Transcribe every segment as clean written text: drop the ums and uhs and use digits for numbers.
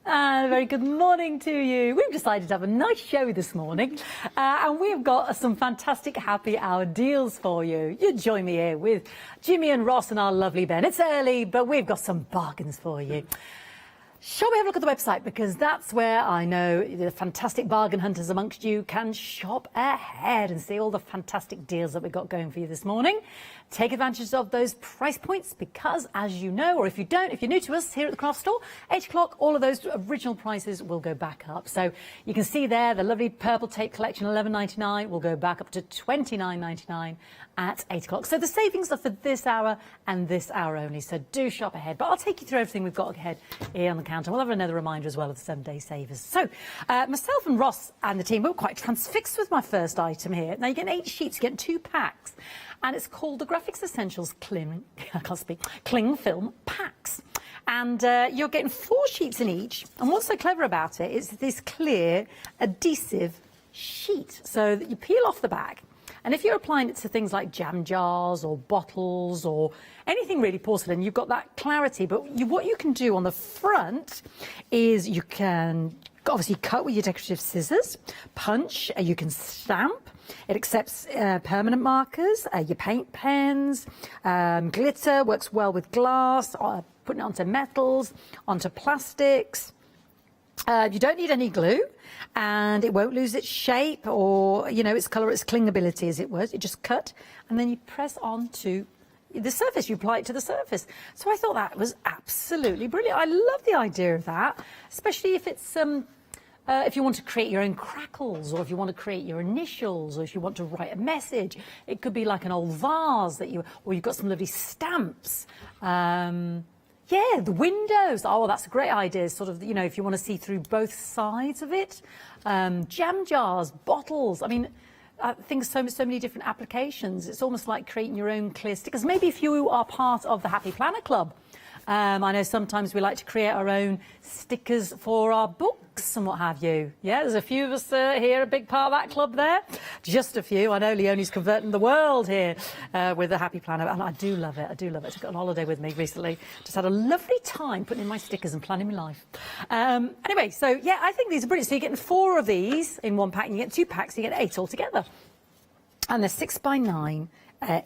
And a very good morning to you. We've decided to have a nice show this morning and we've got some fantastic happy hour deals for you. You join me here with Jimmy and Ross and our lovely Ben. It's early, but we've got some bargains for you. Shall we have a look at the website? Because that's where I know the fantastic bargain hunters amongst you can shop ahead and see all the fantastic deals that we've got going for you this morning. Take advantage of those price points because, as you know, or if you don't, if you're new to us here at the craft store, 8 o'clock, all of those original prices will go back up. So you can see there the lovely purple tape collection, $11.99, will go back up to $29.99 at 8 o'clock. So the savings are for this hour and this hour only. So do shop ahead. But I'll take you through everything we've got ahead here on the counter. We'll have another reminder as well of the 7-day savers. So myself and Ross and the team were quite transfixed with my first item here. Now you get 8 sheets, you get 2 packs. And it's called the Graphics Essentials Cling Film Packs. And you're getting 4 sheets in each. And what's so clever about it is this clear adhesive sheet. So that you peel off the back. And if you're applying it to things like jam jars or bottles or anything really porcelain, you've got that clarity. But what you can do on the front is you can obviously cut with your decorative scissors, punch, you can stamp. It accepts permanent markers, your paint pens, glitter, works well with glass, putting it onto metals, onto plastics. You don't need any glue and it won't lose its shape or, you know, its colour, its clingability as it was. You just cut and then you press onto the surface, you apply it to the surface. So I thought that was absolutely brilliant. I love the idea of that, especially if it's if you want to create your own crackles or if you want to create your initials or if you want to write a message. It could be like an old vase that or you've got some lovely stamps. Yeah, the windows. Oh, that's a great idea. Sort of, you know, if you want to see through both sides of it. Jam jars, bottles. I mean, I think so many different applications. It's almost like creating your own clear stickers. Maybe if you are part of the Happy Planner Club. I know sometimes we like to create our own stickers for our books and what have you. Yeah, there's a few of us here, a big part of that club there. Just a few. I know Leonie's converting the world here with the Happy Planner, and I do love it. I do love it. I took it on holiday with me recently. Just had a lovely time putting in my stickers and planning my life. Anyway, so yeah, I think these are brilliant. So you're getting 4 of these in one pack, and you get 2 packs, so you get 8 altogether. And they're 6 by 9.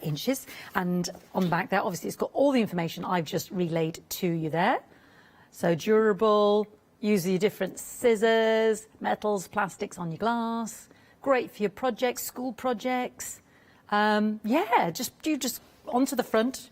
Inches, and on the back there obviously it's got all the information I've just relayed to you there. So durable, use your different scissors, metals, plastics on your glass, great for your projects, school projects. Yeah, just onto the front,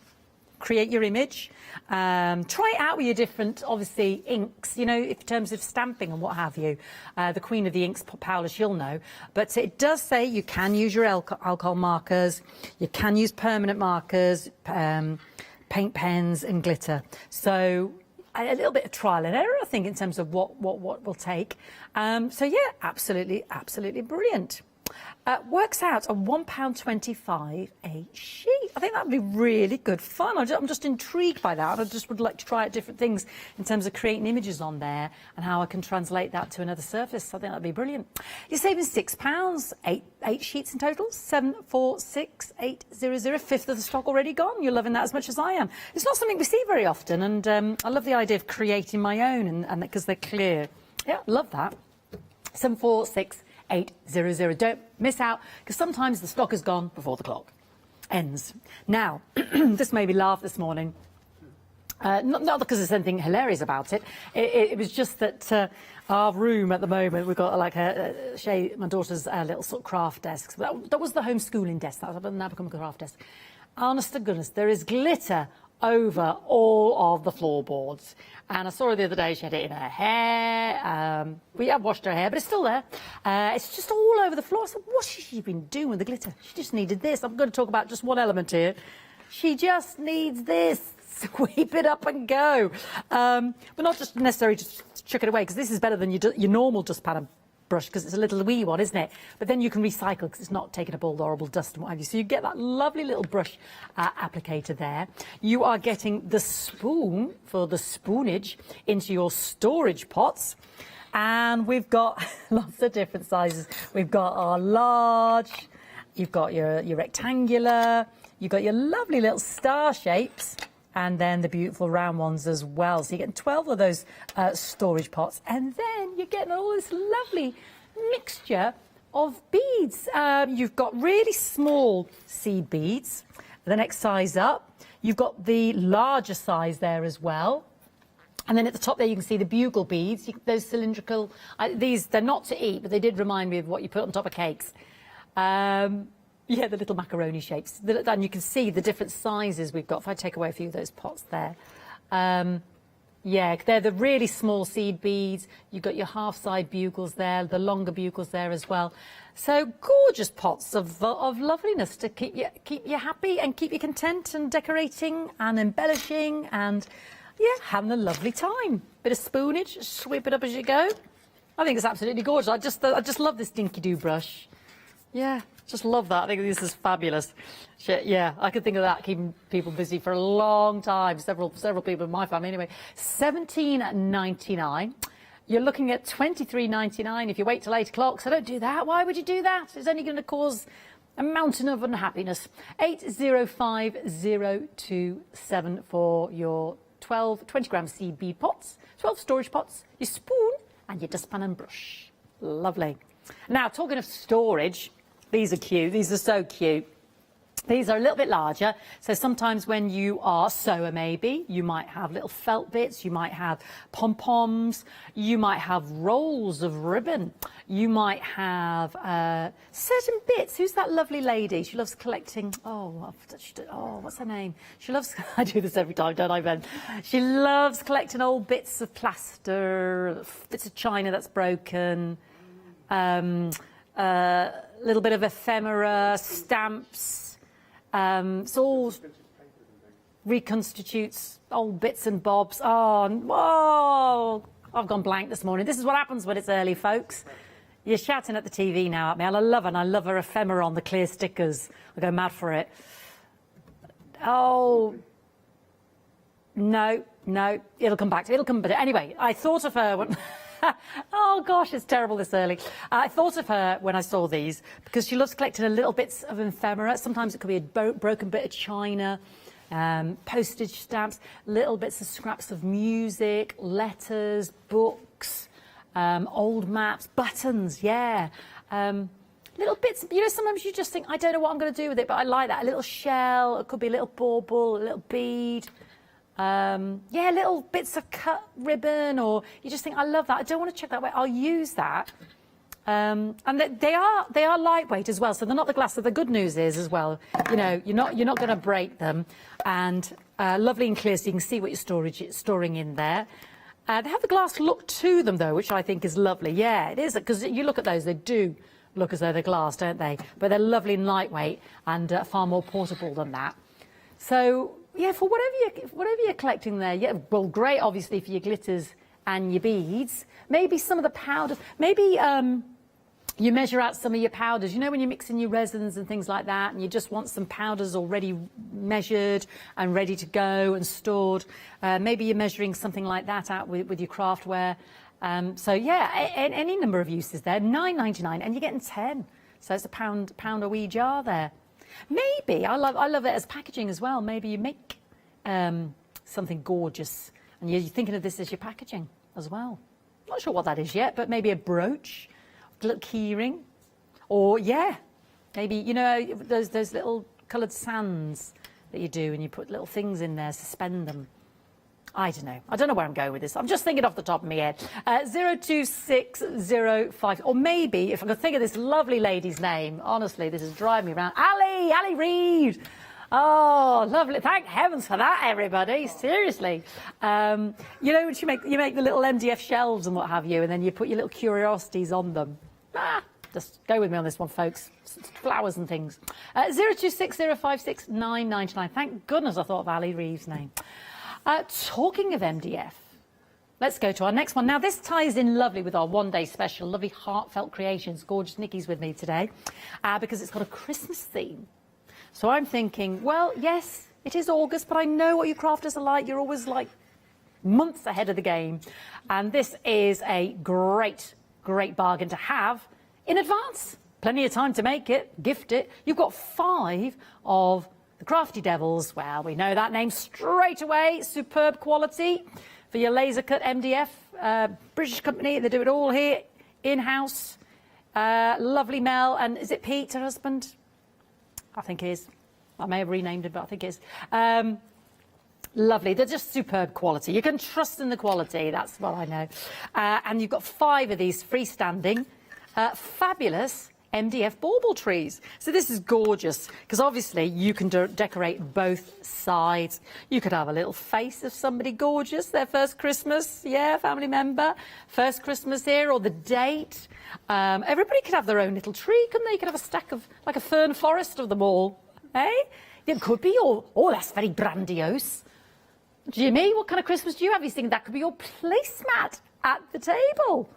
create your image, try it out with your different, obviously, inks, you know, in terms of stamping and what have you. The queen of the inks, Paula, she'll know. But it does say you can use your alcohol markers, you can use permanent markers, paint pens and glitter. So a little bit of trial and error, I think, in terms of what we'll take. So, yeah, absolutely brilliant. Works out at £1.25 a sheet. I think that'd be really good fun. I'm just intrigued by that. I just would like to try out different things in terms of creating images on there and how I can translate that to another surface. I think that'd be brilliant. You're saving £6, 8 sheets in total, 746800. 1/5 of the stock already gone. You're loving that as much as I am. It's not something we see very often, and I love the idea of creating my own and because they're clear. Yeah, love that. 746800. Don't miss out, because sometimes the stock is gone before the clock ends. Now, this made me laugh this morning. Not because there's anything hilarious about it. It was just that our room at the moment, we've got like my daughter's little sort of craft desk. That was the homeschooling desk. That's now become a craft desk. Honest to goodness, there is glitter over all of the floorboards. And I saw her the other day, she had it in her hair. We have washed her hair, but it's still there. It's just all over the floor. I said, what has she been doing with the glitter? She just needed this. I'm going to talk about just one element here. She just needs this. Sweep it up and go. But not just necessarily just chuck it away, because this is better than your normal dustpan brush, because it's a little wee one, isn't it? But then you can recycle because it's not taking up all the horrible dust and what have you. So you get that lovely little brush applicator there. You are getting the spoon for the spoonage into your storage pots. And we've got lots of different sizes. We've got our large, you've got your rectangular, you've got your lovely little star shapes. and then the beautiful round ones as well. So you're getting 12 of those storage pots, and then you're getting all this lovely mixture of beads. You've got really small seed beads, the next size up. You've got the larger size there as well. And then at the top there you can see the bugle beads, those cylindrical, these, they're not to eat, but they did remind me of what you put on top of cakes. Yeah, the little macaroni shapes. And you can see the different sizes we've got. If I take away a few of those pots there. Yeah, they're the really small seed beads. You've got your half-side bugles there, the longer bugles there as well. So gorgeous pots of loveliness to keep you happy and keep you content and decorating and embellishing and, yeah, having a lovely time. Bit of spoonage, sweep it up as you go. I think it's absolutely gorgeous. I just love this dinky-doo brush. Yeah, just love that. I think this is fabulous. Yeah, I could think of that keeping people busy for a long time. Several people in my family anyway. $17.99. You're looking at $23.99 if you wait till 8 o'clock. So don't do that. Why would you do that? It's only going to cause a mountain of unhappiness. 805027 for your 20-gram seed bead pots, 12 storage pots, your spoon, and your dustpan and brush. Lovely. Now, talking of storage, these are cute. These are so cute. These are a little bit larger, so sometimes when you are a sewer maybe, you might have little felt bits, you might have pom-poms, you might have rolls of ribbon, you might have certain bits. Who's that lovely lady? She loves collecting, what's her name? She loves, I do this every time, don't I, Ben? She loves collecting old bits of plaster, bits of china that's broken, little bit of ephemera, stamps. It's all reconstitutes old bits and bobs. Oh, I've gone blank this morning. This is what happens when it's early, folks. You're shouting at the TV now at me. And I love her ephemera on the clear stickers. I go mad for it. Oh, no, it'll come back. It'll come back. Anyway, I thought of her when... Oh gosh, it's terrible this early. I thought of her when I saw these because she loves collecting little bits of ephemera. Sometimes it could be a broken bit of china, postage stamps, little bits of scraps of music, letters, books, old maps, buttons, yeah. Little bits, you know, sometimes you just think, I don't know what I'm going to do with it, but I like that. A little shell, it could be a little bauble, a little bead. Yeah, little bits of cut ribbon, or you just think, I love that, I don't want to chuck that away, I'll use that. And they are lightweight as well, so they're not the glass. So the good news is as well, you know, you're not going to break them, and lovely and clear, so you can see what you're storing in there. They have the glass look to them though, which I think is lovely. Yeah, it is, because you look at those, they do look as though they're glass, don't they? But they're lovely and lightweight and far more portable than that. So yeah, for whatever you're collecting there, yeah, well, great, obviously, for your glitters and your beads. Maybe some of the powders. Maybe you measure out some of your powders. You know, when you're mixing your resins and things like that, and you just want some powders already measured and ready to go and stored. Maybe you're measuring something like that out with your craftware. So yeah, any number of uses there. $9.99, and you're getting 10. So it's a pound a wee jar there. Maybe, I love it as packaging as well. Maybe you make something gorgeous and you're thinking of this as your packaging as well. Not sure what that is yet, but maybe a brooch, a little key ring, or yeah, maybe, you know, those little coloured sands that you do and you put little things in there, suspend them. I don't know where I'm going with this. I'm just thinking off the top of my head. 02605, or maybe if I could think of this lovely lady's name. Honestly, this is driving me around. Ali Reed. Oh, lovely! Thank heavens for that, everybody. Seriously, you know, when you make the little MDF shelves and what have you, and then you put your little curiosities on them. Just go with me on this one, folks. Flowers and things. 026056999. Thank goodness I thought of Ali Reeves' name. Talking of MDF, let's go to our next one. Now, this ties in lovely with our one-day special, lovely Heartfelt Creations. Gorgeous Nikki's with me today because it's got a Christmas theme. So I'm thinking, well, yes, it is August, but I know what you crafters are like. You're always like months ahead of the game. And this is a great bargain to have in advance. Plenty of time to make it, gift it. You've got 5 of The Crafty Devils, well, we know that name straight away. Superb quality for your laser cut MDF. British company, they do it all here, in-house. Lovely Mel, and is it Pete, her husband? I think it is. I may have renamed it, but I think it is. Lovely. They're just superb quality. You can trust in the quality. That's what I know. And you've got 5 of these freestanding, fabulous MDF bauble trees. So this is gorgeous because obviously you can decorate both sides. You could have a little face of somebody gorgeous, their first Christmas, yeah, family member, first Christmas here, or the date. Everybody could have their own little tree, couldn't they? You could have a stack of, like a fern forest of them all, eh? It could be, oh, that's very grandiose. Jimmy, what kind of Christmas do you have? You think that could be your placemat at the table?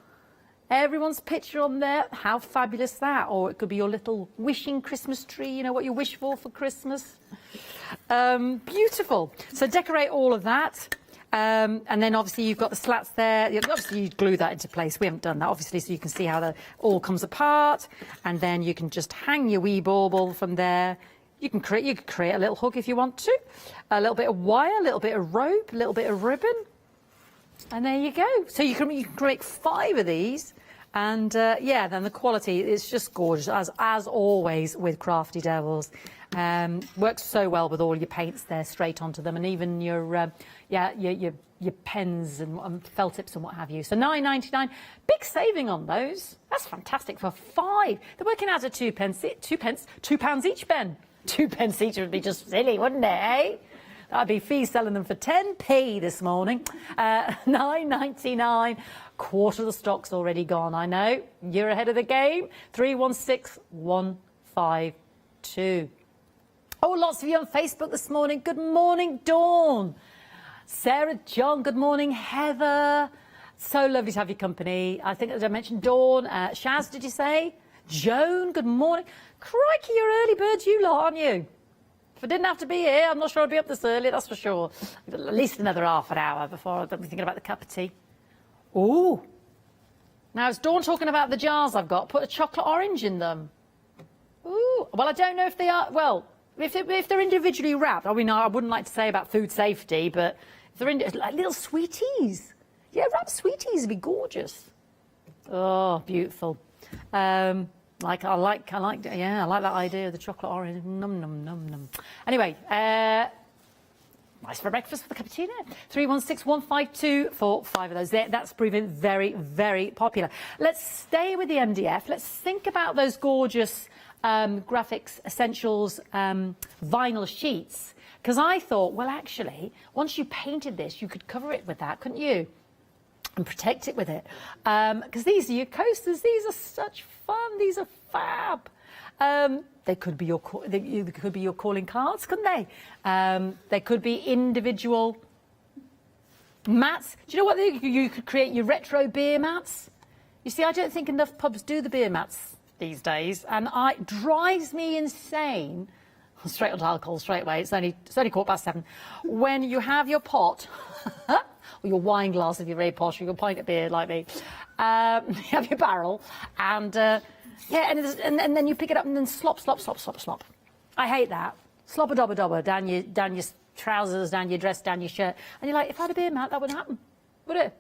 Everyone's picture on there. How fabulous that. Or it could be your little wishing Christmas tree, you know, what you wish for Christmas. Beautiful. So decorate all of that. And then obviously you've got the slats there. Obviously you glue that into place. We haven't done that, obviously, so you can see how that all comes apart. And then you can just hang your wee bauble from there. You can create a little hook if you want to. A little bit of wire, a little bit of rope, a little bit of ribbon. And there you go. So you can create 5 of these. And yeah, then the quality is just gorgeous, as always with Crafty Devils. Works so well with all your paints there straight onto them, and even your pens and felt tips and what have you. So £9.99, big saving on those. That's fantastic for 5. They're working out at £2 each, Ben. 2 pence each would be just silly, wouldn't it, eh? That'd be Fee selling them for 10p this morning. £9.99. Quarter of the stock's already gone, I know. You're ahead of the game. 316152. Oh, lots of you on Facebook this morning. Good morning, Dawn. Sarah John, good morning. Heather. So lovely to have your company. I think, as I mentioned, Dawn. Shaz, did you say? Joan, good morning. Crikey, you're early birds, you lot, aren't you? If I didn't have to be here, I'm not sure I'd be up this early, that's for sure. At least another half an hour before I'd be thinking about the cup of tea. Ooh. Now, is Dawn talking about the jars I've got? Put a chocolate orange in them. Ooh. Well, I don't know if they are... Well, if they're individually wrapped, I mean, I wouldn't like to say about food safety, but if they're like little sweeties. Yeah, wrapped sweeties would be gorgeous. Oh, beautiful. I like that idea of the chocolate orange. Num num num num. Anyway, nice for breakfast with a cappuccino. 316152 for 5 of those. That's proving very, very popular. Let's stay with the MDF. Let's think about those gorgeous graphics essentials vinyl sheets. Because I thought, well, actually, once you painted this, you could cover it with that, couldn't you? And protect it with it, because these are your coasters. These are such fun. These are fab. They could be your calling cards, couldn't they? They could be individual mats. Do you know what? You could create your retro beer mats. You see, I don't think enough pubs do the beer mats these days, and it drives me insane. Straight onto alcohol straight away. It's only 7:15. When you have your pot. Or your wine glass if you're very posh, or your pint of beer like me. You have your barrel, and yeah, and then you pick it up and then slop. I hate that. Slop a dobber down your trousers, down your dress, down your shirt, and you're like, if I had a beer mat, that wouldn't happen, would it?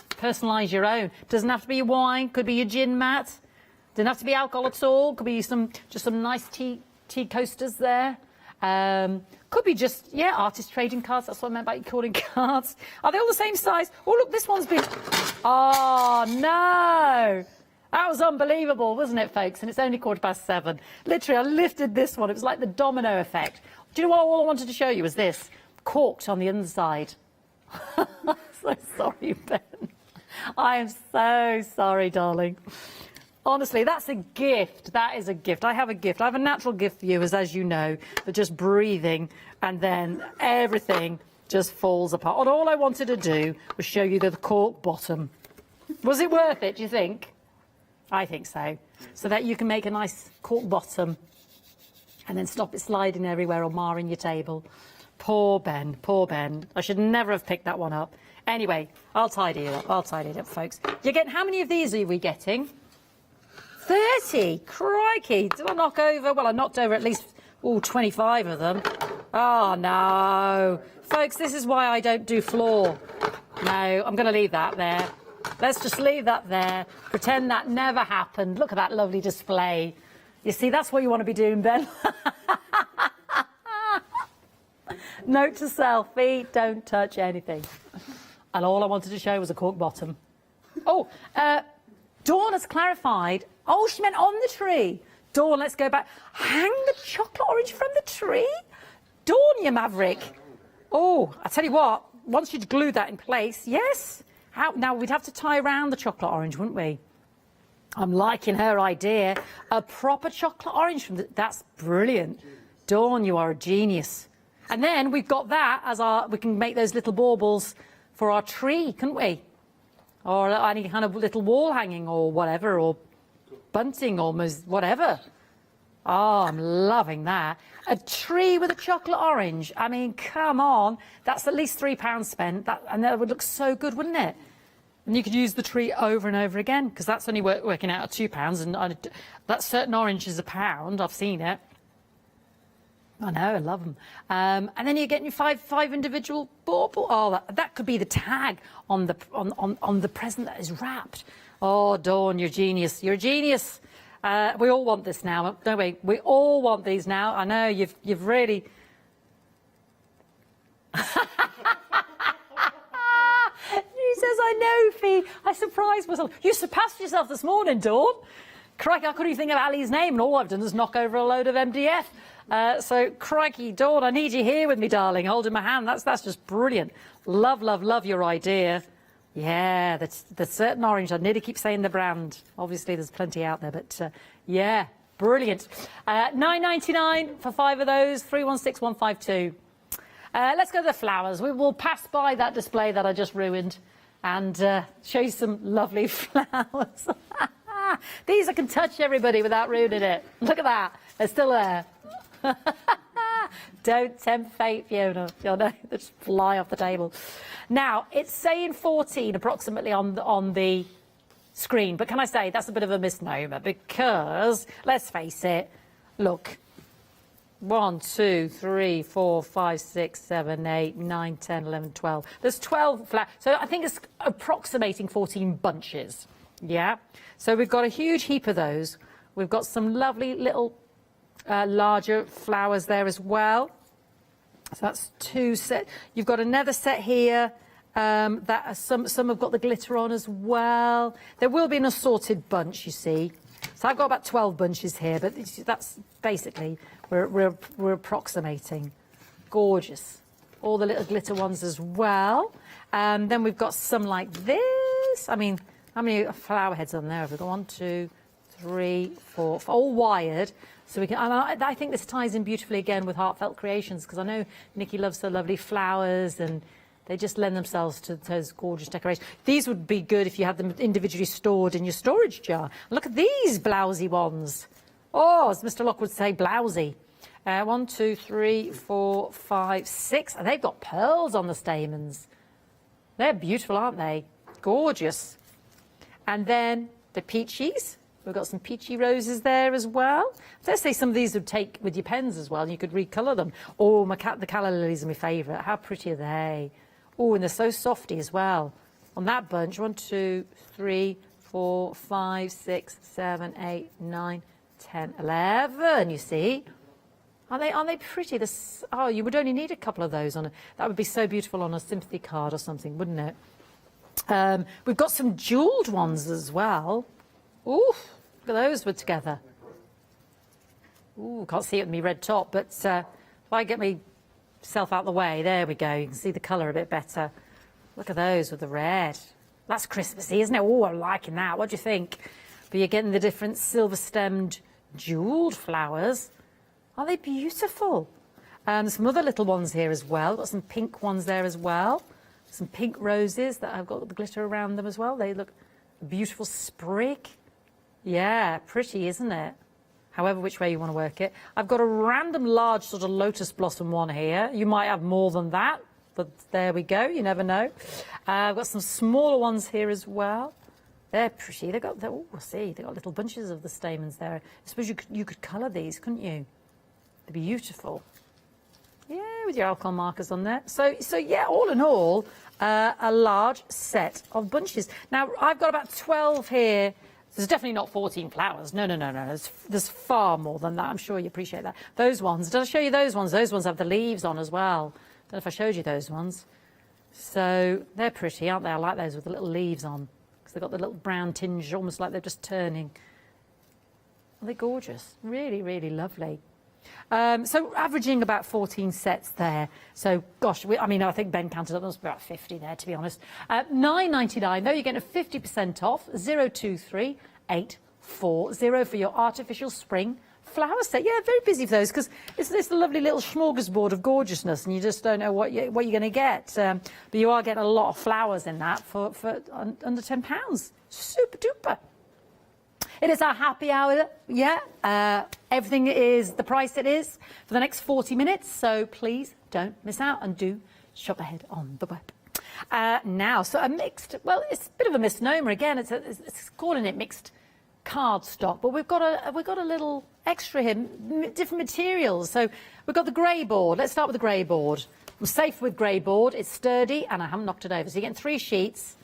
Personalise your own. Doesn't have to be your wine. Could be your gin mat. Doesn't have to be alcohol at all. Could be some nice tea coasters there. Could be just, yeah, artist trading cards. That's what I meant by calling cards. Are they all the same size? Oh, look, this one's been... Oh, no. That was unbelievable, wasn't it, folks? And it's only 7:15. Literally, I lifted this one. It was like the domino effect. Do you know what all I wanted to show you was this? Corked on the underside. So sorry, Ben. I am so sorry, darling. Honestly, that's a gift. That is a gift. I have a gift. I have a natural gift for you, as you know, for just breathing, and then everything just falls apart. And all I wanted to do was show you the cork bottom. Was it worth it, do you think? I think so. So that you can make a nice cork bottom and then stop it sliding everywhere or marring your table. Poor Ben, poor Ben. I should never have picked that one up. Anyway, I'll tidy it up. Folks. You're getting, how many of these are we getting? 30, crikey. Did I knock over? Well, I knocked over at least Oh, 25 of them. Oh, no. Folks, this is why I don't do floor. No, I'm going to leave that there. Let's just leave that there. Pretend that never happened. Look at that lovely display. You see, that's what you want to be doing, Ben. Note to self, feet don't touch anything. And all I wanted to show was a cork bottom. Oh, Dawn has clarified. Oh, she meant on the tree. Dawn, let's go back. Hang the chocolate orange from the tree? Dawn, you maverick. Oh, I tell you what, once you'd glue that in place, yes. How, now, we'd have to tie around the chocolate orange, wouldn't we? I'm liking her idea. A proper chocolate orange from the... That's brilliant. Dawn, you are a genius. And then we've got that as our... We can make those little baubles for our tree, couldn't we? Or any kind of little wall hanging or whatever, or bunting almost, whatever. Oh, I'm loving that. A tree with a chocolate orange. I mean, come on. That's at least £3 spent. And that would look so good, wouldn't it? And you could use the tree over and over again, because that's only working out at £2. And that certain orange is £1. I've seen it. I know, I love them. And then you're getting your five individual bauble. Oh, that could be the tag on the present that is wrapped. Oh, Dawn, you're a genius. You're a genius. We all want this now, don't we? We all want these now. I know you've really. She says, "I know, Fee. I surprised myself. You surpassed yourself this morning, Dawn. Crikey, I couldn't even think of Ali's name, and all I've done is knock over a load of MDF. So, crikey, Dawn, I need you here with me, darling, holding my hand. That's just brilliant. Love, love, love your idea. Yeah, the certain orange. I nearly keep saying the brand. Obviously, there's plenty out there, but yeah, brilliant. £9.99 for 5 of those. 316152. Let's go to the flowers. We will pass by that display that I just ruined and show you some lovely flowers. These I can touch, everybody, without ruining it. Look at that. They're still there. Don't tempt fate, Fiona. You know, they just fly off the table. Now, it's saying 14 approximately on the screen. But can I say, that's a bit of a misnomer because, let's face it, look. 1, 2, 3, 4, 5, 6, 7, 8, 9, 10, 11, 12. There's 12 flowers. So I think it's approximating 14 bunches. Yeah. So we've got a huge heap of those. We've got some lovely little larger flowers there as well. So that's 2 sets. You've got another set here. That some have got the glitter on as well. There will be an assorted bunch, you see. So I've got about 12 bunches here, but that's basically we're approximating. Gorgeous. All the little glitter ones as well. Then we've got some like this. I mean, how many flower heads on there have we got? 1, 2, 3, 4, all wired. So we can. And I think this ties in beautifully again with Heartfelt Creations because I know Nikki loves her lovely flowers and they just lend themselves to those gorgeous decorations. These would be good if you had them individually stored in your storage jar. Look at these blousy ones. Oh, as Mr. Locke would say, blousy. 1, 2, 3, 4, 5, 6. And they've got pearls on the stamens. They're beautiful, aren't they? Gorgeous. And then the peachies. We've got some peachy roses there as well. Let's say some of these would take with your pens as well. And you could recolour them. Oh, the calla lilies are my favourite. How pretty are they? Oh, and they're so softy as well. On that bunch, 1, 2, 3, 4, 5, 6, 7, 8, 9, 10, 11. You see? Aren't they pretty? Oh, you would only need a couple of those on it. That would be so beautiful on a sympathy card or something, wouldn't it? We've got some jewelled ones as well. Ooh, look at those put together. Ooh, can't see it with me red top, but if I get myself out the way, there we go. You can see the colour a bit better. Look at those with the red. That's Christmassy, isn't it? Oh, I'm liking that. What do you think? But you're getting the different silver-stemmed jewelled flowers. Are they beautiful? There's some other little ones here as well. Got some pink ones there as well. Some pink roses that have got the glitter around them as well. They look a beautiful sprig. Yeah, pretty, isn't it? However which way you want to work it. I've got a random large sort of lotus blossom one here. You might have more than that, but there we go. You never know. I've got some smaller ones here as well. They're pretty. They've got little bunches of the stamens there. I suppose you could colour these, couldn't you? They're beautiful. Yeah, with your alcohol markers on there. So yeah, all in all, a large set of bunches. Now, I've got about 12 here. There's definitely not 14 flowers. No. There's far more than that. I'm sure you appreciate that. Those ones, did I show you those ones? Those ones have the leaves on as well. Don't know if I showed you those ones. So they're pretty, aren't they? I like those with the little leaves on, because they've got the little brown tinge, almost like they're just turning. They're gorgeous. Really, really lovely. So averaging about 14 sets there. So gosh, I think Ben counted up, there was about 50 there, to be honest. $9.99 though, you're getting a 50% off. 023840 for your artificial spring flower set. Yeah, very busy for those, because it's this lovely little smorgasbord of gorgeousness, and you just don't know what you're going to get. But you are getting a lot of flowers in that for under £10. Super duper. It is our happy hour, yeah. Everything is the price it is for the next 40 minutes, so please don't miss out and do shop ahead on the web. Now, so a mixed, well, it's a bit of a misnomer again. It's calling it mixed cardstock, but we've got a little extra here, different materials. So we've got the grey board. Let's start with the grey board. I'm safe with grey board. It's sturdy, and I haven't knocked it over. So you're getting 3 sheets,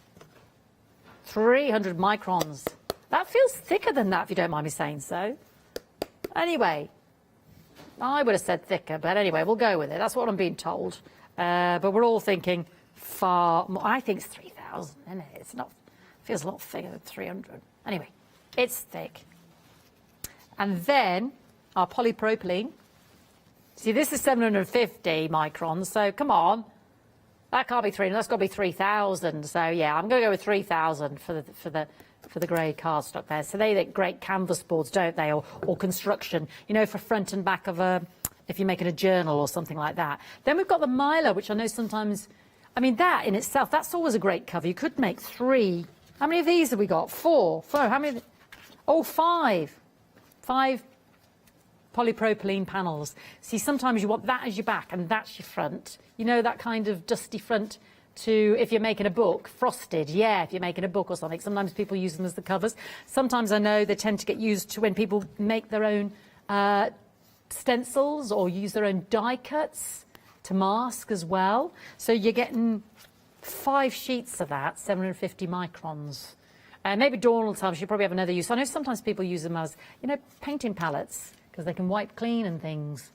300 microns. That feels thicker than that, if you don't mind me saying so. Anyway, I would have said thicker, but anyway, we'll go with it. That's what I'm being told. But we're all thinking far more. I think it's 3,000, isn't it? It's not, feels a lot thicker than 300. Anyway, it's thick. And then our polypropylene. See, this is 750 microns, so come on. That can't be 300, that's got to be 3,000. So yeah, I'm going to go with 3,000 for the grey cardstock there. So they make great canvas boards, don't they? Or construction, you know, for front and back of if you're making a journal or something like that. Then we've got the Mylar, which I know sometimes, I mean, that in itself, that's always a great cover. You could make 3. How many of these have we got? 4. How many? Oh, 5. 5 polypropylene panels. See, sometimes you want that as your back and that's your front. You know, that kind of dusty front to, if you're making a book, frosted, yeah, if you're making a book or something. Sometimes people use them as the covers. Sometimes I know they tend to get used to when people make their own stencils or use their own die cuts to mask as well. So you're getting 5 sheets of that, 750 microns. Maybe Dawn will tell us, she'll probably have another use. I know sometimes people use them as, you know, painting palettes, because they can wipe clean and things.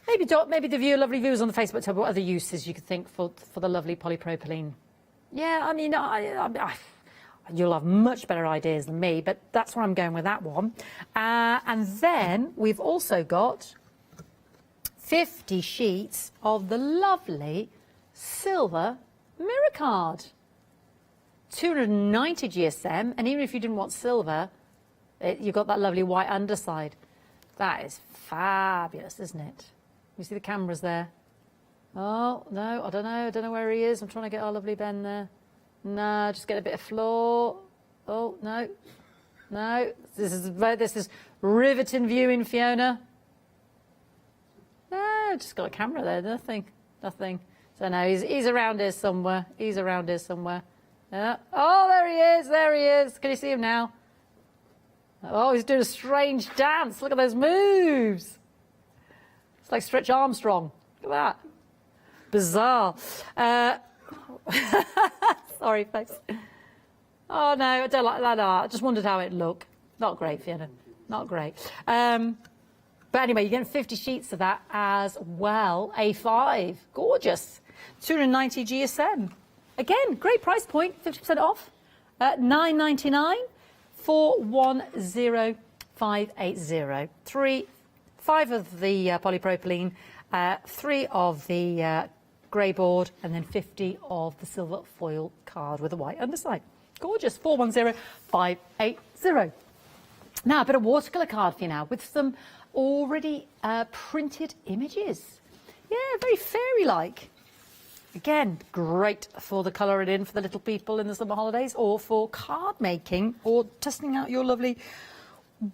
Maybe the lovely viewers on the Facebook tab, what other uses you could think for the lovely polypropylene? Yeah, I mean, you'll have much better ideas than me, but that's where I'm going with that one. And then we've also got 50 sheets of the lovely silver mirror card. 290 GSM, and even if you didn't want silver, you've got that lovely white underside. That is fabulous, isn't it? You see the cameras there? Oh, no, I don't know where he is. I'm trying to get our lovely Ben there. No, just get a bit of floor. Oh, no. This is riveting viewing, Fiona. No, just got a camera there. Nothing. So no, he's around here somewhere. Yeah. Oh, there he is. Can you see him now? Oh, he's doing a strange dance. Look at those moves. It's like Stretch Armstrong. Look at that. Bizarre. Sorry, folks. Oh, no, I don't like that art. I just wondered how it'd look. Not great, Fiona. Not great. But anyway, you're getting 50 sheets of that as well. A5. Gorgeous. 290 GSM. Again, great price point. 50% off. $9.99. 410580. 5 of the polypropylene, 3 of the grey board, and then 50 of the silver foil card with a white underside. Gorgeous. 410580. Now a bit of watercolor card for you now with some already printed images. Yeah, very fairy-like. Again, great for the colouring in for the little people in the summer holidays, or for card making, or testing out your lovely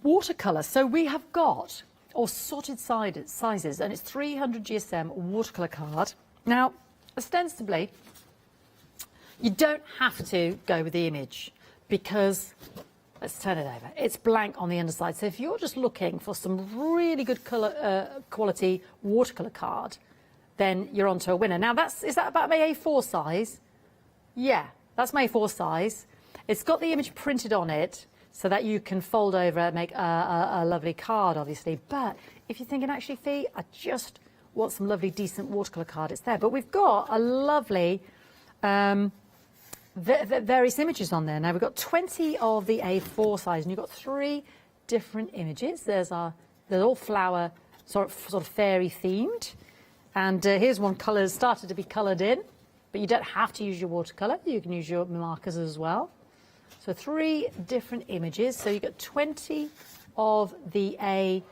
watercolour. So we have got all sorted sizes, and it's 300 GSM watercolour card. Now, ostensibly, you don't have to go with the image, because Let's turn it over. It's blank on the underside. So if you're just looking for some really good quality watercolor card, then you're onto a winner. Now, is that about my A4 size? Yeah, that's my A4 size. It's got the image printed on it so that you can fold over and make a lovely card, obviously. But if you're thinking, actually, Fee, I just want some lovely, decent watercolor card, it's there. But we've got a lovely various images on there. Now, we've got 20 of the A4 size, and you've got 3 different images. They're all flower, sort of fairy themed. And here's one started to be coloured in, but you don't have to use your watercolour. You can use your markers as well. So 3 different images. So you've got 20 of the A4,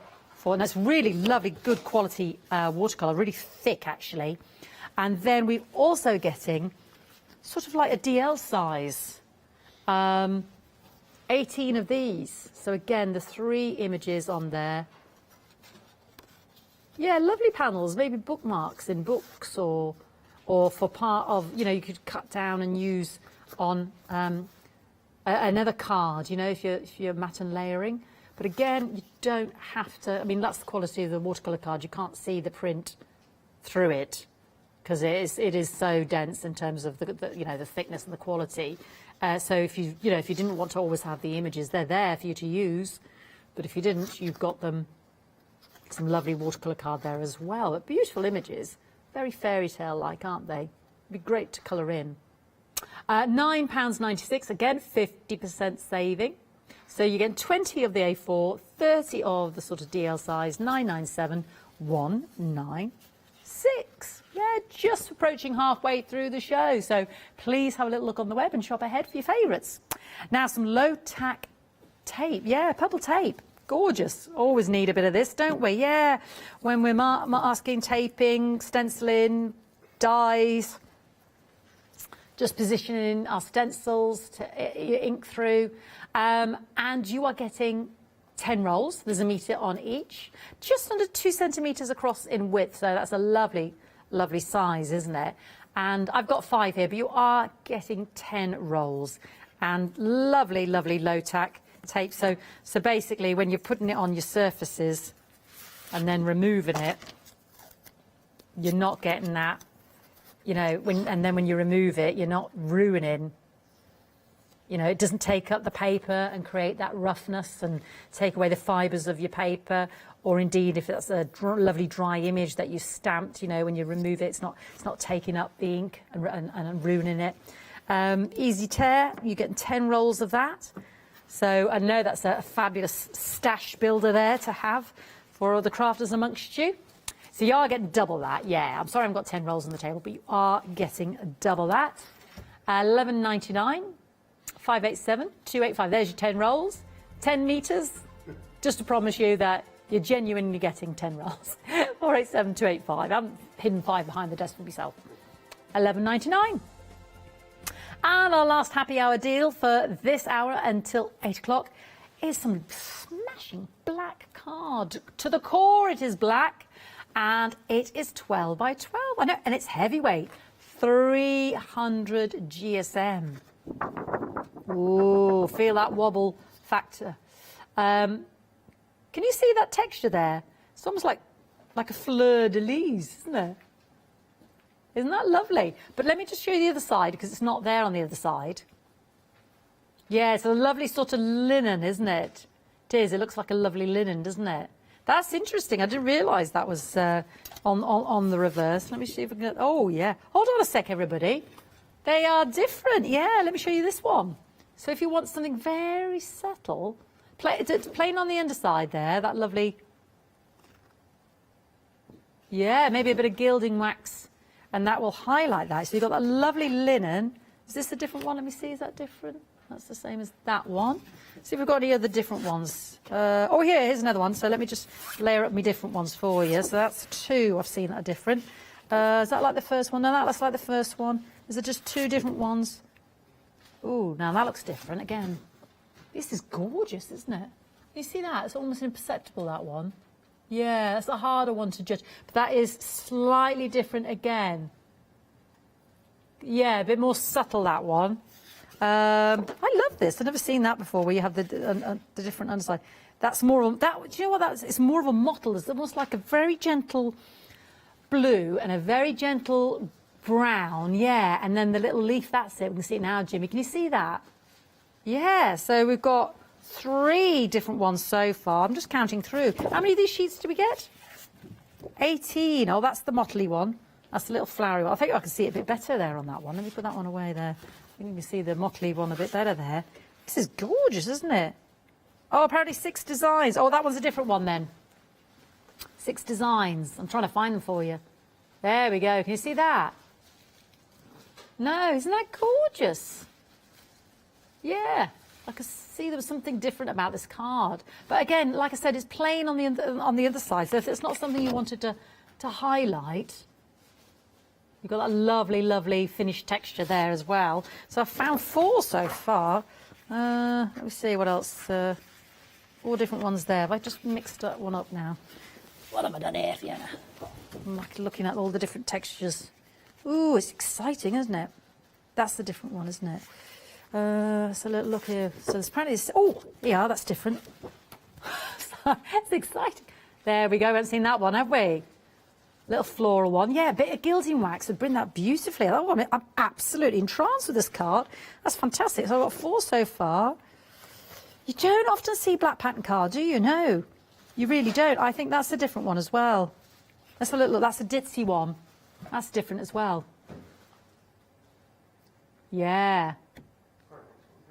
and that's really lovely, good quality watercolour, really thick actually. And then we're also getting sort of like a DL size, 18 of these. So again, the 3 images on there. Yeah, lovely panels, maybe bookmarks in books or for part of, you could cut down and use on another card, if you're matte and layering. But again, you don't have to, that's the quality of the watercolor card. You can't see the print through it because it is so dense in terms of the thickness and the quality. So if you didn't want to always have the images, they're there for you to use. But if you didn't, you've got them. Some lovely watercolor card there as well. But beautiful images, very fairy tale like, aren't they? It'd be great to colour in. £9.96, again 50% saving. So you get 20 of the A4, 30 of the sort of DL size, 997, 196. Yeah, just approaching halfway through the show. So please have a little look on the web and shop ahead for your favourites. Now some low-tack tape. Yeah, purple tape. Gorgeous. Always need a bit of this, don't we? Yeah. When we're masking, taping, stenciling, dies, just positioning our stencils to ink through. And you are getting 10 rolls. There's a metre on each. Just under 2 centimetres across in width. So that's a lovely, lovely size, isn't it? And I've got 5 here, but you are getting 10 rolls. And lovely, lovely low-tack tape. So basically, when you're putting it on your surfaces and then removing it, you're not getting that, and then when you remove it, you're not ruining, it doesn't take up the paper and create that roughness and take away the fibres of your paper. Or indeed, if that's a lovely dry image that you stamped, when you remove it, it's not taking up the ink and ruining it. Easy tear, you get 10 rolls of that. So I know that's a fabulous stash builder there to have for all the crafters amongst you. So you are getting double that. Yeah, I'm sorry I've got 10 rolls on the table, but you are getting double that. £11.99, 587, 285. There's your 10 rolls, 10 metres. Just to promise you that you're genuinely getting 10 rolls. 487, 285. I'm hidden 5 behind the desk for myself. £11.99. And our last happy hour deal for this hour until 8 o'clock is some smashing black card. To the core, it is black, and it is 12 by 12. I know, and it's heavyweight, 300 GSM. Ooh, feel that wobble factor. Can you see that texture there? It's almost like a fleur-de-lis, isn't it? Isn't that lovely? But let me just show you the other side because it's not there on the other side. Yeah, it's a lovely sort of linen, isn't it? It is. It looks like a lovely linen, doesn't it? That's interesting. I didn't realise that was on the reverse. Let me see if I can get... Oh, yeah. Hold on a sec, everybody. They are different. Yeah, let me show you this one. So if you want something very subtle, plain on the underside there, that lovely... Yeah, maybe a bit of gilding wax. And that will highlight that. So you've got that lovely linen. Is this a different one? Let me see. Is that different? That's the same as that one. See if we've got any other different ones. Oh, here's another one. So let me just layer up my different ones for you. So that's 2 I've seen that are different. Is that like the first one? No, that looks like the first one. Is it just 2 different ones? Ooh, now that looks different again. This is gorgeous, isn't it? You see that? It's almost imperceptible, that one. Yeah, that's a harder one to judge. But that is slightly different again. Yeah, a bit more subtle, that one. I love this. I've never seen that before, where you have the different underside. That's more of that. Do you know what that's? It's more of a mottle. It's almost like a very gentle blue and a very gentle brown. Yeah, and then the little leaf. That's it. We can see it now, Jimmy. Can you see that? Yeah. So we've got 3 different ones so far. I'm just counting through. How many of these sheets do we get? 18. Oh, that's the mottly one. That's the little flowery one. I think I can see it a bit better there on that one. Let me put that one away there. I think you can see the mottly one a bit better there. This is gorgeous, isn't it? Oh, apparently 6 designs. Oh, that one's a different one then. 6 designs. I'm trying to find them for you. There we go. Can you see that? No, isn't that gorgeous? Yeah. I could see there was something different about this card. But again, like I said, it's plain on the other side. So if it's not something you wanted to highlight, you've got that lovely, lovely finished texture there as well. So I've found 4 so far. Let me see what else. 4 different ones there. Have I just mixed one up now? What have I done here, Fiona? I'm like looking at all the different textures. Ooh, it's exciting, isn't it? That's the different one, isn't it? So look here. So there's apparently this. Oh, yeah, that's different. It's exciting. There we go. We haven't seen that one, have we? Little floral one. Yeah, a bit of gilding wax would bring that beautifully. That one, I'm absolutely entranced with this card. That's fantastic. So I've got 4 so far. You don't often see black pattern cards, do you? No, you really don't. I think that's a different one as well. Let's have a look. That's a ditzy one. That's different as well. Yeah.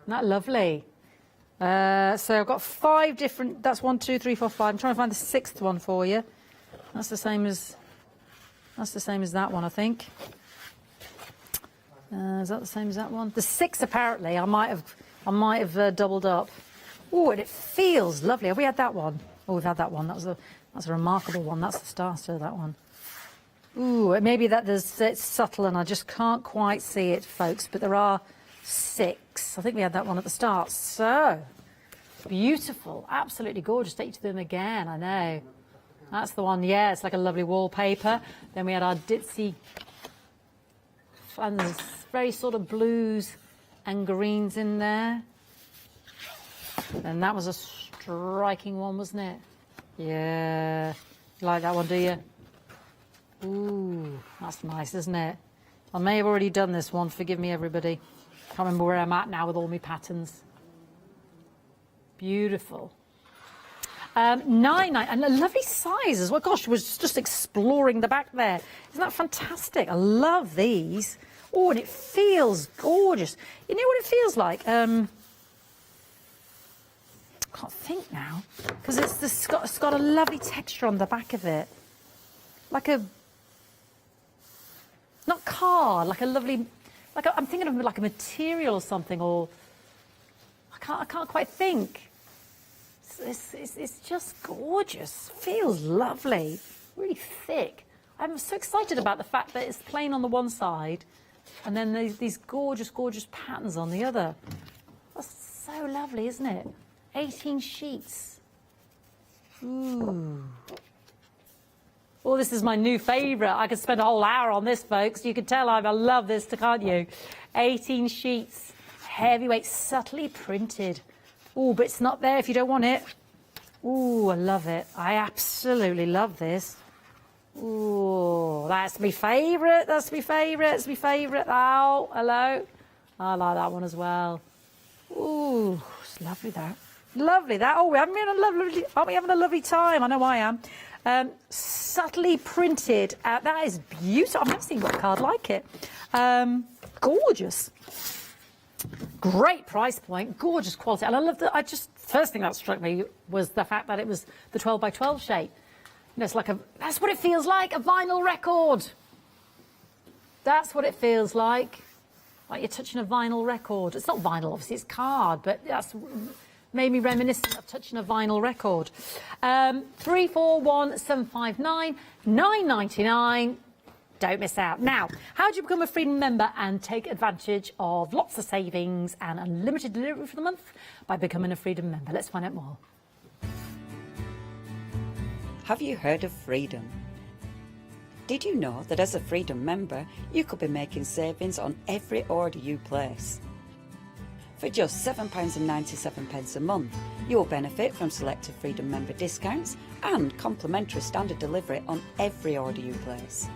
Isn't that lovely? So I've got 5 different. That's 1, 2, 3, 4, 5. I'm trying to find the 6th one for you. That's the same as that one, I think. Is that the same as that one? The 6 apparently. I might have doubled up. Oh, and it feels lovely. Have we had that one? Oh, we've had that one. That's a remarkable one. That's the starter, that one. Ooh, maybe it's subtle and I just can't quite see it, folks. But there are 6. I think we had that one at the start. So beautiful, absolutely gorgeous. Take you to them again. I know. That's the one. Yeah, it's like a lovely wallpaper. Then we had our ditzy, and there's very sort of blues and greens in there. And that was a striking one, wasn't it? Yeah. You like that one, do you? Ooh, that's nice, isn't it? I may have already done this one. Forgive me, everybody. Can't remember where I'm at now with all my patterns. Beautiful. 9, and a lovely size as well. Gosh, was just exploring the back there. Isn't that fantastic? I love these. Oh, and it feels gorgeous. You know what it feels like? I can't think now, because it's got a lovely texture on the back of it, like a not card, like a lovely, I'm thinking of like a material or something, or I can't quite think. It's just gorgeous. Feels lovely, really thick. I'm so excited about the fact that it's plain on the one side, and then these gorgeous, gorgeous patterns on the other. That's so lovely, isn't it? 18 sheets. Ooh. Oh, this is my new favourite. I could spend a whole hour on this, folks. You can tell I love this, can't you? 18 sheets, heavyweight, subtly printed. Oh, but it's not there if you don't want it. Oh, I love it. I absolutely love this. Oh, that's my favourite. That's my favourite. It's my favourite. Oh, hello. I like that one as well. Oh, it's lovely that. Lovely that. Oh, aren't we having a lovely time? I know I am. Subtly printed. That is beautiful. I've never seen a card like it. Gorgeous. Great price point. Gorgeous quality. And I love that. First thing that struck me was the fact that it was the 12 by 12 shape. You know, it's like that's what it feels like, a vinyl record. That's what it feels like you're touching a vinyl record. It's not vinyl, obviously, it's card, but that's made me reminiscent of touching a vinyl record. 341759 9.99. Don't miss out. Now, how do you become a Freedom member and take advantage of lots of savings and unlimited delivery for the month? By becoming a Freedom member. Let's find out more. Have you heard of Freedom? Did you know that as a Freedom member, you could be making savings on every order you place? For just £7.97 a month, you'll benefit from selected Freedom member discounts and complimentary standard delivery on every order you place.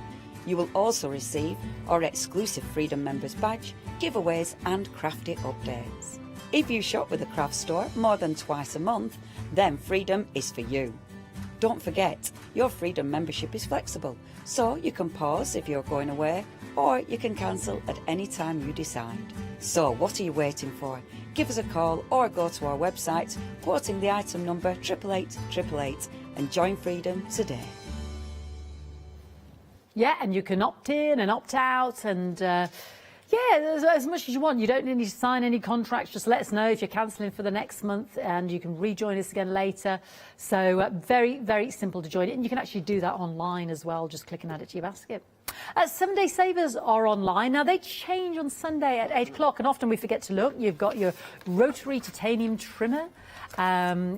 You will also receive our exclusive Freedom Members badge, giveaways and crafty updates. If you shop with a craft store more than twice a month, then Freedom is for you. Don't forget, your Freedom membership is flexible, so you can pause if you're going away, or you can cancel at any time you decide. So what are you waiting for? Give us a call or go to our website, quoting the item number 88888 and join Freedom today. Yeah, and you can opt in and opt out, and yeah, as much as you want. You don't need to sign any contracts. Just let us know if you're cancelling for the next month, and you can rejoin us again later. So very, very simple to join it, and you can actually do that online as well, just clicking add it to your basket. Sunday savers are online. Now, they change on Sunday at 8 o'clock, and often we forget to look. You've got your rotary titanium trimmer.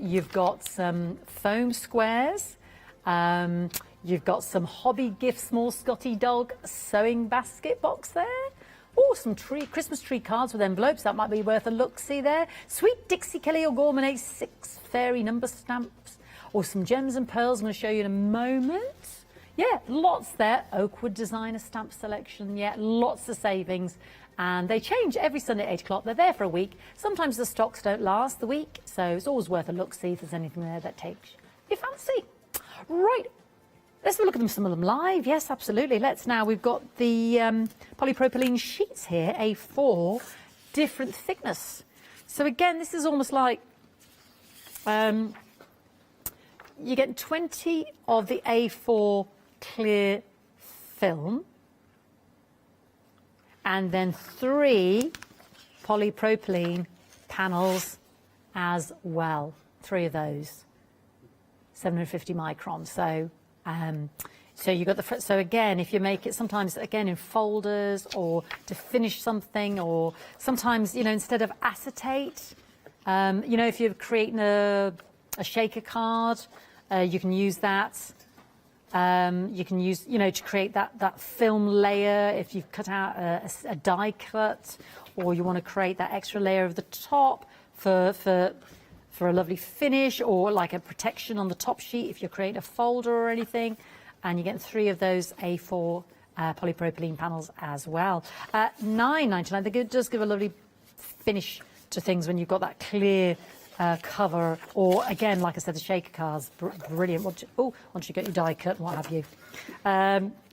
You've got some foam squares. You've got some hobby gift small Scotty dog sewing basket box there. Oh, some Christmas tree cards with envelopes. That might be worth a look. See there. Sweet Dixie Kelly O'Gorman 6 fairy number stamps. Or some gems and pearls. I'm going to show you in a moment. Yeah, lots there. Oakwood designer stamp selection. Yeah, lots of savings. And they change every Sunday at 8 o'clock. They're there for a week. Sometimes the stocks don't last the week. So it's always worth a look. See if there's anything there that takes your fancy. Right. Let's have a look at some of them live. Yes, absolutely. We've got the polypropylene sheets here, A4, different thickness. So again, this is almost like you get 20 of the A4 clear film and then 3 polypropylene panels as well. 3 of those, 750 microns. So you got the, so again, if you make it sometimes again in folders or to finish something, or sometimes, instead of acetate, if you're creating a shaker card, you can use that. You can use, to create that film layer if you've cut out a die cut, or you want to create that extra layer of the top for a lovely finish, or like a protection on the top sheet if you're creating a folder or anything. And you get 3 of those A4 polypropylene panels as well. $9.99. It does give a lovely finish to things when you've got that clear cover, or again, like I said, the shaker cards, brilliant. Once you get your die cut and what have you.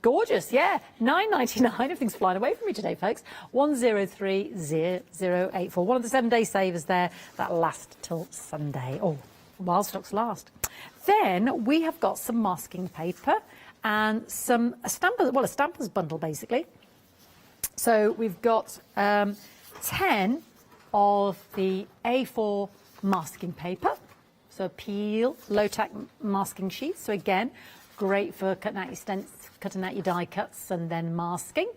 Gorgeous, yeah. $9.99. Everything's flying away from me today, folks. 103084. One of the 7-day savers there that last till Sunday. Oh, while stocks last. Then we have got some masking paper and a stamper's bundle basically. So we've got 10 of the A4 masking paper, so peel low-tack masking sheets. So again, great for cutting out your cutting out your die cuts and then masking.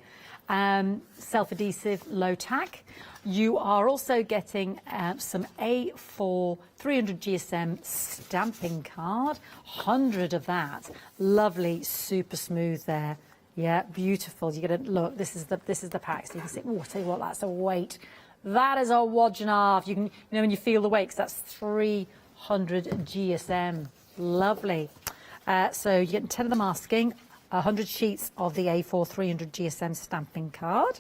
Self-adhesive low-tack. You are also getting some A4 300 GSM stamping card, 100 of that. Lovely, super smooth there. Yeah, beautiful. You're gonna look. This is the pack. So you can see. Oh, I tell you what, that's a weight. That is a wodge and a half. You can, when you feel the weight, 'cause that's 300 GSM. Lovely. So you're getting 10 of the masking, 100 sheets of the A4 300 GSM stamping card.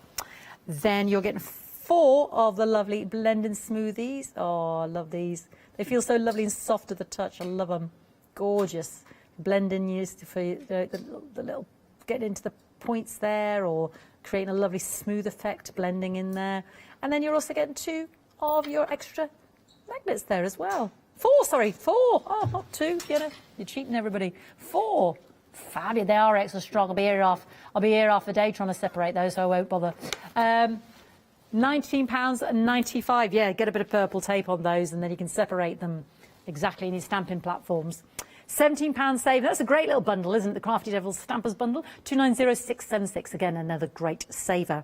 Then you're getting 4 of the lovely blending smoothies. Oh, I love these. They feel so lovely and soft to the touch. I love them. Gorgeous. Blending used for the little, getting into the points there, or creating a lovely smooth effect blending in there. And then you're also getting 2 of your extra magnets there as well. 4. Oh, not 2. You're cheating everybody. 4. Fabulous. They are extra strong. I'll be here half the day trying to separate those, so I won't bother. £19.95. Yeah, get a bit of purple tape on those, and then you can separate them exactly in your stamping platforms. £17 save. That's a great little bundle, isn't it? The Crafty Devils Stampers Bundle. 290676. Again, another great saver.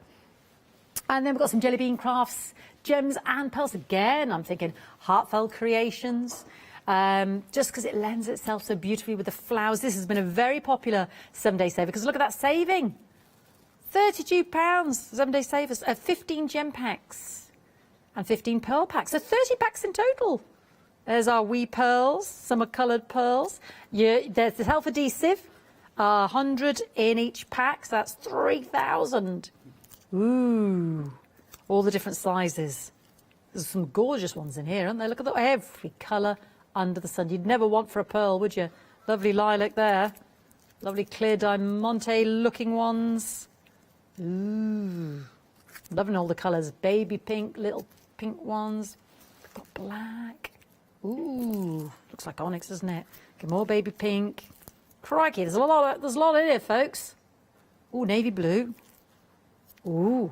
And then we've got some Jelly Bean Crafts, gems and pearls. Again, I'm thinking Heartfelt Creations. Just because it lends itself so beautifully with the flowers. This has been a very popular 7-day saver, because look at that saving. £32, 7-day savers, 15 gem packs. and 15 pearl packs. So 30 packs in total. There's our wee pearls. Some are coloured pearls. There's the self-adhesive. 100 in each pack. So that's 3,000. Ooh. All the different sizes. There's some gorgeous ones in here, aren't there? Look at every colour under the sun. You'd never want for a pearl, would you? Lovely lilac there. Lovely clear diamante looking ones. Ooh. Loving all the colours. Baby pink, little pink ones. We've got black. Ooh. Looks like onyx, doesn't it? Get more baby pink. Crikey, there's a lot in here, folks. Ooh, navy blue. Ooh.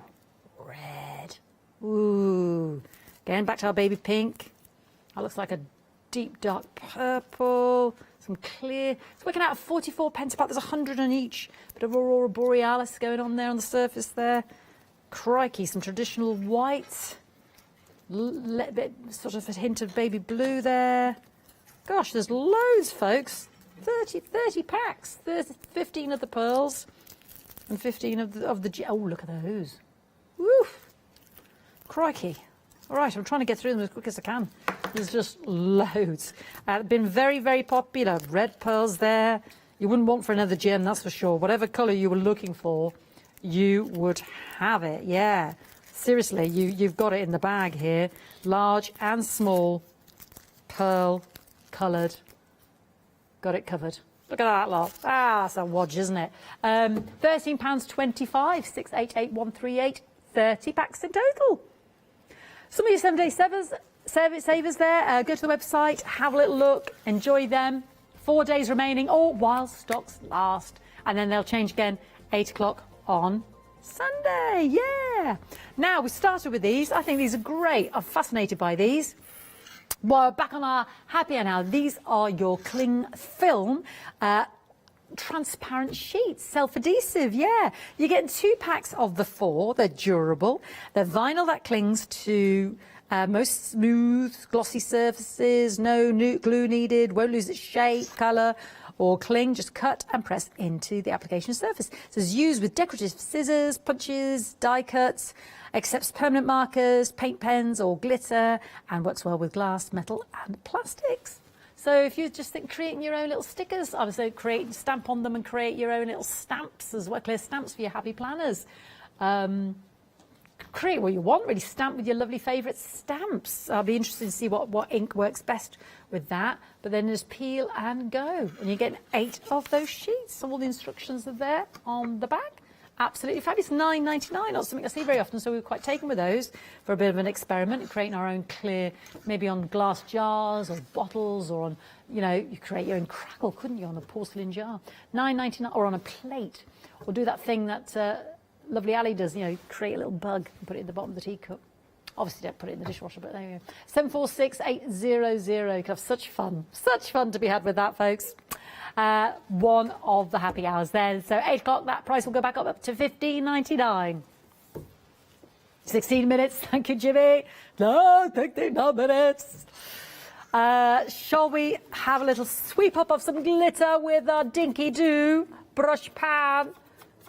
Red. Ooh. Again, back to our baby pink. That looks like a deep dark purple. Some clear. It's working out at 44 pence a pack. There's 100 on each. Bit of aurora borealis going on there on the surface there. Crikey, some traditional white. Sort of a hint of baby blue there. Gosh, there's loads, folks. 30 packs. There's 15 of the pearls and 15 of the. Oh, look at those. Woof. Crikey. All right, I'm trying to get through them as quick as I can. There's just loads. Been very, very popular. Red pearls there. You wouldn't want for another gem, that's for sure. Whatever colour you were looking for, you would have it. Yeah. Seriously, you've got it in the bag here. Large and small, pearl coloured. Got it covered. Look at that lot. Ah, that's a wodge, isn't it? £13.25, 688138, 30 packs in total. Some of your 7-day savers there. Go to the website, have a little look, enjoy them. 4 days remaining, all while stocks last. And then they'll change again 8 o'clock on Sunday. Yeah. Now, we started with these. I think these are great. I'm fascinated by these. Well, back on our happy hour now. These are your cling film transparent sheets, self-adhesive. Yeah, you're getting 2 packs of the 4. They're durable. They're vinyl that clings to most smooth, glossy surfaces. No glue needed. Won't lose its shape, colour, or cling. Just cut and press into the application surface. So it's used with decorative scissors, punches, die cuts. Accepts permanent markers, paint pens, or glitter, and works well with glass, metal, and plastics. So if you just think creating your own little stickers, I would say stamp on them and create your own little stamps as well, clear stamps for your happy planners. Create what you want, really stamp with your lovely favourite stamps. I'll be interested to see what ink works best with that. But then just peel and go. And you get 8 of those sheets. All the instructions are there on the back. Absolutely fabulous. $9.99, not something I see very often, so we were quite taken with those for a bit of an experiment, creating our own clear, maybe on glass jars or bottles, or on, you create your own crackle, couldn't you, on a porcelain jar? $9.99, or on a plate, or do that thing that lovely Ali does, create a little bug and put it in the bottom of the teacup. Obviously, don't put it in the dishwasher, but there you go. 746800. You could have such fun to be had with that, folks. One of the happy hours there. So 8 o'clock, that price will go back up to $15.99. 16 minutes. Thank you, Jimmy. No, 16 minutes. Shall we have a little sweep up of some glitter with our Dinky Doo brush pan?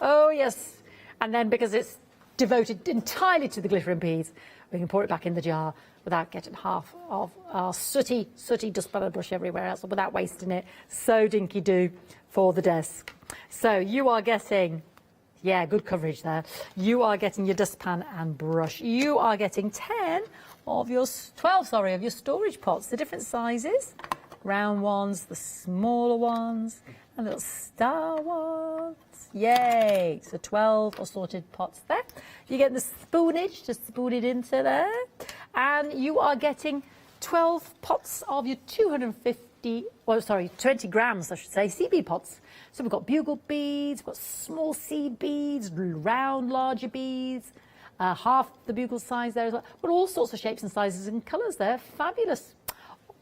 Oh, yes. And then, because it's devoted entirely to the glitter and beads, we can pour it back in the jar without getting half of our sooty dust butter brush everywhere else, without wasting it. So Dinky Doo for the desk. So you are getting, yeah, good coverage there. You are getting your dustpan and brush. You are getting 12 of your storage pots, the different sizes. Round ones, the smaller ones, and little star ones. Yay! So 12 assorted pots there. You're getting the spoonage, just spoon it into there. And you are getting 12 pots of your 20 grams, I should say, sea bead pots. So we've got bugle beads, we've got small seed beads, round, larger beads, half the bugle size there as well. But all sorts of shapes and sizes and colours there. Fabulous.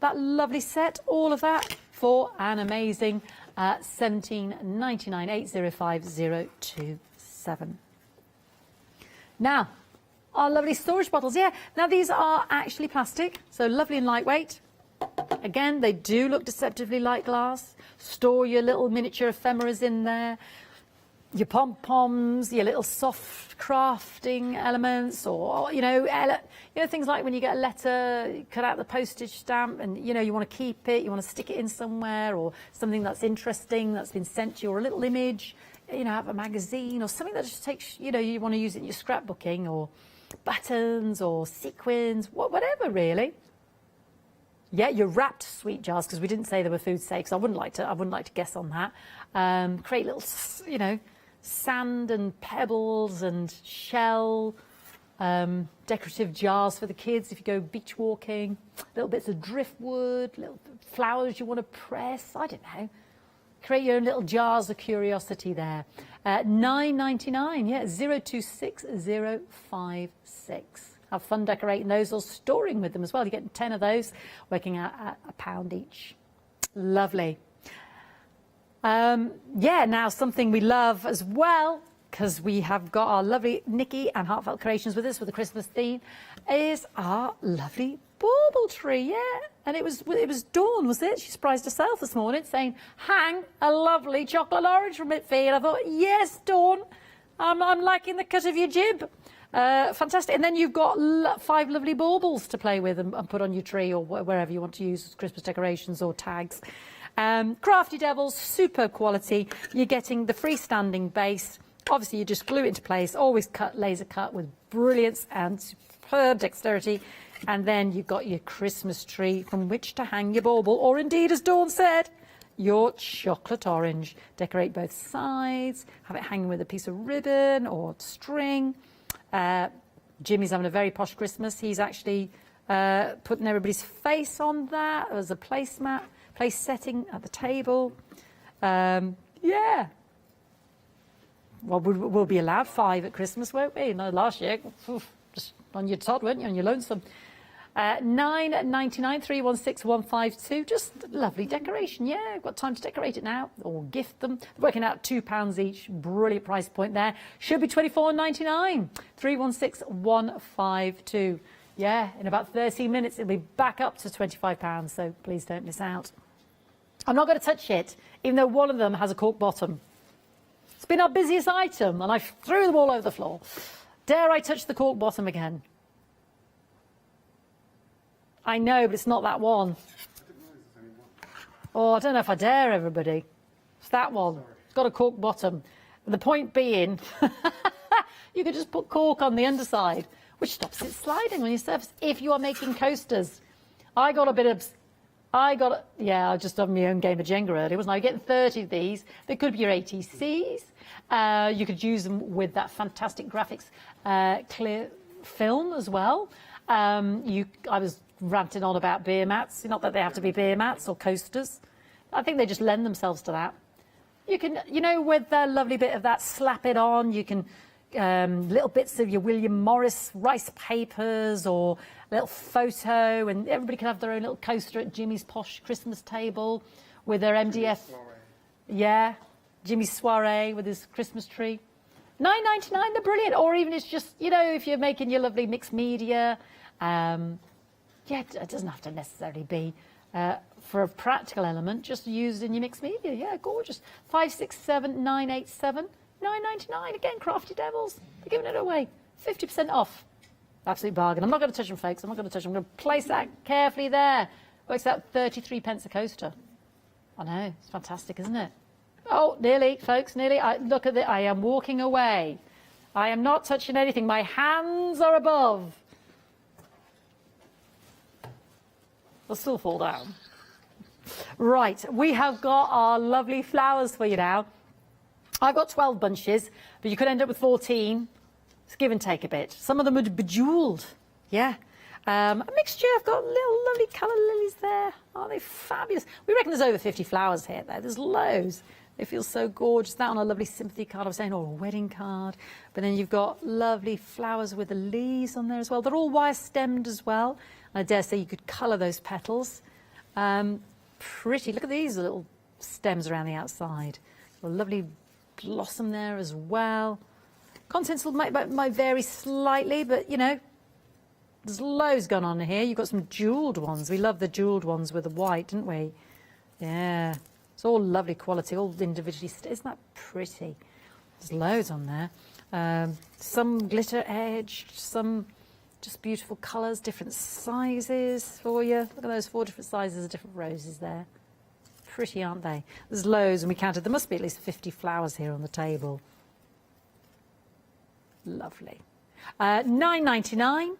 That lovely set, all of that for an amazing $17.99, 805027. Now, our lovely storage bottles. Yeah, now these are actually plastic, so lovely and lightweight. Again, they do look deceptively like glass. Store your little miniature ephemeras in there. your pom-poms, your little soft crafting elements, or things like when you get a letter, cut out the postage stamp, and you want to keep it, you want to stick it in somewhere, or something that's interesting that's been sent to you, or a little image, have a magazine or something that just takes, you want to use it in your scrapbooking, or buttons or sequins, whatever really. Yeah, your wrapped sweet jars, because we didn't say they were food safe, so I wouldn't like to guess on that. Create little, sand and pebbles and shell, decorative jars for the kids if you go beach walking, little bits of driftwood, little flowers you want to press, I don't know. Create your own little jars of curiosity there. $9.99, yeah, 026056. Have fun decorating those or storing with them as well. You're getting 10 of those, working out at £1 each. Lovely. Now something we love as well, because we have got our lovely Nikki and Heartfelt Creations with us with the Christmas theme, is our lovely bauble tree, yeah. And it was Dawn, was it? She surprised herself this morning saying, hang a lovely chocolate orange from it, Fee. And I thought, yes, Dawn, I'm liking the cut of your jib. Fantastic. And then you've got 5 lovely baubles to play with and put on your tree or wherever you want to use Christmas decorations or tags. Crafty Devils, superb quality. You're getting the freestanding base. Obviously, you just glue it into place, always laser cut with brilliance and superb dexterity. And then you've got your Christmas tree from which to hang your bauble, or indeed, as Dawn said, your chocolate orange. Decorate both sides, have it hanging with a piece of ribbon or string. Jimmy's having a very posh Christmas. He's actually putting everybody's face on that as a place setting at the table. Yeah. Well, we'll be allowed 5 at Christmas, won't we? No, last year, just on your Todd, weren't you? On your lonesome. $9.99, 316152. Just lovely decoration. Yeah, I've got time to decorate it now or gift them. Working out £2 each. Brilliant price point there. Should be $24.99, 316152. Yeah, in about 13 minutes it'll be back up to £25. So please don't miss out. I'm not going to touch it, even though one of them has a cork bottom. It's been our busiest item, and I threw them all over the floor. Dare I touch the cork bottom again? I know, but it's not that one. Oh, I don't know if I dare, everybody. It's that one. It's got a cork bottom. And the point being, you could just put cork on the underside, which stops it sliding on your surface if you are making coasters. I just done my own game of Jenga earlier, wasn't I? Getting 30 of these. They could be your ATCs. You could use them with that fantastic graphics clear film as well. I was ranting on about beer mats. Not that they have to be beer mats or coasters. I think they just lend themselves to that. You can, with the lovely bit of that, slap it on. You can, little bits of your William Morris rice papers or a little photo, and everybody can have their own little coaster at Jimmy's posh Christmas table with their MDF. Yeah, Jimmy's soiree with his Christmas tree. $9.99, they're brilliant. Or even it's just, if you're making your lovely mixed media. Yeah, it doesn't have to necessarily be for a practical element, just used in your mixed media. Yeah, gorgeous. 567987, $9.99. Again, Crafty Devils. They're giving it away. 50% off. Absolute bargain. I'm not going to touch them, folks. I'm not going to touch them. I'm going to place that carefully there. Works out 33 pence a coaster. I know. It's fantastic, isn't it? Oh, nearly, folks, nearly. Look at it. I am walking away. I am not touching anything. My hands are above. They'll still fall down. Right, we have got our lovely flowers for you now. I've got 12 bunches, but you could end up with 14. It's give and take a bit. Some of them are bejeweled. Yeah. A mixture. I've got little lovely colour lilies there. Aren't they fabulous? We reckon there's over 50 flowers here, though. There's loads. They feel so gorgeous. That on a lovely sympathy card, I was saying, or a wedding card. But then you've got lovely flowers with the leaves on there as well. They're all wire stemmed as well. I dare say you could colour those petals. Pretty. Look at these little stems around the outside. A lovely blossom there as well. Contents might vary slightly, but there's loads going on here. You've got some jewelled ones. We love the jewelled ones with the white, didn't we? Yeah. It's all lovely quality, all individually. Isn't that pretty? There's loads on there. Some glitter edged, some just beautiful colours, different sizes for you. Look at those 4 different sizes of different roses there. Pretty, aren't they? There's loads, and we counted, there must be at least 50 flowers here on the table. Lovely. $9.99,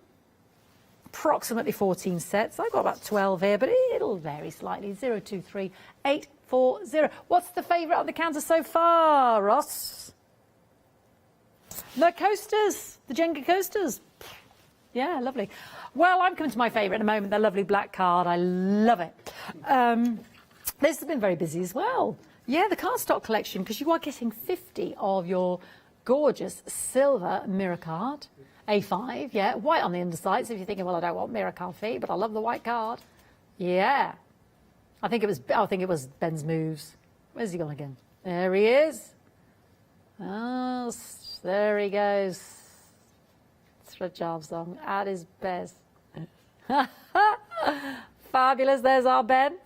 approximately 14 sets. I've got about 12 here, but it'll vary slightly. 023840. What's the favourite on the counter so far, Ross? The coasters, the Jenga coasters. Yeah, lovely. Well, I'm coming to my favourite in a moment, the lovely black card. I love it. This has been very busy as well. Yeah, the cardstock collection, because you are getting 50 of your gorgeous silver mirror card. A5, yeah, white on the underside. So if you're thinking, well, I don't want mirror card feet, but I love the white card. Yeah. I think it was Ben's moves. Where's he gone again? There he is. Oh, there he goes. Thread job song at his best. Fabulous, there's our Ben.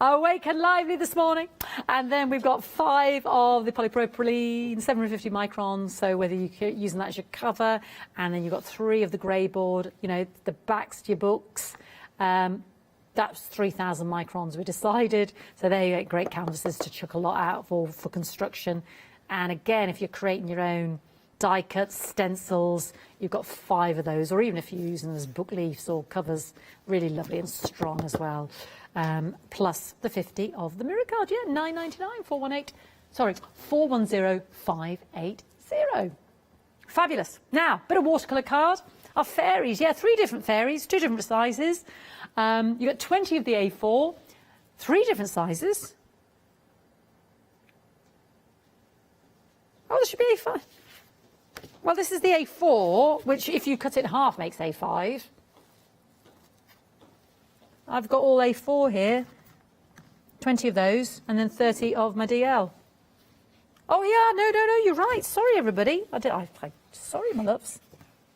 Awake and lively this morning. And then we've got 5 of the polypropylene, 750 microns, so whether you're using that as your cover, and then you've got 3 of the grey board, you know, the backs to your books. That's 3,000 microns, we decided. So there you get great canvases to chuck a lot out for construction. And again, if you're creating your own die cuts, stencils, you've got 5 of those, or even if you're using them as book leaves or covers, really lovely and strong as well. Plus the 50 of the mirror card, yeah, $9.99, 410580. Fabulous. Now, bit of watercolour card. Our fairies, yeah, 3 different fairies, 2 different sizes. You got 20 of the A4, 3 different sizes. Oh, there should be A5. Well, this is the A4, which if you cut it in half makes A5. I've got all A4 here, 20 of those, and then 30 of my DL. Oh yeah, no, you're right. Sorry, everybody. Sorry, my loves.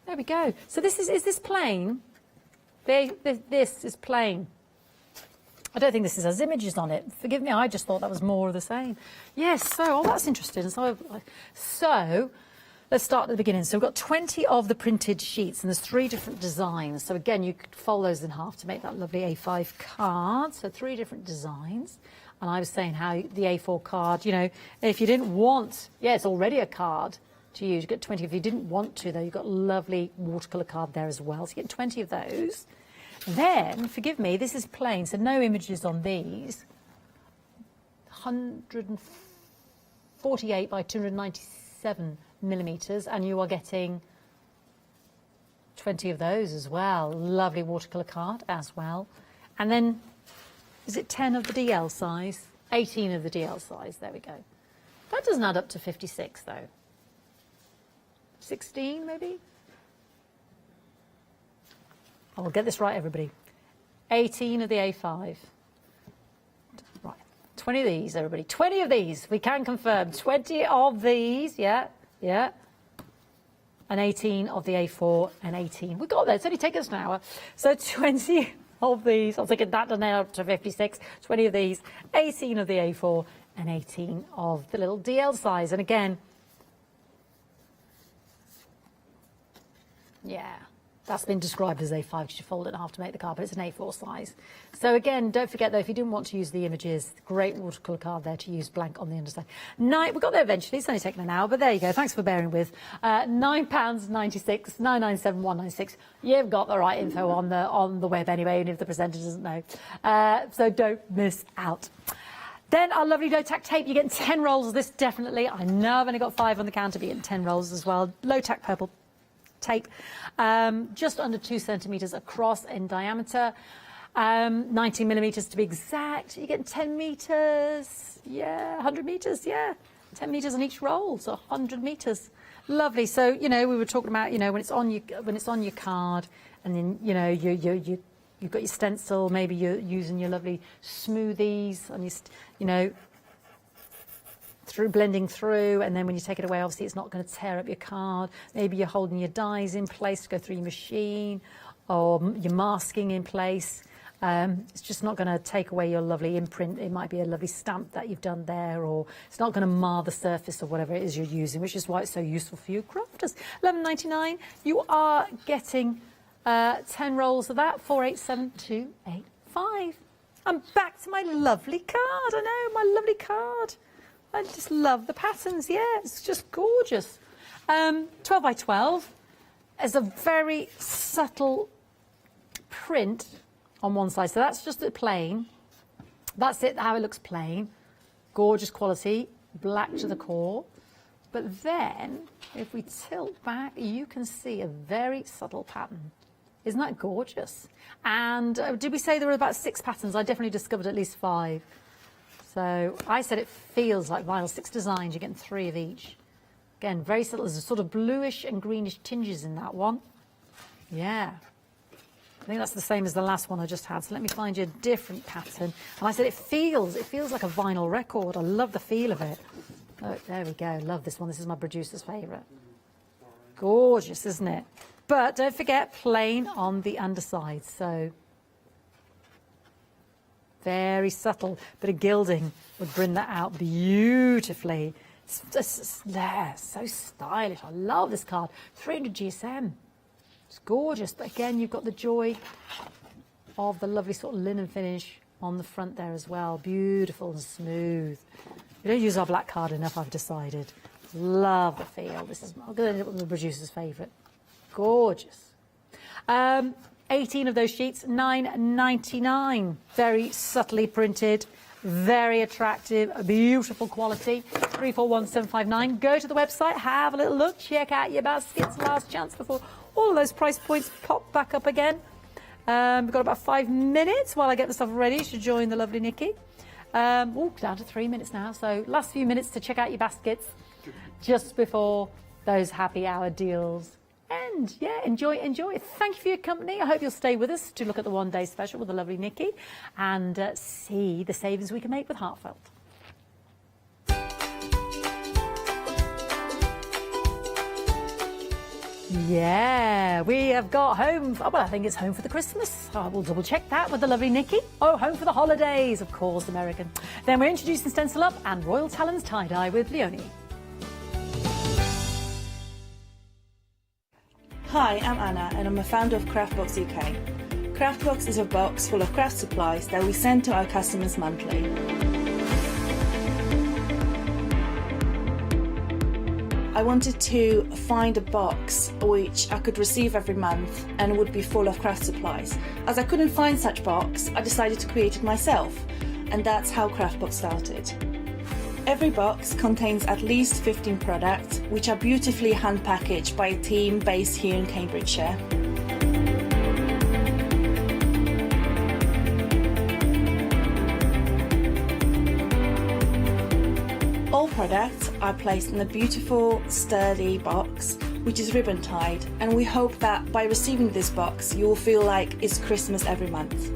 There we go. So is this plain? This is plain. I don't think this has images on it. Forgive me, I just thought that was more of the same. Yes, that's interesting. So let's start at the beginning. So we've got 20 of the printed sheets, and there's 3 different designs. So again, you could fold those in half to make that lovely A5 card. So 3 different designs. And I was saying how the A4 card, you know, if you didn't want, yeah, it's already a card to use. You get 20. If you didn't want to, though, you've got a lovely watercolour card there as well. So you get 20 of those. Then, forgive me, this is plain, so no images on these. 148 by 297 millimetres, and you are getting 20 of those as well. Lovely watercolour card as well. And then, is it 10 of the DL size? 18 of the DL size, there we go. That doesn't add up to 56 though. 16 maybe? I will get this right, everybody. 18 of the A5. Right, 20 of these, everybody. 20 of these, we can confirm. 20 of these, yeah. And 18 of the A4 and 18. We got there, it's only taken us an hour. So 20 of these, I was thinking that doesn't add up to 56. 20 of these, 18 of the A4 and 18 of the little DL size. And again, yeah. That's been described as A5 because you fold it in half to make the card, but it's an A4 size. So again, don't forget though, if you didn't want to use the images, great watercolour card there to use blank on the underside. We got there eventually, it's only taken an hour, but there you go. Thanks for bearing with. £9.96, 997,196. You've got the right info on the web anyway, and if the presenter doesn't know. So don't miss out. Then our lovely low-tack tape. You're getting 10 rolls of this, definitely. I know I've only got 5 on the counter, but you're getting 10 rolls as well. Low-tack purple tape, just under 2 centimetres across in diameter, 90 millimetres to be exact. You're getting 10 metres, yeah, 100 metres, yeah, 10 metres on each roll, so 100 metres. Lovely. So you know, we were talking about, you know, when it's on your card, and then you know you've got your stencil. Maybe you're using your lovely smoothies on your, you know, blending through, and then when you take it away, obviously it's not going to tear up your card. Maybe you're holding your dies in place to go through your machine, or you're masking in place. It's just not going to take away your lovely imprint. It might be a lovely stamp that you've done there, or it's not going to mar the surface of whatever it is you're using, which is why it's so useful for you crafters. $11.99. You are getting 10 rolls of that. 487285. I'm back to my lovely card. I know, my lovely card. I just love the patterns. Yeah, it's just gorgeous. 12 by 12 is a very subtle print on one side. So that's just a plain. That's it, how it looks plain. Gorgeous quality, black to the core. But then, if we tilt back, you can see a very subtle pattern. Isn't that gorgeous? And did we say there were about 6 patterns? I definitely discovered at least 5. So I said it feels like vinyl. 6 designs, you're getting 3 of each. Again, very subtle. There's a sort of bluish and greenish tinges in that one. Yeah. I think that's the same as the last one I just had. So let me find you a different pattern. And I said it feels like a vinyl record. I love the feel of it. Oh, there we go. Love this one. This is my producer's favourite. Gorgeous, isn't it? But don't forget, plain on the underside. So very subtle. Bit of gilding would bring that out beautifully. It's just there, so stylish. I love this card. 300 GSM. It's gorgeous. But again, you've got the joy of the lovely sort of linen finish on the front there as well. Beautiful and smooth. We don't use our black card enough, I've decided. Love the feel. This is I'm going to end up with the producer's favourite. Gorgeous. 18 of those sheets, $9.99. Very subtly printed, very attractive, beautiful quality. 341759. Go to the website, have a little look, check out your baskets. Last chance before all of those price points pop back up again. We've got about 5 minutes while I get the stuff ready to join the lovely Nikki. Down to 3 minutes now. So last few minutes to check out your baskets just before those happy hour deals. And yeah, enjoy. Thank you for your company. I hope you'll stay with us to look at the one-day special with the lovely Nikki and see the savings we can make with Heartfelt. Yeah, we have got home. Well, I think it's home for the Christmas. I will double check that with the lovely Nikki. Oh, home for the holidays, of course, American. Then we're introducing Stencil Up and Royal Talons Tie-Dye with Leonie. Hi, I'm Anna and I'm a founder of Craftbox UK. Craftbox is a box full of craft supplies that we send to our customers monthly. I wanted to find a box which I could receive every month and would be full of craft supplies. As I couldn't find such box, I decided to create it myself, and that's how Craftbox started. Every box contains at least 15 products, which are beautifully hand-packaged by a team based here in Cambridgeshire. All products are placed in a beautiful, sturdy box, which is ribbon-tied, and we hope that by receiving this box, you will feel like it's Christmas every month.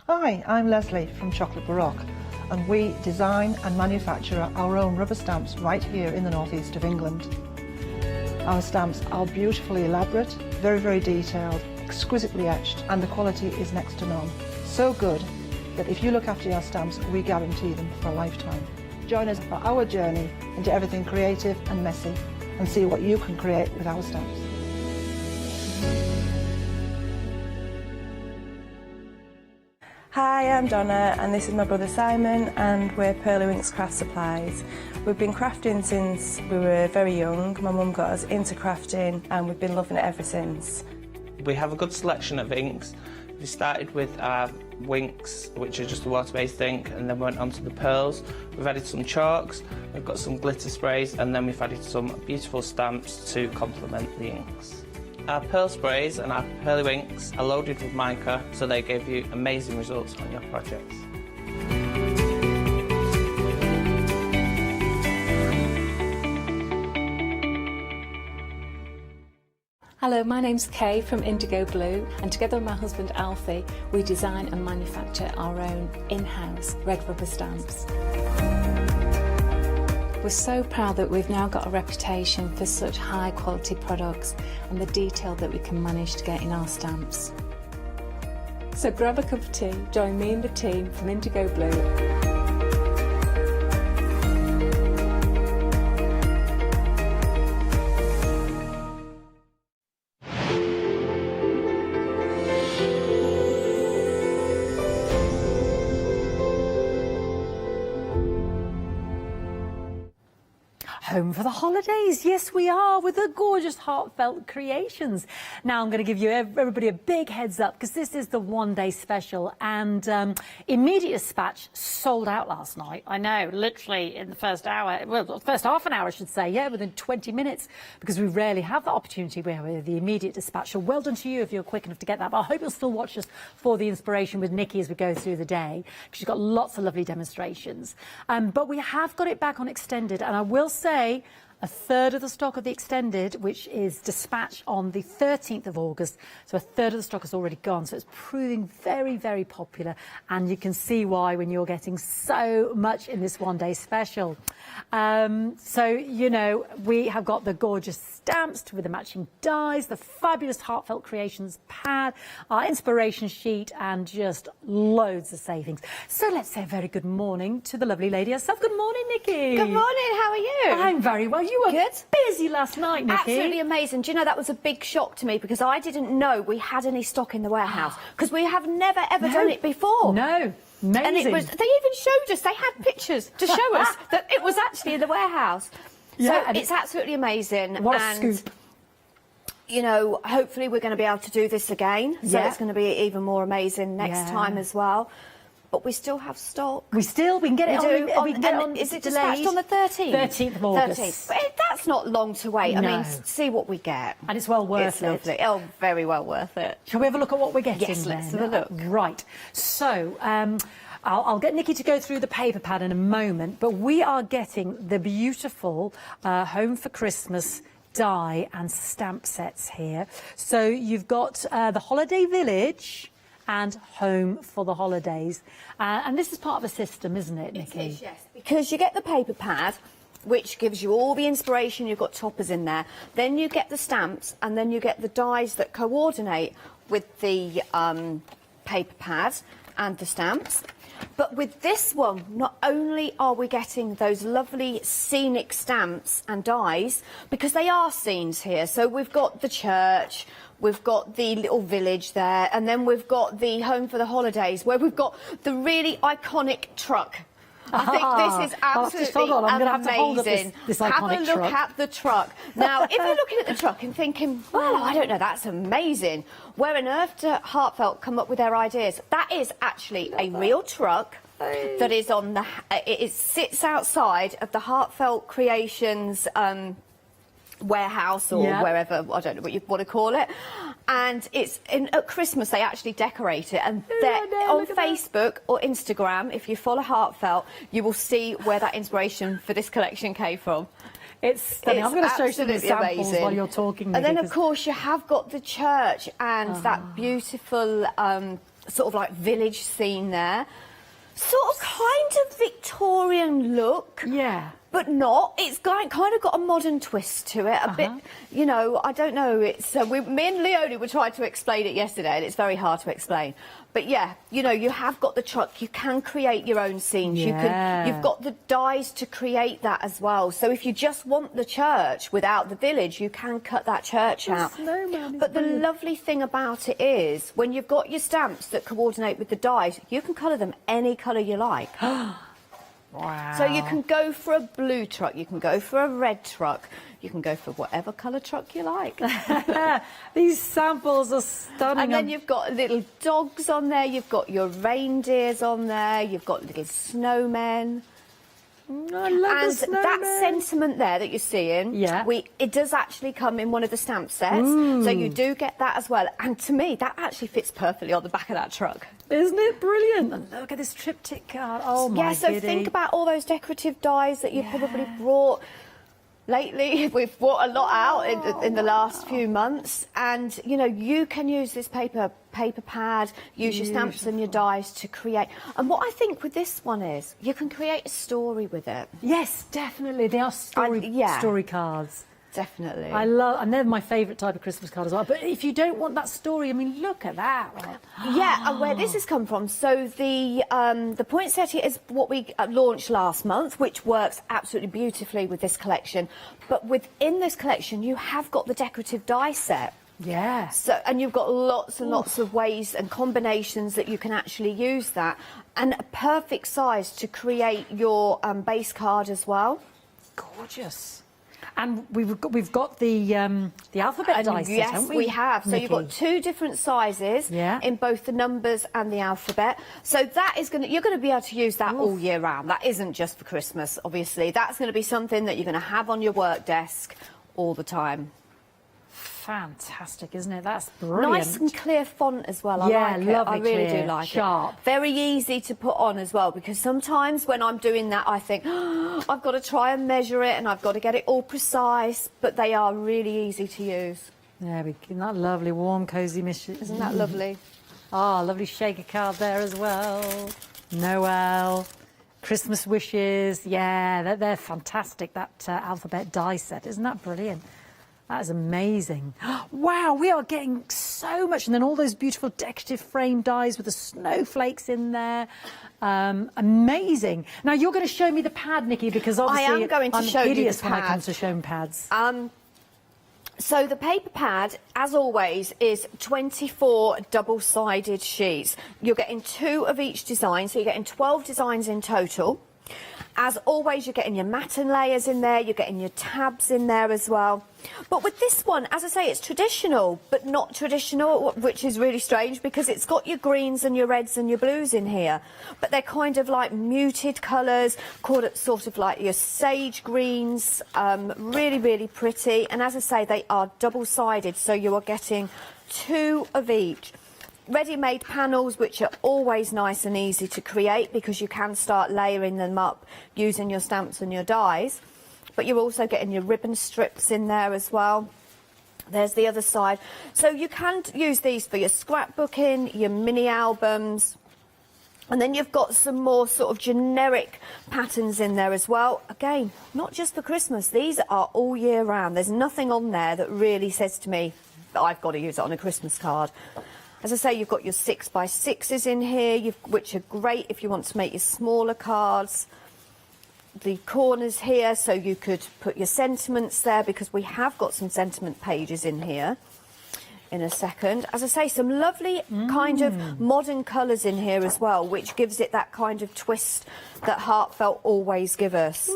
Hi, I'm Leslie from Chocolate Baroque, and we design and manufacture our own rubber stamps right here in the northeast of England. Our stamps are beautifully elaborate, very, very detailed, exquisitely etched, and the quality is next to none. So good that if you look after your stamps, we guarantee them for a lifetime. Join us for our journey into everything creative and messy, and see what you can create with our stamps. Hi, I'm Donna and this is my brother Simon and we're Pearlywinks Craft Supplies. We've been crafting since we were very young. My mum got us into crafting and we've been loving it ever since. We have a good selection of inks. We started with our winks, which are just a water-based ink, and then went on to the pearls. We've added some chalks, we've got some glitter sprays, and then we've added some beautiful stamps to complement the inks. Our pearl sprays and our pearlywinks are loaded with mica, so they give you amazing results on your projects. Hello, my name's Kay from Indigo Blue, and together with my husband Alfie, we design and manufacture our own in-house red rubber stamps. We're so proud that we've now got a reputation for such high quality products and the detail that we can manage to get in our stamps. So grab a cup of tea, join me and the team from Indigo Blue. Home for the holidays. Yes, we are, with the gorgeous Heartfelt creations. Now I'm going to give you everybody a big heads up because this is the one-day special, and immediate dispatch sold out last night. I know, literally in the first hour, well, first half an hour I should say, yeah, within 20 minutes, because we rarely have the opportunity where the immediate dispatch. So well done to you if you're quick enough to get that. But I hope you'll still watch us for the inspiration with Nikki as we go through the day, because she's got lots of lovely demonstrations. But we have got it back on extended, and I will say a third of the stock of the extended, which is dispatched on the 13th of August. So a third of the stock has already gone. So it's proving very, very popular. And you can see why when you're getting so much in this one-day special. So, you know, we have got the gorgeous stamps with the matching dies, the fabulous Heartfelt Creations pad, our inspiration sheet, and just loads of savings. So let's say a very good morning to the lovely lady herself. Good morning, Nikki. Good morning, how are you? I'm very well. You were Good. busy last night, Nikki. Absolutely amazing. Do you know, that was a big shock to me because I didn't know we had any stock in the warehouse because we have never ever done it before. No. Amazing. And it was, they even showed us, they had pictures to show us that it was actually in the warehouse. Yeah, so it's absolutely amazing. What a scoop. You know, hopefully we're going to be able to do this again. So Yeah. it's going to be even more amazing next Yeah. time as well. But we still have stock. We can get it on. We can get it on. Is it delayed. dispatched on the 13th? 13th of August. 13th. But that's not long to wait. I No. mean, see what we get. And it's well worth It's it. lovely. Oh, very well worth it. Shall we have a look at what we're getting? Yes, let's then? have a look. Right. So I'll get Nikki to go through the paper pad in a moment, but we are getting the beautiful Home for Christmas die and stamp sets here. So you've got the Holiday Village and Home for the Holidays. And this is part of a system, isn't it, Nikki? It is, yes. Because you get the paper pad, which gives you all the inspiration. You've got toppers in there. Then you get the stamps, and then you get the dies that coordinate with the paper pad and the stamps. But with this one, not only are we getting those lovely scenic stamps and dies, because they are scenes here. So we've got the church, we've got the little village there, and then we've got the Home for the Holidays, where we've got the really iconic truck. I think this is absolutely hold on, I'm gonna have to amazing. hold up this iconic have a look truck. at the truck. Now, if you're looking at the truck and thinking, well, I don't know, that's amazing. Where on earth did Heartfelt come up with their ideas? That is actually a real truck that is on the. It sits outside of the Heartfelt Creations warehouse or wherever, I don't know what you want to call it, and it's at Christmas they actually decorate it, and on Facebook or Instagram, if you follow Heartfelt, you will see where that inspiration for this collection came from. It's stunning. I'm going to show some absolutely examples amazing. while you're talking, Nikki, and then of course you have got the church and that beautiful sort of like village scene there, sort of kind of Victorian look. Yeah. But not. It's kind of got a modern twist to it. A bit, you know, I don't know. It's me and Leonie were trying to explain it yesterday, and it's very hard to explain. But yeah, you know, you have got the truck. You can create your own scenes. You've got the dies to create that as well. So if you just want the church without the village, you can cut that church out. But the lovely thing about it is, when you've got your stamps that coordinate with the dies, you can colour them any colour you like. Wow. So you can go for a blue truck, you can go for a red truck, you can go for whatever colour truck you like. These samples are stunning. And then you've got little dogs on there, you've got your reindeers on there, you've got little snowmen. I love And the snowman. that sentiment there that you're seeing, it does actually come in one of the stamp sets, so you do get that as well. And to me, that actually fits perfectly on the back of that truck. Isn't it brilliant? And look at this triptych card. Oh my Yeah, so giddy. think about all those decorative dies that you probably brought. Lately, we've brought a lot out in the last few months, and you know, you can use this paper pad, use your stamps and your dies to create. And what I think with this one is, you can create a story with it. Yes, definitely. They are story cards. Definitely. And they're my favourite type of Christmas card as well. But if you don't want that story, I mean, look at that. Yeah, and where this has come from. So the poinsettia is what we launched last month, which works absolutely beautifully with this collection. But within this collection, you have got the decorative die set. Yeah. So, and you've got lots and lots of ways and combinations that you can actually use that, and a perfect size to create your base card as well. Gorgeous. And we've got the alphabet die set, yes, haven't we have. So Nikki? you've got 2 different sizes in both the numbers and the alphabet. So that is you're going to be able to use that all year round. That isn't just for Christmas, obviously. That's going to be something that you're going to have on your work desk all the time. Fantastic, isn't it? That's brilliant. Nice and clear font as well. I like it. lovely, I really clear, do like sharp. it. Very easy to put on as well, because sometimes when I'm doing that, I think, oh, I've got to try and measure it and I've got to get it all precise, but they are really easy to use. There we go. That lovely, warm, cosy mission. Isn't that lovely? Ah, lovely shaker card there as well. Noel. Christmas wishes. Yeah, they're fantastic, that alphabet die set. Isn't that brilliant? That is amazing. Wow, we are getting so much. And then all those beautiful decorative frame dies with the snowflakes in there. Amazing. Now, you're going to show me the pad, Nikki, because obviously I am going to show you the hideous when it pad. comes to showing pads. So the paper pad, as always, is 24 double-sided sheets. You're getting 2 of each design, so you're getting 12 designs in total. As always, you're getting your matten layers in there, you're getting your tabs in there as well. But with this one, as I say, it's traditional, but not traditional, which is really strange because it's got your greens and your reds and your blues in here. But they're kind of like muted colours, called it sort of like your sage greens, really, really pretty. And as I say, they are double-sided, so you are getting 2 of each. Ready-made panels, which are always nice and easy to create because you can start layering them up using your stamps and your dies. But you're also getting your ribbon strips in there as well. There's the other side. So you can use these for your scrapbooking, your mini albums. And then you've got some more sort of generic patterns in there as well. Again, not just for Christmas. These are all year round. There's nothing on there that really says to me that I've got to use it on a Christmas card. As I say, you've got your 6x6s in here, which are great if you want to make your smaller cards. The corners here, so you could put your sentiments there, because we have got some sentiment pages in here in a second. As I say, some lovely kind of modern colours in here as well, which gives it that kind of twist that Heartfelt always give us.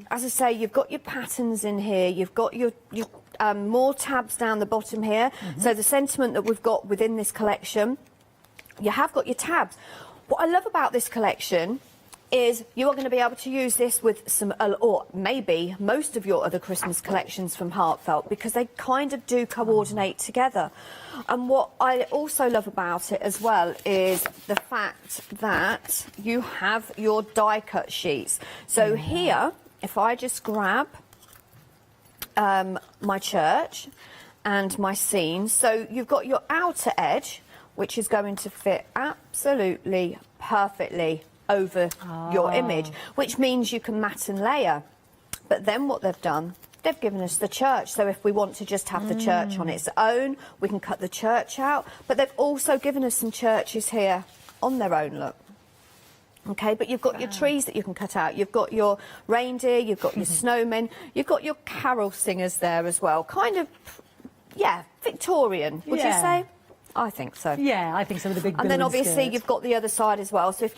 As I say, you've got your patterns in here, you've got your more tabs down the bottom here. So the sentiment that we've got within this collection, you have got your tabs. What I love about this collection is you are going to be able to use this with some, or maybe most of your other Christmas collections from Heartfelt, because they kind of do coordinate together. And what I also love about it as well is the fact that you have your die cut sheets. So here, if I just grab my church and my scene, so you've got your outer edge, which is going to fit absolutely perfectly over your image, which means you can mat and layer. But then what they've done, they've given us the church. So if we want to just have the church on its own, we can cut the church out. But they've also given us some churches here on their own, look. Okay, but you've got your trees that you can cut out. You've got your reindeer, you've got your snowmen, you've got your carol singers there as well. Kind of, yeah, Victorian, would you say? I think so. Yeah, I think some of the big. And then obviously skirts. you've got the other side as well. So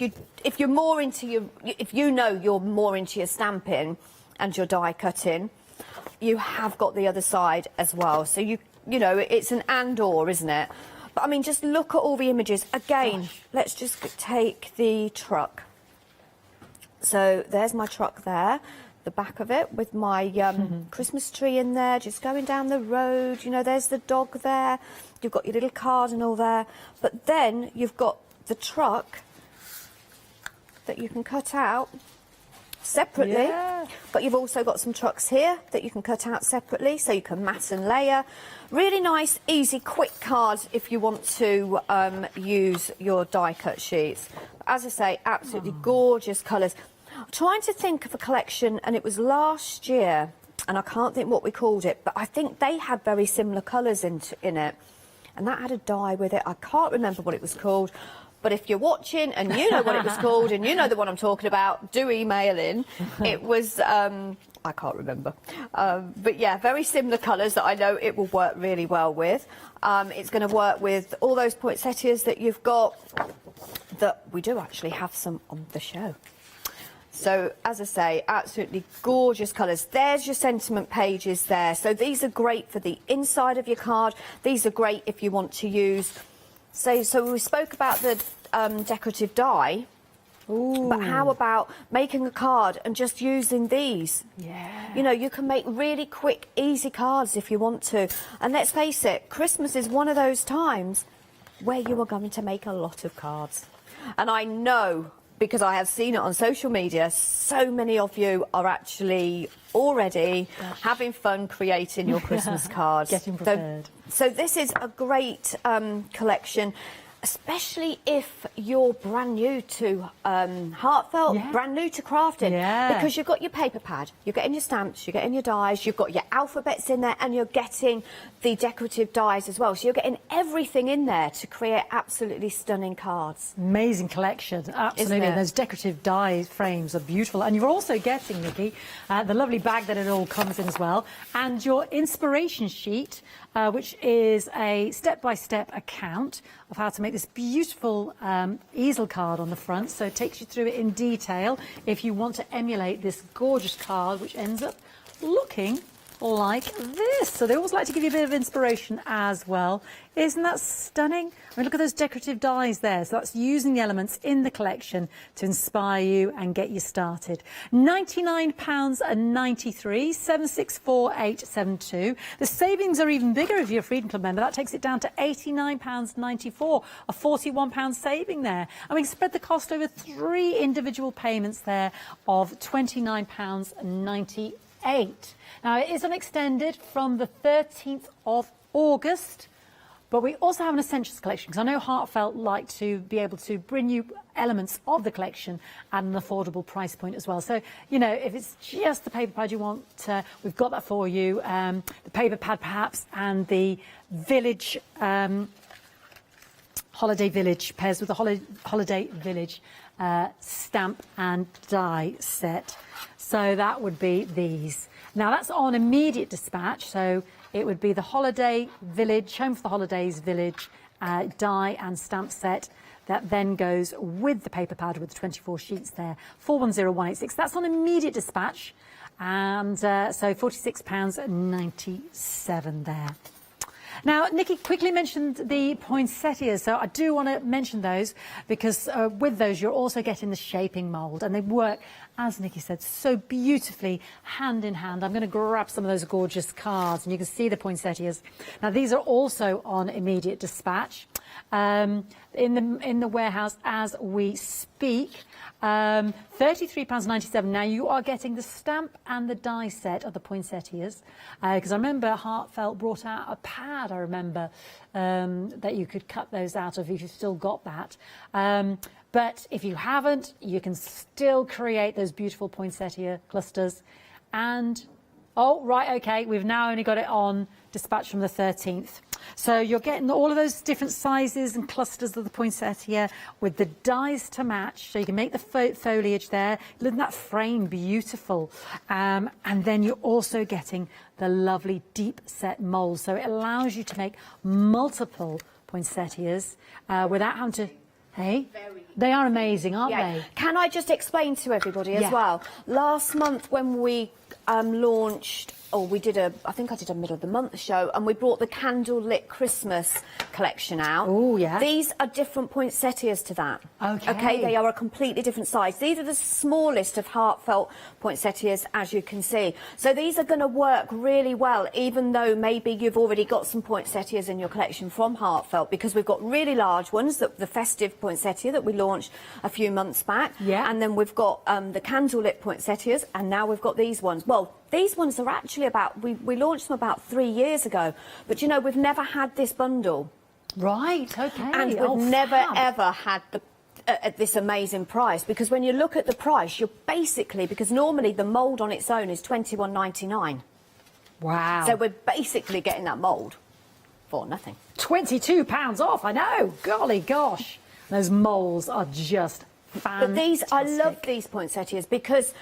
if you're more into your, if you know you're more into your stamping and your die cutting, you have got the other side as well. So you know, it's an and/or, isn't it? But I mean, just look at all the images again. Let's just take the truck. So there's my truck there, the back of it with my Christmas tree in there, just going down the road. You know, there's the dog there. You've got your little cardinal there. But then you've got the truck that you can cut out separately. Yeah. But you've also got some trucks here that you can cut out separately, so you can mat and layer. Really nice, easy, quick cards if you want to use your die cut sheets. As I say, absolutely gorgeous colours. Trying to think of a collection, and it was last year, and I can't think what we called it, but I think they had very similar colours in it, and that had a die with it. I can't remember what it was called, but if you're watching and you know what it was called and you know the one I'm talking about, do email in. It was, I can't remember, but yeah, very similar colours that I know it will work really well with. It's going to work with all those poinsettias that you've got, that we do actually have some on the show. So, as I say, absolutely gorgeous colours. There's your sentiment pages there. So these are great for the inside of your card. These are great if you want to use... So we spoke about the decorative die. Ooh. But how about making a card and just using these? Yeah. You know, you can make really quick, easy cards if you want to. And let's face it, Christmas is one of those times where you are going to make a lot of cards. And I know, because I have seen it on social media, so many of you are actually already having fun creating your Christmas cards. Getting prepared. So this is a great collection, especially if you're brand new to Heartfelt, brand new to crafting, because you've got your paper pad, you're getting your stamps, you're getting your dies, you've got your alphabets in there, and you're getting the decorative dies as well. So you're getting everything in there to create absolutely stunning cards. Amazing collection, absolutely. And those decorative die frames are beautiful. And you're also getting, Nikki, the lovely bag that it all comes in as well, and your inspiration sheet, which is a step-by-step account of how to make this beautiful easel card on the front. So it takes you through it in detail if you want to emulate this gorgeous card, which ends up looking like this. So they always like to give you a bit of inspiration as well. Isn't that stunning? I mean, look at those decorative dies there. So that's using the elements in the collection to inspire you and get you started. £99.93, 764872. The savings are even bigger if you're a Freedom Club member. That takes it down to £89.94, a £41 saving there. And we can spread the cost over 3 individual payments there of £29.98. Now, it is extended from the 13th of August, but we also have an essentials collection, because I know Heartfelt like to be able to bring you elements of the collection at an affordable price point as well. So, you know, if it's just the paper pad you want, we've got that for you. The paper pad perhaps, and the village, Holiday Village, pairs with the Holiday Village stamp and die set. So that would be these. Now that's on immediate dispatch, so it would be the Holiday Village, Home for the Holidays Village die and stamp set that then goes with the paper pad with the 24 sheets there, 410186. That's on immediate dispatch, and so £46.97 there. Now, Nikki quickly mentioned the poinsettias, so I do want to mention those, because with those you're also getting the shaping mould, and they work, as Nikki said, so beautifully hand in hand. I'm going to grab some of those gorgeous cards, and you can see the poinsettias. Now, these are also on immediate dispatch in the warehouse as we speak. £33.97. Now you are getting the stamp and the die set of the poinsettias, because I remember Heartfelt brought out a pad, I remember, that you could cut those out of if you've still got that. But if you haven't, you can still create those beautiful poinsettia clusters. And oh, right, okay, we've now only got it on dispatch from the 13th. So you're getting all of those different sizes and clusters of the poinsettia with the dies to match, so you can make the foliage there. Isn't that frame beautiful? And then you're also getting the lovely deep set mould, so it allows you to make multiple poinsettias without having to... Hey? They are amazing, aren't they? Can I just explain to everybody as well? Last month when we launched, I think I did a middle of the month show, and we brought the candle lit Christmas collection out. Oh, yeah. These are different poinsettias to that. Okay. Okay, they are a completely different size. These are the smallest of Heartfelt poinsettias, as you can see. So these are going to work really well, even though maybe you've already got some poinsettias in your collection from Heartfelt, because we've got really large ones, the festive poinsettia that we launched a few months back. Yeah. And then we've got the candle lit poinsettias, and now we've got these ones. Well, these ones are actually we launched them about 3 years ago, but you know, we've never had this bundle. Right, okay. And we've never ever had at this amazing price, because when you look at the price, you're basically, because normally the mould on its own is £21.99. Wow. So we're basically getting that mould for nothing. £22 off, I know. Golly gosh. Those moulds are just fantastic. But these, I love these poinsettias because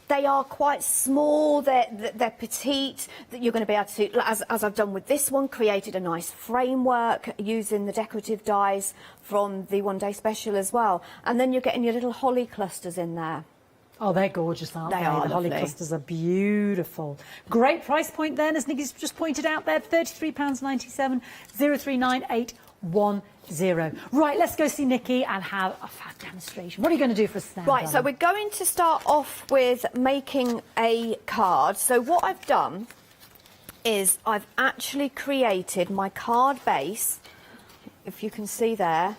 they are quite small, they're petite, that you're going to be able to, as I've done with this one, created a nice framework using the decorative dies from the one day special as well. And then you're getting your little holly clusters in there. Oh, they're gorgeous, aren't they? They are The holly lovely. clusters are beautiful. Great price point then, as Nikki's just pointed out there, £33.97, 039810. Right, let's go see Nikki and have a fab demonstration. What are you going to do for us now? Right, so we're going to start off with making a card. So what I've done is I've actually created my card base, if you can see there.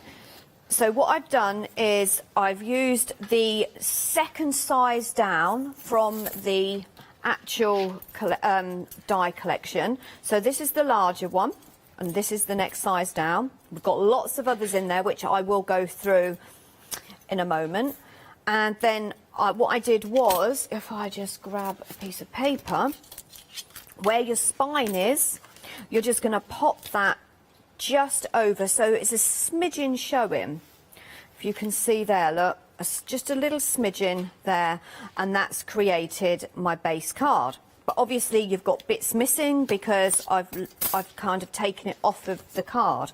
So what I've done is I've used the second size down from the actual die collection. So this is the larger one, and this is the next size down. We've got lots of others in there, which I will go through in a moment. And then what I did was, if I just grab a piece of paper, where your spine is, you're just going to pop that just over, so it's a smidgen showing. If you can see there, look, just a little smidgen there, and that's created my base card. But obviously you've got bits missing because I've kind of taken it off of the card.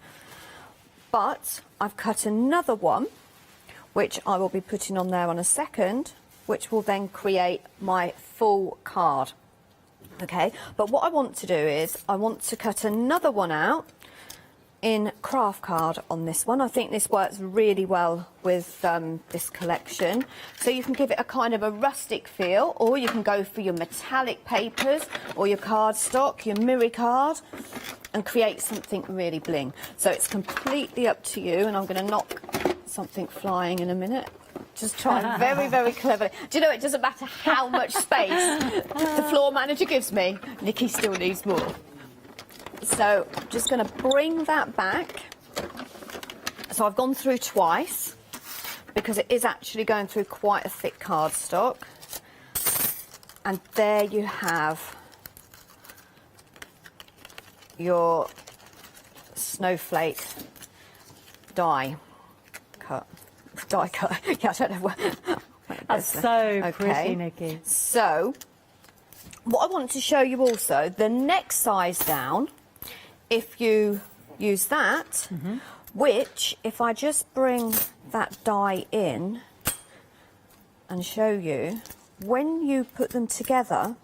But I've cut another one, which I will be putting on there on a second, which will then create my full card. Okay, but what I want to do is I want to cut another one out in craft card on this one. I think this works really well with this collection. So you can give it a kind of a rustic feel, or you can go for your metallic papers or your cardstock, your mirror card, and create something really bling. So it's completely up to you, and I'm going to knock something flying in a minute. Just trying very, very clever. Do you know, it doesn't matter how much space the floor manager gives me, Nikki still needs more. So I'm just going to bring that back. So I've gone through twice because it is actually going through quite a thick cardstock. And there you have your Snowflake die cut. Yeah, I don't know what. That's so pretty, Nikki. So what I want to show you also, the next size down, if you use that, which if I just bring that die in and show you, when you put them together,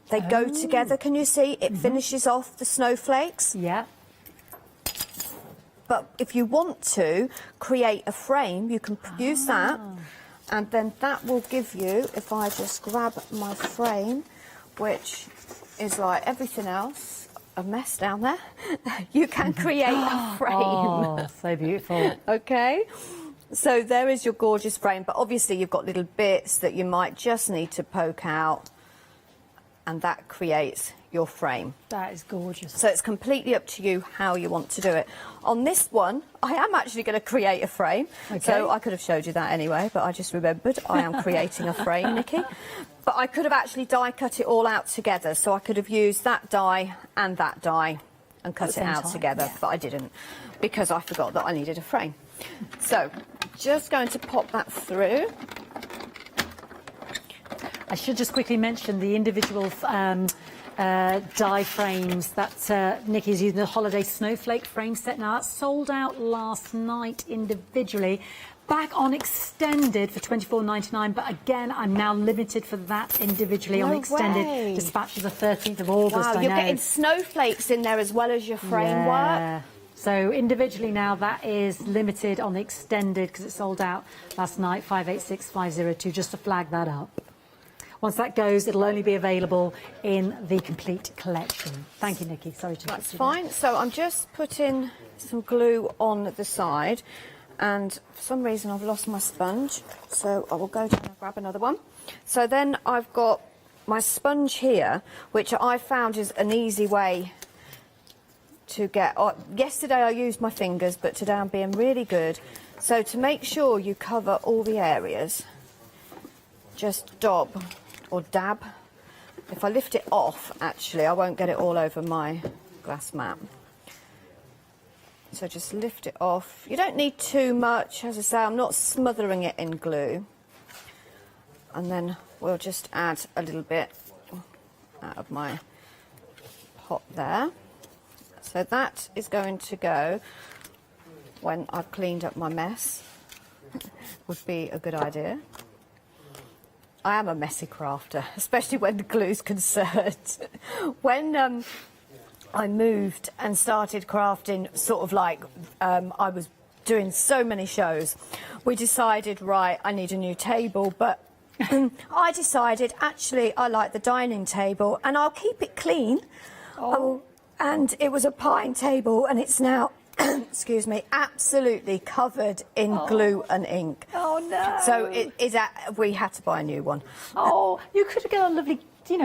they go together. Can you see? It finishes off the snowflakes. Yeah. But if you want to create a frame, you can use that, and then that will give you, if I just grab my frame, which is like everything else, a mess down there, you can create a frame. Oh, so beautiful. Okay, so there is your gorgeous frame, but obviously you've got little bits that you might just need to poke out, and that creates your frame. That is gorgeous. So it's completely up to you how you want to do it. On this one, I am actually going to create a frame. Okay. So I could have showed you that anyway, but I just remembered I am creating a frame, Nikki. But I could have actually die cut it all out together. So I could have used that die and cut it out together, but I didn't because I forgot that I needed a frame. So just going to pop that through. I should just quickly mention the individual die frames that Nikki's using, the holiday snowflake frame set. Now that's sold out last night individually, back on extended for $24.99, but again, I'm now limited for that individually on No the extended way. dispatch of the 13th of August. Wow, I you're know. getting snowflakes in there as well as your framework. Yeah. So individually now, that is limited on the extended because it sold out last night, 586502, just to flag that up. Once that goes, it'll only be available in the complete collection. Thank you, Nikki. Sorry to That's interrupt you fine. So I'm just putting some glue on the side, and for some reason I've lost my sponge, so I will go down and grab another one. So then I've got my sponge here, which I found is an easy way to get. Yesterday I used my fingers, but today I'm being really good. So to make sure you cover all the areas, just dab or dab. If I lift it off, actually, I won't get it all over my glass mat. So just lift it off. You don't need too much. As I say, I'm not smothering it in glue. And then we'll just add a little bit out of my pot there. So that is going to go when I've cleaned up my mess. Would be a good idea. I am a messy crafter, especially when the glue's concerned. When I moved and started crafting, sort of like I was doing so many shows, we decided, right, I need a new table, but I decided, actually, I like the dining table and I'll keep it clean. And it was a pine table and it's now, excuse me, absolutely covered in glue and ink. Oh, no. So we had to buy a new one. Oh, you could have got a lovely,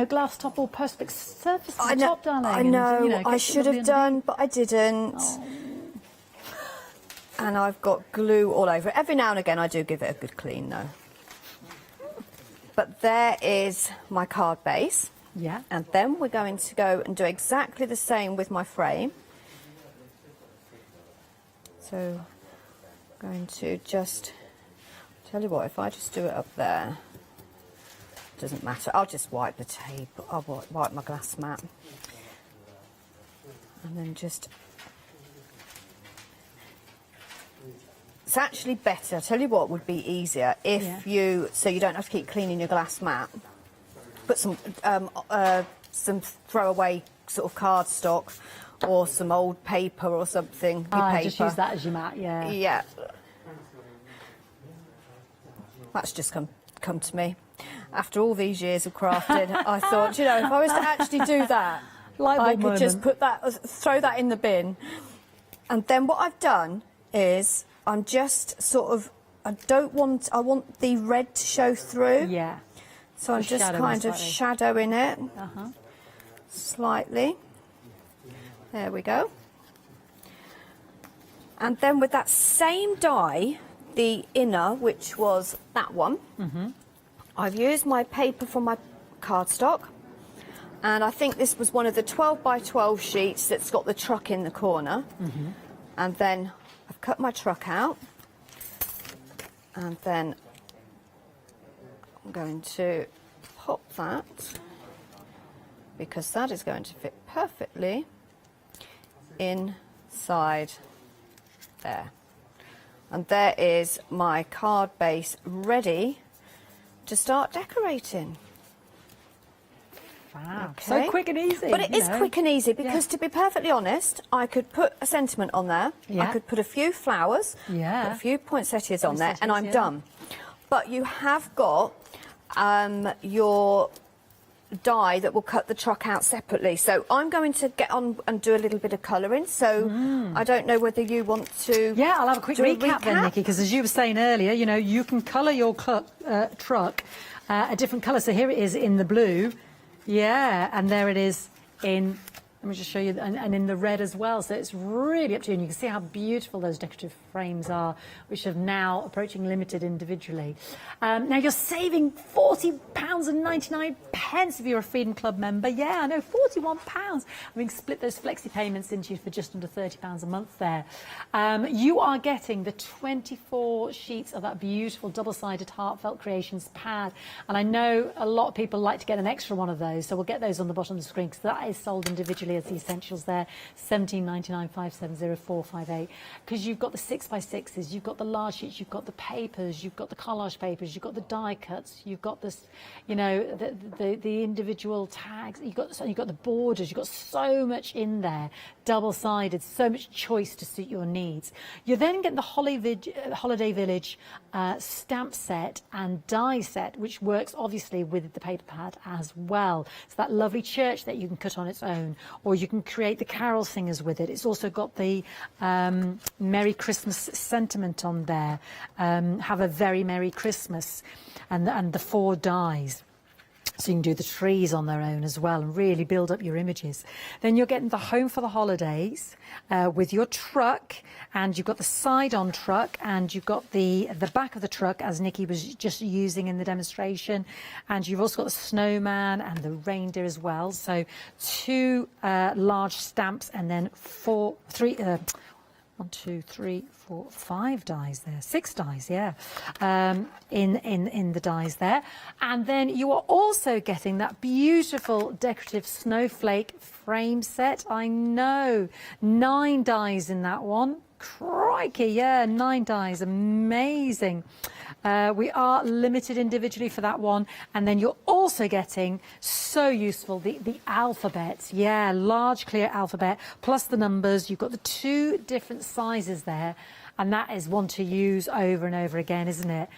glass top or perspex surface to the top, darling. I and, know, I get should lovely have done, but I didn't. Oh. And I've got glue all over it. Every now and again I do give it a good clean though. But there is my card base. Yeah. And then we're going to go and do exactly the same with my frame. So I'm going to just, tell you what, if I just do it up there, doesn't matter, I'll just wipe the table, I'll wipe my glass mat. And then just, it's actually better, I'll tell you what would be easier if so you don't have to keep cleaning your glass mat. Put some throwaway sort of cardstock or some old paper or something. Paper. Just use that as your mat, yeah. Yeah. That's just come to me. After all these years of crafting, I thought, if I was to actually do that, I could just throw that in the bin. And then what I've done is I'm just sort of, I want the red to show through. Yeah. So I'm just kind of shadowing it slightly. There we go. And then with that same die, the inner, which was that one, I've used my paper from my cardstock. And I think this was one of the 12 by 12 sheets that's got the truck in the corner. And then I've cut my truck out. And then I'm going to pop that, because that is going to fit perfectly inside there. And there is my card base ready to start decorating. Wow. Okay. So quick and easy. But it is quick and easy because, to be perfectly honest, I could put a sentiment on there. I could put a few flowers, put a few poinsettias on there, and I'm done. But you have got your die that will cut the truck out separately. So I'm going to get on and do a little bit of colouring. So I don't know whether you want to. Yeah, I'll have a quick recap then, Nikki, because as you were saying earlier, you can colour your truck a different colour. So here it is in the blue. Yeah, and there it is in, let me just show you, and in the red as well. So it's really up to you. And you can see how beautiful those decorative frames are, which are now approaching limited individually. Now you're saving £40.99 pence if you're a Freedom Club member. Yeah, I know, £41. We can split those flexi payments into you for just under £30 a month there. You are getting the 24 sheets of that beautiful double-sided Heartfelt Creations pad. And I know a lot of people like to get an extra one of those, so we'll get those on the bottom of the screen because that is sold individually as the essentials there. $17.99 570 458. Because you've got the 6x6s, you've got the large sheets, you've got the papers, you've got the collage papers, you've got the die cuts, you've got this, you know, the individual tags, you've got the borders, you've got so much in there, double-sided, so much choice to suit your needs. You're then getting the Holiday Village stamp set and die set, which works obviously with the paper pad as well. It's that lovely church that you can cut on its own, or you can create the carol singers with it. It's also got the Merry Christmas sentiment on there. Have a very Merry Christmas, and the 4 dies. So you can do the trees on their own as well and really build up your images. Then you're getting the Home for the Holidays with your truck, and you've got the side-on truck, and you've got the back of the truck, as Nikki was just using in the demonstration, and you've also got the snowman and the reindeer as well. So 2 large stamps, and then 1, 2, 3, 4, 5 dies there, 6 dies, yeah, in the dies there. And then you are also getting that beautiful decorative snowflake frame set. I know, 9 dies in that one. Crikey, yeah, 9 dies, amazing. We are limited individually for that one. And then you're also getting, so useful, the alphabet. Yeah, large clear alphabet, plus the numbers. You've got the 2 different sizes there. And that is one to use over and over again, isn't it?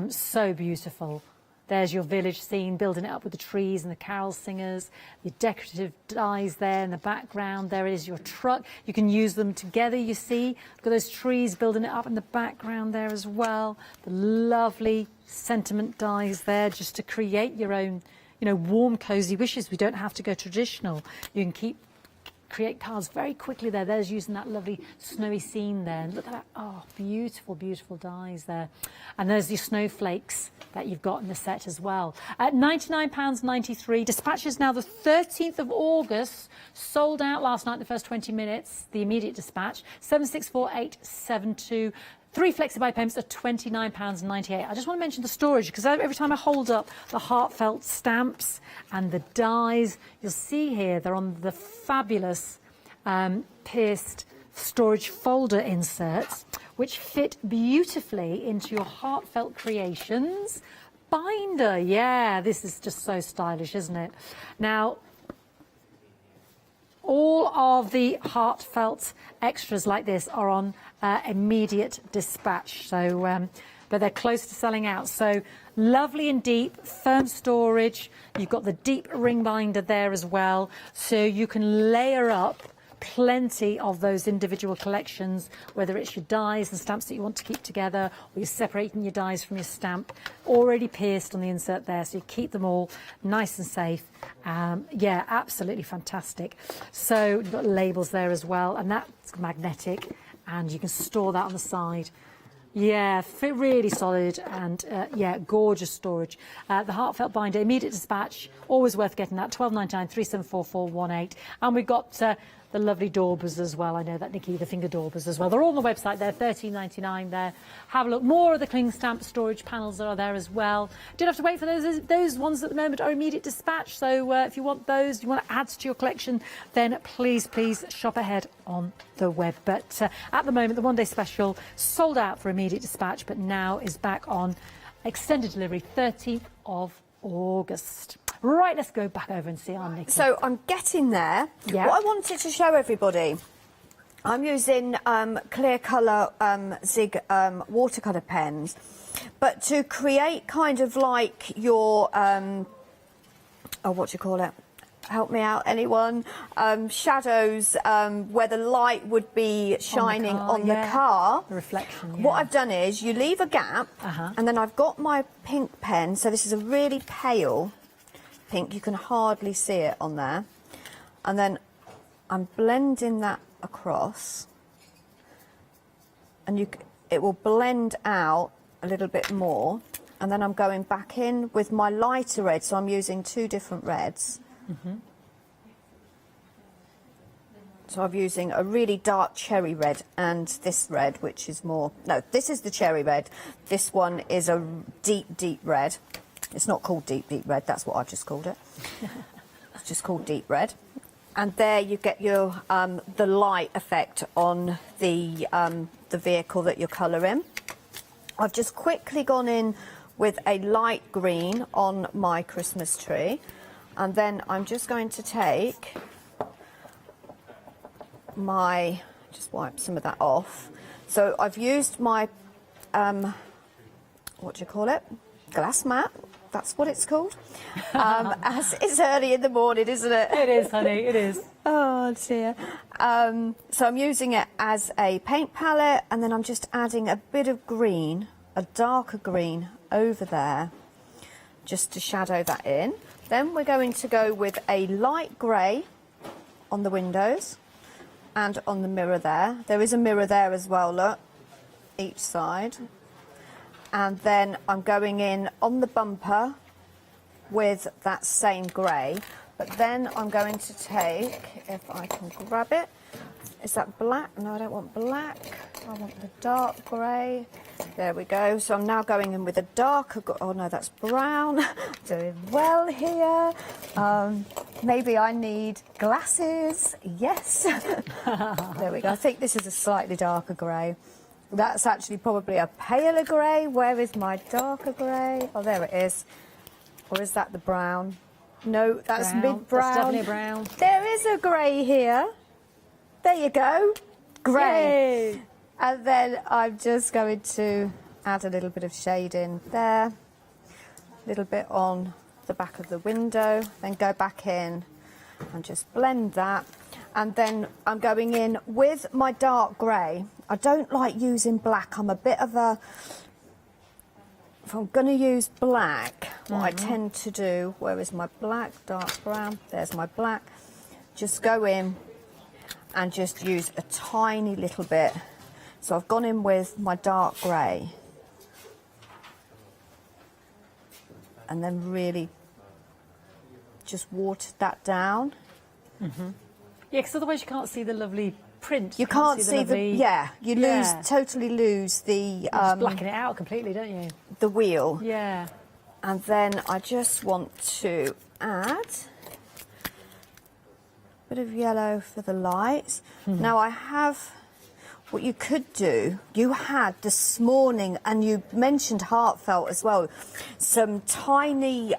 So beautiful. There's your village scene, building it up with the trees and the carol singers, your decorative dies there in the background. There is your truck. You can use them together, you see. Look at those trees building it up in the background there as well. The lovely sentiment dies there just to create your own, you know, warm, cosy wishes. We don't have to go traditional. You can create cards very quickly there. There's using that lovely snowy scene there. And look at that. Oh, beautiful, beautiful dies there. And there's your snowflakes that you've got in the set as well. At £99.93. Dispatches now the 13th of August. Sold out last night, the first 20 minutes. The immediate dispatch. 764872. 3 flexi-buy payments are £29.98. I just want to mention the storage, because every time I hold up the Heartfelt stamps and the dies, you'll see here they're on the fabulous pierced storage folder inserts, which fit beautifully into your Heartfelt Creations binder. Yeah, this is just so stylish, isn't it? Now, all of the Heartfelt extras like this are on immediate dispatch, so but they're close to selling out. So lovely and deep, firm storage. You've got the deep ring binder there as well, so you can layer up plenty of those individual collections, whether it's your dies and stamps that you want to keep together, or you're separating your dies from your stamp, already pierced on the insert there, so you keep them all nice and safe. Yeah, absolutely fantastic. So you've got labels there as well, and that's magnetic, and you can store that on the side. Yeah, fit really solid, and yeah, gorgeous storage. The Heartfelt binder, immediate dispatch, always worth getting that. £12.99 374418, and we've got the lovely daubers as well. I know that, Nikki, the finger daubers as well. They're all on the website there, £13.99 there. Have a look. More of the cling stamp storage panels are there as well. Don't have to wait for those ones at the moment are immediate dispatch. So if you want those, you want to add to your collection, then please shop ahead on the web. But at the moment, the one-day special sold out for immediate dispatch, but now is back on extended delivery, 13th of August. Right, let's go back over and see our Nikki. So I'm getting there. Yeah. What I wanted to show everybody, I'm using clear colour Zig watercolour pens, but to create kind of like your, what do you call it? Help me out, anyone? Shadows, where the light would be shining on the car. The reflection, yeah. What I've done is you leave a gap, and then I've got my pink pen. So this is a really pale pink. You can hardly see it on there. And then I'm blending that across. And it will blend out a little bit more. and then I'm going back in with my lighter red, so I'm using 2 different reds. So I'm using a really dark cherry red and this red, which is more... No, this is the cherry red. This one is a deep, deep red. It's not called deep, deep red. That's what I've just called it. It's just called deep red. And there you get your the light effect on the vehicle that you're colouring. I've just quickly gone in with a light green on my Christmas tree. And then I'm just going to take... just wipe some of that off. So I've used my what do you call it, glass mat, that's what it's called. As it's early in the morning, isn't it? It is, honey, it is. Oh dear. So I'm using it as a paint palette, and then I'm just adding a bit of green, a darker green over there, just to shadow that in. Then we're going to go with a light grey on the windows and on the mirror there. There is a mirror there as well, look, each side. And then I'm going in on the bumper with that same grey. But then I'm going to take, if I can grab it, is that black? No, I don't want black. I want the dark grey. There we go. So I'm now going in with a darker, oh no, that's brown. Doing well here. Maybe I need glasses. Yes. There we go. I think this is a slightly darker grey. That's actually probably a paler grey. Where is my darker grey? Oh, there it is. Or is that the brown? No, that's mid-brown. That's definitely a brown. There is a grey here. There you go. Grey. Yay. And then I'm just going to add a little bit of shade in there. A little bit on the back of the window. Then go back in and just blend that. And then I'm going in with my dark grey. I don't like using black. I'm a bit of a... If I'm going to use black, what I tend to do, where is my black, dark brown, there's my black, just go in and just use a tiny little bit. So I've gone in with my dark grey and then really just watered that down. Yeah, because otherwise you can't see the lovely print. You can't see the yeah, you totally lose the... You just blacken it out completely, don't you? The wheel. Yeah. And then I just want to add a bit of yellow for the lights. Now I have, what you could do, you had this morning, and you mentioned Heartfelt as well, some tiny,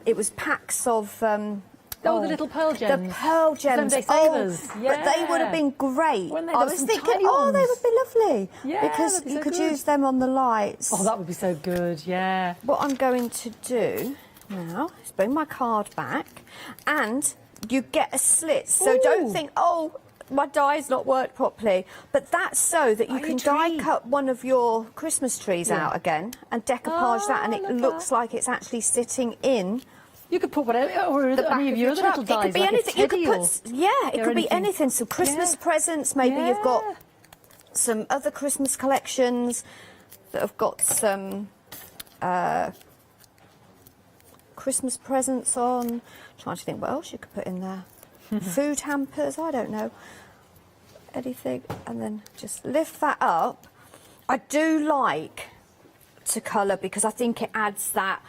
it was packs of... the little pearl gems. The pearl gems. Savers. But they would have been great. I was thinking, they would be lovely. Yeah, because you could use them on the lights. Oh, that would be so good, yeah. What I'm going to do now is bring my card back, and you get a slit. So don't think, oh, my die's not worked properly. But that's so that you can die cut one of your Christmas trees out again and decoupage that, and it looks like it's actually sitting in... You could put whatever, or any of your other little dies. It could be anything. You could put, it could be anything. So Christmas presents. Maybe you've got some other Christmas collections that have got some Christmas presents on. Trying to think what else you could put in there. Food hampers. I don't know. Anything, and then just lift that up. I do like to colour because I think it adds that.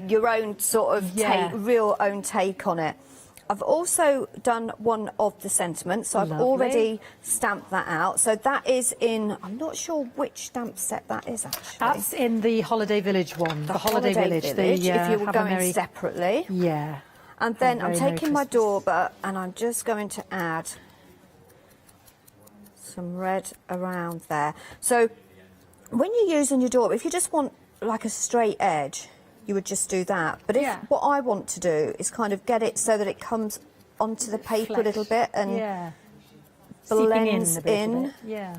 Your own sort of real own take on it. I've also done one of the sentiments, so I've already stamped that out. So that is in, I'm not sure which stamp set that is actually. That's in the Holiday Village one. The Holiday Village. If you were going separately. Yeah. And then I'm taking my dauber and I'm just going to add some red around there. So when you're using your dauber, if you just want like a straight edge, you would just do that. But if what I want to do is kind of get it so that it comes onto the paper a little bit and blends in. Yeah.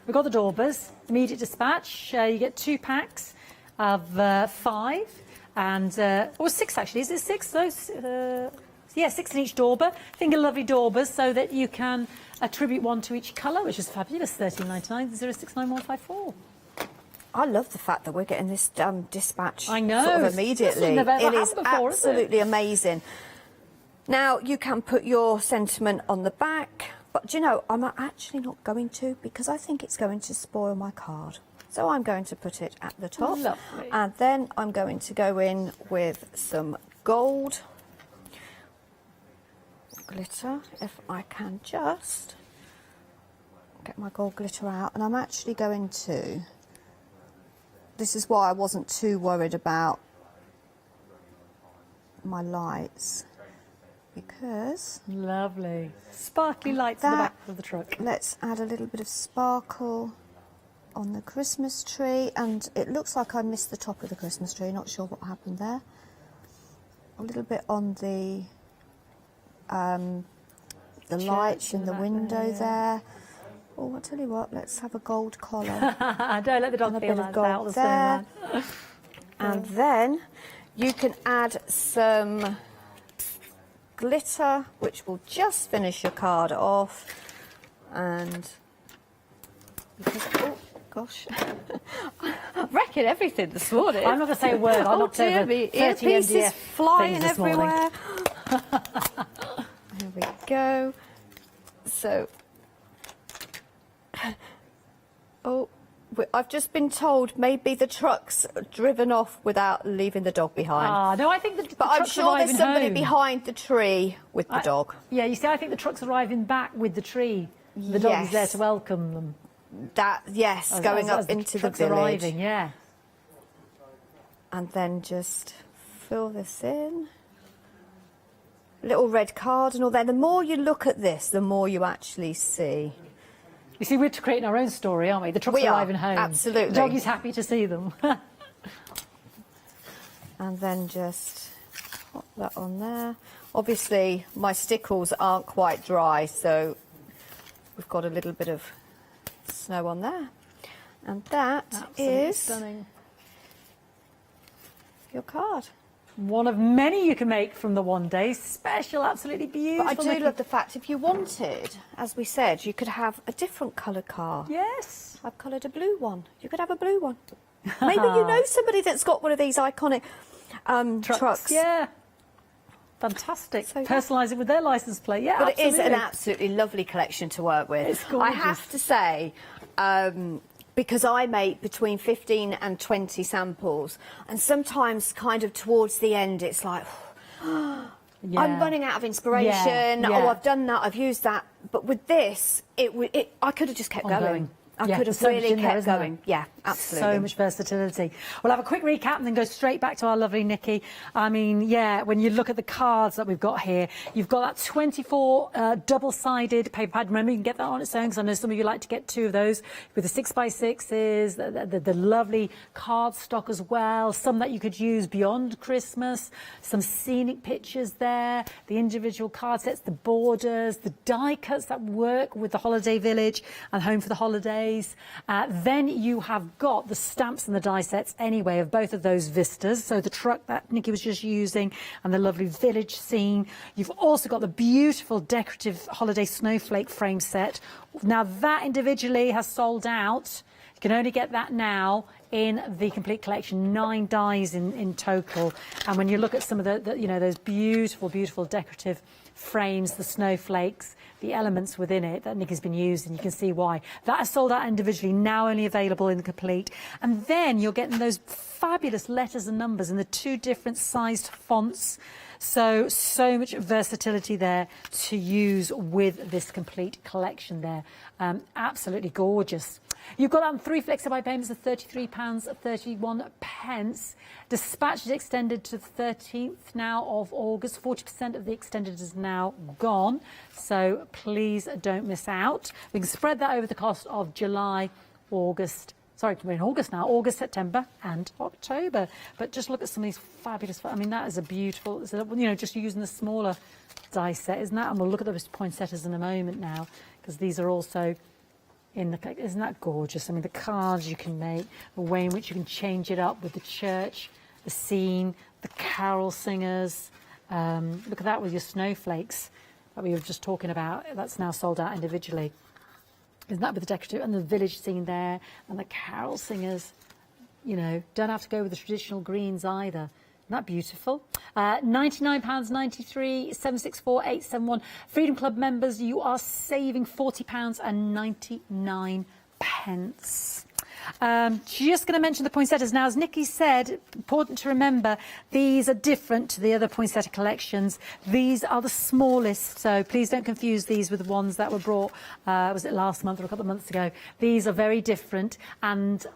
We've got the daubers, immediate dispatch. You get 2 packs of 5 and, or 6 actually. Is it 6? Those, yeah, 6 in each dauber. Think of lovely daubers so that you can attribute one to each colour, which is fabulous. 13.99 069154. I love the fact that we're getting this dispatch I know, sort of this immediately. never ever It is happened before, is it? absolutely amazing. Now, you can put your sentiment on the back, but do you know, I'm actually not going to, because I think it's going to spoil my card. So I'm going to put it at the top. Lovely. And then I'm going to go in with some gold glitter, if I can just get my gold glitter out. And I'm actually going to, this is why I wasn't too worried about my lights, because Lovely. Sparkly lights in the back of the truck. let's add a little bit of sparkle on the Christmas tree, and it looks like I missed the top of the Christmas tree, not sure what happened there. A little bit on the lights in the window there. Oh, I tell you what, let's have a gold collar. Don't let the dog And a feel bit of that out gold the there. snowman. And then you can add some glitter, which will just finish your card off. And oh gosh, I'm wrecking everything this morning. I'm not going to say a word. I knocked over 30 earpieces MDF flying things this morning. everywhere. There we go. So, I've just been told maybe the truck's driven off without leaving the dog behind. No, I think the But I'm truck's sure there's arriving somebody home. behind the tree with the dog. Yeah, you see, I think the truck's arriving back with the tree. The dog is there Yes. to welcome them. Yes, As- going as up into the truck's village. arriving, yeah. And then just fill this in. Little red card and all that. The more you look at this, the more you actually see. You see, we're creating our own story, aren't we? The truck's We are, arriving home. absolutely. The dog is happy to see them. And then just pop that on there. Obviously, my stickles aren't quite dry, so we've got a little bit of snow on there. And that Absolutely is stunning. your card. One of many you can make from the one day special, absolutely beautiful. But I do looking. love the fact, if you wanted, as we said, you could have a different coloured card. Yes. I've coloured a blue one. You could have a blue one. Maybe you know somebody that's got one of these iconic trucks. Yeah. Fantastic. So, yeah. Personalise it with their licence plate. Yeah, But absolutely. it is an absolutely lovely collection to work with. It's I gorgeous. have to say, because I make between 15 and 20 samples, and sometimes kind of towards the end it's like, Yeah. I'm running out of inspiration. Yeah. Oh, I've done that, I've used that. But with this, I could have just kept Ongoing. going. I Yeah, could have there's so much really in there, kept isn't there? going. Yeah, absolutely. So much versatility. We'll have a quick recap and then go straight back to our lovely Nikki. I mean, yeah, when you look at the cards that we've got here, you've got that 24 double-sided paper pad. Remember, you can get that on its own, because I know some of you like to get 2 of those, with the 6x6s, the lovely cardstock as well, some that you could use beyond Christmas, some scenic pictures there, the individual card sets, the borders, the die cuts that work with the holiday village and home for the holidays. Then you have got the stamps and the die sets anyway of both of those vistas. So the truck that Nikki was just using and the lovely village scene. You've also got the beautiful decorative holiday snowflake frame set. Now that individually has sold out. You can only get that now in the complete collection, 9 dies in total. And when you look at some of the you know, those beautiful, beautiful decorative frames, the snowflakes, the elements within it that Nikki's been using, you can see why. That is sold out individually, now only available in the complete. And then you're getting those fabulous letters and numbers in the 2 different sized fonts. So much versatility there to use with this complete collection there. Absolutely gorgeous. You've got that on 3 flexi-buy payments of £33.31. Dispatch is extended to the 13th now of August. 40% of the extended is now gone. So please don't miss out. We can spread that over the cost of July, August. Sorry, we're in August now. August, September and October. But just look at some of these fabulous... I mean, that is a beautiful... You know, just using the smaller die set, isn't that? And we'll look at those poinsettias in a moment now, because these are also... isn't that gorgeous? I mean, the cards you can make, the way in which you can change it up with the church, the scene, the carol singers. Look at that with your snowflakes that we were just talking about. That's now sold out individually. Isn't that with the decorative and the village scene there and the carol singers? You know, don't have to go with the traditional greens either. Isn't that beautiful? £99.93, 764871. Freedom Club members, you are saving £40.99. Just going to mention the poinsettias now. As Nikki said, important to remember, these are different to the other poinsettia collections. These are the smallest, so please don't confuse these with the ones that were brought, was it last month or a couple of months ago? These are very different, and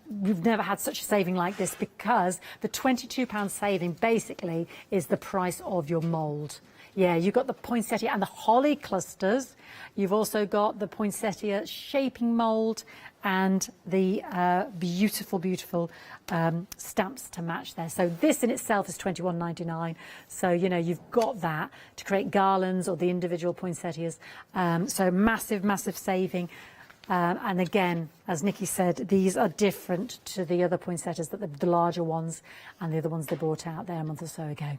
we've never had such a saving like this, because the £22 saving basically is the price of your mould. Yeah, you've got the poinsettia and the holly clusters. You've also got the poinsettia shaping mould and the beautiful, beautiful stamps to match there. So this in itself is £21.99. So, you know, you've got that to create garlands or the individual poinsettias. So massive, massive saving. And again, as Nikki said, these are different to the other poinsettias, the larger ones and the other ones they brought out there a month or so ago.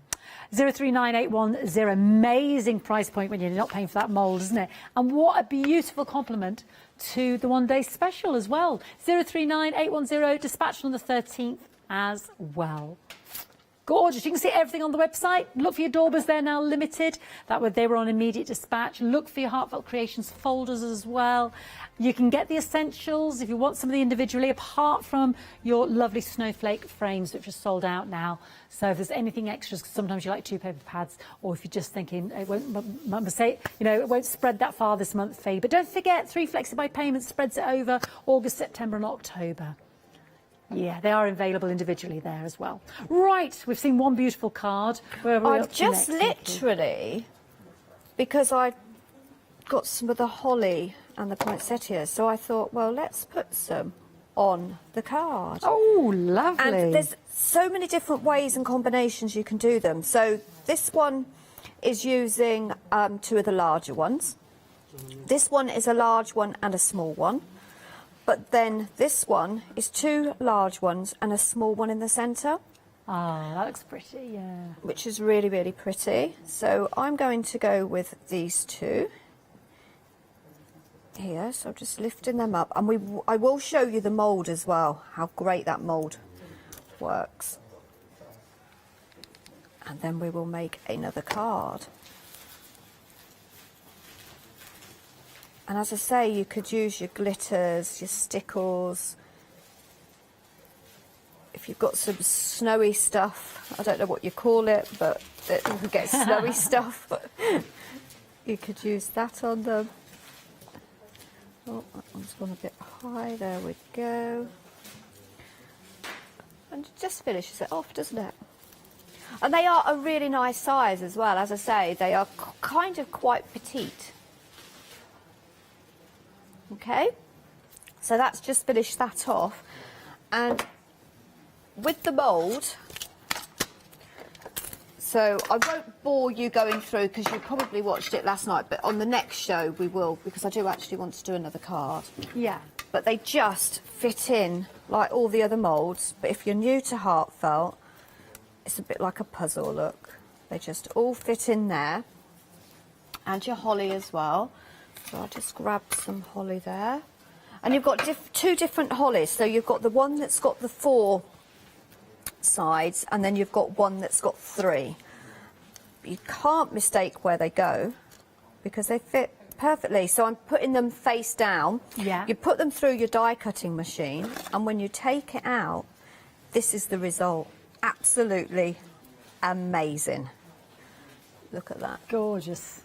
03981, amazing price point when you're not paying for that mould, isn't it? And what a beautiful compliment to the one-day special as well. 039810, dispatched on the 13th as well. Gorgeous. You can see everything on the website. Look for your Daubers, they're now limited. They were on immediate dispatch. Look for your Heartfelt Creations folders as well. You can get the essentials if you want some of the individually, apart from your lovely Snowflake frames, which are sold out now. So if there's anything extras, because sometimes you like 2 paper pads, or if you're just thinking it won't say, you know, it won't spread that far this month for you. But don't forget, 3 Flexi-Buy payments spreads it over August, September and October. Yeah, they are available individually there as well. Right, we've seen one beautiful card. Where are we up to just next, literally, because I got some of the holly and the poinsettias, so I thought, well, let's put some on the card. Oh, lovely. And there's so many different ways and combinations you can do them. So this one is using 2 of the larger ones. This one is a large one and a small one. But then this one is 2 large ones and a small one in the centre. Ah, that looks pretty, yeah. Which is really, really pretty. So I'm going to go with these 2 here. So I'm just lifting them up. And I will show you the mould as well, how great that mould works. And then we will make another card. And as I say, you could use your glitters, your stickles. If you've got some snowy stuff, I don't know what you call it, but you can get snowy stuff. You could use that on them. Oh, that one's gone a bit high. There we go. And it just finishes it off, doesn't it? And they are a really nice size as well. As I say, they are kind of quite petite. Okay, so that's just finished that off. And with the mould, so I won't bore you going through because you probably watched it last night, but on the next show we will, because I do actually want to do another card. Yeah. But they just fit in like all the other moulds. But if you're new to Heartfelt, it's a bit like a puzzle, look. They just all fit in there. And your holly as well. So I'll just grab some holly there. And you've got 2 different hollies. So you've got the one that's got the 4 sides, and then you've got one that's got 3. You can't mistake where they go because they fit perfectly. So I'm putting them face down. Yeah. You put them through your die cutting machine, and when you take it out, this is the result. Absolutely amazing. Look at that. Gorgeous.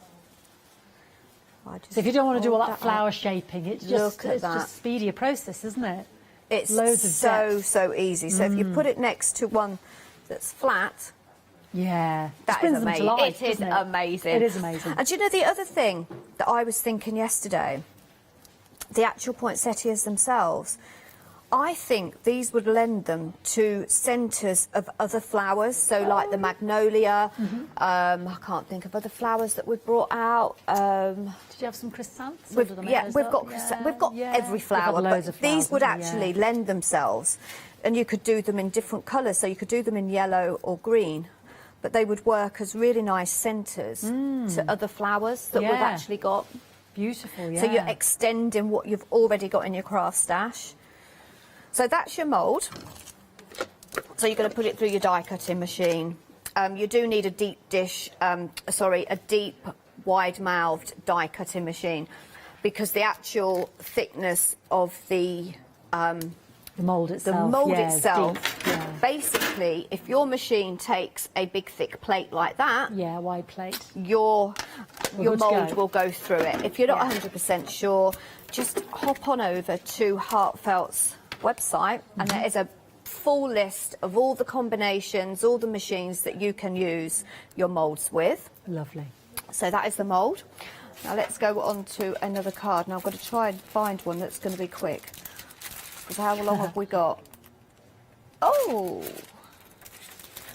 So if you don't want to do all that flower shaping, it's just a speedier process, isn't it? It's loads of depth. so easy. So if you put it next to one that's flat, yeah, that is amazing. Life, it is amazing. It is amazing. And do you know the other thing that I was thinking yesterday? The actual poinsettias themselves. I think these would lend them to centres of other flowers, so like the magnolia. I can't think of other flowers that we've brought out. Did you have some chrysanthemums? We've got every flower, but these would actually lend themselves, and you could do them in different colours. So you could do them in yellow or green, but they would work as really nice centres to other flowers that we've actually got. Beautiful, yeah. So you're extending what you've already got in your craft stash. So that's your mould. So you're going to put it through your die cutting machine. You do need a deep a deep wide-mouthed die cutting machine, because the actual thickness of the mould itself. The mould yeah, itself. Yeah. Basically, if your machine takes a big thick plate like that, Yeah, wide plate. your good to mould go. will go through it. If you're not Yeah. 100% sure, just hop on over to Heartfelt's website, and there is a full list of all the combinations, all the machines that you can use your moulds with. Lovely. So that is the mould. Now let's go on to another card. Now I've got to try and find one that's going to be quick. Because how long have we got? Oh!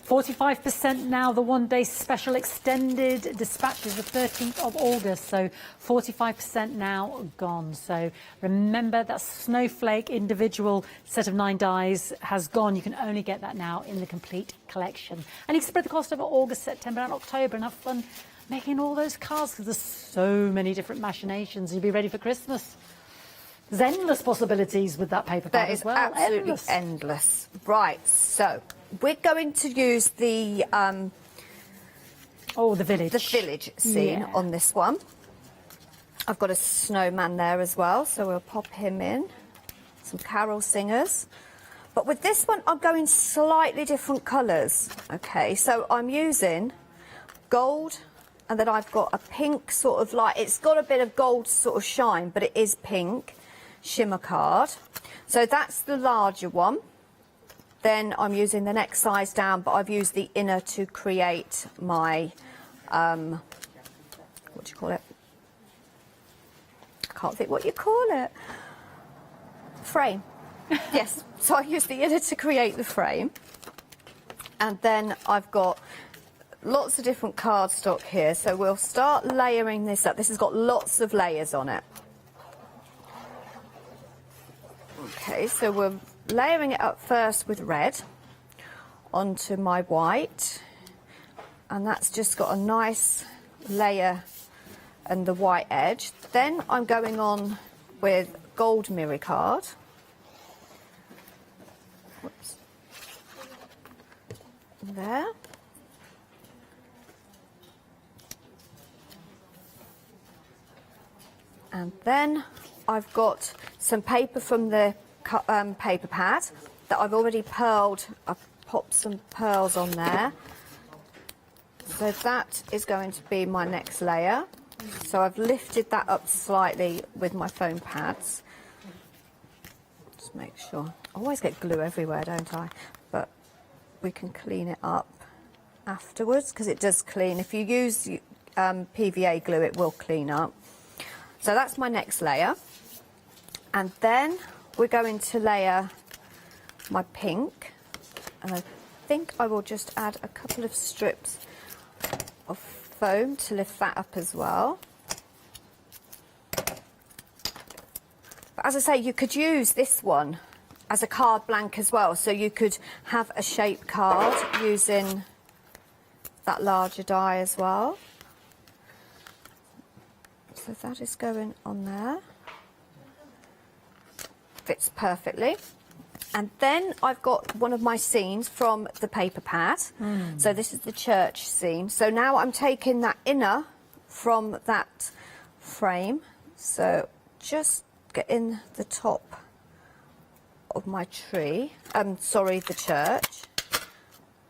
45% now, the one-day special extended dispatch is the 13th of August, so 45% now gone. So remember that Snowflake individual set of 9 dies has gone. You can only get that now in the complete collection. And you can spread the cost over August, September and October and have fun making all those cards, because there's so many different machinations. You'll be ready for Christmas. There's endless possibilities with that paper pad That as is well. absolutely endless. Right, so we're going to use the Oh, the village. the village scene Yeah. on this one. I've got a snowman there as well, so we'll pop him in. Some carol singers. But with this one, I'm going slightly different colours. Okay, so I'm using gold, and then I've got a pink sort of like, it's got a bit of gold sort of shine, but it is pink shimmer card. So that's the larger one. Then I'm using the next size down, but I've used the inner to create my, what do you call it? I can't think what you call it. Frame. Yes, so I used the inner to create the frame. And then I've got lots of different cardstock here, so we'll start layering this up. This has got lots of layers on it. Okay, so we're layering it up first with red onto my white, and that's just got a nice layer and the white edge. Then I'm going on with gold mirror card. Whoops. There. And then I've got some paper from the paper pad that I've already pearled. I've popped some pearls on there. So that is going to be my next layer. So I've lifted that up slightly with my foam pads. Just make sure. I always get glue everywhere, don't I? But we can clean it up afterwards, because it does clean. If you use PVA glue, it will clean up. So that's my next layer. And then we're going to layer my pink. And I think I will just add a couple of strips of foam to lift that up as well. But as I say, you could use this one as a card blank as well. So you could have a shape card using that larger die as well. So that is going on there. Fits perfectly. And then I've got one of my scenes from the paper pad. So this is the church scene. So now I'm taking that inner from that frame. So just get in the top of my tree. Sorry, the church.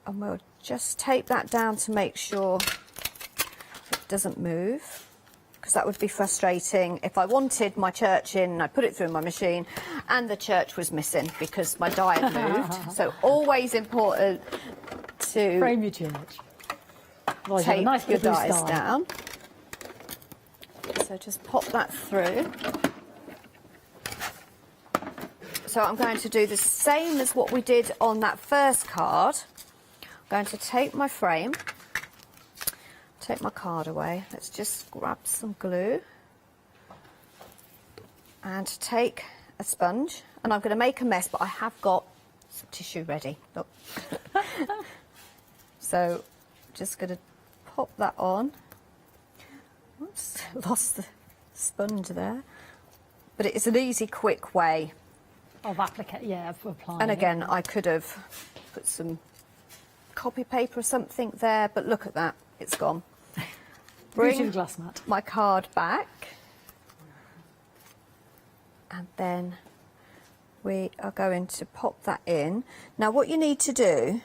And we'll just tape that down to make sure it doesn't move, because that would be frustrating if I wanted my church in, I put it through my machine and the church was missing because my die had moved. So always important to Frame your church. Well, you have a tape nice your blue dies sky. down. So just pop that through. So I'm going to do the same as what we did on that first card. I'm going to take my frame, take my card away. Let's just grab some glue and take a sponge. And I'm going to make a mess, but I have got some tissue ready. Look. So just going to pop that on. Oops, lost the sponge there. But it is an easy, quick way Of applying. And again, I could have put some copy paper or something there, but look at that, it's gone. Bring glass mat. my card back, and then we are going to pop that in. Now what you need to do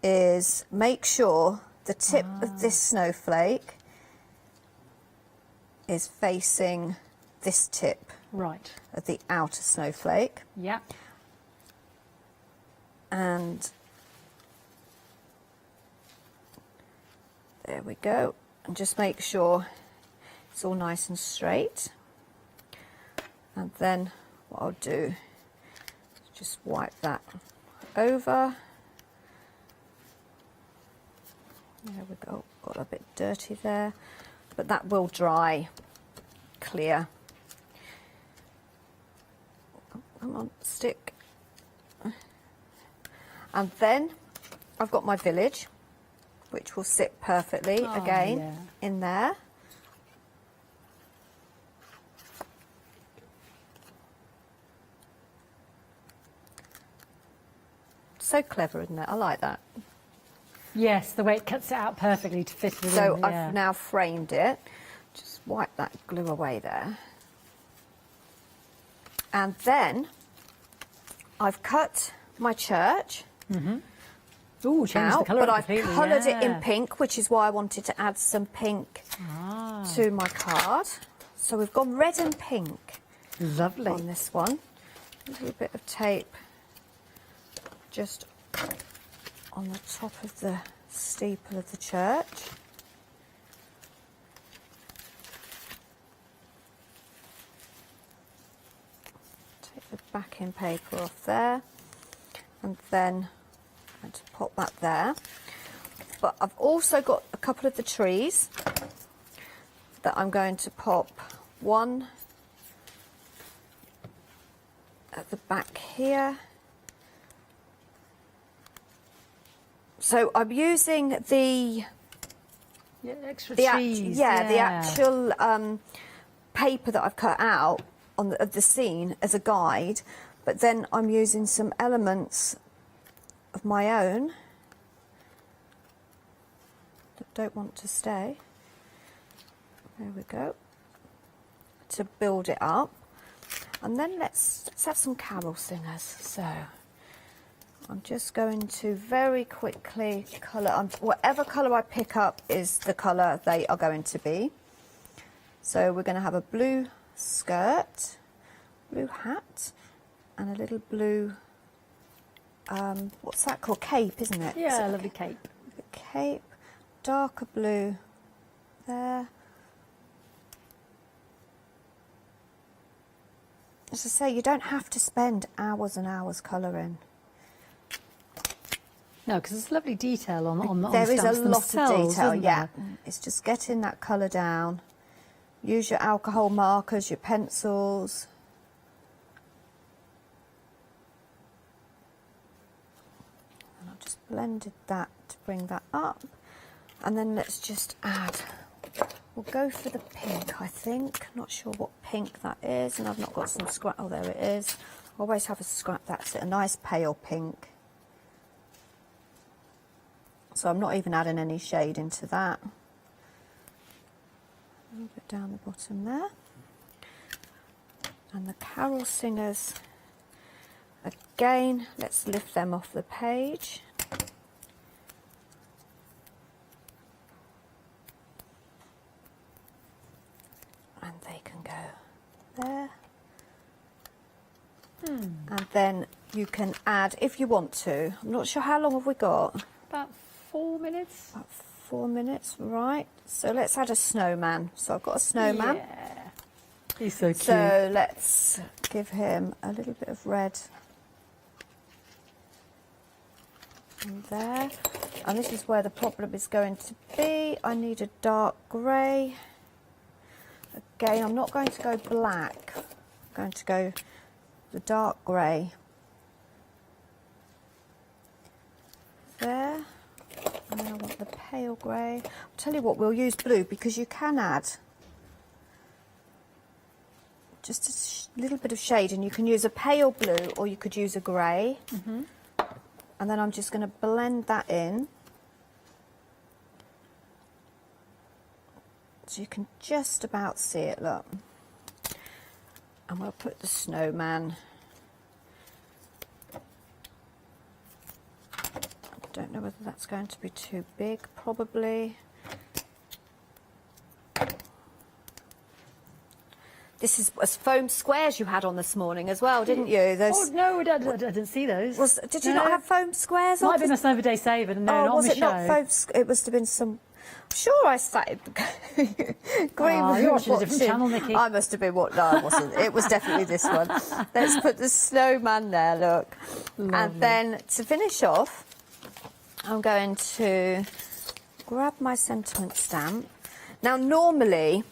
is make sure the tip of this snowflake is facing this tip Right. of the outer snowflake. Yeah. And there we go. And just make sure it's all nice and straight. And then what I'll do is just wipe that over. There we go. Got a bit dirty there, but that will dry clear. Oh, come on, stick. And then I've got my village, which will sit perfectly again in there. So clever, isn't it? I like that. Yes, the way it cuts it out perfectly to fit within. So yeah. I've now framed it. Just wipe that glue away there. And then I've cut my church. Ooh, change the out, colour but up I've completely, coloured it in yeah. pink, which is why I wanted to add some pink to my card. So we've got red and pink Lovely. on this one. A little bit of tape just on the top of the steeple of the church. Take the backing paper off there, and then I'm going to pop that there. But I've also got a couple of the trees that I'm going to pop one at the back here. So I'm using the extra the cheese. the actual paper that I've cut out on of the scene as a guide, but then I'm using some elements of my own that don't want to stay. There we go. To build it up, and then let's have some carol singers. So I'm just going to very quickly colour. Whatever colour I pick up is the colour they are going to be. So we're going to have a blue skirt, blue hat, and a little blue, what's that called? Cape, isn't it? Yeah, lovely cape. Cape, darker blue there. As I say, you don't have to spend hours and hours colouring. No, because there's lovely detail on the There is a stamps lot themselves, of detail, isn't yeah. there? It's just getting that colour down. Use your alcohol markers, your pencils. And I've just blended that to bring that up. And then let's just add, we'll go for the pink, I think. Not sure what pink that is, and I've not got some scrap. Oh, there it is. Always have a scrap, that's it, a nice pale pink. So I'm not even adding any shade into that. A little bit down the bottom there. And the carol singers, again, let's lift them off the page. And they can go there. And then you can add, if you want to, I'm not sure how long have we got? About 4 minutes. About 4 minutes, right. So let's add a snowman. So I've got a snowman. Yeah. He's so cute. So let's give him a little bit of red in there. And this is where the problem is going to be. I need a dark grey. Again, I'm not going to go black. I'm going to go the dark grey. There. And then I want the pale grey. I'll tell you what, we'll use blue because you can add just a little bit of shade, and you can use a pale blue or you could use a grey. And then I'm just going to blend that in. So you can just about see it, look. And we'll put the snowman. I don't know whether that's going to be too big, probably. This is foam squares you had on this morning as well, didn't you? Those... Oh, no, I didn't see those. Did you not have foam squares on? Might have been a Snow Day Saver. No, not was on the it show. not foam? It must have been some... I'm sure I started agreeing Oh, with you're watching a different channel, Nikki. I must have been what? No, I wasn't. It was definitely this one. Let's put the snowman there, look. Lovely. And then to finish off, I'm going to grab my sentiment stamp. Now, normally,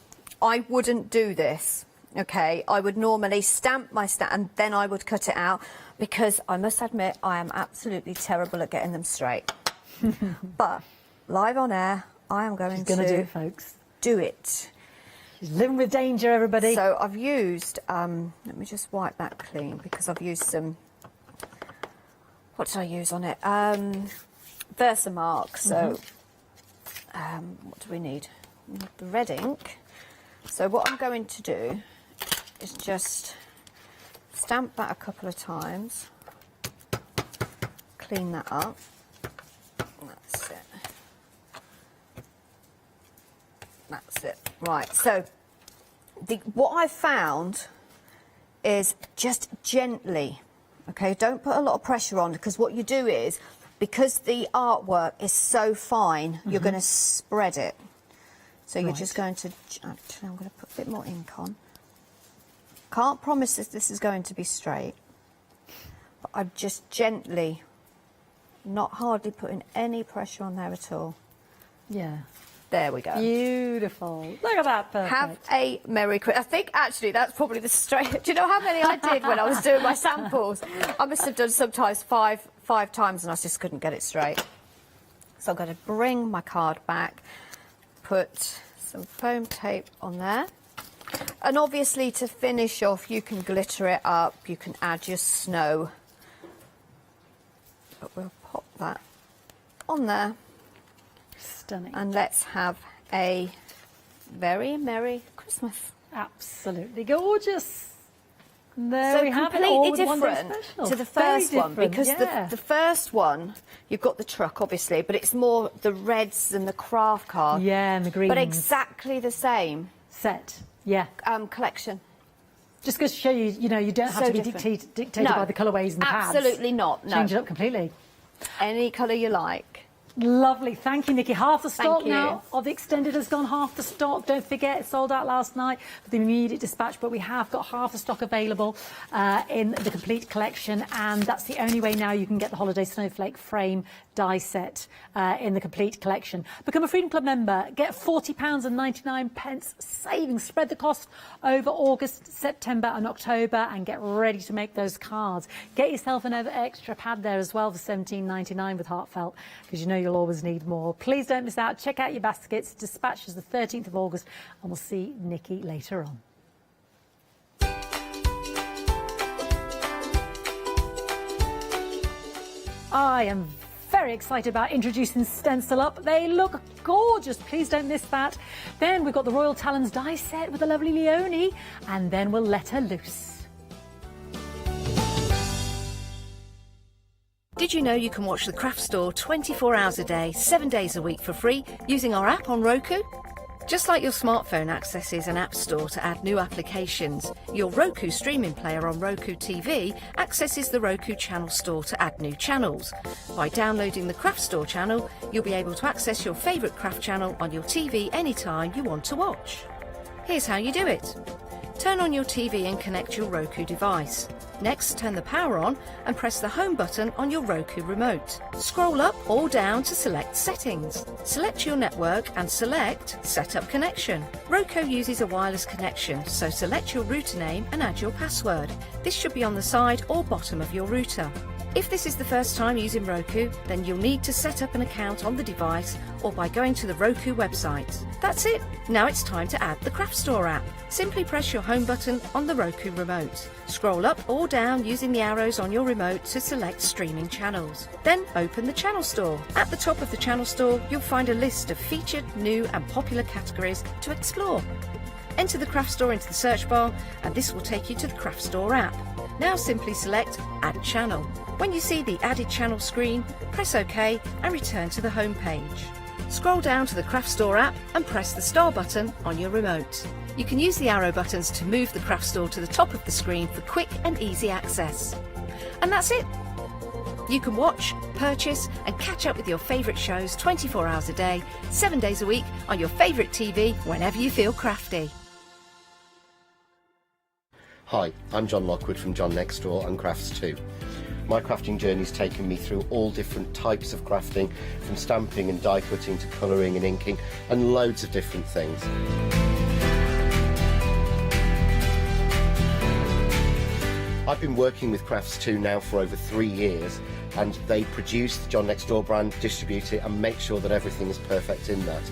I wouldn't do this, okay? I would normally stamp my stamp and then I would cut it out because I must admit I am absolutely terrible at getting them straight. But live on air, I am going She's going to do it, folks. do it. She's living with danger, everybody. So I've used, let me just wipe that clean because I've used some, what did I use on it? Versamark. So what do we need? We need the red ink. So what I'm going to do is just stamp that a couple of times, clean that up. That's it. That's it. Right, so what I've found is just gently, okay, don't put a lot of pressure on, because what you do is, because the artwork is so fine, you're going to spread it. So you're just going to, actually I'm going to put a bit more ink on. Can't promise that this is going to be straight, but I'm just gently, not hardly putting any pressure on there at all. Yeah. There we go. Beautiful. Look at that, perfect. Have a Merry Christmas. I think actually that's probably the straight. Do you know how many I did when I was doing my samples? I must have done sometimes five times and I just couldn't get it straight. So I'm going to bring my card back, put some foam tape on there. And obviously to finish off, you can glitter it up, you can add your snow. But we'll pop that on there. Stunning. And let's have a very Merry Christmas. Absolutely gorgeous. There So we have it, completely all with one day different special. to the Very first one, different, because yeah. the first one, you've got the truck obviously, but it's more the reds and the craft card. Yeah, and the greens. But exactly the same Set, yeah. collection. Just goes to show you, you know, you don't have So to be different. dictated No, by the colourways and the pads. absolutely not, no. Change it up completely. Any colour you like. Lovely, thank you, Nikki. Half the stock Thank you. now of the extended has gone. Half the stock. Don't forget, it sold out last night for the immediate dispatch, but we have got half the stock available in the complete collection, and that's the only way now you can get the Holiday Snowflake frame die set in the complete collection. Become a Freedom Club member. Get £40.99 savings. Spread the cost over August, September, and October, and get ready to make those cards. Get yourself an extra pad there as well for £17.99 with Heartfelt, because you know you'll always need more. Please don't miss out. Check out your baskets. Dispatch is the 13th of August, and we'll see Nikki later on. I am very excited about introducing Stencil Up. They look gorgeous. Please don't miss that. Then we've got the Royal Talons die set with the lovely Leonie, and then we'll let her loose. Did you know you can watch the Craft Store 24 hours a day, 7 days a week for free using our app on Roku? Just like your smartphone accesses an app store to add new applications, your Roku streaming player on Roku TV accesses the Roku channel store to add new channels. By downloading the Craft Store channel, you'll be able to access your favourite craft channel on your TV anytime you want to watch. Here's how you do it. Turn on your TV and connect your Roku device. Next, turn the power on and press the home button on your Roku remote. Scroll up or down to select Settings. Select your network and select Set Up Connection. Roku uses a wireless connection, so select your router name and add your password. This should be on the side or bottom of your router. If this is the first time using Roku, then you'll need to set up an account on the device or by going to the Roku website. That's it. Now it's time to add the Craft Store app. Simply press your home button on the Roku remote. Scroll up or down using the arrows on your remote to select streaming channels. Then open the Channel Store. At the top of the Channel Store, you'll find a list of featured, new and popular categories to explore. Enter the Craft Store into the search bar and this will take you to the Craft Store app. Now simply select Add Channel. When you see the Added Channel screen, press OK and return to the home page. Scroll down to the Craft Store app and press the star button on your remote. You can use the arrow buttons to move the Craft Store to the top of the screen for quick and easy access. And that's it. You can watch, purchase and catch up with your favourite shows 24 hours a day, 7 days a week on your favourite TV whenever you feel crafty. Hi, I'm John Lockwood from John Next Door and Crafts Too. My crafting journey's taken me through all different types of crafting, from stamping and die cutting to colouring and inking, and loads of different things. I've been working with Crafts Too now for over 3 years, and they produce the John Next Door brand, distribute it and make sure that everything is perfect in that.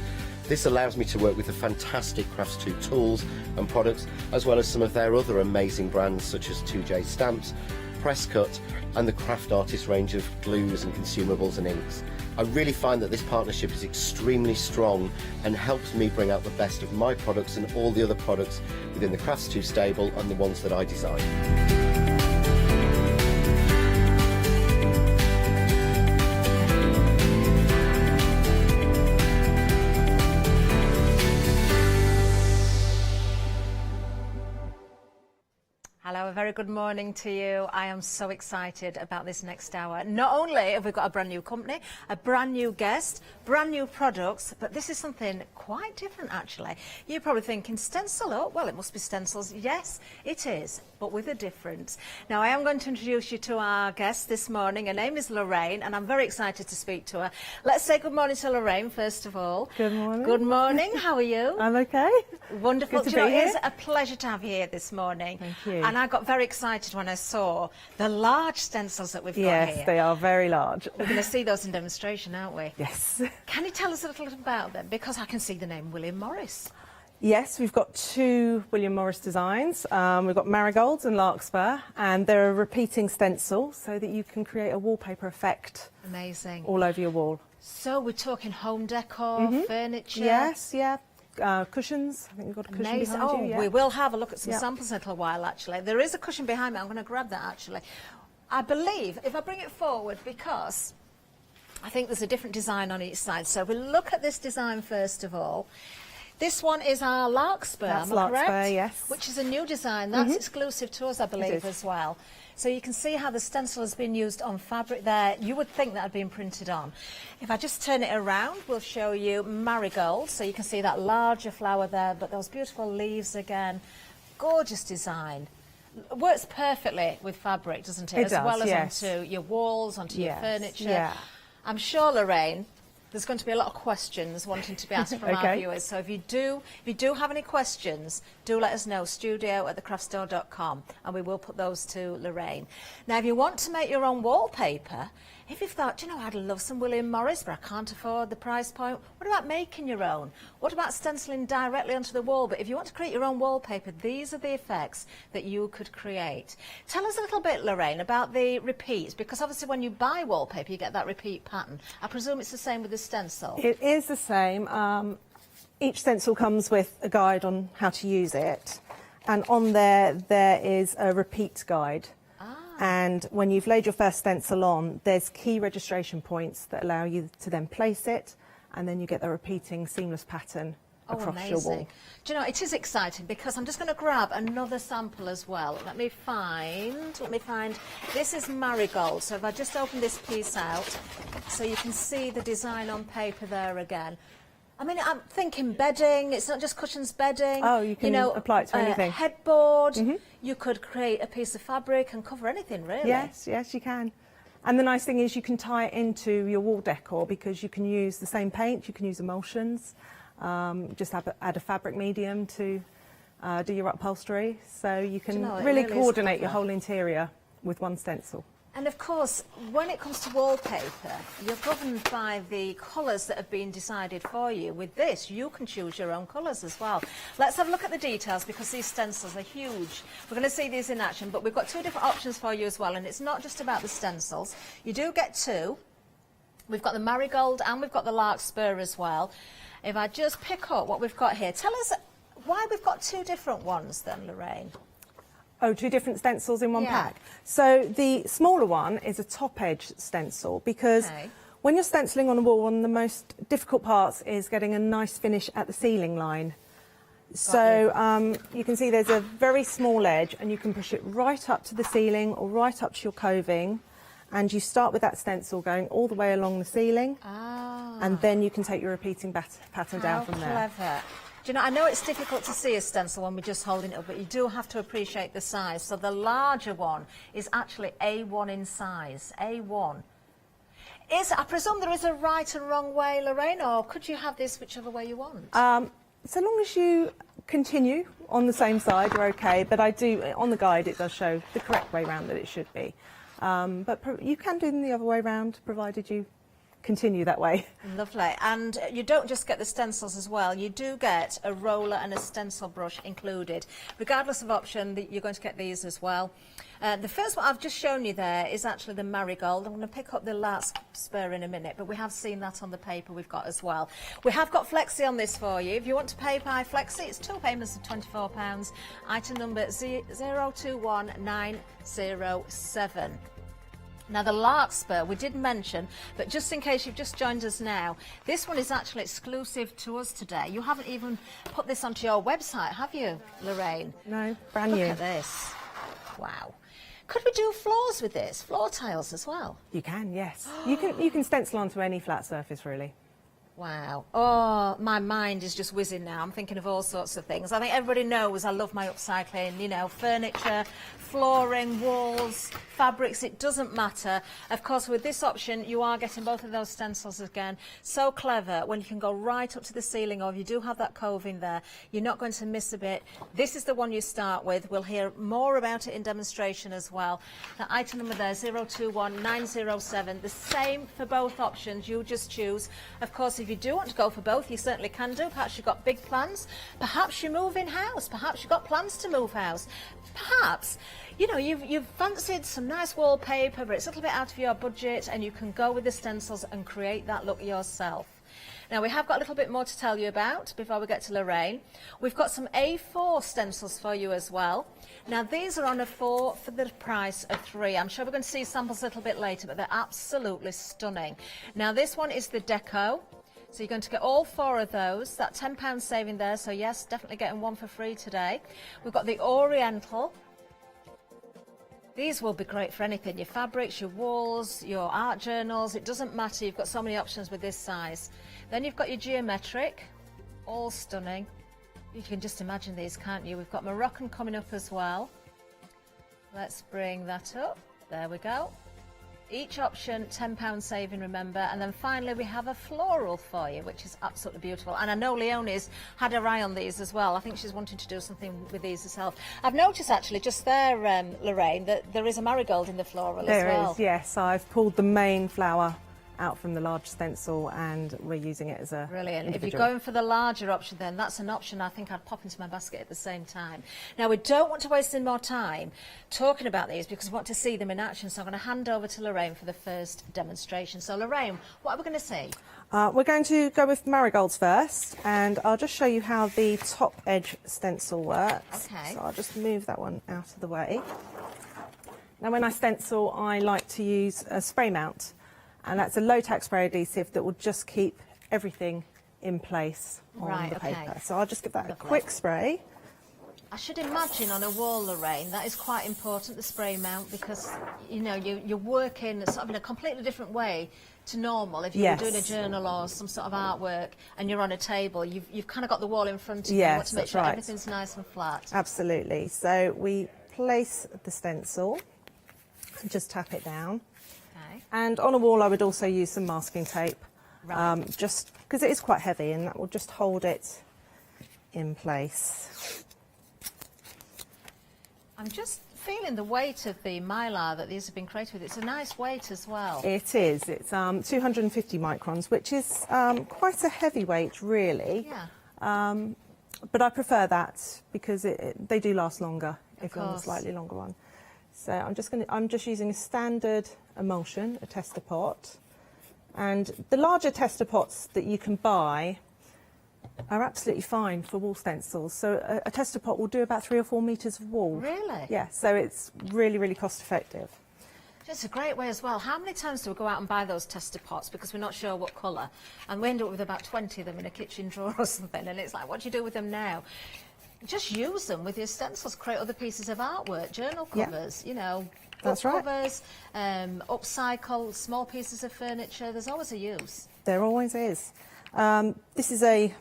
This allows me to work with the fantastic Crafts 2 tools and products, as well as some of their other amazing brands such as 2J Stamps, Press Cut and the Craft Artist range of glues and consumables and inks. I really find that this partnership is extremely strong and helps me bring out the best of my products and all the other products within the Crafts 2 stable and the ones that I design. Hello, a very good morning to you. I am so excited about this next hour. Not only have we got a brand new company, a brand new guest, brand new products, but this is something quite different actually. You're probably thinking, Stencil? Oh, well, it must be stencils. Yes, it is, but with a difference. Now, I am going to introduce you to our guest this morning. Her name is Lorraine, and I'm very excited to speak to her. Let's say good morning to Lorraine, first of all. Good morning. Good morning. How are you? I'm okay. Wonderful. Good to Do you know, be it here. is a pleasure to have you here this morning. Thank you. And I got very excited when I saw the large stencils that we've got here. Yes, they are very large. We're going to see those in demonstration, aren't we? Yes. Can you tell us a little bit about them? Because I can see the name William Morris. Yes, we've got 2 William Morris designs. We've got marigolds and larkspur, and they're a repeating stencil so that you can create a wallpaper effect. Amazing. All over your wall. So we're talking home decor, furniture. Yes, yeah. Cushions. I think we've got a cushion Amazing. behind Oh, you. Yeah. we will have a look at some Yep. samples in a little while, actually. There is a cushion behind me. I'm going to grab that, actually. I believe, if I bring it forward, because I think there's a different design on each side. So we'll look at this design first of all. This one is our larkspur, That's am I larkspur, correct? yes. Which is a new design. That's exclusive to us, I believe, is. as well. So you can see how the stencil has been used on fabric there. You would think that had been printed on. If I just turn it around, we'll show you marigold. So you can see that larger flower there, but those beautiful leaves again. Gorgeous design. Works perfectly with fabric, doesn't it? It as does, well as yes. onto your walls, onto your Yes, furniture. yeah. I'm sure, Lorraine, there's going to be a lot of questions wanting to be asked from our Okay. viewers. So if you do have any questions, do let us know, studio@thecraftstore.com, and we will put those to Lorraine. Now, if you want to make your own wallpaper, if you've thought, you know, I'd love some William Morris, but I can't afford the price point, what about making your own? What about stenciling directly onto the wall? But if you want to create your own wallpaper, these are the effects that you could create. Tell us a little bit, Lorraine, about the repeats, because obviously when you buy wallpaper, you get that repeat pattern. I presume it's the same with the stencil. It is the same. Each stencil comes with a guide on how to use it, and on there is a repeat guide. And when you've laid your first stencil on, there's key registration points that allow you to then place it, and then you get the repeating seamless pattern across your wall. Do you know, it is exciting because I'm just going to grab another sample as well. Let me find, this is marigold. So if I just open this piece out, so you can see the design on paper there again. I mean, I'm thinking bedding. It's not just cushions, bedding. Oh, you can apply it to anything. Headboard. You could create a piece of fabric and cover anything, really. Yes, yes, you can. And the nice thing is you can tie it into your wall decor because you can use the same paint, you can use emulsions, just add a fabric medium to do your upholstery. So you can really coordinate your whole interior with one stencil. And of course, when it comes to wallpaper, you're governed by the colours that have been decided for you. With this, you can choose your own colours as well. Let's have a look at the details because these stencils are huge. We're going to see these in action, but we've got two different options for you as well, and it's not just about the stencils. You do get two. We've got the marigold and we've got the larkspur as well. If I just pick up what we've got here, tell us why we've got two different ones then, Lorraine. Oh, two different stencils in one Yeah. pack. So the smaller one is a top edge stencil because Okay. when you're stenciling on a wall, one of the most difficult parts is getting a nice finish at the ceiling line. So you can see there's a very small edge and you can push it right up to the ceiling or right up to your coving, and you start with that stencil going all the way along the ceiling, and then you can take your repeating pattern down from there. How clever. Do you know, I know it's difficult to see a stencil when we're just holding it up, but you do have to appreciate the size. So the larger one is actually A1 in size, A1. I presume there is a right and wrong way, Lorraine, or could you have this whichever way you want? So long as you continue on the same side, you're okay. But on the guide, it does show the correct way round that it should be. But you can do them the other way round, provided you continue that way. Lovely. And you don't just get the stencils as well, you do get a roller and a stencil brush included. Regardless of option, you're going to get these as well. The first one I've just shown you there is actually the marigold. I'm going to pick up the larkspur in a minute, but we have seen that on the paper we've got as well. We have got Flexi on this for you. If you want to pay by Flexi, it's two payments of £24. Item number 021907. Now the larkspur we did mention, but just in case you've just joined us now, this one is actually exclusive to us today. You haven't even put this onto your website, have you, Lorraine? No, brand new. Look at this. Wow. Could we do floors with this? Floor tiles as well? You can, yes. You can stencil onto any flat surface, really. Wow. Oh, my mind is just whizzing now. I'm thinking of all sorts of things. I think everybody knows I love my upcycling, you know, furniture, flooring, walls, fabrics, it doesn't matter. Of course, with this option, you are getting both of those stencils again. So clever when you can go right up to the ceiling, or if you do have that coving there, you're not going to miss a bit. This is the one you start with. We'll hear more about it in demonstration as well. The item number there, 021907. The same for both options. You just choose. Of course, if you do want to go for both, you certainly can do. Perhaps you've got big plans. Perhaps you move in house. Perhaps you've got plans to move house. Perhaps, you know, you've fancied some nice wallpaper, but it's a little bit out of your budget, and you can go with the stencils and create that look yourself. Now, we have got a little bit more to tell you about before we get to Lorraine. We've got some A4 stencils for you as well. Now, these are on a 4 for the price of 3. I'm sure we're going to see samples a little bit later, but they're absolutely stunning. Now, this one is the Deco. So you're going to get all 4 of those, that £10 saving there, so yes, definitely getting one for free today. We've got the Oriental. These will be great for anything, your fabrics, your walls, your art journals, it doesn't matter, you've got so many options with this size. Then you've got your geometric, all stunning. You can just imagine these, can't you? We've got Moroccan coming up as well. Let's bring that up, there we go. Each option, £10 saving, remember. And then finally, we have a floral for you, which is absolutely beautiful. And I know Leonie's had her eye on these as well. I think she's wanting to do something with these herself. I've noticed, actually, just there, Lorraine, that there is a marigold in the floral as well. There is, yes. I've pulled the main flower out from the large stencil, and we're using it as a Brilliant. individual. If you're going for the larger option, then that's an option I think I'd pop into my basket at the same time. Now, we don't want to waste any more time talking about these because we want to see them in action, so I'm going to hand over to Lorraine for the first demonstration. So, Lorraine, what are we going to see? We're going to go with marigolds first, and I'll just show you how the top edge stencil works. Okay. So I'll just move that one out of the way. Now, when I stencil, I like to use a spray mount. And that's a low-tack spray adhesive that will just keep everything in place on the paper. So I'll just give that a quick spray. I should imagine on a wall, Lorraine, that is quite important, the spray mount, because, you know, you're working sort of in a completely different way to normal. If you're doing a journal or some sort of artwork and you're on a table, you've kind of got the wall in front of you. You want to make sure everything's nice and flat. Absolutely. So we place the stencil and just tap it down. And on a wall, I would also use some masking tape, just because it is quite heavy, and that will just hold it in place. I'm just feeling the weight of the mylar that these have been created with. It's a nice weight as well. It is. It's 250 microns, which is quite a heavy weight, really. Yeah. But I prefer that because they do last longer if you're on a slightly longer one. So I'm just using a standard emulsion, a tester pot, and the larger tester pots that you can buy are absolutely fine for wall stencils. So a tester pot will do about 3 or 4 metres of wall. Really? Yeah. So it's really, really cost effective. It's a great way as well. How many times do we go out and buy those tester pots because we're not sure what colour, and we end up with about 20 of them in a kitchen drawer or something, and it's like, what do you do with them now? Just use them with your stencils, create other pieces of artwork, journal covers, you know, that's right. covers, upcycle small pieces of furniture. There's always a use. There always is. This is a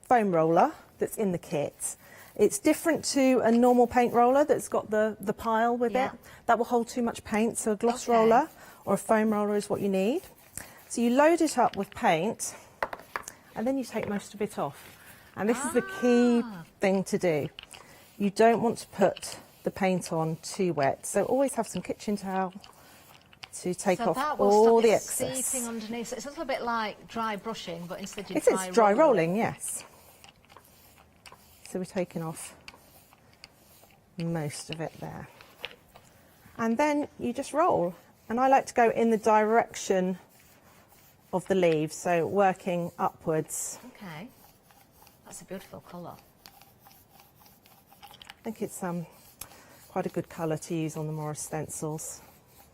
foam roller that's in the kit. It's different to a normal paint roller that's got the pile with it. That will hold too much paint, so a gloss roller or a foam roller is what you need. So you load it up with paint and then you take most of it off. And this is the key thing to do. You don't want to put the paint on too wet, so always have some kitchen towel to take off all the excess. Seeping underneath. So it's a little bit like dry brushing, but instead you dry rolling, yes. So we're taking off most of it there. And then you just roll. And I like to go in the direction of the leaves, so working upwards. Okay. That's a beautiful colour. I think it's quite a good colour to use on the Morris stencils.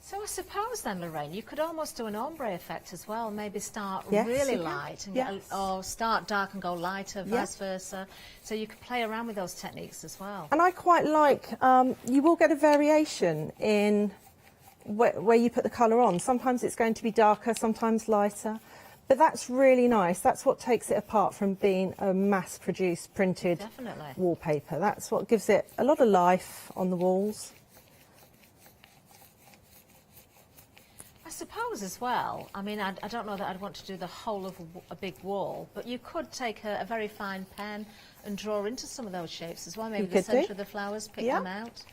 So I suppose then, Lorraine, you could almost do an ombre effect as well. Maybe start really light and or start dark and go lighter, vice versa. So you could play around with those techniques as well. And I quite like, you will get a variation in where you put the colour on. Sometimes it's going to be darker, sometimes lighter. But that's really nice. That's what takes it apart from being a mass-produced, printed wallpaper. That's what gives it a lot of life on the walls. I suppose as well, I mean, I don't know that I'd want to do the whole of a big wall, but you could take a very fine pen and draw into some of those shapes as well. Maybe the centre of the flowers, pick them out.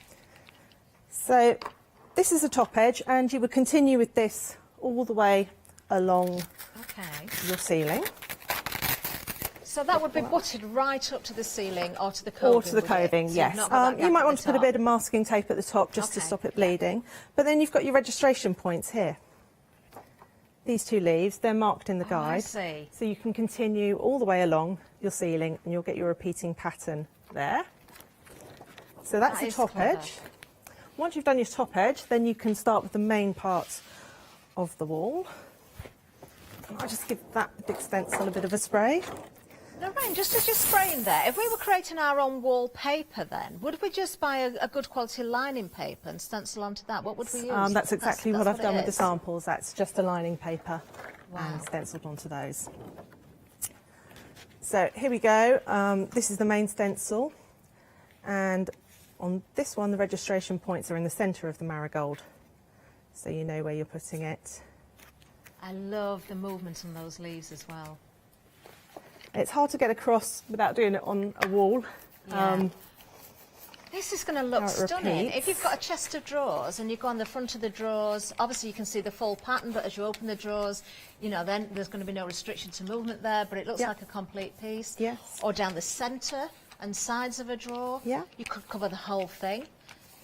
So this is the top edge, and you would continue with this all the way along your ceiling. So that would be butted right up to the ceiling or to the coving? Or to the coving, yes. You might want to put a bit of masking tape at the top just to stop it bleeding. But then you've got your registration points here. These 2 leaves, they're marked in the guide. I see. So you can continue all the way along your ceiling and you'll get your repeating pattern there. So that's the top edge. Once you've done your top edge, then you can start with the main part of the wall. I'll just give that big stencil a bit of a spray. Lorraine, just as you're spraying there, if we were creating our own wallpaper then, would we just buy a good quality lining paper and stencil onto that? What would we use? That's exactly what I've done with the samples. That's just a lining paper and stenciled onto those. So here we go. This is the main stencil. And on this one, the registration points are in the centre of the marigold. So you know where you're putting it. I love the movement on those leaves as well. It's hard to get across without doing it on a wall. This is going to look stunning. If you've got a chest of drawers and you go on the front of the drawers, obviously you can see the full pattern, but as you open the drawers, you know, then there's going to be no restriction to movement there, but it looks like a complete piece. Yes. Or down the centre and sides of a drawer. Yeah. You could cover the whole thing.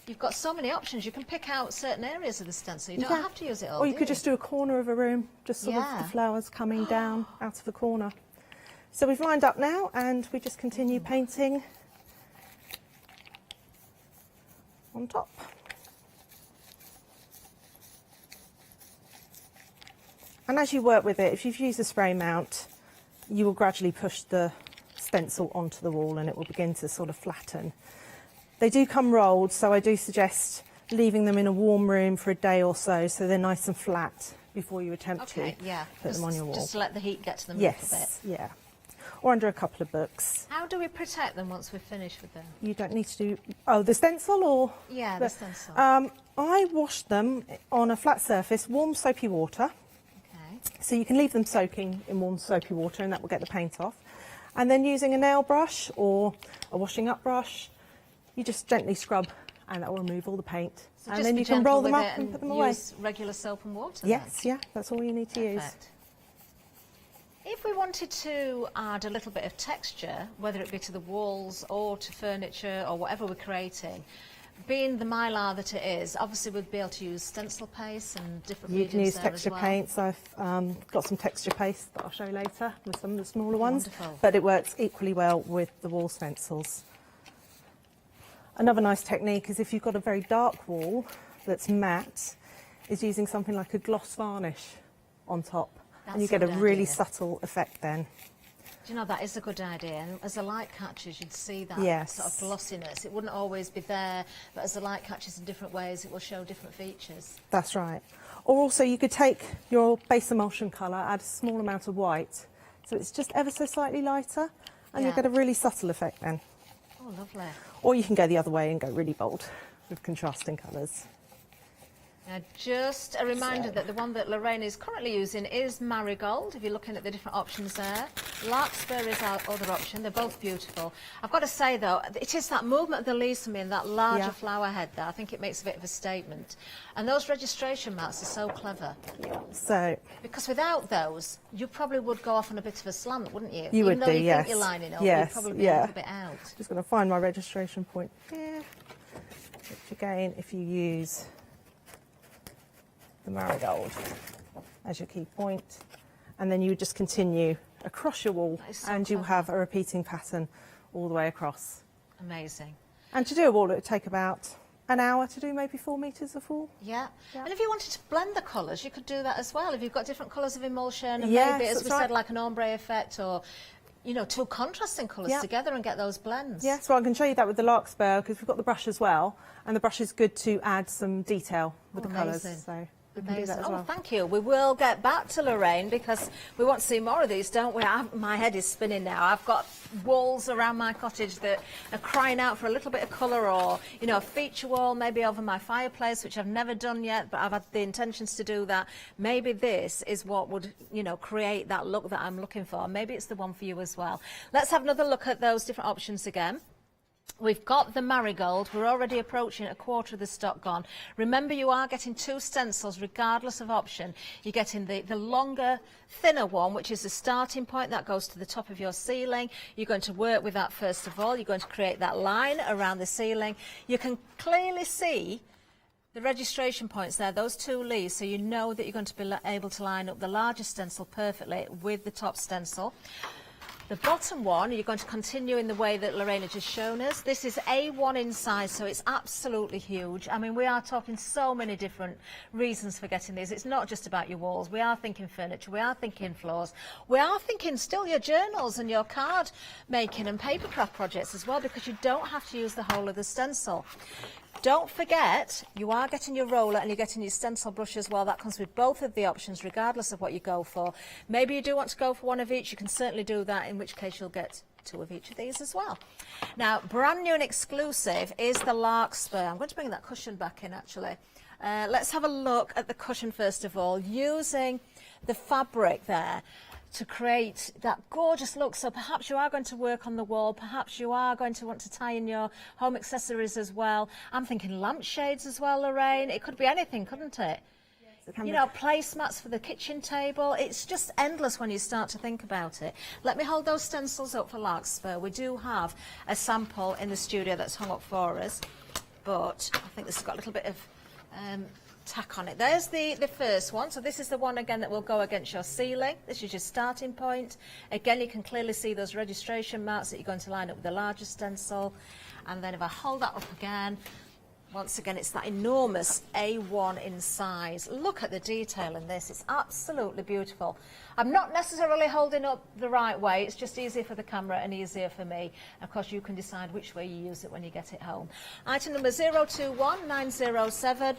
You've got so many options. You can pick out certain areas of the stencil. You don't have to use it all. Or you could just do a corner of a room, just sort of the flowers coming down out of the corner. So we've lined up now, and we just continue painting on top. And as you work with it, if you've used a spray mount, you will gradually push the stencil onto the wall and it will begin to sort of flatten. They do come rolled, so I do suggest leaving them in a warm room for a day or so they're nice and flat before you attempt to put them on your wall. Just to let the heat get to them a little bit. Yeah. Or under a couple of books. How do we protect them once we're finished with them? You don't need to do... Oh, the stencil or... Yeah, the stencil. I wash them on a flat surface, warm soapy water. Okay. So you can leave them soaking in warm soapy water and that will get the paint off. And then using a nail brush or a washing up brush, you just gently scrub and that will remove all the paint. So and just then be you can gentle roll them with up it and put them away. Use regular soap and water. Yes, yeah, that's all you need to use. Perfect. If we wanted to add a little bit of texture, whether it be to the walls or to furniture or whatever we're creating, being the mylar that it is, obviously we'd be able to use stencil paste and different You can mediums use there texture as well. paints. I've got some texture paste that I'll show you later with some of the smaller ones, Wonderful. but it works equally well with the wall stencils. Another nice technique is if you've got a very dark wall that's matte, is using something like a gloss varnish on top, and you That's a get a good really idea. subtle effect then. Do you know, that is a good idea. And as the light catches, you'd see that Yes. sort of glossiness. It wouldn't always be there, but as the light catches in different ways, it will show different features. That's right. Or also you could take your base emulsion colour, add a small amount of white, so it's just ever so slightly lighter, and you Yeah. get a really subtle effect then. Oh, lovely. Or you can go the other way and go really bold with contrasting colours. Now, just a reminder that the one that Lorraine is currently using is Marigold, if you're looking at the different options there. Larkspur is our other option. They're both beautiful. I've got to say, though, it is that movement of the leaves for me and that larger Yeah. flower head there. I think it makes a bit of a statement. And those registration marks are so clever. So Because without those, you probably would go off on a bit of a slant, wouldn't you? You would Even though do, you yes. think you're lining up, Yes, you'd probably be a yeah. little bit out. just going to find my registration point here, which again, if you use the marigold as your key point, and then you would just continue across your wall, That is so and you clever. have a repeating pattern all the way across. Amazing. And to do a wall, it would take about an hour to do, maybe 4 metres of wall. Yeah. Yeah. And if you wanted to blend the colours, you could do that as well. If you've got different colours of emulsion, and Yes, maybe, as that's we right. said, like an ombre effect, or, you know, two contrasting colours Yeah. together and get those blends. Yeah, so I can show you that with the larkspur, because we've got the brush as well, and the brush is good to add some detail with Oh, the colours. amazing. So we can do Amazing. that as Oh, well. thank you. We will get back to Lorraine because we want to see more of these, don't we? My head is spinning now. I've got walls around my cottage that are crying out for a little bit of colour, or, you know, a feature wall maybe over my fireplace, which I've never done yet, but I've had the intentions to do that. Maybe this is what would, you know, create that look that I'm looking for. Maybe it's the one for you as well. Let's have another look at those different options again. We've got the marigold. We're already approaching a quarter of the stock gone. Remember, you are getting two stencils regardless of option. You're getting the longer, thinner one, which is the starting point that goes to the top of your ceiling. You're going to work with that first of all. You're going to create that line around the ceiling. You can clearly see the registration points there, those two leaves, so you know that you're going to be able to line up the larger stencil perfectly with the top stencil. The bottom one, you're going to continue in the way that Lorraine has just shown us. This is A1 in size, so it's absolutely huge. I mean, we are talking so many different reasons for getting these. It's not just about your walls. We are thinking furniture. We are thinking floors. We are thinking still your journals and your card making and papercraft projects as well, because you don't have to use the whole of the stencil. Don't forget, you are getting your roller and you're getting your stencil brush as well. That comes with both of the options, regardless of what you go for. Maybe you do want to go for one of each. You can certainly do that, in which case you'll get two of each of these as well. Now, brand new and exclusive is the larkspur. I'm going to bring that cushion back in, actually. Let's have a look at the cushion first of all, using the fabric there to create that gorgeous look. So perhaps you are going to work on the wall, perhaps you are going to want to tie in your home accessories as well. I'm thinking lampshades as well, Lorraine. It could be anything, couldn't it? You know, placemats for the kitchen table. It's just endless when you start to think about it. Let me hold those stencils up for larkspur. We do have a sample in the studio that's hung up for us, but I think this has got a little bit of tack on it. There's the first one. So this is the one again that will go against your ceiling. This is your starting point. Again, you can clearly see those registration marks that you're going to line up with the larger stencil. And then if I hold that up again, once again, it's that enormous A1 in size. Look at the detail in this. It's absolutely beautiful. I'm not necessarily holding up the right way. It's just easier for the camera and easier for me. Of course, you can decide which way you use it when you get it home. Item number 021907.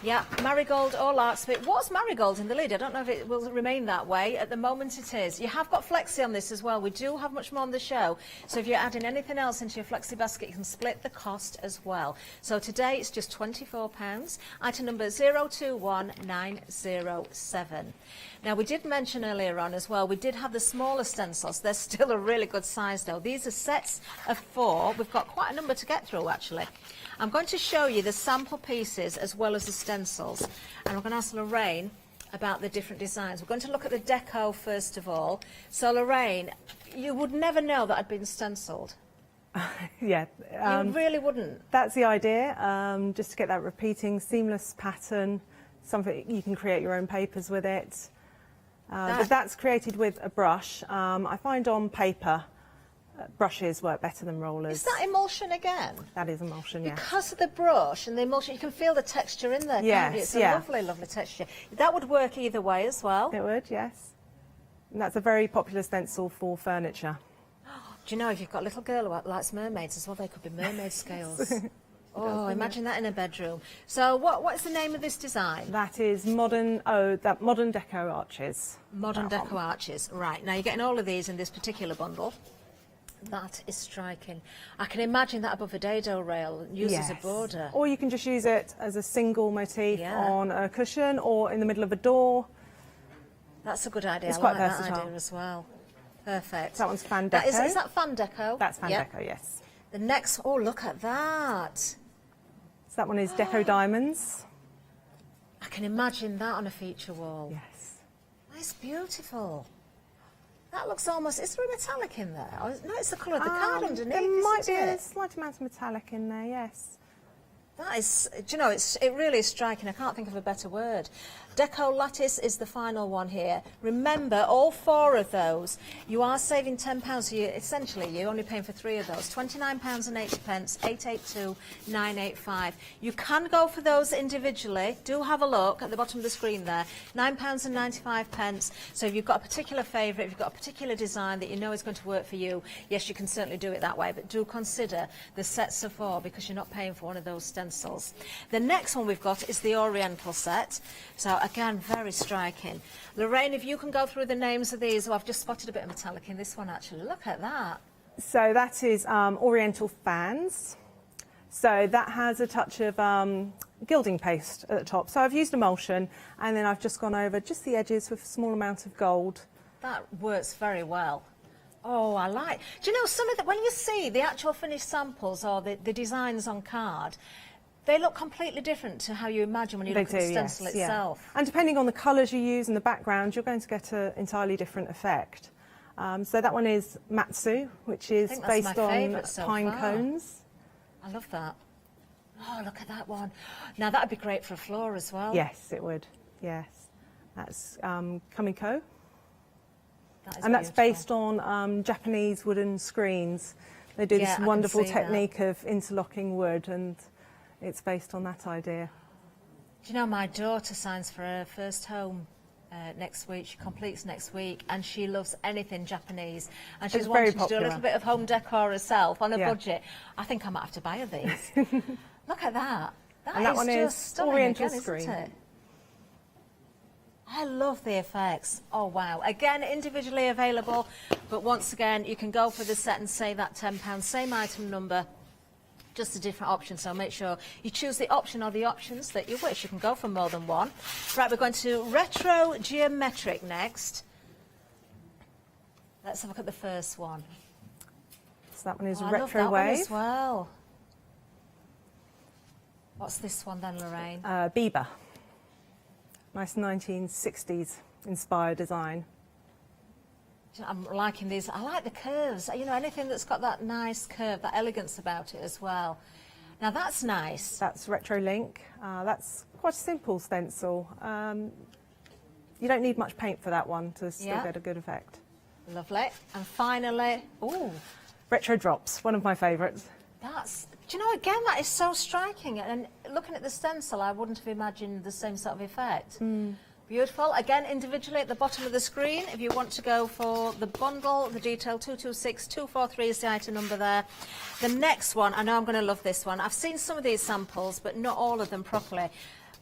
Yeah, marigold or larkspur. It was marigold in the lid. I don't know if it will remain that way. At the moment it is. You have got flexi on this as well. We do have much more on the show. So if you're adding anything else into your flexi basket, you can split the cost as well. So today it's just £24. Item number 021907. Now, we did mention earlier earlier on as well, we did have the smaller stencils. They're still a really good size though. These are sets of 4. We've got quite a number to get through actually. I'm going to show you the sample pieces as well as the stencils, and we're going to ask Lorraine about the different designs. We're going to look at the deco first of all. So Lorraine, you would never know that I'd been stenciled. Yeah. You really wouldn't. That's the idea, just to get that repeating, seamless pattern, something you can create your own papers with it. But that's created with a brush. I find on paper, brushes work better than rollers. Is that emulsion again? That is emulsion, yes. Because of the brush and the emulsion, you can feel the texture in there, Yes, can't you? It's a yeah. lovely, lovely texture. That would work either way as well. It would, yes. And that's a very popular stencil for furniture. Do you know, if you've got a little girl who likes mermaids as well, they could be mermaid scales. Oh, imagine that in a bedroom. So what is the name of this design? That is modern deco arches. Modern deco arches. Right, now you're getting all of these in this particular bundle. That is striking. I can imagine that above a dado rail, used as a border. Or you can just use it as a single motif on a cushion or in the middle of a door. That's a good idea. It's I quite like versatile. that idea as well. Perfect. That one's fan deco. Is that fan deco? That's fan deco, yes. The next, oh, look at that. So that one is deco diamonds. I can imagine that on a feature wall. Yes. That's beautiful. That looks almost, is there a metallic in there? Oh, no, it's the colour of the card underneath, There might be isn't a it? slight amount of metallic in there, yes. That is, do you know, it really is striking. I can't think of a better word. Deco lattice is the final one here. Remember, all 4 of those, you are saving £10. So essentially, you're only paying for 3 of those. £29.80, 882 985. You can go for those individually. Do have a look at the bottom of the screen there. £9.95. So if you've got a particular favourite, if you've got a particular design that you know is going to work for you, yes, you can certainly do it that way. But do consider the sets of 4 because you're not paying for one of those stencils. The next one we've got is the Oriental set. So again, very striking. Lorraine, if you can go through the names of these. Oh, I've just spotted a bit of metallic in this one actually. Look at that. So that is Oriental fans. So that has a touch of gilding paste at the top. So I've used emulsion and then I've just gone over just the edges with a small amount of gold. That works very well. Oh, I like. Do you know some of the, when you see the actual finished samples or the designs on card, they look completely different to how you imagine when you look at the stencil itself. Yeah. And depending on the colours you use and the background, you're going to get an entirely different effect. So that one is Matsu, which is based on pine cones. I love that. Oh, look at that one. Now, that would be great for a floor as well. Yes, it would. Yes. That's Kamiko. And that's based on Japanese wooden screens. They do this wonderful technique of interlocking wood, and it's based on that idea. Do you know, my daughter signs for her first home next week. She completes next week, and she loves anything Japanese. And she's wanting to do a little bit of home decor herself on a budget. I think I might have to buy her these. Look at that. That is just stunning Oriental again, screen. isn't it? I love the effects. Oh, wow. Again, individually available, but once again, you can go for the set and save that £10. Same item number, just a different option. So make sure you choose the option or the options that you wish. You can go for more than one. Right, we're going to retro geometric next. Let's have a look at the first one. So that one is I retro love that wave. one as well. What's this one then, Lorraine? Bieber. Nice 1960s inspired design. I'm liking these. I like the curves. You know, anything that's got that nice curve, that elegance about it as well. Now that's nice. That's Retro Link. That's quite a simple stencil. You don't need much paint for that one to still get a good effect. Lovely. And finally, ooh, Retro Drops, one of my favourites. That's, do you know, again, that is so striking. And looking at the stencil, I wouldn't have imagined the same sort of effect. Beautiful. Again, individually at the bottom of the screen, if you want to go for the bundle, the detail 226243 is the item number there. The next one, I know I'm going to love this one. I've seen some of these samples, but not all of them properly.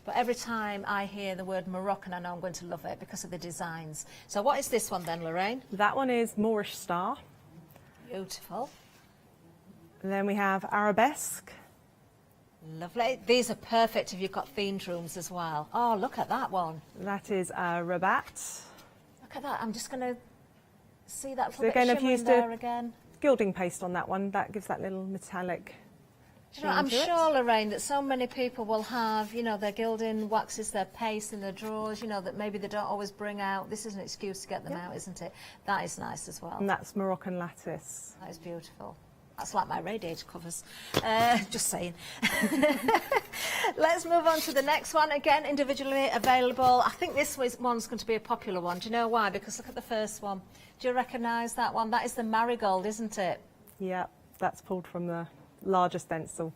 But every time I hear the word Moroccan, I know I'm going to love it because of the designs. So what is this one then, Lorraine? That one is Moorish Star. Beautiful. And then we have Arabesque. Lovely. These are perfect if you've got themed rooms as well. Oh, look at that one. That is Rabat. Look at that. I'm just going to see that So little again, bit I've of shimmer used there again. gilding paste on that one. That gives that little metallic. Do you know, I'm sure, Lorraine, that so many people will have, you know, their gilding waxes, their paste in their drawers, you know, that maybe they don't always bring out. This is an excuse to get them out, isn't it? That is nice as well. And that's Moroccan lattice. That is beautiful. That's like my radiator covers. Just saying. Let's move on to the next one. Again, individually available. I think this one's going to be a popular one. Do you know why? Because look at the first one. Do you recognise that one? That is the marigold, isn't it? Yeah, that's pulled from the larger stencil.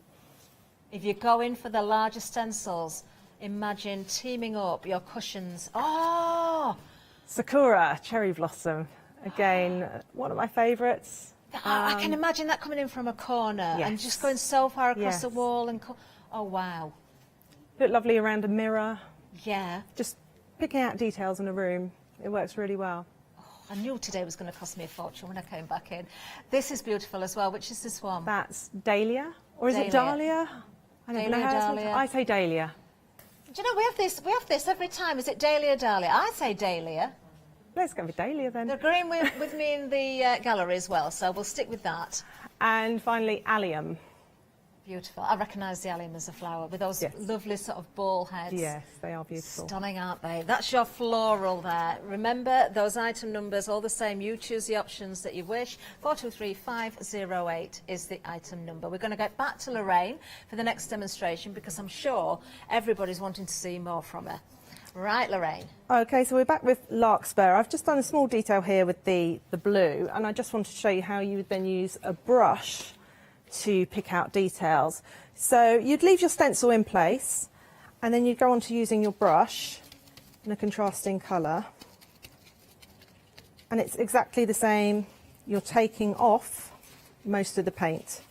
If you go in for the larger stencils, imagine teaming up your cushions. Oh! Sakura, cherry blossom. Again, one of my favourites. I can imagine that coming in from a corner and just going so far across the wall. And oh, wow. Look lovely around a mirror. Yeah. Just picking out details in a room. It works really well. I knew today was going to cost me a fortune when I came back in. This is beautiful as well. Which is this one? That's Dahlia. Or is it Dahlia? I don't know how Dahlia. I say Dahlia. Do you know, we have this every time. Is it Dahlia or Dahlia? I say Dahlia. Let's go with Dahlia then. They're agreeing with me in the gallery as well, so we'll stick with that. And finally, allium. Beautiful. I recognise the allium as a flower with those lovely sort of ball heads. Yes, they are beautiful. Stunning, aren't they? That's your floral there. Remember, those item numbers all the same. You choose the options that you wish. 423508 is the item number. We're going to get back to Lorraine for the next demonstration because I'm sure everybody's wanting to see more from her. Right, Lorraine. Okay, so we're back with larkspur. I've just done a small detail here with the blue, and I just wanted to show you how you would then use a brush to pick out details. So you'd leave your stencil in place, and then you'd go on to using your brush in a contrasting colour. And it's exactly the same. You're taking off most of the paint.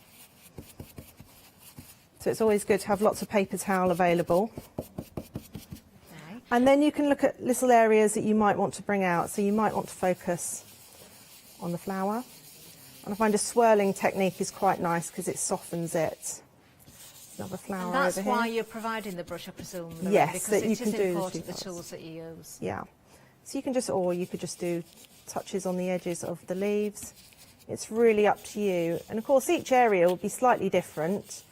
So it's always good to have lots of paper towel available. And then you can look at little areas that you might want to bring out. So you might want to focus on the flower. And I find a swirling technique is quite nice because it softens it. Another flower and that's over here. why you're providing the brush, I presume, Lorraine, yes, because that it you is can do important, the tools that you use. Yeah. So you can just, or you could just do touches on the edges of the leaves. It's really up to you. And of course, each area will be slightly different.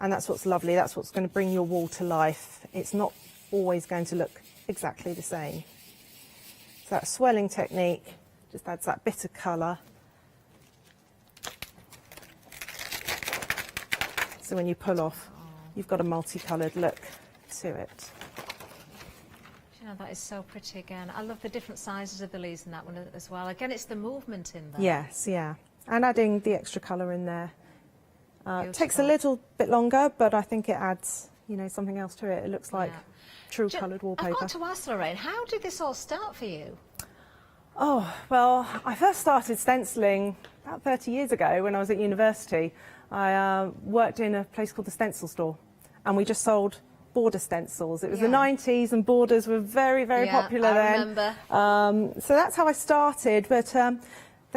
And that's what's lovely. That's what's going to bring your wall to life. It's not always going to look exactly the same. So that swelling technique just adds that bit of colour. So when you pull off, you've got a multicoloured look to it. You know, that is so pretty again. I love the different sizes of the leaves in that one as well. Again, it's the movement in there. Yes, yeah. And adding the extra colour in there. It takes a little bit longer, but I think it adds, you know, something else to it. It looks like true coloured wallpaper. I've got to ask, Lorraine, how did this all start for you? Oh, well, I first started stenciling about 30 years ago when I was at university. I worked in a place called the Stencil store, and we just sold border stencils. It was the 90s, and borders were very, very popular then. I remember. So that's how I started, but then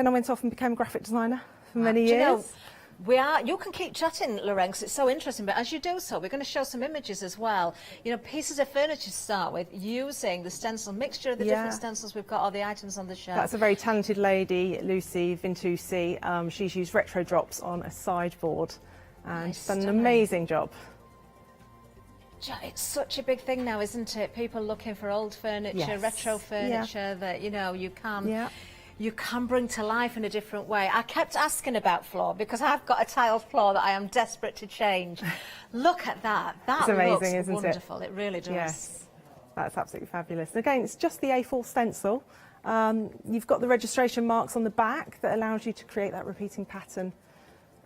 I went off and became a graphic designer for many years. You know, you can keep chatting, Lorraine, because it's so interesting, but as you do so, we're going to show some images as well. You know, pieces of furniture to start with, using the stencil, mixture of the different stencils we've got, all the items on the shelf. That's a very talented lady, Lucy Vintusi. She's used retro drops on a sideboard, and she's done an amazing job. It's such a big thing now, isn't it? People looking for old furniture, retro furniture that, you know, you can bring to life in a different way. I kept asking about floor because I've got a tiled floor that I am desperate to change. Look at that. That amazing, looks isn't wonderful. It really does. Yes, that's absolutely fabulous. And again, it's just the A4 stencil. You've got the registration marks on the back that allows you to create that repeating pattern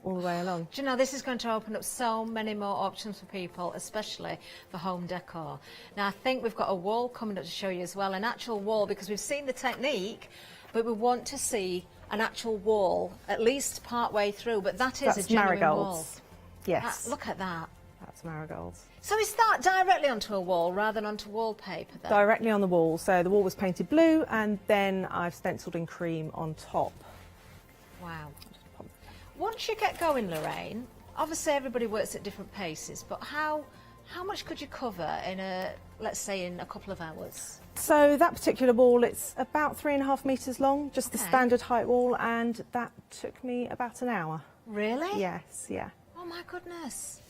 all the way along. Do you know, this is going to open up so many more options for people, especially for home decor. Now, I think we've got a wall coming up to show you as well, an actual wall, because we've seen the technique, but we want to see an actual wall, at least part way through, but that's a genuine marigolds. wall. Yes. Look at that. That's marigolds. So is that directly onto a wall rather than onto wallpaper then? Directly on the wall. So the wall was painted blue, and then I've stenciled in cream on top. Wow. Once you get going, Lorraine, obviously everybody works at different paces, but how much could you cover in let's say in a couple of hours? So that particular wall, it's about 3.5 metres long, just the standard height wall, and that took me about an hour. Really? Yes, yeah. Oh my goodness.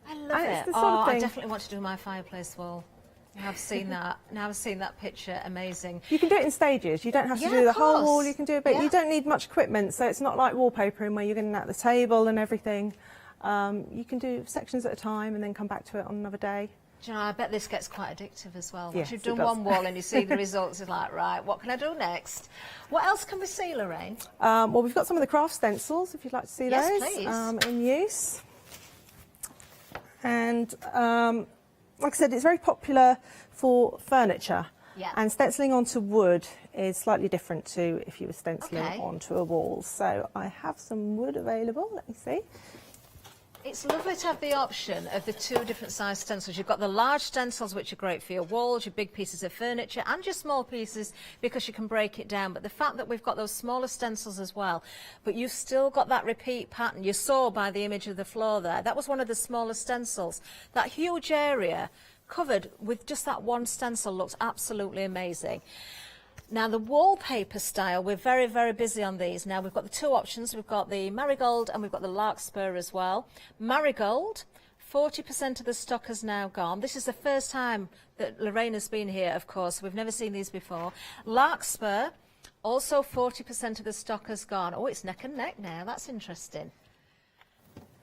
I love And it. it's the sort of I thing- definitely want to do my fireplace wall. Now I've seen that. Now I've seen that picture. Amazing. You can do it in stages. You don't have to Yeah, do the of whole course. wall. You can do a bit. Yeah. You don't need much equipment, so it's not like wallpapering where you're getting out the table and everything. You can do sections at a time and then come back to it on another day. Do you know, I bet this gets quite addictive as well. Once Yes, you've it done does. one wall and you see the results, it's like, right, what can I do next? What else can we see, Lorraine? Well, we've got some of the craft stencils, if you'd like to see Yes, those, please. in use. And like I said, it's very popular for furniture. Yeah. And stenciling onto wood is slightly different to if you were stenciling Okay. onto a wall. So I have some wood available. Let me see. It's lovely to have the option of the two different size stencils. You've got the large stencils, which are great for your walls, your big pieces of furniture, and your small pieces, because you can break it down. But the fact that we've got those smaller stencils as well, but you've still got that repeat pattern. You saw by the image of the floor there, that was one of the smaller stencils. That huge area covered with just that one stencil looks absolutely amazing. Now, the wallpaper style, we're very, very busy on these. Now, we've got the two options. We've got the marigold and we've got the larkspur as well. Marigold, 40% of the stock has now gone. This is the first time that Lorraine has been here, of course. We've never seen these before. Larkspur, also 40% of the stock has gone. Oh, it's neck and neck now. That's interesting.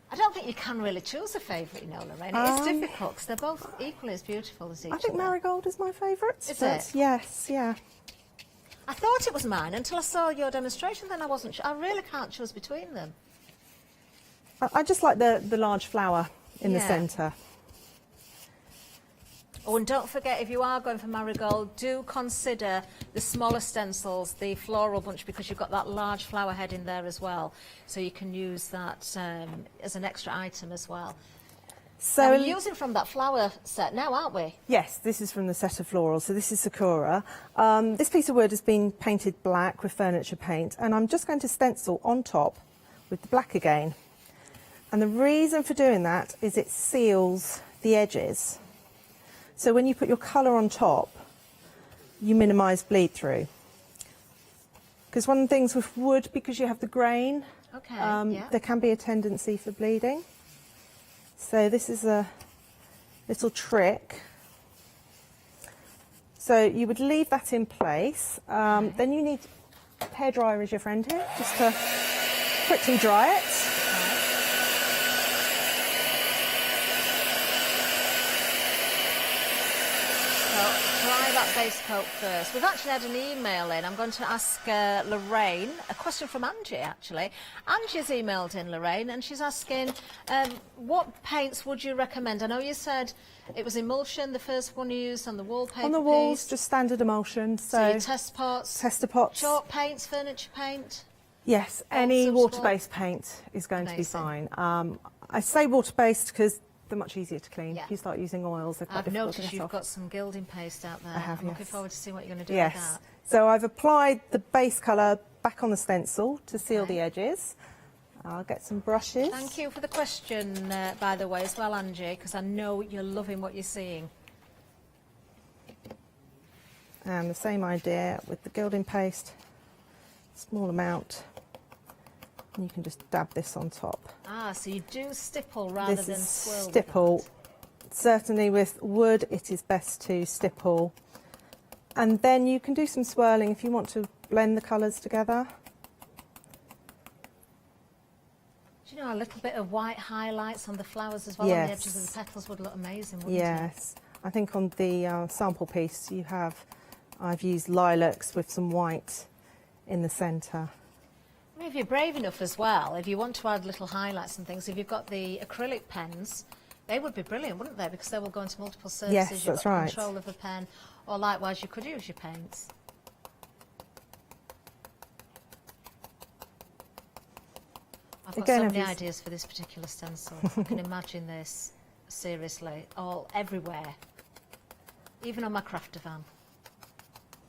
I don't think you can really choose a favourite, you know, Lorraine. It is difficult because they're both equally as beautiful as each other. I think marigold is my favourite. Is but it? Yes, yeah. I thought it was mine until I saw your demonstration, then I wasn't sure. I really can't choose between them. I just like the large flower in the Yeah. centre. Oh, and don't forget, if you are going for marigold, do consider the smaller stencils, the floral bunch, because you've got that large flower head in there as well. So you can use that as an extra item as well. So Now, we're using from that flower set now, aren't we? yes, this is from the set of florals. So this is Sakura. This piece of wood has been painted black with furniture paint, and I'm just going to stencil on top with the black again. And the reason for doing that is it seals the edges. So when you put your colour on top, you minimise bleed through. Because one of the things with wood, because you have the grain, there can be a tendency for bleeding. So this is a little trick. So you would leave that in place. Then you need a hairdryer as your friend here, just to quickly dry it. Try that base coat first. We've actually had an email in. I'm going to ask Lorraine a question from Angie, actually. Angie's emailed in, Lorraine, and she's asking, what paints would you recommend? I know you said it was emulsion, the first one you used on the wallpaper On the walls, piece. just standard emulsion. So your test pots, tester pots. chalk paints, furniture paint. Yes, All any suitable? water-based paint is going to be Amazing. fine. I say water-based because they're much easier to clean. Yeah. If you start using oils, they're quite I've difficult to noticed get you've off. got some gilding paste out there. I have, I'm looking yes. forward to see what you're going to do Yes. with that. So I've applied the base colour back on the stencil to seal the edges. I'll get some brushes. Thank you for the question, by the way, as well, Angie, because I know you're loving what you're seeing. And the same idea with the gilding paste. Small amount. And you can just dab this on top. Ah, so you do stipple rather This than is swirl. with stipple. that. Certainly with wood, it is best to stipple. And then you can do some swirling if you want to blend the colours together. Do you know, a little bit of white highlights on the flowers as well, on the edges of the petals would look amazing, wouldn't it? Yes. I think on the sample piece I've used lilacs with some white in the centre. I mean, if you're brave enough as well, if you want to add little highlights and things, if you've got the acrylic pens, they would be brilliant, wouldn't they? Because they will go into multiple surfaces. Yes, You've that's got right. control of the pen, or likewise, you could use your paints. I've got Again, so I've many used- ideas for this particular stencil. I can imagine this, seriously, everywhere. Even on my crafter van.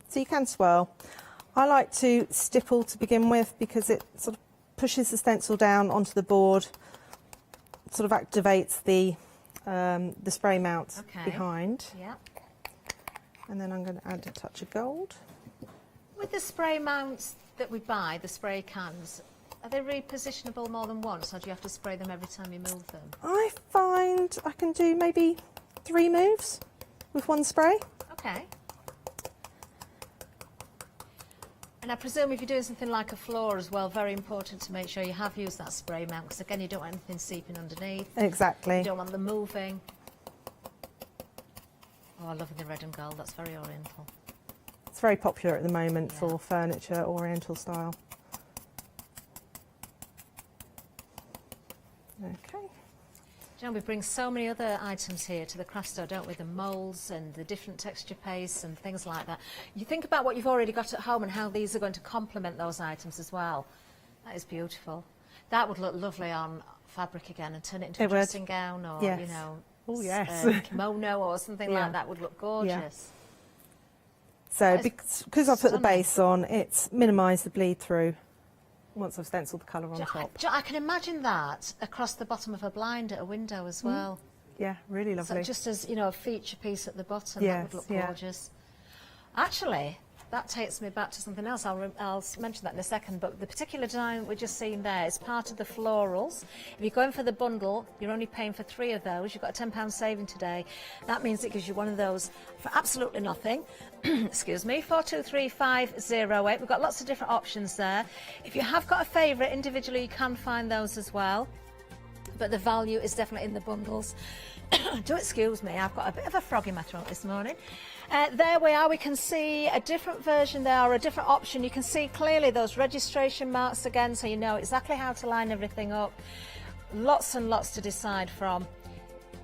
So you can swirl. I like to stipple to begin with because it sort of pushes the stencil down onto the board, sort of activates the spray mount behind. Yeah. And then I'm going to add a touch of gold. With the spray mounts that we buy, the spray cans, are they repositionable more than once, or do you have to spray them every time you move them? I find I can do maybe 3 moves with one spray. Okay. And I presume if you're doing something like a floor as well, very important to make sure you have used that spray mount, because again, you don't want anything seeping underneath. Exactly. You don't want them moving. Oh, I love the red and gold, that's very oriental. It's very popular at the moment for furniture, oriental style. Okay. You know, we bring so many other items here to the craft store, don't we? The moulds and the different texture pastes and things like that. You think about what you've already got at home and how these are going to complement those items as well. That is beautiful. That would look lovely on fabric again and turn it into a dressing gown or, you know, kimono or something like that would look gorgeous. Yeah. So because I've put the base on, it's minimised the bleed through once I've stenciled the colour on top. I can imagine that across the bottom of a blind at a window as well. Yeah, really lovely. So just as, you know, a feature piece at the bottom, that would look gorgeous. Actually, that takes me back to something else. I'll mention that in a second, but the particular design we're just seeing there is part of the florals. If you're going for the bundle, you're only paying for 3 of those. You've got a £10 saving today. That means it gives you one of those for absolutely nothing. Excuse me, 423508. We've got lots of different options there. If you have got a favourite individually, you can find those as well. But the value is definitely in the bundles. Do excuse me, I've got a bit of a frog in my throat this morning. There we are, we can see a different version there, or a different option. You can see clearly those registration marks again, so you know exactly how to line everything up. Lots and lots to decide from.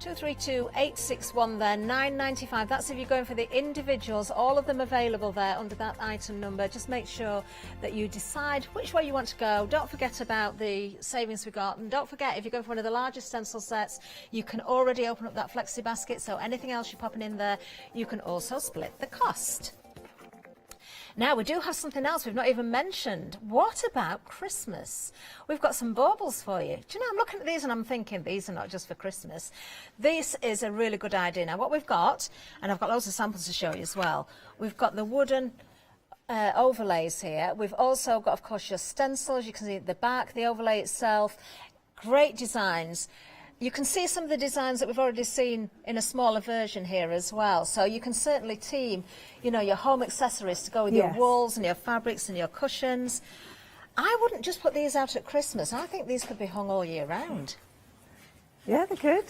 232861 there, £9.95. That's if you're going for the individuals, all of them available there under that item number. Just make sure that you decide which way you want to go. Don't forget about the savings we got, and don't forget, if you're going for one of the largest stencil sets, you can already open up that flexi basket, so anything else you're popping in there, you can also split the cost. Now, we do have something else we've not even mentioned. What about Christmas? We've got some baubles for you. Do you know, I'm looking at these and I'm thinking these are not just for Christmas. This is a really good idea. Now, what we've got, and I've got loads of samples to show you as well, we've got the wooden overlays here. We've also got, of course, your stencils. You can see the back, the overlay itself. Great designs. You can see some of the designs that we've already seen in a smaller version here as well. So you can certainly team, you know, your home accessories to go with your walls and your fabrics and your cushions. I wouldn't just put these out at Christmas. I think these could be hung all year round. Yeah, they could.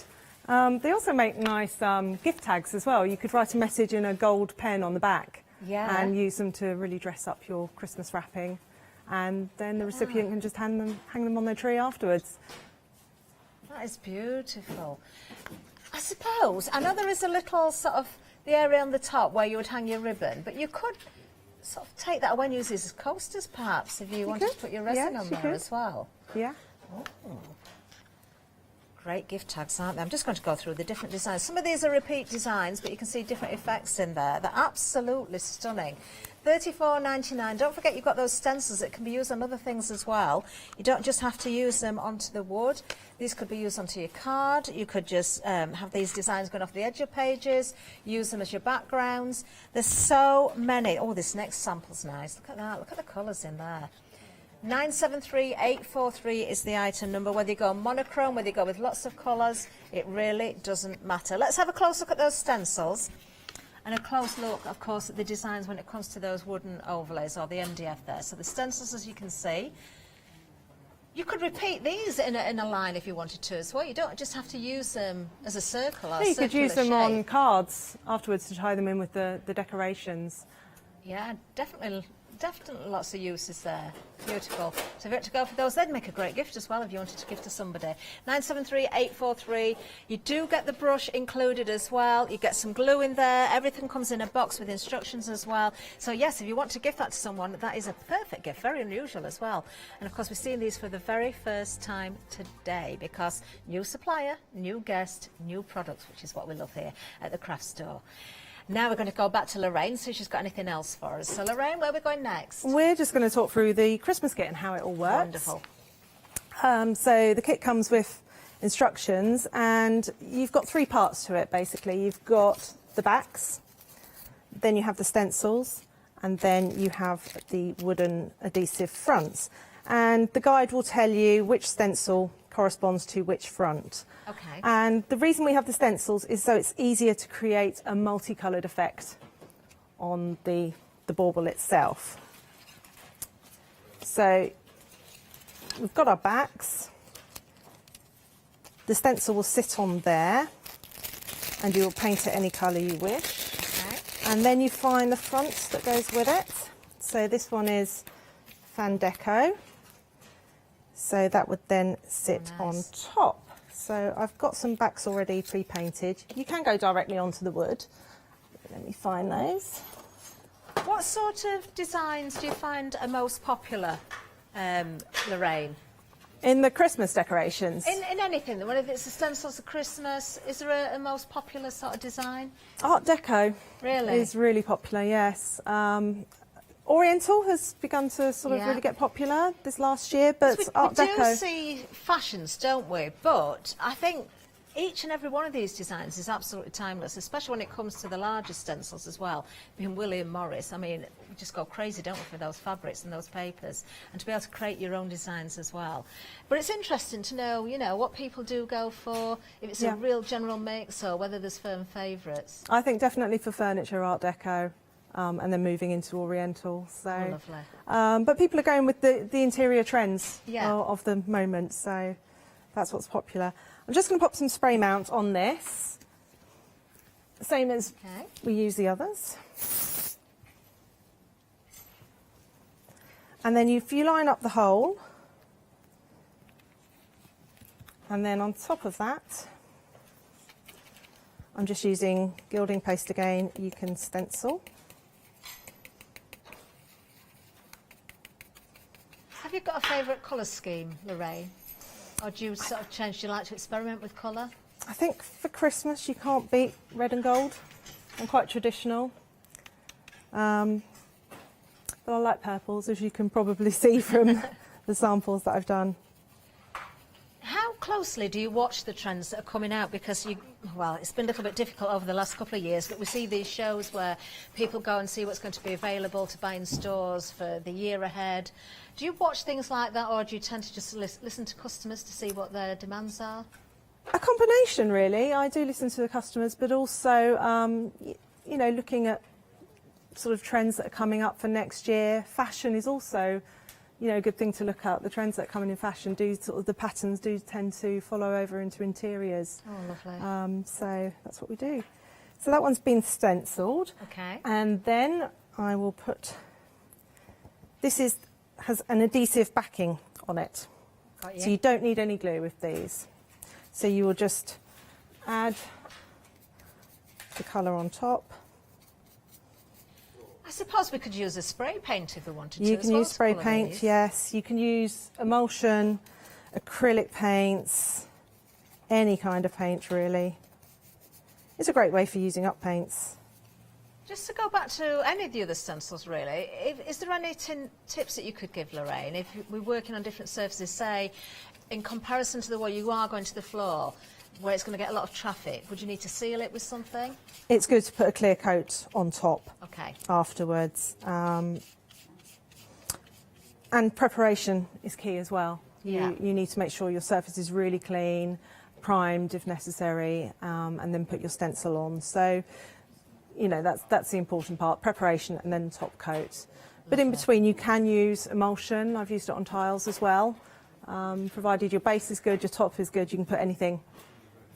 They also make nice gift tags as well. You could write a message in a gold pen on the back and use them to really dress up your Christmas wrapping. And then the recipient can just hang them on their tree afterwards. That is beautiful. I suppose, I know there is a little sort of the area on the top where you would hang your ribbon, but you could sort of take that away and use these as coasters perhaps if you wanted to put your resin on there as well. Yeah. Oh. Great gift tags, aren't they? I'm just going to go through the different designs. Some of these are repeat designs, but you can see different effects in there. They're absolutely stunning. $34.99. Don't forget you've got those stencils that can be used on other things as well. You don't just have to use them onto the wood. These could be used onto your card. You could just have these designs going off the edge of pages, use them as your backgrounds. There's so many. Oh, this next sample's nice. Look at that. Look at the colours in there. 973843 is the item number. Whether you go monochrome, whether you go with lots of colours, it really doesn't matter. Let's have a close look at those stencils. And a close look, of course, at the designs when it comes to those wooden overlays or the MDF there. So the stencils, as you can see, you could repeat these in a line if you wanted to as well. You don't just have to use them as a circle or You could use them on cards afterwards to tie them in with the decorations. Yeah, definitely lots of uses there. Beautiful. So if you want to go for those, they'd make a great gift as well if you wanted to give to somebody. 973843. You do get the brush included as well. You get some glue in there. Everything comes in a box with instructions as well. So yes, if you want to gift that to someone, that is a perfect gift. Very unusual as well. And of course, we're seeing these for the very first time today because new supplier, new guest, new products, which is what we love here at the craft store. Now we're going to go back to Lorraine, see if she's got anything else for us. So Lorraine, where are we going next? We're just going to talk through the Christmas kit and how it all works. Wonderful. So the kit comes with instructions and you've got 3 parts to it basically. You've got the backs, then you have the stencils, and then you have the wooden adhesive fronts. And the guide will tell you which stencil corresponds to which front. Okay. And the reason we have the stencils is so it's easier to create a multicoloured effect on the bauble itself. So we've got our backs. The stencil will sit on there, and you'll paint it any colour you wish. Okay. And then you find the front that goes with it. So this one is Fan Deco. So that would then sit on top. So I've got some backs already pre-painted. You can go directly onto the wood. Let me find those. What sort of designs do you find are most popular, Lorraine? In the Christmas decorations? In anything, whether it's the stencils of Christmas, is there a most popular sort of design? Art Deco Really? is really popular, yes. Oriental has begun to sort of really get popular this last year, but Art Deco... We do see fashions, don't we? But I think each and every one of these designs is absolutely timeless, especially when it comes to the larger stencils as well. Being William Morris, I mean, we just go crazy, don't we, for those fabrics and those papers, and to be able to create your own designs as well. But it's interesting to know, you know, what people do go for, if it's a real general mix or whether there's firm favourites. I think definitely for furniture, Art Deco. And then moving into Oriental. So, lovely. But people are going with the interior trends Yeah. of the moment, so that's what's popular. I'm just going to pop some spray mount on this, same as we use the others. And then if you line up the hole, and then on top of that, I'm just using gilding paste again. You can stencil. Have you got a favourite colour scheme, Lorraine? Or do you sort of change, do you like to experiment with colour? I think for Christmas you can't beat red and gold. I'm quite traditional. But I like purples, as you can probably see from the samples that I've done. How closely do you watch the trends that are coming out? Because well, it's been a little bit difficult over the last couple of years, but we see these shows where people go and see what's going to be available to buy in stores for the year ahead. Do you watch things like that, or do you tend to just listen to customers to see what their demands are? A combination, really. I do listen to the customers, but also, you know, looking at sort of trends that are coming up for next year. Fashion is also, you know, a good thing to look at. The trends that are coming in fashion do sort of, the patterns do tend to follow over into interiors. Oh, lovely. So that's what we do. So that one's been stenciled. Okay. And then I will put, has an adhesive backing on it. Got you. So you don't need any glue with these. So you will just add the colour on top. I suppose we could use a spray paint if we wanted to. You can use spray paint, yes. You can use emulsion, acrylic paints, any kind of paint really. It's a great way for using up paints. Just to go back to any of the other stencils really, is there any tips that you could give, Lorraine, if we're working on different surfaces, say in comparison to the way you are going to the floor, where it's going to get a lot of traffic, would you need to seal it with something? It's good to put a clear coat on top afterwards. And preparation is key as well. You need to make sure your surface is really clean, primed if necessary, and then put your stencil on. So, you know, that's the important part, preparation and then top coat. But in between you can use emulsion. I've used it on tiles as well. Provided your base is good, your top is good, you can put anything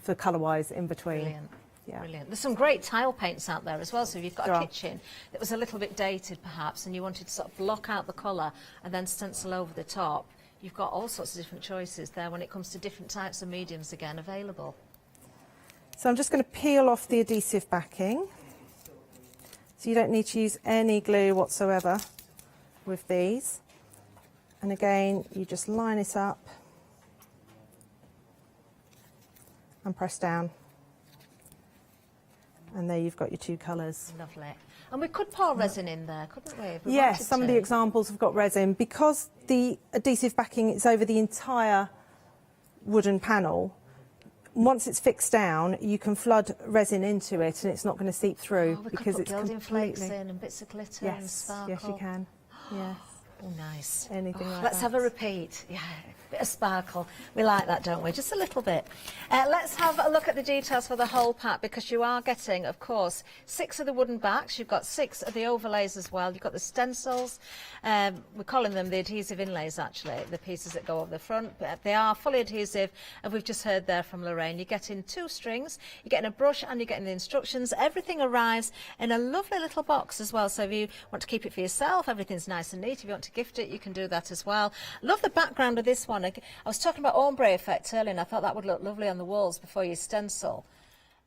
for colour-wise in between. Brilliant. Yeah. Brilliant. There's some great tile paints out there as well. So if you've got a kitchen that was a little bit dated perhaps and you wanted to sort of block out the colour and then stencil over the top, you've got all sorts of different choices there when it comes to different types of mediums again available. So I'm just going to peel off the adhesive backing. So you don't need to use any glue whatsoever with these. And again, you just line it up and press down. And there you've got your two colours. Lovely. And we could pour resin in there, couldn't we? If we yes, wanted some to. of the examples have got resin. Because the adhesive backing is over the entire wooden panel, once it's fixed down, you can flood resin into it and it's not going to seep through We because could put it's gilding flakes completely... in and bits of glitter and Yes, sparkle. yes, you can. Yes, Oh, nice. anything like Let's that. have a repeat. Yeah, bit of sparkle. We like that, don't we? Just a little bit. Let's have a look at the details for the whole pack, because you are getting, of course, 6 of the wooden backs. You've got 6 of the overlays as well. You've got the stencils. We're calling them the adhesive inlays, actually, the pieces that go over the front. But they are fully adhesive, and we've just heard there from Lorraine. You're getting 2 strings, you're getting a brush, and you're getting the instructions. Everything arrives in a lovely little box as well. So if you want to keep it for yourself, everything's nice and neat. If you want to gift it, you can do that as well. Love the background of this one. I was talking about ombre effect earlier, and I thought that would look lovely on the walls before you stencil.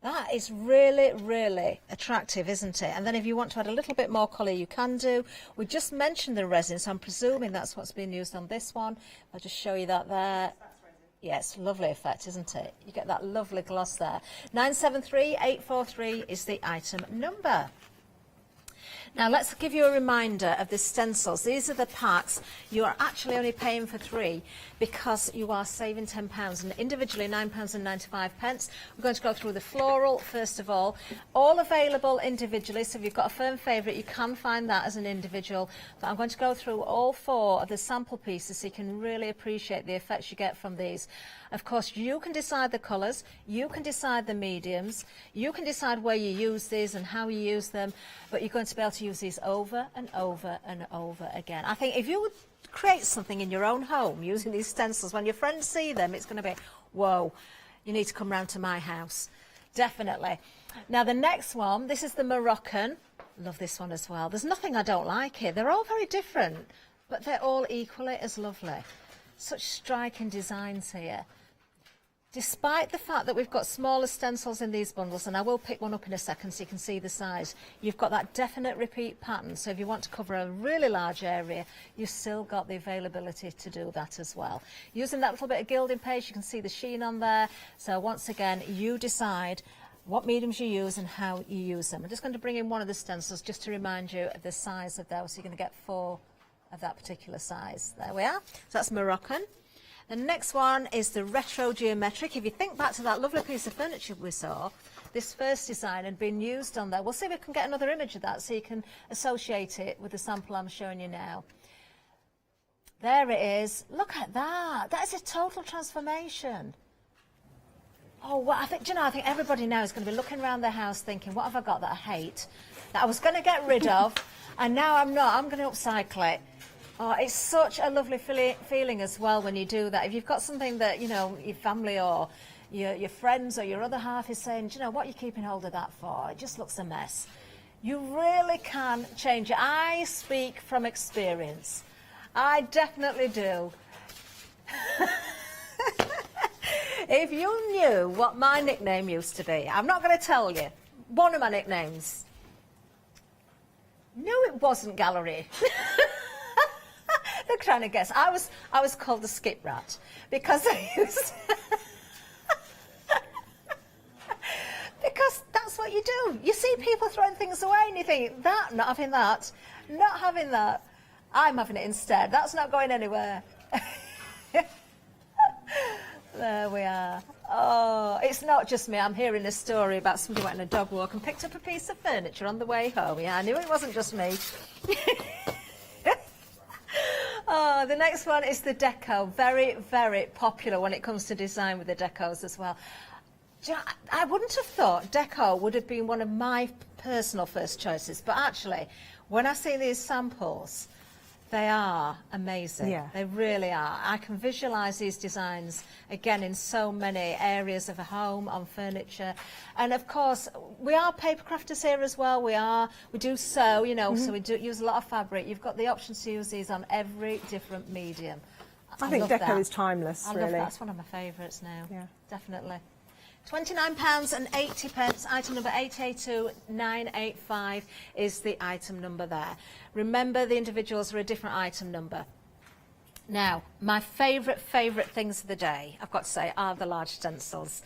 That is really, really attractive, isn't it? And then if you want to add a little bit more colour, you can do. We just mentioned the resin, so I'm presuming that's what's being used on this one. I'll just show you that there. Yes, lovely effect, isn't it? You get that lovely gloss there. 973843 is the item number. Now let's give you a reminder of the stencils. These are the packs. You are actually only paying for 3 because you are saving £10 and individually £9.95. We're going to go through the floral first of all available individually. So if you've got a firm favourite, you can find that as an individual. But I'm going to go through all 4 of the sample pieces so you can really appreciate the effects you get from these. Of course, you can decide the colours, you can decide the mediums, you can decide where you use these and how you use them, but you're going to be able to use these over and over and over again. I think if you would create something in your own home using these stencils, when your friends see them, it's going to be, whoa, you need to come round to my house. Definitely. Now the next one, this is the Moroccan. Love this one as well. There's nothing I don't like here. They're all very different, but they're all equally as lovely. Such striking designs here. Despite the fact that we've got smaller stencils in these bundles, and I will pick one up in a second so you can see the size, you've got that definite repeat pattern. So if you want to cover a really large area, you've still got the availability to do that as well. Using that little bit of gilding paste, you can see the sheen on there. So once again, you decide what mediums you use and how you use them. I'm just going to bring in one of the stencils just to remind you of the size of those. So you're going to get 4 of that particular size. There we are. So that's Moroccan. The next one is the retro geometric. If you think back to that lovely piece of furniture we saw, this first design had been used on there. We'll see if we can get another image of that so you can associate it with the sample I'm showing you now. There it is. Look at that. That is a total transformation. Oh, well, I think everybody now is going to be looking around their house thinking, what have I got that I hate, that I was going to get rid of, and now I'm not. I'm going to upcycle it. Oh, it's such a lovely feeling as well when you do that. If you've got something that, you know, your family or your friends or your other half is saying, do you know, what are you keeping hold of that for? It just looks a mess. You really can change it. I speak from experience. I definitely do. If you knew what my nickname used to be, I'm not going to tell you. One of my nicknames. No, it wasn't Gallery. They're trying to guess. I was called the skip rat because I used because that's what you do. You see people throwing things away and you think, that, not having that, not having that. I'm having it instead. That's not going anywhere. There we are. Oh, it's not just me. I'm hearing a story about somebody went on a dog walk and picked up a piece of furniture on the way home. Yeah, I knew it wasn't just me. Oh, the next one is the deco. Very, very popular when it comes to design with the decos as well. I wouldn't have thought deco would have been one of my personal first choices, but actually, when I see these samples, they are amazing. Yeah. They really are. I can visualise these designs, again, in so many areas of a home, on furniture. And, of course, we are paper crafters here as well. We do sew, you know, so we do use a lot of fabric. You've got the options to use these on every different medium. I think deco is timeless, I really. love that. That's one of my favourites now. Yeah. Definitely. £29.80. Item number 882985 is the item number there. Remember, the individuals are a different item number. Now, my favourite things of the day, I've got to say, are the large stencils.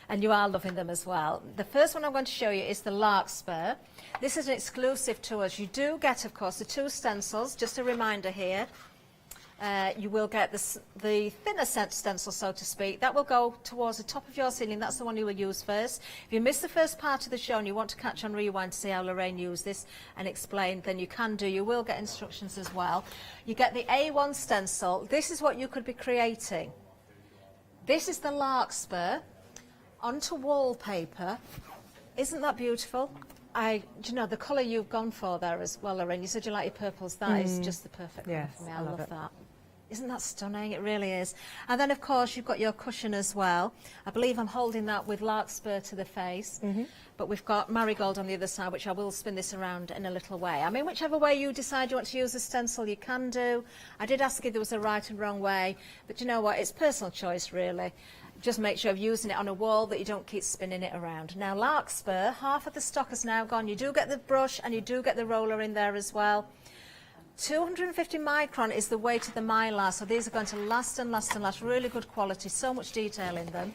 And you are loving them as well. The first one I'm going to show you is the Larkspur. This is an exclusive to us. You do get, of course, the 2 stencils. Just a reminder here. you will get the thinner stencil, so to speak. That will go towards the top of your ceiling. That's the one you will use first. If you missed the first part of the show and you want to catch on rewind to see how Lorraine used this and explained, then you can do. You will get instructions as well. You get the A1 stencil. This is what you could be creating. This is the larkspur onto wallpaper. Isn't that beautiful? Do you know, the colour you've gone for there as well, Lorraine, you said you like your purples. That is just the perfect colour for me. I love that. Isn't that stunning? It really is. And then, of course, you've got your cushion as well. I believe I'm holding that with larkspur to the face. But we've got marigold on the other side, which I will spin this around in a little way. I mean, whichever way you decide you want to use the stencil, you can do. I did ask you if there was a right and wrong way, but you know what? It's personal choice, really. Just make sure of using it on a wall that you don't keep spinning it around. Now, larkspur, half of the stock has now gone. You do get the brush and you do get the roller in there as well. 250 micron is the weight of the mylar, so these are going to last and last and last. Really good quality, so much detail in them.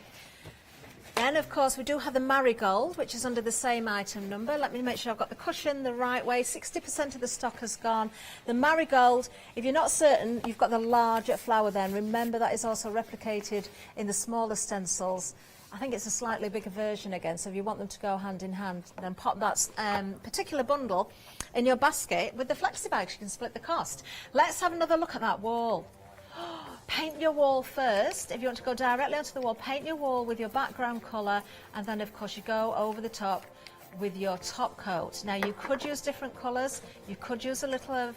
Then, of course, we do have the marigold, which is under the same item number. Let me make sure I've got the cushion the right way. 60% of the stock has gone. The marigold, if you're not certain, you've got the larger flower then. Remember, that is also replicated in the smaller stencils. I think it's a slightly bigger version again, so if you want them to go hand in hand, then pop that particular bundle in your basket with the flexi bags. You can split the cost. Let's have another look at that wall. Paint your wall first. If you want to go directly onto the wall, paint your wall with your background colour, and then of course you go over the top with your top coat. Now you could use different colours. You could use a little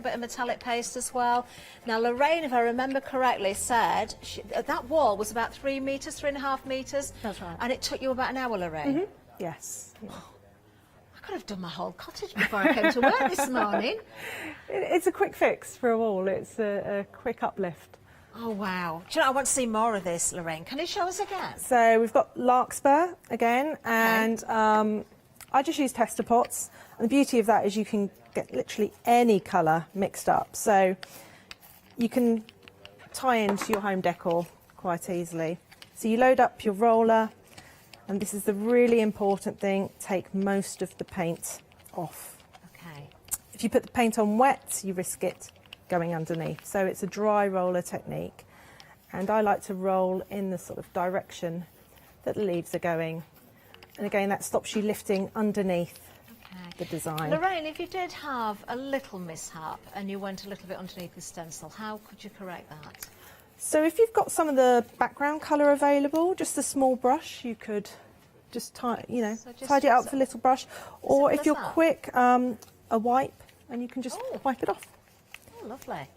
bit of metallic paste as well. Now Lorraine, if I remember correctly, said that wall was about 3 metres, 3.5 metres. That's right. And it took you about an hour, Lorraine. Yes. I could have done my whole cottage before I came to work this morning. It's a quick fix for a wall. It's a quick uplift. Oh, wow. Do you know, I want to see more of this, Lorraine. Can you show us again? So we've got larkspur again, and I just use tester pots. And the beauty of that is you can get literally any colour mixed up. So you can tie into your home decor quite easily. So you load up your roller, and this is the really important thing, take most of the paint off. Okay. If you put the paint on wet, you risk it going underneath. So it's a dry roller technique, and I like to roll in the sort of direction that the leaves are going, and again that stops you lifting underneath the design. Lorraine, if you did have a little mishap and you went a little bit underneath the stencil, how could you correct that? So if you've got some of the background colour available, just a small brush, you could just tidy it up with a little brush, or if you're quick, a wipe, and you can just wipe it off. Lovely.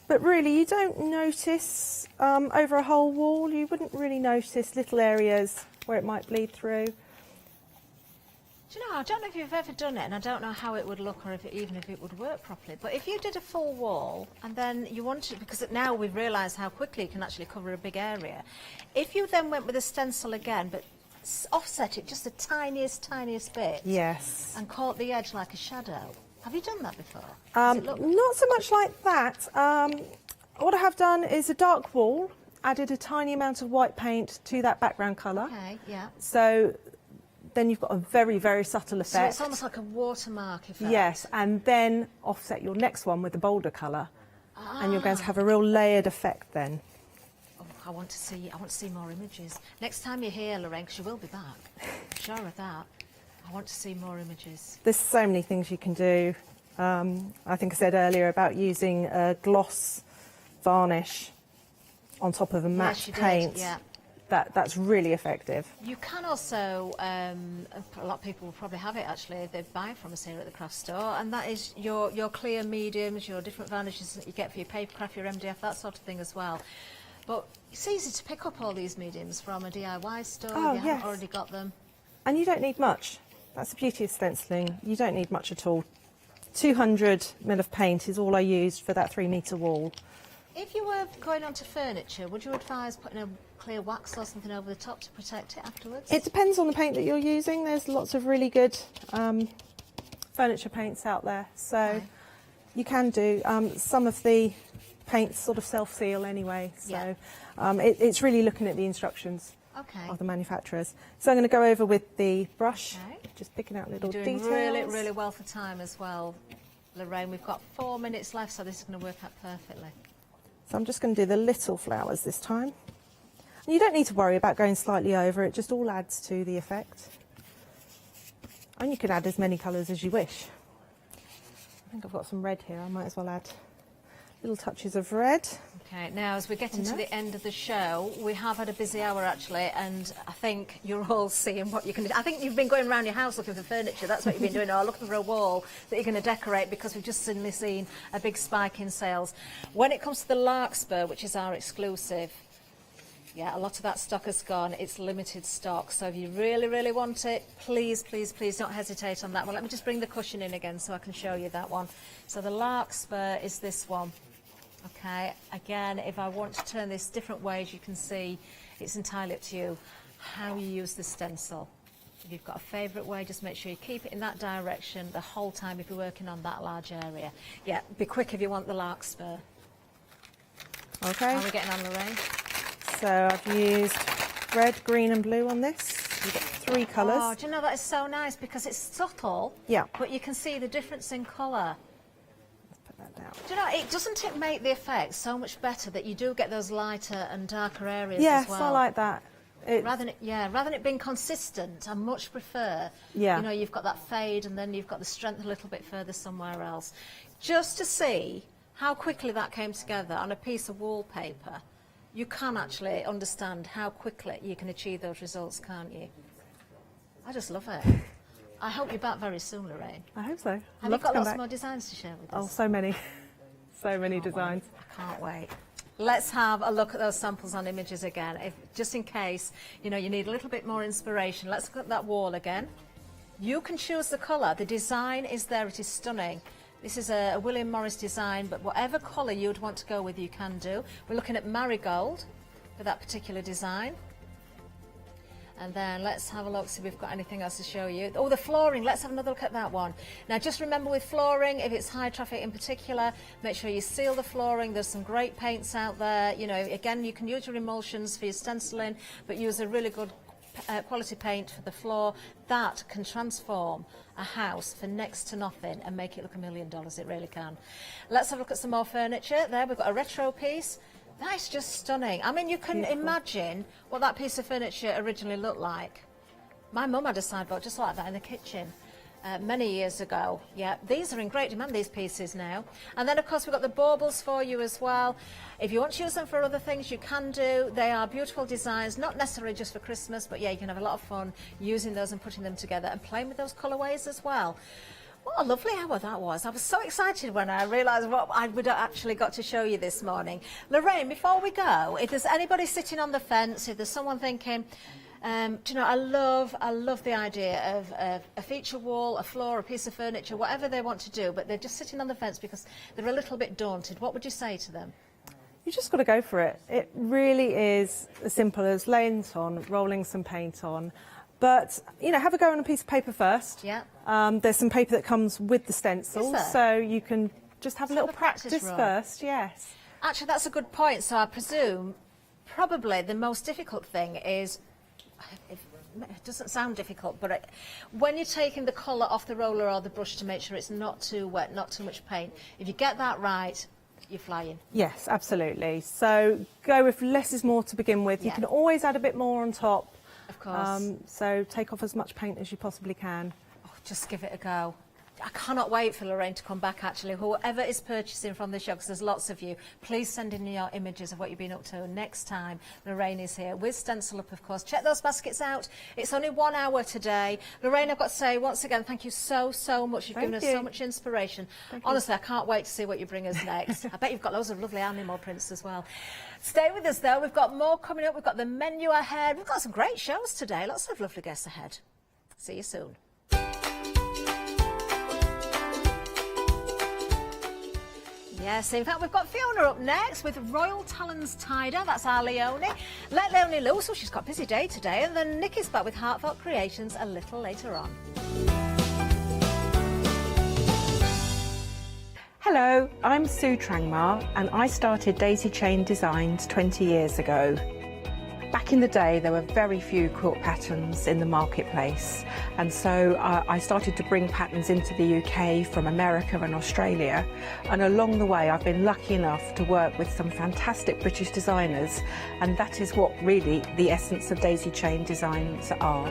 But really, you don't notice over a whole wall, you wouldn't really notice little areas where it might bleed through. Do you know, I don't know if you've ever done it, and I don't know how it would look, or even if it would work properly, but if you did a full wall and then you wanted, because now we've realised how quickly you can actually cover a big area, if you then went with a stencil again, but offset it just the tiniest bit, yes, and caught the edge like a shadow. Have you done that before? Not so much like that. What I have done is a dark wall, added a tiny amount of white paint to that background colour. Okay, yeah. So then you've got a very, very subtle effect. So it's almost like a watermark effect. Yes, and then offset your next one with the bolder colour, and you're going to have a real layered effect then. Oh, I want to see more images. Next time you're here, Lorraine, because you will be back. I'm sure of that. I want to see more images. There's so many things you can do. I think I said earlier about using a gloss varnish on top of a matte paint. Yeah. That's really effective. You can also, a lot of people will probably have it actually, they buy from us here at the craft store, and that is your clear mediums, your different varnishes that you get for your papercraft, your MDF, that sort of thing as well. But it's easy to pick up all these mediums from a DIY store if you haven't already got them. And you don't need much. That's the beauty of stenciling. You don't need much at all. 200 ml of paint is all I used for that 3 metre wall. If you were going onto furniture, would you advise putting a clear wax or something over the top to protect it afterwards? It depends on the paint that you're using. There's lots of really good furniture paints out there. So you can do. Some of the paints sort of self-seal anyway. So it's really looking at the instructions of the manufacturers. So I'm going to go over with the brush, just picking out little details. You're doing really, really well for time as well. Lorraine, we've got 4 minutes left, so this is going to work out perfectly. So I'm just going to do the little flowers this time. And you don't need to worry about going slightly over, it just all adds to the effect. And you can add as many colours as you wish. I think I've got some red here, I might as well add little touches of red. Okay, now as we're getting to the end of the show, we have had a busy hour actually, and I think you're all seeing what you can do. I think you've been going around your house looking for furniture, that's what you've been doing, or looking for a wall that you're going to decorate, because we've just suddenly seen a big spike in sales. When it comes to the larkspur, which is our exclusive, yeah, a lot of that stock has gone. It's limited stock. So if you really, really want it, please, please, please don't hesitate on that one. Let me just bring the cushion in again so I can show you that one. So the larkspur is this one. Okay, again, if I want to turn this different ways, you can see it's entirely up to you how you use the stencil. If you've got a favourite way, just make sure you keep it in that direction the whole time if you're working on that large area. Yeah, be quick if you want the larkspur. Okay. How are we getting on, Lorraine? So I've used red, green and blue on this. You get 3 colours. Oh, do you know, that is so nice because it's subtle, yeah, but you can see the difference in colour. Let's put that down. Do you know, doesn't it make the effect so much better that you do get those lighter and darker areas yes, as well? I like that. Rather than it being consistent, I much prefer, you know, you've got that fade and then you've got the strength a little bit further somewhere else. Just to see how quickly that came together on a piece of wallpaper, you can actually understand how quickly you can achieve those results, can't you? I just love it. I hope you're back very soon, Lorraine. I hope so. Have you got lots more designs to share with us? Oh, so many. So many designs. I can't wait. Let's have a look at those samples on images again. Just in case, you know, you need a little bit more inspiration. Let's look at that wall again. You can choose the colour. The design is there. It is stunning. This is a William Morris design, but whatever colour you would want to go with, you can do. We're looking at marigold for that particular design. And then let's have a look, see if we've got anything else to show you. Oh, the flooring, let's have another look at that one. Now, just remember with flooring, if it's high traffic in particular, make sure you seal the flooring. There's some great paints out there. You know, again, you can use your emulsions for your stenciling, but use a really good quality paint for the floor. That can transform a house for next to nothing and make it look $1 million. It really can. Let's have a look at some more furniture. There, we've got a retro piece. That's just stunning. I mean, you can imagine what that piece of furniture originally looked like. My mum had a sideboard just like that in the kitchen many years ago. Yeah, these are in great demand, these pieces now. And then, of course, we've got the baubles for you as well. If you want to use them for other things, you can do. They are beautiful designs, not necessarily just for Christmas, but yeah, you can have a lot of fun using those and putting them together and playing with those colourways as well. What a lovely hour that was. I was so excited when I realised what I would have actually got to show you this morning. Lorraine, before we go, if there's anybody sitting on the fence, if there's someone thinking, do you know, I love the idea of a feature wall, a floor, a piece of furniture, whatever they want to do, but they're just sitting on the fence because they're a little bit daunted, what would you say to them? You just got to go for it. It really is as simple as laying it on, rolling some paint on. But, you know, have a go on a piece of paper first. Yeah. There's some paper that comes with the stencil, so you can just have a little practice first, yes. Actually, that's a good point. So I presume probably the most difficult thing is, it doesn't sound difficult, but when you're taking the colour off the roller or the brush to make sure it's not too wet, not too much paint, if you get that right, you're flying. Yes, absolutely. So go with less is more to begin with. You can always add a bit more on top. Of course. So take off as much paint as you possibly can. Oh, just give it a go. I cannot wait for Lorraine to come back, actually. Whoever is purchasing from the shop, because there's lots of you, please send in your images of what you've been up to next time Lorraine is here with Stencil Up, of course. Check those baskets out. It's only 1 hour today. Lorraine, I've got to say, once again, thank you so much. You've given us so much inspiration. Honestly, I can't wait to see what you bring us next. I bet you've got loads of lovely animal prints as well. Stay with us, though. We've got more coming up. We've got the menu ahead. We've got some great shows today. Lots of lovely guests ahead. See you soon. Yes, in fact, we've got Fiona up next with Royal Talons Tider. That's our Leonie. Let Leonie loose. Oh, she's got a busy day today. And then Nikki's back with Heartfelt Creations a little later on. Hello, I'm Sue Trangmar and I started Daisy Chain Designs 20 years ago. Back in the day, there were very few quilt patterns in the marketplace, and so I started to bring patterns into the UK from America and Australia, and along the way I've been lucky enough to work with some fantastic British designers, and that is what really the essence of daisy chain designs are.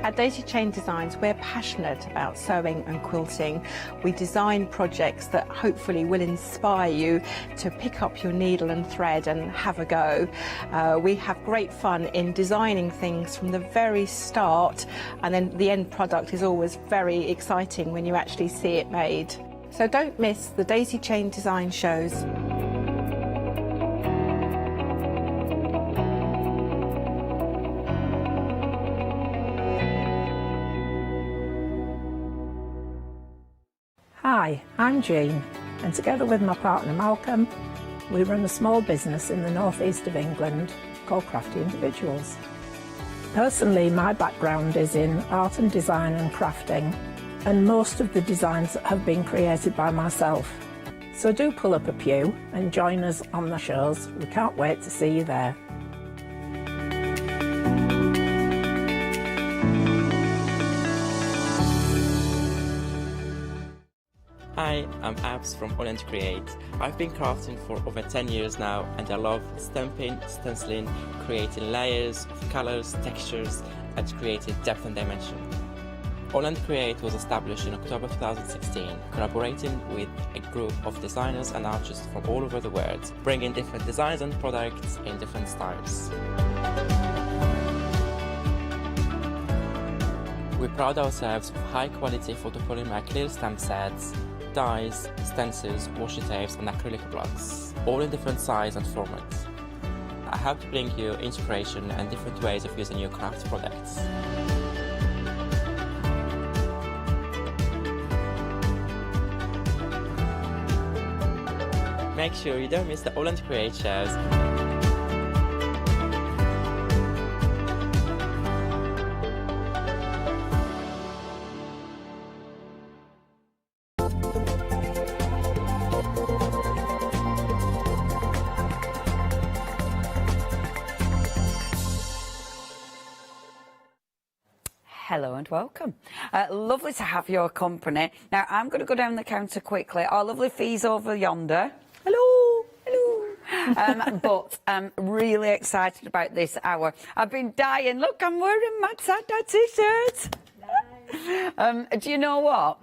At Daisy Chain Designs, we're passionate about sewing and quilting. We design projects that hopefully will inspire you to pick up your needle and thread and have a go. We have great fun in designing things from the very start, and then the end product is always very exciting when you actually see it made. So don't miss the Daisy Chain Design shows. Hi, I'm Jean, and together with my partner Malcolm, we run a small business in the northeast of England called Crafty Individuals. Personally, my background is in art and design and crafting, and most of the designs have been created by myself. So do pull up a pew and join us on the shows. We can't wait to see you there. Hi, I'm Abs from Holland Create. I've been crafting for over 10 years now, and I love stamping, stenciling, creating layers of colors, textures, and creating depth and dimension. Holland Create was established in October 2016, collaborating with a group of designers and artists from all over the world, bringing different designs and products in different styles. We pride ourselves with high quality photopolymer clear stamp sets, dies, stencils, washi tapes and acrylic blocks, all in different sizes and formats. I hope to bring you inspiration and different ways of using your craft products. Make sure you don't miss the Holland Create shows. Hello and welcome. Lovely to have your company. Now, I'm going to go down the counter quickly. Our lovely Fee's over yonder. Hello. Hello. But I'm really excited about this hour. I've been dying. Look, I'm wearing my tie-dye t-shirt. Nice. Do you know what?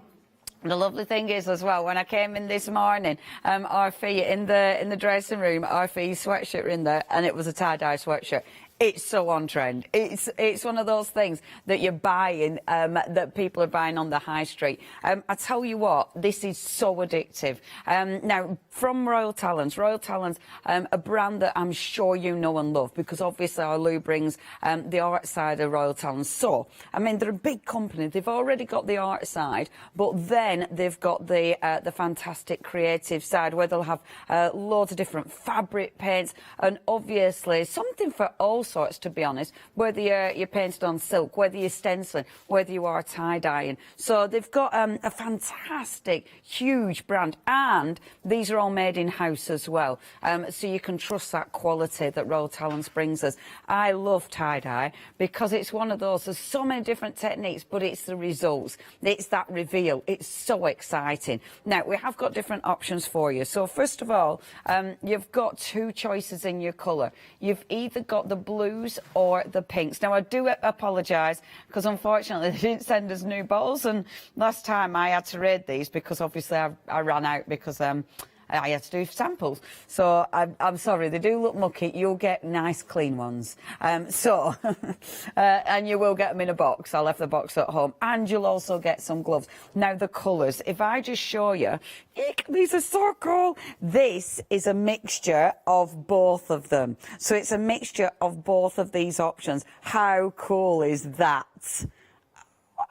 The lovely thing is as well, when I came in this morning, our Fee in the dressing room, our Fee's sweatshirt in there, and it was a tie-dye sweatshirt. It's so on trend. It's one of those things that you're buying, that people are buying on the high street. I tell you what, this is so addictive. Now, from Royal Talents, a brand that I'm sure you know and love, because obviously our Lou brings the art side of Royal Talents. So, I mean, they're a big company. They've already got the art side, but then they've got the fantastic creative side where they'll have loads of different fabric paints and obviously something for all sorts, to be honest, whether you're painted on silk, whether you're stenciling, whether you are tie-dyeing. So they've got a fantastic, huge brand, and these are all made in-house as well. So you can trust that quality that Royal Talents brings us. I love tie-dye because it's one of those, there's so many different techniques, but it's the results. It's that reveal. It's so exciting. Now, we have got different options for you. So first of all, you've got two choices in your colour. You've either got the blues or the pinks. Now, I do apologise because unfortunately they didn't send us new bottles, and last time I had to raid these because obviously I ran out because I had to do samples. So I'm sorry, they do look mucky. You'll get nice clean ones. And you will get them in a box. I left the box at home. And you'll also get some gloves. Now, the colours, if I just show you, these are so cool. This is a mixture of both of them. So it's a mixture of both of these options. How cool is that?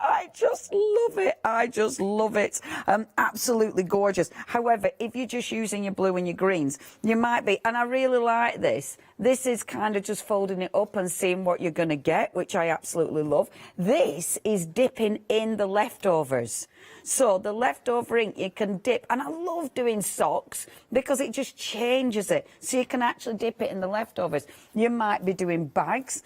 I just love it. I just love it. Absolutely gorgeous. However, if you're just using your blue and your greens, you might be, and I really like this. This is kind of just folding it up and seeing what you're going to get, which I absolutely love. This is dipping in the leftovers. So the leftover ink you can dip, and I love doing socks because it just changes it. So you can actually dip it in the leftovers. You might be doing bags.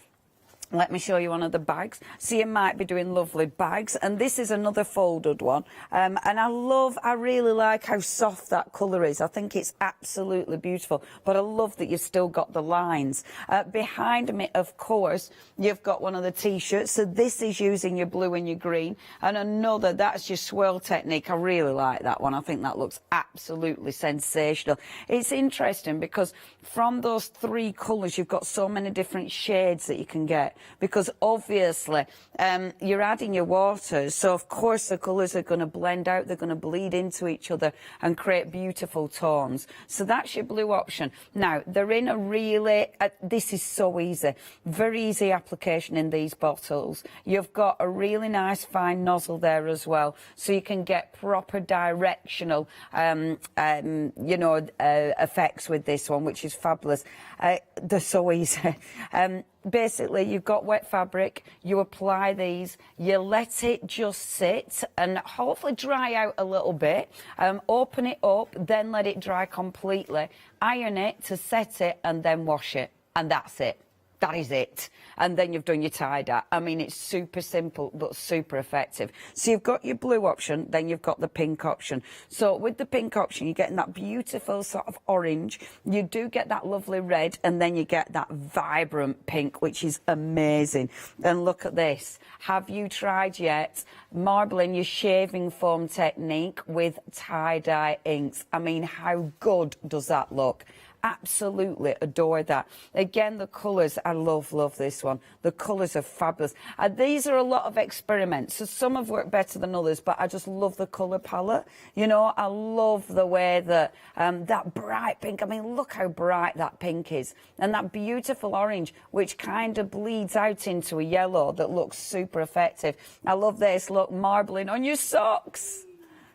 Let me show you one of the bags. So you might be doing lovely bags, and this is another folded one. And I really like how soft that colour is. I think it's absolutely beautiful, but I love that you've still got the lines. Behind me, of course, you've got one of the t-shirts. So this is using your blue and your green, and another, that's your swirl technique. I really like that one. I think that looks absolutely sensational. It's interesting because from those three colours, you've got so many different shades that you can get. Because obviously you're adding your waters, so of course the colours are going to blend out, they're going to bleed into each other and create beautiful tones. So that's your blue option. Now they're in a really, this is so easy, very easy application in these bottles. You've got a really nice fine nozzle there as well, so you can get proper directional effects with this one, which is fabulous. They're so easy. Basically, you've got wet fabric, you apply these, you let it just sit and hopefully dry out a little bit, open it up, then let it dry completely, iron it to set it, and then wash it, and that's it. That is it. And then you've done your tie-dye. I mean, it's super simple, but super effective. So you've got your blue option, then you've got the pink option. So with the pink option, you're getting that beautiful sort of orange. You do get that lovely red, and then you get that vibrant pink, which is amazing. And look at this. Have you tried yet marbling your shaving foam technique with tie-dye inks? I mean, how good does that look? Absolutely adore that. Again, the colours, I love this one. The colours are fabulous. These are a lot of experiments, so some have worked better than others, but I just love the colour palette. You know, I love the way that that bright pink, I mean, look how bright that pink is. And that beautiful orange, which kind of bleeds out into a yellow that looks super effective. I love this, look, marbling on your socks.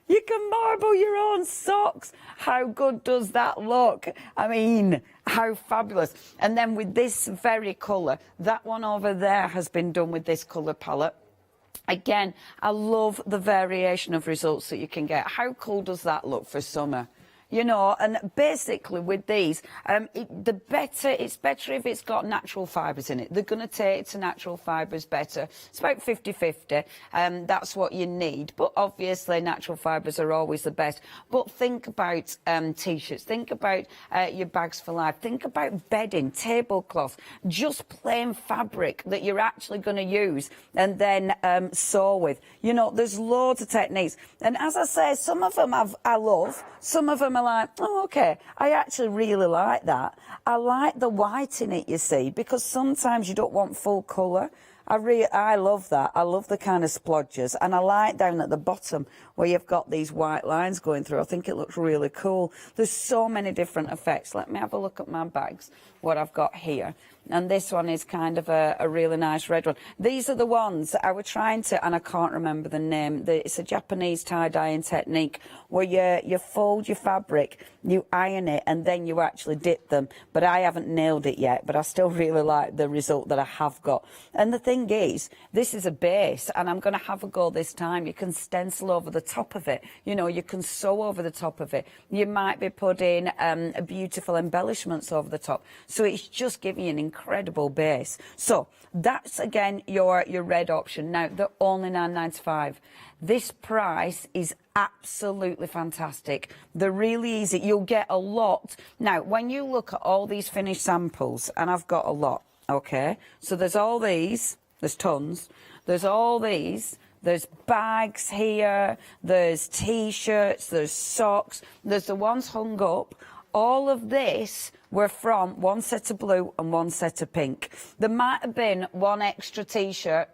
You can marble your own socks. How good does that look? I mean, how fabulous. And then with this very colour, that one over there has been done with this colour palette. Again, I love the variation of results that you can get. How cool does that look for summer? You know, and basically with these, it's better if it's got natural fibres in it. They're going to take to natural fibres better. It's about 50-50. That's what you need. But obviously, natural fibres are always the best. But think about T-shirts. Think about your bags for life. Think about bedding, tablecloth, just plain fabric that you're actually going to use and then sew with. You know, there's loads of techniques. And as I say, some of them I love. Some of them are like, oh, okay, I actually really like that. I like the white in it, you see, because sometimes you don't want full colour. I love that. I love the kind of splodges, and I like down at the bottom where you've got these white lines going through. I think it looks really cool. There's so many different effects. Let me have a look at my bags, what I've got here. And this one is kind of a really nice red one. These are the ones that I was trying to, and I can't remember the name. It's a Japanese tie-dyeing technique where you fold your fabric, you iron it, and then you actually dip them. But I haven't nailed it yet, but I still really like the result that I have got. And the thing is, this is a base, and I'm going to have a go this time. You can stencil over the top of it. You know, you can sew over the top of it. You might be putting beautiful embellishments over the top. So it's just giving you an incredible base. So that's again your red option. Now they're only $9.95. This price is absolutely fantastic. They're really easy. You'll get a lot. Now when you look at all these finished samples, and I've got a lot, okay, so there's all these, there's tons, there's all these, there's bags here, there's t-shirts, there's socks, there's the ones hung up. All of this were from one set of blue and one set of pink. There might have been one extra t-shirt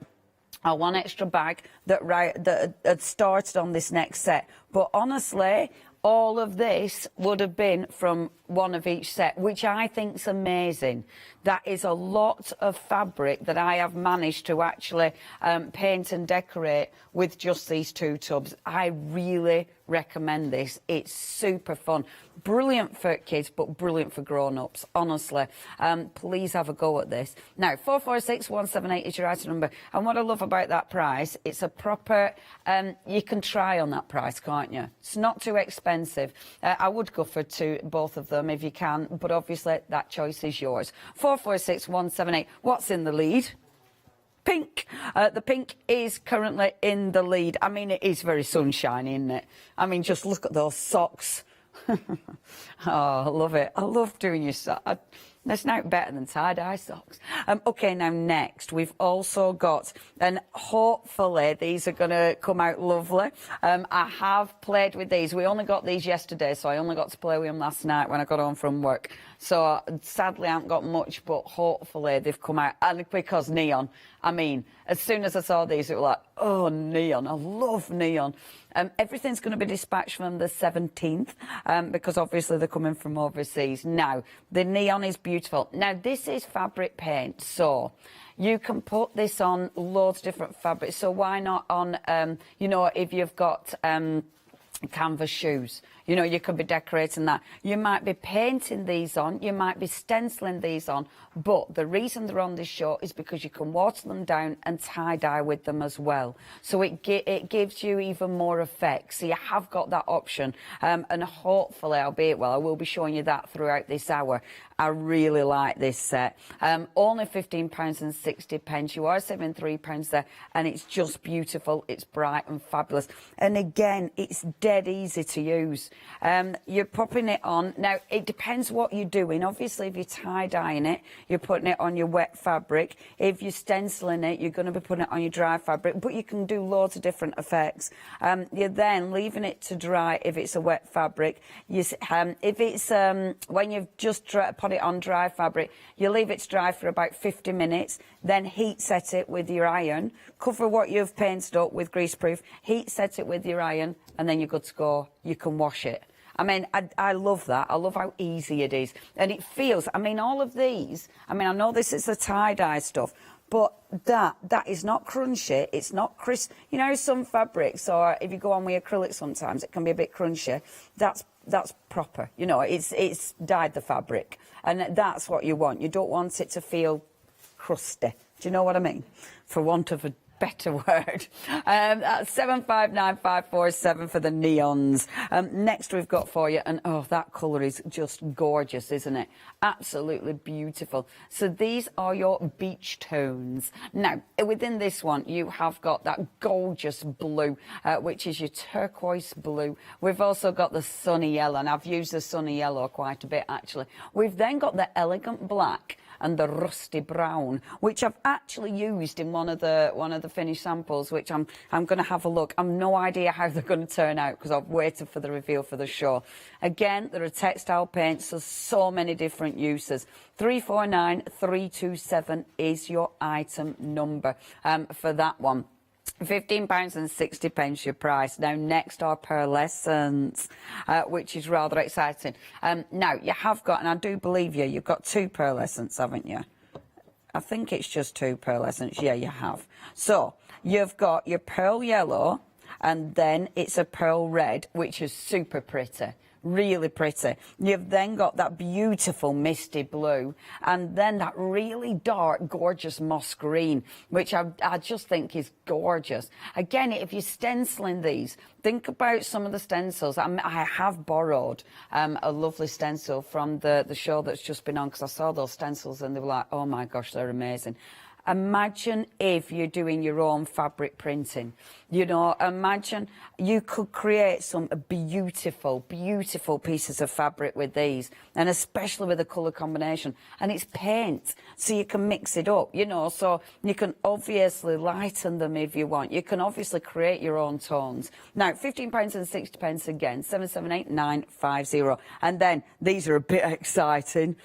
or one extra bag that had started on this next set. But honestly, all of this would have been from one of each set, which I think is amazing. That is a lot of fabric that I have managed to actually paint and decorate with just these 2 tubs. I really recommend this. It's super fun. Brilliant for kids, but brilliant for grown-ups, honestly. Please have a go at this. Now, 446178 is your item number. And what I love about that price, it's a proper, you can try on that price, can't you? It's not too expensive. I would go for both of them if you can, but obviously that choice is yours. 446178. What's in the lead? Pink. The pink is currently in the lead. I mean, it is very sunshiny, isn't it? I mean, just look at those socks. Oh, I love it. I love doing your socks. That's not better than tie-dye socks. OK, now next, we've also got, and hopefully these are going to come out lovely. I have played with these. We only got these yesterday, so I only got to play with them last night when I got home from work. So sadly, I haven't got much, but hopefully they've come out. And because neon, I mean, as soon as I saw these, it was like, oh, neon. I love neon. Everything's going to be dispatched from the 17th because obviously they're coming from overseas. Now, the neon is beautiful. Now, this is fabric paint, so you can put this on loads of different fabrics. So why not on, you know, if you've got canvas shoes, you know, you could be decorating that. You might be painting these on, you might be stenciling these on, but the reason they're on this show is because you can water them down and tie-dye with them as well. So it gives you even more effect. So you have got that option. And hopefully, I will be showing you that throughout this hour. I really like this set. Only £15.60. You are saving £3 there, and it's just beautiful. It's bright and fabulous. And again, it's dead easy to use. You're popping it on. Now, it depends what you're doing. Obviously, if you're tie-dyeing it, you're putting it on your wet fabric. If you're stenciling it, you're going to be putting it on your dry fabric. But you can do loads of different effects. You're then leaving it to dry if it's a wet fabric. If it's when you've just put it on dry fabric, you leave it to dry for about 50 minutes, then heat set it with your iron, cover what you've painted up with greaseproof, heat set it with your iron, and then you're good to go. You can wash it. I mean, I love that. I love how easy it is. And it feels, I mean, all of these, I mean, I know this is the tie-dye stuff, but that is not crunchy. It's not crisp. You know, some fabrics, or if you go on with acrylic sometimes, it can be a bit crunchy. That's proper. You know, it's dyed the fabric. And that's what you want. You don't want it to feel crusty. Do you know what I mean? For want of a better word. That's 759547 for the neons. Next we've got for you, and oh, that colour is just gorgeous, isn't it? Absolutely beautiful. So these are your beach tones. Now, within this one, you have got that gorgeous blue, which is your turquoise blue. We've also got the sunny yellow, and I've used the sunny yellow quite a bit, actually. We've then got the elegant black and the rusty brown, which I've actually used in one of the finished samples, which I'm going to have a look. I've no idea how they're going to turn out because I've waited for the reveal for the show. Again, there are textile paints, so many different uses. 349327 is your item number for that one. £15.60 your price. Now, next are pearlescents, which is rather exciting. Now, you have got, and I do believe you've got 2 pearlescents, haven't you? I think it's just 2 pearlescents. Yeah, you have. So, you've got your pearl yellow, and then it's a pearl red, which is super pretty. Really pretty. You've then got that beautiful misty blue, and then that really dark, gorgeous moss green, which I just think is gorgeous. Again, if you're stenciling these, think about some of the stencils. I have borrowed a lovely stencil from the show that's just been on, because I saw those stencils and they were like, oh my gosh, they're amazing. Imagine if you're doing your own fabric printing. You know, imagine you could create some beautiful, beautiful pieces of fabric with these, and especially with the colour combination. And it's paint, so you can mix it up, you know, so you can obviously lighten them if you want. You can obviously create your own tones. Now, £15.60 again, 778950. And then these are a bit exciting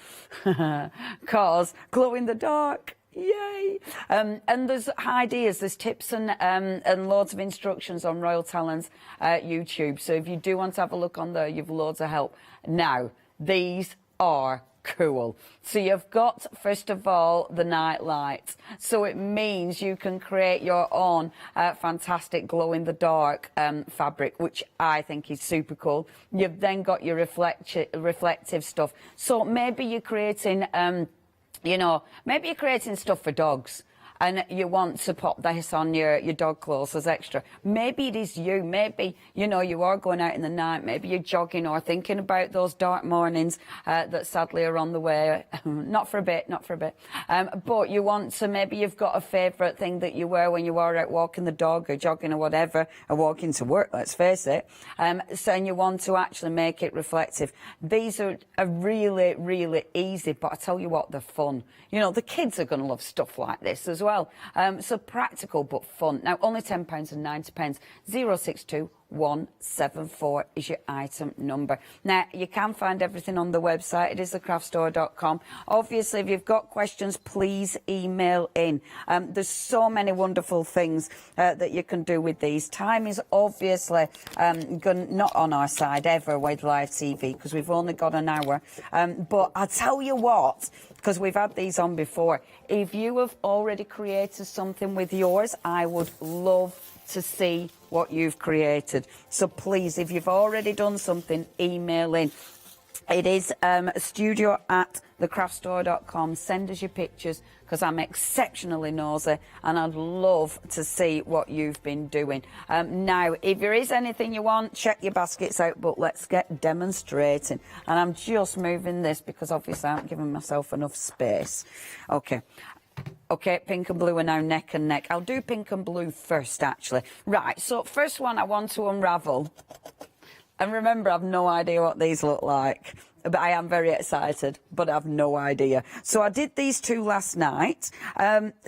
because glow in the dark. Yay! And there's ideas, there's tips and loads of instructions on Royal Talents YouTube. So if you do want to have a look on there, you've loads of help. Now, these are cool. So you've got, first of all, the night light. So it means you can create your own fantastic glow-in-the-dark fabric, which I think is super cool. You've then got your reflective stuff. So maybe you're creating, you know, maybe you're creating stuff for dogs, and you want to pop this on your dog clothes as extra. Maybe it is you. Maybe, you know, you are going out in the night. Maybe you're jogging or thinking about those dark mornings that sadly are on the way. Not for a bit, not for a bit. But you want to, maybe you've got a favourite thing that you wear when you are out walking the dog or jogging or whatever, or walking to work, let's face it. So and you want to actually make it reflective. These are really, really easy, but I tell you what, they're fun. You know, the kids are going to love stuff like this as well. So practical but fun. Now, only £10.90. 062 174 is your item number. Now, you can find everything on the website. It is thecraftstore.com. Obviously, if you've got questions, please email in. There's so many wonderful things that you can do with these. Time is obviously not on our side ever with live TV, because we've only got an hour. But I'll tell you what, because we've had these on before, if you have already created something with yours, I would love to see what you've created. So please, if you've already done something, email in. It is studio@thecraftstore.com. Send us your pictures, because I'm exceptionally nosy and I'd love to see what you've been doing. Now, if there is anything you want, check your baskets out, but let's get demonstrating. And I'm just moving this because obviously I haven't given myself enough space. Okay, pink and blue are now neck and neck. I'll do pink and blue first, actually. Right, so first one I want to unravel. And remember, I've no idea what these look like. But I am very excited, but I've no idea. So I did these two last night.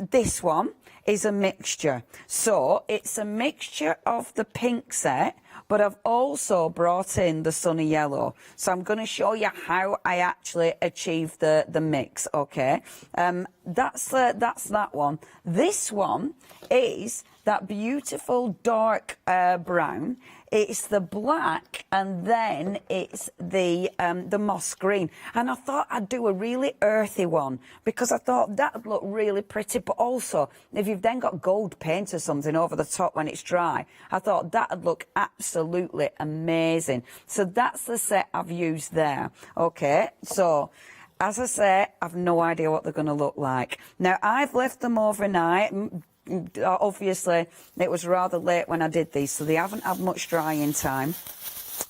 This one is a mixture. So it's a mixture of the pink set, but I've also brought in the sunny yellow. So I'm going to show you how I actually achieve the mix, okay? That's that one. This one is that beautiful dark brown. It's the black, and then it's the moss green. And I thought I'd do a really earthy one, because I thought that would look really pretty. But also, if you've then got gold paint or something over the top when it's dry, I thought that would look absolutely amazing. So that's the set I've used there. Okay, so as I say, I've no idea what they're going to look like. Now, I've left them overnight. Obviously, it was rather late when I did these, so they haven't had much drying time.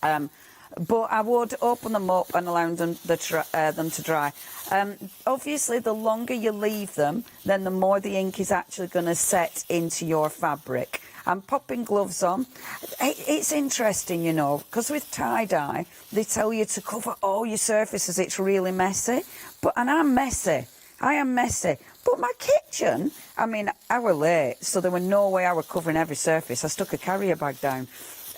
But I would open them up and allow them to dry. Obviously, the longer you leave them, then the more the ink is actually going to set into your fabric. I'm popping gloves on. It's interesting, you know, because with tie-dye, they tell you to cover all your surfaces. It's really messy. And I'm messy. I am messy. But my kitchen, I mean, I were late, so there were no way I were covering every surface. I stuck a carrier bag down.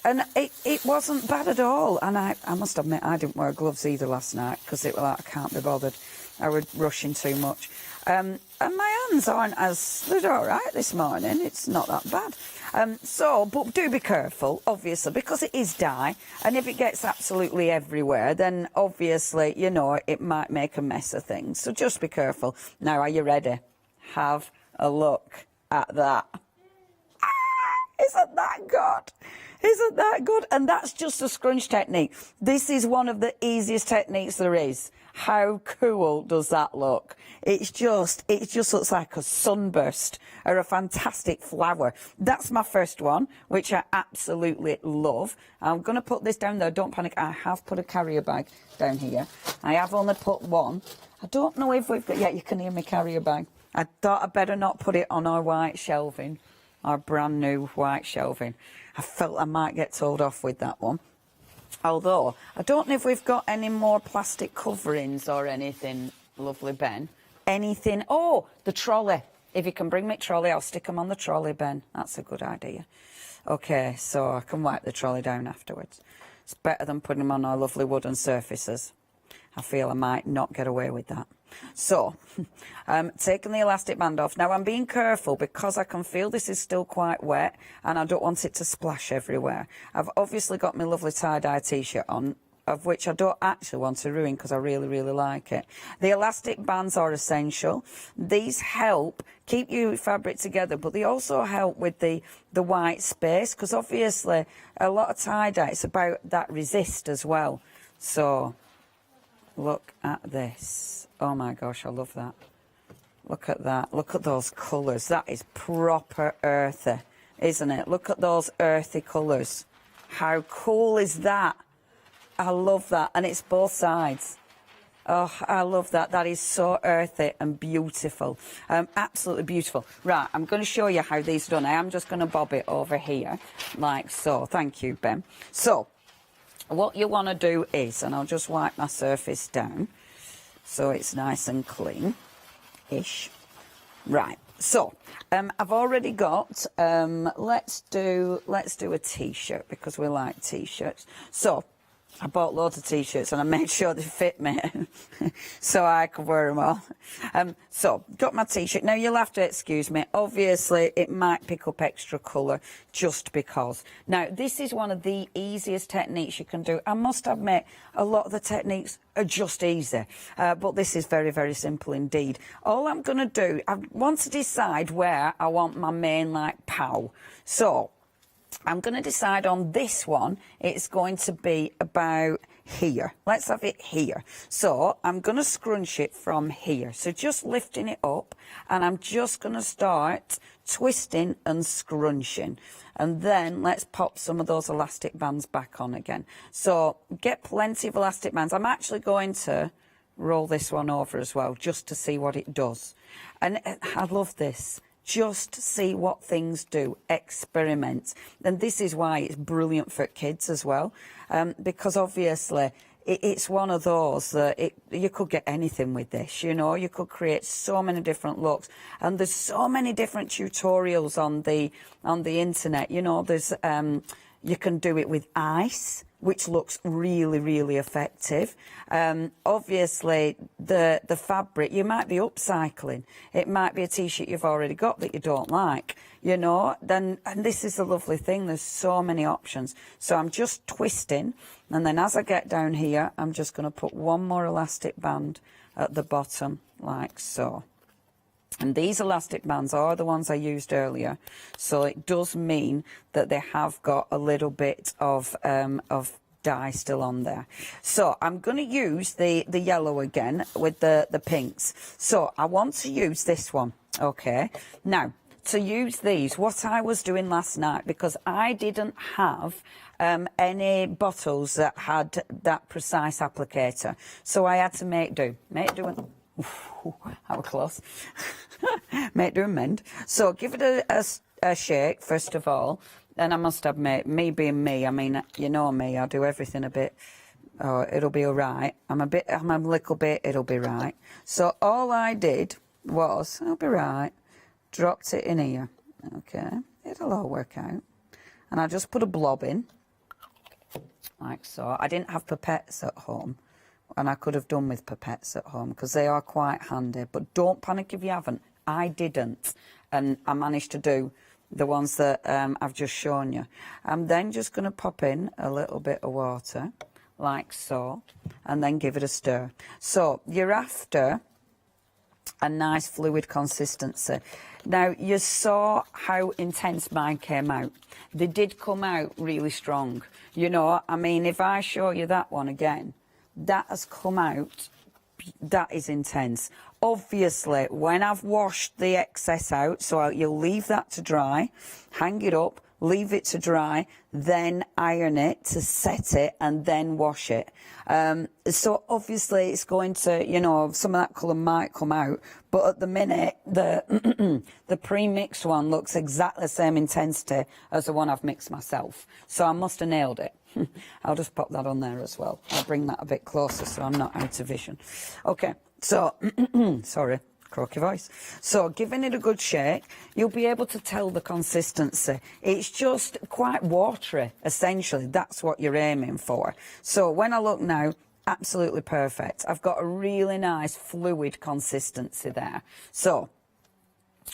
And it wasn't bad at all. And I must admit, I didn't wear gloves either last night, because it was like, I can't be bothered. I was rushing too much. And my hands aren't they're all right this morning. It's not that bad. But do be careful, obviously, because it is dye. And if it gets absolutely everywhere, then obviously, you know, it might make a mess of things. So just be careful. Now, are you ready? Have a look at that. Isn't that good? Isn't that good? And that's just a scrunch technique. This is one of the easiest techniques there is. How cool does that look? It just looks like a sunburst or a fantastic flower. That's my first one, which I absolutely love. I'm going to put this down there. Don't panic. I have put a carrier bag down here. I have only put one. I don't know if we've got... Yeah, you can hear my carrier bag. I thought I'd better not put it on our white shelving, our brand new white shelving. I felt I might get told off with that one. Although, I don't know if we've got any more plastic coverings or anything, lovely Ben. Anything. Oh, the trolley. If you can bring me a trolley, I'll stick them on the trolley, Ben. That's a good idea. Okay, so I can wipe the trolley down afterwards. It's better than putting them on our lovely wooden surfaces. I feel I might not get away with that. So, taking the elastic band off. Now I'm being careful because I can feel this is still quite wet and I don't want it to splash everywhere. I've obviously got my lovely tie-dye t-shirt on, of which I don't actually want to ruin because I really, really like it. The elastic bands are essential. These help keep your fabric together, but they also help with the white space, because obviously a lot of tie-dye, it's about that resist as well. So, look at this. Oh my gosh, I love that. Look at that. Look at those colours. That is proper earthy, isn't it? Look at those earthy colours. How cool is that? I love that, and it's both sides. Oh, I love that. That is so earthy and beautiful. Absolutely beautiful. Right, I'm going to show you how these are done. I am just going to bob it over here, like so. Thank you, Ben. So, what you want to do is, and I'll just wipe my surface down so it's nice and clean-ish. Right, so I've already got, let's do a t-shirt because we like t-shirts. So, I bought loads of t-shirts and I made sure they fit me so I could wear them all. So, got my t-shirt. Now, you'll have to excuse me. Obviously, it might pick up extra colour just because. Now, this is one of the easiest techniques you can do. I must admit, a lot of the techniques are just easy. But this is very, very simple indeed. All I'm going to do, I want to decide where I want my main, like, pow. So, I'm going to decide on this one. It's going to be about here. Let's have it here. So I'm going to scrunch it from here. So just lifting it up, and I'm just going to start twisting and scrunching. And then let's pop some of those elastic bands back on again. So get plenty of elastic bands. I'm actually going to roll this one over as well, just to see what it does. And I love this. Just see what things do. Experiment. And this is why it's brilliant for kids as well. Because obviously it's one of those that you could get anything with this, you know. You could create so many different looks. And there's so many different tutorials on the internet. You know, there's you can do it with ice, which looks really, really effective. Obviously, the fabric, you might be upcycling. It might be a t-shirt you've already got that you don't like, you know. And this is the lovely thing. There's so many options. So I'm just twisting, and then as I get down here, I'm just going to put one more elastic band at the bottom, like so. And these elastic bands are the ones I used earlier, so it does mean that they have got a little bit of dye still on there. So I'm going to use the yellow again with the pinks. So I want to use this one, okay? Now, to use these, what I was doing last night, because I didn't have any bottles that had that precise applicator, so I had to make do. That was close. Make do and mend. So give it a shake first of all. And I must admit, me being me, I mean, you know me, I do everything a bit. Oh, it'll be all right. I'm a little bit, it'll be right. So all I did was, it'll be right, dropped it in here. Okay, it'll all work out. And I just put a blob in, like so. I didn't have pipettes at home. And I could have done with pipettes at home because they are quite handy. But don't panic if you haven't. I didn't. And I managed to do the ones that I've just shown you. I'm then just going to pop in a little bit of water, like so, and then give it a stir. So you're after a nice fluid consistency. Now, you saw how intense mine came out. They did come out really strong. You know, I mean, if I show you that one again, that has come out, that is intense. Obviously, when I've washed the excess out, so you'll leave that to dry, hang it up, leave it to dry, then iron it to set it, and then wash it. So obviously it's going to, you know, some of that colour might come out, but at the minute, the pre-mixed one looks exactly the same intensity as the one I've mixed myself. So I must have nailed it. I'll just pop that on there as well. I'll bring that a bit closer so I'm not out of vision. Okay, so, sorry, croaky voice. So, giving it a good shake, you'll be able to tell the consistency. It's just quite watery, essentially. That's what you're aiming for. So, when I look now, absolutely perfect. I've got a really nice fluid consistency there. So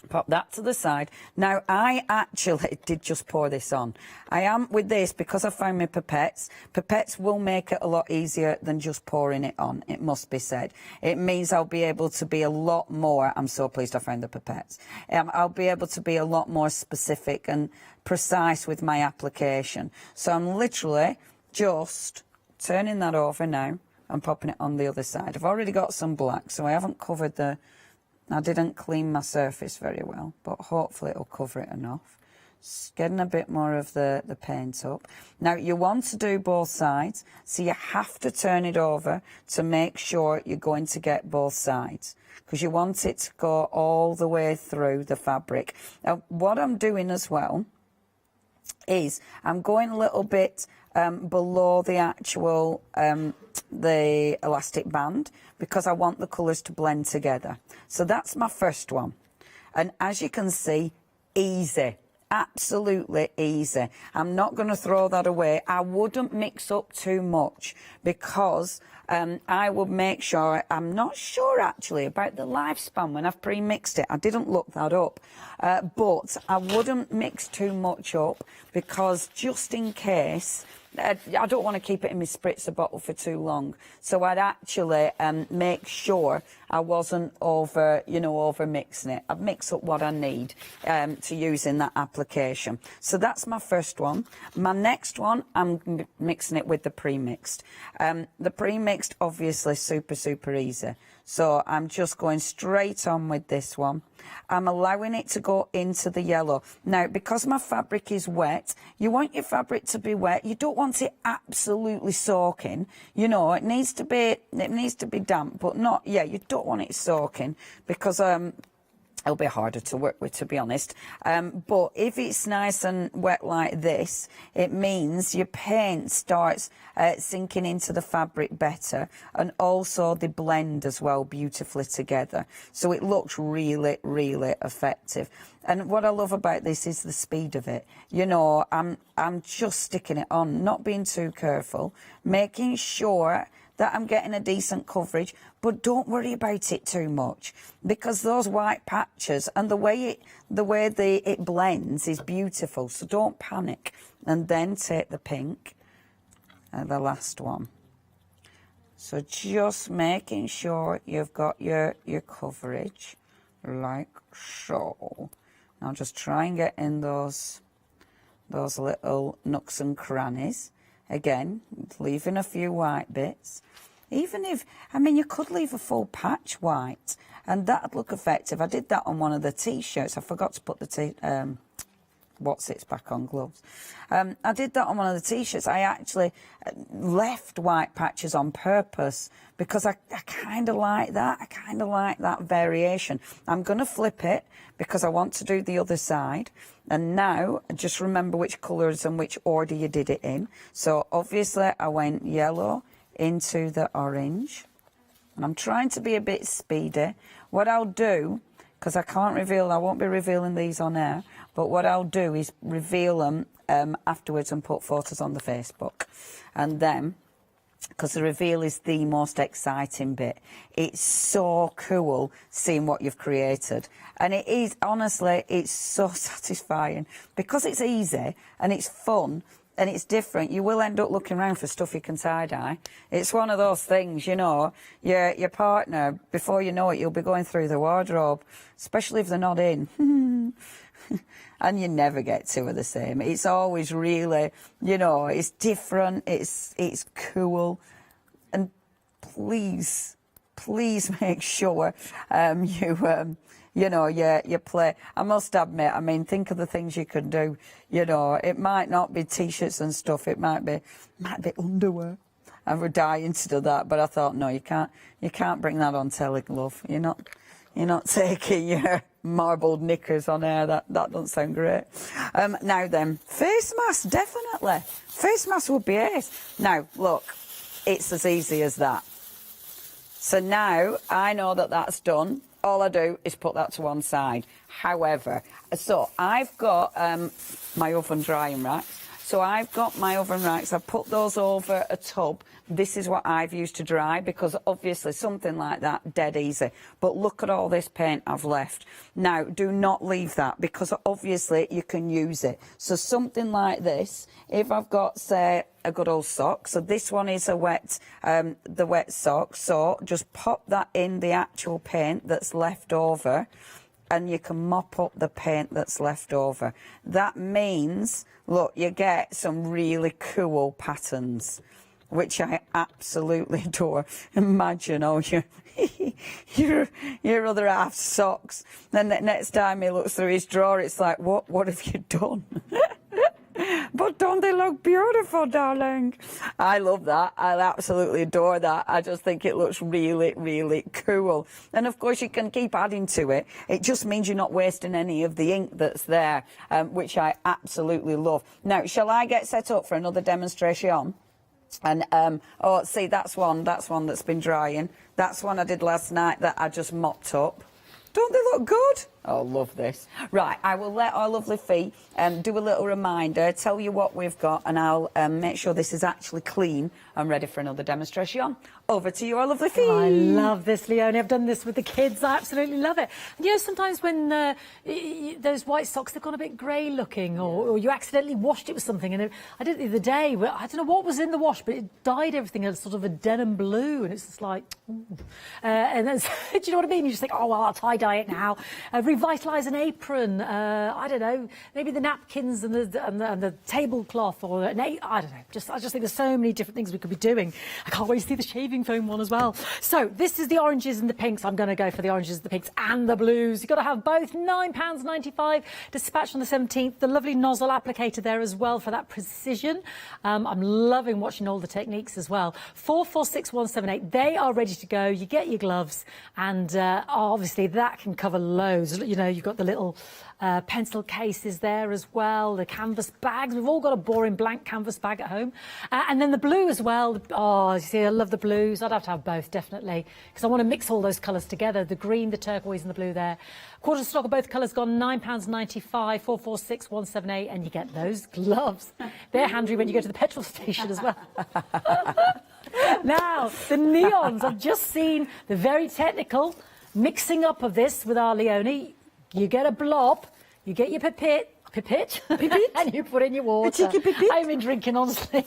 pop that to the side. Now, I actually did just pour this on. I am, with this, because I found my pipettes, pipettes will make it a lot easier than just pouring it on, it must be said. It means I'll be able to be a lot more, I'm so pleased I found the pipettes, I'll be able to be a lot more specific and precise with my application. So I'm literally just turning that over now and popping it on the other side. I've already got some black, so I haven't covered I didn't clean my surface very well, but hopefully it'll cover it enough. Just getting a bit more of the paint up. Now, you want to do both sides, so you have to turn it over to make sure you're going to get both sides, because you want it to go all the way through the fabric. Now, what I'm doing as well is I'm going a little bit below the actual the elastic band, because I want the colours to blend together. So that's my first one, and as you can see, easy, absolutely easy. I'm not going to throw that away. I wouldn't mix up too much, because I would make sure, I'm not sure actually about the lifespan when I've pre-mixed it, I didn't look that up, but I wouldn't mix too much up, because just in case, I don't want to keep it in my spritzer bottle for too long. So I'd actually make sure I wasn't over mixing it. I'd mix up what I need to use in that application. So that's my first one. My next one, I'm mixing it with the pre-mixed. The pre-mixed, obviously, super easy. So I'm just going straight on with this one. I'm allowing it to go into the yellow. Now, because my fabric is wet, you want your fabric to be wet. You don't want it absolutely soaking. You know, it needs to be damp, but not, you don't want it soaking, because it'll be harder to work with, to be honest. But if it's nice and wet like this, it means your paint starts sinking into the fabric better, and also they blend as well beautifully together. So it looks really effective. And what I love about this is the speed of it. You know, I'm just sticking it on, not being too careful, making sure that I'm getting a decent coverage, but don't worry about it too much, because those white patches and the way it blends is beautiful, so don't panic. And then take the pink, the last one. So just making sure you've got your coverage, like so. Now just try and get in those little nooks and crannies. Again, leaving a few white bits. Even if, I mean, you could leave a full patch white, and that'd look effective. I did that on one of the T-shirts. I forgot to put the what's-its back on gloves. I did that on one of the T-shirts. I actually left white patches on purpose, because I kind of like that. I kind of like that variation. I'm going to flip it, because I want to do the other side. And now, just remember which colours and which order you did it in. So, obviously, I went yellow into the orange. And I'm trying to be a bit speedy. What I'll do, because I can't reveal, I won't be revealing these on air, but what I'll do is reveal them afterwards and put photos on the Facebook. And then, because the reveal is the most exciting bit, it's so cool seeing what you've created. And it is, honestly, it's so satisfying, because it's easy and it's fun and it's different. You will end up looking around for stuff you can tie-dye. It's one of those things, you know, your partner, before you know it, you'll be going through the wardrobe, especially if they're not in. And you never get two of the same. It's always really, you know, it's different, it's cool. And please make sure you know, you play. I must admit, I mean, think of the things you can do. You know, it might not be T-shirts and stuff. It might be underwear. And we're dying to do that, but I thought, no, you can't bring that on telly, love. You're not taking your marbled knickers on air. That doesn't sound great. Now then, face mask, definitely. Face mask would be ace. Now, look, it's as easy as that. So now I know that that's done. All I do is put that to one side. However, so I've got my oven drying rack. So So I've got my oven racks. I've put those over a tub. This is what I've used to dry, because obviously something like that, dead easy. But look at all this paint I've left. Now, do not leave that, because obviously you can use it. So something like this, if I've got, say, a good old sock, so this one is a wet, the wet sock, so just pop that in the actual paint that's left over, and you can mop up the paint that's left over. That means, look, you get some really cool patterns, which I absolutely adore. Imagine, oh, your other half socks. Then the next time he looks through his drawer, it's like, what have you done? But don't they look beautiful, darling? I love that. I absolutely adore that. I just think it looks really, really cool. And of course, you can keep adding to it. It just means you're not wasting any of the ink that's there, which I absolutely love. Now, shall I get set up for another demonstration? And oh, see, that's one that's been drying. That's one I did last night that I just mopped up. Don't they look good? Oh, love this. Right, I will let our lovely Fee do a little reminder, tell you what we've got, and I'll make sure this is actually clean and ready for another demonstration. Over to you, our lovely Fee. I love this, Leonie. I've done this with the kids. I absolutely love it. And, you know, sometimes when those white socks, they've gone a bit grey looking, or you accidentally washed it with something. And I did it the other day. I don't know what was in the wash, but it dyed everything a sort of a denim blue. And it's just like, ooh. And then, do you know what I mean? You just think, oh, well, I'll tie-dye it now. Revitalise an apron. I don't know, maybe the napkins and the tablecloth, or I don't know. I just think there's so many different things we could be doing. I can't wait to see the shaving foam one as well. So this is the oranges and the pinks. I'm going to go for the oranges, the pinks and the blues. You've got to have both. £9.95, dispatched on the 17th. The lovely nozzle applicator there as well for that precision. I'm loving watching all the techniques as well. 446178. They are ready to go. You get your gloves, and obviously that can cover loads. You know, you've got the little pencil cases there as well, the canvas bags. We've all got a boring blank canvas bag at home. And then the blue as well. Oh, you see, I love the blues. I'd have to have both, definitely, because I want to mix all those colours together, the green, the turquoise and the blue there. Quarter stock of both colours gone, £9.95, 446178, and you get those gloves. They're handy when you go to the petrol station as well. Now, the neons. I've just seen the very technical mixing up of this with our Leonie. You get a blob, you get your pipette, and you put in your water. I've been drinking, honestly.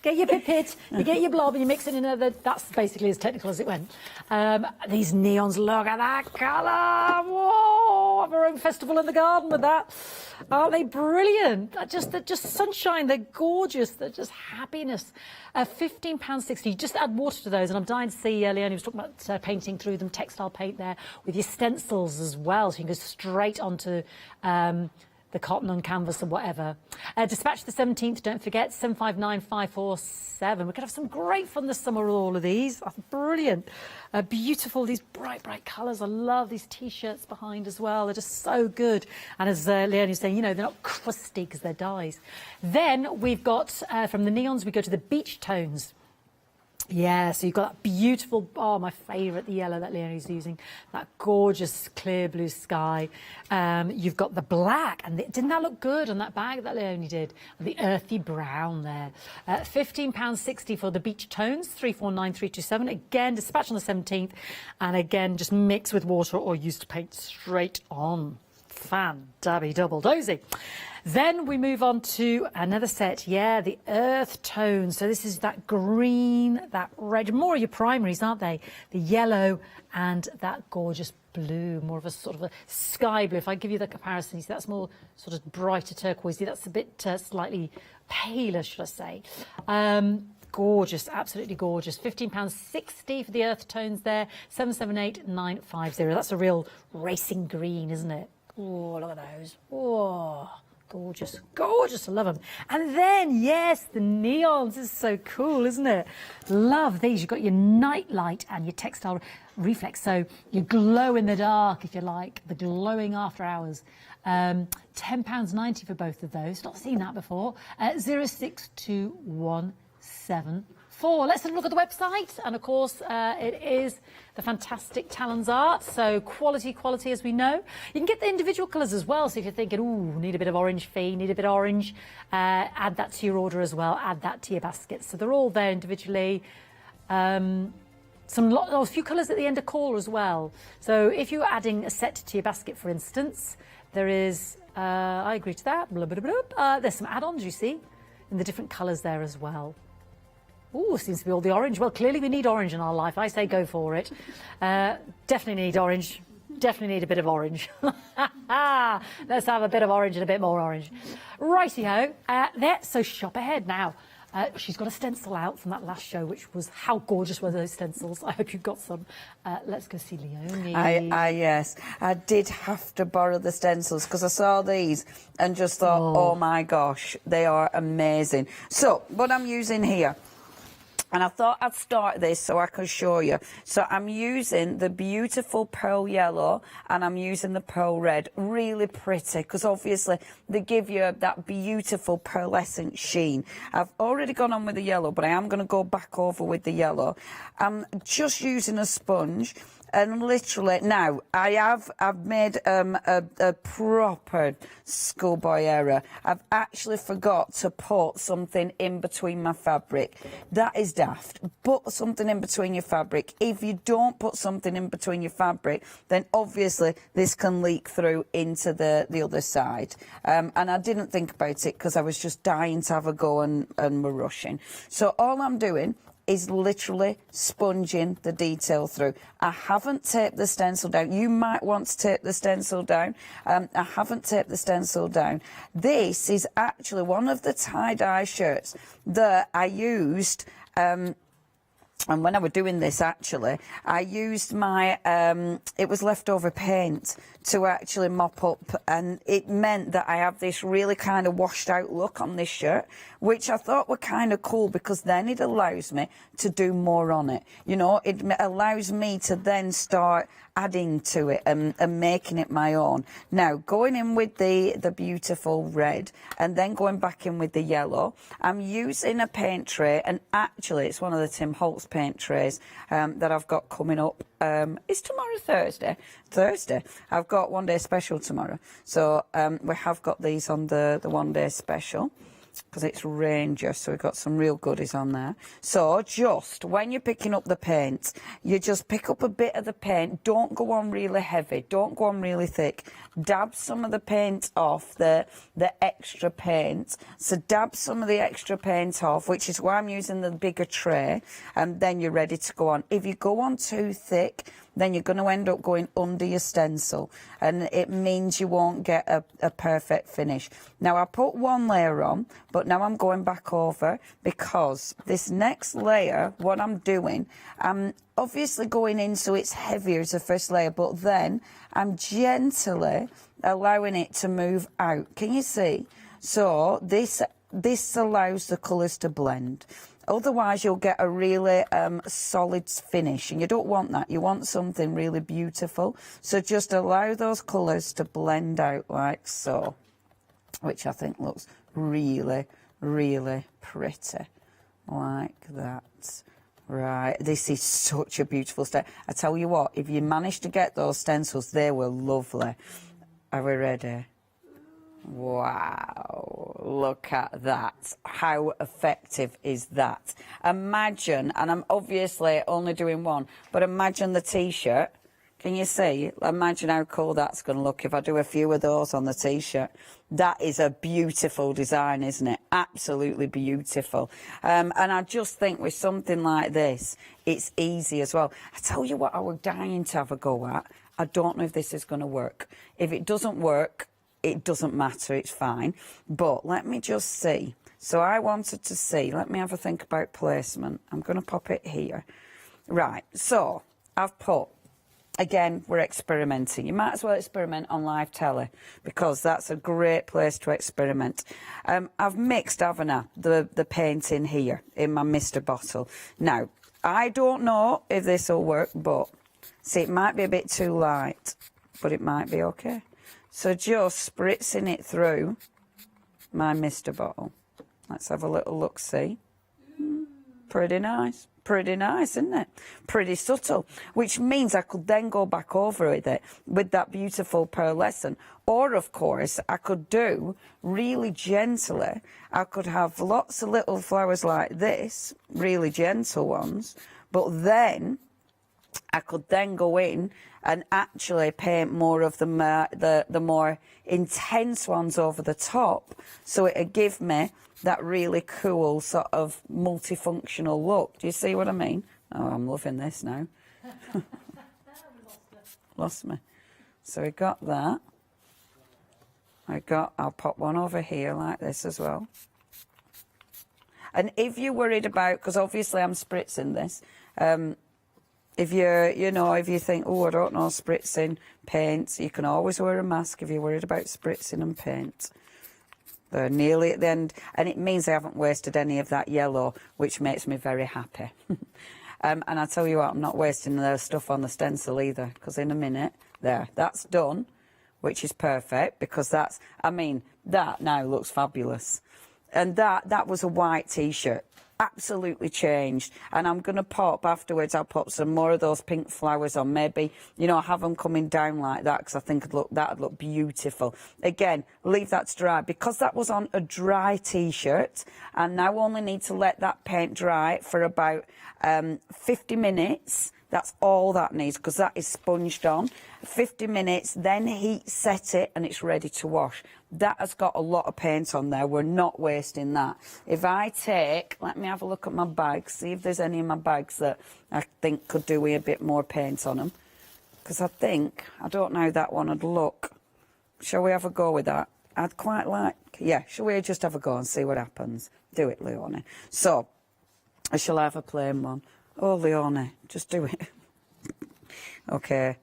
Get your pipette, you get your blob, and you mix it in another. That's basically as technical as it went. These neons, look at that colour. Whoa, have our own festival in the garden with that. Aren't they brilliant? They're just sunshine. They're gorgeous. They're just happiness. £15.60. You just add water to those, and I'm dying to see, Leonie was talking about painting through them, textile paint there, with your stencils as well, so you can go straight onto the cotton on canvas or whatever. Dispatch the 17th, don't forget, 759547. We could have some great fun this summer with all of these. Oh, brilliant. Beautiful, these bright, bright colours. I love these T-shirts behind as well. They're just so good. And as Leonie was saying, you know, they're not crusty because they're dyes. Then we've got, from the neons, we go to the beach tones. Yeah, so you've got that beautiful, oh, my favourite, the yellow that Leonie's using, that gorgeous clear blue sky. You've got the black, and didn't that look good on that bag that Leonie did? And the earthy brown there. £15.60 for the beach tones, 349327. Again, dispatch on the 17th, and again, just mix with water or use to paint straight on. Fan-dabby double dozy. Then we move on to another set, yeah, the earth tones. So this is that green, that red, more of your primaries, aren't they? The yellow and that gorgeous blue, more of a sort of a sky blue. If I give you the comparison, you see that's more sort of brighter turquoisey. That's a bit slightly paler, should I say. Gorgeous, absolutely gorgeous. £15.60 for the earth tones there, 778950. That's a real racing green, isn't it? Oh, look at those. Oh, gorgeous, gorgeous. I love them. And then, yes, the neons. This is so cool, isn't it? Love these. You've got your night light and your textile reflex. So you glow in the dark, if you like, the glowing after hours. £10.90 for both of those. Not seen that before. 06217 for. Let's have a look at the website. And of course, it is the fantastic Talons Art. So quality as we know. You can get the individual colours as well. So if you're thinking, ooh, need a bit of orange fee, need a bit of orange, add that to your order as well. Add that to your basket. So they're all there individually. A few colours at the end of call as well. So if you're adding a set to your basket, for instance, there is, I agree to that, blah, blah, blah, blah. There's some add-ons, you see, in the different colours there as well. Ooh, seems to be all the orange. Well, clearly we need orange in our life. I say go for it. Definitely need orange. Definitely need a bit of orange. Let's have a bit of orange and a bit more orange. Righty-ho. There, so shop ahead now. She's got a stencil out from that last show, which was how gorgeous were those stencils. I hope you've got some. Let's go see Leonie. Yes, I did have to borrow the stencils because I saw these and just thought, oh my gosh, they are amazing. So what I'm using here, and I thought I'd start this so I could show you. So I'm using the beautiful pearl yellow and I'm using the pearl red. Really pretty because obviously they give you that beautiful pearlescent sheen. I've already gone on with the yellow, but I am going to go back over with the yellow. I'm just using a sponge. And literally, now, I've made a proper schoolboy error. I've actually forgot to put something in between my fabric. That is daft. Put something in between your fabric. If you don't put something in between your fabric, then obviously this can leak through into the other side. And I didn't think about it because I was just dying to have a go and we're rushing. So all I'm doing is literally sponging the detail through. I haven't taped the stencil down. You might want to tape the stencil down. I haven't taped the stencil down. This is actually one of the tie-dye shirts that I used, and when I was doing this, actually, I used my, it was leftover paint to actually mop up, and it meant that I have this really kind of washed out look on this shirt, which I thought were kind of cool because then it allows me to do more on it. You know, it allows me to then start adding to it and making it my own. Now, going in with the beautiful red and then going back in with the yellow, I'm using a paint tray, and actually it's one of the Tim Holtz paint trays that I've got coming up. Is tomorrow Thursday? Thursday. I've got one day special tomorrow. So we have got these on the one day special, because it's Ranger, so we've got some real goodies on there. So just when you're picking up the paint, you just pick up a bit of the paint. Don't go on really heavy, don't go on really thick. Dab some of the paint off, the extra paint. So dab some of the extra paint off, which is why I'm using the bigger tray, and then you're ready to go on. If you go on too thick, then you're going to end up going under your stencil, and it means you won't get a perfect finish. Now, I put one layer on, but now I'm going back over because this next layer, what I'm doing, I'm obviously going in so it's heavier as the first layer, but then I'm gently allowing it to move out. Can you see? So this allows the colours to blend. Otherwise, you'll get a really solid finish, and you don't want that. You want something really beautiful. So just allow those colours to blend out like so, which I think looks really, really pretty, like that. Right, this is such a beautiful stencil. I tell you what, if you manage to get those stencils, they were lovely. Are we ready? Wow, look at that. How effective is that? Imagine, and I'm obviously only doing one, but imagine the t-shirt. Can you see? Imagine how cool that's going to look if I do a few of those on the t-shirt. That is a beautiful design, isn't it? Absolutely beautiful. And I just think with something like this, it's easy as well. I tell you what I was dying to have a go at. I don't know if this is going to work. If it doesn't work, it doesn't matter, it's fine. But let me just see. So I wanted to see, let me have a think about placement. I'm going to pop it here. Right, so I've put, again, we're experimenting. You might as well experiment on live telly because that's a great place to experiment. I've mixed, haven't I, the paint in here in my Mr. bottle. Now, I don't know if this will work, but see, it might be a bit too light, but it might be okay. So just spritzing it through my Mr. bottle. Let's have a little look-see. Pretty nice. Pretty nice, isn't it? Pretty subtle, which means I could then go back over with that beautiful pearlescent. Or, of course, I could do really gently. I could have lots of little flowers like this, really gentle ones, but then I could then go in and actually paint more of the more intense ones over the top, so it'd give me that really cool sort of multifunctional look. Do you see what I mean? Oh, I'm loving this now. Lost me. So we got that. I'll pop one over here like this as well. And if you're worried about, because obviously I'm spritzing this, if if you think, oh, I don't know spritzing paints, you can always wear a mask if you're worried about spritzing and paint. They're nearly at the end, and it means I haven't wasted any of that yellow, which makes me very happy. And I tell you what, I'm not wasting the stuff on the stencil either, because in a minute, that's done, which is perfect, because that now looks fabulous. And that was a white T-shirt. Absolutely changed, and I'm going to pop afterwards. I'll pop some more of those pink flowers on, maybe, have them coming down like that, because I think that'd look beautiful. Again, leave that to dry, because that was on a dry T-shirt, and now only need to let that paint dry for about 50 minutes. That's all that needs, because that is sponged on. 50 minutes, then heat set it, and it's ready to wash. That has got a lot of paint on there. We're not wasting that. If I let me have a look at my bags, see if there's any in my bags that I think could do with a bit more paint on them. Because I don't know how that one would look. Shall we have a go with that? I'd quite like, shall we just have a go and see what happens? Do it, Leonie. So, I shall have a plain one. Oh, Leonie, just do it. Okay.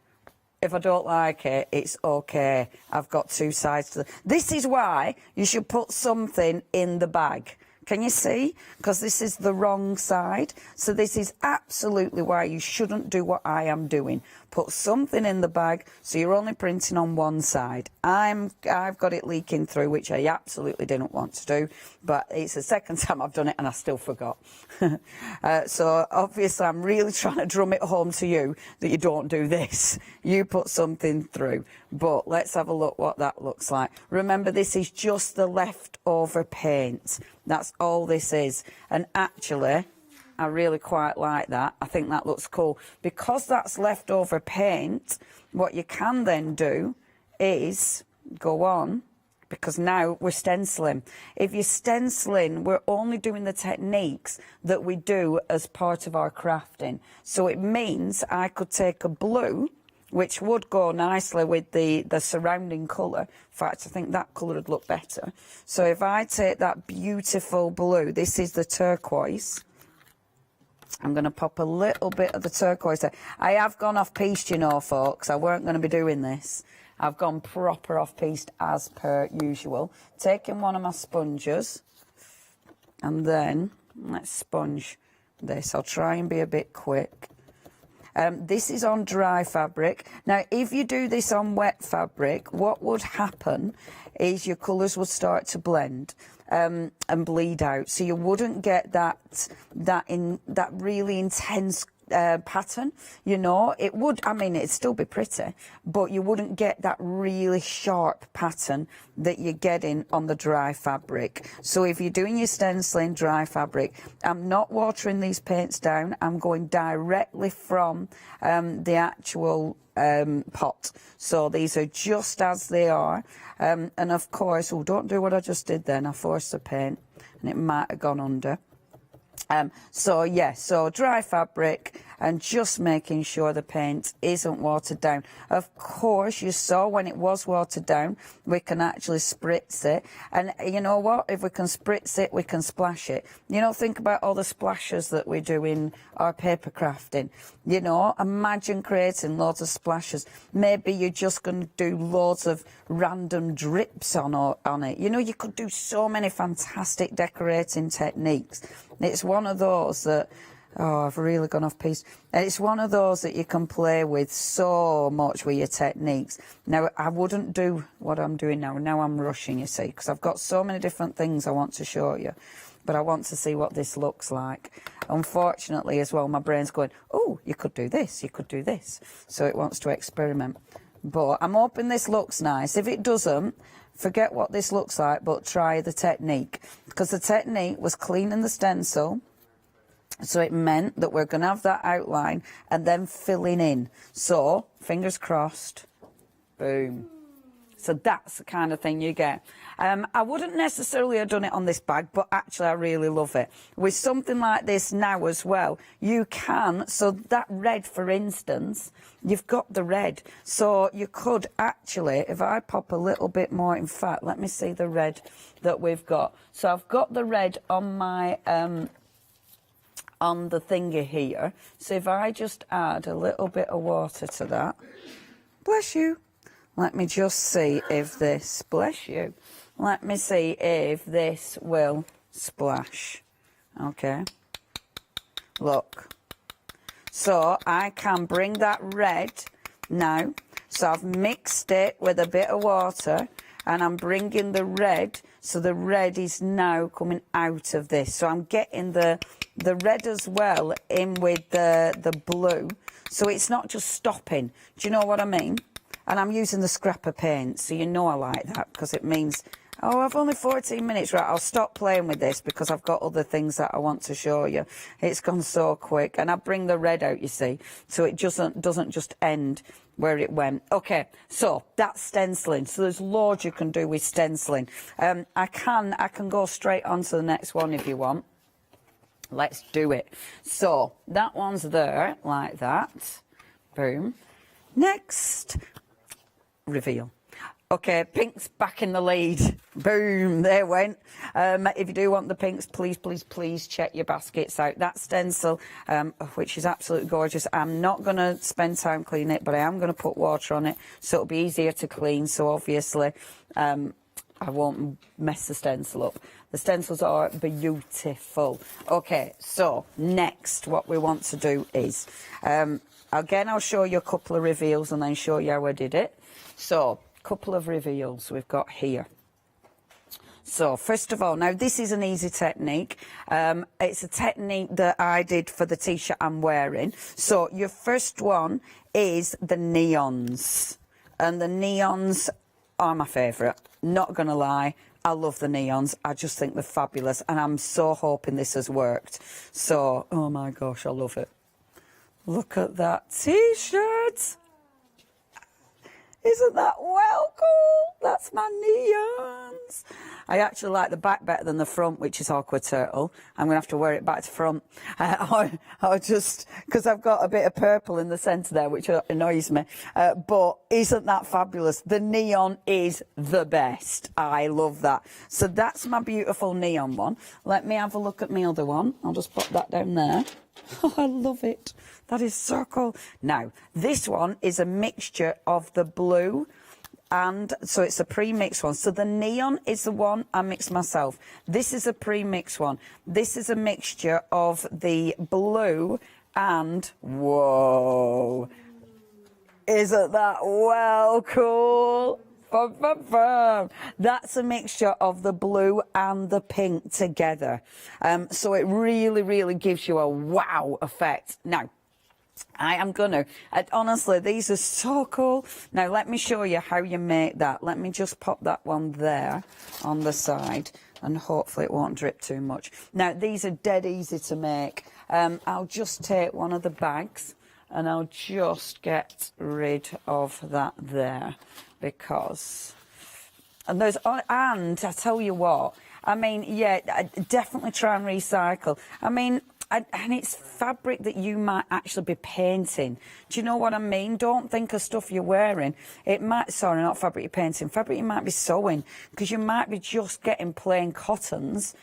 If I don't like it, it's okay. I've got two sides to This is why you should put something in the bag. Can you see? Because this is the wrong side. So this is absolutely why you shouldn't do what I am doing. Put something in the bag so you're only printing on one side. I've got it leaking through, which I absolutely didn't want to do, but it's the second time I've done it and I still forgot. So obviously I'm really trying to drum it home to you that you don't do this. You put something through. But let's have a look what that looks like. Remember, this is just the leftover paint. That's all this is. And actually, I really quite like that. I think that looks cool. Because that's leftover paint, what you can then do is go on, because now we're stenciling. If you're stenciling, we're only doing the techniques that we do as part of our crafting. So it means I could take a blue, which would go nicely with the surrounding colour. In fact, I think that colour would look better. So if I take that beautiful blue, this is the turquoise. I'm going to pop a little bit of the turquoise there. I have gone off-piste, folks. I weren't going to be doing this. I've gone proper off-piste as per usual. Taking one of my sponges, and then let's sponge this. I'll try and be a bit quick. This is on dry fabric. Now, if you do this on wet fabric, what would happen is your colours would start to blend and bleed out. So you wouldn't get that really intense pattern, It would, it'd still be pretty, but you wouldn't get that really sharp pattern that you're getting on the dry fabric. So if you're doing your stenciling dry fabric, I'm not watering these paints down. I'm going directly from the actual pot. So these are just as they are. And of course, don't do what I just did then. I forced the paint and it might have gone under. So dry fabric and just making sure the paint isn't watered down. Of course, you saw when it was watered down, we can actually spritz it. And you know what? If we can spritz it, we can splash it. Think about all the splashes that we do in our paper crafting. Imagine creating loads of splashes. Maybe you're just going to do loads of random drips on it. You could do so many fantastic decorating techniques. It's one of those that, I've really gone off piece. And it's one of those that you can play with so much with your techniques. Now, I wouldn't do what I'm doing now. Now I'm rushing, you see, because I've got so many different things I want to show you. but I want to see what this looks like. Unfortunately as well, my brain's going, oh, you could do this, you could do this. So it wants to experiment. But I'm hoping this looks nice. If it doesn't, forget what this looks like, but try the technique. Because the technique was cleaning the stencil, so it meant that we're going to have that outline and then filling in. So, fingers crossed, boom. So that's the kind of thing you get. I wouldn't necessarily have done it on this bag, but actually I really love it. With something like this now as well, you can, so that red, for instance, you've got the red. So you could actually, if I pop a little bit more, in fact, let me see the red that we've got. So I've got the red on my, on the thingy here. So if I just add a little bit of water to that, bless you. Let me just see if this, bless you, let me see if this will splash. Okay. Look. So I can bring that red now. So I've mixed it with a bit of water and I'm bringing the red. So the red is now coming out of this. So I'm getting the red as well in with the blue. So it's not just stopping. Do you know what I mean? And I'm using the scrapper paint, so you know I like that, because it means, oh, I've only 14 minutes, right, I'll stop playing with this because I've got other things that I want to show you. It's gone so quick. And I bring the red out, you see, so it doesn't just end where it went. Okay, so that's stenciling. So there's loads you can do with stenciling. I can go straight on to the next one if you want. Let's do it. So that one's there, like that. Boom. Next. Reveal. Okay, pink's back in the lead. Boom, there went. If you do want the pinks, please, please, please check your baskets out. That stencil, which is absolutely gorgeous. I'm not going to spend time cleaning it, but I am going to put water on it, so it'll be easier to clean. So obviously, I won't mess the stencil up. The stencils are beautiful. Okay, so next, what we want to do is, again, I'll show you a couple of reveals and then show you how I did it. So, couple of reveals we've got here. So, first of all, now this is an easy technique. It's a technique that I did for the t-shirt I'm wearing. So, your first one is the neons. And the neons are my favourite. Not going to lie. I love the neons. I just think they're fabulous. And I'm so hoping this has worked. So, oh my gosh, I love it. Look at that t-shirt. Isn't that well cool? That's my neons. I actually like the back better than the front, which is Awkward Turtle. I'm going to have to wear it back to front. Or just, because I've got a bit of purple in the centre there, which annoys me. But isn't that fabulous? The neon is the best. I love that. So that's my beautiful neon one. Let me have a look at my other one. I'll just put that down there. Oh, I love it. That is so cool. Now, this one is a mixture of the blue and, so it's a pre-mixed one. So the neon is the one I mixed myself. This is a pre-mixed one. This is a mixture of the blue and, whoa, isn't that well cool? That's a mixture of the blue and the pink together. So it really, really gives you a wow effect. Now, I am gonna, honestly, these are so cool. Now, let me show you how you make that. Let me just pop that one there on the side, and hopefully it won't drip too much. Now, these are dead easy to make. I'll just take one of the bags, and I'll just get rid of that there, because, and I tell you what, I mean, yeah, definitely try and recycle. I mean, and it's fabric that you might actually be painting. Do you know what I mean? Don't think of stuff you're wearing. It might, sorry, not fabric you're painting, fabric you might be sewing, because you might be just getting plain cottons,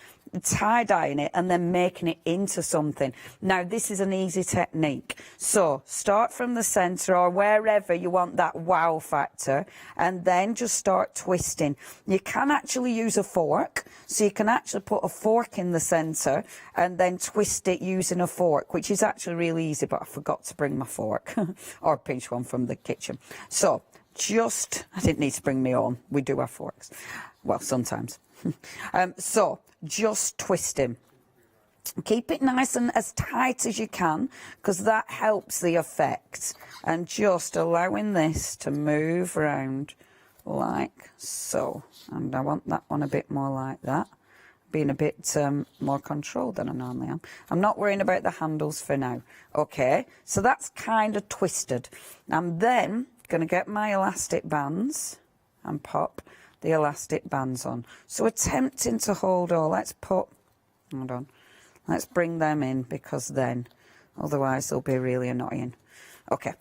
tie-dyeing it and then making it into something. Now, this is an easy technique. So, start from the centre or wherever you want that wow factor, and then just start twisting. You can actually use a fork, so you can actually put a fork in the centre and then twist it using a fork, which is actually really easy, but I forgot to bring my fork or a pinch one from the kitchen. So, I didn't need to bring me on. We do have forks. Well, sometimes. So just twist him. Keep it nice and as tight as you can, because that helps the effect. And just allowing this to move around like so. And I want that one a bit more like that. Being a bit more controlled than I normally am. I'm not worrying about the handles for now. Okay, so that's kind of twisted. I'm then going to get my elastic bands and pop the elastic bands on. So attempting to hold all, hold on. Let's bring them in, because then, otherwise they'll be really annoying. Okay.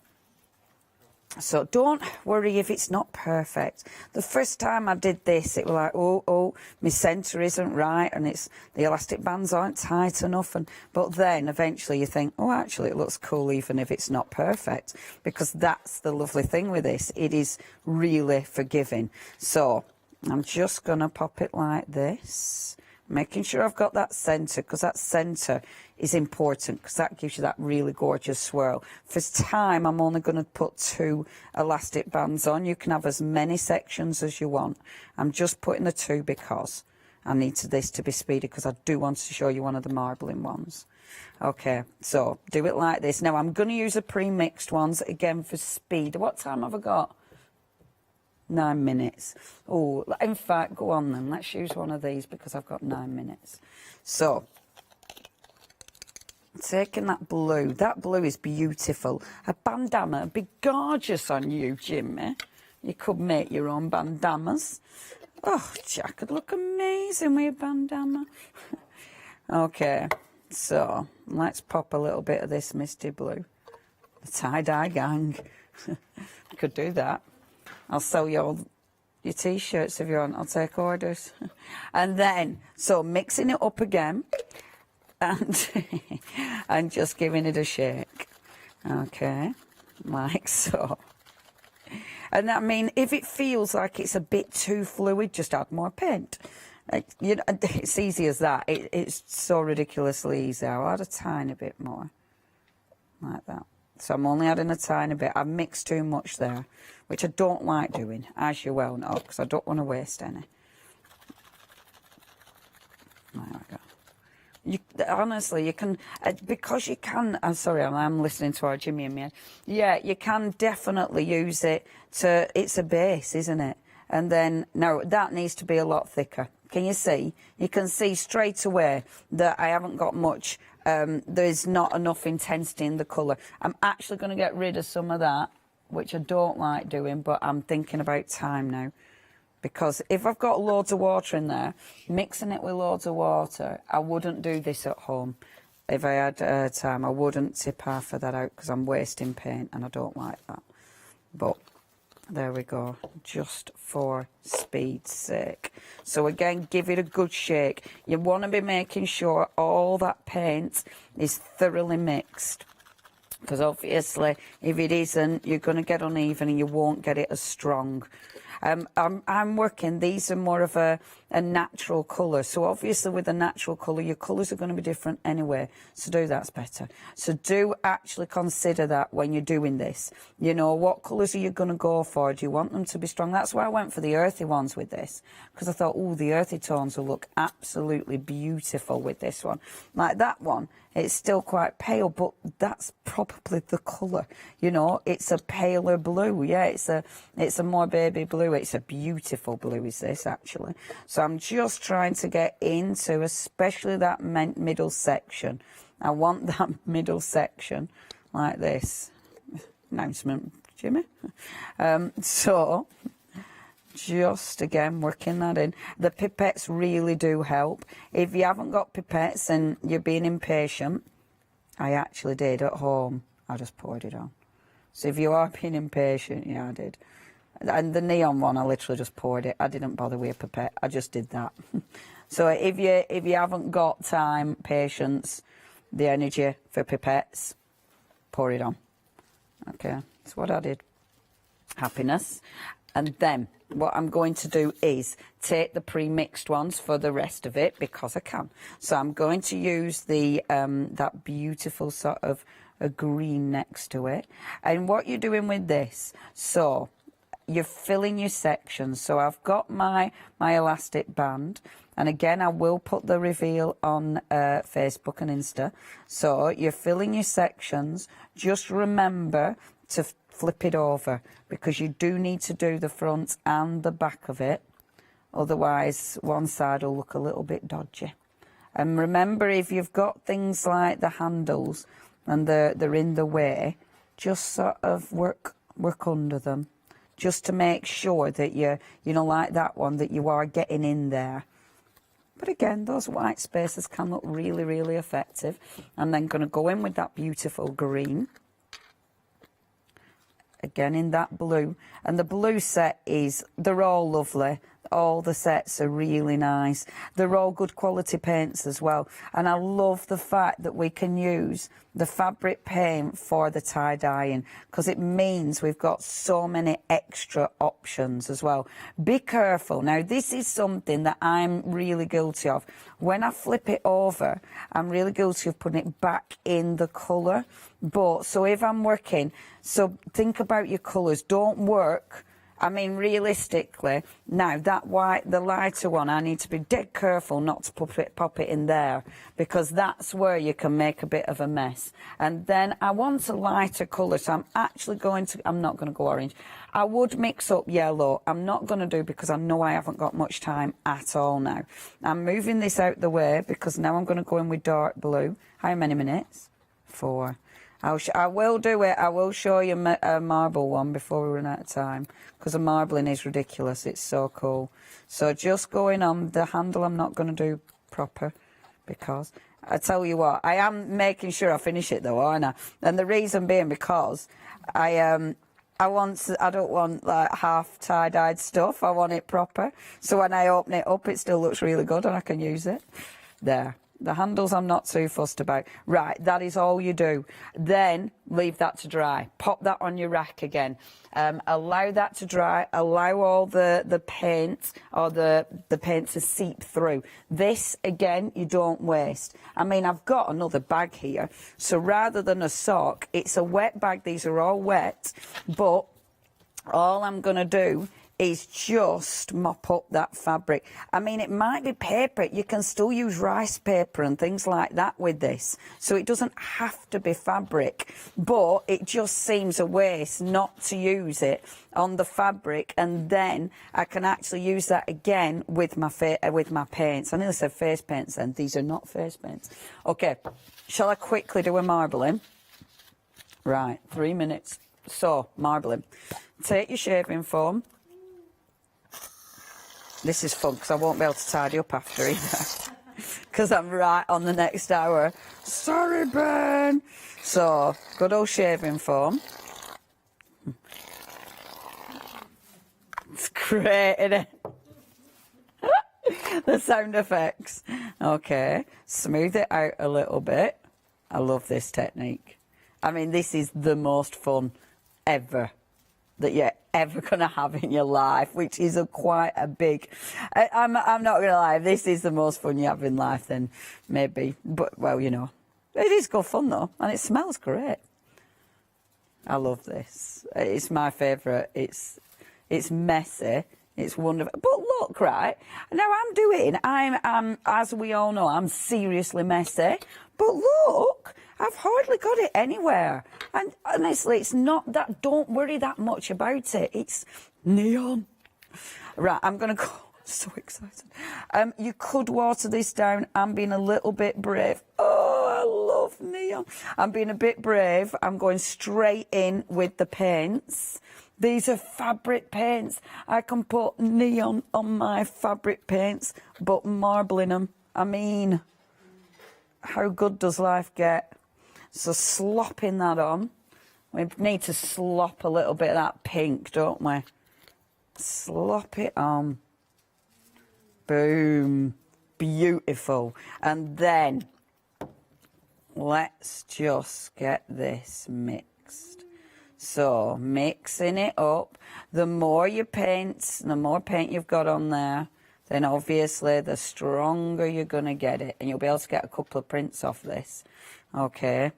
So don't worry if it's not perfect. The first time I did this, it was like, oh, my centre isn't right, and the elastic bands aren't tight enough. But then eventually you think, oh, actually it looks cool even if it's not perfect, because that's the lovely thing with this. It is really forgiving. So I'm just going to pop it like this, making sure I've got that centre, because that centre is important, because that gives you that really gorgeous swirl. For time, I'm only going to put 2 elastic bands on. You can have as many sections as you want. I'm just putting the 2 because I need this to be speedy, because I do want to show you one of the marbling ones. Okay, so do it like this. Now I'm going to use the pre-mixed ones again for speed. What time have I got? 9 minutes. Oh, in fact, go on then. Let's use one of these, because I've got 9 minutes. So, taking that blue. That blue is beautiful. A bandana would be gorgeous on you, Jimmy. You could make your own bandanas. Oh, Jack could look amazing with a bandana. Okay, so let's pop a little bit of this misty blue. The tie-dye gang. Could do that. I'll sell you all your T-shirts if you want. I'll take orders. And then, so mixing it up again and, and just giving it a shake. Okay, like so. And I mean, if it feels like it's a bit too fluid, just add more paint. You know, it's easy as that. It's so ridiculously easy. I'll add a tiny bit more, like that. So I'm only adding a tiny bit. I've mixed too much there, which I don't like doing, as you well know, because I don't want to waste any. There we go. Honestly, you can, because you can, I'm sorry, I'm listening to our Jimmy and me. Yeah, you can definitely use it to, it's a base, isn't it? And then, no, that needs to be a lot thicker. Can you see? You can see straight away that I haven't got much, there's not enough intensity in the colour. I'm actually going to get rid of some of that, which I don't like doing, but I'm thinking about time now. Because if I've got loads of water in there, mixing it with loads of water, I wouldn't do this at home. If I had time, I wouldn't tip half of that out, because I'm wasting paint and I don't like that. But there we go, just for speed's sake. So again, give it a good shake. You want to be making sure all that paint is thoroughly mixed, because obviously if it isn't, you're going to get uneven and you won't get it as strong. I'm working, these are more of a natural colour. So obviously with a natural colour, your colours are going to be different anyway. So that's better. So do actually consider that when you're doing this. You know, what colours are you going to go for? Do you want them to be strong? That's why I went for the earthy ones with this. Because I thought, oh, the earthy tones will look absolutely beautiful with this one. Like that one, it's still quite pale, but that's probably the colour. You know, it's a paler blue. Yeah, it's a more baby blue. It's a beautiful blue, is this actually. So I'm just trying to get into, especially that middle section. I want that middle section like this. Announcement, Jimmy. So just again working that in. The pipettes really do help. If you haven't got pipettes and you're being impatient, I actually did at home. I just poured it on. So if you are being impatient, yeah, I did. And the neon one, I literally just poured it. I didn't bother with a pipette. I just did that. So if you haven't got time, patience, the energy for pipettes, pour it on. Okay, that's what I did. Happiness. And then what I'm going to do is take the pre-mixed ones for the rest of it, because I can. So I'm going to use the that beautiful sort of a green next to it. And what you're doing with this, so you're filling your sections. So I've got my elastic band, and again I will put the reveal on Facebook and Insta. So you're filling your sections. Just remember to flip it over, because you do need to do the front and the back of it, otherwise one side will look a little bit dodgy. And remember, if you've got things like the handles and they're in the way, just sort of work under them, just to make sure that you know, like that one, that you are getting in there. But again, those white spaces can look really, really effective. I'm then going to go in with that beautiful green. Again in that blue. And the blue set they're all lovely. All the sets are really nice. They're all good quality paints as well. And I love the fact that we can use the fabric paint for the tie-dyeing, because it means we've got so many extra options as well. Be careful. Now, this is something that I'm really guilty of. When I flip it over, I'm really guilty of putting it back in the colour. But, so if I'm working, so think about your colours. Don't work, I mean, realistically, now that white, the lighter one, I need to be dead careful not to pop it in there, because that's where you can make a bit of a mess. And then I want a lighter colour, so I'm actually I'm not going to go orange. I would mix up yellow. I'm not going to do, because I know I haven't got much time at all now. I'm moving this out the way, because now I'm going to go in with dark blue. How many minutes? 4. I will do it. I will show you a marble one before we run out of time, because the marbling is ridiculous. It's so cool. So just going on the handle, I'm not going to do proper, because I tell you what, I am making sure I finish it though, aren't I? And the reason being, because I don't want like half tie-dyed stuff. I want it proper. So when I open it up, it still looks really good and I can use it. There. The handles I'm not too fussed about. Right, that is all you do. Then leave that to dry. Pop that on your rack again. Allow that to dry. Allow all the paint or the paint to seep through. This, again, you don't waste. I mean, I've got another bag here. So rather than a sock, it's a wet bag. These are all wet. But all I'm going to do is just mop up that fabric. I mean, it might be paper. You can still use rice paper and things like that with this. So it doesn't have to be fabric, but it just seems a waste not to use it on the fabric, and then I can actually use that again with my paints. I nearly said face paints then. These are not face paints. Okay, shall I quickly do a marbling? Right, 3 minutes. So, marbling. Take your shaving foam. This is fun, because I won't be able to tidy up after either, because I'm right on the next hour. Sorry, Ben. So, good old shaving foam. It's great, isn't it? The sound effects. Okay, smooth it out a little bit. I love this technique. I mean, this is the most fun ever that you're ever going to have in your life, which is quite a big... I'm not going to lie, if this is the most fun you have in life, then maybe. But, well, you know, it is good fun, though, and it smells great. I love this. It's my favourite. It's messy. It's wonderful. But look, right, now I'm as we all know, I'm seriously messy. But look, I've hardly got it anywhere. And honestly, it's not that, don't worry that much about it. It's neon. Right, I'm going to go. So excited. You could water this down. I'm being a little bit brave. Oh, I love neon. I'm being a bit brave. I'm going straight in with the paints. These are fabric paints. I can put neon on my fabric paints, but marbling them. I mean, how good does life get? So slopping that on. We need to slop a little bit of that pink, don't we? Slop it on. Boom. Beautiful. And then let's just get this mixed. So mixing it up. The more you paint, the more paint you've got on there, then obviously the stronger you're going to get it. And you'll be able to get a couple of prints off this. Okay.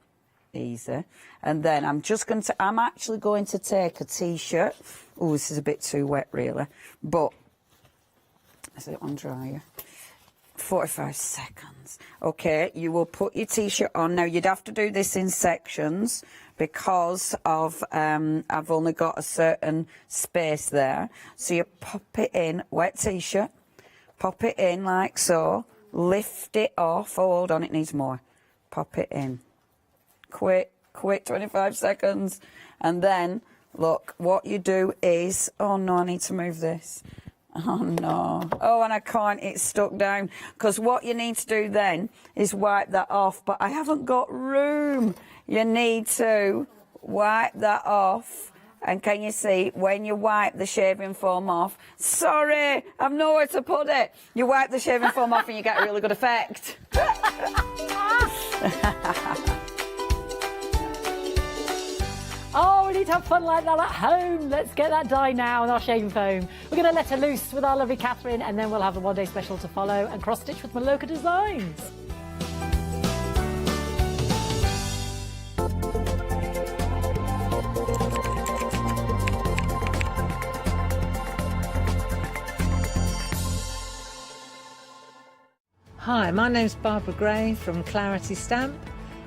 easy. And then I'm actually going to take a t-shirt. Oh, this is a bit too wet, really. But, is it on dryer? 45 seconds. Okay, you will put your t-shirt on. Now, you'd have to do this in sections because of, I've only got a certain space there. So you pop it in, wet t-shirt, pop it in like so, lift it off. Oh, hold on, it needs more. Pop it in. Quick, 25 seconds. And then, look, what you do is, oh no, I need to move this. Oh no. Oh, and I can't, it's stuck down. Because what you need to do then is wipe that off, but I haven't got room. You need to wipe that off. And can you see, when you wipe the shaving foam off, sorry, I've nowhere to put it. You wipe the shaving foam off and you get a really good effect. Oh, we need to have fun like that at home. Let's get that dye now on our shaving foam. We're going to let her loose with our lovely Catherine, and then we'll have the one-day special to follow and cross-stitch with Maloka Designs. Hi, my name's Barbara Gray from Clarity Stamp,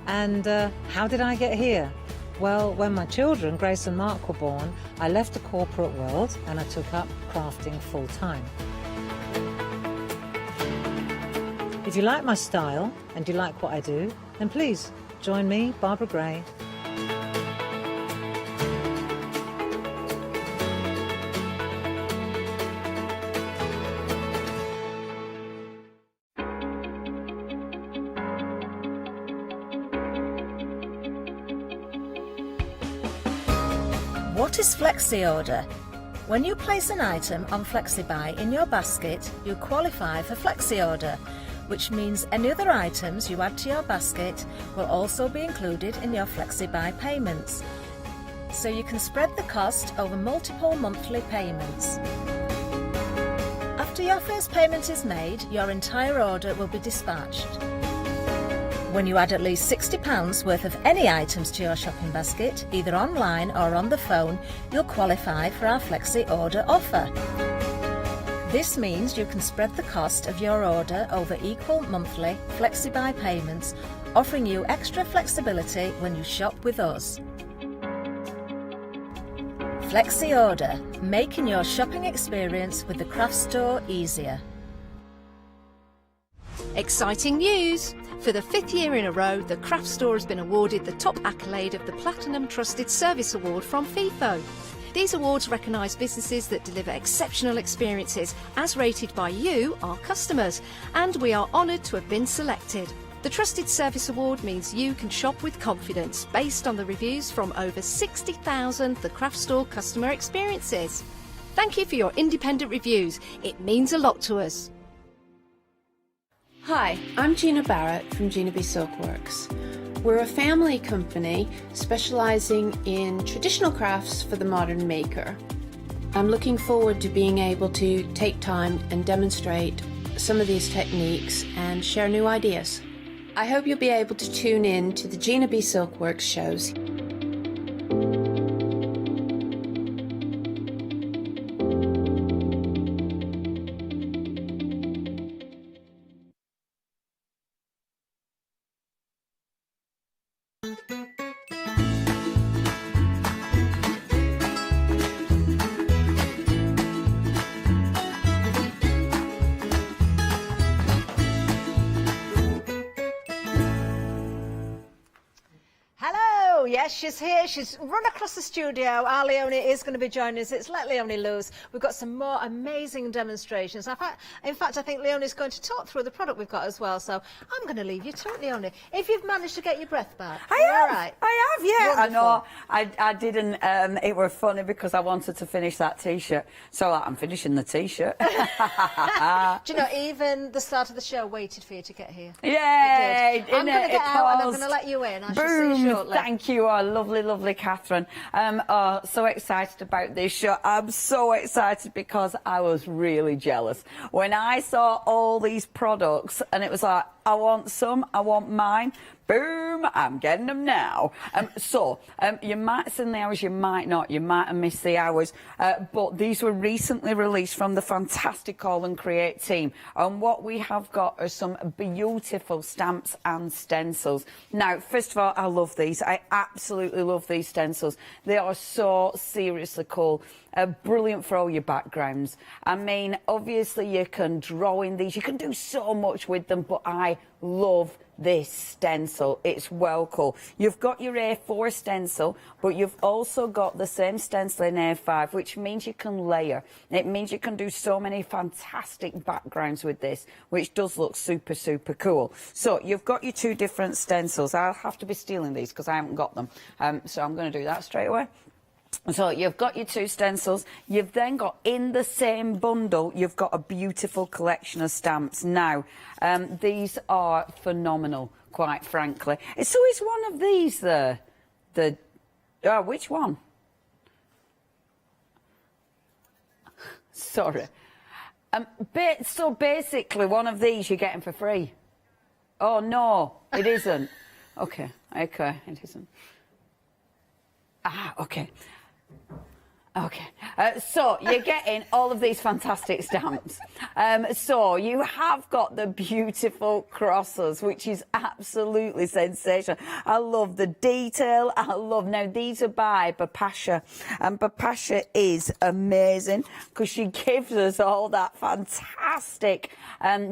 and how did I get here? Well, when my children, Grace and Mark, were born, I left the corporate world and I took up crafting full-time. If you like my style and you like what I do, then please join me, Barbara Gray. What is Flexi Order? When you place an item on FlexiBuy in your basket, you qualify for Flexi Order, which means any other items you add to your basket will also be included in your FlexiBuy payments. So you can spread the cost over multiple monthly payments. After your first payment is made, your entire order will be dispatched. When you add at least £60 worth of any items to your shopping basket, either online or on the phone, you'll qualify for our Flexi Order offer. This means you can spread the cost of your order over equal monthly FlexiBuy payments, offering you extra flexibility when you shop with us. Flexi Order, making your shopping experience with the craft store easier. Exciting news! For the 5th year in a row, the craft store has been awarded the top accolade of the Platinum Trusted Service Award from Feefo. These awards recognise businesses that deliver exceptional experiences as rated by you, our customers, and we are honoured to have been selected. The Trusted Service Award means you can shop with confidence based on the reviews from over 60,000 The Craft Store customer experiences. Thank you for your independent reviews. It means a lot to us. Hi, I'm Gina Barrett from Gina B Silkworks. We're a family company specialising in traditional crafts for the modern maker. I'm looking forward to being able to take time and demonstrate some of these techniques and share new ideas. I hope you'll be able to tune in to the Gina B Silkworks shows. Yes, she's here. She's run across the studio. Our Leonie is going to be joining us. It's Let Leonie Loose. We've got some more amazing demonstrations. In fact, I think Leonie's going to talk through the product we've got as well. So I'm going to leave you to it, Leonie. If you've managed to get your breath back, I have. all right? I have, yeah. Wonderful. I know. I didn't. It were funny because I wanted to finish that T-shirt. So I'm finishing the T-shirt. Do you know, even the start of the show waited for you to get here. Yay! I'm going to get out and I'm going to let you in. I shall see you shortly. Thank you. Oh, lovely, lovely Catherine. So excited about this show. I'm so excited because I was really jealous when I saw all these products and it was like, I want some, I want mine. Boom, I'm getting them now. You might have seen the hours, you might not, you might have missed the hours, but these were recently released from the fantastic Call and Create team. And what we have got are some beautiful stamps and stencils. Now, first of all, I love these. I absolutely love these stencils. They are so seriously cool. Brilliant for all your backgrounds. I mean, obviously you can draw in these, you can do so much with them, but I love this stencil. It's well cool. You've got your A4 stencil, but you've also got the same stencil in A5, which means you can layer. It means you can do so many fantastic backgrounds with this, which does look super, super cool. So you've got your two different stencils. I'll have to be stealing these because I haven't got them. So I'm going to do that straight away. So you've got your two stencils. You've then got, in the same bundle, you've got a beautiful collection of stamps. Now, these are phenomenal, quite frankly. So is one of these which one? Sorry. So basically, one of these you're getting for free. Oh, no, it isn't. Okay, it isn't. Okay. So you're getting all of these fantastic stamps. So you have got the beautiful crosses, which is absolutely sensational. I love the detail. Now these are by Bapasha, and Bapasha is amazing because she gives us all that fantastic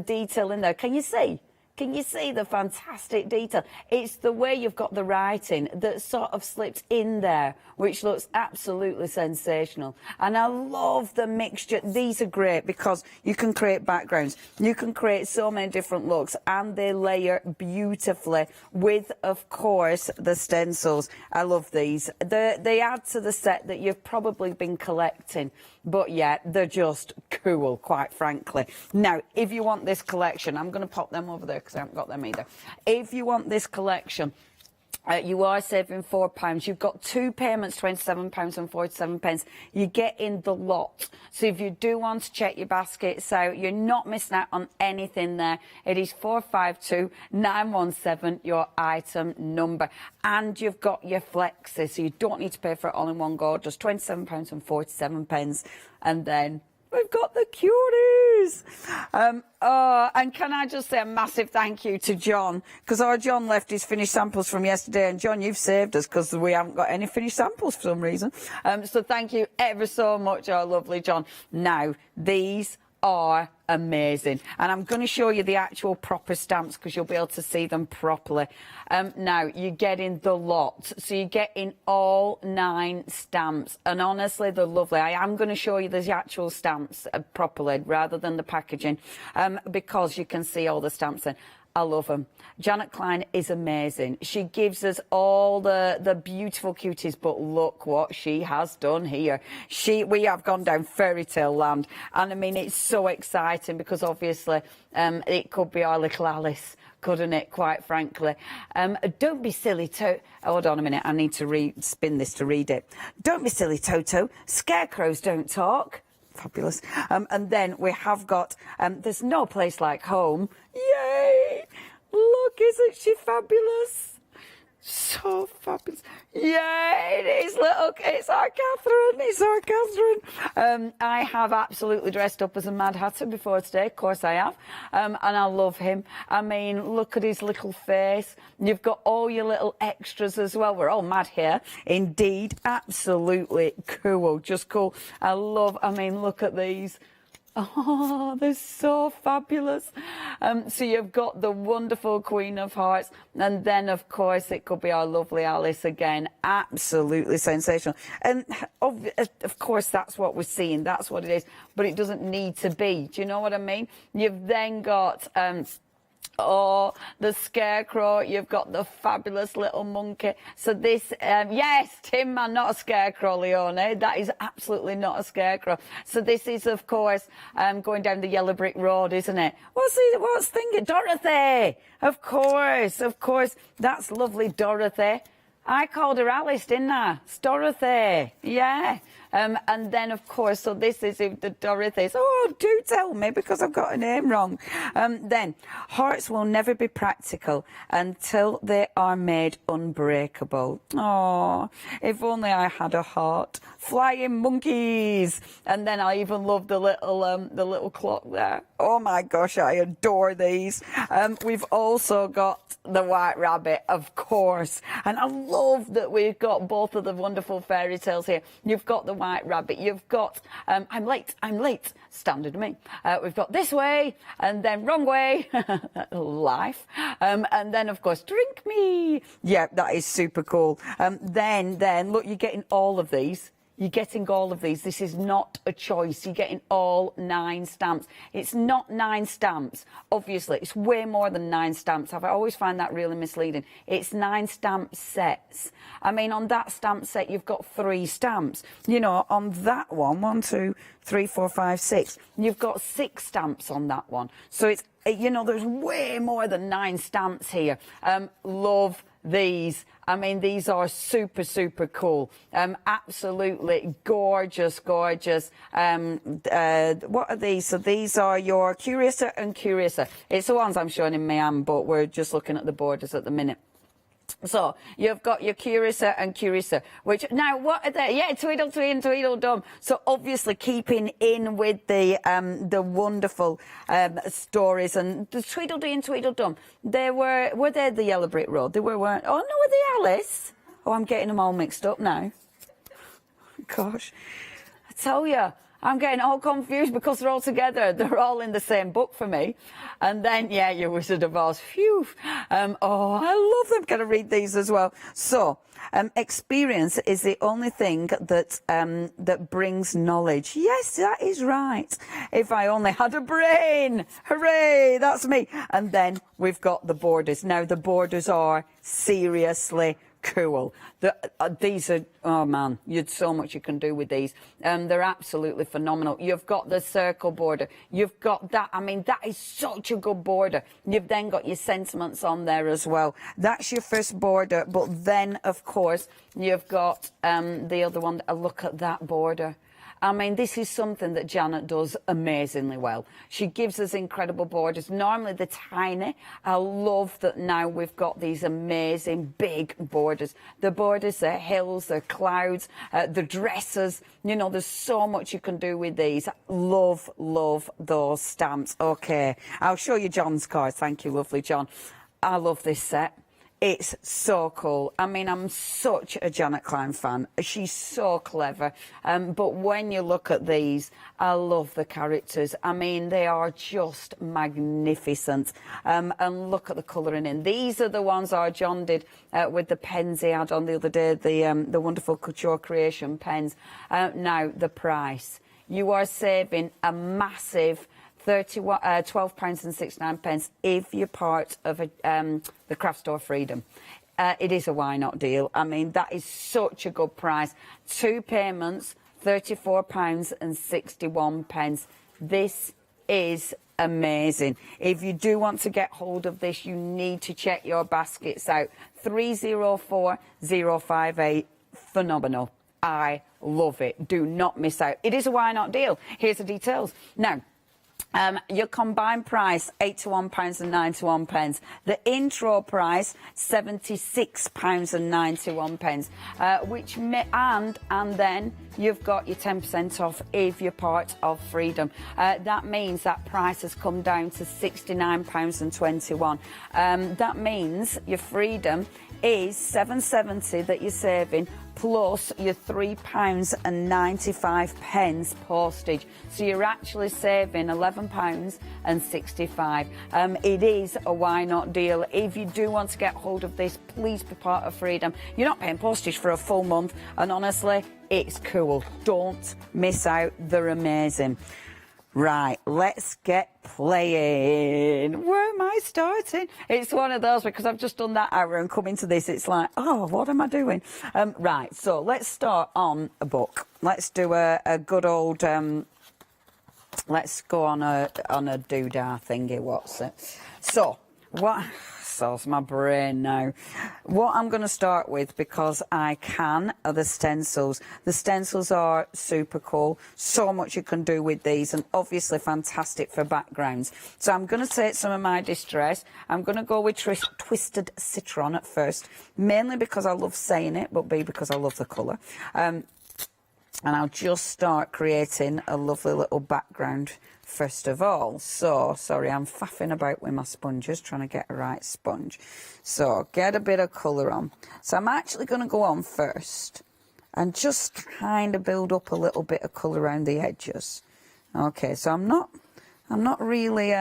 detail in there. Can you see? Can you see the fantastic detail? It's the way you've got the writing that sort of slips in there, which looks absolutely sensational. And I love the mixture. These are great because you can create backgrounds. You can create so many different looks, and they layer beautifully with, of course, the stencils. I love these. They add to the set that you've probably been collecting. But yeah, they're just cool, quite frankly. Now, if you want this collection, I'm going to pop them over there because I haven't got them either. If you want this collection, you are saving £4. You've got two payments, £27 and 47 pence. You get in the lot. So if you do want to check your baskets out, you're not missing out on anything there. It is 452917, your item number. And you've got your flexi, so you don't need to pay for it all in one go. Just £27 and 47 pence. And then we've got the cuties. And can I just say a massive thank you to John, because our John left his finished samples from yesterday, and John, you've saved us because we haven't got any finished samples for some reason. So thank you ever so much, our lovely John. Now, these are amazing, and I'm going to show you the actual proper stamps because you'll be able to see them properly. Now you get in the lot, so you get in all 9 stamps, and honestly they're lovely. I am going to show you the actual stamps properly rather than the packaging, because you can see all the stamps in. I love them. Janet Klein is amazing. She gives us all the beautiful cuties, but look what she has done here. We have gone down fairy tale land, and I mean, it's so exciting because obviously it could be our little Alice, couldn't it, quite frankly. Don't be silly, hold on a minute, I need to spin this to read it. Don't be silly, Toto. Scarecrows don't talk. Fabulous. And then we have got There's No Place Like Home. Yay! Look, isn't she fabulous? So fabulous. Yay! It's our Catherine. It's our Catherine. I have absolutely dressed up as a Mad Hatter before today. Of course I have. And I love him. I mean, look at his little face. You've got all your little extras as well. We're all mad here. Indeed. Absolutely cool. Just cool. I mean, look at these. Oh, they're so fabulous. So you've got the wonderful Queen of Hearts, and then of course it could be our lovely Alice again. Absolutely sensational. And of course that's what we're seeing, that's what it is, but it doesn't need to be. Do you know what I mean? You've then got the Scarecrow, you've got the fabulous little monkey. So this, yes, Tin Man, not a scarecrow, Leone. That is absolutely not a scarecrow. So this is, of course, going down the yellow brick road, isn't it? What's thinking? Dorothy! Of course, that's lovely Dorothy. I called her Alice, didn't I? It's Dorothy, yeah. And then, of course, so this is the Dorothy's. Oh, do tell me, because I've got a name wrong. Then, hearts will never be practical until they are made unbreakable. Oh, if only I had a heart. Flying monkeys. And then I even love the little clock there. Oh my gosh, I adore these. We've also got the White Rabbit, of course. And I love that we've got both of the wonderful fairy tales here. You've got the White Rabbit. You've got I'm late. Standard me. We've got This Way, and then Wrong Way. Life. And then, of course, Drink Me. Yeah, that is super cool. Then, look, you're getting all of these. You're getting all of these. This is not a choice. You're getting all 9 stamps. It's not 9 stamps. Obviously, it's way more than 9 stamps. I always find that really misleading. It's 9 stamp sets. I mean, on that stamp set, you've got 3 stamps. You know, on that one, 1, 2, 3, 4, 5, 6. You've got 6 stamps on that one. So it's, you know, there's way more than 9 stamps here. Love these. I mean, these are super, super cool. Absolutely gorgeous. What are these? So these are your Curiouser and Curiouser. It's the ones I'm showing in my hand, but we're just looking at the borders at the minute. So you've got your Curiouser and Curiouser, which now what are they? Yeah, Tweedledee and Tweedledum. So obviously keeping in with the wonderful stories, and the Tweedledee and Tweedledum. They were they the Yellow Brick Road? They weren't. Oh no, were they Alice? Oh, I'm getting them all mixed up now. Gosh, I tell you. I'm getting all confused because they're all together. They're all in the same book for me. And then, yeah, your Wizard of Oz. Phew. Oh, I love them. Going to read these as well. So, experience is the only thing that brings knowledge. Yes, that is right. If I only had a brain. Hooray, that's me. And then we've got the borders. Now, the borders are seriously cool. These are, oh man, you'd so much you can do with these. They're absolutely phenomenal. You've got the circle border. You've got that. I mean, that is such a good border. You've then got your sentiments on there as well. That's your first border. But then, of course, you've got the other one. Look at that border. I mean, this is something that Janet does amazingly well. She gives us incredible borders. Normally they're tiny. I love that now we've got these amazing big borders. The borders, the hills, the clouds, the dresses. You know, there's so much you can do with these. Love those stamps. Okay, I'll show you John's card. Thank you, lovely John. I love this set. It's so cool. I mean, I'm such a Janet Klein fan. She's so clever. But when you look at these, I love the characters. I mean, they are just magnificent. And look at the colouring in. These are the ones our John did with the pens he had on the other day, the wonderful Couture Creation pens. Now, the price. You are saving a massive £12.69 if you're part of the Craft Store Freedom. It is a why not deal. I mean, that is such a good price. 2 payments, £34.61. This is amazing. If you do want to get hold of this, you need to check your baskets out. 304058. Phenomenal. I love it. Do not miss out. It is a why not deal. Here's the details. Now, your combined price, £81.91. The intro price, £76.91. And then you've got your 10% off if you're part of Freedom. That means that price has come down to £69.21. That means your Freedom is £7.70 that you're saving, plus your £3.95 postage. So you're actually saving £11.65. It is a why not deal. If you do want to get hold of this, please be part of Freedom. You're not paying postage for a full month, and honestly, it's cool. Don't miss out. They're amazing. Right, let's get playing. Where am I starting? It's one of those, because I've just done that hour and come into this, it's like, oh, what am I doing? Right, so let's start on a book. Let's do a good old, let's go on a doodah thingy, what's it? So, sauce, my brain now. What I'm going to start with, because I can, are the stencils. The stencils are super cool. So much you can do with these, and obviously fantastic for backgrounds. So I'm going to take some of my Distress. I'm going to go with Twisted Citron at first, mainly because I love saying it, but B, because I love the colour. And I'll just start creating a lovely little background first of all. So, sorry, I'm faffing about with my sponges, trying to get a right sponge. So, get a bit of colour on. So, I'm actually going to go on first and just kind of build up a little bit of colour around the edges. Okay, so I'm not really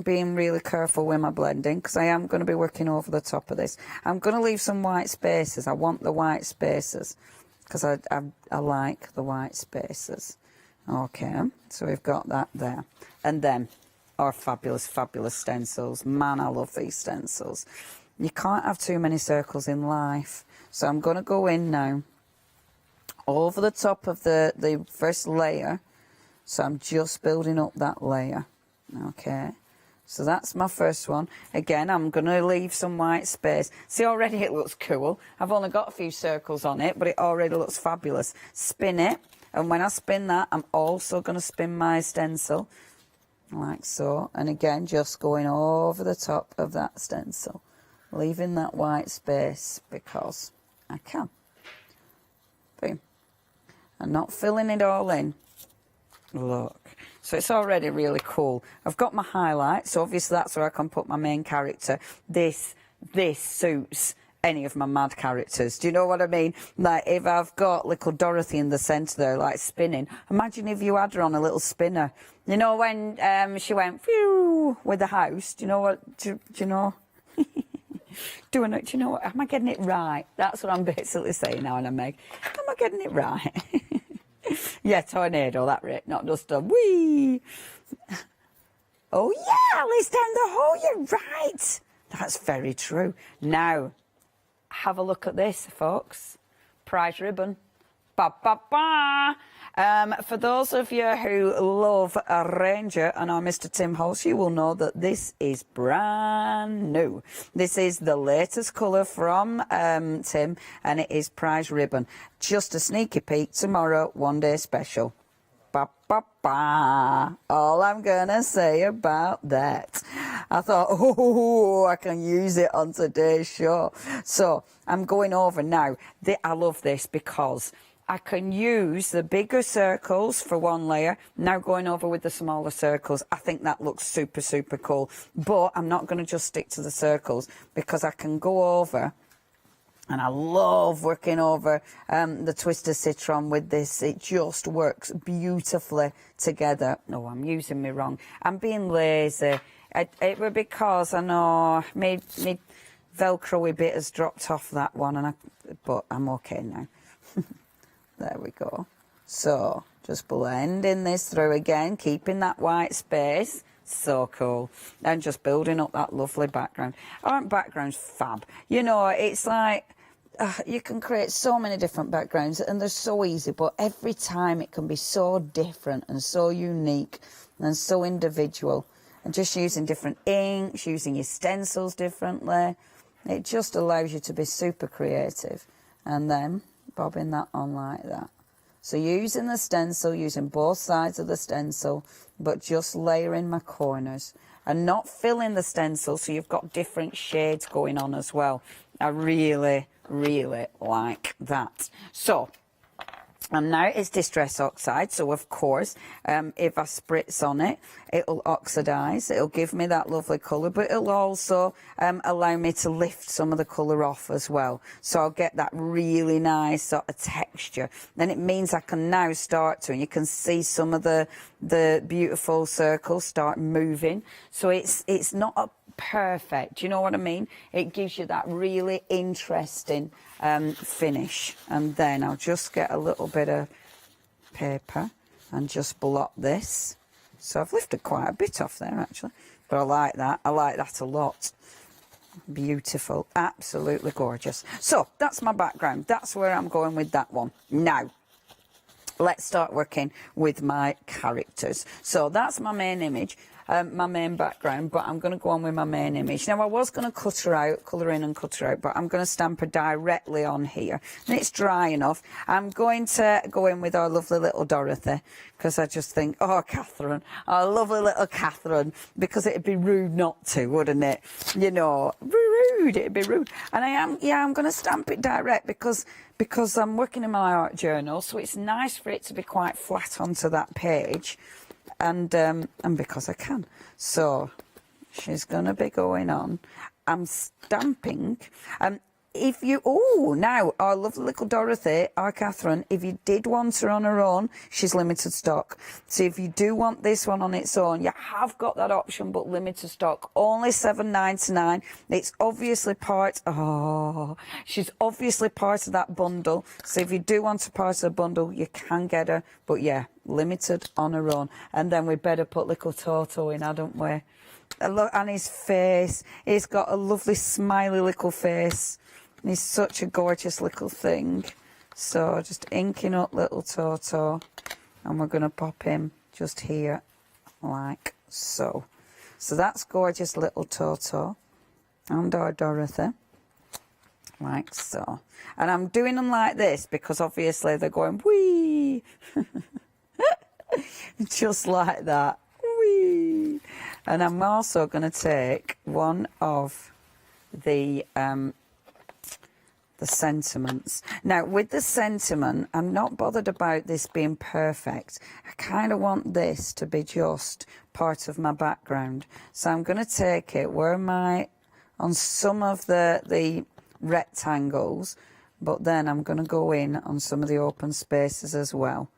being really careful with my blending, because I am going to be working over the top of this. I'm going to leave some white spaces. I want the white spaces, because I like the white spaces. Okay, so we've got that there. And then our fabulous, fabulous stencils. Man, I love these stencils. You can't have too many circles in life. So I'm going to go in now over the top of the first layer. So I'm just building up that layer. Okay, so that's my first one. Again, I'm going to leave some white space. See, already it looks cool. I've only got a few circles on it, but it already looks fabulous. Spin it, and when I spin that, I'm also going to spin my stencil, like so. And again, just going over the top of that stencil, leaving that white space because I can. Boom. And not filling it all in. Look. So it's already really cool. I've got my highlights, so obviously that's where I can put my main character. This suits any of my mad characters. Do you know what I mean? Like, if I've got little Dorothy in the centre there, like spinning, imagine if you had her on a little spinner. You know when she went phew with the house? Do you know what? Do you know? Do you know what? Am I getting it right? That's what I'm basically saying now, and Meg. Am I getting it right? Yeah, tornado, that rate, not just a wee. Oh yeah, at least down the hole, you're right. That's very true. Now, have a look at this, folks. Prize ribbon. Ba ba ba. For those of you who love a Ranger and are Mr. Tim Holtz, you will know that this is brand new. This is the latest colour from Tim, and it is prize ribbon. Just a sneaky peek tomorrow, one day special. Ba ba ba. All I'm gonna say about that. I thought, oh, I can use it on today's show. So I'm going over now. I love this because I can use the bigger circles for one layer, now going over with the smaller circles. I think that looks super, super cool. But I'm not going to just stick to the circles, because I can go over, and I love working over the Twisted Citron with this. It just works beautifully together. No, I'm using me wrong. I'm being lazy. It was because I know me Velcro bit has dropped off that one, but I'm okay now. There we go. So, just blending this through again, keeping that white space. So cool. And just building up that lovely background. Aren't backgrounds fab? You know, it's like, you can create so many different backgrounds, and they're so easy, but every time it can be so different and so unique and so individual. And just using different inks, using your stencils differently. It just allows you to be super creative. And then bobbing that on like that. So using the stencil, using both sides of the stencil, but just layering my corners and not filling the stencil, so you've got different shades going on as well. I really, really like that. So, and now it's Distress Oxide, so of course, if I spritz on it, it'll oxidise, it'll give me that lovely colour, but it'll also allow me to lift some of the colour off as well. So I'll get that really nice sort of texture. Then it means I can now start to, and you can see some of the beautiful circles start moving. So it's not a perfect, do you know what I mean? It gives you that really interesting finish. And then I'll just get a little bit of paper and just blot this. So I've lifted quite a bit off there actually, but I like that a lot. Beautiful, absolutely gorgeous. So that's my background, that's where I'm going with that one. Now let's start working with my characters. So that's my main image. my main background, but I'm going to go on with my main image. Now, I was going to cut her out, colour in and cut her out, but I'm going to stamp her directly on here. And it's dry enough. I'm going to go in with our lovely little Dorothy, because I just think, oh, Catherine, our lovely little Catherine, because it'd be rude not to, wouldn't it? You know, rude, it'd be rude. And I'm going to stamp it direct because I'm working in my art journal, so it's nice for it to be quite flat onto that page. And because I can. So she's going to be going on. I'm stamping. If you, now our lovely little Dorothy, our Catherine, if you did want her on her own, she's limited stock. So if you do want this one on its own, you have got that option, but limited stock, only $7.99. It's obviously she's obviously part of that bundle. So if you do want a part of the bundle, you can get her, but yeah, limited on her own. And then we better put little Toto in, hadn't we? Look, and his face, he's got a lovely smiley little face. He's such a gorgeous little thing. So just inking up little Toto, and we're going to pop him just here like so. So that's gorgeous little Toto and our Dorothy like so. And I'm doing them like this because obviously they're going wee just like that, wee. And I'm also going to take one of the sentiments. Now, with the sentiment, I'm not bothered about this being perfect. I kind of want this to be just part of my background. So I'm going to take it on some of the rectangles, but then I'm going to go in on some of the open spaces as well.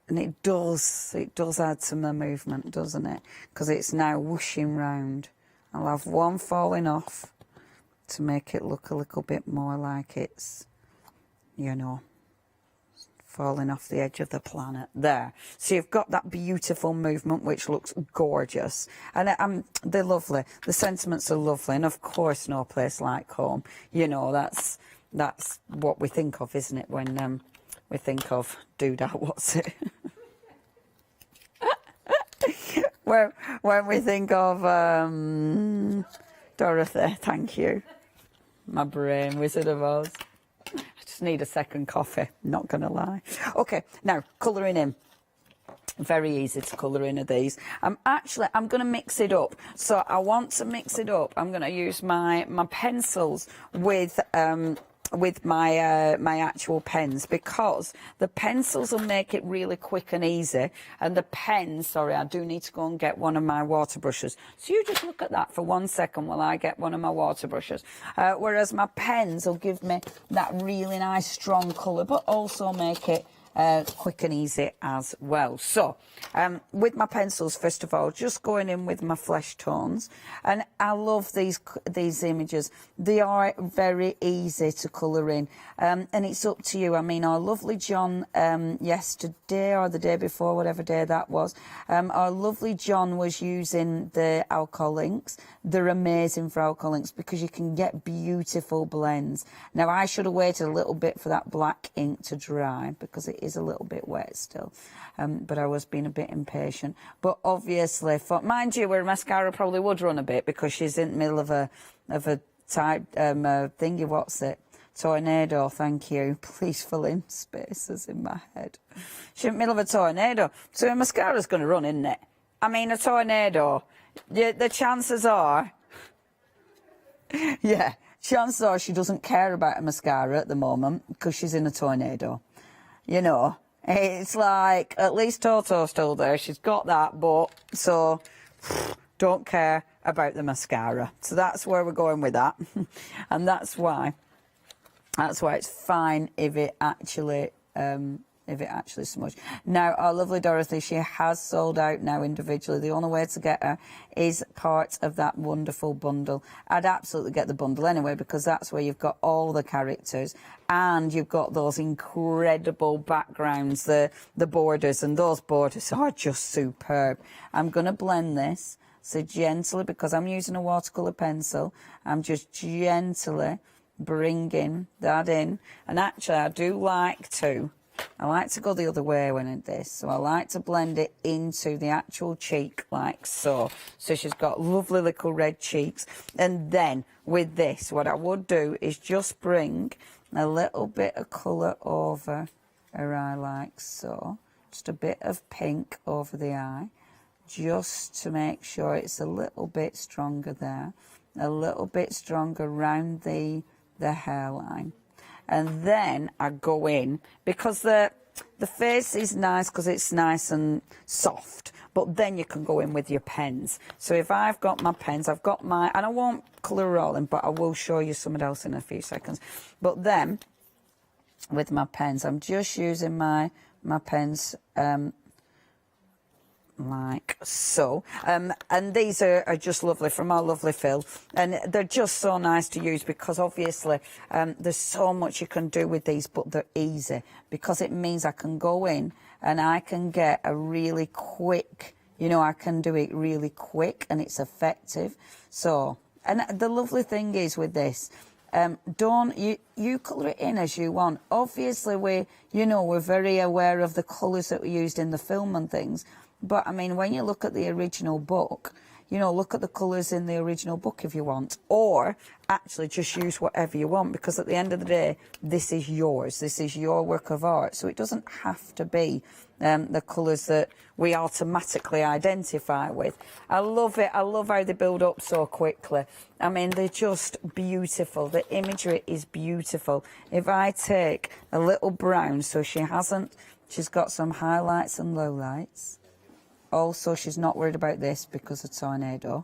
And it does add to the movement, doesn't it? Because it's now whooshing round. I'll have one falling off to make it look a little bit more like it's, you know, falling off the edge of the planet there. So you've got that beautiful movement, which looks gorgeous. And they're lovely. The sentiments are lovely. And of course, no place like home. You know, that's what we think of, isn't it, when we think of doodah, what's it? when we think of Dorothy, thank you. My brain, Wizard of Oz. I just need a second coffee, not going to lie. Okay, now, colouring in. Very easy to colour in of these. I'm going to mix it up. So I want to mix it up. I'm going to use my pencils with my actual pens, because the pencils will make it really quick and easy, and the pens, sorry, I do need to go and get one of my water brushes. So you just look at that for 1 second while I get one of my water brushes. Whereas my pens will give me that really nice strong colour, but also make it quick and easy as well. So with my pencils, first of all, just going in with my flesh tones, and I love these images. They are very easy to colour in, and it's up to you. I mean, our lovely John yesterday or the day before, whatever day that was, our lovely John was using the alcohol inks. They're amazing for alcohol inks because you can get beautiful blends. Now, I should have waited a little bit for that black ink to dry because it is a little bit wet still, but I was being a bit impatient. But obviously, mind you, where mascara probably would run a bit because she's in the middle of a type thingy, what's it? Tornado, thank you. Please fill in spaces in my head. She's in the middle of a tornado, so her mascara's going to run, isn't it? I mean, a tornado. The chances are, chances are she doesn't care about a mascara at the moment because she's in a tornado. You know, it's like, at least Toto's still there. She's got that, but so don't care about the mascara. So that's where we're going with that. And that's why it's fine if it actually smudged. Now, our lovely Dorothy, she has sold out now individually. The only way to get her is part of that wonderful bundle. I'd absolutely get the bundle anyway, because that's where you've got all the characters and you've got those incredible backgrounds, the borders, and those borders are just superb. I'm going to blend this, so gently, because I'm using a watercolour pencil, I'm just gently bringing that in. And actually, I do like to I like to go the other way when I do this. So I like to blend it into the actual cheek like so. So she's got lovely little red cheeks. And then with this, what I would do is just bring a little bit of colour over her eye like so. Just a bit of pink over the eye, just to make sure it's a little bit stronger there, a little bit stronger round the hairline. And then I go in, because the face is nice because it's nice and soft, but then you can go in with your pens. So if I've got my pens, I've got my, and I won't colour all in, but I will show you something else in a few seconds. But then, with my pens, I'm just using my pens like so, and these are just lovely from our lovely Phil, and they're just so nice to use because obviously there's so much you can do with these, but they're easy because it means I can go in and I can get a really quick, you know, I can do it really quick and it's effective. So, and the lovely thing is with this, don't you colour it in as you want. Obviously we're very aware of the colours that were used in the film and things. But, I mean, when you look at the original book, you know, look at the colours in the original book if you want. Or actually just use whatever you want, because at the end of the day, this is yours. This is your work of art. So it doesn't have to be the colours that we automatically identify with. I love it. I love how they build up so quickly. I mean, they're just beautiful. The imagery is beautiful. If I take a little brown, so she's got some highlights and lowlights. Also, she's not worried about this because of tornado.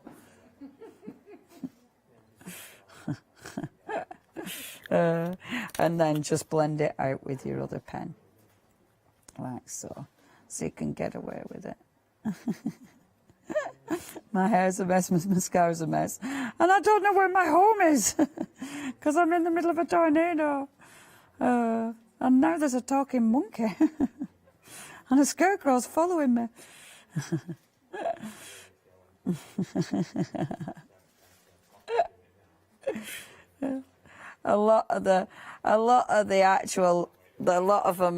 And then just blend it out with your other pen, like so. So you can get away with it. My hair's a mess, my mascara's a mess. And I don't know where my home is because I'm in the middle of a tornado. And now there's a talking monkey. And a scarecrow's following me. A lot of them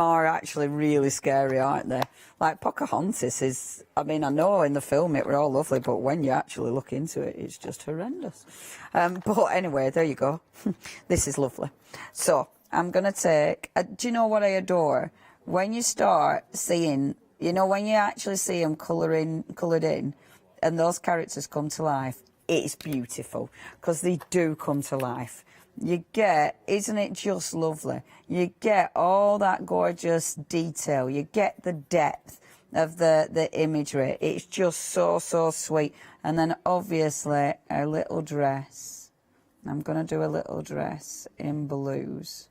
are actually really scary, aren't they? Like Pocahontas is, I mean, I know in the film it were all lovely, but when you actually look into it, it's just horrendous. But anyway, there you go. This is lovely. So I'm going to take, do you know what I adore? When you start seeing, you know, when you actually see them coloured in, and those characters come to life, it's beautiful, because they do come to life. You get, isn't it just lovely? You get all that gorgeous detail. You get the depth of the imagery. It's just so, so sweet. And then obviously a little dress. I'm going to do a little dress in blues.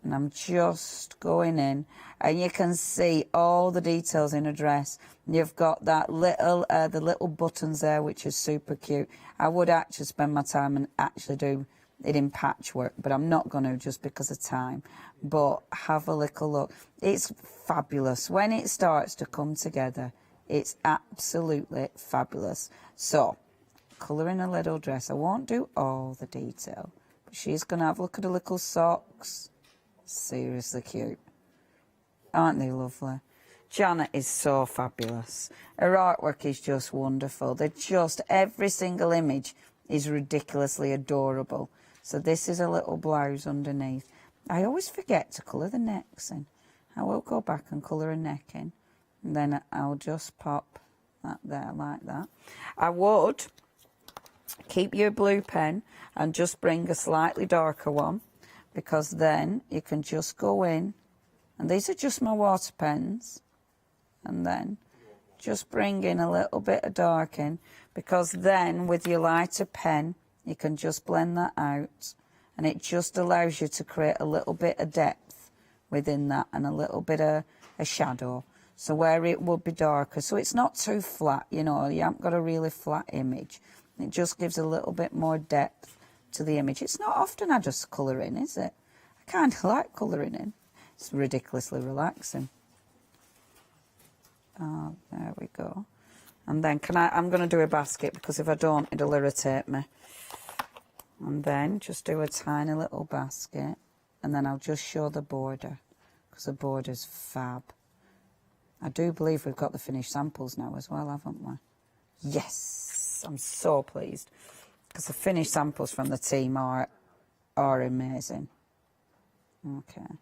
And I'm just going in, and you can see all the details in a dress. You've got that little, the little buttons there, which is super cute. I would actually spend my time and actually do it in patchwork, but I'm not going to just because of time. But have a little look. It's fabulous. When it starts to come together, it's absolutely fabulous. So, colouring a little dress. I won't do all the detail, but she's going to have a look at her little socks. Seriously cute. Aren't they lovely? Janet is so fabulous. Her artwork is just wonderful. They're just, every single image is ridiculously adorable. So this is a little blouse underneath. I always forget to colour the necks in. I will go back and colour a neck in. And then I'll just pop that there like that. I would keep your blue pen and just bring a slightly darker one, because then you can just go in, and these are just my water pens, and then just bring in a little bit of dark in, because then with your lighter pen you can just blend that out, and it just allows you to create a little bit of depth within that and a little bit of a shadow, so where it would be darker, so it's not too flat, you know, you haven't got a really flat image. It just gives a little bit more depth to the image. It's not often I just colour in, is it? I kind of like colouring in. It's ridiculously relaxing. Oh, there we go. And then I'm going to do a basket, because if I don't, it'll irritate me. And then just do a tiny little basket, and then I'll just show the border, because the border's fab. I do believe we've got the finished samples now as well, haven't we? Yes, I'm so pleased, because the finished samples from the team are amazing. Okay,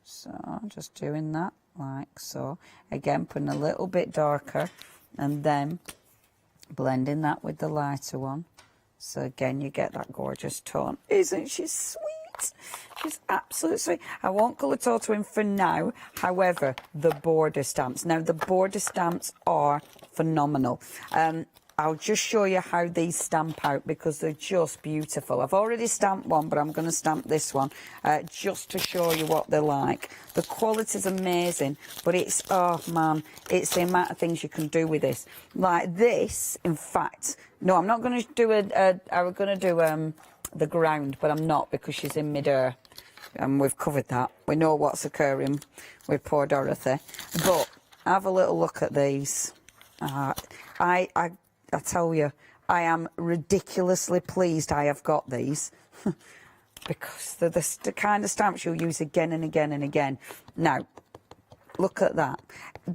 so just doing that like so. Again, putting a little bit darker and then blending that with the lighter one. So again, you get that gorgeous tone. Isn't she sweet? She's absolutely sweet. I won't colour toto in for now. However, the border stamps. Now, the border stamps are phenomenal. I'll just show you how these stamp out because they're just beautiful. I've already stamped one, but I'm going to stamp this one just to show you what they're like. The quality's amazing, but it's, oh man, it's the amount of things you can do with this. Like this, in fact, no, I'm not going to do I was going to do the ground, but I'm not because she's in mid-air. And we've covered that. We know what's occurring with poor Dorothy. But have a little look at these. I tell you, I am ridiculously pleased I have got these because they're the kind of stamps you'll use again and again and again. Now, look at that.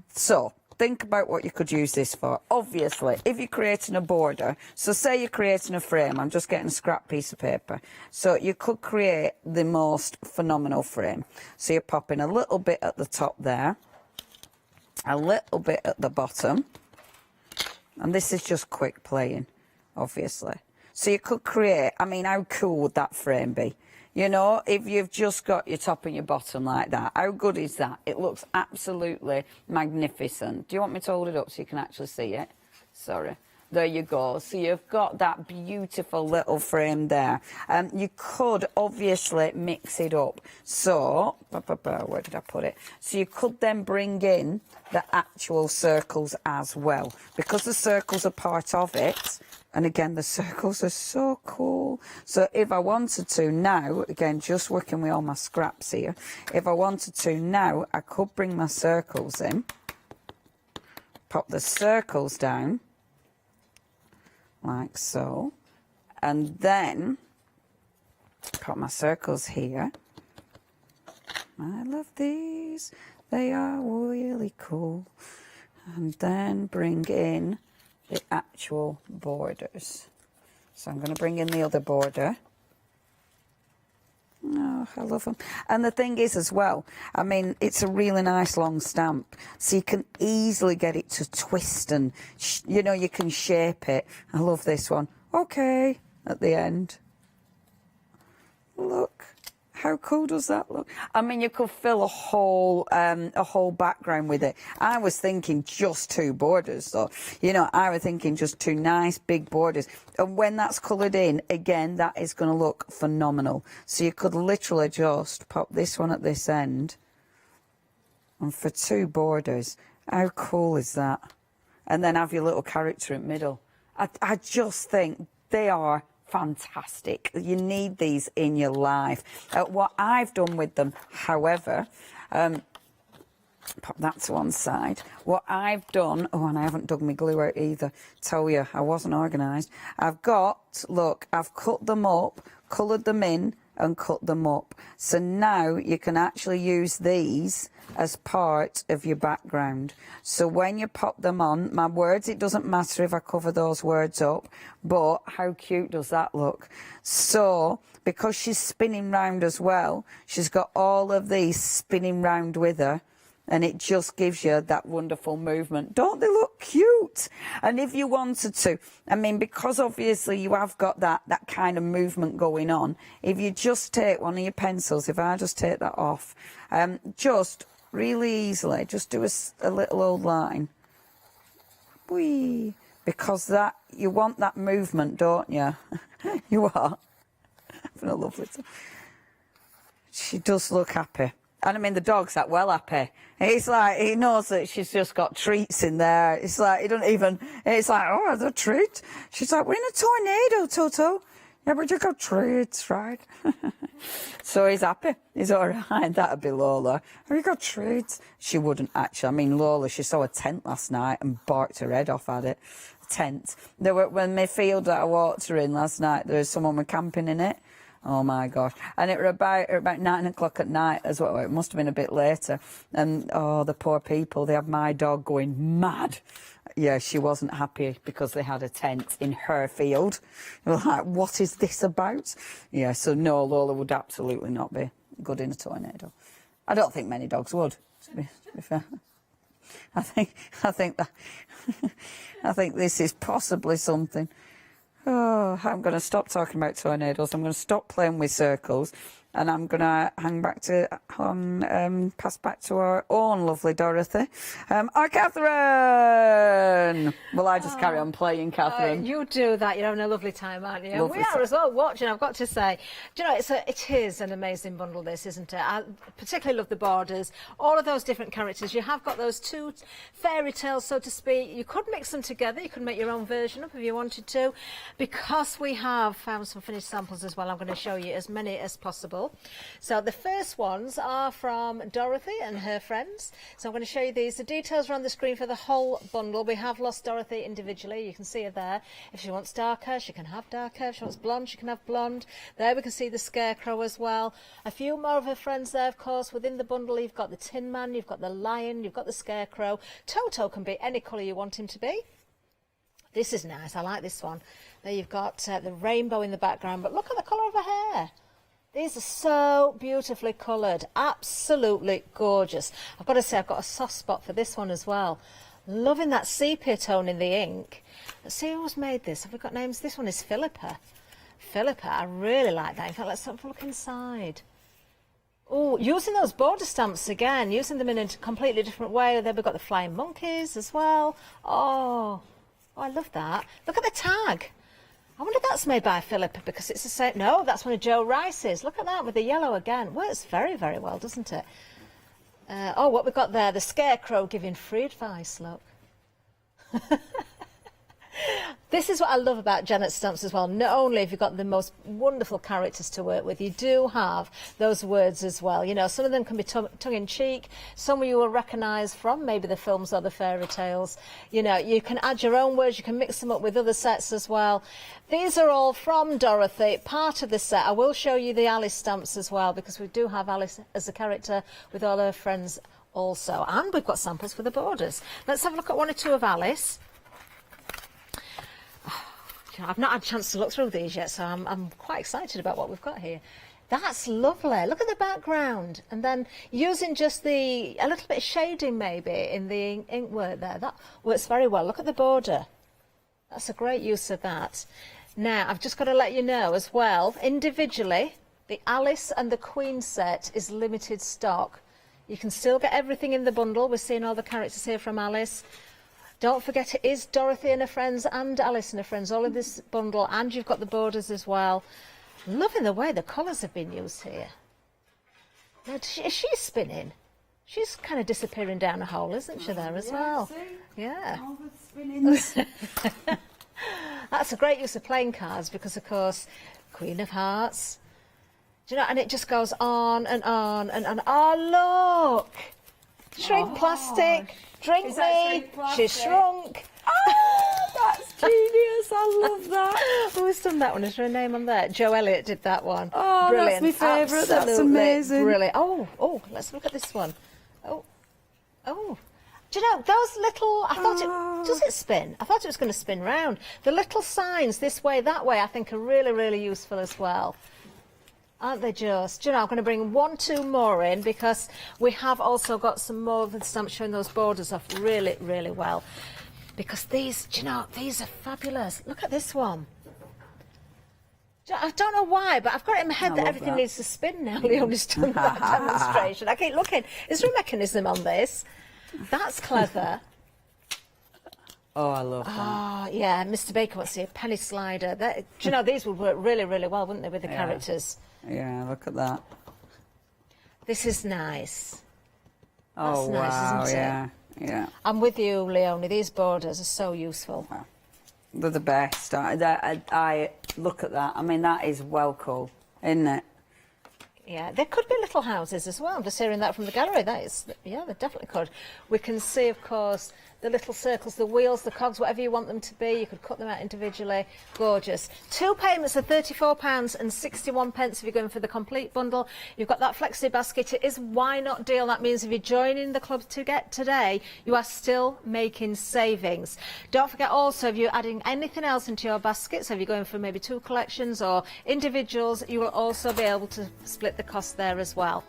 So, think about what you could use this for. Obviously, if you're creating a border, so say you're creating a frame, I'm just getting a scrap piece of paper. So you could create the most phenomenal frame. So you're popping a little bit at the top there, a little bit at the bottom. And this is just quick playing, obviously. So you could create, I mean, how cool would that frame be? You know, if you've just got your top and your bottom like that, how good is that? It looks absolutely magnificent. Do you want me to hold it up so you can actually see it? Sorry. There you go. So you've got that beautiful little frame there. You could obviously mix it up. So, where did I put it? So you could then bring in the actual circles as well. Because the circles are part of it. And again, the circles are so cool. So if I wanted to now, again, just working with all my scraps here. If I wanted to now, I could bring my circles in. Pop the circles down. Like so, and then put my circles here. I love these, they are really cool. And then bring in the actual borders. So I'm going to bring in the other border. Oh, I love them. And the thing is as well, I mean, it's a really nice long stamp. So you can easily get it to twist and, you know, you can shape it. I love this one. Okay, at the end. Look, how cool does that look? I mean, you could fill a whole background with it. I was thinking just 2 borders, though. You know, I was thinking just 2 nice big borders. And when that's coloured in, again, that is going to look phenomenal. So you could literally just pop this one at this end. And for 2 borders, how cool is that? And then have your little character in the middle. I just think they are fantastic. You need these in your life. What I've done with them, however, pop that to one side. What I've done, oh, and I haven't dug my glue out either. Tell you, I wasn't organised. I've got, look, I've cut them up, coloured them in, and cut them up. So now you can actually use these as part of your background. So when you pop them on, my words, it doesn't matter if I cover those words up, but how cute does that look? So, because she's spinning round as well, she's got all of these spinning round with her, and it just gives you that wonderful movement. Don't they look cute? And if you wanted to, I mean, because obviously you have got that kind of movement going on, if you just take one of your pencils, if I just take that off, just really easily, just do a little old line. Whee! Because that, you want that movement, don't you? You are. Having a lovely time. She does look happy. And I mean, the dog's that well happy. It's like, he knows that she's just got treats in there. It's like, he don't even, it's like, oh, the treat. She's like, we're in a tornado, Toto. Yeah, but you got treats, right? So he's happy. He's all right. That'd be Lola. Have you got treats? She wouldn't actually. I mean, Lola, she saw a tent last night and barked her head off at it. Tent. There were, when my field that I walked her in last night, there was someone were camping in it. Oh my gosh. And it were about 9 o'clock at night as well. It must have been a bit later. And oh, the poor people, they had my dog going mad. Yeah, she wasn't happy because they had a tent in her field. They were like, what is this about? Yeah, so no, Lola would absolutely not be good in a tornado. I don't think many dogs would, to be fair. I think this is possibly something. Oh, I'm going to stop talking about tornadoes. I'm going to stop playing with circles, and I'm going to pass back to our own lovely Dorothy. Our Catherine! Will I just carry on playing, Catherine? You do that. You're having a lovely time, aren't you? Lovely We are as well watching, I've got to say. Do you know, it is an amazing bundle, this, isn't it? I particularly love the borders. All of those different characters. You have got those two fairy tales, so to speak. You could mix them together. You could make your own version up if you wanted to. Because we have found some finished samples as well, I'm going to show you as many as possible. So the first ones are from Dorothy and her friends. So I'm going to show you these. The details are on the screen for the whole bundle. We have lost Dorothy individually. You can see her there. If she wants darker, she can have darker. If she wants blonde, she can have blonde. There we can see the Scarecrow as well. A few more of her friends there, of course. Within the bundle, you've got the Tin Man, you've got the Lion, you've got the Scarecrow. Toto can be any colour you want him to be. This is nice. I like this one. There you've got the rainbow in the background, but look at the colour of her hair. These are so beautifully coloured, absolutely gorgeous. I've got to say, I've got a soft spot for this one as well. Loving that sepia tone in the ink. Let's see who's made this. Have we got names? This one is Philippa. Philippa, I really like that. In fact, let's have a look inside. Oh, using those border stamps again, using them in a completely different way. Then we've got the flying monkeys as well. Oh, I love that. Look at the tag. I wonder if that's made by Philippa because it's the same. No, that's one of Joe Rice's. Look at that with the yellow again. Works very, very well, doesn't it? Oh, what we've got there, the Scarecrow giving free advice, look. This is what I love about Janet's stamps as well. Not only have you got the most wonderful characters to work with, you do have those words as well. You know, some of them can be tongue-in-cheek. Some of you will recognise from maybe the films or the fairy tales. You know, you can add your own words. You can mix them up with other sets as well. These are all from Dorothy, part of the set. I will show you the Alice stamps as well because we do have Alice as a character with all her friends also. And we've got samples for the borders. Let's have a look at one or two of Alice. I've not had a chance to look through these yet, so I'm quite excited about what we've got here. That's lovely. Look at the background. And then using just a little bit of shading maybe in the ink work there. That works very well. Look at the border. That's a great use of that. Now, I've just got to let you know as well, individually, the Alice and the Queen set is limited stock. You can still get everything in the bundle. We're seeing all the characters here from Alice. Don't forget it is Dorothy and her friends and Alice and her friends all in this bundle, and you've got the borders as well. Loving the way the colours have been used here. Now, is she spinning? She's kind of disappearing down a hole, isn't she, there as well? Yeah. All the spinnings. That's a great use of playing cards because, of course, Queen of Hearts. Do you know, and it just goes on and on and on. Oh, look! Shrink plastic. Drink me, she's shrunk. Oh, that's genius. I love that. Who's done that one? Is there a name on there? Joe Elliott did that one. Oh, brilliant. That's my favourite. That's amazing. Brilliant. Oh, let's look at this one. Oh. Do you know, those little, I thought does it spin? I thought it was going to spin round. The little signs this way, that way, I think are really, really useful as well. Aren't they just? Do you know, I'm going to bring two more in because we have also got some more of the stamps showing those borders off really, really well. Because these, do you know, these are fabulous. Look at this one. I don't know why, but I've got it in my head that everything needs to spin now. Leonie's done that demonstration. I keep looking. Is there a mechanism on this? That's clever. Oh, I love that. Oh, yeah, Mr. Baker wants to see a penny slider. Do you know, these would work really, really well, wouldn't they, with the characters? Yeah, look at that. This is nice. Oh, That's nice, wow, isn't it? Yeah. I'm with you, Leonie. These borders are so useful. Wow. They're the best. I look at that. I mean, that is well cool, isn't it? Yeah, there could be little houses as well. I'm just hearing that from the gallery. That is, yeah, they definitely could. We can see, of course, the little circles, the wheels, the cogs, whatever you want them to be. You could cut them out individually. Gorgeous. 2 payments of £34.61 if you're going for the complete bundle. You've got that flexi basket. It is why not deal. That means if you're joining the club to get today, you are still making savings. Don't forget also, if you're adding anything else into your basket, so if you're going for maybe 2 collections or individuals, you will also be able to split the cost there as well.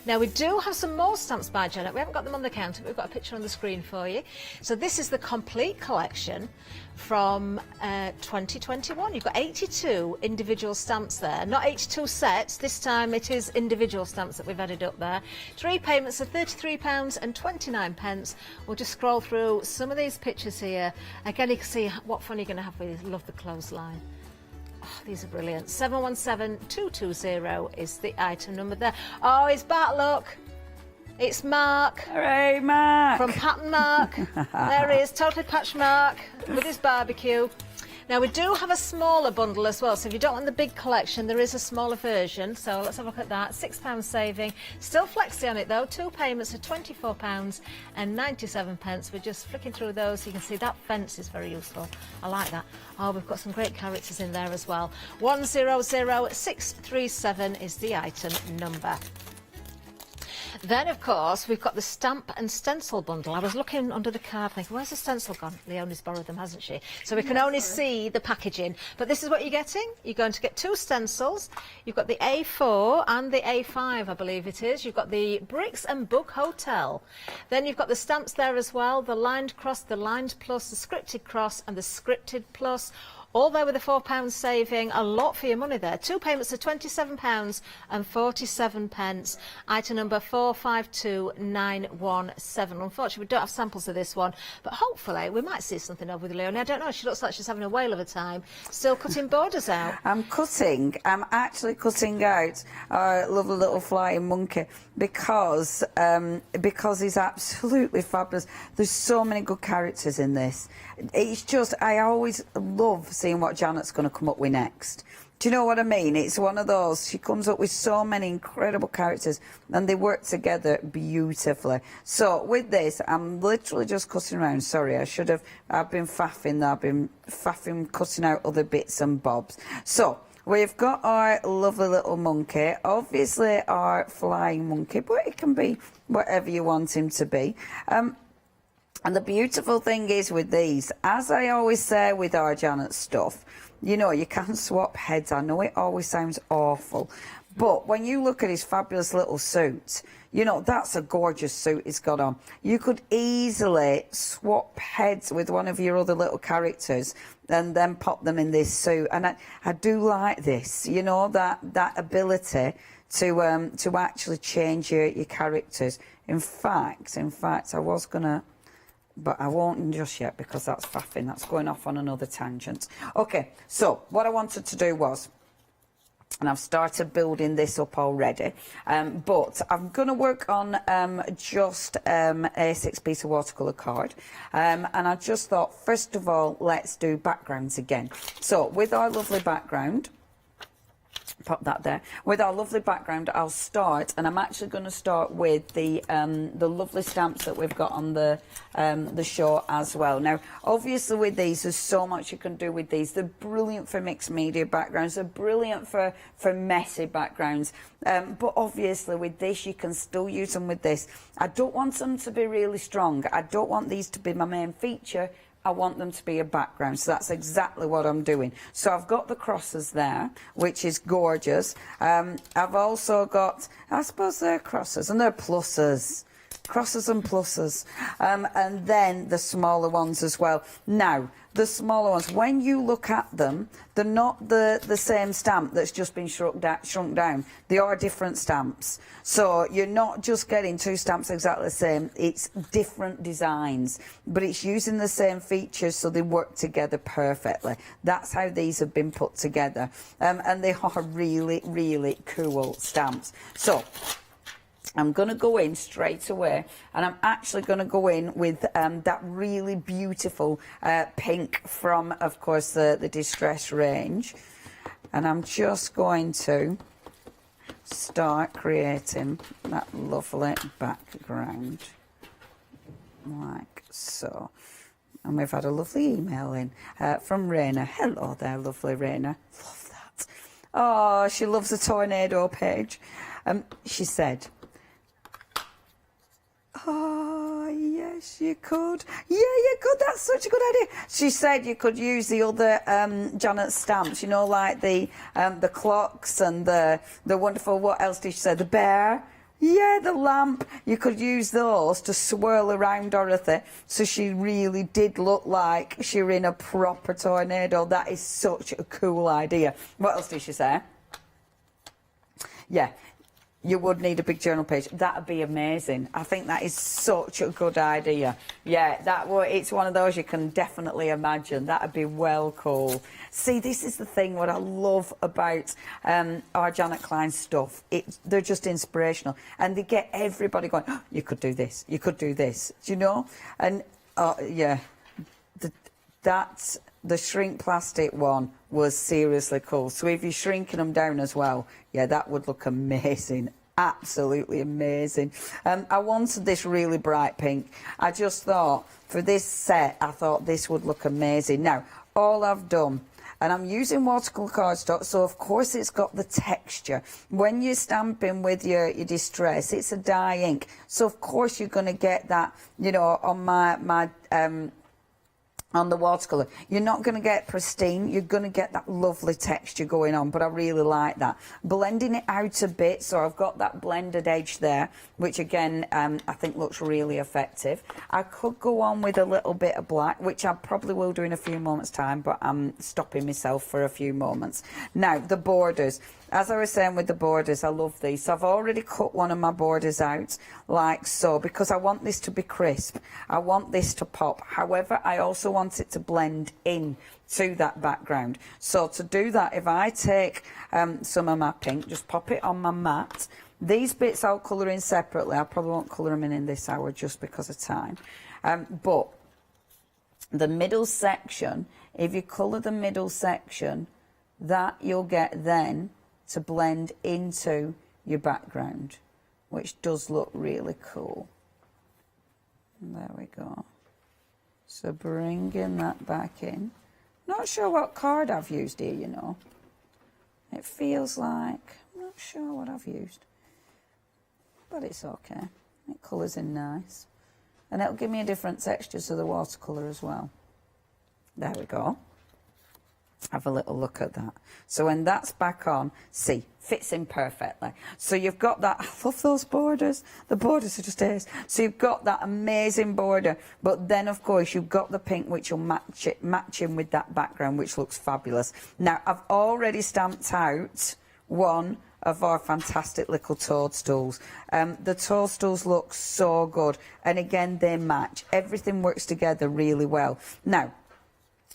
Now, we do have some more stamps by Janet. We haven't got them on the counter, but we've got a picture on the screen for you. So this is the complete collection from 2021. You've got 82 individual stamps there. Not 82 sets. This time it is individual stamps that we've added up there. 3 payments of £33.29. We'll just scroll through some of these pictures here. Again, you can see what fun you're going to have with Love the Clothesline. Oh, these are brilliant. 717220 is the item number there. Oh, it's Bart, look. It's Mark. Hooray, Mark. From Pattern Mark. There he is, totally patched Mark with his barbecue. Now, we do have a smaller bundle as well, so if you don't want the big collection, there is a smaller version. So let's have a look at that. £6 saving. Still flexi on it, though. 2 payments of £24.97. We're just flicking through those. You can see that fence is very useful. I like that. Oh, we've got some great characters in there as well. 100637 is the item number. Then, of course, we've got the stamp and stencil bundle. I was looking under the card thinking, where's the stencil gone? Leonie's borrowed them, hasn't she? So we can only see the packaging. But this is what you're getting. You're going to get 2 stencils. You've got the A4 and the A5, I believe it is. You've got the Bricks and Book Hotel. Then you've got the stamps there as well, the lined cross, the lined plus, the scripted cross and the scripted plus. All there with a £4 saving, a lot for your money there. 2 payments of £27.47. Item number 452917. Unfortunately, we don't have samples of this one, but hopefully we might see something over with Leonie. I don't know, she looks like she's having a whale of a time. Still cutting borders out. I'm actually cutting out our lovely little flying monkey because he's absolutely fabulous. There's so many good characters in this. It's just, I always love seeing what Janet's going to come up with next. Do you know what I mean? It's one of those, she comes up with so many incredible characters and they work together beautifully. So with this, I'm literally just cutting around. Sorry, I've been faffing cutting out other bits and bobs. So we've got our lovely little monkey, obviously our flying monkey, but it can be whatever you want him to be. And the beautiful thing is with these, as I always say with our Janet stuff, you know, you can swap heads. I know it always sounds awful, but when you look at his fabulous little suit, you know, that's a gorgeous suit he's got on. You could easily swap heads with one of your other little characters and then pop them in this suit. And I do like this, you know, that ability to actually change your characters. In fact, I was gonna, but I won't just yet because that's faffing. That's going off on another tangent. Okay, so what I wanted to do was, and I've started building this up already, but I'm going to work on just a 6-piece of watercolour card. And I just thought, first of all, let's do backgrounds again. So with our lovely background, pop that there. With our lovely background, I'll start, and I'm actually going to start with the lovely stamps that we've got on the show as well. Now, obviously with these, there's so much you can do with these. They're brilliant for mixed media backgrounds. They're brilliant for messy backgrounds. But obviously with this, you can still use them with this. I don't want them to be really strong. I don't want these to be my main feature. I want them to be a background, so that's exactly what I'm doing. So I've got the crosses there, which is gorgeous. I've also got, I suppose they're crosses, and they're pluses. Crosses and pluses. And then the smaller ones as well. Now, the smaller ones, when you look at them, they're not the same stamp that's just been shrunk down. They are different stamps. So you're not just getting 2 stamps exactly the same. It's different designs, but it's using the same features so they work together perfectly. That's how these have been put together. And they are really, really cool stamps. So I'm going to go in straight away, and I'm actually going to go in with that really beautiful pink from, of course, the Distress range. And I'm just going to start creating that lovely background, like so. And we've had a lovely email in from Raina. Hello there, lovely Raina. Love that. Oh, she loves the tornado page. She said, oh, yes, you could. Yeah, you could. That's such a good idea. She said you could use the other Janet stamps, you know, like the clocks and the wonderful, what else did she say? The bear. Yeah, the lamp. You could use those to swirl around Dorothy, so she really did look like she were in a proper tornado. That is such a cool idea. What else did she say? Yeah, you would need a big journal page. That would be amazing. I think that is such a good idea. Yeah, it's one of those you can definitely imagine. That would be well cool. See, this is the thing, what I love about our Janet Klein stuff. They're just inspirational. And they get everybody going, oh, you could do this, you could do this, do you know? And, yeah, the shrink plastic one was seriously cool. So if you're shrinking them down as well, yeah, that would look amazing. Absolutely amazing. I wanted this really bright pink. I just thought, for this set, I thought this would look amazing. Now, all I've done, and I'm using watercolor cardstock, so of course it's got the texture. When you're stamping with your distress, it's a dye ink. So of course you're going to get that, you know, on my on the watercolor. You're not going to get pristine, you're going to get that lovely texture going on, but I really like that. Blending it out a bit, so I've got that blended edge there, which again, I think looks really effective. I could go on with a little bit of black, which I probably will do in a few moments' time, but I'm stopping myself for a few moments. Now, the borders. As I was saying with the borders, I love these. So I've already cut one of my borders out, like so, because I want this to be crisp. I want this to pop. However, I also want it to blend in to that background. So to do that, if I take some of my pink, just pop it on my mat. These bits I'll colour in separately. I probably won't colour them in this hour just because of time. But the middle section, if you colour the middle section, that you'll get then to blend into your background, which does look really cool. And there we go. So bringing that back in. Not sure what card I've used here, you know. It feels like, I'm not sure what I've used. But it's okay. It colours in nice. And it'll give me a different texture to the watercolour as well. There we go. Have a little look at that. So when that's back on, see, fits in perfectly. So you've got that, I love those borders. The borders are just ace. So you've got that amazing border, but then of course you've got the pink which will match in with that background, which looks fabulous. Now I've already stamped out one of our fantastic little toadstools. The toadstools look so good, and again they match. Everything works together really well. Now,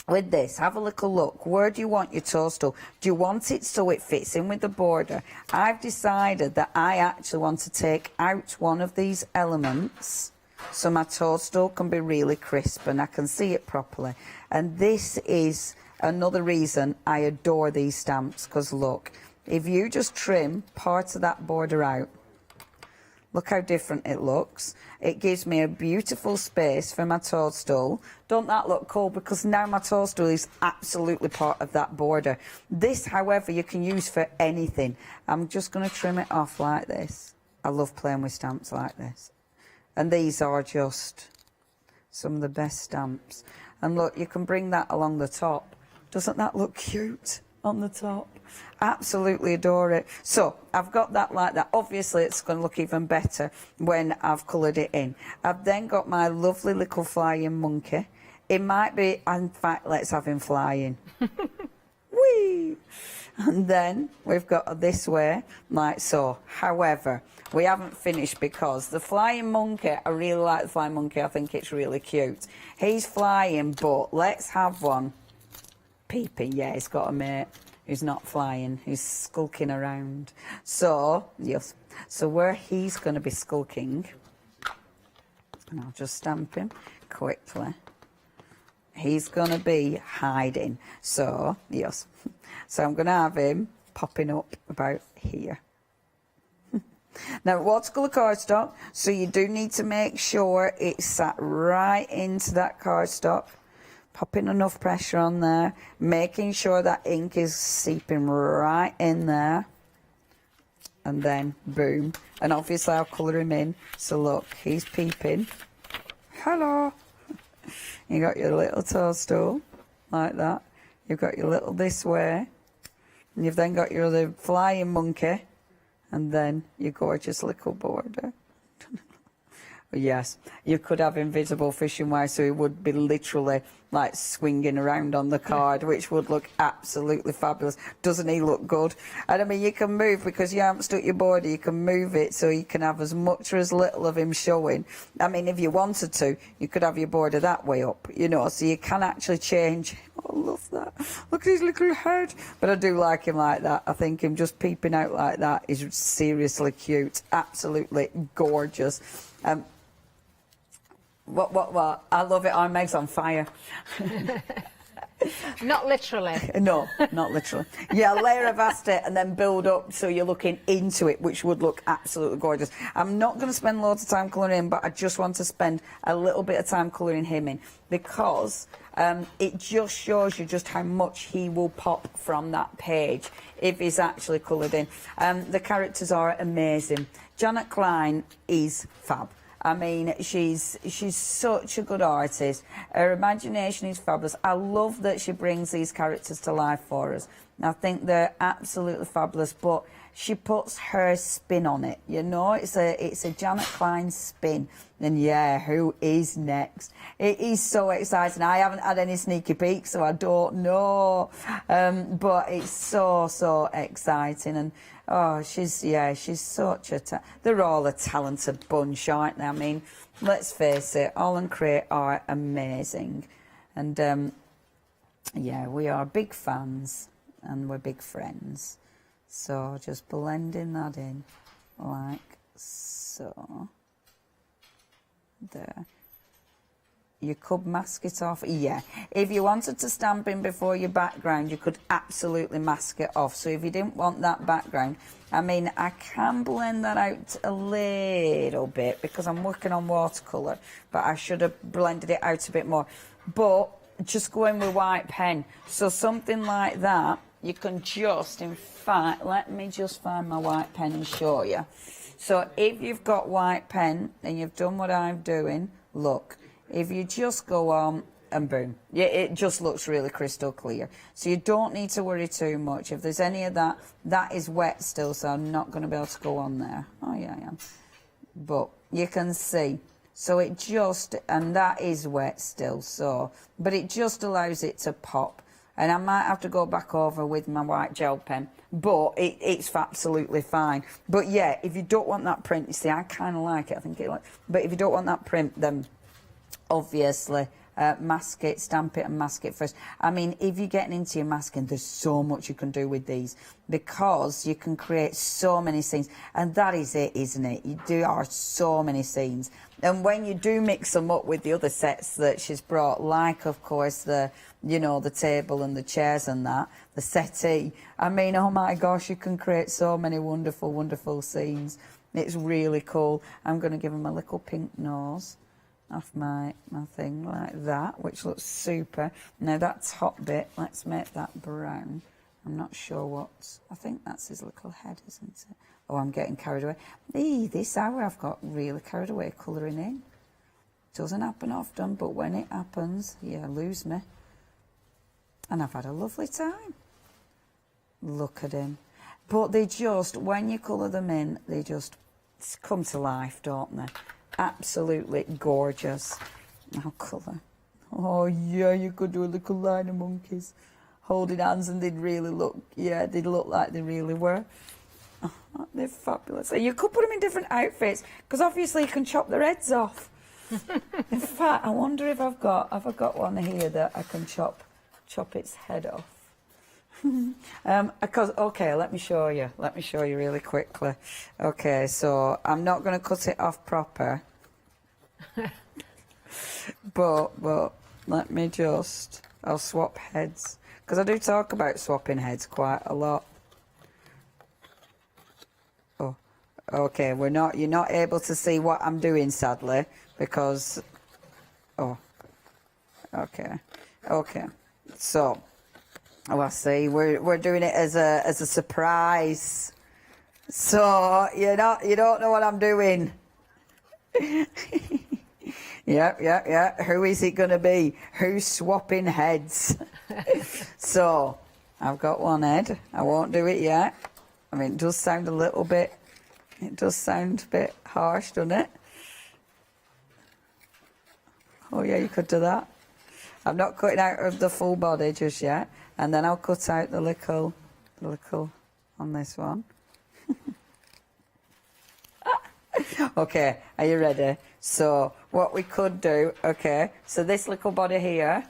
with this, have a little look. Where do you want your toadstool? Do you want it so it fits in with the border? I've decided that I actually want to take out one of these elements so my toadstool can be really crisp and I can see it properly. And this is another reason I adore these stamps, because look, if you just trim part of that border out, look how different it looks. It gives me a beautiful space for my toadstool. Don't that look cool? Because now my toadstool is absolutely part of that border. This, however, you can use for anything. I'm just going to trim it off like this. I love playing with stamps like this. And these are just some of the best stamps. And look, you can bring that along the top. Doesn't that look cute on the top? Absolutely adore it. So I've got that like that. Obviously it's going to look even better when I've coloured it in. I've then got my lovely little flying monkey. It might be, in fact, let's have him flying. Whee! And then we've got this way, like so. However, we haven't finished because the flying monkey, I really like the flying monkey. I think it's really cute. He's flying, but let's have one peeping. Yeah, he's got a mate who's not flying, who's skulking around. So, yes, so where he's going to be skulking, and I'll just stamp him quickly, he's going to be hiding. So, yes, so I'm going to have him popping up about here. Now, watercolour cardstock, so you do need to make sure it's sat right into that cardstock. Popping enough pressure on there, making sure that ink is seeping right in there. And then, boom. And obviously I'll colour him in. So look, he's peeping. Hello. You got your little toadstool, like that. You've got your little this way. And you've then got your other flying monkey. And then your gorgeous little border. Yes, you could have invisible fishing wire, so he would be literally like swinging around on the card, which would look absolutely fabulous. Doesn't he look good? And I mean, you can move, because you haven't stuck your border, you can move it so you can have as much or as little of him showing. I mean, if you wanted to, you could have your border that way up, you know, so you can actually change. Oh, I love that. Look at his little head. But I do like him like that. I think him just peeping out like that is seriously cute. Absolutely gorgeous. What? I love it. Our Meg's on fire. Not literally. No, not literally. Yeah, layer of acetate and then build up so you're looking into it, which would look absolutely gorgeous. I'm not going to spend loads of time colouring in, but I just want to spend a little bit of time colouring him in, because it just shows you just how much he will pop from that page if he's actually coloured in. The characters are amazing. Janet Klein is fab. I mean, she's such a good artist. Her imagination is fabulous. I love that she brings these characters to life for us. I think they're absolutely fabulous, but she puts her spin on it, you know? It's a Janet Klein spin. And yeah, who is next? It is so exciting. I haven't had any sneaky peeks, so I don't know. But it's so exciting. And oh, she's such a... They're all a talented bunch, aren't they? I mean, let's face it, All Create are amazing. And yeah, we are big fans and we're big friends. So just blending that in like so. There. You could mask it off. Yeah, if you wanted to stamp in before your background, you could absolutely mask it off. So if you didn't want that background, I mean, I can blend that out a little bit because I'm working on watercolour, but I should have blended it out a bit more. But just go in with white pen. So something like that, you can just, in fact, let me just find my white pen and show you. So if you've got white pen and you've done what I'm doing, look, if you just go on and boom, yeah, it just looks really crystal clear. So you don't need to worry too much. If there's any of that, that is wet still, so I'm not going to be able to go on there. Oh yeah, I am. But you can see. So it just, and that is wet still, so, but it just allows it to pop. And I might have to go back over with my white gel pen, but it's absolutely fine. But yeah, if you don't want that print, you see, I kind of like it. I think it like, but if you don't want that print, then obviously mask it, stamp it and mask it first. I mean, if you're getting into your masking, there's so much you can do with these because you can create so many scenes. And that is it, isn't it? There are so many scenes. And when you do mix them up with the other sets that she's brought, like, of course, the table and the chairs and that, the settee, I mean, oh my gosh, you can create so many wonderful, wonderful scenes. It's really cool. I'm going to give him a little pink nose off my thing like that, which looks super. Now that top bit, let's make that brown. I'm not sure what, I think that's his little head, isn't it? Oh, I'm getting carried away. This hour I've got really carried away colouring in. Doesn't happen often, but when it happens, yeah, lose me. And I've had a lovely time. Look at him. But they just, when you colour them in, they just come to life, don't they? Absolutely gorgeous. Now colour. Oh yeah, you could do a little line of monkeys holding hands and they'd really look, yeah, they'd look like they really were. Oh, they're fabulous. And you could put them in different outfits because obviously you can chop their heads off. In fact, I wonder if I've got one here that I can chop its head off. Because okay, let me show you really quickly. Okay, so I'm not going to cut it off proper, but let me just, I'll swap heads because I do talk about swapping heads quite a lot. Oh, Okay, you're not able to see what I'm doing, sadly, because, oh, okay, so, I see, we're doing it as a surprise, so you don't know what I'm doing. Yeah, who is it going to be? Who's swapping heads? So, I've got one head, I won't do it yet. I mean, it does sound a bit harsh, doesn't it? Oh yeah, you could do that. I'm not cutting out of the full body just yet, and then I'll cut out the little on this one. Okay, are you ready? So what we could do, okay, so this little body here.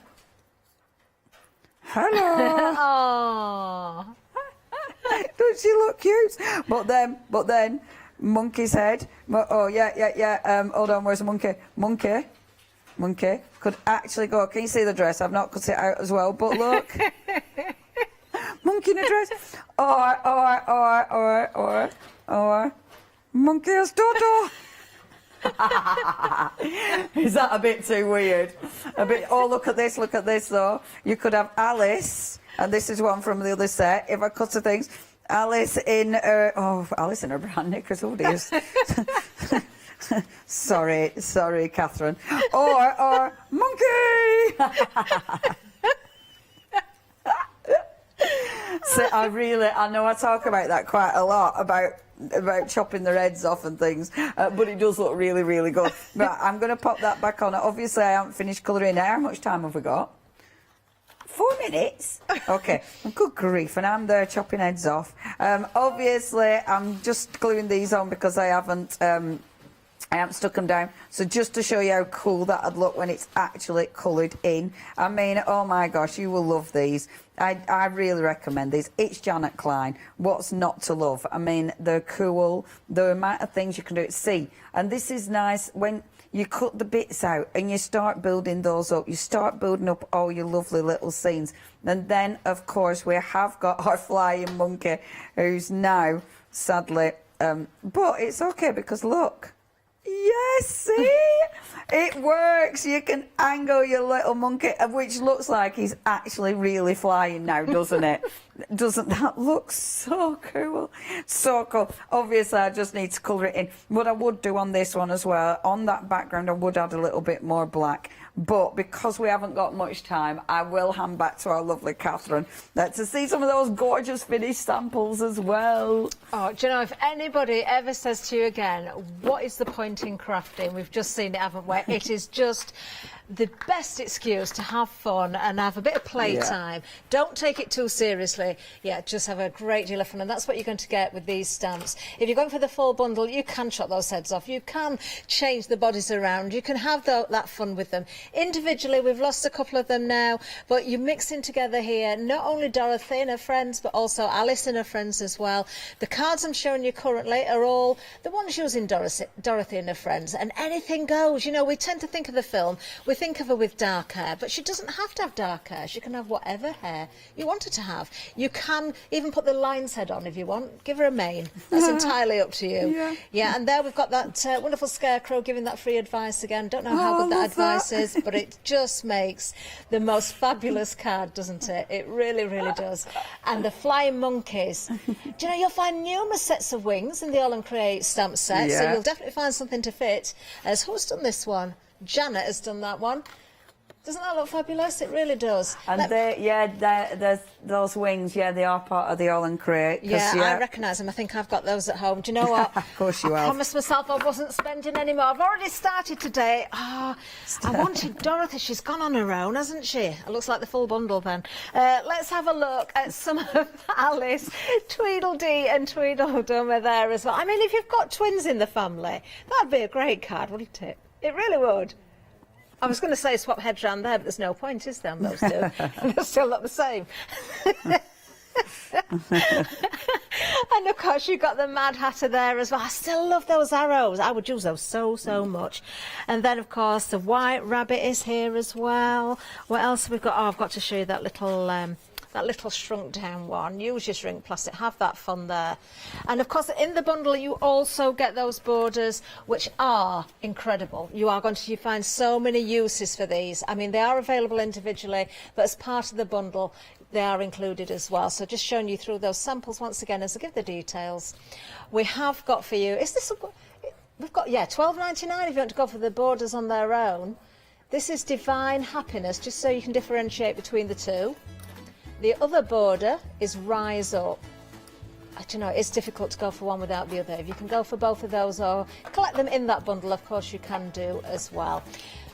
Hello. Oh. Don't she look cute? But then, monkey's head. Oh yeah. Hold on, where's the monkey? Monkey could actually go. Can you see the dress? I've not cut it out as well, but look. Monkey in a dress. Or. Monkey as Dodo. Is that a bit too weird? A bit. Oh, look at this though. You could have Alice, and this is one from the other set. If I cut the things, Alice in her brand knickers. Oh dear. sorry, Catherine. Or monkey. So I know I talk about that quite a lot about chopping their heads off and things, but it does look really, really good. Right, I'm going to pop that back on. Obviously, I haven't finished colouring now. How much time have we got? 4 minutes? Okay. Good grief, and I'm there chopping heads off. Obviously, I'm just gluing these on because I haven't stuck them down. So just to show you how cool that'd look when it's actually coloured in. I mean, oh my gosh, you will love these. I really recommend these. It's Janet Klein. What's not to love? I mean, they're cool. The amount of things you can do. See, and this is nice when you cut the bits out and you start building those up. You start building up all your lovely little scenes. And then, of course, we have got our flying monkey, who's now, sadly, but it's okay because look. Yes, see? It works. You can angle your little monkey, which looks like he's actually really flying now, doesn't it? Doesn't that look so cool? So cool. Obviously, I just need to colour it in. What I would do on this one as well, on that background, I would add a little bit more black. But because we haven't got much time, I will hand back to our lovely Catherine to see some of those gorgeous finished samples as well. Oh, do you know, if anybody ever says to you again, what is the point in crafting? We've just seen it, haven't we? It is just the best excuse to have fun and have a bit of playtime. Yeah. Don't take it too seriously. Yeah, just have a great deal of fun, and that's what you're going to get with these stamps. If you're going for the full bundle, you can chop those heads off. You can change the bodies around. You can have that fun with them. Individually, we've lost a couple of them now, but you're mixing together here not only Dorothy and her friends, but also Alice and her friends as well. The cards I'm showing you currently are all the ones using Dorothy and her friends, and anything goes. You know, we tend to think of the film, we think of her with dark hair, but she doesn't have to have dark hair. She can have whatever hair you want her to have. You can even put the lion's head on if you want. Give her a mane. That's entirely up to you. Yeah, and there we've got that wonderful scarecrow giving that free advice again. Don't know how good that advice is, but it just makes the most fabulous card, doesn't it? It really, really does. And the flying monkeys. Do you know, you'll find numerous sets of wings in the All and Create stamp set, so you'll definitely find something to fit. As who's done this one? Janet has done that one. Doesn't that look fabulous? It really does. And there's those wings, they are part of the All and Create. Yeah, I recognise them. I think I've got those at home. Do you know what? Of course you have. I promised myself I wasn't spending any more. I've already started today. I wanted Dorothy. She's gone on her own, hasn't she? It looks like the full bundle then. Let's have a look at some of Alice. Tweedledee and Tweedledum are there as well. I mean, if you've got twins in the family, that'd be a great card, wouldn't it? It really would. I was going to say swap heads round there, but there's no point, is there, on those two? They're still not the same. And of course you've got the Mad Hatter there as well. I still love those arrows. I would use those so much. And then of course the White Rabbit is here as well. What else have we got? Oh, I've got to show you that little that little shrunk down one. Use your shrink plastic, have that fun there. And of course in the bundle you also get those borders, which are incredible. You are going to find so many uses for these. I mean, they are available individually, but as part of the bundle they are included as well. So just showing you through those samples once again as I give the details. We have got for you, we've got, yeah, $12.99 if you want to go for the borders on their own. This is Divine Happiness, just so you can differentiate between the two. The other border is Rise Up. I don't know, it's difficult to go for one without the other. If you can go for both of those or collect them in that bundle, of course you can do as well.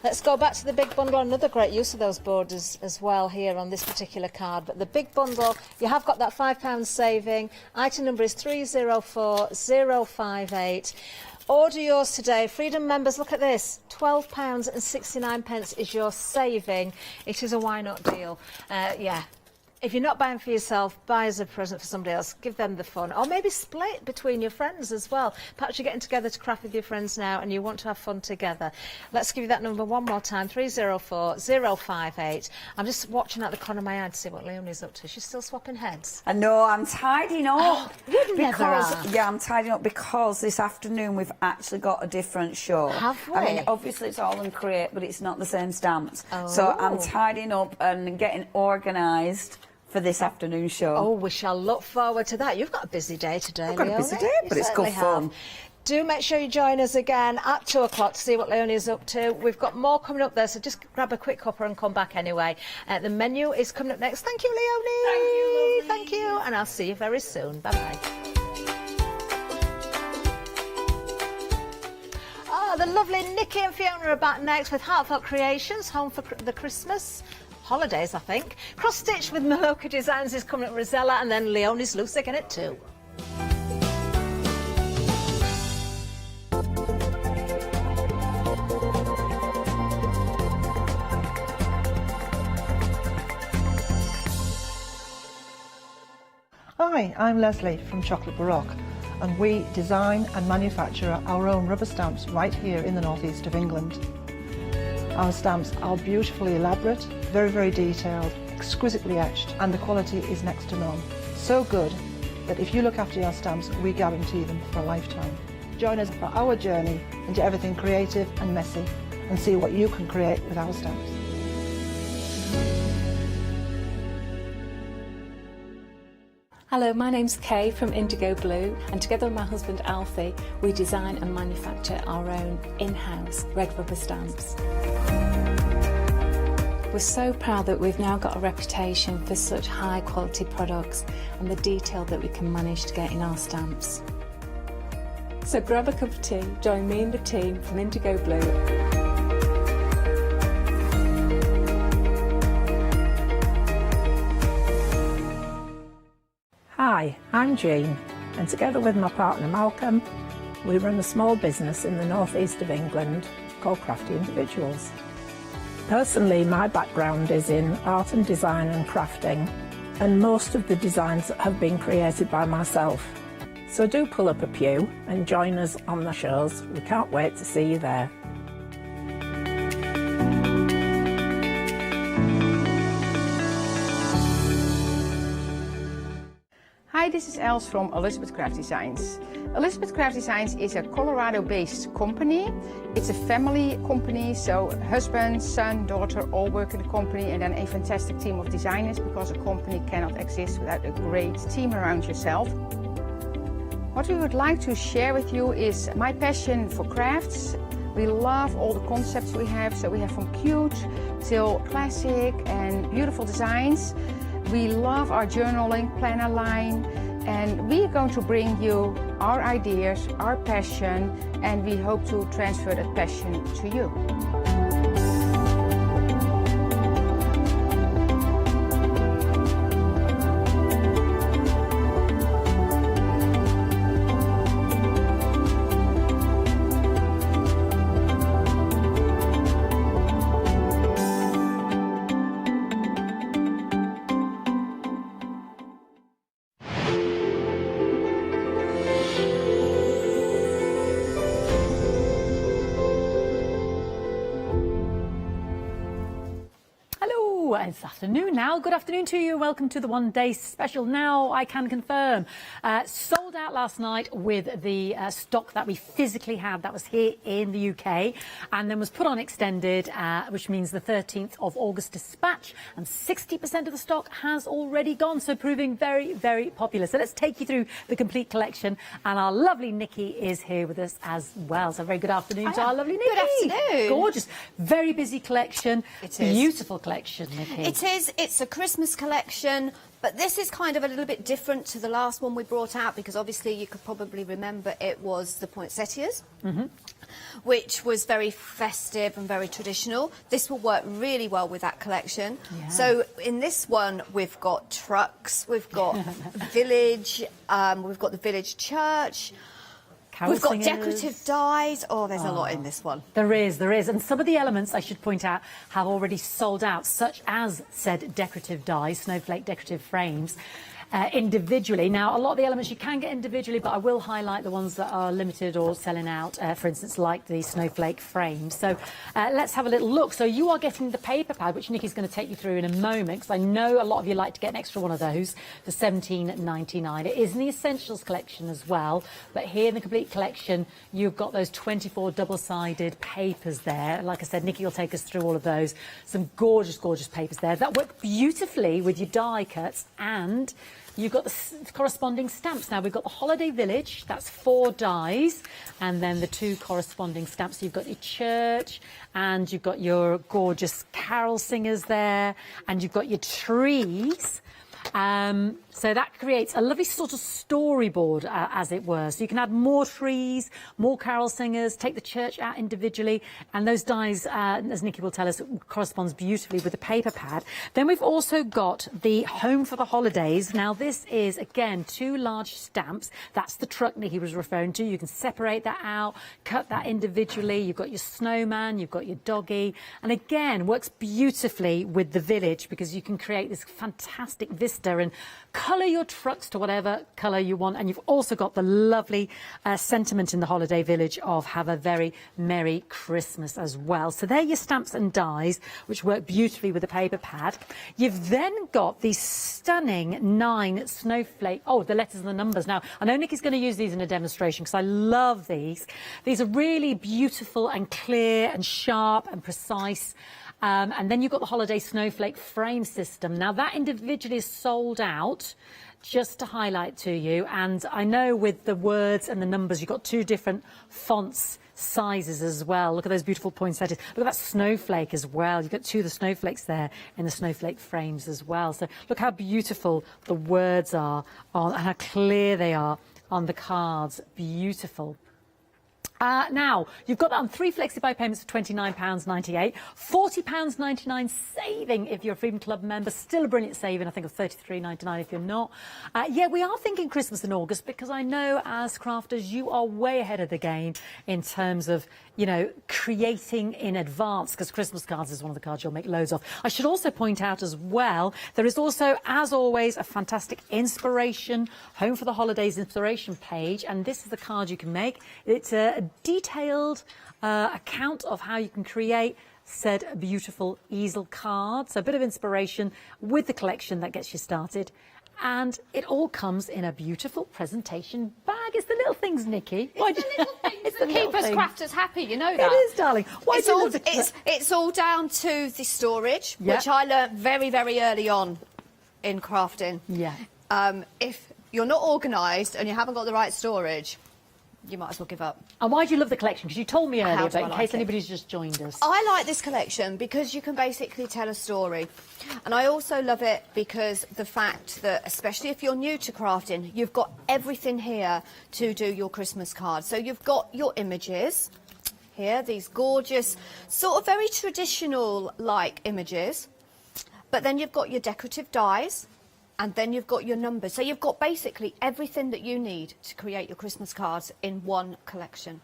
Let's go back to the big bundle. Another great use of those borders as well here on this particular card. But the big bundle, you have got that £5 saving. Item number is 304058. Order yours today. Freedom members, look at this. £12.69 is your saving. It is a why not deal. Yeah. If you're not buying for yourself, buy as a present for somebody else. Give them the fun. Or maybe split between your friends as well. Perhaps you're getting together to craft with your friends now and you want to have fun together. Let's give you that number one more time, 304058. I'm just watching out the corner of my eye to see what Leonie's up to. She's still swapping heads. I know, I'm tidying up. Oh, you never are. Yeah, I'm tidying up because this afternoon we've actually got a different show. Have we? I mean, obviously it's all in Create, but it's not the same stamps. So I'm tidying up and getting organised for this afternoon show. Oh, we shall look forward to that. You've got a busy day today, I've got a busy day, but it's good fun. Do make sure you join us again at 2 o'clock to see what Leonie is up to. We've got more coming up there, so just grab a quick cuppa and come back anyway. The menu is coming up next. Thank you, Leonie. Thank you, lovely. Thank you, and I'll see you very soon. Bye-bye. Oh, the lovely Nikki and Fiona are back next with Heartfelt Creations, home for the Christmas holidays, I think. Cross Stitch with Mahoko Designs is coming at Rosella, and then Leonie's loose again at 2. Hi, I'm Leslie from Chocolate Baroque, and we design and manufacture our own rubber stamps right here in the northeast of England. Our stamps are beautifully elaborate, very, very detailed, exquisitely etched, and the quality is next to none. So good that if you look after your stamps, we guarantee them for a lifetime. Join us for our journey into everything creative and messy, and see what you can create with our stamps. Hello, my name's Kay from Indigo Blue, and together with my husband Alfie, we design and manufacture our own in-house red rubber stamps. We're so proud that we've now got a reputation for such high quality products and the detail that we can manage to get in our stamps. So grab a cup of tea, join me and the team from Indigo Blue. Hi, I'm Jean, and together with my partner Malcolm, we run a small business in the northeast of England called Crafty Individuals. Personally, my background is in art and design and crafting, and most of the designs have been created by myself. So do pull up a pew and join us on the shows. We can't wait to see you there. Hi, this is Els from Elizabeth Craft Designs. Elizabeth Craft Designs is a Colorado-based company. It's a family company, so husband, son, daughter all work in the company, and then a fantastic team of designers, because a company cannot exist without a great team around yourself. What we would like to share with you is my passion for crafts. We love all the concepts we have, so we have from cute till classic and beautiful designs. We love our journaling planner line, and we are going to bring you our ideas, our passion, and we hope to transfer that passion to you. Hello, it's afternoon now. Good afternoon to you. Welcome to the one-day special. Now I can confirm. Sold out last night with the stock that we physically had that was here in the UK and then was put on extended, which means the 13th of August dispatch, and 60% of the stock has already gone, so proving very, very popular. So let's take you through the complete collection, and our lovely Nikki is here with us as well. So very good afternoon to our lovely Nikki. Good afternoon. Gorgeous. Very busy collection. It is. Beautiful collection, Nikki. It is. It's a Christmas collection, but this is kind of a little bit different to the last one we brought out because obviously you could probably remember it was the poinsettias, which was very festive and very traditional. This will work really well with that collection. Yeah. So in this one, we've got trucks, we've got village, we've got the village church. We've got decorative dies. Oh, there's a lot in this one. There is. And some of the elements, I should point out, have already sold out, such as said decorative dies, Snowflake decorative frames, individually. Now, a lot of the elements you can get individually, but I will highlight the ones that are limited or selling out, for instance, like the Snowflake frames. So let's have a little look. So you are getting the paper pad, which Nikki's going to take you through in a moment, because I know a lot of you like to get an extra one of those for $17.99. It is in the Essentials collection as well, but here in the complete collection, you've got those 24 double-sided papers there. Like I said, Nikki will take us through all of those. Some gorgeous, gorgeous papers there that work beautifully with your die cuts, and you've got the corresponding stamps. Now, we've got the Holiday Village, that's 4 dies, and then the 2 corresponding stamps. So you've got your church, and you've got your gorgeous carol singers there, and you've got your trees. So that creates a lovely sort of storyboard, as it were. So you can add more trees, more carol singers, take the church out individually, and those dies, as Nikki will tell us, corresponds beautifully with the paper pad. Then we've also got the Home for the Holidays. Now this is, again, 2 large stamps. That's the truck Nikki was referring to. You can separate that out, cut that individually. You've got your snowman, you've got your doggy, and again, works beautifully with the village because you can create this fantastic vista and colour your trucks to whatever colour you want. And you've also got the lovely sentiment in the Holiday Village of have a very Merry Christmas as well. So they're your stamps and dies, which work beautifully with the paper pad. You've then got these stunning 9 Snowflake, the letters and the numbers. Now, I know Nikki's going to use these in a demonstration because I love these. These are really beautiful and clear and sharp and precise. And then you've got the Holiday Snowflake frame system. Now, that individually is sold out, just to highlight to you. And I know with the words and the numbers, you've got 2 different fonts sizes as well. Look at those beautiful poinsettias. Look at that snowflake as well. You've got 2 of the snowflakes there in the snowflake frames as well. So look how beautiful the words are and how clear they are on the cards. Beautiful. Now, you've got that on 3 flexi-buy payments of £29.98, £40.99 saving if you're a Freedom Club member. Still a brilliant saving, I think, of £33.99 if you're not. Yeah, we are thinking Christmas in August because I know as crafters you are way ahead of the game in terms of, you know, creating in advance, because Christmas cards is one of the cards you'll make loads of. I should also point out as well, there is also, as always, a fantastic inspiration, Home for the Holidays inspiration page, and this is the card you can make. It's a detailed account of how you can create said beautiful easel card. So a bit of inspiration with the collection that gets you started. And it all comes in a beautiful presentation bag. It's the little things, Nikki. It's the little things that keep us crafters happy, you know that. It is, darling. Why do you love it's all down to the storage, Yep. which I learnt very, very early on in crafting. Yeah. If you're not organised and you haven't got the right storage, you might as well give up. And why do you love the collection? Because you told me How earlier, do but I in like case it? anybody's just joined us. I like this collection because you can basically tell a story. And I also love it because the fact that, especially if you're new to crafting, you've got everything here to do your Christmas cards. So you've got your images here, these gorgeous, sort of very traditional-like images. But then you've got your decorative dies. And then you've got your numbers. So you've got basically everything that you need to create your Christmas cards in one collection.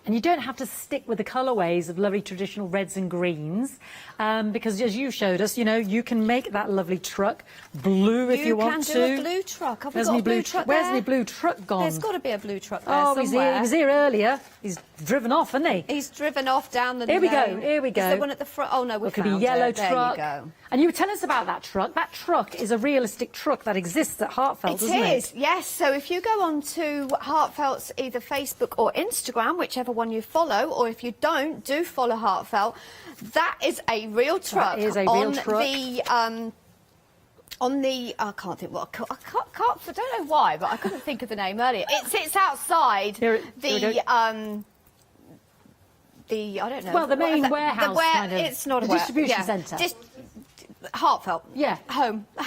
And you don't have to stick with the colourways of lovely traditional reds and greens, because as you showed us, you know, you can make that lovely truck blue if you want to. You can do a blue truck. Have we got a blue truck Where's there? the blue truck gone? There's got to be a blue truck there Oh, somewhere. he was here earlier. He's driven off, hasn't he? He's driven off down the Here we go, lane. here we go. Is there one at the front? Oh, no, we It could found be yellow it. truck. There you go. And you were telling us about that truck. That truck is a realistic truck that exists at Heartfelt, isn't it? It is, yes. So if you go on to Heartfelt's either Facebook or Instagram, whichever one you follow, or if you don't, do follow Heartfelt. That is a real truck. That is a real truck. On the I can't think what I don't know why, but I couldn't think of the name earlier. It sits outside the I don't know. Well, the main warehouse, kind of, it's not the a distribution centre. Heartfelt. Yeah. The home of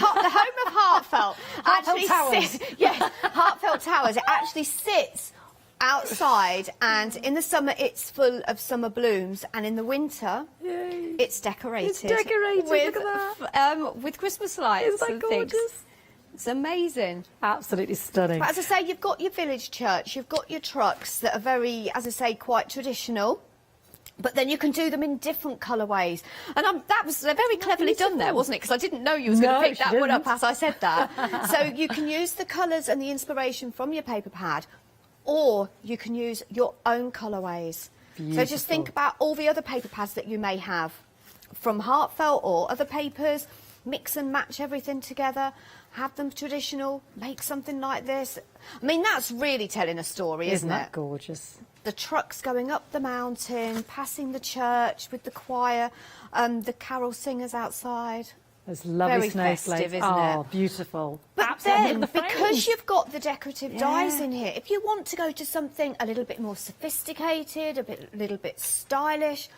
Heartfelt. Heartfelt Towers. Yes, Heartfelt Towers. It actually sits outside, and in the summer it's full of summer blooms, and in the winter it's decorated. It's decorated, with, look at that. With Christmas lights. Isn't that and gorgeous? things. It's amazing. Absolutely stunning. But as I say, you've got your village church, you've got your trucks that are very, as I say, quite traditional. But then you can do them in different colourways. And that was very cleverly done there, wasn't it? Because I didn't know you was going to pick that one up as I said that. So you can use the colours and the inspiration from your paper pad, or you can use your own colourways. So just think about all the other paper pads that you may have from Heartfelt or other papers, mix and match everything together, have them traditional, make something like this. I mean, that's really telling a story, isn't it? Isn't that gorgeous? The trucks going up the mountain, passing the church with the choir, the carol singers outside. There's lovely Very snowflakes. festive, isn't oh, it? beautiful. But Absolutely. then, The frames. because you've got the decorative dies in here, if you want to go to something a little bit more sophisticated, a little bit stylish,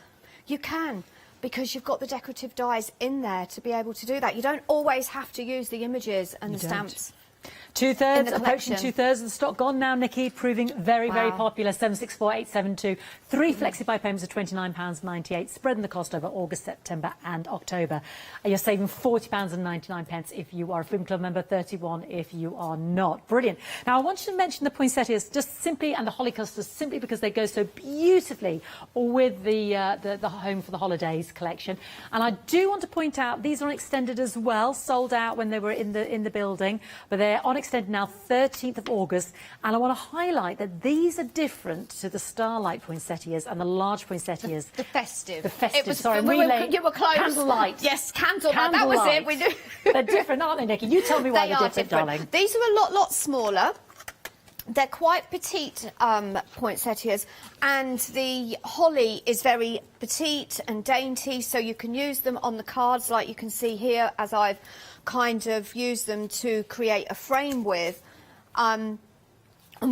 you can, because you've got the decorative dies in there to be able to do that. You don't always have to use the images and the stamps. Two-thirds, in the approaching collection. two-thirds of the stock gone now, Nikki, proving very, very Wow. popular. 764872. 3 flexi-buy payments of £29.98, spreading the cost over August, September and October. And you're saving £40.99 if you are a Film Club member, 31 if you are not. Brilliant. Now, I want you to mention the poinsettias just simply, and the holly clusters, simply because they go so beautifully with the Home for the Holidays collection. And I do want to point out, these are on extended as well, sold out when they were in the building, but they're on extended now 13th of August, and I want to highlight that these are different to the Starlight poinsettias and the large poinsettias. The festive. The festive, It was, sorry, we relay. were, you were close. Candlelight. Yes, candlelight. That was it. We knew. They're different, aren't they, Nikki? You tell me why They they're are different, different. darling. These are a lot smaller. They're quite petite poinsettias, and the holly is very petite and dainty, so you can use them on the cards like you can see here, as I've kind of used them to create a frame with. And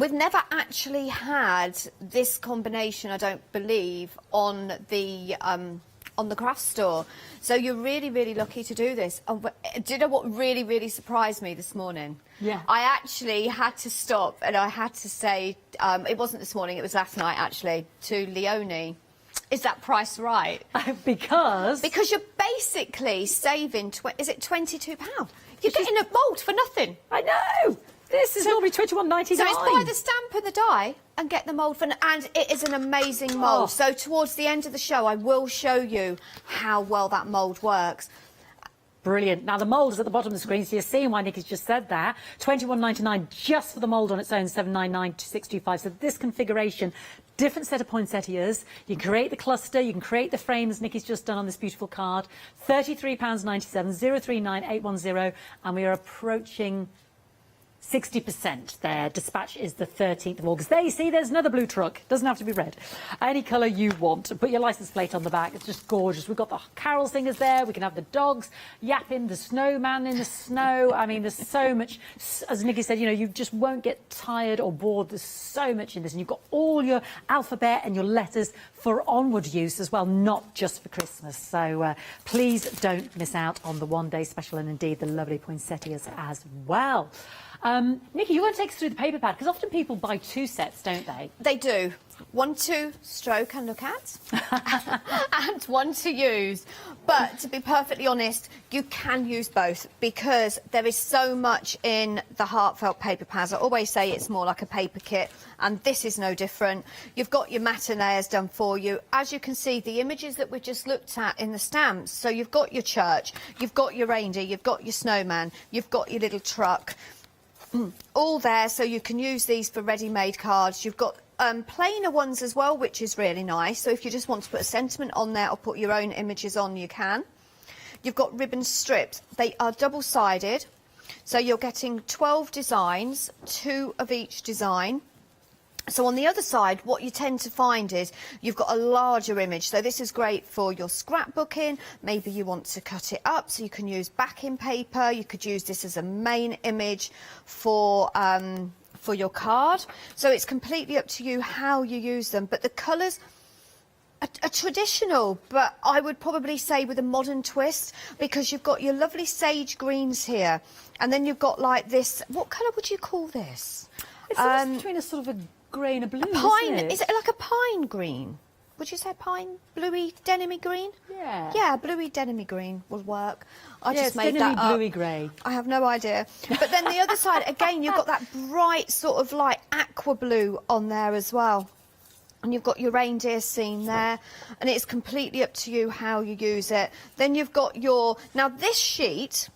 we've never actually had this combination, I don't believe, on the craft store. So you're really, really lucky to do this. And do you know what really surprised me this morning? Yeah. I actually had to stop and I had to say, it wasn't this morning, it was last night actually, to Leonie, is that price right? Because you're basically saving, is it £22? You're getting a mould for nothing. I know! This is normally £21.99. So it's buy the stamp and the die and get the mould for, and it is an amazing mould. Oh. So towards the end of the show, I will show you how well that mould works. Brilliant. Now, the mould is at the bottom of the screen, so you're seeing why Nikki's just said that. £21.99 just for the mould on its own, £7.99 to £6.25. So this configuration, different set of poinsettias. You can create the cluster, you can create the frames Nikki's just done on this beautiful card. £33.97, 039810, and we are approaching 60% there. Dispatch is the 13th of August. There you see, there's another blue truck. Doesn't have to be red. Any colour you want. Put your licence plate on the back. It's just gorgeous. We've got the carol singers there. We can have the dogs yapping, the snowman in the snow. I mean, there's so much. As Nikki said, you know, you just won't get tired or bored. There's so much in this. And you've got all your alphabet and your letters for onward use as well, not just for Christmas. So please don't miss out on the one-day special and indeed the lovely poinsettias as well. Nikki, you want to take us through the paper pad? Because often people buy 2 sets, don't they? They do. One to stroke and look at, and one to use. But to be perfectly honest, you can use both because there is so much in the Heartfelt paper pads. I always say it's more like a paper kit, and this is no different. You've got your matte layers done for you. As you can see, the images that we just looked at in the stamps. So you've got your church, you've got your reindeer, you've got your snowman, you've got your little truck. All there, so you can use these for ready-made cards. You've got plainer ones as well, which is really nice. So if you just want to put a sentiment on there or put your own images on, you can. You've got ribbon strips. They are double-sided, so you're getting 12 designs, 2 of each design. So on the other side, what you tend to find is you've got a larger image. So this is great for your scrapbooking. Maybe you want to cut it up so you can use backing paper. You could use this as a main image for your card. So it's completely up to you how you use them. But the colours are traditional, but I would probably say with a modern twist, because you've got your lovely sage greens here. And then you've got like this, what colour would you call this? It's between a sort of a grey and a blue, pine, isn't it? is it like a pine green? Would you say pine, bluey, denimy green? Yeah. Yeah, bluey, denimy green will work. I Yeah, just it's made that denimy, up. bluey grey. I have no idea. But then the other side, again, you've got that bright sort of like aqua blue on there as well. And you've got your reindeer scene there, and it's completely up to you how you use it. Then you've got your, now this sheet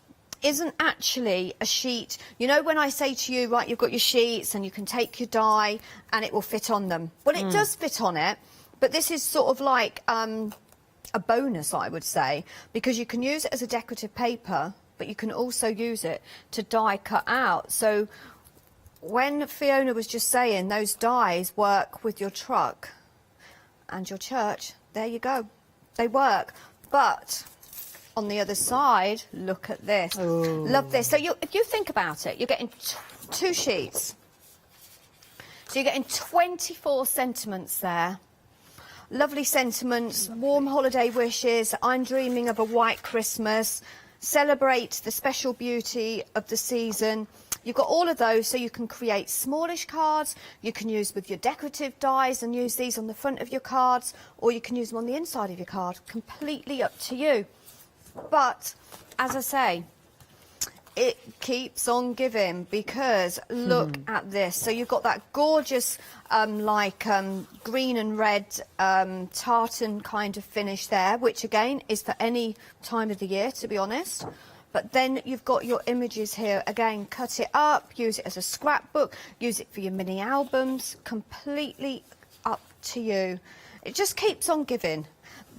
isn't actually a sheet. You know when I say to you, right, you've got your sheets and you can take your die and it will fit on them. Well, it does fit on it, but this is sort of like a bonus, I would say, because you can use it as a decorative paper, but you can also use it to die cut out. So when Fiona was just saying those dies work with your truck and your church, there you go. They work. But on the other side, look at this. Ooh. Love this. So if you think about it, you're getting 2 sheets. So you're getting 24 sentiments there. Lovely sentiments, warm holiday wishes, I'm dreaming of a white Christmas, celebrate the special beauty of the season. You've got all of those, so you can create smallish cards, you can use with your decorative dies and use these on the front of your cards, or you can use them on the inside of your card. Completely up to you. But, as I say, it keeps on giving, because look at this. So you've got that gorgeous, green and red tartan kind of finish there, which again is for any time of the year, to be honest. But then you've got your images here. Again, cut it up, use it as a scrapbook, use it for your mini albums. Completely up to you. It just keeps on giving.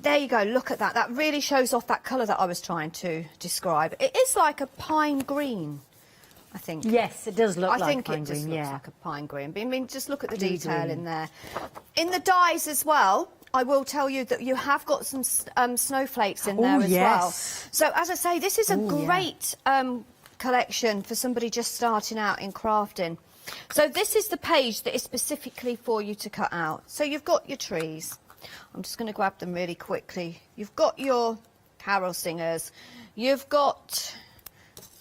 There you go, look at that. That really shows off that colour that I was trying to describe. It is like a pine green, I think. Yes, it does look like pine green, I think it just looks like a pine green. But I mean, just look at the Blue detail green. in there. In the dies as well, I will tell you that you have got some snowflakes in there as well. So, as I say, this is a great collection for somebody just starting out in crafting. So this is the page that is specifically for you to cut out. So you've got your trees. I'm just going to grab them really quickly. You've got your carol singers. You've got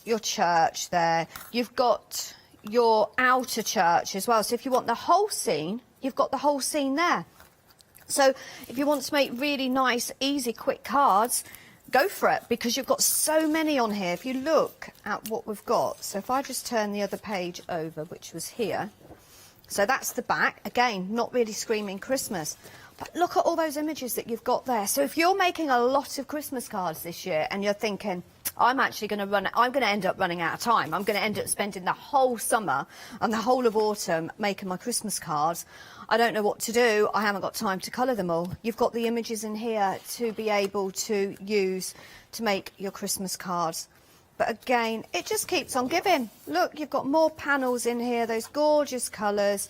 your church there. You've got your outer church as well. So if you want the whole scene, you've got the whole scene there. So if you want to make really nice, easy, quick cards, go for it, because you've got so many on here. If you look at what we've got, so if I just turn the other page over, which was here, so that's the back. Again, not really screaming Christmas. But look at all those images that you've got there. So if you're making a lot of Christmas cards this year and you're thinking, I'm going to end up running out of time. I'm going to end up spending the whole summer and the whole of autumn making my Christmas cards. I don't know what to do. I haven't got time to colour them all. You've got the images in here to be able to use to make your Christmas cards. But again, it just keeps on giving. Look, you've got more panels in here, those gorgeous colours.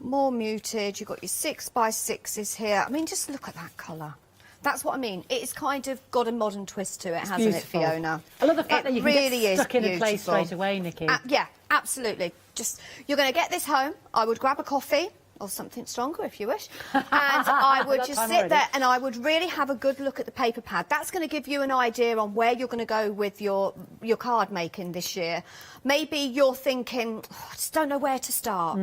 More muted. You've got your 6x6s here. I mean, just look at that colour. That's what I mean. It's kind of got a modern twist to it, hasn't beautiful. it, Fiona? I love the fact that you can really get stuck in is a place beautiful. straight away, Nikki. Yeah, absolutely. Just, you're going to get this home. I would grab a coffee, or something stronger if you wish. And I would just sit there and I would really have a good look at the paper pad. That's going to give you an idea on where you're going to go with your card making this year. Maybe you're thinking, oh, I just don't know where to start.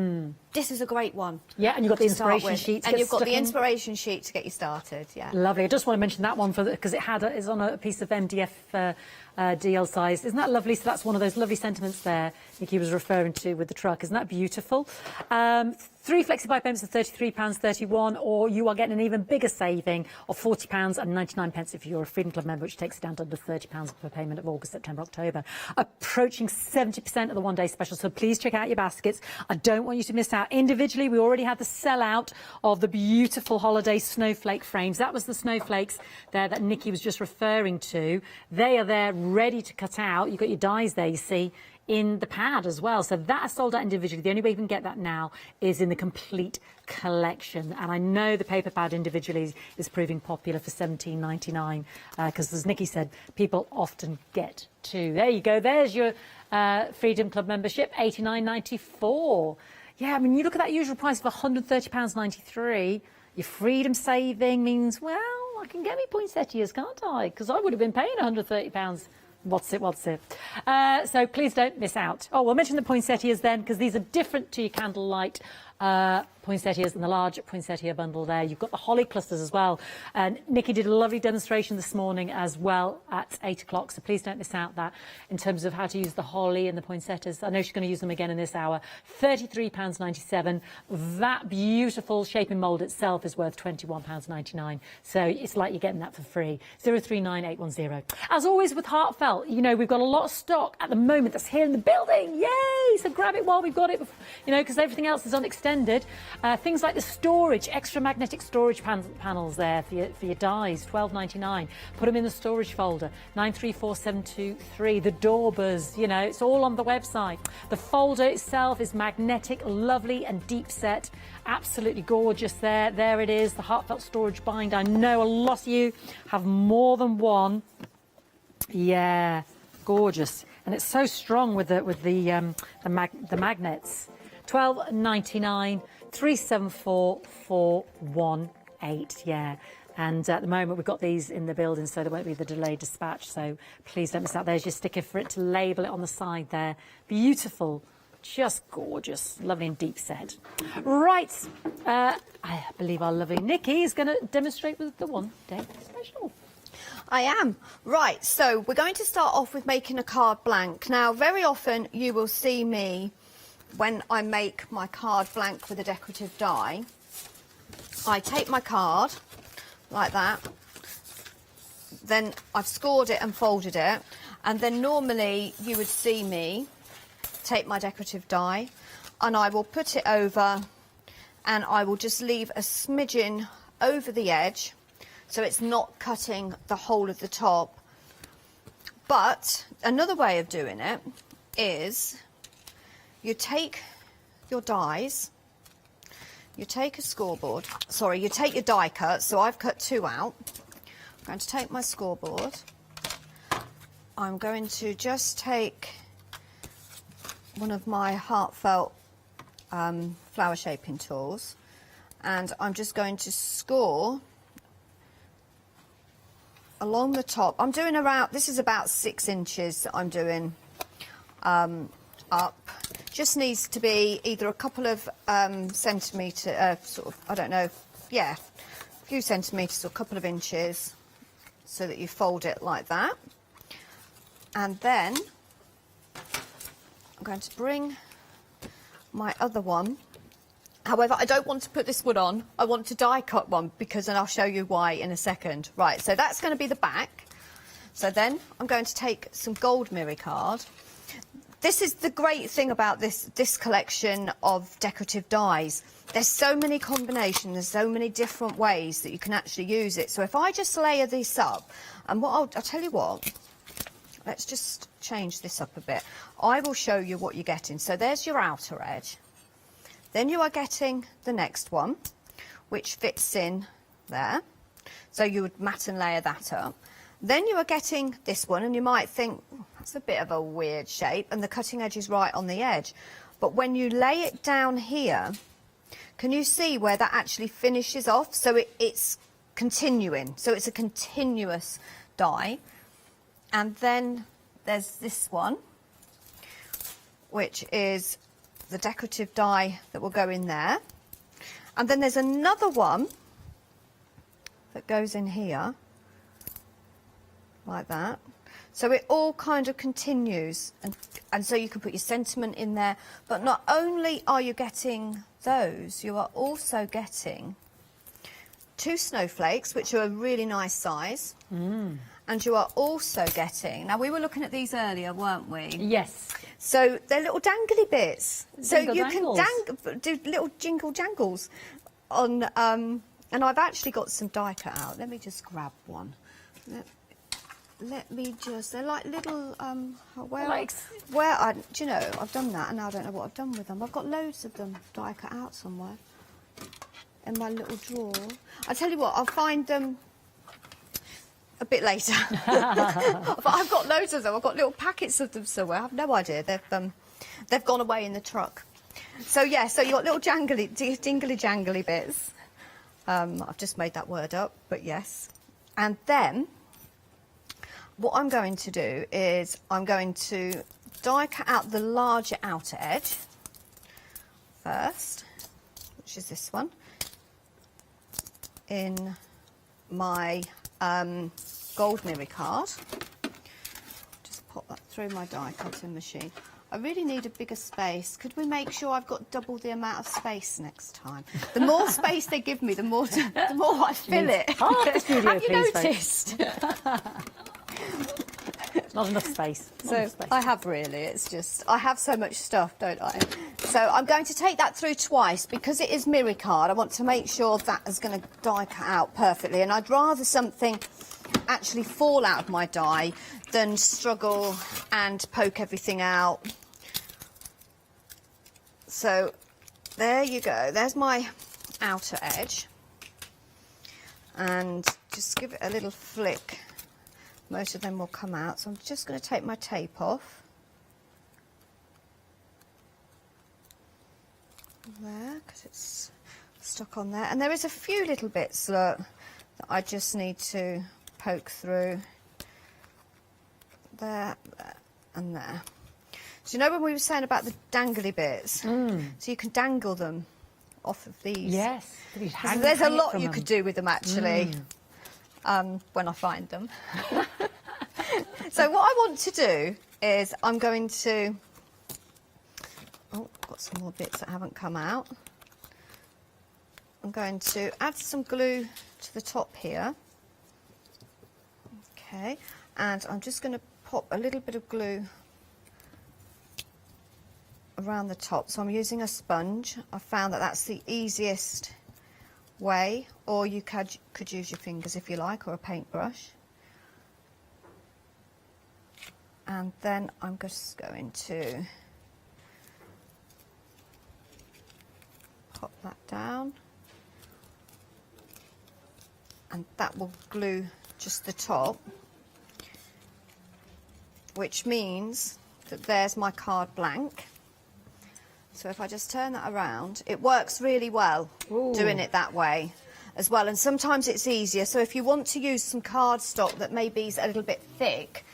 This is a great one. Yeah, and you've got the inspiration sheet. And you've got the inspiration sheet to get you started, yeah. Lovely. I just want to mention that one because it's on a piece of MDF DL size. Isn't that lovely? So that's one of those lovely sentiments there Nikki was referring to with the truck. Isn't that beautiful? 3 flexi-buy payments of £33.31, or you are getting an even bigger saving of £40.99 if you're a Freedom Club member, which takes it down to under £30 per payment of August, September, October. Approaching 70% of the one-day special, so please check out your baskets. I don't want you to miss out. Individually, we already had the sellout of the beautiful holiday snowflake frames. That was the snowflakes there that Nikki was just referring to. They are there ready to cut out. You've got your dies there, you see, in the pad as well. So that is sold out individually. The only way you can get that now is in the complete collection. And I know the paper pad individually is proving popular for $17.99 because, as Nikki said, people often get two. There you go. There's your Freedom Club membership, $89.94. Yeah, I mean, you look at that usual price of £130.93. Your freedom saving means, well, I can get me poinsettias, can't I? Because I would have been paying £130. What's it? So please don't miss out. Oh, we'll mention the poinsettias then, because these are different to your candlelight poinsettias and the large poinsettia bundle there. You've got the holly clusters as well. And Nikki did a lovely demonstration this morning as well at 8 o'clock, so please don't miss out that in terms of how to use the holly and the poinsettias. I know she's going to use them again in this hour. £33.97. That beautiful shaping mould itself is worth £21.99. So it's like you're getting that for free. 039810. As always with Heartfelt, you know, we've got a lot of stock at the moment that's here in the building. Yay! So grab it while we've got it, you know, because everything else is unextended. Things like the storage, extra magnetic storage panels there for your dies, £12.99. Put them in the storage folder, 934723. The Daubers, you know, it's all on the website. The folder itself is magnetic, lovely and deep set. Absolutely gorgeous there. There it is, the Heartfelt storage bind. I know a lot of you have more than one. Yeah, gorgeous. And it's so strong with the magnets. £12.99, 374418. Yeah. And at the moment we've got these in the building, so there won't be the delayed dispatch, so please don't miss out. There's your sticker for it to label it on the side there. Beautiful, just gorgeous, lovely and deep set. Right, I believe our lovely Nikki is going to demonstrate with the one-day special. I am. Right, so we're going to start off with making a card blank. Now, very often you will see me, when I make my card blank with a decorative die, I take my card like that, then I've scored it and folded it, and then normally you would see me take my decorative die and I will put it over and I will just leave a smidgen over the edge so it's not cutting the whole of the top. But another way of doing it is you take your dies, you take a scoreboard, sorry, you take your die cut, so I've cut 2 out. I'm going to take my scoreboard, I'm going to just take one of my Heartfelt flower shaping tools, and I'm just going to score along the top. I'm doing around, this is about 6 inches that I'm doing up. Just needs to be either a couple of centimetre, sort of, I don't know, yeah, a few centimetres or a couple of inches, so that you fold it like that. And then I'm going to bring my other one. However, I don't want to put this one on. I want to die cut one, because, and I'll show you why in a second. Right, so that's going to be the back. So then I'm going to take some gold mirror card. This is the great thing about this collection of decorative dies. There's so many combinations, there's so many different ways that you can actually use it. So if I just layer this up, and what I'll tell you what, let's just change this up a bit. I will show you what you're getting. So there's your outer edge. Then you are getting the next one, which fits in there. So you would mat and layer that up. Then you are getting this one, and you might think, that's a bit of a weird shape, and the cutting edge is right on the edge. But when you lay it down here, Can you see where that actually finishes off? So it's continuing. So it's a continuous die. And then there's this one, which is the decorative die that will go in there. And then there's another one that goes in here, like that. So it all kind of continues, and so you can put your sentiment in there. But not only are you getting those, you are also getting 2 snowflakes, which are a really nice size. And you are also getting, now we were looking at these earlier, weren't we? Yes. So they're little dangly bits. So Jingle you dangles. can do little jingle jangles on, and I've actually got some die cut out. Let me just grab one. Let me just, they're like little, do you know, I've done that and now I don't know what I've done with them. I've got loads of them die cut out somewhere in my little drawer. I'll tell you what, I'll find them a bit later. But I've got loads of them. I've got little packets of them somewhere. I have no idea. They've gone away in the truck. So yeah, so you've got little dingly jangly bits. I've just made that word up, but yes. And then what I'm going to do is I'm going to die cut out the larger outer edge first, which is this one, in my gold mirror card. Just pop that through my die cutting machine. I really need a bigger space. Could we make sure I've got double the amount of space next time? The more space they give me, the more I fill it. Have you noticed? Not enough space. I have really. It's just, I have so much stuff, don't I? So I'm going to take that through twice because it is mirror card. I want to make sure that is going to die cut out perfectly. And I'd rather something actually fall out of my die than struggle and poke everything out. So there you go. There's my outer edge. And just give it a little flick. Most of them will come out. So I'm just going to take my tape off. There, because it's stuck on there. And there is a few little bits, look, that I just need to poke through. There, and there. So you know when we were saying about the dangly bits? So you can dangle them off of these. Yes. There's a lot you could do with them, actually, when I find them. So what I want to do is I'm going to... Oh, I've got some more bits that haven't come out. I'm going to add some glue to the top here. Okay, and I'm just going to pop a little bit of glue around the top. So I'm using a sponge. I found that that's the easiest way, or you could use your fingers if you like, or a paintbrush. And then I'm just going to pop that down, and that will glue just the top, which means that there's my card blank. So if I just turn that around, it works really well doing it that way as well. And sometimes it's easier. So if you want to use some cardstock that maybe is a little bit thick,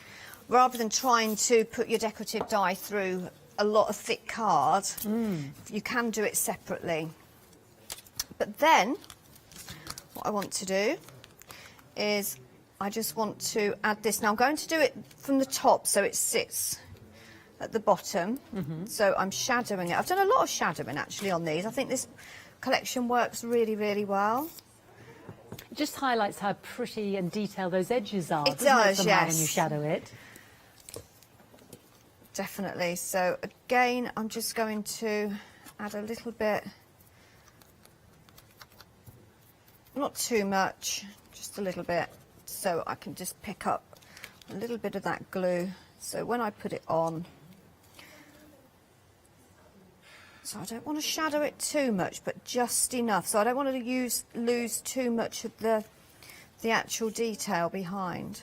rather than trying to put your decorative die through a lot of thick card, you can do it separately. But then what I want to do is I just want to add this. Now I'm going to do it from the top so it sits at the bottom. So I'm shadowing it. I've done a lot of shadowing actually on these. I think this collection works really, really well. It just highlights how pretty and detailed those edges are. It does, yes. When you shadow it. Definitely. So again, I'm just going to add a little bit, not too much, just a little bit, so I can just pick up a little bit of that glue. So when I put it on, so I don't want to shadow it too much, but just enough. So I don't want to lose too much of the actual detail behind.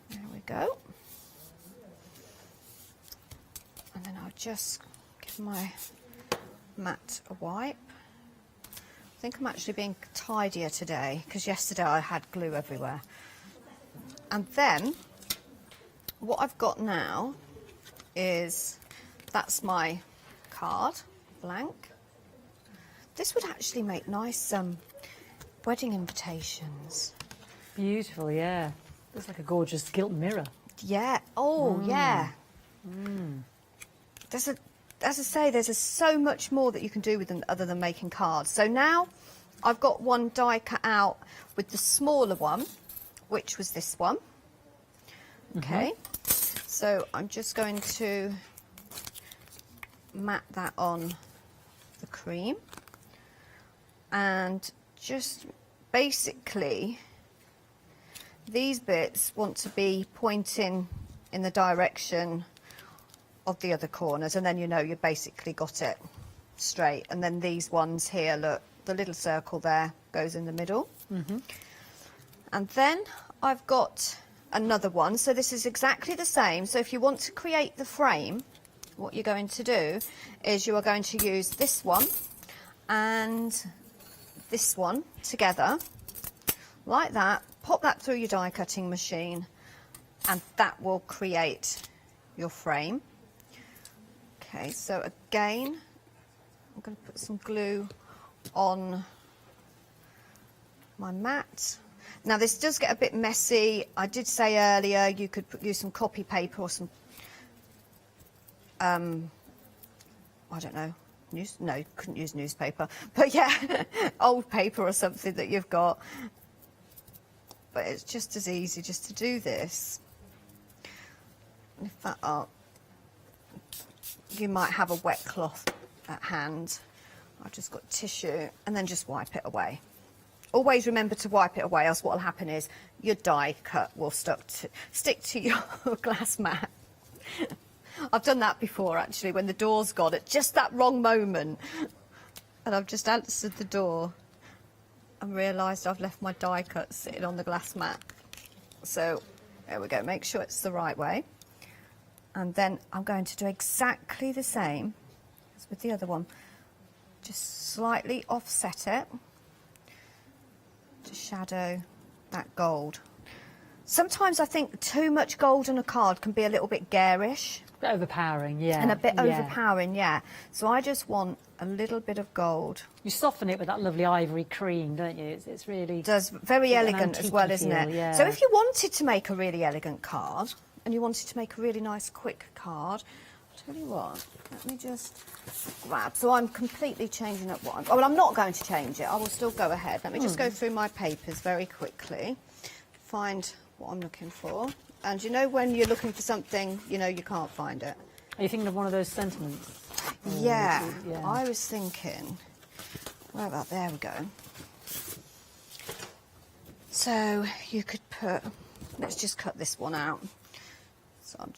There we go. And then I'll just give my matte wipe. I think I'm actually being tidier today because yesterday I had glue everywhere. And then what I've got now is, that's my card, blank. This would actually make nice wedding invitations. Beautiful, yeah. Looks like a gorgeous gilt mirror. Yeah. Oh, yeah. As I say, there's so much more that you can do with them other than making cards. So now I've got one die cut out with the smaller one, which was this one. Okay. So I'm just going to mat that on the cream and just basically these bits want to be pointing in the direction of the other corners, and then you know you've basically got it straight. And then these ones here, look, the little circle there goes in the middle. And then I've got another one, so this is exactly the same. So if you want to create the frame, what you're going to do is you are going to use this one and this one together like that, pop that through your die cutting machine, and that will create your frame. Okay, so again I'm going to put some glue on my mat. Now this does get a bit messy. I did say earlier you could use some copy paper or some I don't know, no, you couldn't use newspaper, but yeah, old paper or something that you've got. But it's just as easy just to do this. Lift that up. You might have a wet cloth at hand. I've just got tissue, and then just wipe it away. Always remember to wipe it away, else what will happen is your die cut will stick to your glass mat. I've done that before, actually, when the door's gone at just that wrong moment. And I've just answered the door and realised I've left my die cut sitting on the glass mat. So, there we go, make sure it's the right way. And then I'm going to do exactly the same as with the other one. Just slightly offset it to shadow that gold. Sometimes I think too much gold on a card can be a little bit garish. A bit overpowering, yeah. And a bit overpowering, yeah. So I just want a little bit of gold. You soften it with that lovely ivory cream, don't you? It's really... Does very elegant as well, isn't it? Yeah. So if you wanted to make a really elegant card, and you wanted to make a really nice quick card, I'll tell you what, let me just grab. So I'm completely changing up what I'm... Oh, well, I'm not going to change it. I will still go ahead. Let me just go through my papers very quickly, find what I'm looking for. And you know when you're looking for something, you know you can't find it. Are you thinking of one of those sentiments? Yeah, I was thinking... Where about... There we go. So you could put... Let's just cut this one out. So I'll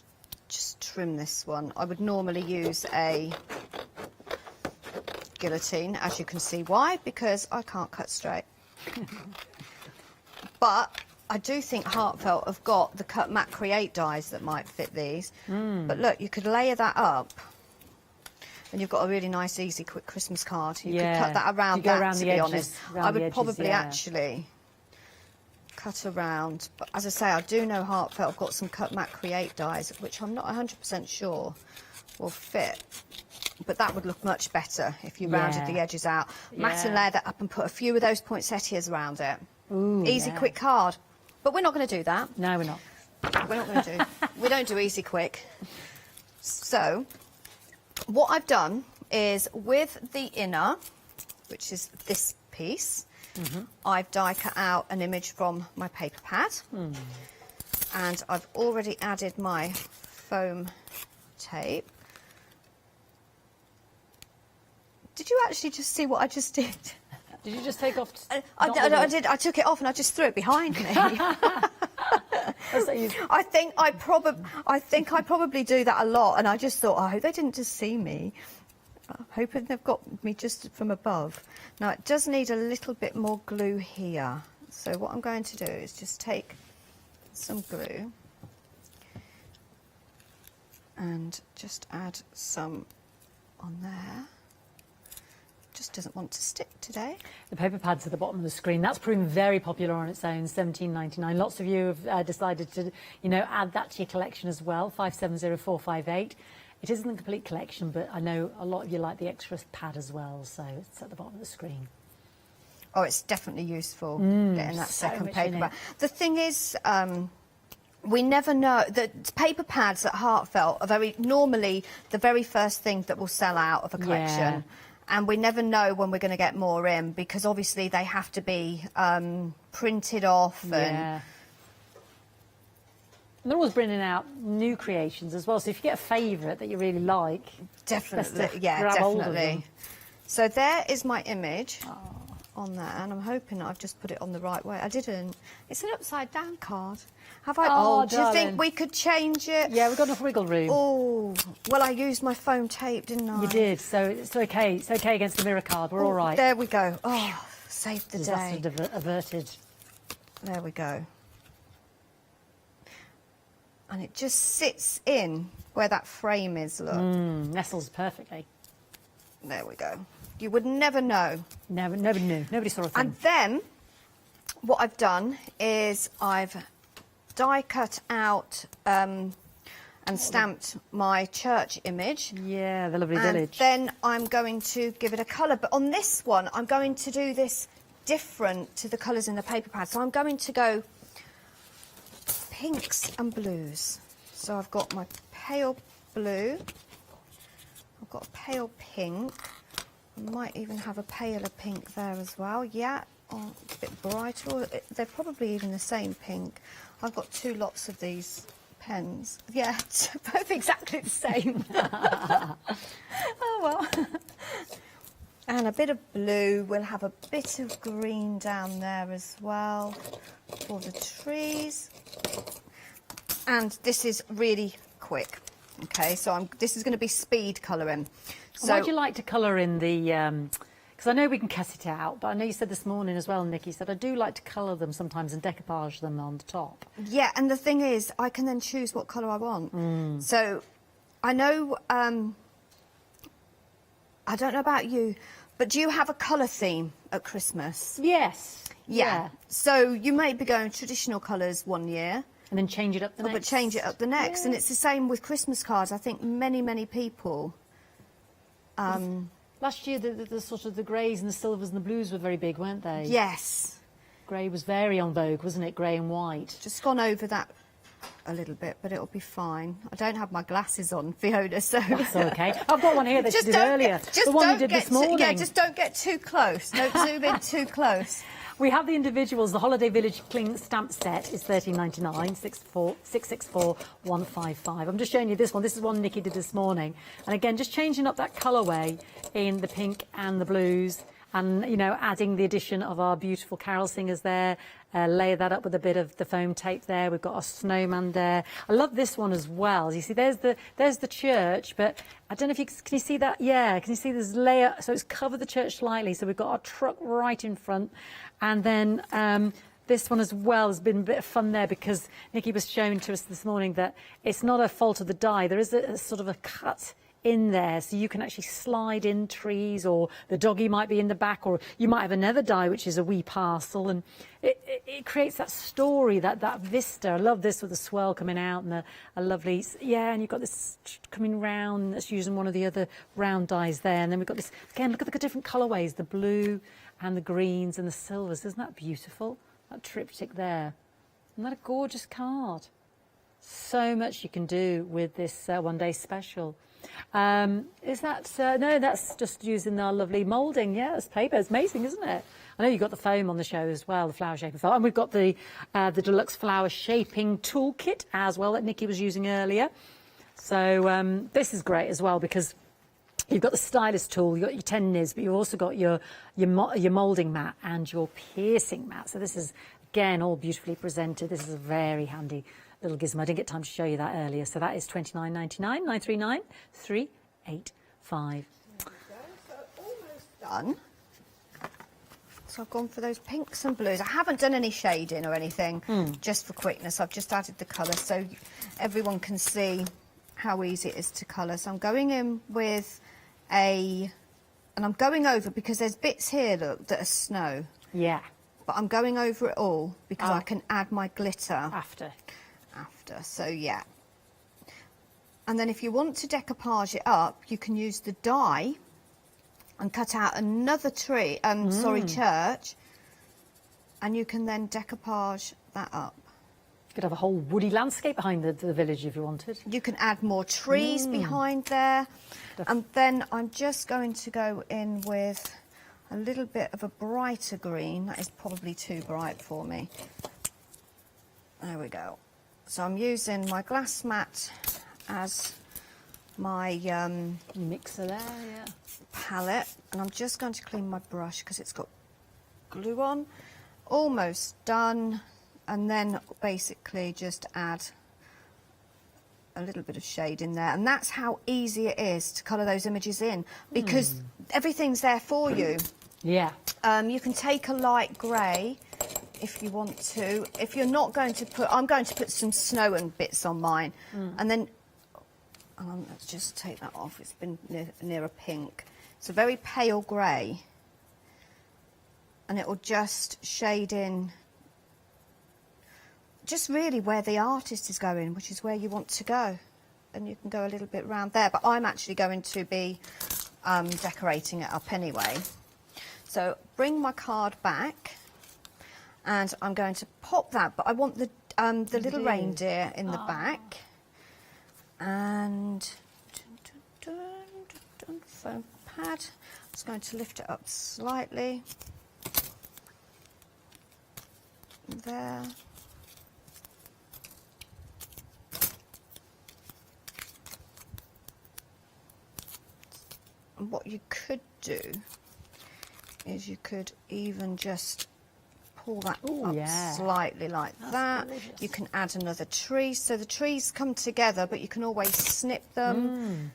just trim this one. I would normally use a guillotine, as you can see. Why? Because I can't cut straight. But I do think Heartfelt have got the Cut Matte Create dies that might fit these. But look, you could layer that up and you've got a really nice, easy, quick Christmas card. You could cut that around that, to be honest. I would probably actually cut around. But as I say, I do know Heartfelt have got some Cut Matte Create dies, which I'm not 100% sure will fit. But that would look much better if you rounded the edges out. Matte and layer that up and put a few of those poinsettias around it. Easy, quick card. But we're not going to do that. No, we're not. We're not going to do. We don't do easy, quick. So, what I've done is with the inner, which is this piece, I've die cut out an image from my paper pad. And I've already added my foam tape. Did you actually just see what I just did? Did you just take off? I did. I took it off and I just threw it behind me. I think I probably do that a lot, and I just thought, I hope they didn't just see me. I'm hoping they've got me just from above. Now it does need a little bit more glue here. So what I'm going to do is just take some glue and just add some on there. Just doesn't want to stick today. The paper pads at the bottom of the screen, that's proven very popular on its own, $17.99. Lots of you have decided to, you know, add that to your collection as well, 570458. It isn't a complete collection, but I know a lot of you like the extra pad as well, so it's at the bottom of the screen. Oh, it's definitely useful getting that so second much paper in pad. it. The thing is, we never know. The paper pads at Heartfelt are normally the very first thing that will sell out of a collection. Yeah. And we never know when we're going to get more in, because obviously they have to be printed off. Yeah. And they're always bringing out new creations as well. So if you get a favourite that you really like, Definitely, yeah, grab hold of them. definitely. So there is my image on there, and I'm hoping that I've just put it on the right way. I didn't. It's an upside down card. Have I? Oh, do you think darling. we could change it? Yeah, we've got enough wiggle room. Oh, well, I used my foam tape, didn't I? You did, so it's okay. It's okay against the mirror card. We're all right. There we go. Oh, saved the day. Disaster averted. There we go. And it just sits in where that frame is, look. Nestles perfectly. There we go. You would never know. Never knew. Nobody saw a thing. And then what I've done is I've die cut out and stamped my church image. Yeah, the lovely and village. Then I'm going to give it a colour. But on this one, I'm going to do this different to the colours in the paper pad. So I'm going to go pinks and blues. So I've got my pale blue. I've got a pale pink. I might even have a paler pink there as well. Yeah, oh, a bit brighter. Or they're probably even the same pink. I've got 2 lots of these pens. Yeah, both exactly the same. Oh, well. And a bit of blue. We'll have a bit of green down there as well for the trees. And this is really quick. Okay, so this is going to be speed colouring. So why do you like to colour in the... Because I know we can cut it out, but I know you said this morning as well, Nikki, said I do like to colour them sometimes and decoupage them on the top. Yeah, and the thing is, I can then choose what colour I want. So I know... I don't know about you, but do you have a colour theme at Christmas? Yes. Yeah. So you may be going traditional colours one year. And then change it up the next. But change it up the next. Yeah. And it's the same with Christmas cards. I think many people... Last year, the sort of the greys and the silvers and the blues were very big, weren't they? Yes. Grey was very on vogue, wasn't it? Grey and white. Just gone over that a little bit, but it'll be fine. I don't have my glasses on, Fiona, so... That's okay. I've got one here that you did earlier. The one you did this morning. Yeah, just don't get too close. Don't zoom in too close. We have the individuals. The Holiday Village Cling stamp set is $13.99, 664-155. I'm just showing you this one. This is one Nikki did this morning. And again, just changing up that colourway in the pink and the blues. And, you know, adding the addition of our beautiful carol singers there. Layer that up with a bit of the foam tape there. We've got our snowman there. I love this one as well. You see, there's the church, but I don't know if you can you see that? Yeah, can you see this layer? So it's covered the church slightly. So we've got our truck right in front. And then this one as well has been a bit of fun there because Nikki was showing to us this morning that it's not a fault of the die. There is a sort of a cut in there, so you can actually slide in trees, or the doggy might be in the back, or you might have another die which is a wee parcel, and it creates that story, that vista. I love this with the swirl coming out and a lovely, yeah, and you've got this coming round that's using one of the other round dies there, and then we've got this again. Look at the different colourways, the blue and the greens and the silvers. Isn't that beautiful? That triptych there. Isn't that a gorgeous card? So much you can do with this one day special. Is that no? That's just using our lovely moulding. Yeah, it's paper. It's amazing, isn't it? I know you've got the foam on the show as well, the flower shaper foam, and we've got the deluxe flower shaping toolkit as well that Nikki was using earlier. So this is great as well because you've got the stylus tool, you've got your 10 nibs, but you've also got your moulding mat and your piercing mat. So this is again all beautifully presented. This is a very handy little gizmo. I didn't get time to show you that earlier. So that is $29.99, 939 385. So almost done. So I've gone for those pinks and blues. I haven't done any shading or anything, just for quickness. I've just added the colour so everyone can see how easy it is to colour. So I'm going in with and I'm going over, because there's bits here, look, that are snow. Yeah. But I'm going over it all because I can add my glitter. After, so yeah. And then if you want to decoupage it up, you can use the die and cut out another tree, church, and you can then decoupage that up. You could have a whole woody landscape behind the village if you wanted. You can add more trees behind there. And then I'm just going to go in with a little bit of a brighter green. That is probably too bright for me. There we go. So I'm using my glass mat as my mixer there, palette, and I'm just going to clean my brush because it's got glue on. Almost done, and then basically just add a little bit of shade in there, and that's how easy it is to colour those images in, because everything's there for you. Yeah. You can take a light grey if you want to. If you're not going to put, I'm going to put some snow and bits on mine, and then let's just take that off. It's been near a pink. It's a very pale grey, and it will just shade in just really where the artist is going, which is where you want to go. And you can go a little bit round there, but I'm actually going to be decorating it up anyway. So bring my card back, and I'm going to pop that, but I want the little reindeer in the back. And foam pad, I'm just going to lift it up slightly. There. And what you could do is you could even just pull that up slightly like that. Gorgeous. You can add another tree, so the trees come together, but you can always snip them.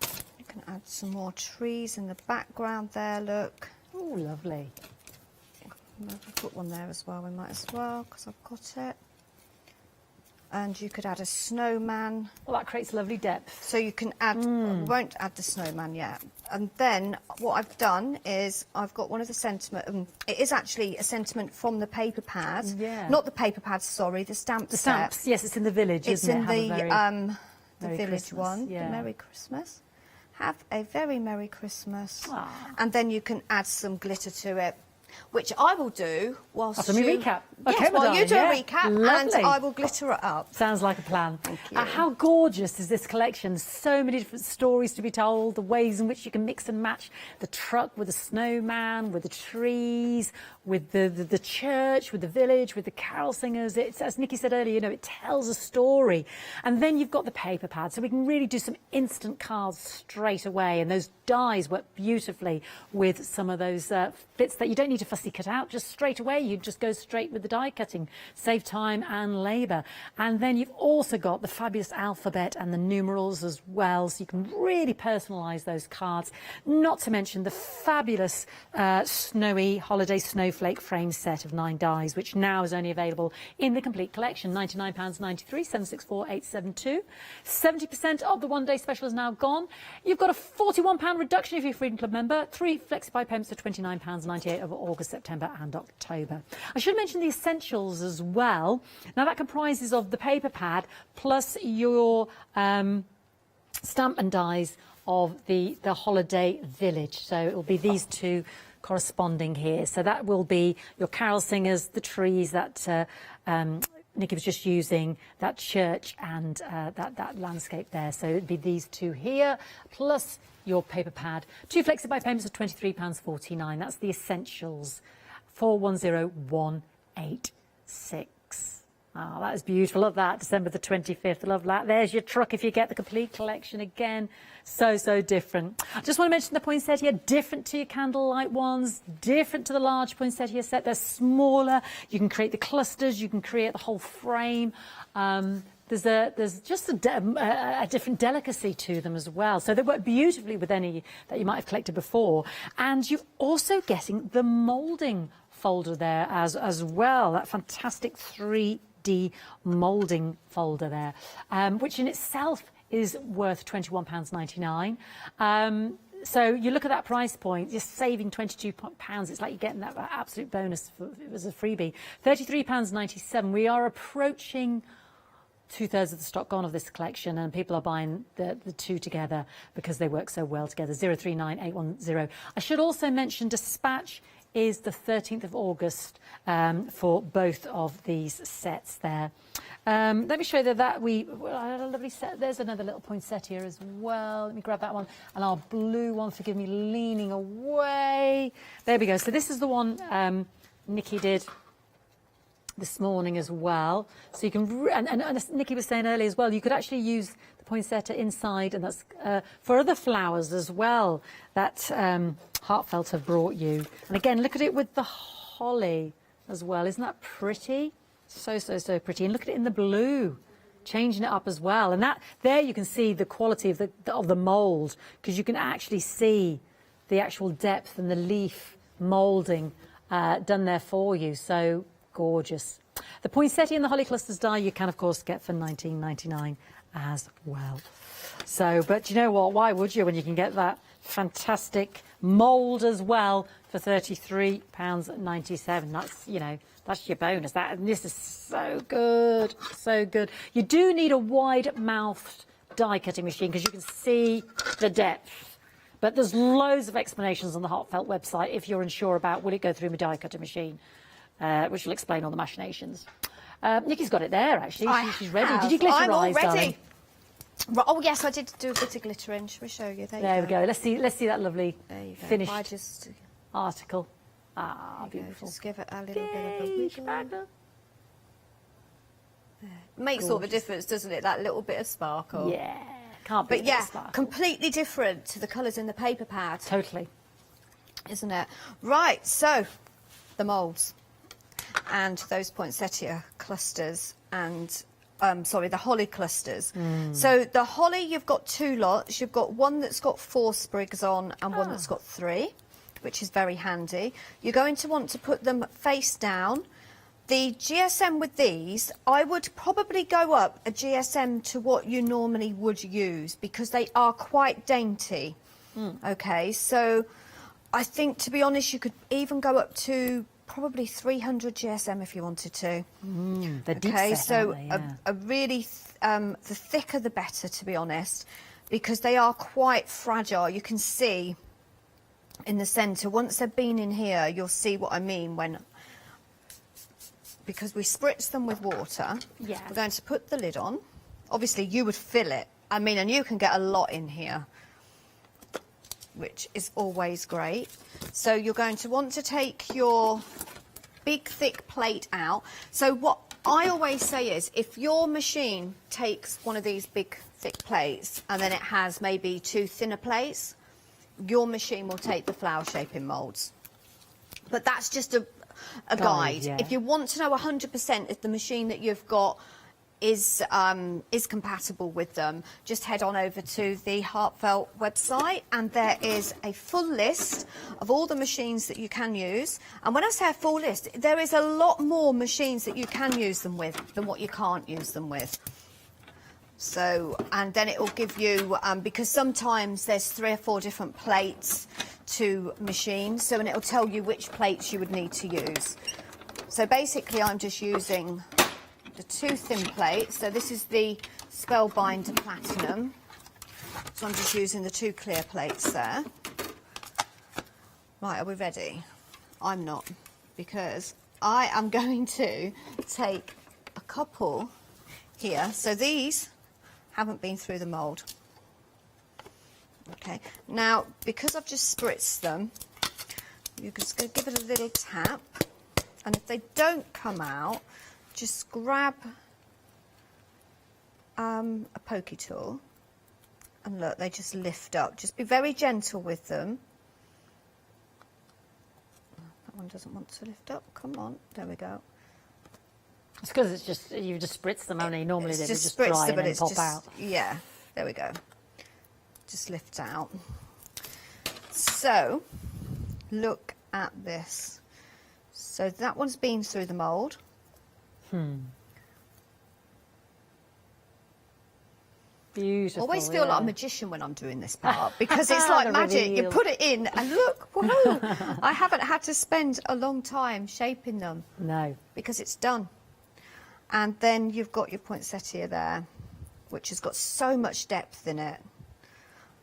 You can add some more trees in the background there, look. Oh, lovely. Maybe put one there as well, we might as well, because I've got it. And you could add a snowman. Well, that creates lovely depth. So you can add, we won't add the snowman yet. And then what I've done is I've got one of the sentiment, it is actually a sentiment from the paper pad. Yeah. Not the paper pad, sorry, the stamp set. The stamps, yes, it's in the village, it's isn't it? It's in the village Christmas, one. yeah. Merry Christmas. Have a very Merry Christmas. Aww. And then you can add some glitter to it, which I will do whilst After we recap. Okay, yes, while you do yeah. a recap, Lovely. and I will glitter it up. Sounds like a plan. Thank you. How gorgeous is this collection? So many different stories to be told, the ways in which you can mix and match the truck with the snowman, with the trees, with the church, with the village, with the carol singers. It's, as Nikki said earlier, you know, it tells a story. And then you've got the paper pad, so we can really do some instant cards straight away. And those dies work beautifully with some of those bits that you don't need to fussy cut out. Just straight away, you just go straight with the die cutting. Save time and labour. And then you've also got the fabulous alphabet and the numerals as well, so you can really personalise those cards. Not to mention the fabulous snowy holiday snowflake frame set of 9 dies, which now is only available in the complete collection. £99.93, 764872. 70% of the one-day special is now gone. You've got a £41 reduction if you're a Freedom Club member. 3 flexi-buy payments for £29.98 over August, September and October. I should mention the essentials as well. Now that comprises of the paper pad plus your stamp and dies of the holiday village. So it will be these two corresponding here. So that will be your carol singers, the trees that Nikki was just using, that church and that landscape there. So it'd be these two here, plus your paper pad. 2 flexi-buy payments of £23.49. That's the essentials. 410186. Oh, that is beautiful. Love that. December the 25th. Love that. There's your truck if you get the complete collection again. So different. I just want to mention the poinsettia, different to your candlelight ones, different to the large poinsettia set. They're smaller. You can create the clusters. You can create the whole frame. There's just a different delicacy to them as well. So they work beautifully with any that you might have collected before. And you're also getting the moulding folder there as well. That fantastic 3D moulding folder there, which in itself is worth £21.99. So you look at that price point, you're saving £22. It's like you're getting that absolute bonus as a freebie. £33.97. We are approaching 2/3 of the stock gone of this collection, and people are buying the two together because they work so well together. 039810. I should also mention dispatch is the 13th of August for both of these sets there. Let me show you that we had a lovely set. There's another little poinsettia as well. Let me grab that one. And our blue one, forgive me, leaning away. There we go. So this is the one Nikki did this morning as well. So you can, and as Nikki was saying earlier as well, you could actually use the poinsettia inside, and that's for other flowers as well that Heartfelt have brought you. And again, look at it with the holly as well. Isn't that pretty? So pretty. And look at it in the blue, changing it up as well. And that there you can see the quality of the mould, because you can actually see the actual depth and the leaf moulding done there for you. So gorgeous. The poinsettia and the holly clusters die you can of course get for £19.99 as well. So, but you know what? Why would you when you can get that fantastic mould as well for £33.97? That's, you know, that's your bonus. And this is so good, so good. You do need a wide-mouthed die cutting machine because you can see the depth. But there's loads of explanations on the Heartfelt website if you're unsure about will it go through my die cutting machine, which will explain all the machinations. Nikki's got it there actually. She's ready. Did you glitterize? I'm all ready. Darling? Oh yes, I did do a bit of glittering. Shall we show you? There we go. Let's see that lovely finished I just article. Ah, beautiful. Just give it a little bit of a wiggle. Makes all the difference, doesn't it? That little bit of sparkle. Yeah, can't beat But yeah, sparkle. completely different to the colours in the paper pad. Totally. Isn't it? Right, so the moulds and those poinsettia clusters and the holly clusters. So the holly, you've got two lots. You've got one that's got 4 sprigs on and one that's got 3, which is very handy. You're going to want to put them face down. The GSM with these, I would probably go up a GSM to what you normally would use because they are quite dainty. Okay, so I think, to be honest, you could even go up to probably 300 GSM if you wanted to. They're deep Okay, set, so aren't they? Yeah. a really, the thicker the better, to be honest, because they are quite fragile. You can see in the centre, once they've been in here, you'll see what I mean when, because we spritz them with water. Yeah. We're going to put the lid on. Obviously, you would fill it. I mean, and you can get a lot in here, which is always great. So you're going to want to take your big thick plate out. So what I always say is, if your machine takes one of these big thick plates and then it has maybe 2 thinner plates, your machine will take the flower shaping moulds. But that's just a guide. Yeah. If you want to know 100% if the machine that you've got is compatible with them, just head on over to the Heartfelt website, and there is a full list of all the machines that you can use. And when I say a full list, there is a lot more machines that you can use them with than what you can't use them with. So, and then it will give you, because sometimes there's 3 or 4 different plates to machine, so and it'll tell you which plates you would need to use. So basically I'm just using the 2 thin plates. So this is the Spellbinder Platinum. So I'm just using the 2 clear plates there. Right, are we ready? I'm not, because I am going to take a couple here. So these haven't been through the mould. Okay, now because I've just spritzed them, you're just going to give it a little tap, and if they don't come out, just grab a pokey tool, and look, they just lift up. Just be very gentle with them. That one doesn't want to lift up. Come on, there we go. It's because it's just, you just spritz them only. Normally they would just spritz dry them, and then it's pop just, out. Yeah, there we go. Just lift out. So, look at this. So that one's been through the mould. Beautiful. Always feel like a magician when I'm doing this part because it's like The magic. You reveal. put it in and look, whoa! I haven't had to spend a long time shaping them. No. Because it's done. And then you've got your poinsettia there, which has got so much depth in it.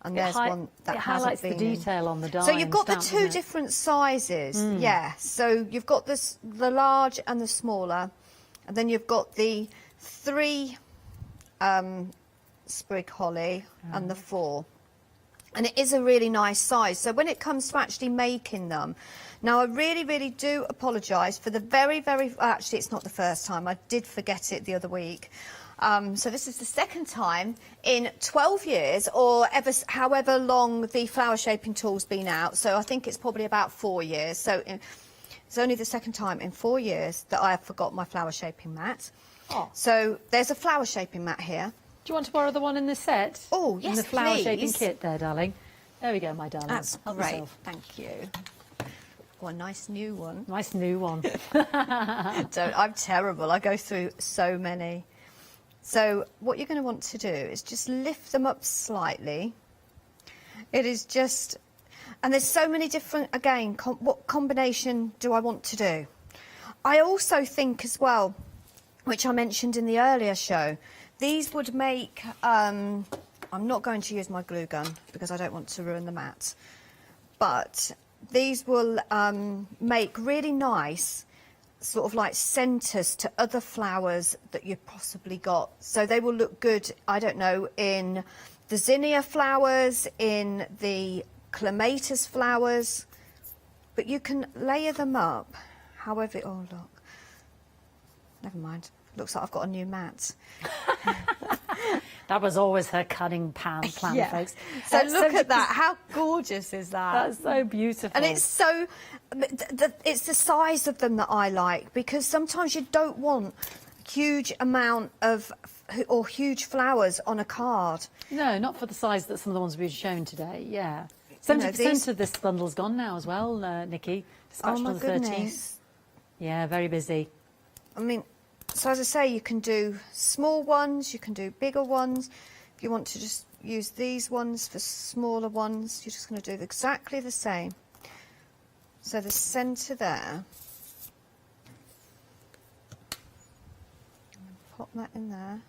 And there's one that highlights hasn't the been in. detail on the die. So you've and got the stamp, two isn't it? different sizes, yeah. So you've got this, the large and the smaller, and then you've got the 3 sprig holly and the 4. And it is a really nice size. So when it comes to actually making them, now I really, really do apologise for the actually it's not the first time, I did forget it the other week. So this is the second time in 12 years or however long the flower shaping tool's been out. So I think it's probably about 4 years. So it's only the second time in 4 years that I have forgot my flower shaping mat. Oh. So there's a flower shaping mat here. Do you want to borrow the one in the set? Oh, in yes, the flower please. shaping kit there, darling. There we go, my darling. That's Help great. yourself. Thank you. Oh, a nice new one. Nice new one. I'm terrible. I go through so many. So what you're going to want to do is just lift them up slightly. It is just, and there's so many different, again, what combination do I want to do? I also think as well, which I mentioned in the earlier show, these would make, I'm not going to use my glue gun because I don't want to ruin the mat, but these will make really nice sort of like centres to other flowers that you've possibly got. So they will look good, I don't know, in the zinnia flowers, in the clematis flowers, but you can layer them up however, oh look, never mind, looks like I've got a new mat. That was always her cunning plan, Yeah. folks. So look at that, how gorgeous is that? That's so beautiful. And it's so, it's the size of them that I like, because sometimes you don't want huge amount of, or huge flowers on a card. No, not for the size that some of the ones we've shown today, yeah. You know, 70% of this bundle's gone now as well, Nikki. Dispatched Oh my on the 13th. goodness. Yeah, very busy. I mean, so as I say, you can do small ones, you can do bigger ones. If you want to just use these ones for smaller ones, you're just going to do exactly the same. So the centre there, pop that in there.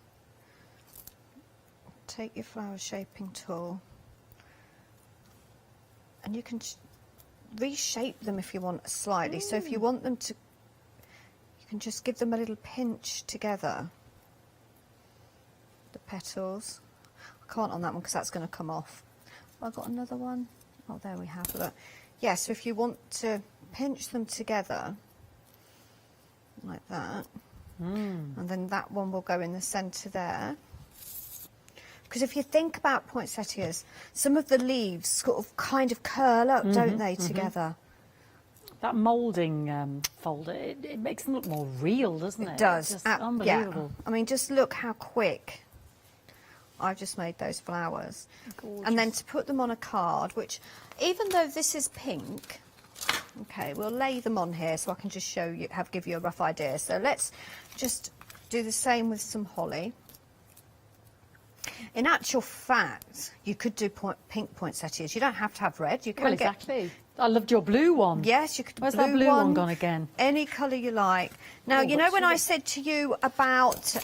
Take your flower shaping tool, and you can reshape them if you want slightly. So if you want them to, you can just give them a little pinch together. The petals. I can't on that one because that's going to come off. Have I got another one? Oh, there we have. Look. Yeah, so if you want to pinch them together, like that, and then that one will go in the centre there. Because if you think about poinsettias, some of the leaves sort of kind of curl up, don't they, together? That moulding folder, it makes them look more real, doesn't it? It does. It's just unbelievable. Yeah. I mean, just look how quick I've just made those flowers. Gorgeous. And then to put them on a card, which, even though this is pink, okay, we'll lay them on here so I can just show you, give you a rough idea. So let's just do the same with some holly. In actual fact, you could do pink poinsettias. You don't have to have red. You can Well, exactly. I loved your blue one. Yes, you could. Where's that blue one gone again? Any colour you like. Now, you know when I said to you about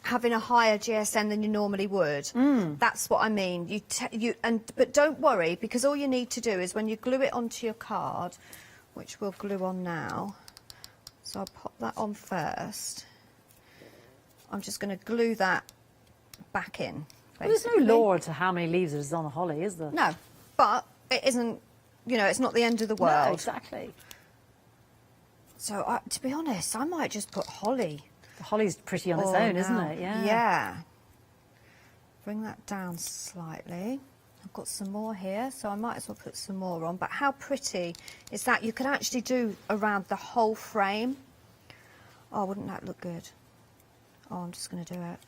having a higher GSM than you normally would? That's what I mean. But don't worry, because all you need to do is when you glue it onto your card, which we'll glue on now. So I'll pop that on first. I'm just going to glue that back in. Well, there's no law to how many leaves there's on a holly, is there? No, but it isn't, you know, it's not the end of the world. No, exactly. So, to be honest, I might just put holly. The holly's pretty on its own, isn't it? Yeah. Yeah. Bring that down slightly. I've got some more here, so I might as well put some more on. But how pretty is that? You can actually do around the whole frame. Oh, wouldn't that look good? Oh, I'm just going to do it.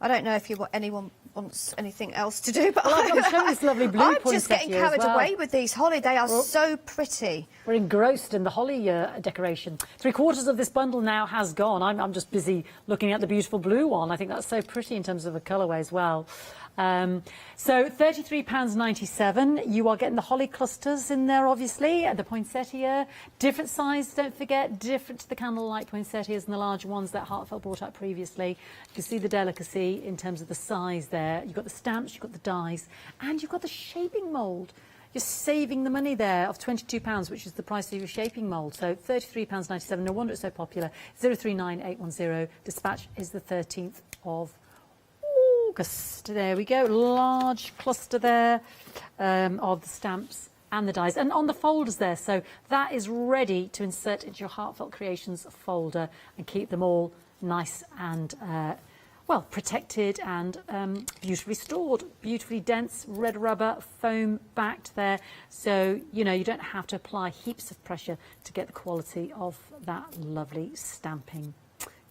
I don't know if anyone wants anything else to do, but Well, I'm showing this lovely blue I'm poinsettia just getting as carried well. away with these holly. They are so pretty. We're engrossed in the holly decoration. 3/4 of this bundle now has gone. I'm just busy looking at the beautiful blue one. I think that's so pretty in terms of the colourway as well. So £33.97. You are getting the holly clusters in there, obviously, and the poinsettia. Different size, don't forget, different to the candlelight poinsettias and the larger ones that Heartfelt brought up previously. You can see the delicacy in terms of the size there. You've got the stamps, you've got the dies, and you've got the shaping mould. You're saving the money there of £22, which is the price of your shaping mould. So £33.97. No wonder it's so popular. 039810. Dispatch is the 13th of August. There we go. Large cluster there of the stamps and the dies. And on the folders there. So that is ready to insert into your Heartfelt Creations folder and keep them all nice and well, protected and beautifully stored. Beautifully dense red rubber, foam backed there. So, you know, you don't have to apply heaps of pressure to get the quality of that lovely stamping.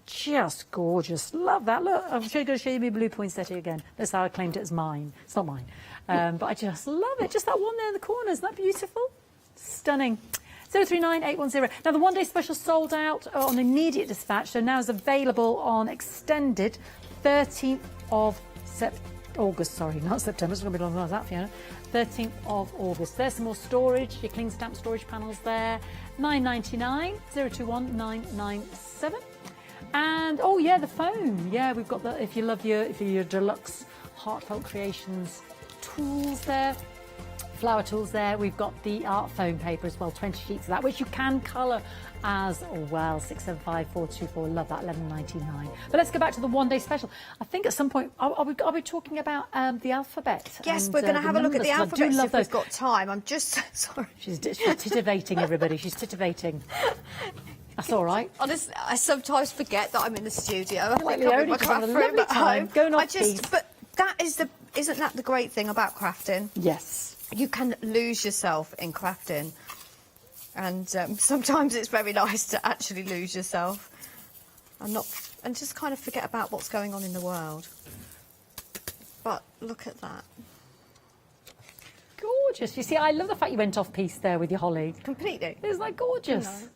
Just gorgeous. Love that. Look, I'm going to show you my blue poinsettia again. That's how I claimed it as mine. It's not mine. But I just love it. Just that one there in the corner. Isn't that beautiful? Stunning. 039810. Now, the one-day special sold out on immediate dispatch, so now is available on extended 13th of August. Sorry, not September. It's going to be longer than that, Fiona. 13th of August. There's some more storage. Your cling stamp storage panels there. $9.99. 021997. And oh yeah, the foam. Yeah, we've got the if you love your deluxe Heartfelt Creations tools there, flower tools there. We've got the art foam paper as well, 20 sheets of that, which you can colour as well. 675424. Love that. $11.99. But let's go back to the one-day special. I think at some point are we talking about the alphabet? Yes, and, we're going to have a look at the alphabet if those. we've got time. I'm just sorry. She's titivating everybody. She's titivating. That's all right. Honestly, I sometimes forget that I'm in the studio. I Like think I'm in Leonie, my just having a craft room lovely at time, home. going off piece. But isn't that the great thing about crafting? Yes. You can lose yourself in crafting, and sometimes it's very nice to actually lose yourself and just kind of forget about what's going on in the world. But look at that. Gorgeous. You see, I love the fact you went off piece there with your holly. Completely. Isn't that gorgeous? You know.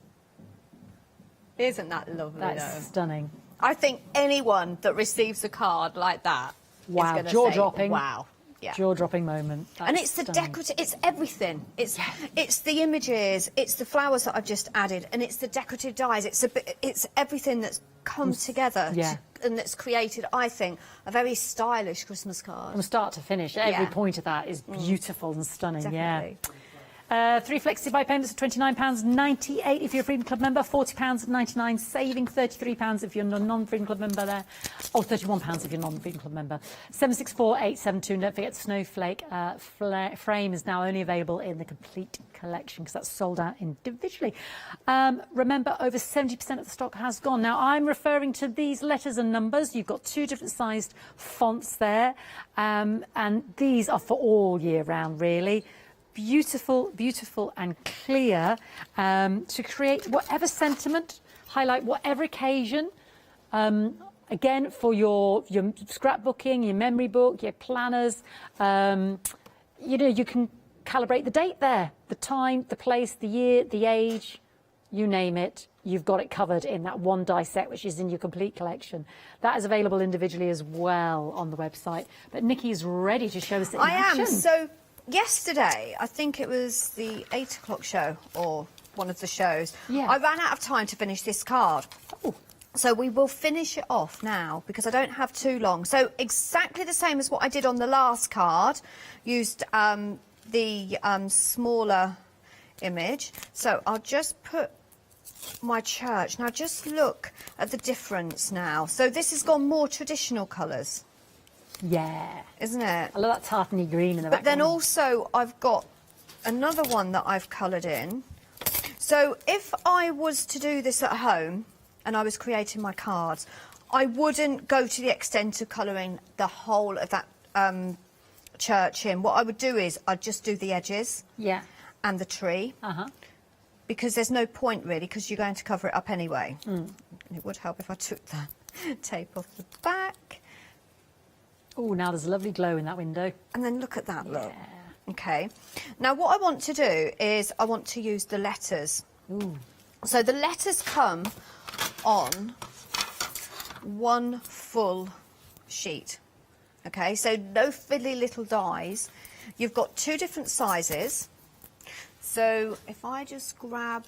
Isn't that lovely? That's stunning. I think anyone that receives a card like that is Wow, going to jaw say, dropping. wow. Yeah. Jaw-dropping moment. And it's the decorative, it's everything. It's the images, it's the flowers that I've just added, and it's the decorative dies. It's everything that's come together and that's created, I think, a very stylish Christmas card. From start to finish, every point of that is beautiful and stunning. Definitely. Yeah. 3 flexi buy payments of £29.98 if you're a Freedom Club member, £40.99, saving £33 if you're a non-Freedom Club member there, or £31 if you're a non-Freedom Club member. 764872. Don't forget, Snowflake frame is now only available in the complete collection because that's sold out individually. Remember, over 70% of the stock has gone. Now, I'm referring to these letters and numbers. You've got 2 different sized fonts there, and these are for all year round, really. Beautiful, beautiful and clear to create whatever sentiment, highlight whatever occasion. Again, for your scrapbooking, your memory book, your planners, you know, you can calibrate the date there, the time, the place, the year, the age, you name it. You've got it covered in that one die set, which is in your complete collection. That is available individually as well on the website. But Nikki's ready to show us it in action. I am. So yesterday, I think it was the 8 o'clock show or one of the shows, I ran out of time to finish this card. Oh. So we will finish it off now because I don't have too long. So exactly the same as what I did on the last card, used the smaller image. So I'll just put my church. Now just look at the difference now. So this has gone more traditional colours. Yeah. Isn't it? I love that tartany green in the background. But then also I've got another one that I've coloured in. So if I was to do this at home and I was creating my cards, I wouldn't go to the extent of colouring the whole of that church in. What I would do is I'd just do the edges and the tree. Because there's no point really, because you're going to cover it up anyway. And it would help if I took the tape off the back. Oh, now there's a lovely glow in that window. And then look at that, look. Okay. Now what I want to do is I want to use the letters. Ooh. So the letters come on one full sheet. Okay, so no fiddly little dies. You've got 2 different sizes. So if I just grab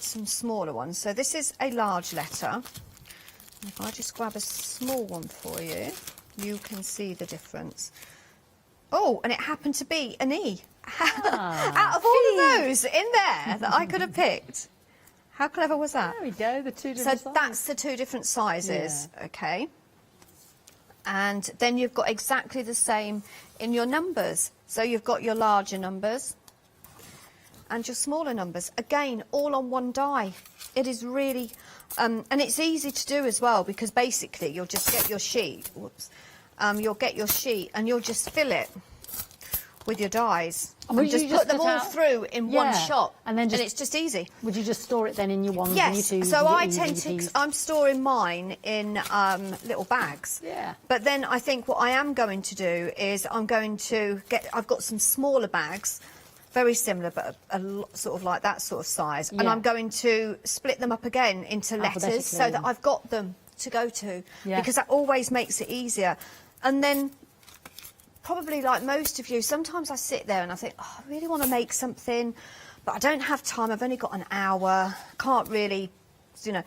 some smaller ones. So this is a large letter. If I just grab a small one for you, you can see the difference. Oh, and it happened to be an E. Out of all of those in there that I could have picked. How clever was that? There we go, the 2 different sizes. So that's the 2 different sizes, okay. And then you've got exactly the same in your numbers. So you've got your larger numbers and your smaller numbers. Again, all on one die. It is really, and it's easy to do as well, because basically you'll just get your sheet, you'll get your sheet and you'll just fill it with your dies. And just put them all through in one shot, and then it's just easy. Would you just store it then in your ones? Yes, and your twos so and I your tend to, I'm storing mine in little bags. Yeah. But then I think what I am going to do is I'm going to get, I've got some smaller bags, very similar, but sort of like that sort of size. And I'm going to split them up again into letters so that I've got them to go to, because that always makes it easier. And then, probably like most of you, sometimes I sit there and I think, oh, I really want to make something, but I don't have time. I've only got an hour. Can't really, you know.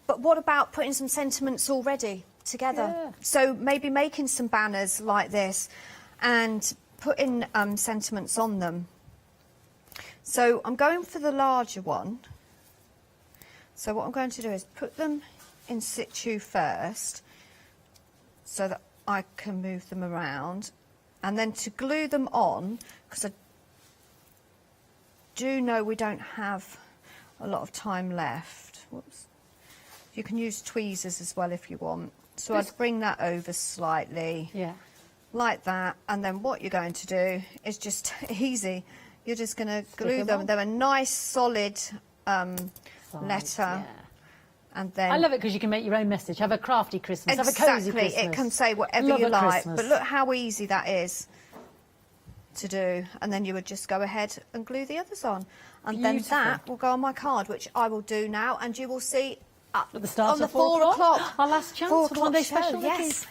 But what about putting some sentiments already together? Yeah. So maybe making some banners like this and putting sentiments on them. So I'm going for the larger one. So what I'm going to do is put them in situ first so that I can move them around. And then to glue them on, because I do know we don't have a lot of time left. Whoops. You can use tweezers as well if you want. So I'd bring that over slightly, like that. And then what you're going to do is just easy. You're just going to glue them. They're a nice solid letter. And then I love it because you can make your own message. Have a crafty Christmas. Have a cosy Christmas. It can say whatever you like. But look how easy that is to do. And then you would just go ahead and glue the others on. And then that will go on my card, which I will do now. And you will see at the start on the of 4 o'clock. Our last chance for the 1 day special. Yes.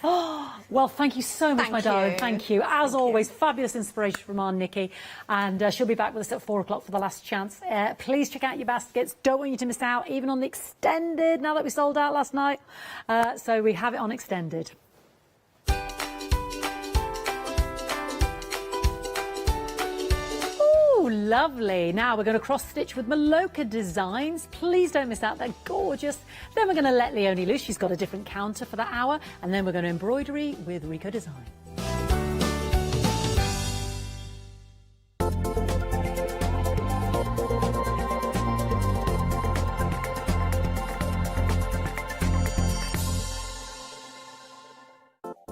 Well, thank you so much, my darling. Thank you. As always, fabulous inspiration from our Nikki. And she'll be back with us at 4 o'clock for the last chance. Please check out your baskets. Don't want you to miss out, even on the extended, now that we sold out last night. So we have it on extended. Lovely. Now we're going to cross stitch with Maloka Designs. Please don't miss out. They're gorgeous. Then we're going to let Leonie loose. She's got a different counter for that hour. And then we're going to embroidery with Rico Design.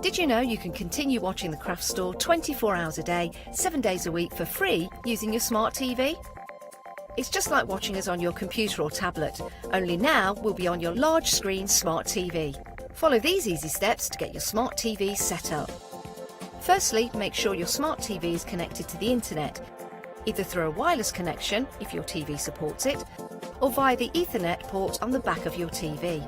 Did you know you can continue watching the Craft Store 24 hours a day, 7 days a week for free using your smart TV? It's just like watching us on your computer or tablet, only now we'll be on your large screen smart TV. Follow these easy steps to get your smart TV set up. Firstly, make sure your smart TV is connected to the internet, either through a wireless connection if your TV supports it, or via the Ethernet port on the back of your TV.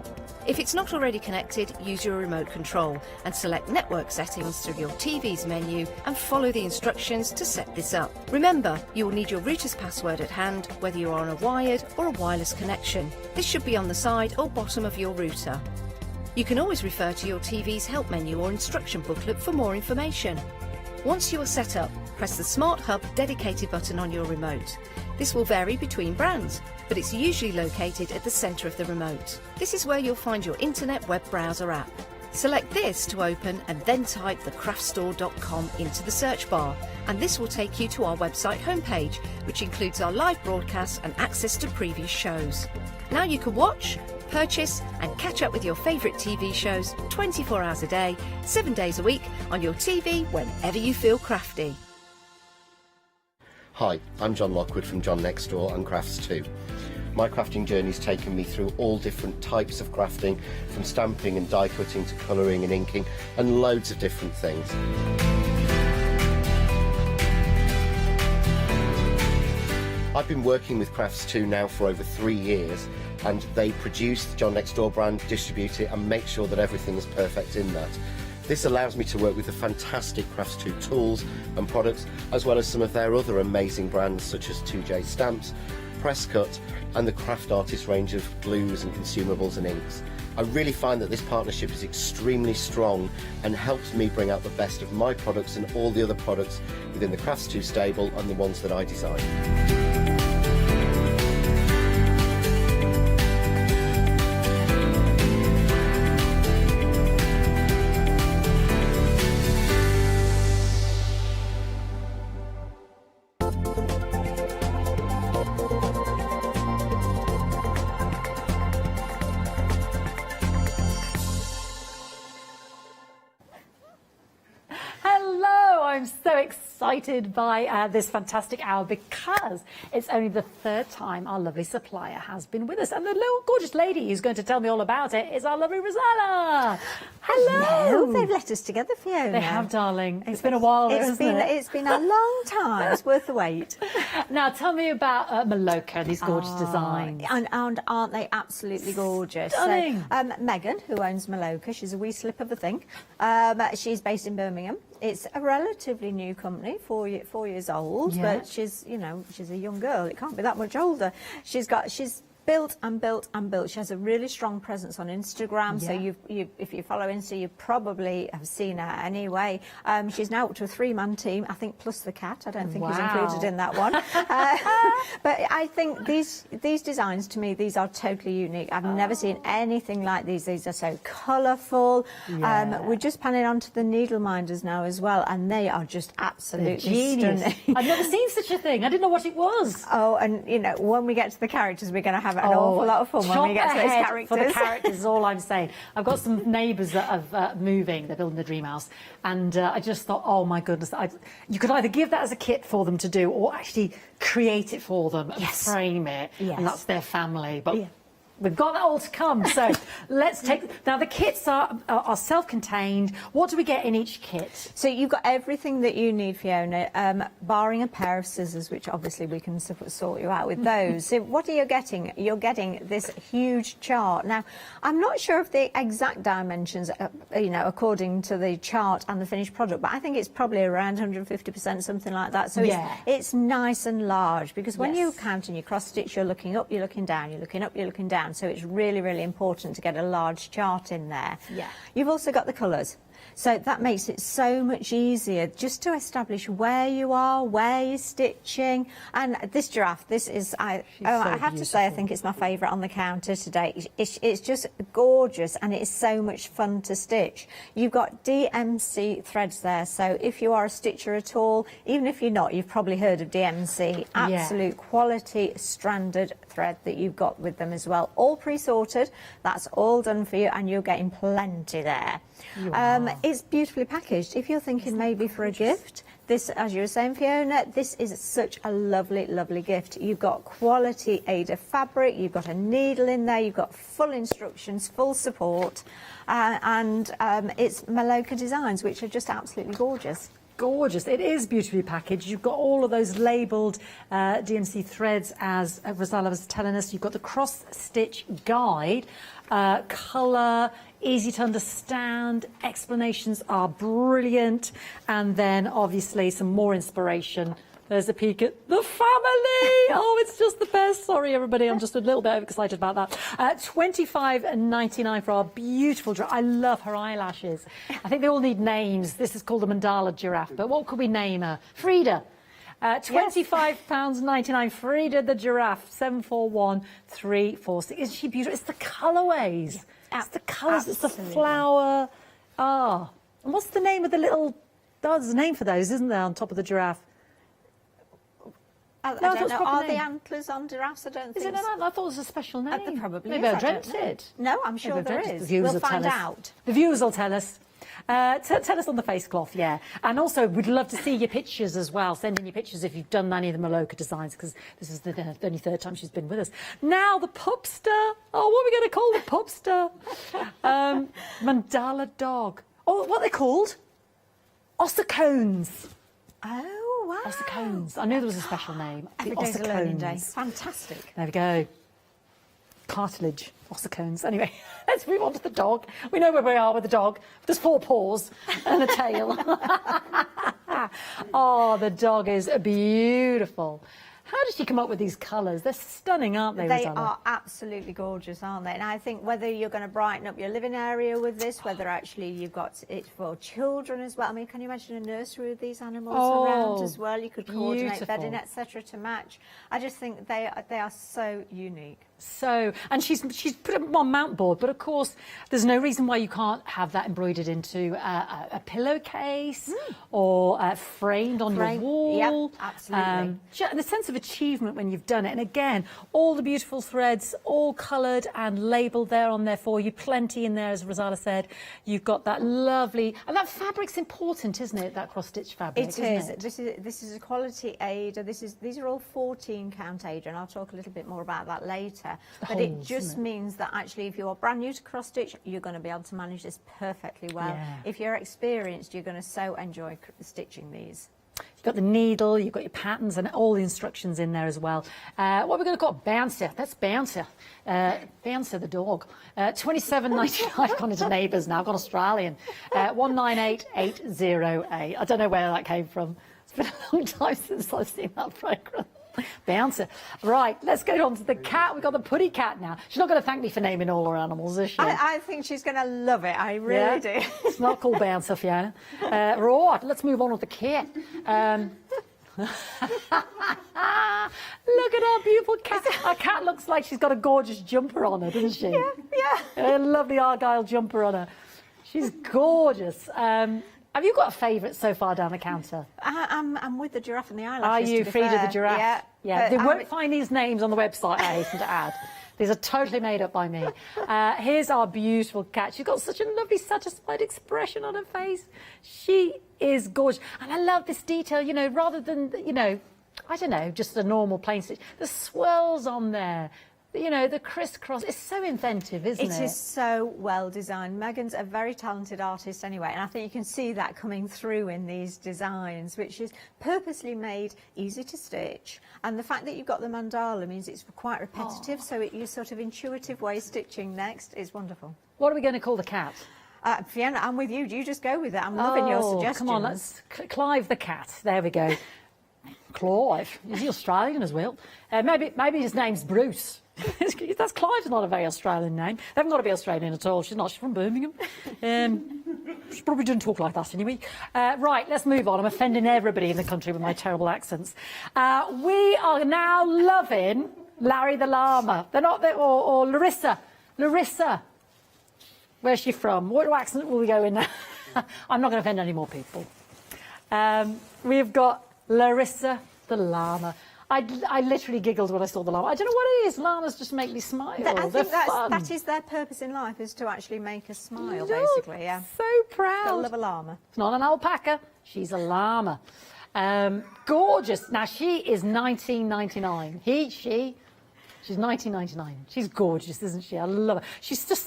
If it's not already connected, use your remote control and select network settings through your TV's menu and follow the instructions to set this up. Remember, you will need your router's password at hand, whether you are on a wired or a wireless connection. This should be on the side or bottom of your router. You can always refer to your TV's help menu or instruction booklet for more information. Once you are set up, press the Smart Hub dedicated button on your remote. This will vary between brands, but it's usually located at the centre of the remote. This is where you'll find your internet web browser app. Select this to open and then type thecraftstore.com into the search bar, and this will take you to our website homepage, which includes our live broadcasts and access to previous shows. Now you can watch, purchase and catch up with your favourite TV shows 24 hours a day, 7 days a week on your TV whenever you feel crafty. Hi, I'm John Lockwood from John Next Door and Crafts 2. My crafting journey's taken me through all different types of crafting, from stamping and die cutting to colouring and inking, and loads of different things. I've been working with Crafts2 now for over 3 years, and they produce the John Next Door brand, distribute it, and make sure that everything is perfect in that. This allows me to work with the fantastic Crafts2 tools and products, as well as some of their other amazing brands such as 2J Stamps, Presscut, and the Craft Artist range of glues and consumables and inks. I really find that this partnership is extremely strong and helps me bring out the best of my products and all the other products within the Crafts2 stable and the ones that I design. I'm so excited by this fantastic hour because it's only the third time our lovely supplier has been with us, and the little gorgeous lady who's going to tell me all about it is our lovely Rosella. Hello. They've let us together, Fiona. They have, darling. It's been a while, hasn't it? It's been a long time. It's worth the wait. Now, tell me about Maloka, these gorgeous designs. And aren't they absolutely gorgeous? Stunning. So, Megan, who owns Maloka, she's a wee slip of a thing. She's based in Birmingham. It's a relatively new company, 4 years old, Yeah. but she's a young girl. It can't be that much older. She's built and built and built. She has a really strong presence on Instagram. So if you follow Insta, you probably have seen her anyway. She's now up to a 3-man team, I think, plus the cat. I don't think he's included in that one. But I think these designs, to me, these are totally unique. I've never seen anything like these. These are so colourful. We're just panning onto the needle minders now as well, and they are just absolutely genius. stunning. I've never seen such a thing. I didn't know what it was. Oh, and when we get to the characters, we're going to have an awful lot of fun when we get to those characters. For the characters is all I'm saying. I've got some neighbours that are moving. They're building the dream house, and I just thought, oh my goodness, you could either give that as a kit for them to do, or actually create it for them and frame it, and that's their family. But we've got that all to come. So let's take now. The kits are self-contained. What do we get in each kit? So you've got everything that you need, Fiona, barring a pair of scissors, which obviously we can sort you out with those. So what are you getting? You're getting this huge chart. Now, I'm not sure of the exact dimensions, according to the chart and the finished product, but I think it's probably around 150%, something like that. So it's nice and large, because when you count and you cross stitch, you're looking up, you're looking down, you're looking up, you're looking down. So it's really, really important to get a large chart in there. You've also got the colours. So that makes it so much easier just to establish where you are, where you're stitching. And this giraffe, this is, I have to say, I think it's my favourite on the counter today. It's just gorgeous, and it's so much fun to stitch. You've got DMC threads there, so if you are a stitcher at all, even if you're not, you've probably heard of DMC. Absolute quality stranded thread that you've got with them as well. All pre-sorted, that's all done for you, and you're getting plenty there. It's beautifully packaged. If you're thinking maybe for a gift, this, as you were saying, Fiona, this is such a lovely, lovely gift. You've got quality Ada fabric, you've got a needle in there, you've got full instructions, full support, and it's Maloka designs, which are just absolutely gorgeous. Gorgeous. It is beautifully packaged. You've got all of those labelled DMC threads, as Rosella was telling us. You've got the cross-stitch guide, colour, easy to understand, explanations are brilliant, and then obviously some more inspiration. There's a peek at the family. Oh, it's just the best. Sorry, everybody. I'm just a little bit excited about that. $25.99 for our beautiful giraffe. I love her eyelashes. I think they all need names. This is called a mandala giraffe, but what could we name her? Frida. £25.99. Frida the giraffe. 741346. Isn't she beautiful? It's the colourways. It's the colours. It's the flower. And what's the name of the little? There's a name for those, isn't there, on top of the giraffe? I don't know. Are the antlers on giraffes? I don't think. Is it an antler? I thought it was a special name. Probably. Maybe I dreamt it. No, I'm sure there is. The viewers We'll will find tell us. out. The viewers will tell us. Tell us on the face cloth, yeah. And also, we'd love to see your pictures as well. Send in your pictures if you've done any of the Maloka designs, because this is the only third time she's been with us. Now, the pupster. Oh, what are we going to call the pupster? Mandala dog. Oh, what are they called? Ossicones. Oh, wow. Ossicones. I knew there was a special name. Every The day's a learning day. ossicones. Fantastic. There we go. Cartilage, ossicones. Anyway, let's move on to the dog. We know where we are with the dog. There's 4 paws and a tail. Oh, the dog is beautiful. How did she come up with these colours? They're stunning, aren't they, They Rosanna? are absolutely gorgeous, aren't they? And I think whether you're going to brighten up your living area with this, whether actually you've got it for children as well. I mean, can you imagine a nursery with these animals around as well? You could coordinate beautiful. bedding, etc. to match. I just think they are so unique. So, and she's put them on mount board, but of course, there's no reason why you can't have that embroidered into a pillowcase or framed on your wall. Yep, absolutely. The sense of achievement when you've done it. And again, all the beautiful threads, all coloured and labelled there on there for you. Plenty in there, as Rosanna said. You've got that lovely, and that fabric's important, isn't it? That cross-stitch fabric. It is. This is a quality Aida. These are all 14 count Aida, and I'll talk a little bit more about that later. But it just means that actually, if you're brand new to cross stitch, you're going to be able to manage this perfectly well. Yeah. If you're experienced, you're going to so enjoy stitching these. You've got the needle, you've got your patterns and all the instructions in there as well. What are we going to call Bouncer? That's Bouncer. Bouncer the dog. $27.95. Gone into Neighbours now, gone Australian. 198808. I don't know where that came from. It's been a long time since I've seen that programme. Bouncer. Right, let's go on to the cat. We've got the putty cat now. She's not going to thank me for naming all her animals, is she? I think she's going to love it. I really do. It's not called Bouncer, Fiona. Right, let's move on with the cat. Look at our beautiful cat. Our cat looks like she's got a gorgeous jumper on her, doesn't she? Yeah. A lovely Argyle jumper on her. She's gorgeous. Have you got a favourite so far down the counter? I'm with the giraffe and the Are eyelashes. you, to be Frida fair. the giraffe? Yeah. They won't find these names on the website, I hasten to add. These are totally made up by me. Here's our beautiful cat. She's got such a lovely, satisfied expression on her face. She is gorgeous. And I love this detail, you know, rather than, you know, I don't know, just a normal plain stitch. The swirls on there. You know, the crisscross. It's so inventive, isn't it? It is so well designed. Megan's a very talented artist anyway, and I think you can see that coming through in these designs, which is purposely made easy to stitch. And the fact that you've got the mandala means it's quite repetitive, so you sort of intuitive way stitching next is wonderful. What are we going to call the cat? Fiona, I'm with you. You just go with it. I'm loving your suggestions. Come on, let's Clive the cat. There we go. Clive. Is he Australian as well? Maybe his name's Bruce. That's Clive's not a very Australian name. They haven't got to be Australian at all. She's not. She's from Birmingham. She probably doesn't talk like that anyway. Right, let's move on. I'm offending everybody in the country with my terrible accents. We are now loving Larry the Llama. They're not, or Larissa. Larissa. Where's she from? What accent will we go in now? I'm not going to offend any more people. We've got Larissa the Llama. I literally giggled when I saw the llama. I don't know what it is. Llamas just make me smile. I They're think fun. that is their purpose in life, is to actually make us smile, basically. Yeah. So proud. Gotta love a llama. It's not an alpaca. She's a llama. Gorgeous. Now she is 1999. She's 1999. She's gorgeous, isn't she? I love her. She's just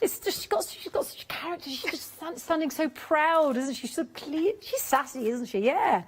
she's got such character. She's just standing so proud, isn't she? She's so clear. She's sassy, isn't she? Yeah.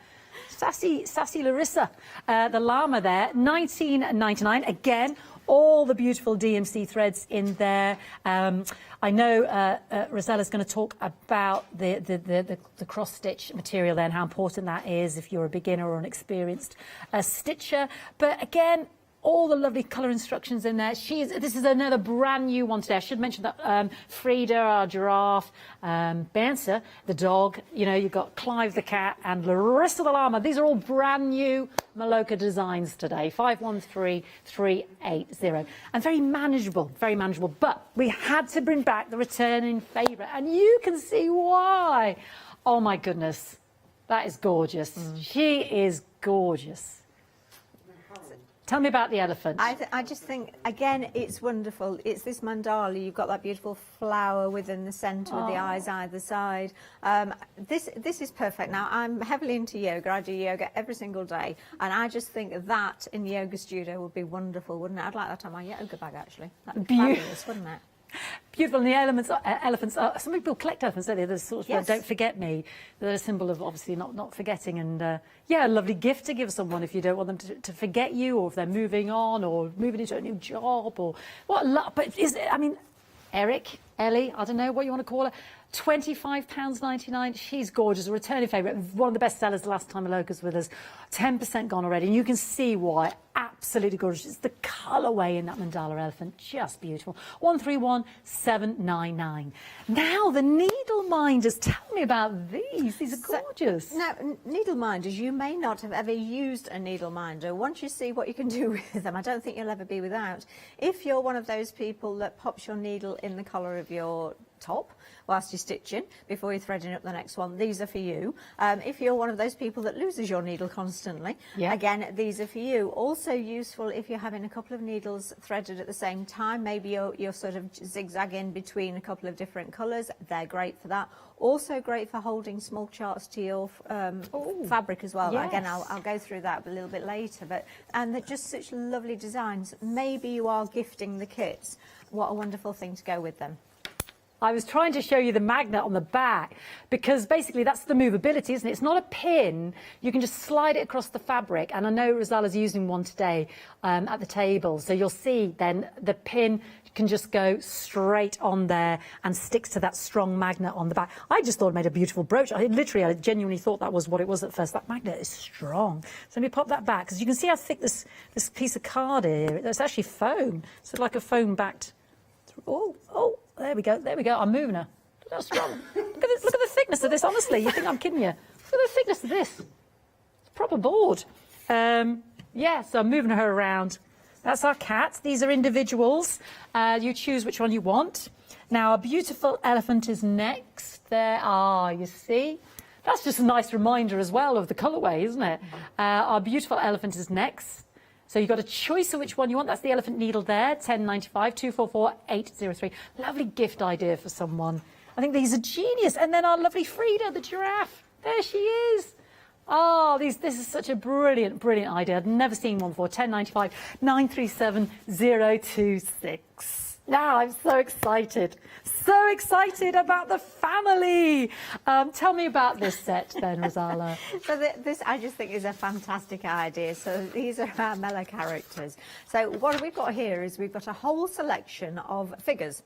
Sassy Larissa. The llama there, 1999. Again, all the beautiful DMC threads in there. I know Rosella's going to talk about the cross-stitch material there and how important that is if you're a beginner or an experienced stitcher. But again, all the lovely colour instructions in there. This is another brand new one today. I should mention that Frida, our giraffe, Bouncer, the dog, you know, you've got Clive the cat and Larissa the llama. These are all brand new Maloka designs today, 513380. And very manageable, very manageable. But we had to bring back the returning favourite, and you can see why. Oh my goodness, that is gorgeous. She is gorgeous. Tell me about the elephant. I just think, again, it's wonderful. It's this mandala. You've got that beautiful flower within the centre with the eyes either side. This is perfect. Now, I'm heavily into yoga. I do yoga every single day. And I just think that in the yoga studio would be wonderful, wouldn't it? I'd like that on my yoga bag, actually. That'd be fabulous, wouldn't it? Beautiful. And the elephants are, some people collect elephants, don't they? They're sort of, don't forget me. They're a symbol of obviously not forgetting. And yeah, a lovely gift to give someone if you don't want them to forget you, or if they're moving on or moving into a new job, or what. But is it, I mean, Eric, Ellie, I don't know what you want to call her. £25.99. She's gorgeous. A returning favourite. One of the best sellers the last time Alok was with us. 10% gone already. And you can see why. Absolutely gorgeous. It's the colourway in that mandala elephant. Just beautiful. 131799. Now, the needle minders. Tell me about these. These are gorgeous. Now, needle minders, you may not have ever used a needle minder. Once you see what you can do with them, I don't think you'll ever be without. If you're one of those people that pops your needle in the collar of your top whilst you're stitching before you're threading up the next one, these are for you. If you're one of those people that loses your needle constantly, again, these are for you. Also useful if you're having a couple of needles threaded at the same time. Maybe you're sort of zigzagging between a couple of different colours. They're great for that. Also great for holding small charts to your fabric as well. Yes. Again, I'll go through that a little bit later. And they're just such lovely designs. Maybe you are gifting the kits. What a wonderful thing to go with them. I was trying to show you the magnet on the back, because basically that's the movability, isn't it? It's not a pin. You can just slide it across the fabric. And I know Rosala's using one today at the table. So you'll see then the pin can just go straight on there and sticks to that strong magnet on the back. I just thought it made a beautiful brooch. I genuinely thought that was what it was at first. That magnet is strong. So let me pop that back, because you can see how thick this piece of card is. It's actually foam. So like a foam backed. Oh. There we go. I'm moving her. Look how strong. Look at the thickness of this. Honestly, you think I'm kidding you? Look at the thickness of this. It's a proper board. Yeah, so I'm moving her around. That's our cat. These are individuals. You choose which one you want. Now, a beautiful elephant is next. There you see. That's just a nice reminder as well of the colourway, isn't it? Our beautiful elephant is next. So you've got a choice of which one you want. That's the elephant needle there, 10.95, 244-803. Lovely gift idea for someone. I think these are genius. And then our lovely Frida, the giraffe. There she is. Oh, this is such a brilliant idea. I'd never seen one before. 10.95, 937-026. Now I'm so excited about the family. Tell me about this set then, Rosala. So this I just think is a fantastic idea. So these are our Mela characters. So what we've got here is we've got a whole selection of figures.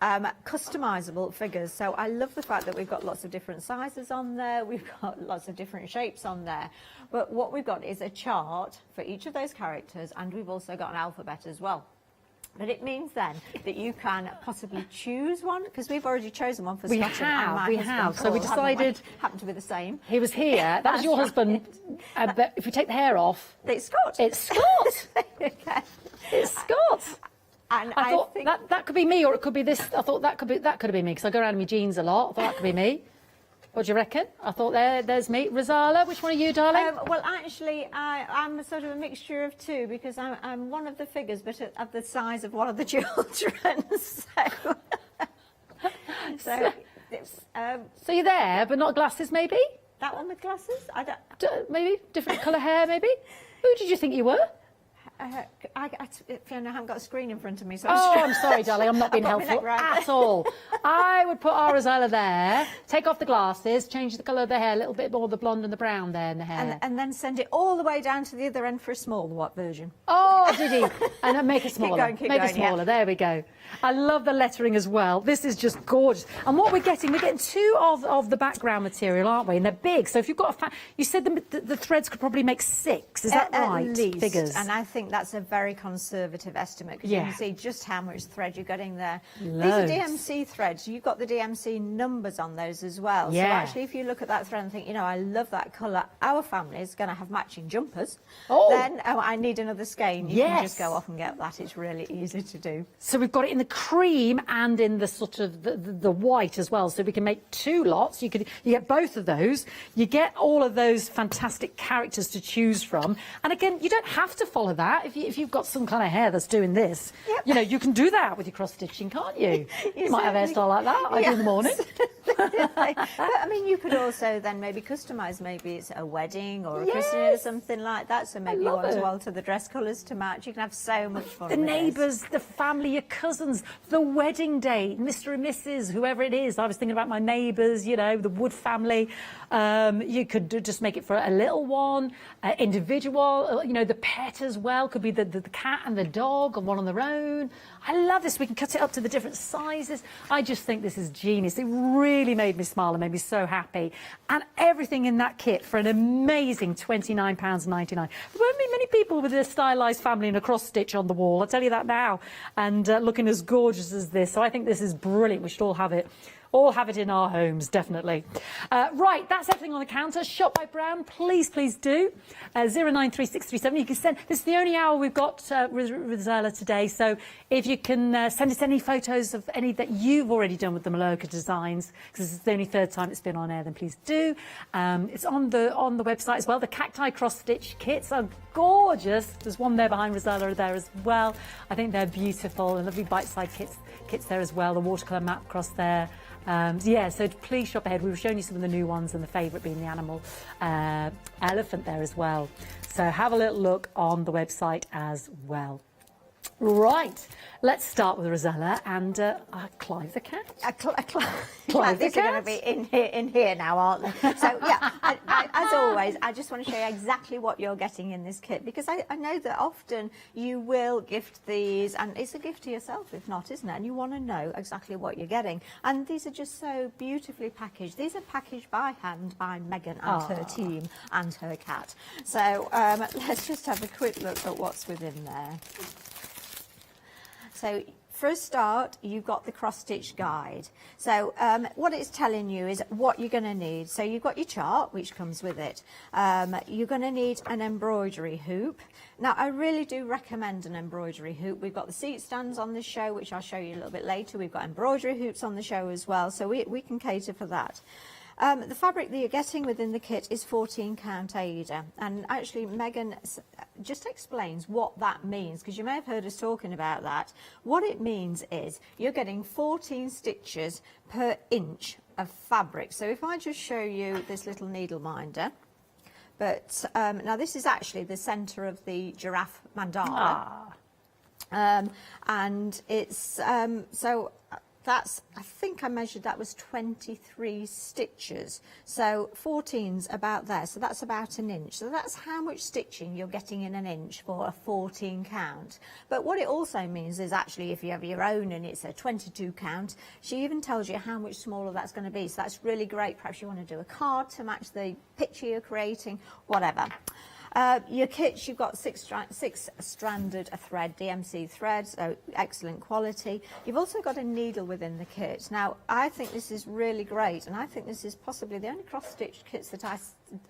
Customizable figures. So I love the fact that we've got lots of different sizes on there. We've got lots of different shapes on there. But what we've got is a chart for each of those characters, and we've also got an alphabet as well. But it means then that you can possibly choose one, because we've already chosen one for Scott and my husband, So we decided... Happened to be the same. He was here. That was your husband. But if we take the hair off... It's Scott. It's Scott. Okay. It's Scott. And I thought that could be me, or it could be this. I thought that could have been me, because I go around in my jeans a lot. I thought that could be me. What do you reckon? I thought there's me. Rosala, which one are you, darling? Well, actually, I'm sort of a mixture of two, because I'm one of the figures, but of the size of one of the children. So you're there, but not glasses, maybe? That one with glasses? Maybe different colour hair, maybe? Who did you think you were? Fiona, I haven't got a screen in front of me, so I'm sorry, darling, I'm not being helpful at all. I would put our Rosala there, take off the glasses, change the colour of the hair, a little bit more the blonde and the brown there in the hair. And then send it all the way down to the other end for a small version. Oh, did he? And then make it smaller. Keep going, it smaller. Yeah. There we go. I love the lettering as well. This is just gorgeous. And what we're getting two of the background material, aren't we? And they're big. So if you've got you said the threads could probably make 6. Is that right? At least. Figures. And I think that's a very conservative estimate, because you can see just how much thread you're getting there. Loads. These are DMC threads. You've got the DMC numbers on those as well. Yeah. So actually, if you look at that thread and think, I love that colour, our family is going to have matching jumpers. Then I need another skein. You can just go off and get that. It's really easy to do. So we've got it in the cream and in the sort of the white as well. So we can make 2 lots. You get both of those. You get all of those fantastic characters to choose from. And again, you don't have to follow that. that. If you've got some kind of hair that's doing this, you know, you can do that with your cross stitching, can't you? You might have a hairstyle like that. I do in the morning. But I mean, you could also then maybe customise. Maybe it's a wedding or a christening or something like that. So maybe you want to alter the dress colours to match. You can have so much fun. The neighbours, the family, your cousins, the wedding day, Mr. and Mrs. whoever it is. I was thinking about my neighbours, you know, the Wood family. You could just make it for a little one, individual. You know, the pet as well could be the cat and the dog, and one on their own. I love this. We can cut it up to the different sizes. I just think this is genius. It really made me smile and made me so happy. And everything in that kit for an amazing £29.99. There won't be many people with a stylised family and a cross stitch on the wall, I'll tell you that now, and looking as gorgeous as this. So I think this is brilliant. We should all have it. All have it in our homes, definitely. Right, that's everything on the counter. Shop by Brown, please do. 093637. You can send. This is the only hour we've got Rosella today. So if you can send us any photos of any that you've already done with the Mallorca designs, because this is the only third time it's been on air, then please do. It's on the website as well. The cacti cross stitch kits are gorgeous. There's one there behind Rosella there as well. I think they're beautiful, and lovely bite-sized kits there as well. The watercolour map across there. Yeah, so please shop ahead. We were showing you some of the new ones, and the favourite being the animal elephant there as well. So have a little look on the website as well. Right, let's start with Rosella and Clive the cat. Clive the cat. Are going to be in here now, aren't they? So yeah, as always, I just want to show you exactly what you're getting in this kit, because I know that often you will gift these, and it's a gift to yourself if not, isn't it? And you want to know exactly what you're getting. And these are just so beautifully packaged. These are packaged by hand by Megan and her team and her cat. So let's just have a quick look at what's within there. So for a start, you've got the cross-stitch guide. So what it's telling you is what you're going to need. So you've got your chart, which comes with it. You're going to need an embroidery hoop. Now, I really do recommend an embroidery hoop. We've got the seat stands on this show, which I'll show you a little bit later. We've got embroidery hoops on the show as well, so we can cater for that. The fabric that you're getting within the kit is 14 count Aida, and actually Megan just explains what that means, because you may have heard us talking about that. What it means is you're getting 14 stitches per inch of fabric. So if I just show you this little needle minder, but now this is actually the centre of the giraffe mandala, and it's so that's, I think I measured that was 23 stitches. So 14's about there, so that's about an inch. So that's how much stitching you're getting in an inch for a 14 count. But what it also means is actually if you have your own and it's a 22 count, she even tells you how much smaller that's going to be. So that's really great. Perhaps you want to do a card to match the picture you're creating, whatever. Your kits, you've got six stranded thread, DMC thread, so excellent quality. You've also got a needle within the kit. Now, I think this is really great, and I think this is possibly the only cross-stitched kits that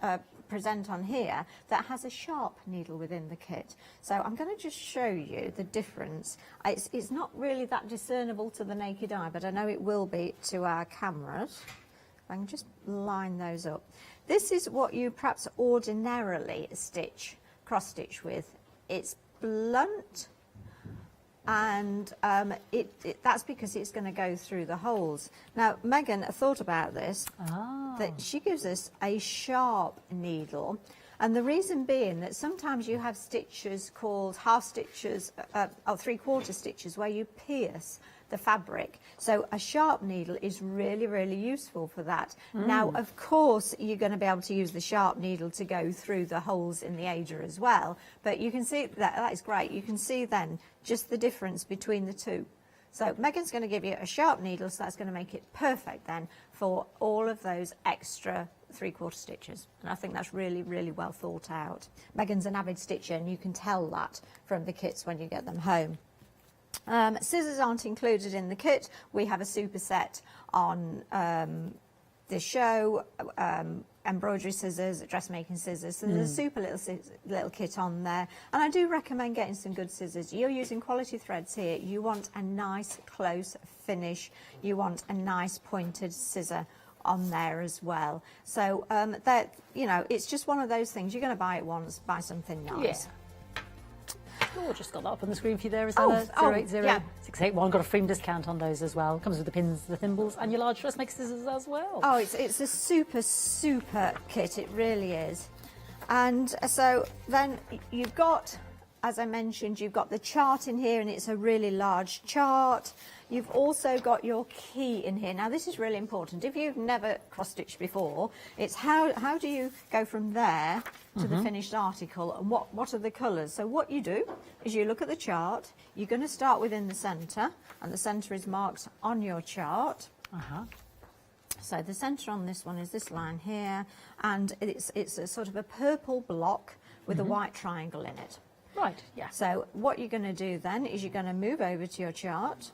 I present on here that has a sharp needle within the kit. So I'm going to just show you the difference. It's not really that discernible to the naked eye, but I know it will be to our cameras. I can just line those up. This is what you perhaps ordinarily cross stitch with. It's blunt, and that's because it's going to go through the holes. Now, Megan thought about this, that she gives us a sharp needle, and the reason being that sometimes you have stitches called half stitches or three-quarter stitches where you pierce the fabric. So a sharp needle is really, really useful for that. Now, of course, you're going to be able to use the sharp needle to go through the holes in the Aida as well. But you can see that is great. You can see then just the difference between the two. So Megan's going to give you a sharp needle, so that's going to make it perfect then for all of those extra three-quarter stitches. And I think that's really, really well thought out. Megan's an avid stitcher, and you can tell that from the kits when you get them home. Scissors aren't included in the kit. We have a superset on the show, embroidery scissors, dressmaking scissors. So there's a super little kit on there. And I do recommend getting some good scissors. You're using quality threads here. You want a nice close finish. You want a nice pointed scissor on there as well. So that, you know, it's just one of those things. You're going to buy it once, buy something nice. Yeah. Gorgeous. Got that up on the screen for you there, Rosella. 080-681. Got a frame discount on those as well. Comes with the pins, the thimbles, and your large dressmaker scissors as well. Oh, it's a super, super kit. It really is. And so then you've got, as I mentioned, you've got the chart in here, and it's a really large chart. You've also got your key in here. Now, this is really important. If you've never cross-stitched before, it's how do you go from there to the finished article, and what are the colours? So what you do is you look at the chart. You're going to start within the centre, and the centre is marked on your chart. So the centre on this one is this line here, and it's a sort of a purple block with a white triangle in it. Right, yeah. So what you're going to do then is you're going to move over to your chart.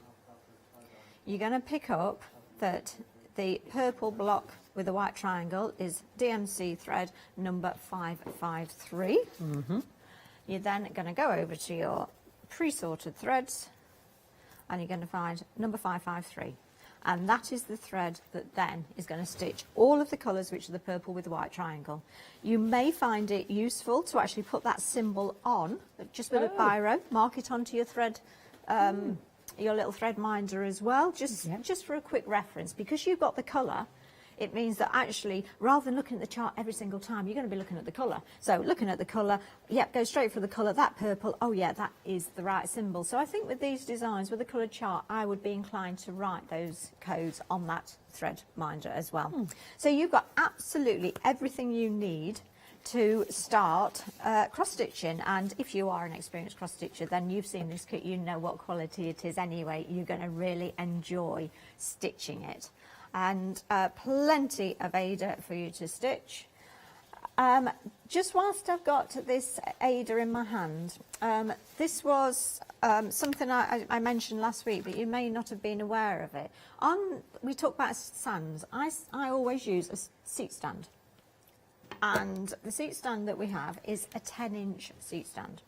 You're going to pick up that the purple block with the white triangle is DMC thread number 553. You're then going to go over to your pre-sorted threads, and you're going to find number 553. And that is the thread that then is going to stitch all of the colours, which are the purple with the white triangle. You may find it useful to actually put that symbol on, just with a biro, mark it onto your thread, your little thread minder as well, just for a quick reference. Because you've got the colour, it means that actually, rather than looking at the chart every single time, you're going to be looking at the colour. So looking at the colour, yep, go straight for the colour, that purple, oh yeah, that is the right symbol. So I think with these designs, with a coloured chart, I would be inclined to write those codes on that thread minder as well. So you've got absolutely everything you need to start cross-stitching, and if you are an experienced cross-stitcher, then you've seen this kit, you know what quality it is anyway. You're going to really enjoy stitching it. And plenty of Ada for you to stitch. Just whilst I've got this Ada in my hand, this was something I mentioned last week, but you may not have been aware of it. We talk about stands. I always use a seat stand. And the seat stand that we have is a 10-inch seat stand.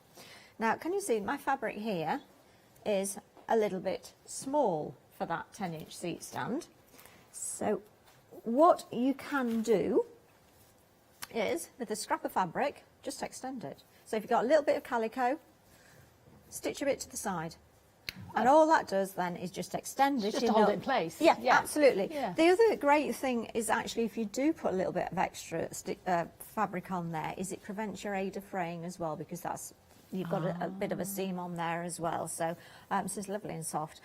Now, can you see my fabric here is a little bit small for that 10-inch seat stand. So what you can do is, with a scrap of fabric, just extend it. So if you've got a little bit of calico, stitch a bit to the side. And all that does then is just extend it. Just to hold it in place. Yeah, Yeah. absolutely. Yeah. The other great thing is actually if you do put a little bit of extra fabric on there, is it prevents your Ada fraying as well, because you've got a bit of a seam on there as well. So this is lovely and soft.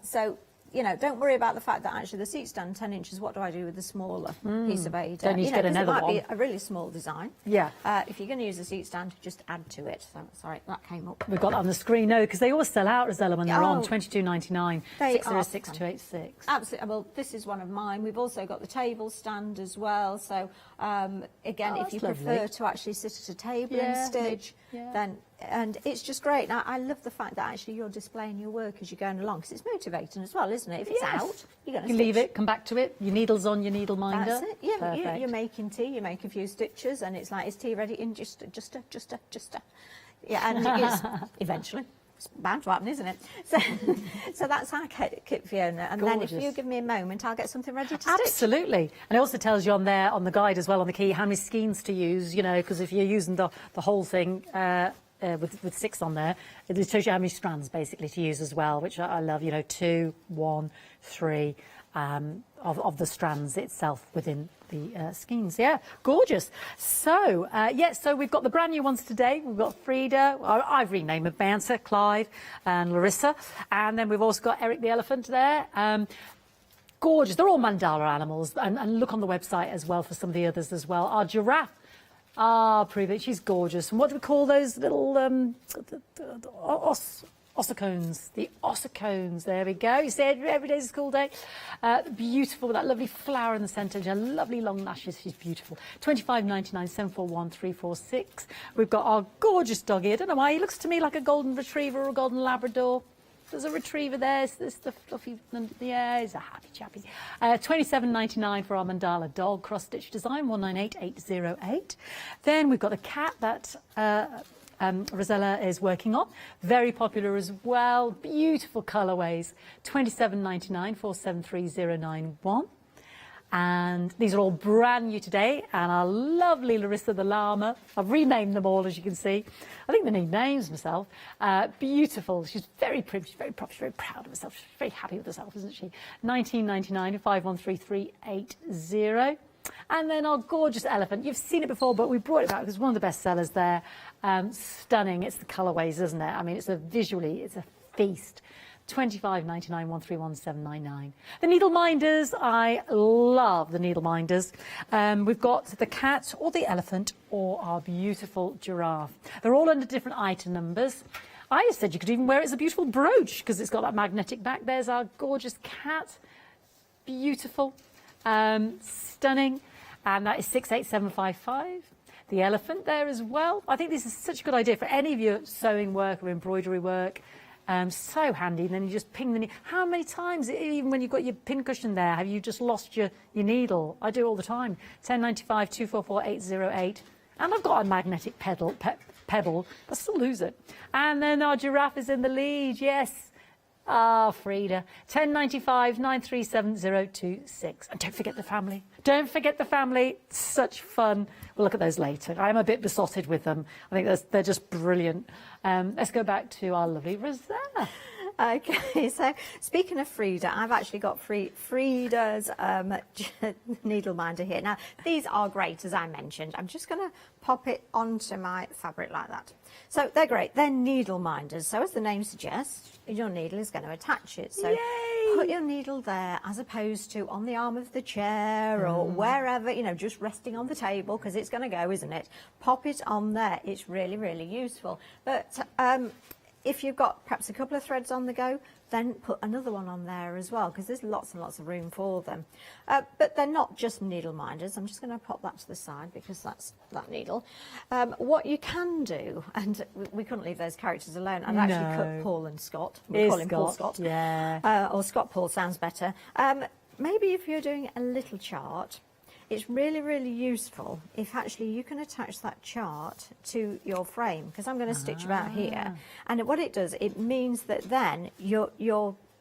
So, you know, don't worry about the fact that actually the seat stand 10 inches, what do I do with the smaller piece of Ada? Don't need to get another it might one. be a really small design. Yeah. If you're going to use a seat stand, just add to it. So, sorry, that came up. We've got that on the screen, no, because they always sell out, Rosella, when they're on, Oh. $22.99, They 606-286. Absolutely. Well, this is one of mine. We've also got the table stand as well. So, again, Oh, if you that's prefer lovely. to actually sit at a table Yeah, and stitch, yeah. then, and it's just great. Now, I love the fact that actually you're displaying your work as you're going along, because it's motivating as well, isn't it? If it's Yes. out, you're going to You leave it, come back to it, your needle's on your needle minder. That's it. Yeah, Perfect. you're making tea, you make a few stitches, and it's like, is tea ready in just a. Yeah, and it's eventually. It's bound to happen, isn't it? So that's our kit, Fiona. And then if Gorgeous. you give me a moment, I'll get something ready to stitch. Absolutely. And it also tells you on there, on the guide as well, on the key, how many skeins to use, you know, because if you're using the whole thing with 6 on there, it shows you how many strands basically to use as well, which I love, you know, 2, 1, 3 of the strands itself within the skeins. Yeah, gorgeous. So, so we've got the brand new ones today. We've got Frida, I've renamed them, Bouncer, Clive and Larissa. And then we've also got Eric the Elephant there. Gorgeous. They're all mandala animals. And look on the website as well for some of the others as well. Our giraffe. Prove it. She's gorgeous. And what do we call those little ossicones? The ossicones. There we go. You said every day's a school day. Beautiful with that lovely flower in the centre. And lovely long lashes. She's beautiful. $25.99, 741 346. We've got our gorgeous doggy. I don't know why he looks to me like a golden retriever or a golden Labrador. There's a retriever there. It's the fluffy, yeah, he's a happy chappy. $27.99 for our mandala dog cross-stitch design, 198808. Then we've got a cat that Rosella is working on. Very popular as well. Beautiful colourways. $27.99 for 73091. And these are all brand new today, and our lovely Larissa the llama. I've renamed them all, as you can see. I think they need names myself. Beautiful. She's very pretty, she's very proper, she's very proud of herself. She's very happy with herself, isn't she? 1999 513380. And then our gorgeous elephant. You've seen it before, but we brought it back because it's one of the best sellers there. Stunning. It's the colourways, isn't it? I mean, it's a feast. 25.99 131799. The needle minders, I love the needle minders. We've got the cat or the elephant or our beautiful giraffe. They're all under different item numbers. I said you could even wear it as a beautiful brooch because it's got that magnetic back. There's our gorgeous cat. Beautiful. Stunning. And that is 68755. The elephant there as well. I think this is such a good idea for any of your sewing work or embroidery work. So handy. And then you just ping the needle. How many times, even when you've got your pin cushion there, have you just lost your needle? I do all the time. 1095 244 808. And I've got a magnetic pedal, but I still lose it. And then our giraffe is in the lead. Yes. Ah, Frida. 1095 937026. And don't forget the family. Don't forget the family. Such fun. We'll look at those later. I'm a bit besotted with them. I think they're just brilliant. Let's go back to our lovely Rosanna. Okay, so speaking of Frida, I've actually got Frida's needle minder here. Now, these are great, as I mentioned. I'm just going to pop it onto my fabric like that. So they're great. They're needle minders. So as the name suggests, your needle is going to attach it. So put your needle there as opposed to on the arm of the chair or wherever, you know, just resting on the table because it's going to go, isn't it? Pop it on there. It's really, really useful. But if you've got perhaps a couple of threads on the go, then put another one on there as well, because there's lots and lots of room for them. But they're not just needle minders. I'm just going to pop that to the side because that's that needle. What you can do, and we couldn't leave those characters alone, and actually cut Paul and Scott. We'll call him Paul Scott. Yeah. Or Scott Paul sounds better. Maybe if you're doing a little chart, it's really, really useful if actually you can attach that chart to your frame, because I'm going to stitch about here. And what it does, it means that then you're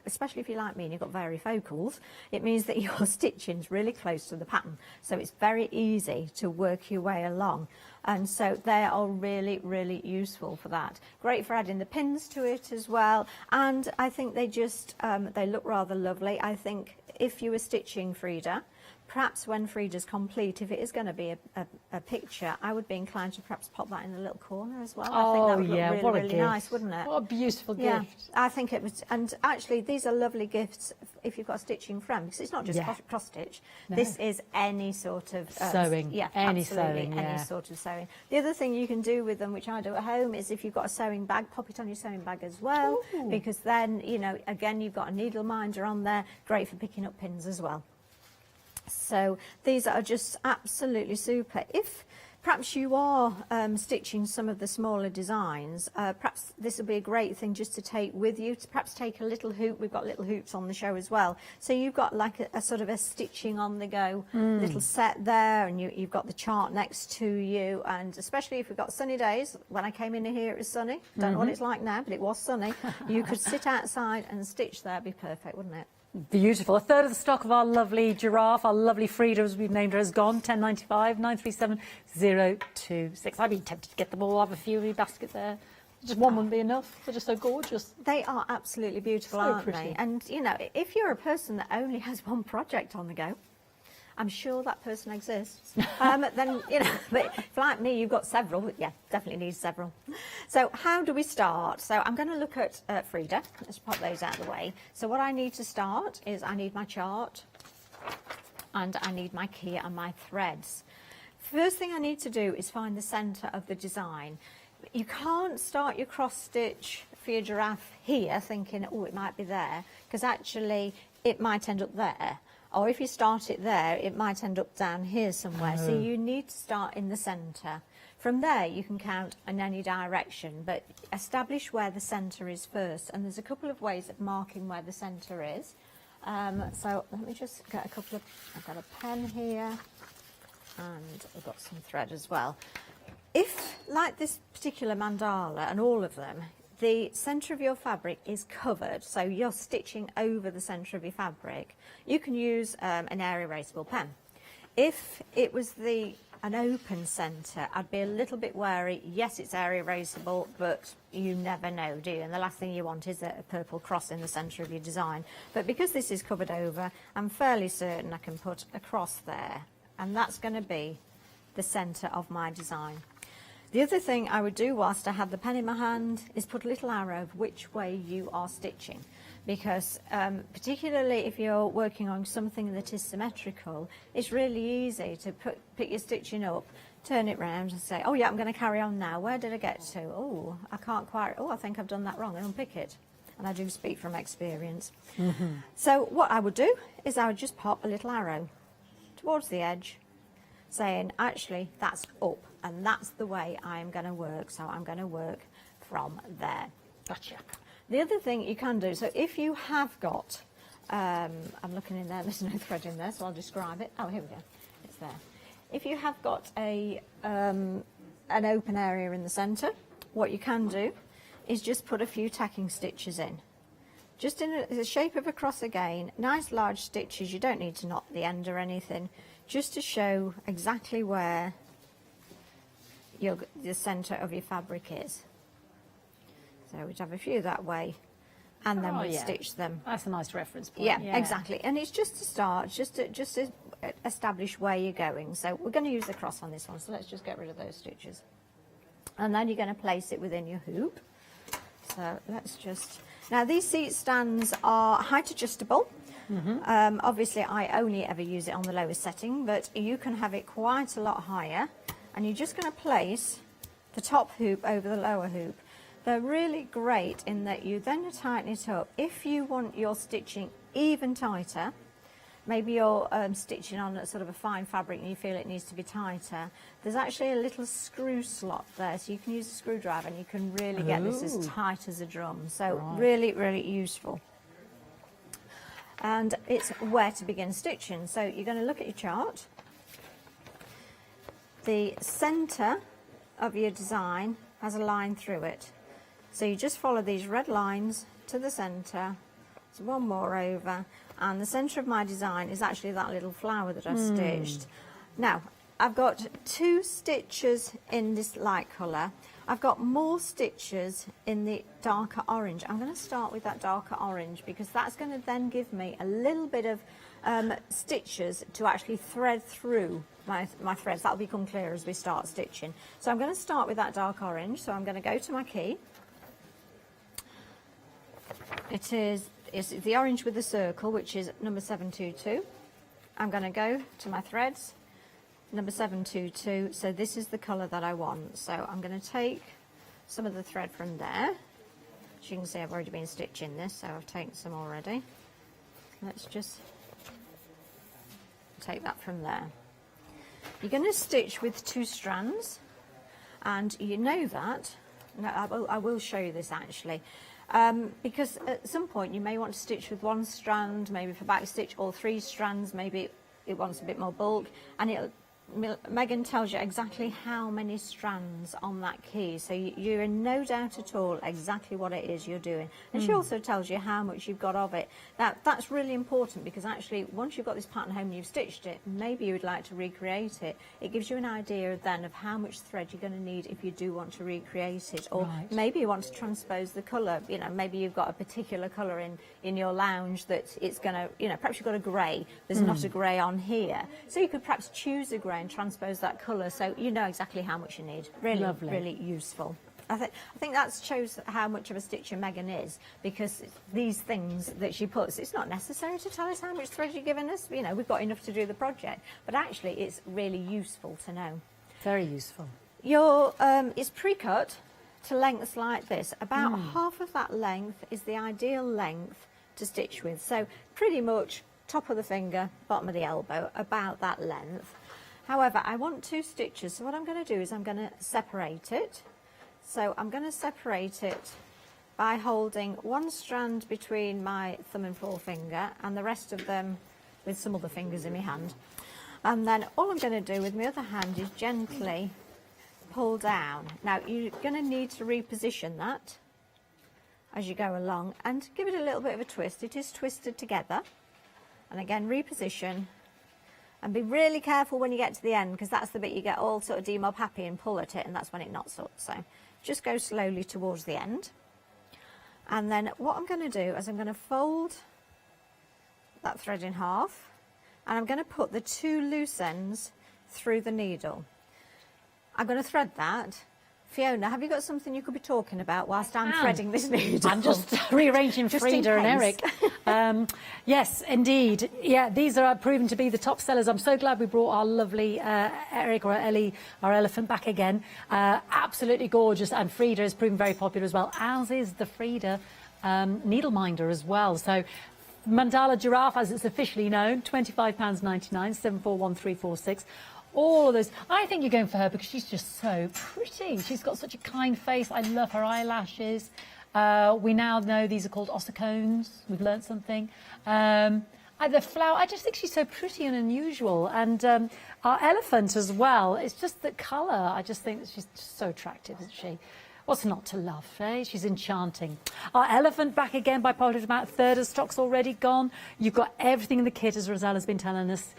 especially if you're like me and you've got varifocals, it means that your stitching's really close to the pattern. So it's very easy to work your way along. And so they are really, really useful for that. Great for adding the pins to it as well. And I think they just, they look rather lovely. I think if you were stitching Frida, perhaps when Frida's complete, if it is going to be a picture, I would be inclined to perhaps pop that in a little corner as well. I think that would look really, really nice, wouldn't it? What a beautiful gift. Yeah, I think it was. And actually, these are lovely gifts if you've got a stitching frame, because it's not just cross stitch. No. This is any sort of sewing. Yeah, any absolutely, sewing. any sort of sewing. The other thing you can do with them, which I do at home, is if you've got a sewing bag, pop it on your sewing bag as well, because then, you know, again, you've got a needle minder on there, great for picking up pins as well. So these are just absolutely super. If perhaps you are stitching some of the smaller designs, perhaps this will be a great thing just to take with you, to perhaps take a little hoop. We've got little hoops on the show as well. So you've got like a sort of a stitching on the go little set there, and you've got the chart next to you. And especially if we've got sunny days, when I came in here it was sunny. Don't know what it's like now, but it was sunny. You could sit outside and stitch there. It'd be perfect, wouldn't it? Beautiful. A third of the stock of our lovely giraffe, our lovely Frida, as we've named her, is gone. 1095 937 026. I'd be tempted to get them all, have a few in your basket there. Just one wouldn't be enough. They're just so gorgeous. They are absolutely beautiful, So aren't pretty. they? And, you know, if you're a person that only has one project on the go, I'm sure that person exists. Then, you know, but if like me, you've got several. Yeah, definitely need several. So how do we start? So I'm going to look at Frida. Let's pop those out of the way. So what I need to start is I need my chart and I need my key and my threads. First thing I need to do is find the centre of the design. You can't start your cross stitch for your giraffe here thinking, oh, it might be there, because actually it might end up there. Or if you start it there, it might end up down here somewhere. So you need to start in the centre. From there, you can count in any direction, but establish where the centre is first. And there's a couple of ways of marking where the centre is. So let me just get a couple of, I've got a pen here, and I've got some thread as well. If, like this particular mandala and all of them, the centre of your fabric is covered, so you're stitching over the centre of your fabric, you can use an area erasable pen. If it was an open centre, I'd be a little bit wary. Yes, it's area erasable, but you never know, do you? And the last thing you want is a purple cross in the centre of your design. But because this is covered over, I'm fairly certain I can put a cross there, and that's going to be the centre of my design. The other thing I would do whilst I have the pen in my hand is put a little arrow of which way you are stitching, because particularly if you're working on something that is symmetrical, it's really easy to pick your stitching up, turn it round and say, oh yeah, I'm going to carry on now. Where did I get to? Oh, I can't quite, oh, I think I've done that wrong, and unpick it. And I do speak from experience. So what I would do is I would just pop a little arrow towards the edge, saying, actually, that's up, and that's the way I'm going to work, so I'm going to work from there. Gotcha. The other thing you can do, so if you have got, I'm looking in there, there's no thread in there, so I'll describe it. Oh, here we go, it's there. If you have got an open area in the centre, what you can do is just put a few tacking stitches in. Just in the shape of a cross again, nice large stitches, you don't need to knot the end or anything, just to show exactly where the centre of your fabric is. So we'd have a few that way, and then we'd stitch them. That's a nice reference point. Yeah, exactly. And it's just to start, just to establish where you're going. So we're going to use the cross on this one, so let's just get rid of those stitches. And then you're going to place it within your hoop. So let's just... Now these seat stands are height adjustable. Obviously I only ever use it on the lowest setting, but you can have it quite a lot higher, and you're just going to place the top hoop over the lower hoop. They're really great in that you then tighten it up. If you want your stitching even tighter, maybe you're stitching on a sort of a fine fabric and you feel it needs to be tighter, there's actually a little screw slot there, so you can use a screwdriver and you can really get this as tight as a drum. So really, really useful. And it's where to begin stitching. So you're going to look at your chart. The centre of your design has a line through it. So you just follow these red lines to the centre. So one more over, and the centre of my design is actually that little flower that I've stitched. Now, I've got 2 stitches in this light colour. I've got more stitches in the darker orange. I'm going to start with that darker orange because that's going to then give me a little bit of stitches to actually thread through my threads. That'll become clear as we start stitching. So I'm going to start with that dark orange. So I'm going to go to my key. It's the orange with the circle, which is number 722. I'm going to go to my threads, number 722. So this is the colour that I want. So I'm going to take some of the thread from there. As you can see, I've already been stitching this, so I've taken some already. Let's just take that from there. You're going to stitch with 2 strands, and you know that. No, I will show you this actually. Because at some point you may want to stitch with 1 strand, maybe for back stitch, or 3 strands, maybe it wants a bit more bulk, and Megan tells you exactly how many strands on that key, so you're in no doubt at all exactly what it is you're doing. And she also tells you how much you've got of it. That's really important, because actually once you've got this pattern home and you've stitched it, maybe you would like to recreate it. It gives you an idea then of how much thread you're going to need if you do want to recreate it, or maybe you want to transpose the colour. You know, maybe you've got a particular colour in your lounge that it's going to, you know, perhaps you've got a grey, there's not a grey on here, so you could perhaps choose a grey and transpose that colour, so you know exactly how much you need. Really, really useful. I think that shows how much of a stitcher Megan is, because these things that she puts, it's not necessary to tell us how much thread you're giving us. You know, we've got enough to do the project, but actually it's really useful to know. Very useful. It's pre-cut to lengths like this. About half of that length is the ideal length to stitch with. So pretty much top of the finger, bottom of the elbow, about that length. However, I want 2 stitches, so what I'm going to do is I'm going to separate it. So I'm going to separate it by holding 1 strand between my thumb and forefinger and the rest of them with some other fingers in my hand. And then all I'm going to do with my other hand is gently pull down. Now you're going to need to reposition that as you go along and give it a little bit of a twist. It is twisted together. And again, reposition. And be really careful when you get to the end, because that's the bit you get all sort of demob happy and pull at it, and that's when it knots up. So just go slowly towards the end. And then what I'm going to do is I'm going to fold that thread in half, and I'm going to put the 2 loose ends through the needle. I'm going to thread that. Fiona, have you got something you could be talking about whilst I'm threading this needle? I'm just rearranging Frida and Eric. Yes, indeed. Yeah, these are proven to be the top sellers. I'm so glad we brought our lovely Eric or Ellie, our elephant, back again. Absolutely gorgeous. And Frida has proven very popular as well, as is the Frida needle minder as well. So Mandala Giraffe, as it's officially known, £25.99, 741346. All of those. I think you're going for her because she's just so pretty. She's got such a kind face. I love her eyelashes. We now know these are called ossicones. We've learnt something. The flower, I just think she's so pretty and unusual. And our elephant as well. It's just the colour. I just think that she's just so attractive, isn't she? What's not to love, eh? She's enchanting. Our elephant back again by popular demand. 1/3 of stock's already gone. You've got everything in the kit, as Rosella's been telling us.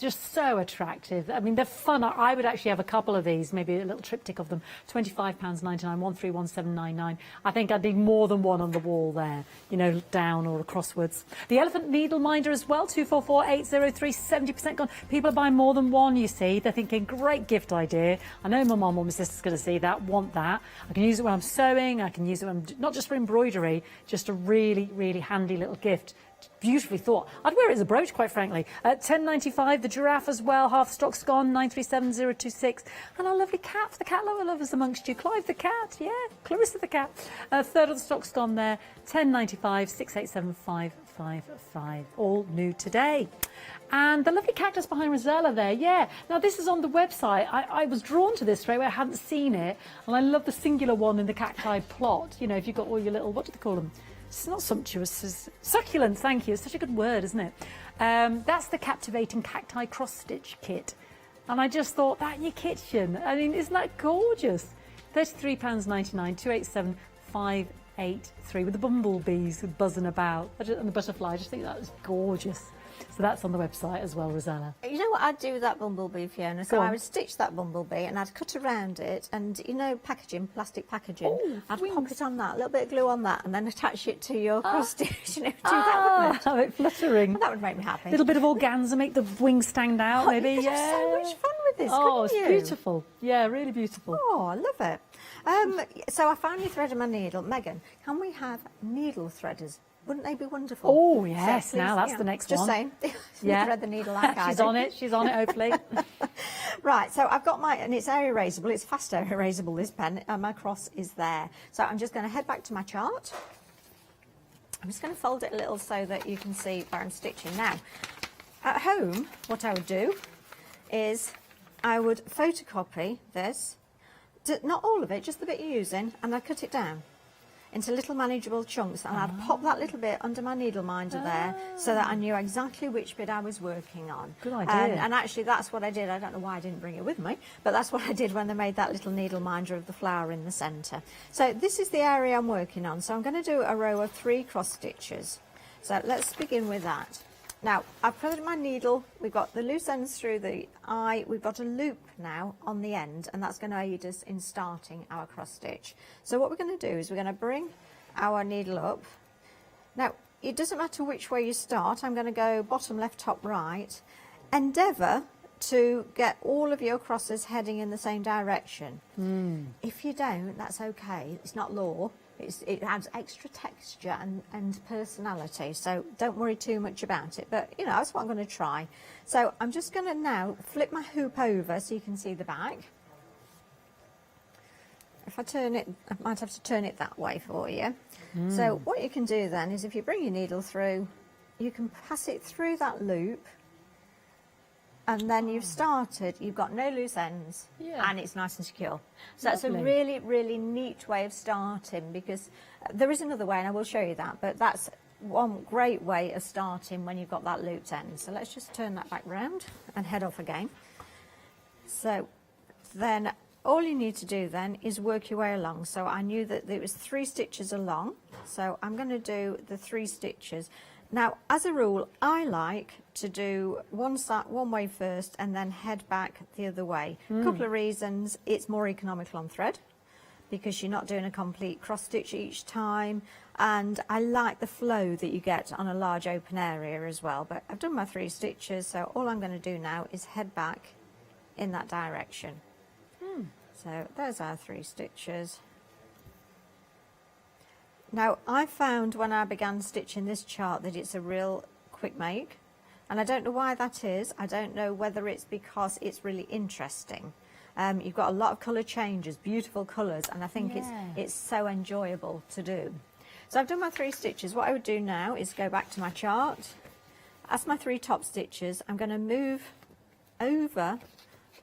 Just so attractive. I mean, they're fun. I would actually have a couple of these, maybe a little triptych of them. £25.99, 131799. I think I'd need more than one on the wall there, you know, down or crosswards. The elephant needle minder as well, 244803, 70% gone. People are buying more than one, you see. They're thinking, great gift idea. I know my mum or my sister's going to see that, want that. I can use it when I'm sewing. I can use it when not just for embroidery, just a really, really handy little gift. Beautifully thought. I'd wear it as a brooch, quite frankly. £10.95, the giraffe as well, half stock's gone, 937026. And our lovely cat, for the cat lovers amongst you. Clive the cat, yeah, Clarissa the cat. 1/3 of the stock's gone there, £10.95, 687555. All new today. And the lovely cactus behind Rosella there, yeah. Now, this is on the website. I was drawn to this straight away. I hadn't seen it. And I love the singular one in the cacti plot. You know, if you've got all your little, what do they call them? It's not sumptuous, it's succulent, thank you. It's such a good word, isn't it? That's the Captivating Cacti Cross-Stitch Kit. And I just thought, that in your kitchen. I mean, isn't that gorgeous? £33.99, 287583, with the bumblebees buzzing about and the butterfly. I just think that was gorgeous. So that's on the website as well, Rosella. You know what I'd do with that bumblebee, Fiona? So I would stitch that bumblebee and I'd cut around it and, you know, packaging, plastic packaging. Ooh, I'd pop it on that, a little bit of glue on that, and then attach it to your cross stitch. You know, do that, wouldn't it? How it fluttering. That would make me happy. A little bit of organza, make the wings stand out, maybe. You could have so much fun with this, oh, it's couldn't you? beautiful. Yeah, really beautiful. Oh, I love it. So I finally threaded my needle. Megan, can we have needle threaders? Wouldn't they be wonderful? Oh, yes. So now that's the next just one. Just saying. Yeah. Thread the needle like I She's do. on it. She's on it, hopefully. Right, so I've got and it's air erasable. It's fast air erasable, this pen, and my cross is there. So I'm just going to head back to my chart. I'm just going to fold it a little so that you can see where I'm stitching. Now, at home, what I would do is I would photocopy this, not all of it, just the bit you're using, and I'd cut it down into little manageable chunks, and I'd pop that little bit under my needle minder there so that I knew exactly which bit I was working on. Good idea. And actually that's what I did. I don't know why I didn't bring it with me, but that's what I did when I made that little needle minder of the flower in the centre. So this is the area I'm working on. So I'm going to do a row of 3 cross stitches. So let's begin with that. Now, I've threaded my needle, we've got the loose ends through the eye, we've got a loop now on the end, and that's going to aid us in starting our cross stitch. So what we're going to do is we're going to bring our needle up. Now, it doesn't matter which way you start, I'm going to go bottom, left, top, right. Endeavour to get all of your crosses heading in the same direction. If you don't, that's okay, it's not law. It adds extra texture and personality, so don't worry too much about it. But, you know, that's what I'm going to try. So I'm just going to now flip my hoop over so you can see the back. If I turn it, I might have to turn it that way for you. So what you can do then is if you bring your needle through, you can pass it through that loop, and then you've started, you've got no loose ends, and it's nice and secure. So that's a really, really neat way of starting, because there is another way, and I will show you that, but that's one great way of starting when you've got that looped end. So let's just turn that back round and head off again. So then all you need to do then is work your way along. So I knew that there was 3 stitches along, so I'm going to do the 3 stitches. Now, as a rule, I like to do one way first and then head back the other way. A couple of reasons. It's more economical on thread because you're not doing a complete cross stitch each time, and I like the flow that you get on a large open area as well. But I've done my 3 stitches, so all I'm going to do now is head back in that direction. So there's our 3 stitches. Now, I found when I began stitching this chart that it's a real quick make, and I don't know why that is. I don't know whether it's because it's really interesting. You've got a lot of colour changes, beautiful colours, and I think it's so enjoyable to do. So I've done my 3 stitches. What I would do now is go back to my chart. As my 3 top stitches, I'm going to move over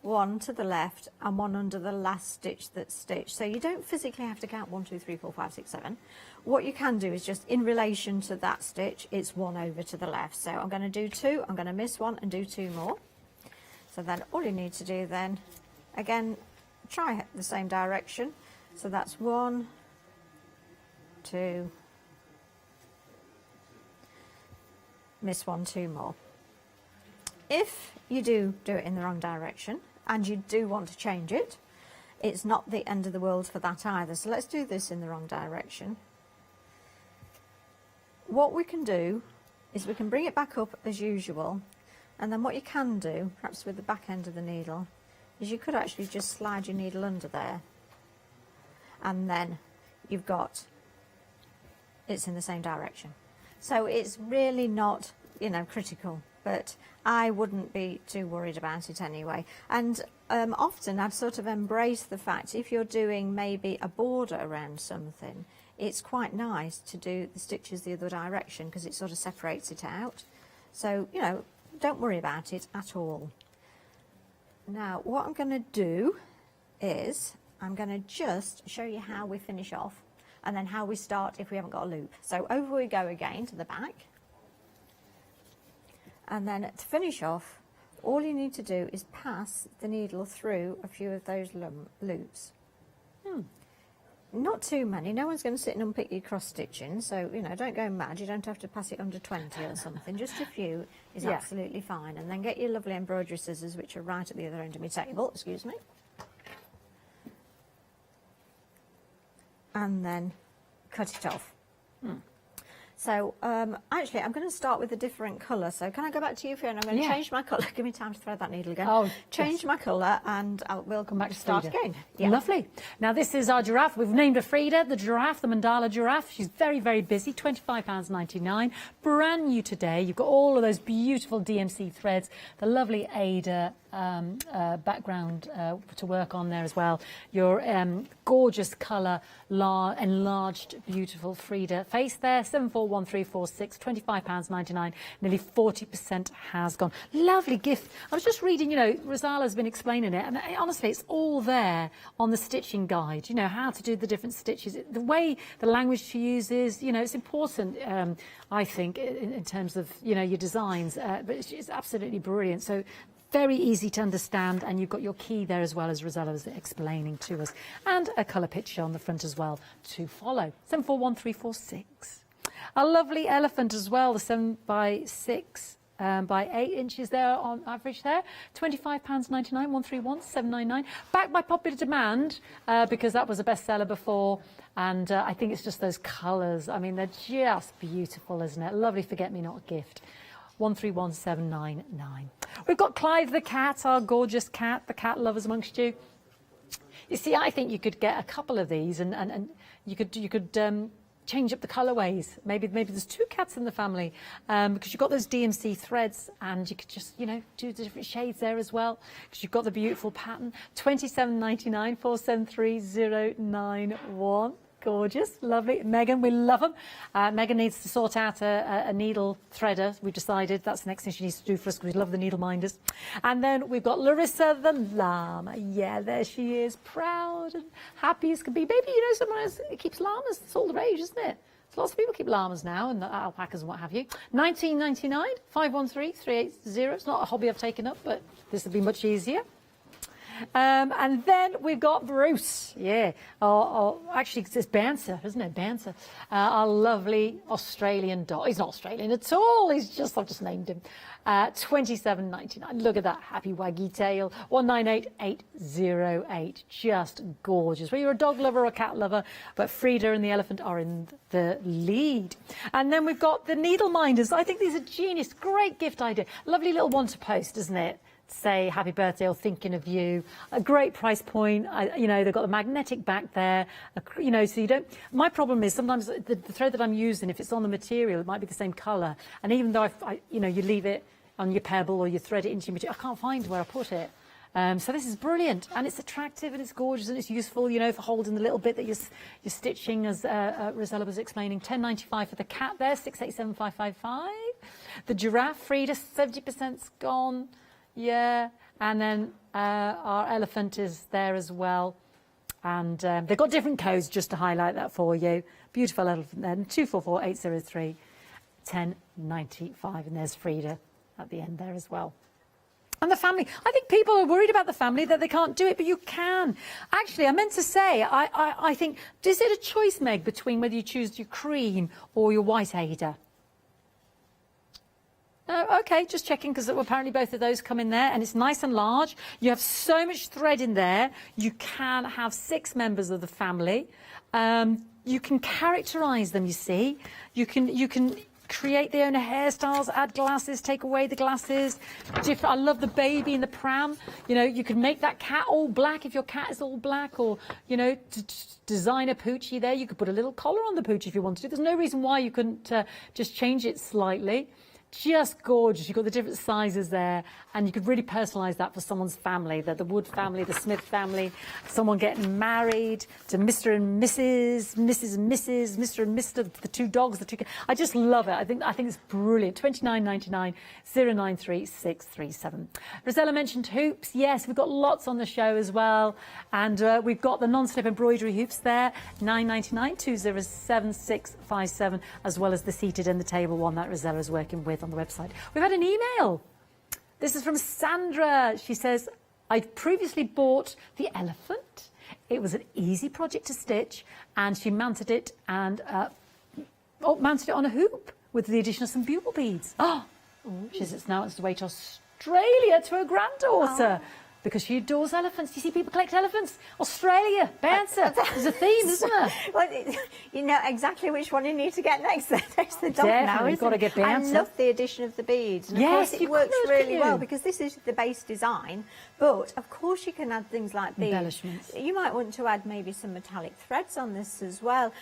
1 to the left and 1 under the last stitch that's stitched. So you don't physically have to count 1, 2, 3, 4, 5, 6, 7. What you can do is just in relation to that stitch, it's 1 over to the left. So I'm going to do 2, I'm going to miss 1 and do 2 more. So then all you need to do then, again, try the same direction. So that's 1, 2, miss 1, 2 more. If you do it in the wrong direction and you do want to change it, it's not the end of the world for that either. So let's do this in the wrong direction. What we can do is we can bring it back up as usual, and then what you can do, perhaps with the back end of the needle, is you could actually just slide your needle under there, and then you've got it's in the same direction. So it's really not, you know, critical, but I wouldn't be too worried about it anyway. And often I'd sort of embrace the fact if you're doing maybe a border around something, it's quite nice to do the stitches the other direction because it sort of separates it out. So, you know, don't worry about it at all. Now, what I'm going to do is I'm going to just show you how we finish off and then how we start if we haven't got a loop. So over we go again to the back. And then to finish off, all you need to do is pass the needle through a few of those loops. Not too many. No one's going to sit and unpick your cross stitching, so, you know, don't go mad. You don't have to pass it under 20 or something. Just a few is absolutely fine. And then get your lovely embroidery scissors, which are right at the other end of my table. Excuse me. And then cut it off. So, actually, I'm going to start with a different colour. So, can I go back to you, Fiona? I'm going to change my colour. Give me time to thread that needle again. Change my colour, and we'll come back to start again. Lovely. Now, this is our giraffe. We've named her Frida, the giraffe, the mandala giraffe. She's very, very busy. £25.99. Brand new today. You've got all of those beautiful DMC threads, the lovely Ada background to work on there as well. Your gorgeous colour, enlarged, beautiful Frida face there. 741346, £25.99. Nearly 40% has gone. Lovely gift. I was just reading, you know, Rosala's been explaining it, and honestly, it's all there on the stitching guide. You know, how to do the different stitches, the way, the language she uses. You know, it's important, I think, in terms of, you know, your designs. But it's absolutely brilliant. So, very easy to understand, and you've got your key there as well, as Rosella was explaining to us, and a colour picture on the front as well to follow. 741346. A lovely elephant as well, the 7 by 6 by 8 inches there on average there. £25.99, 131 799. Back by popular demand because that was a bestseller before, and I think it's just those colours. I mean, they're just beautiful, isn't it? Lovely forget-me-not gift. 131799. We've got Clive the cat, our gorgeous cat, the cat lovers amongst you. You see, I think you could get a couple of these, and you could change up the colourways. Maybe there's 2 cats in the family, because you've got those DMC threads, and you could just, you know, do the different shades there as well, because you've got the beautiful pattern. £27.99, 473091. Gorgeous, lovely. Megan, we love them. Megan needs to sort out a needle threader. We've decided that's the next thing she needs to do for us, because we love the needle minders. And then we've got Larissa the llama. Yeah, there she is, proud and happy as can be. Maybe, you know, someone else keeps llamas. It's all the rage, isn't it? So lots of people keep llamas now, and alpacas and what have you. £19.99, 513380. It's not a hobby I've taken up, but this will be much easier. And then we've got Bruce, yeah, or actually it's Banter, isn't it? Banter, our lovely Australian dog. He's not Australian at all. I've just named him. 27.99. Look at that happy waggy tail. 198808. Just gorgeous. Whether you're a dog lover or a cat lover, but Frida and the elephant are in the lead. And then we've got the needle minders. I think these are genius. Great gift idea. Lovely little one to post, isn't it? Say happy birthday or thinking of you. A great price point. You know, they've got the magnetic back there. You know, so you don't. My problem is sometimes the thread that I'm using, if it's on the material, it might be the same colour. And even though you know, you leave it on your pebble or you thread it into your material, I can't find where I put it. So this is brilliant, and it's attractive and it's gorgeous and it's useful, you know, for holding the little bit that you're stitching, as Rosella was explaining. $10.95 for the cat there, $687,555. The giraffe, Frida, 70%'s gone. Yeah, and then our elephant is there as well. And they've got different codes just to highlight that for you. Beautiful elephant then, 244803, $10.95, and there's Frida at the end there as well. And the family, I think people are worried about the family, that they can't do it, but you can. Actually, I meant to say, I think, is it a choice, Meg, between whether you choose your cream or your white Ada? No, okay, just checking, because apparently both of those come in there, and it's nice and large. You have so much thread in there. You can have 6 members of the family. You can characterise them, you see. You can create their own hairstyles, add glasses, take away the glasses. I love the baby in the pram. You know, you can make that cat all black if your cat is all black, or, you know, design a poochie there. You could put a little collar on the poochie if you wanted to. There's no reason why you couldn't just change it slightly. Just gorgeous. You've got the different sizes there, and you could really personalise that for someone's family, the Wood family, the Smith family, someone getting married, to Mr. and Mrs., Mrs. and Mrs., Mr. and Mr., the 2 dogs, the 2... I just love it. I think it's brilliant. $29.99, 093637. Rosella mentioned hoops. Yes, we've got lots on the show as well, and we've got the non-slip embroidery hoops there, $9.99, 207657, as well as the seated and the table one that Rosella's working with on the website. We've had an email. This is from Sandra. She says, I previously bought the elephant. It was an easy project to stitch, and she mounted it and mounted it on a hoop with the addition of some bugle beads. She says now it's the way to Australia to her granddaughter. Because she adores elephants. You see people collect elephants. Australia, Banter. There's a theme, isn't there? Well, you know exactly which one you need to get next. Next the dog now, you've got to get Banter. I love the addition of the beads. And yes, of course it works really well, because this is the base design. But of course you can add things like beads. Embellishments. You might want to add maybe some metallic threads on this as well.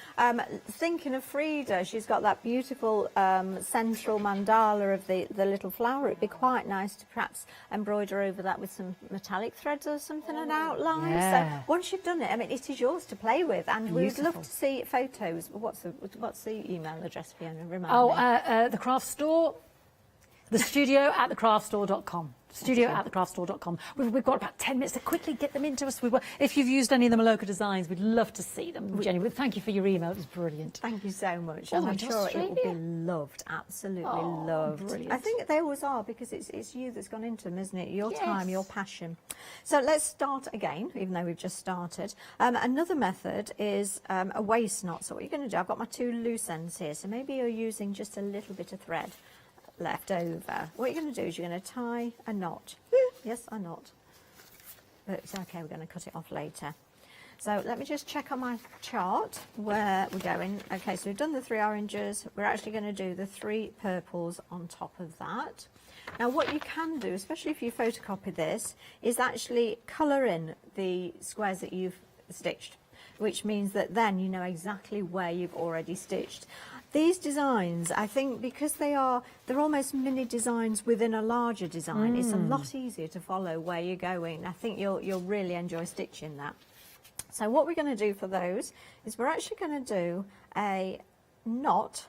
Thinking of Frida, she's got that beautiful central mandala of the little flower. It'd be quite nice to perhaps embroider over that with some metallic threads or something, an outline. Yeah. So once you've done it, I mean, it is yours to play with, and we'd love to see photos. What's the email address, Fiona? Remind me. The craft store, the studio at thecraftstore.com. Studio at thecraftstore.com. We've got about 10 minutes to quickly get them into us. If you've used any of the Maloka designs, we'd love to see them. Jenny, thank you for your email. It was brilliant. Thank you so much. Oh, I'm sure Australia. it will be loved. Absolutely loved. Brilliant. I think they always are, because it's you that's gone into them, isn't it? Your time, your passion. So let's start again, even though we've just started. Another method is a waist knot. So what you're going to do, I've got my 2 loose ends here. So maybe you're using just a little bit of thread left over. What you're going to do is you're going to tie a knot. Yes, a knot. But it's okay, we're going to cut it off later. So let me just check on my chart where we're going. Okay, so we've done the 3 oranges. We're actually going to do the 3 purples on top of that. Now what you can do, especially if you photocopy this, is actually colour in the squares that you've stitched, which means that then you know exactly where you've already stitched. These designs, I think, because they're almost mini designs within a larger design, it's a lot easier to follow where you're going. I think you'll really enjoy stitching that. So what we're going to do for those is we're actually going to do a knot.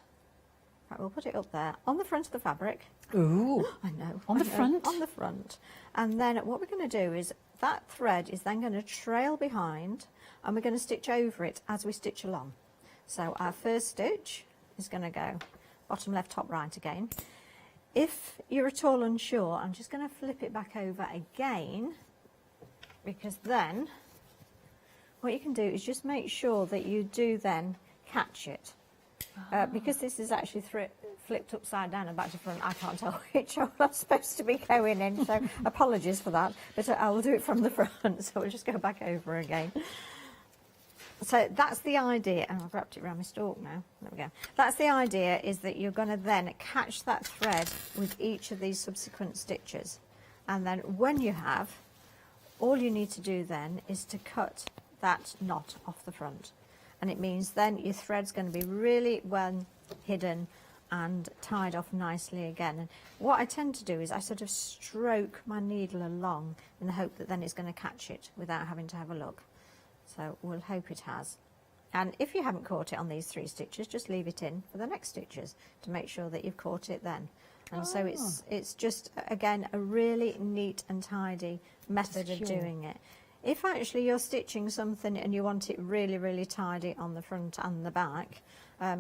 Right, we'll put it up there on the front of the fabric. Ooh, I know. On the front? On the front. And then what we're going to do is that thread is then going to trail behind, and we're going to stitch over it as we stitch along. So our first stitch is going to go bottom left, top right again. If you're at all unsure, I'm just going to flip it back over again, because then what you can do is just make sure that you do then catch it. Because this is actually flipped upside down and back to front, I can't tell which hole I'm supposed to be going in, so apologies for that, but I will do it from the front, so we'll just go back over again. So that's the idea, and I've wrapped it around my stalk now, there we go. That's the idea, is that you're going to then catch that thread with each of these subsequent stitches, and then when you have, all you need to do then is to cut that knot off the front. And it means then your thread's going to be really well hidden and tied off nicely again. And what I tend to do is I sort of stroke my needle along in the hope that then it's going to catch it without having to have a look. So we'll hope it has. And if you haven't caught it on these 3 stitches, just leave it in for the next stitches to make sure that you've caught it then. And so it's just, again, a really neat and tidy method of doing it. If actually you're stitching something and you want it really, really tidy on the front and the back,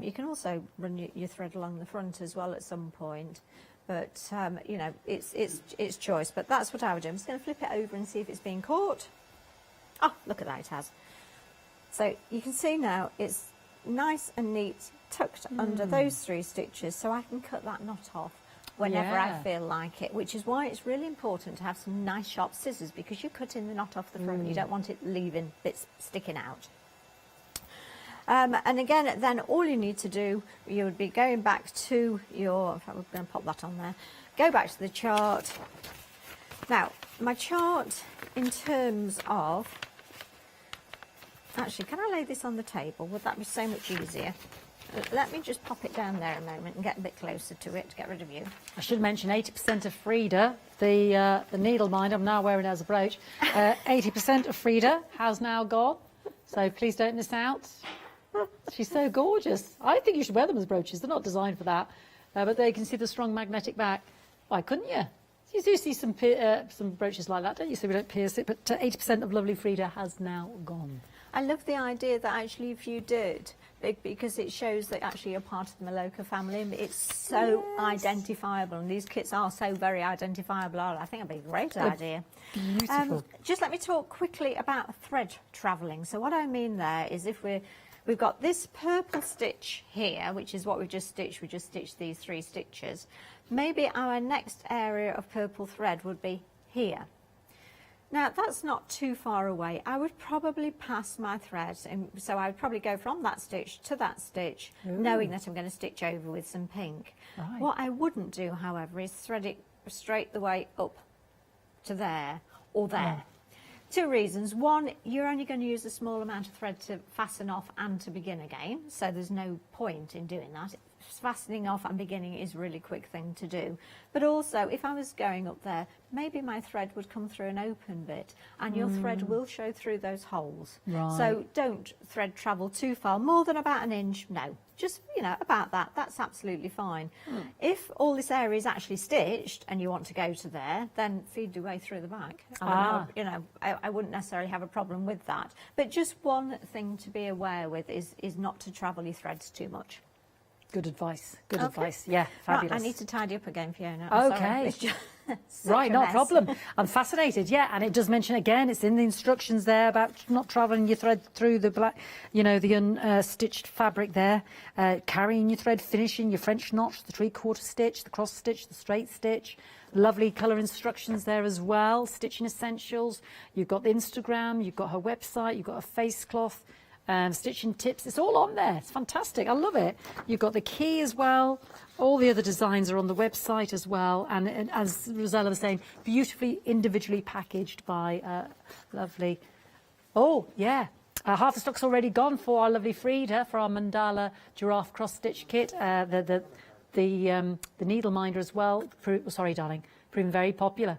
you can also run your thread along the front as well at some point. But, you know, it's choice. But that's what I would do. I'm just going to flip it over and see if it's being caught. Oh, look at that, it has. So you can see now it's nice and neat, tucked under those 3 stitches, so I can cut that knot off whenever I feel like it, which is why it's really important to have some nice sharp scissors, because you're cutting the knot off the front, you don't want it leaving bits sticking out. And again, then all you need to do, you would be going back to your, in fact we're going to pop that on there, go back to the chart. Now, my chart in terms of, actually, can I lay this on the table? Would that be so much easier? Let me just pop it down there a moment and get a bit closer to it to get rid of you. I should mention 80% of Frida, the needle minder I'm now wearing as a brooch, 80% of Frida has now gone, so please don't miss out. She's so gorgeous. I think you should wear them as brooches. They're not designed for that, but they can see the strong magnetic back. Why couldn't you? You do see some brooches like that, don't you? So we don't pierce it, but 80% of lovely Frida has now gone. I love the idea that actually if you did, because it shows that actually you're part of the Maloka family, and it's so identifiable, and these kits are so very identifiable. I think it'd be a great idea. Beautiful. Just let me talk quickly about thread travelling. So what I mean there is if we've got this purple stitch here, which is what we just stitched these 3 stitches, maybe our next area of purple thread would be here. Now, that's not too far away. I would probably pass my thread, so I would probably go from that stitch to that stitch, knowing that I'm going to stitch over with some pink. Right. What I wouldn't do, however, is thread it straight the way up to there or there. 2 reasons. One, you're only going to use a small amount of thread to fasten off and to begin again, so there's no point in doing that. Fastening off and beginning is a really quick thing to do. But also, if I was going up there, maybe my thread would come through an open bit, and your thread will show through those holes. Right. So don't thread travel too far, more than about 1 inch, no. Just, you know, about that, that's absolutely fine. If all this area is actually stitched and you want to go to there, then feed your way through the back. You know, I wouldn't necessarily have a problem with that. But just one thing to be aware with is not to travel your threads too much. Good advice. Good advice. Yeah, fabulous. Right, I need to tidy up again, Fiona. Okay. Right, no problem. I'm fascinated. Yeah, and it does mention again, it's in the instructions there about not travelling your thread through the black, you know, the unstitched fabric there, carrying your thread, finishing your French notch, the 3/4 stitch, the cross stitch, the straight stitch. Lovely colour instructions there as well. Stitching essentials. You've got the Instagram. You've got her website. You've got a face cloth. Stitching tips, it's all on there. It's fantastic. I love it. You've got the key as well. All the other designs are on the website as well. And as Rosella was saying, beautifully individually packaged by lovely. Oh, yeah. Half the stock's already gone for our lovely Frida for our mandala giraffe cross stitch kit. The needle minder as well. Sorry, darling. Proving very popular.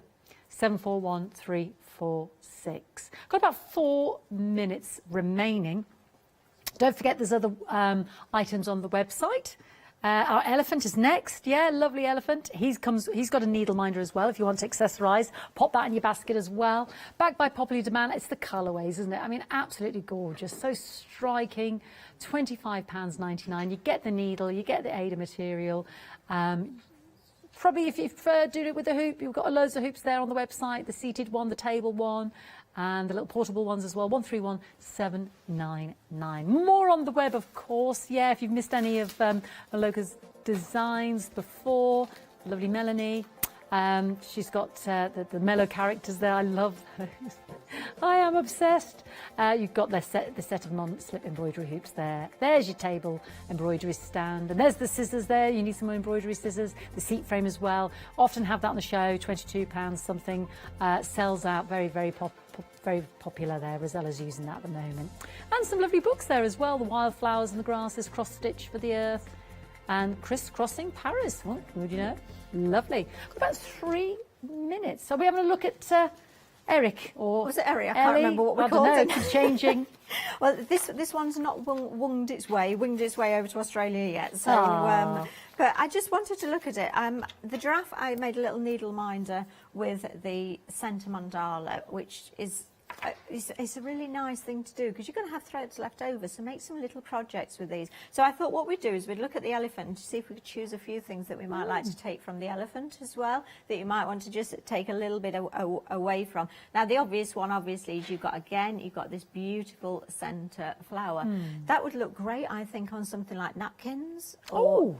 741346. Got about 4 minutes remaining. Don't forget there's other items on the website. Our elephant is next. Yeah, lovely elephant. He's got a needle minder as well if you want to accessorise. Pop that in your basket as well. Backed by popular demand. It's the colourways, isn't it? I mean, absolutely gorgeous. So striking. £25.99. You get the needle, you get the Ada material. probably if you prefer doing it with a hoop, you've got loads of hoops there on the website, the seated one, the table one, and the little portable ones as well, 131799. More on the web, of course. Yeah, if you've missed any of Aloka's designs before, lovely Melanie. She's got the mellow characters there. I love those. I am obsessed. You've got the set of non-slip embroidery hoops there. There's your table embroidery stand. And there's the scissors there. You need some more embroidery scissors. The seat frame as well. Often have that on the show, £22 something. Sells out very, very popular there. Rosella's using that at the moment. And some lovely books there as well. The wildflowers and the grasses, cross stitch for the earth. And crisscrossing Paris. What would you know? Lovely. Got about 3 minutes. So we're having a look at Eric, or was it Eric? I Ellie? can't remember what we called it. it. It's changing. Well, this one's not winged its way over to Australia yet. So, but I just wanted to look at it. The giraffe, I made a little needle minder with the centre mandala, which is. It's a really nice thing to do because you're going to have threads left over, so make some little projects with these. So I thought what we'd do is we'd look at the elephant and see if we could choose a few things that we might like to take from the elephant as well, that you might want to just take a little bit away from. Now the obvious one obviously is you've got this beautiful centre flower. That would look great, I think, on something like napkins, or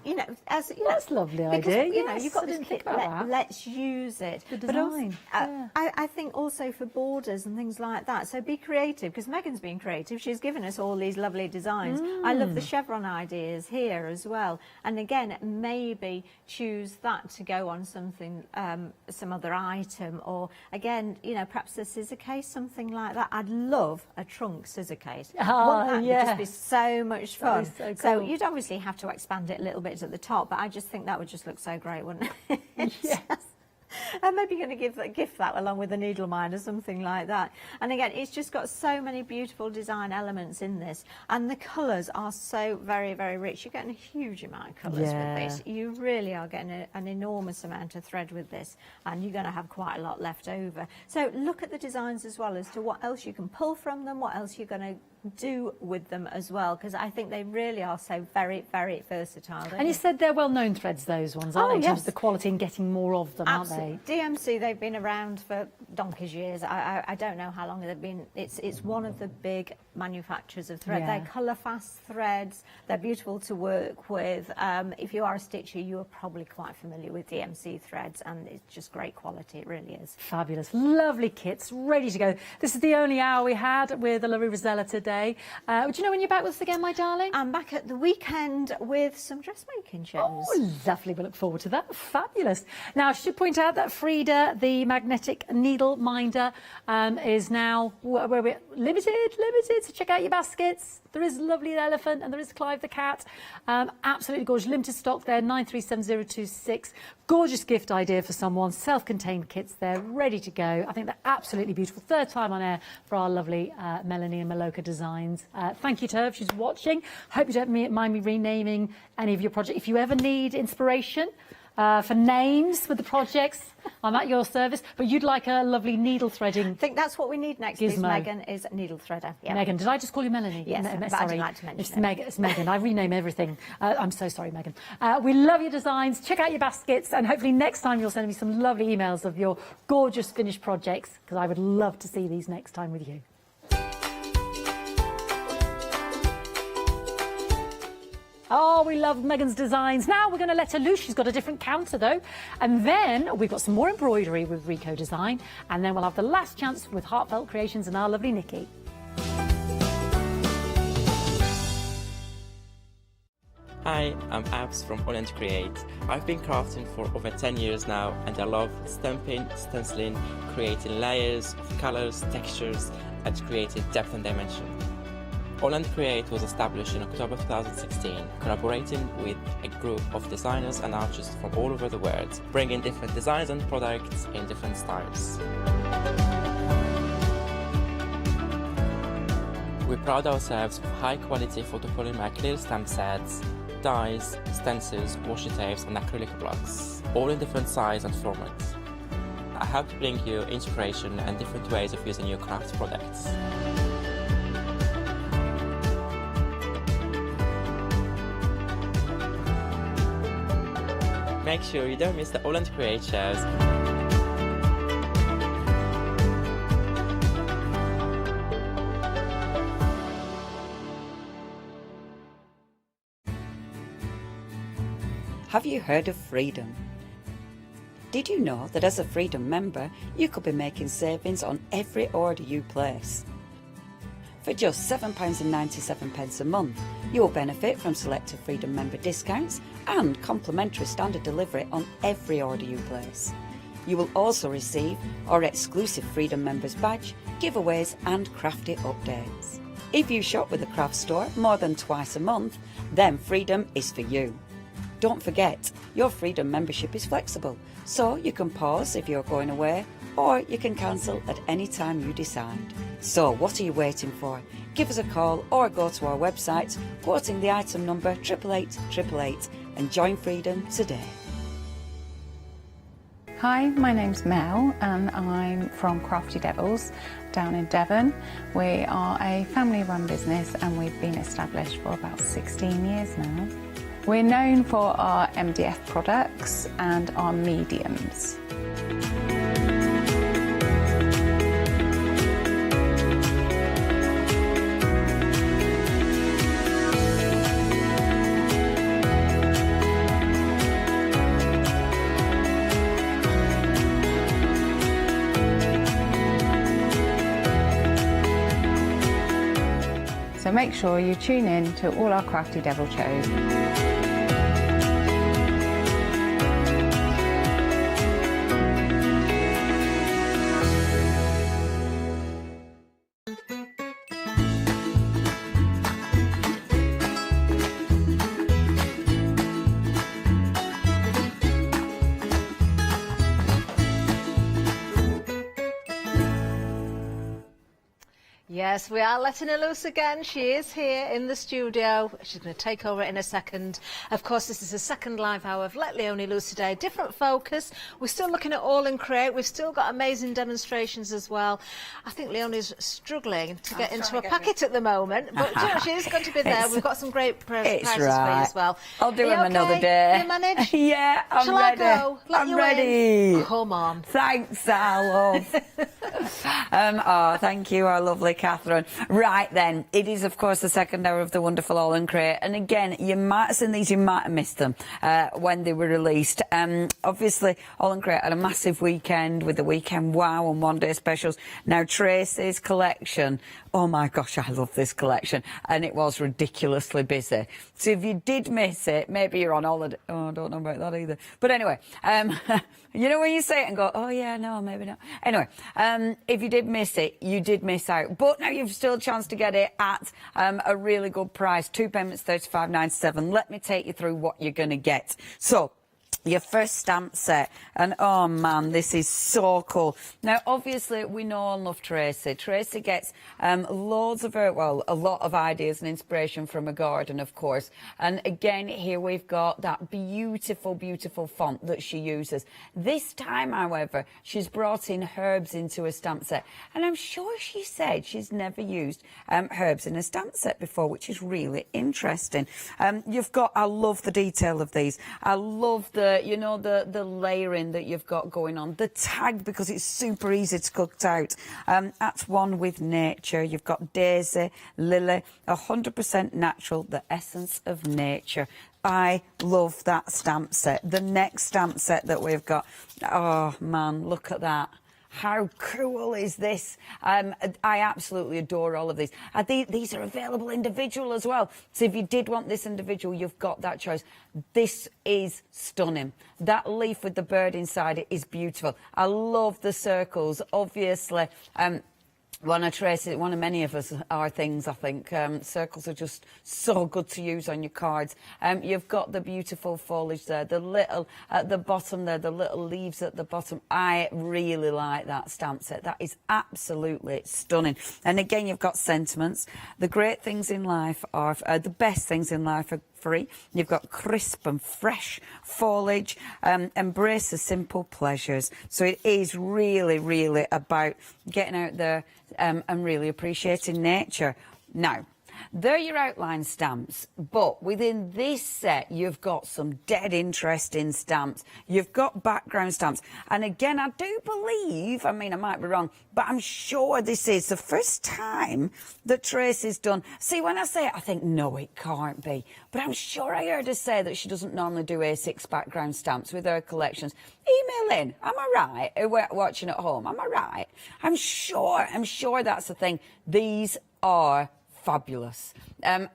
that's a lovely idea. You've got this kit, let's use it. The design. But also, I think also for borders and things like that. So be creative, because Megan's been creative. She's given us all these lovely designs. I love the chevron ideas here as well. And again, maybe choose that to go on something, some other item, or again, perhaps a scissor case, something like that. I'd love a trunk scissor case. Wouldn't that just be so much fun? So you'd obviously have to expand it a little bit at the top, but I just think that would just look so great, wouldn't it? Yes. I'm maybe going to gift that along with a needle minder, something like that. And again, it's just got so many beautiful design elements in this, and the colours are so very, very rich. You're getting a huge amount of colours with this. You really are getting an enormous amount of thread with this, and you're going to have quite a lot left over. So look at the designs as well as to what else you can pull from them, what else you're going to do with them as well, because I think they really are so very, very versatile. And you said they're well-known threads, those ones, aren't they? In terms of the quality and getting more of them, aren't they? DMC, they've been around for donkey's years. I don't know how long they've been. It's one of the big manufacturers of thread. They're colour-fast threads. They're beautiful to work with. If you are a stitcher, you are probably quite familiar with DMC threads, and it's just great quality. It really is. Fabulous. Lovely kits, ready to go. This is the only hour we had with the lovely Rosella today. Would you know when you're back with us again, my darling? I'm back at the weekend with some dressmaking shows. Oh, lovely. We look forward to that. Fabulous. Now, I should point out that Frida, the magnetic needle minder, is now limited. So check out your baskets. There is a lovely elephant and there is Clive the cat. Absolutely gorgeous. Limited stock there, 937026. Gorgeous gift idea for someone. Self-contained kits there, ready to go. I think they're absolutely beautiful. Third time on air for our lovely Melanie and Maloka designs. Thank you to her if she's watching. Hope you don't mind me renaming any of your projects. If you ever need inspiration for names for the projects, I'm at your service. But you'd like a lovely needle threading. I think that's what we need next. Is Megan is needle threader. Yeah. Megan, did I just call you Melanie? Yes, but I didn't like to mention it. It's Megan. I rename everything. I'm so sorry, Megan. We love your designs. Check out your baskets, and hopefully next time you'll send me some lovely emails of your gorgeous finished projects, because I would love to see these next time with you. Oh, we love Megan's designs. Now we're going to let her loose. She's got a different counter, though. And then we've got some more embroidery with Rico Design. And then we'll have the last chance with Heartfelt Creations and our lovely Nikki. Hi, I'm Abs from Holland Create. I've been crafting for over 10 years now, and I love stamping, stenciling, creating layers of colors, textures, and creating depth and dimension. Holland Create was established in October 2016, collaborating with a group of designers and artists from all over the world, bringing different designs and products in different styles. We pride ourselves with high-quality photopolymer clear stamp sets, dies, stencils, washi tapes and acrylic blocks, all in different sizes and formats. I hope to bring you inspiration and different ways of using your craft products. make sure you don't miss the All and Create shows. Have you heard of Freedom? Did you know that as a Freedom member, you could be making savings on every order you place? For just £7.97 a month, you'll benefit from selected Freedom member discounts and complimentary standard delivery on every order you place. You will also receive our exclusive Freedom members badge, giveaways and crafty updates. If you shop with the craft store more than twice a month, then Freedom is for you. Don't forget, your Freedom membership is flexible, so you can pause if you're going away, or you can cancel at any time you decide. So what are you waiting for? Give us a call or go to our website, quoting the item number 88888 and join Freedom today. Hi, my name's Mel and I'm from Crafty Devils down in Devon. We are a family-run business and we've been established for about 16 years now. We're known for our MDF products and our mediums. So make sure you tune in to all our Crafty Devil shows. Yes, we are letting her loose again. She is here in the studio. She's going to take over in a second. Of course, this is the second live hour of Let Leonie Loose today. Different focus. We're still looking at All and Create. We've still got amazing demonstrations as well. I think Leonie's struggling to get into a packet at the moment, but you know, she is going to be there. We've got some great prizes for you as well. I'll do them okay? another day. You manage? Yeah, I'm Shall ready. I go? Let I'm you ready. In? Come on. Thanks, our love. Oh, thank you, our lovely Catherine. Right then, it is of course the second hour of the wonderful All and Create, and again, you might have seen these, you might have missed them when they were released. Obviously, All and Create had a massive weekend with the Weekend Wow and One Day Specials. Now, Tracy's collection, oh my gosh, I love this collection, and it was ridiculously busy. So if you did miss it, maybe you're on holiday. Oh, I don't know about that either. But anyway, you know when you say it and go, oh yeah, no, maybe not. Anyway, if you did miss it, you did miss out. But now you've still a chance to get it at a really good price. 2 payments, £35.97. Let me take you through what you're going to get. So, your first stamp set, and oh man, this is so cool. Now obviously we know and love Tracy. Tracy gets loads of her, well, a lot of ideas and inspiration from a garden, of course, and again here we've got that beautiful font that she uses. This time, however, she's brought in herbs into a stamp set, and I'm sure she said she's never used herbs in a stamp set before, which is really interesting. You've got, I love the detail of these. I love the, you know, the layering that you've got going on. The tag, because it's super easy to cut out. That's One with Nature. You've got Daisy, Lily, 100% natural, the essence of nature. I love that stamp set. The next stamp set that we've got, oh man, look at that. How cool is this? I absolutely adore all of these. These are available individual as well. So if you did want this individual, you've got that choice. This is stunning. That leaf with the bird inside it is beautiful. I love the circles. Obviously, one of many of us are things, I think. Circles are just so good to use on your cards. You've got the beautiful foliage there, the little, at the bottom there, the little leaves at the bottom. I really like that stamp set. That is absolutely stunning. And again, you've got sentiments. The great things in life are, the best things in life are free. You've got crisp and fresh foliage. Embrace the simple pleasures. So it is really about getting out there and really appreciating nature. Now, They're your outline stamps, but within this set, you've got some dead interesting stamps. You've got background stamps. And again, I do believe, I mean, I might be wrong, but I'm sure this is the first time that Tracy's done. See, when I say it, I think, no, it can't be. But I'm sure I heard her say that she doesn't normally do A6 background stamps with her collections. Email in. Am I right? We're watching at home. Am I right? I'm sure that's the thing. These are fabulous.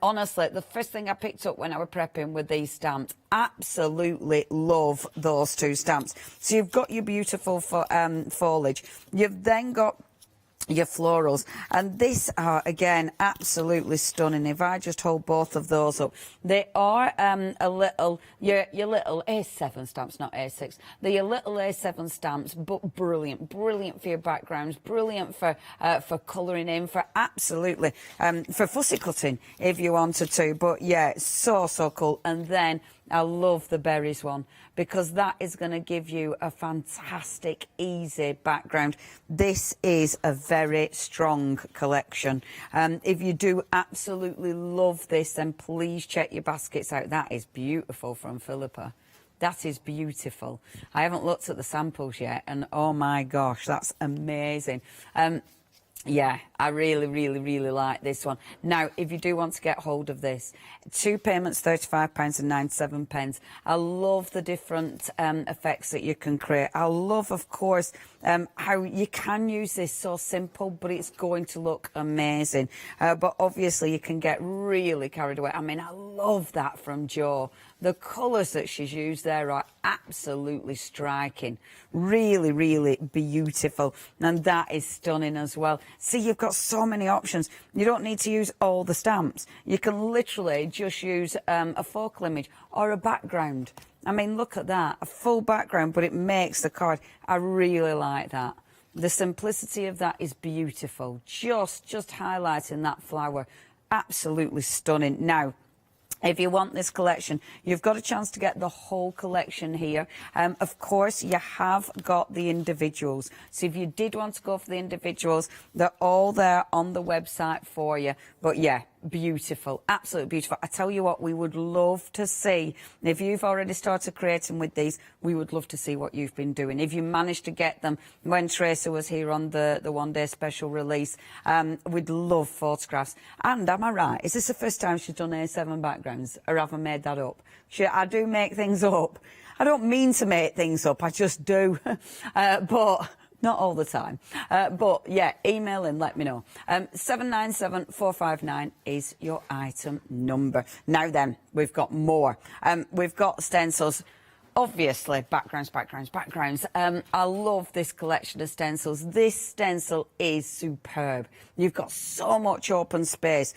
Honestly, the first thing I picked up when I was prepping with these stamps, absolutely love those two stamps. So you've got your beautiful foliage. You've then got your florals, and these are again absolutely stunning. If I just hold both of those up, they are a little your little A7 stamps, not A6. They're your little A7 stamps, but brilliant for your backgrounds, brilliant for colouring in, for absolutely for fussy cutting if you wanted to. But yeah, so cool. And then I love the berries one, because that is going to give you a fantastic, easy background. This is a very strong collection. If you do absolutely love this, then please check your baskets out. That is beautiful from Philippa. That is beautiful. I haven't looked at the samples yet, and oh my gosh, that's amazing. Yeah, I really like this one. Now, if you do want to get hold of this, 2 payments, £35.97. I love the different effects that you can create. I love, of course, how you can use this so simple, but it's going to look amazing. But obviously, you can get really carried away. I mean, I love that from Jo. The colours that she's used there are absolutely striking. Really beautiful. And that is stunning as well. See, you've got so many options. You don't need to use all the stamps. You can literally just use a focal image or a background. I mean, look at that. A full background, but it makes the card. I really like that. The simplicity of that is beautiful. Just highlighting that flower. Absolutely stunning. Now, if you want this collection, you've got a chance to get the whole collection here. Of course, you have got the individuals. So if you did want to go for the individuals, they're all there on the website for you. But yeah, beautiful, absolutely beautiful. I tell you what, we would love to see, if you've already started creating with these, we would love to see what you've been doing. If you managed to get them when Tracy was here on the one-day special release, we'd love photographs. And am I right, is this the first time she's done A7 backgrounds, or have I made that up? I do make things up. I don't mean to make things up, I just do. But not all the time. But yeah, email in, let me know. 797459 is your item number. Now then, we've got more. We've got stencils. Obviously, backgrounds. I love this collection of stencils. This stencil is superb. You've got so much open space.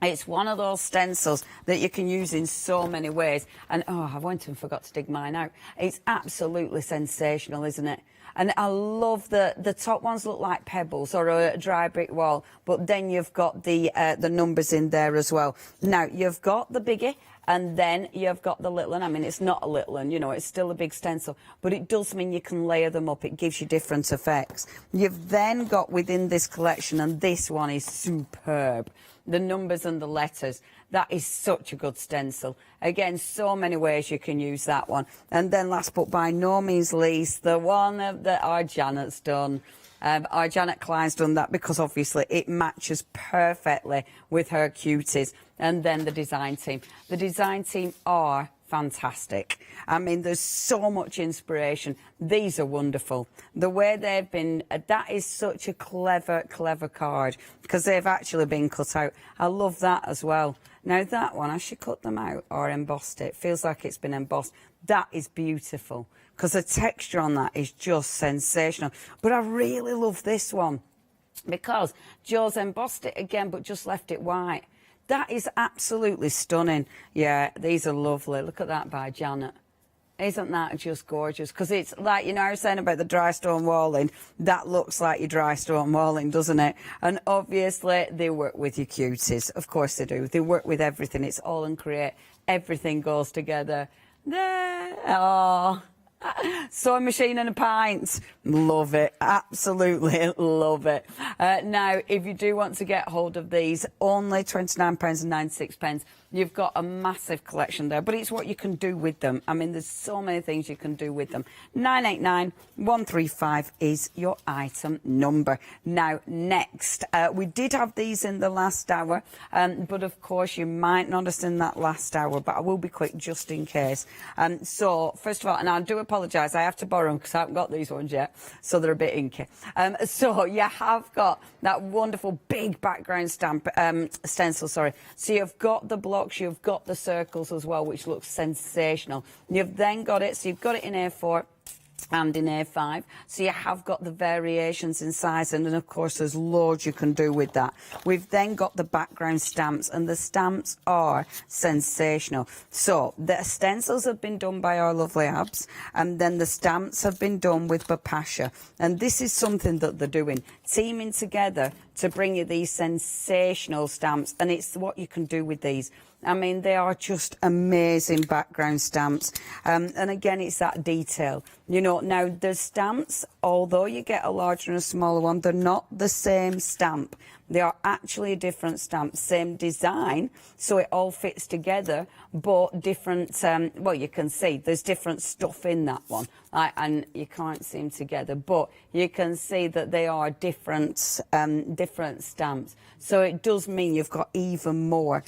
It's one of those stencils that you can use in so many ways. And, oh, I went and forgot to dig mine out. It's absolutely sensational, isn't it? And I love the top ones look like pebbles or a dry brick wall, but then you've got the numbers in there as well. Now, you've got the biggie, and then you've got the little one. I mean, it's not a little one, you know, it's still a big stencil, but it does mean you can layer them up. It gives you different effects. You've then got within this collection, and this one is superb, the numbers and the letters. That is such a good stencil. Again, so many ways you can use that one. And then last but by no means least, the one that our Janet's done. Our Janet Klein's done that because obviously it matches perfectly with her cuties. And then the design team. The design team are fantastic. I mean, there's so much inspiration. These are wonderful. The way they've been, that is such a clever card, because they've actually been cut out. I love that as well. Now that one, has she cut them out or embossed it? Feels like it's been embossed. That is beautiful, because the texture on that is just sensational. But I really love this one, because Jo's embossed it again, but just left it white. That is absolutely stunning. Yeah, these are lovely. Look at that by Janet. Isn't that just gorgeous? Because it's like, you know, I was saying about the dry stone walling. That looks like your dry stone walling, doesn't it? And obviously, they work with your cuties. Of course they do. They work with everything. It's all in Create. Everything goes together. There. Oh, Sewing machine and a pint. Love it. Absolutely love it. Now, if you do want to get hold of these, only £29.96. You've got a massive collection there, but it's what you can do with them. I mean, there's so many things you can do with them. 989135 is your item number. Now, next, we did have these in the last hour, but of course you might not have seen that last hour, but I will be quick just in case. So, first of all, and I do apologise, I have to borrow them because I haven't got these ones yet, so they're a bit inky. So you have got that wonderful big background stamp, stencil, sorry. So you've got the blocks, you've got the circles as well, which looks sensational. You've then got it, so you've got it in A4 and in A5, so you have got the variations in size, and then of course there's loads you can do with that. We've then got the background stamps, and the stamps are sensational. So the stencils have been done by our lovely Abs, and then the stamps have been done with Papasha, and this is something that they're doing, teaming together to bring you these sensational stamps, and it's what you can do with these. I mean, they are just amazing background stamps. And again, it's that detail. You know, now the stamps, although you get a larger and a smaller one, they're not the same stamp. They are actually a different stamp, same design, so it all fits together, but different, well, you can see there's different stuff in that one, and you can't see them together, but you can see that they are different, different stamps. So it does mean you've got even more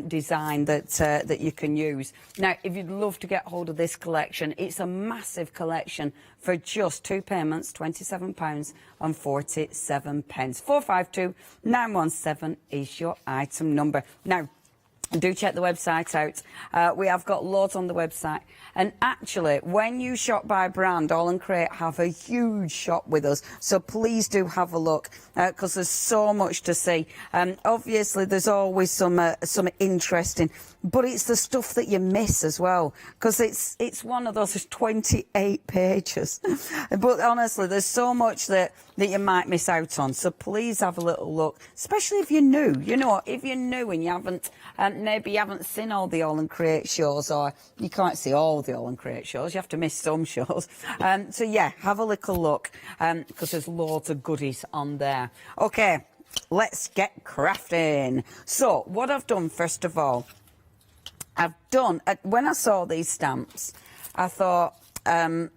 design that you can use. Now, if you'd love to get hold of this collection, it's a massive collection for just 2 payments, £27.47. 452917 is your item number. Now, do check the website out. We have got loads on the website. And actually, when you shop by brand, All and Create have a huge shop with us. So please do have a look, because there's so much to see. Obviously, there's always some interesting, but it's the stuff that you miss as well, because it's one of those, there's 28 pages. But honestly, there's so much that you might miss out on. So please have a little look, especially if you're new. You know, if you're new and you haven't, maybe you haven't seen all the All and Create shows, or you can't see all the All and Create shows, you have to miss some shows. So yeah, have a little look, because there's loads of goodies on there. Okay, let's get crafting. So what I've done, first of all, when I saw these stamps, I thought, you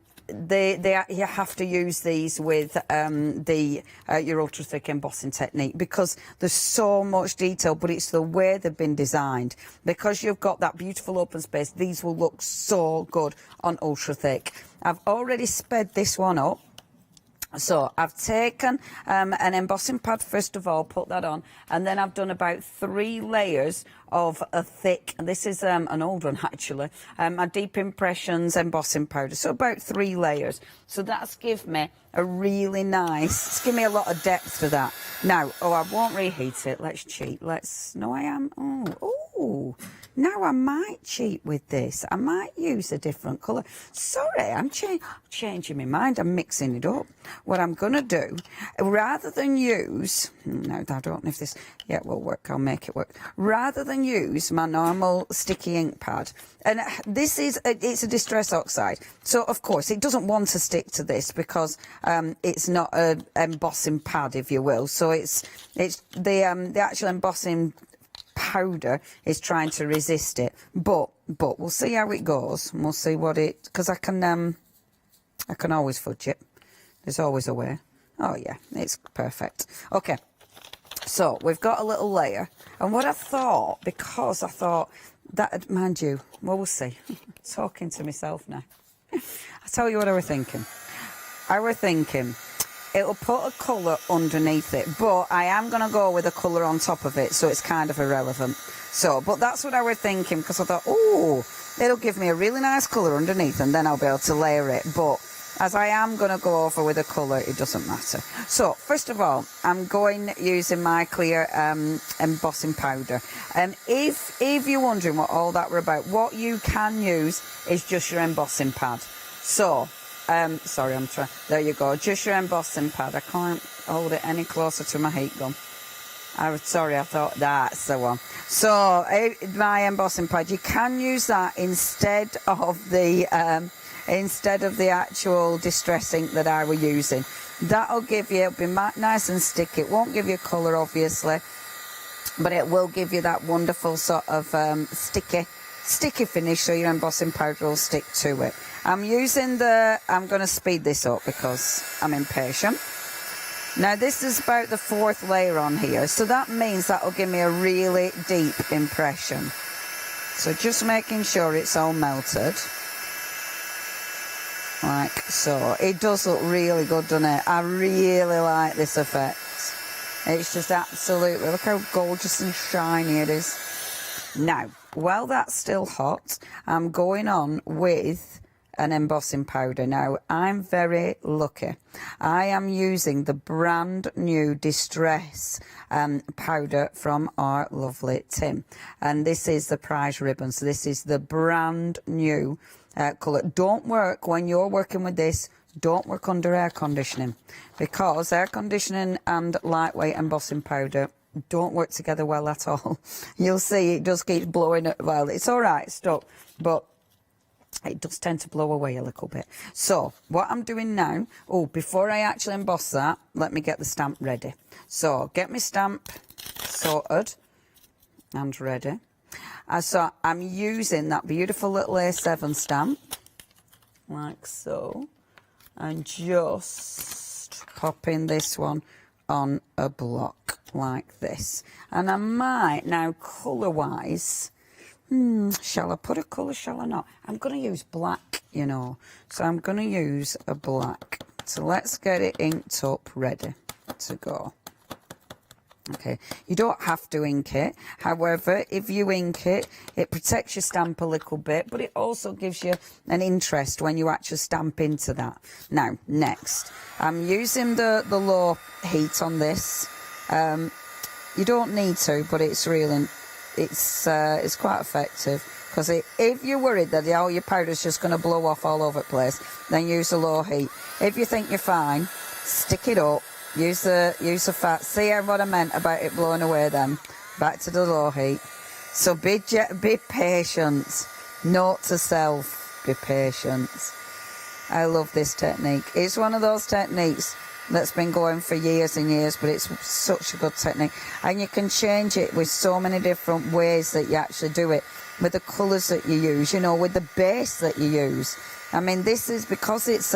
have to use these with your ultra thick embossing technique, because there's so much detail, but it's the way they've been designed. Because you've got that beautiful open space, these will look so good on ultra thick. I've already sped this one up. So I've taken an embossing pad, first of all, put that on, and then I've done about 3 layers of a thick, and this is an old one actually, a Deep Impressions embossing powder, so about 3 layers. So that's given me a really nice, it's given me a lot of depth to that. Now, I won't reheat it, let's cheat, no I am, oh, now I might cheat with this, I might use a different colour. Sorry, I'm changing my mind, I'm mixing it up. What I'm going to do, rather than use, no, I don't know if this yet will work, I'll make it work. Rather than use my normal sticky ink pad, and this is, it's a Distress Oxide, so of course it doesn't want to stick to this because it's not an embossing pad, if you will, so it's the actual embossing powder is trying to resist it, but we'll see how it goes, and we'll see what it, because I can always fudge it. There's always a way. Oh yeah, it's perfect. Okay, so we've got a little layer, and what I thought, because I thought that, mind you, well, we'll see. Talking to myself now. I'll tell you what I was thinking. I was thinking it'll put a colour underneath it, but I am going to go with a colour on top of it, so it's kind of irrelevant. So, but that's what I was thinking, because I thought, oh, it'll give me a really nice colour underneath, and then I'll be able to layer it. But as I am going to go over with a colour, it doesn't matter. So, first of all, I'm going using my clear embossing powder. If you're wondering what all that were about, what you can use is just your embossing pad. So, sorry, there you go, just your embossing pad. I can't hold it any closer to my heat gun. Sorry, I thought that's the one. So, my embossing pad, you can use that instead of the instead of the actual distress ink that I were using. That'll give you, it'll be nice and sticky. It won't give you colour, obviously, but it will give you that wonderful sort of sticky finish, so your embossing powder will stick to it. I'm going to speed this up because I'm impatient. Now this is about the 4th layer on here, so that means that'll give me a really deep impression. So just making sure it's all melted. Like so. It does look really good, doesn't it? I really like this effect. It's just absolutely, look how gorgeous and shiny it is. Now, while that's still hot, I'm going on with an embossing powder. Now, I'm very lucky. I am using the brand new Distress powder from our lovely Tim. And this is the prize ribbon. So this is the brand new colour. Don't work when you're working with this. Don't work under air conditioning, because air conditioning and lightweight embossing powder don't work together well at all. You'll see it just keeps blowing. Well, it's all right, stuck, but it does tend to blow away a little bit. So what I'm doing now, before I actually emboss that, let me get the stamp ready. So get my stamp sorted and ready. So I'm using that beautiful little A7 stamp, like so, and just popping this one on a block like this. And I might now, colour-wise, shall I put a colour, shall I not? I'm going to use black, you know, so I'm going to use a black. So let's get it inked up, ready to go. Okay, you don't have to ink it. However, if you ink it, it protects your stamp a little bit, but it also gives you an interest when you actually stamp into that. Now, next, I'm using the low heat on this. You don't need to, but it's really, it's quite effective. Because if you're worried that all your powder's just going to blow off all over the place, then use the low heat. If you think you're fine, stick it up. Use the fat. See what I meant about it blowing away then. Back to the low heat. So be patient. Note to self, be patient. I love this technique. It's one of those techniques that's been going for years and years, but it's such a good technique. And you can change it with so many different ways that you actually do it. With the colours that you use, you know, with the base that you use. I mean, this is, because it's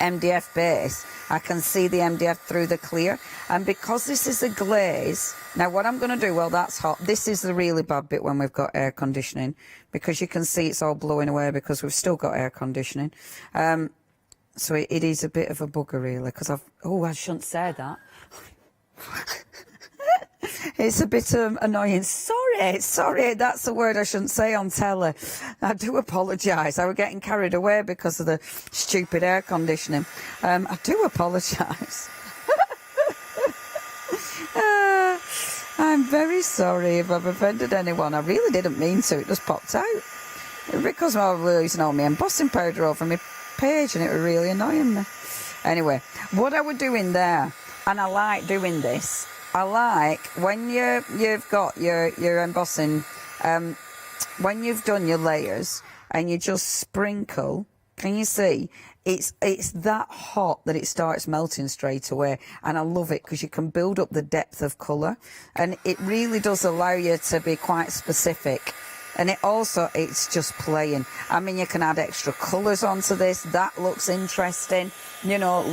MDF base, I can see the MDF through the clear, and because this is a glaze, now what I'm going to do, well, that's hot, this is the really bad bit when we've got air conditioning, because you can see it's all blowing away because we've still got air conditioning. So it is a bit of a bugger really, because I shouldn't say that. It's a bit annoying. Sorry, that's the word I shouldn't say on telly. I do apologise. I was getting carried away because of the stupid air conditioning. I do apologise. I'm very sorry if I've offended anyone. I really didn't mean to. It just popped out. Because I was using all my embossing powder over my page and it was really annoying me. Anyway, what I was doing there, and I like doing this, I like when you've got your embossing, when you've done your layers and you just sprinkle, can you see? It's that hot that it starts melting straight away, and I love it because you can build up the depth of colour, and it really does allow you to be quite specific. And it's just playing. I mean, you can add extra colours onto this. That looks interesting. You know,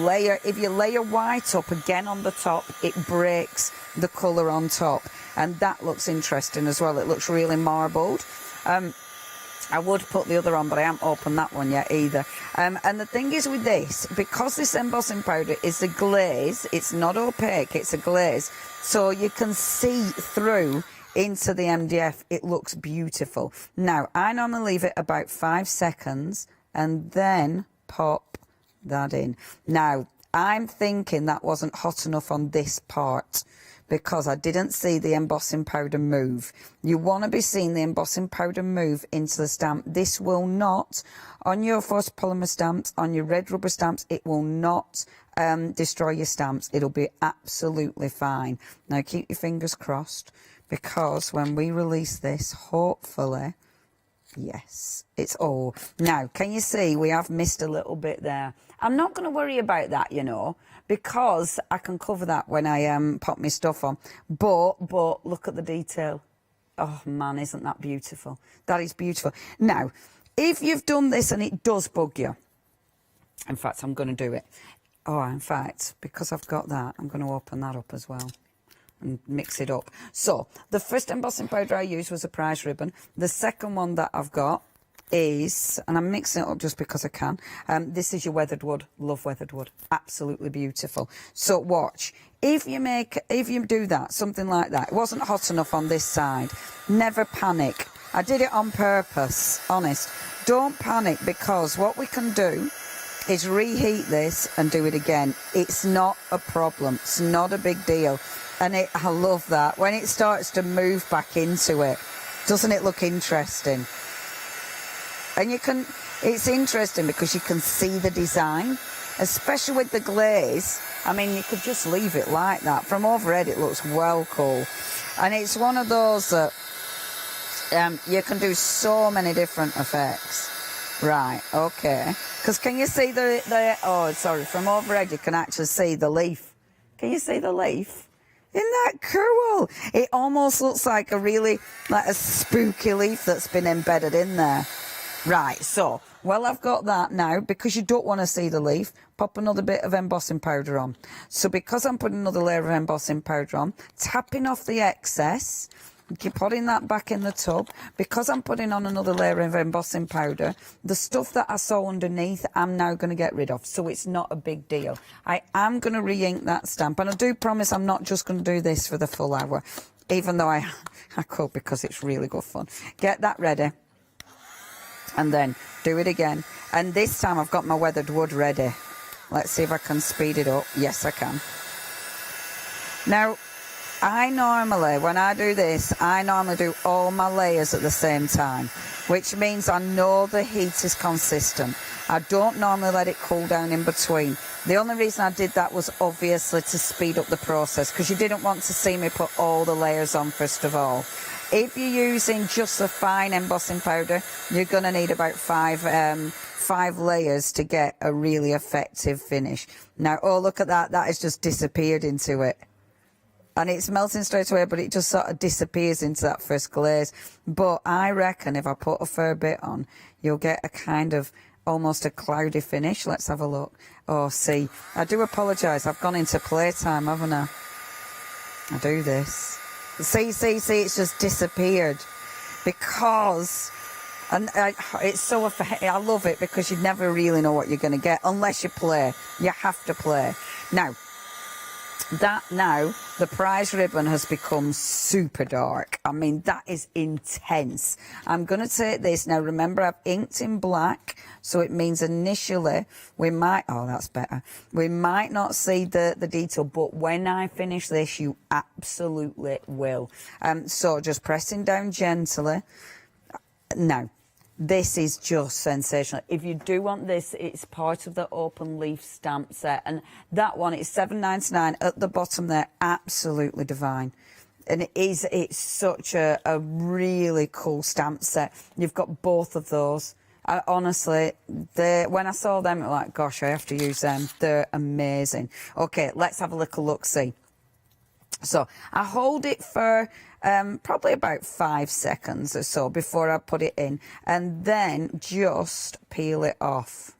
if you layer white up again on the top, it breaks the colour on top. And that looks interesting as well. It looks really marbled. I would put the other on, but I haven't opened that one yet either. And the thing is with this, because this embossing powder is a glaze, it's not opaque, it's a glaze, so you can see through into the MDF. It looks beautiful. Now, I normally leave it about 5 seconds and then pop that in. Now, I'm thinking that wasn't hot enough on this part because I didn't see the embossing powder move. You want to be seeing the embossing powder move into the stamp. This will not, on your photopolymer stamps, on your red rubber stamps, it will not destroy your stamps. It'll be absolutely fine. Now, keep your fingers crossed, because when we release this, hopefully, Yes, it's all. Now, can you see we have missed a little bit there? I'm not going to worry about that, you know, because I can cover that when I pop my stuff on. But look at the detail. Oh, man, isn't that beautiful? That is beautiful. Now, if you've done this and it does bug you, in fact, I'm going to do it. Oh, in fact, because I've got that, I'm going to open that up as well and mix it up. So, the first embossing powder I used was a prize ribbon. The second one that I've got is, and I'm mixing it up just because I can, this is your weathered wood. Love weathered wood. Absolutely beautiful. So, watch. If you do that, something like that, it wasn't hot enough on this side, never panic. I did it on purpose, honest. Don't panic, because what we can do is reheat this and do it again. It's not a problem. It's not a big deal. And I love that. When it starts to move back into it, doesn't it look interesting? And it's interesting because you can see the design, especially with the glaze. I mean, you could just leave it like that. From overhead, it looks well cool. And it's one of those that you can do so many different effects. Right, okay. Because can you see oh, sorry, from overhead you can actually see the leaf. Can you see the leaf? Isn't that cool? It almost looks like a spooky leaf that's been embedded in there. Right, so, well, I've got that now. Because you don't want to see the leaf, pop another bit of embossing powder on. So because I'm putting another layer of embossing powder on, tapping off the excess, keep putting that back in the tub. Because I'm putting on another layer of embossing powder, the stuff that I saw underneath, I'm now going to get rid of. So it's not a big deal. I am going to re-ink that stamp. And I do promise I'm not just going to do this for the full hour, even though I could, because it's really good fun. Get that ready. And then do it again. And this time I've got my weathered wood ready. Let's see if I can speed it up. Yes, I can. Now, when I do this, I normally do all my layers at the same time, which means I know the heat is consistent. I don't normally let it cool down in between. The only reason I did that was obviously to speed up the process, because you didn't want to see me put all the layers on first of all. If you're using just the fine embossing powder, you're going to need about five layers to get a really effective finish. Now, oh, look at that. That has just disappeared into it. And it's melting straight away, but it just sort of disappears into that first glaze. But I reckon if I put a fair bit on, you'll get a kind of almost a cloudy finish. Let's have a look. Oh, see, I do apologise. I've gone into playtime, haven't I? I do this. See, it's just disappeared. Because, and it's so, I love it because you never really know what you're going to get unless you play. You have to play. Now, the prize ribbon has become super dark. I mean, that is intense. I'm going to take this. Now, remember, I've inked in black, so it means initially we might, oh, that's better. We might not see the detail, but when I finish this, you absolutely will. So just pressing down gently. Now, this is just sensational. If you do want this, it's part of the open leaf stamp set. And that one is $7.99 at the bottom there. Absolutely divine. And it's such a really cool stamp set. You've got both of those. Honestly, when I saw them, I was like, gosh, I have to use them. They're amazing. Okay, let's have a little look-see. So I hold it for probably about 5 seconds or so before I put it in, and then just peel it off.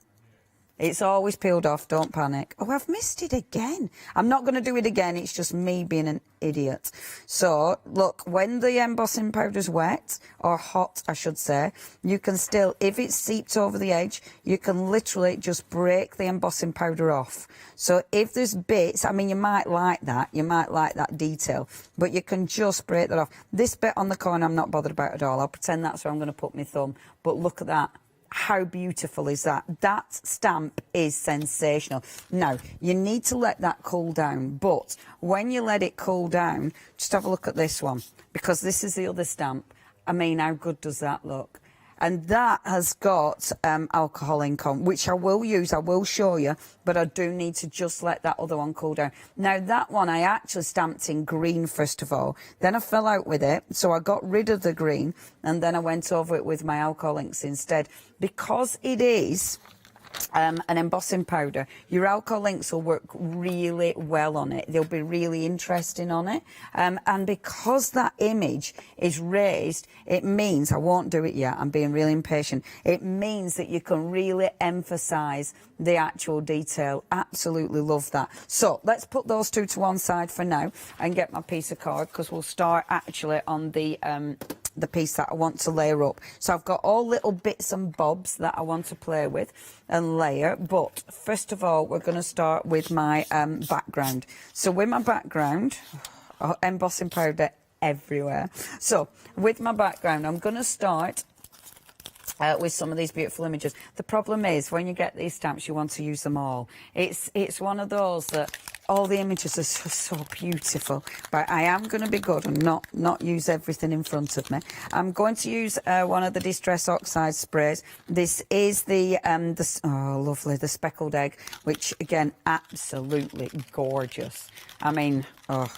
It's always peeled off, don't panic. Oh, I've missed it again. I'm not going to do it again, it's just me being an idiot. So, look, when the embossing powder's wet, or hot, I should say, you can still, if it's seeped over the edge, you can literally just break the embossing powder off. So if there's bits, I mean, you might like that detail, but you can just break that off. This bit on the corner I'm not bothered about at all. I'll pretend that's where I'm going to put my thumb, but look at that. How beautiful is that? That stamp is sensational. Now, you need to let that cool down, but when you let it cool down, just have a look at this one, because this is the other stamp. I mean, how good does that look? and that has got alcohol ink on, which I will use, I will show you, but I do need to just let that other one cool down. Now that one I actually stamped in green first of all, then I fell out with it, so I got rid of the green, and then I went over it with my alcohol inks instead. Because it is an embossing powder, your alcohol inks will work really well on it. They'll be really interesting on it. And because that image is raised, it means, I won't do it yet, I'm being really impatient, it means that you can really emphasise the actual detail. Absolutely love that. So let's put those two to one side for now and get my piece of card, because we'll start actually on the piece that I want to layer up. So I've got all little bits and bobs that I want to play with and layer, but first of all we're going to start with my background. So with my background, embossing powder everywhere. So with my background I'm going to start with some of these beautiful images. The problem is when you get these stamps you want to use them all. It's one of those that all the images are so beautiful, but I am going to be good and not use everything in front of me. I'm going to use one of the Distress Oxide sprays. This is the oh lovely, the Speckled Egg, which again absolutely gorgeous. I mean, oh,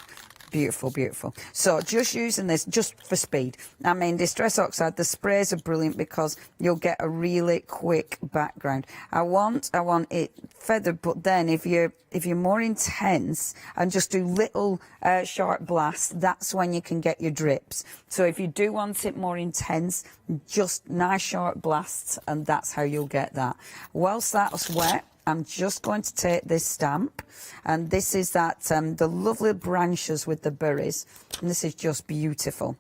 beautiful, beautiful. So just using this just for speed. I mean, Distress Oxide, the sprays are brilliant because you'll get a really quick background. I want it feathered, but then if you're more intense and just do little sharp blasts, that's when you can get your drips. So if you do want it more intense, just nice sharp blasts, and that's how you'll get that. Whilst that's wet, I'm just going to take this stamp, and this is that the lovely branches with the berries, and this is just beautiful.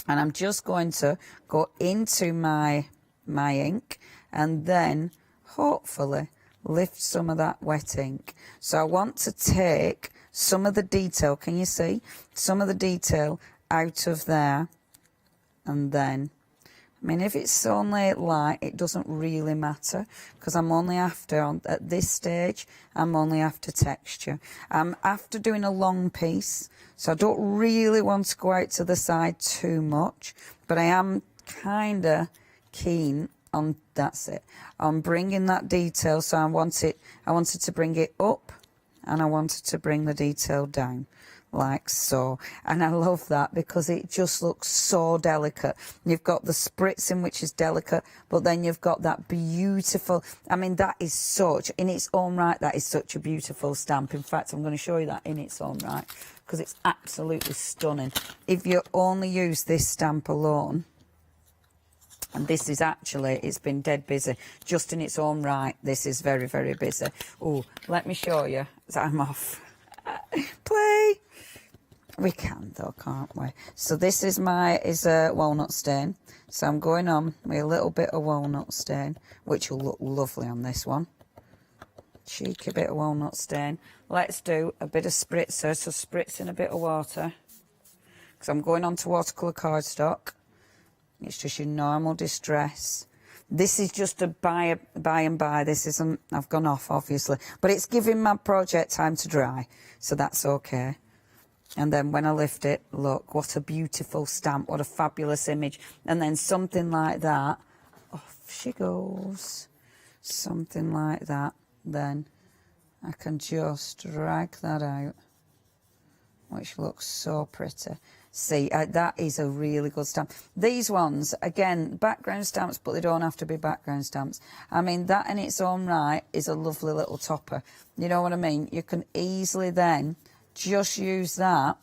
And I'm just going to go into my ink and then hopefully lift some of that wet ink. So I want to take some of the detail, can you see? Some of the detail out of there, and then, I mean, if it's only light, it doesn't really matter, because I'm only after, at this stage, I'm only after texture. I'm after doing a long piece, so I don't really want to go out to the side too much, but I am kind of keen on, that's it, on bringing that detail. So I wanted to bring it up, and I wanted to bring the detail down, like so. And I love that because it just looks so delicate. You've got the spritzing, which is delicate, but then you've got that beautiful, I mean, that is such, in its own right, that is such a beautiful stamp. In fact, I'm going to show you that in its own right, because it's absolutely stunning. If you only use this stamp alone, and this is actually, it's been dead busy, just in its own right, this is very, very busy. Oh, let me show you, I'm off. Play! We can though, can't we? So this is a walnut stain. So I'm going on with a little bit of walnut stain, which will look lovely on this one. Cheeky bit of walnut stain. Let's do a bit of spritzer, so spritz in a bit of water. Because I'm going on to watercolour cardstock. It's just your normal distress. This is just a buy and buy. This isn't, I've gone off obviously, but it's giving my project time to dry, so that's okay. And then when I lift it, look, what a beautiful stamp, what a fabulous image. And then something like that, off she goes. Something like that, then I can just drag that out, which looks so pretty. See, that is a really good stamp. These ones, again, background stamps, but they don't have to be background stamps. I mean, that in its own right is a lovely little topper. You know what I mean? You can easily then just use that,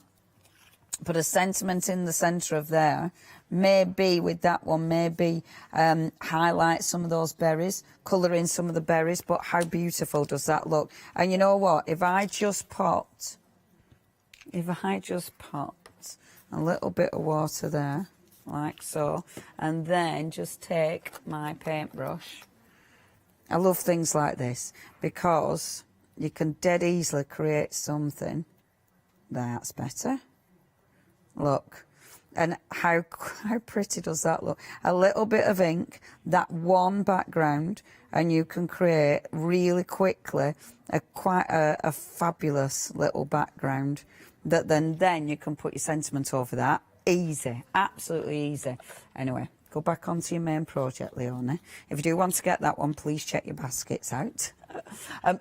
put a sentiment in the centre of there, maybe with that one, maybe highlight some of those berries, colour in some of the berries, but how beautiful does that look? And you know what? If I just popped a little bit of water there, like so, and then just take my paintbrush. I love things like this because you can dead easily create something. That's better. Look. And how pretty does that look? A little bit of ink, that one background, and you can create really quickly quite a fabulous little background that then you can put your sentiment over that. Easy, absolutely easy. Anyway, Go back onto your main project, Leonie. If you do want to get that one, please check your baskets out.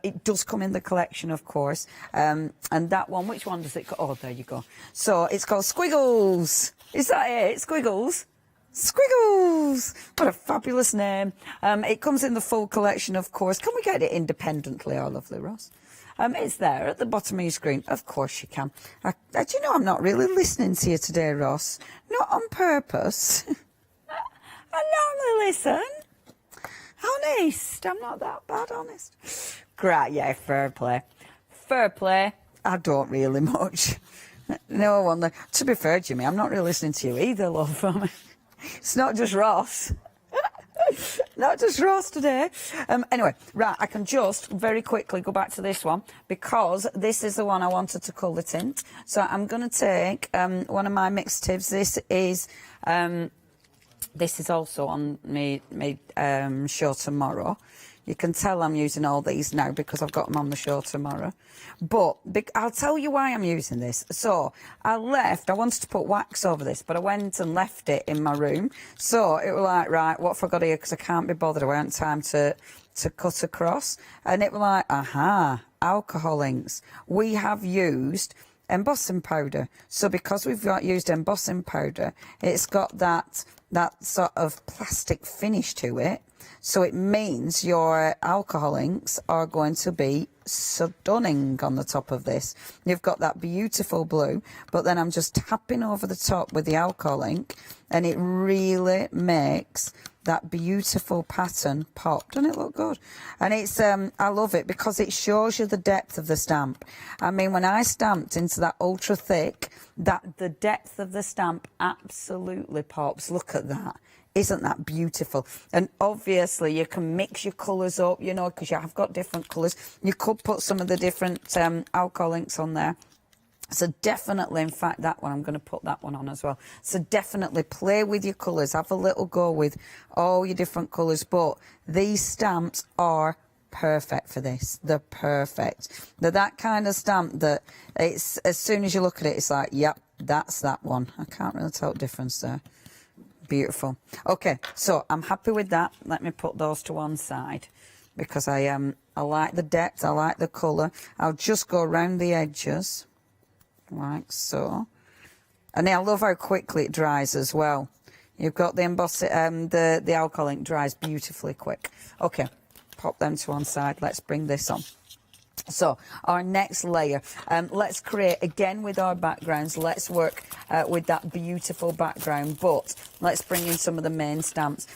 It does come in the collection, of course. And that one, which one does it go? Oh, there you go. So it's called Squiggles. Is that it? Squiggles? Squiggles! What a fabulous name. It comes in the full collection, of course. Can we get it independently, our lovely Ross? It's there at the bottom of your screen. Of course you can. Do you know I'm not really listening to you today, Ross? Not on purpose. I normally listen. Honest. I'm not that bad, honest. Great, yeah, fair play. Fair play. I don't really much. No wonder. To be fair, Jimmy, I'm not really listening to you either, love. It's not just Ross. Not just Ross today. Anyway, right, I can just very quickly go back to this one because this is the one I wanted to colour tint. So I'm going to take one of my mixatives. This is also on my show tomorrow. You can tell I'm using all these now because I've got them on the show tomorrow. But I'll tell you why I'm using this. So I wanted to put wax over this, but I went and left it in my room. So it was like, right, what have I got here? Because I can't be bothered. I haven't time to cut across. And it was like, aha, alcohol inks. We have used embossing powder. So because we've used embossing powder, it's got that sort of plastic finish to it. So it means your alcohol inks are going to be stunning on the top of this. You've got that beautiful blue, but then I'm just tapping over the top with the alcohol ink, and it really makes that beautiful pattern pop. Doesn't it look good? And it's I love it because it shows you the depth of the stamp. I mean, when I stamped into that ultra thick, the depth of the stamp absolutely pops. Look at that. Isn't that beautiful? And obviously you can mix your colours up, you know, because you have got different colours. You could put some of the different alcohol inks on there. So definitely, in fact, that one, I'm going to put that one on as well. So definitely play with your colours. Have a little go with all your different colours. But these stamps are perfect for this. They're perfect. They're that kind of stamp that it's as soon as you look at it, it's like, yep, that's that one. I can't really tell the difference there. Beautiful. Okay, so I'm happy with that. Let me put those to one side because I like the depth, I like the colour. I'll just go around the edges like so. And I love how quickly it dries as well. You've got the embossing, the alcohol ink dries beautifully quick. Okay, pop them to one side. Let's bring this on. So our next layer, let's create again with our backgrounds. Let's work with that beautiful background, but let's bring in some of the main stamps.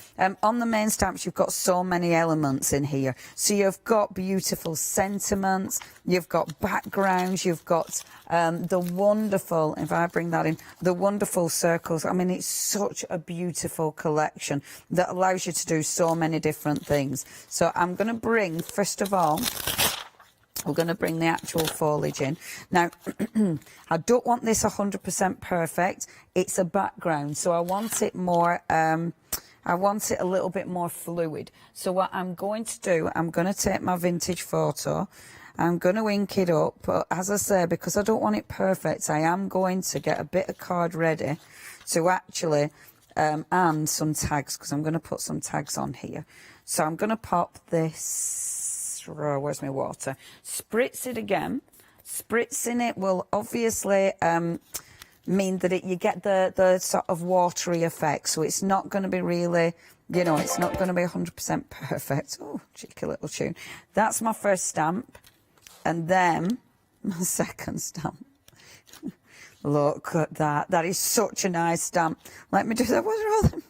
On the main stamps, you've got so many elements in here. So you've got beautiful sentiments, you've got backgrounds, you've got the wonderful, if I bring that in, the wonderful circles. I mean, it's such a beautiful collection that allows you to do so many different things. So I'm going to bring, first of all, we're going to bring the actual foliage in. Now, I don't want this 100% perfect. It's a background, so I want it more, I want it a little bit more fluid. So what I'm going to do, I'm going to take my vintage photo, I'm going to ink it up, but as I say, because I don't want it perfect, I am going to get a bit of card ready to actually, and some tags, because I'm going to put some tags on here. So I'm going to pop this, where's my water? Spritz it again. Spritzing it will obviously mean that you get the sort of watery effect. So it's not going to be really, you know, it's not going to be 100% perfect. Oh, cheeky little tune. That's my first stamp. And then my second stamp. Look at that. That is such a nice stamp. Let me do that. What's wrong?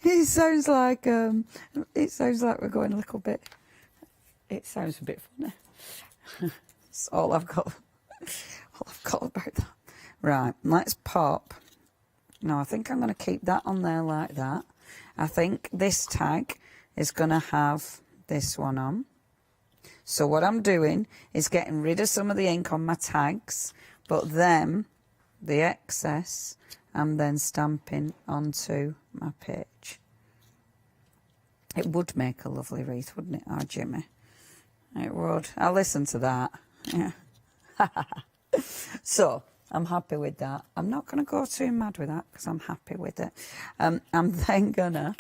It sounds like we're going a little bit. It sounds a bit funny. That's all I've got. All I've got about that. Right, let's pop. No, I think I'm going to keep that on there like that. I think this tag is going to have this one on. So what I'm doing is getting rid of some of the ink on my tags, but then the excess I'm then stamping onto my page. It would make a lovely wreath, wouldn't it, our Jimmy? It would. I'll listen to that. Yeah. So I'm happy with that. I'm not going to go too mad with that because I'm happy with it. I'm then gonna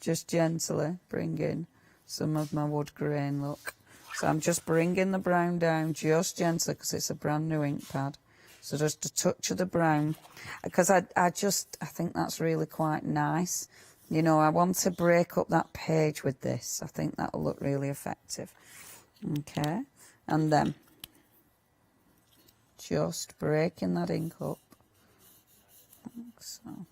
just gently bring in some of my wood grain, look. So I'm just bringing the brown down just gently because it's a brand new ink pad. So just a touch of the brown, because I think that's really quite nice. You know, I want to break up that page with this. I think that'll look really effective. Okay, and then just breaking that ink up, like so.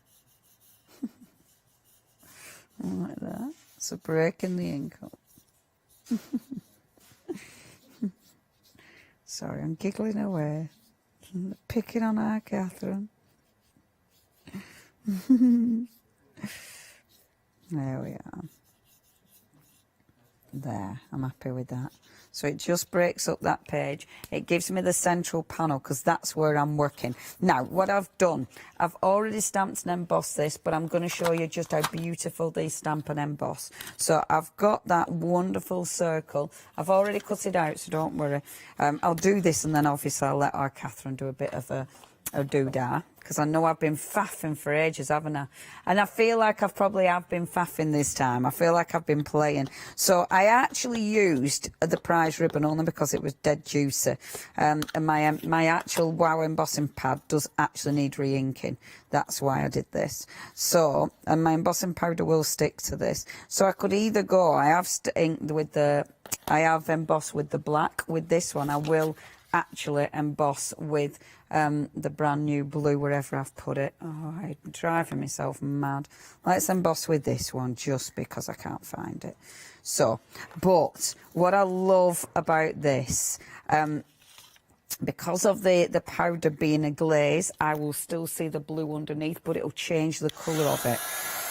Like that. So breaking the ink up. Sorry, I'm giggling away. Picking on our Catherine. There we are. There, I'm happy with that. So it just breaks up that page. It gives me the central panel because that's where I'm working. Now, what I've done, I've already stamped and embossed this, but I'm going to show you just how beautiful these stamp and emboss. So I've got that wonderful circle. I've already cut it out, so don't worry. I'll do this and then obviously I'll let our Catherine do a bit of a doodah, because I know I've been faffing for ages, haven't I? And I feel like I've probably been faffing this time. I feel like I've been playing. So I actually used the prize ribbon only because it was dead juicy. And my actual Wow embossing pad does actually need re-inking. That's why I did this. So, and my embossing powder will stick to this. So I could either go, I have embossed with the black. With this one, I will actually emboss with the brand new blue wherever I've put it. Oh, I'm driving myself mad. Let's emboss with this one just because I can't find it. So, but what I love about this, because of the powder being a glaze, I will still see the blue underneath, but it'll change the colour of it.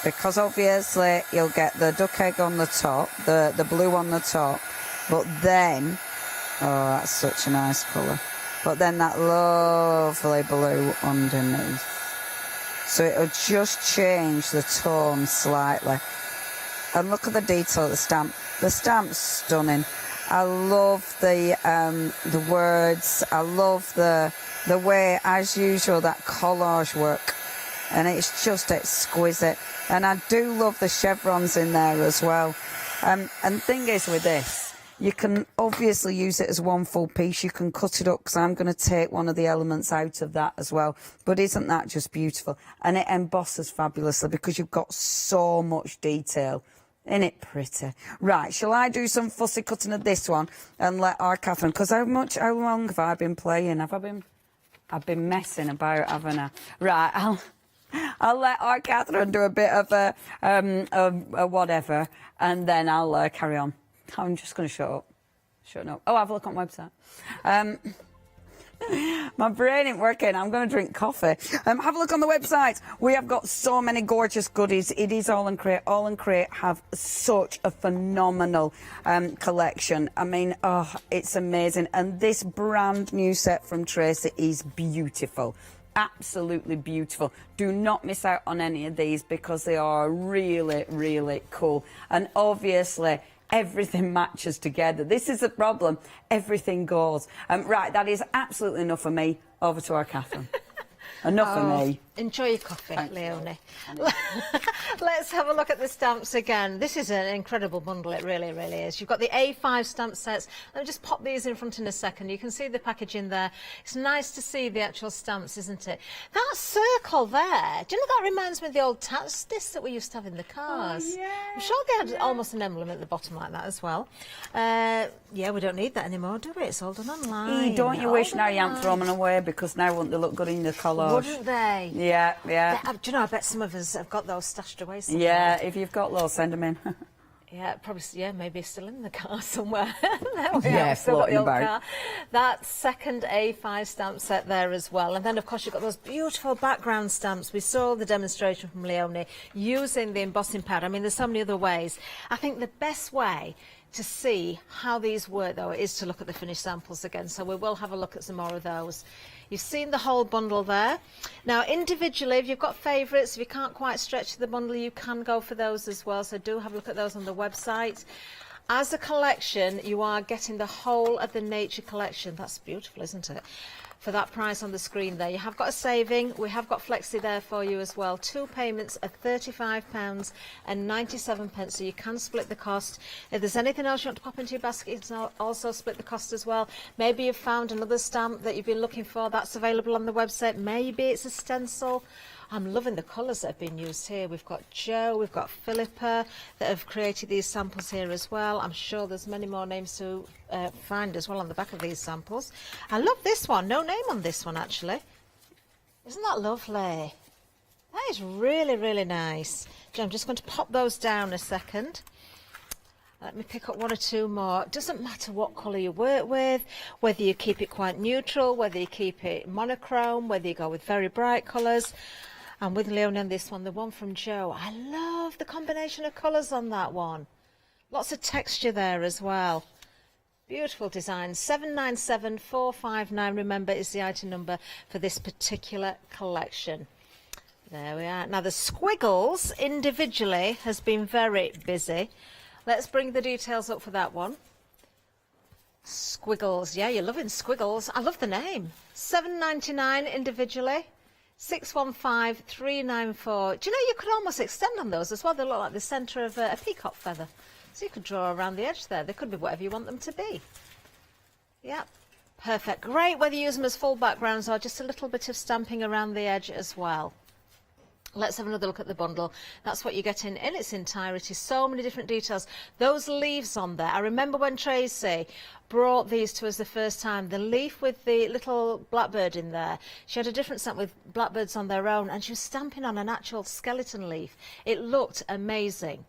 Because obviously you'll get the duck egg on the top, the blue on the top, but then, oh, that's such a nice colour. But then that lovely blue underneath. So it'll just change the tone slightly. And look at the detail of the stamp. The stamp's stunning. I love the words. I love the way, as usual, that collage work. And it's just exquisite. And I do love the chevrons in there as well. And the thing is with this, you can obviously use it as one full piece. You can cut it up because I'm going to take one of the elements out of that as well. But isn't that just beautiful? And it embosses fabulously because you've got so much detail. Isn't it pretty? Right, shall I do some fussy cutting of this one and let our Catherine, because how long have I been playing? I've been messing about, haven't I? Right, I'll let our Catherine do a bit of a whatever, and then I'll carry on. I'm just going to shut up. Oh, have a look on my website. My brain ain't working. I'm going to drink coffee. Have a look on the website. We have got so many gorgeous goodies. It is All and Create. All and Create have such a phenomenal collection. I mean, oh, it's amazing. And this brand new set from Tracy is beautiful. Absolutely beautiful. Do not miss out on any of these because they are really, really cool. And obviously, everything matches together. This is the problem. Everything goes. Right, that is absolutely enough for me. Over to our Catherine. Enough for me. Enjoy your coffee, Leonie. Let's have a look at the stamps again. This is an incredible bundle, it really, really is. You've got the A5 stamp sets. Let me just pop these in front in a second. You can see the packaging there. It's nice to see the actual stamps, isn't it? That circle there, do you know that reminds me of the old tax discs that we used to have in the cars? Oh, yeah, I'm sure they had almost an emblem at the bottom like that as well. Yeah, we don't need that anymore, do we? It's all done online. Don't you wish now you hadn't thrown them away, because now wouldn't they look good in the collage? Wouldn't they? Yeah. Do you know, I bet some of us have got those stashed away somewhere. Yeah, if you've got those, send them in. Yeah, probably. Yeah, maybe still in the car somewhere. Floating about. Car. That second A5 stamp set there as well. And then, of course, you've got those beautiful background stamps. We saw the demonstration from Leonie using the embossing pad. I mean, there's so many other ways. I think the best way to see how these work, though, is to look at the finished samples again. So we will have a look at some more of those. You've seen the whole bundle there. Now, individually, if you've got favourites, if you can't quite stretch the bundle, you can go for those as well. So do have a look at those on the website. As a collection, you are getting the whole of the nature collection. That's beautiful, isn't it? for that price on the screen there. You have got a saving. We have got Flexi there for you as well. 2 payments of £35.97, so you can split the cost. If there's anything else you want to pop into your basket, you can also split the cost as well. Maybe you've found another stamp that you've been looking for. That's available on the website. Maybe it's a stencil. I'm loving the colours that have been used here. We've got Joe, we've got Philippa that have created these samples here as well. I'm sure there's many more names to find as well on the back of these samples. I love this one. No name on this one, actually. Isn't that lovely? That is really, really nice. I'm just going to pop those down a second. Let me pick up 1 or 2 more. It doesn't matter what colour you work with, whether you keep it quite neutral, whether you keep it monochrome, whether you go with very bright colours. And with Leonie on this one, the one from Joe, I love the combination of colours on that one. Lots of texture there as well. Beautiful design. 797459, remember, is the item number for this particular collection. There we are. Now the squiggles individually has been very busy. Let's bring the details up for that one. Squiggles. Yeah, you're loving squiggles. I love the name. £7.99 individually. 615394. Do you know you could almost extend on those as well? They look like the centre of a peacock feather. So you could draw around the edge there. They could be whatever you want them to be. Yeah, perfect. Great whether you use them as full backgrounds or just a little bit of stamping around the edge as well. Let's have another look at the bundle. That's what you get in its entirety. So many different details. Those leaves on there. I remember when Tracy brought these to us the first time. The leaf with the little blackbird in there. She had a different stamp with blackbirds on their own, and she was stamping on an actual skeleton leaf. It looked amazing.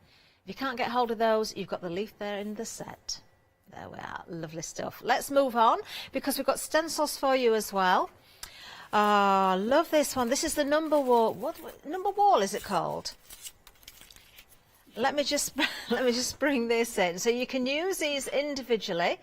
If you can't get hold of those, you've got the leaf there in the set. There we are. Lovely stuff. Let's move on because we've got stencils for you as well. Ah, love this one. This is the number wall. What number wall is it called? Let me just bring this in. So you can use these individually.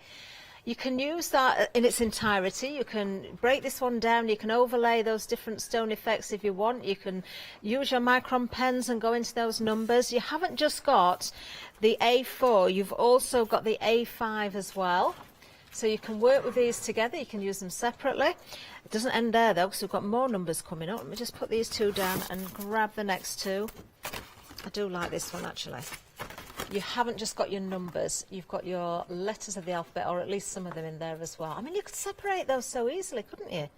You can use that in its entirety. You can break this one down. You can overlay those different stone effects if you want. You can use your micron pens and go into those numbers. You haven't just got the A4. You've also got the A5 as well. So you can work with these together. You can use them separately. It doesn't end there though, because we've got more numbers coming up. Let me just put these 2 down and grab the next 2. I do like this one actually. You haven't just got your numbers, you've got your letters of the alphabet, or at least some of them in there as well. I mean, you could separate those so easily, couldn't you?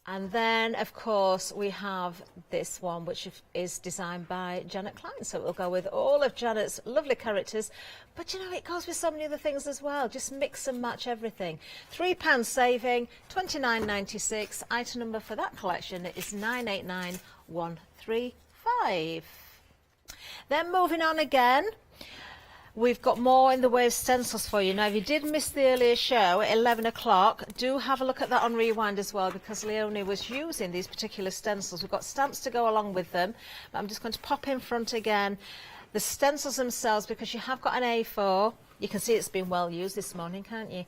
And then, of course, we have this one, which is designed by Janet Klein. So it will go with all of Janet's lovely characters. But, you know, it goes with so many other things as well. Just mix and match everything. £3 saving, £29.96. Item number for that collection is 989135. Then moving on again. We've got more in the way of stencils for you. Now, if you did miss the earlier show at 11 o'clock, do have a look at that on Rewind as well, because Leonie was using these particular stencils. We've got stamps to go along with them. But I'm just going to pop in front again. The stencils themselves, because you have got an A4. You can see it's been well used this morning, can't you?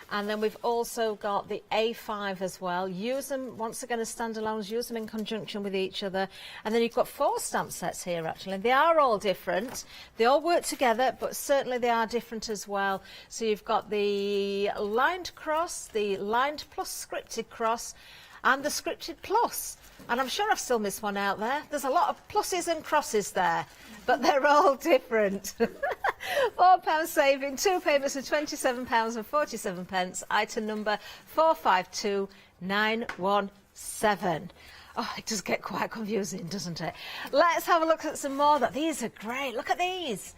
And then we've also got the A5 as well. Use them, once again, as standalones. Use them in conjunction with each other. And then you've got 4 stamp sets here, actually. They are all different. They all work together, but certainly they are different as well. So you've got the lined cross, the lined plus scripted cross, and the scripted plus. And I'm sure I've still missed one out there. There's a lot of pluses and crosses there, but they're all different. £4 saving, 2 payments of £27.47. Item number 452917. Oh, it does get quite confusing, doesn't it? Let's have a look at some more. These are great. Look at these.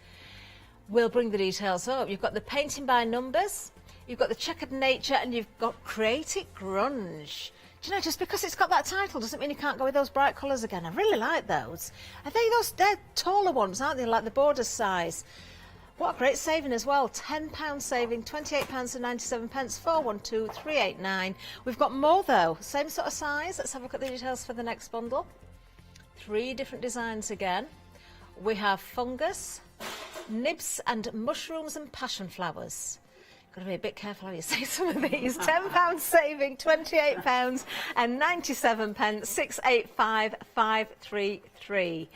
We'll bring the details up. You've got the painting by numbers, you've got the checkered nature, and you've got creative grunge. Do you know, just because it's got that title doesn't mean you can't go with those bright colours again. I really like those. Are they those? They're taller ones, aren't they? Like the border size. What a great saving as well. £10 saving, £28.97, 412389. We've got more though. Same sort of size. Let's have a look at the details for the next bundle. 3 different designs again. We have fungus, nibs and mushrooms and passion flowers. Got to be a bit careful how you say some of these. £10 saving, £28.97, 685533.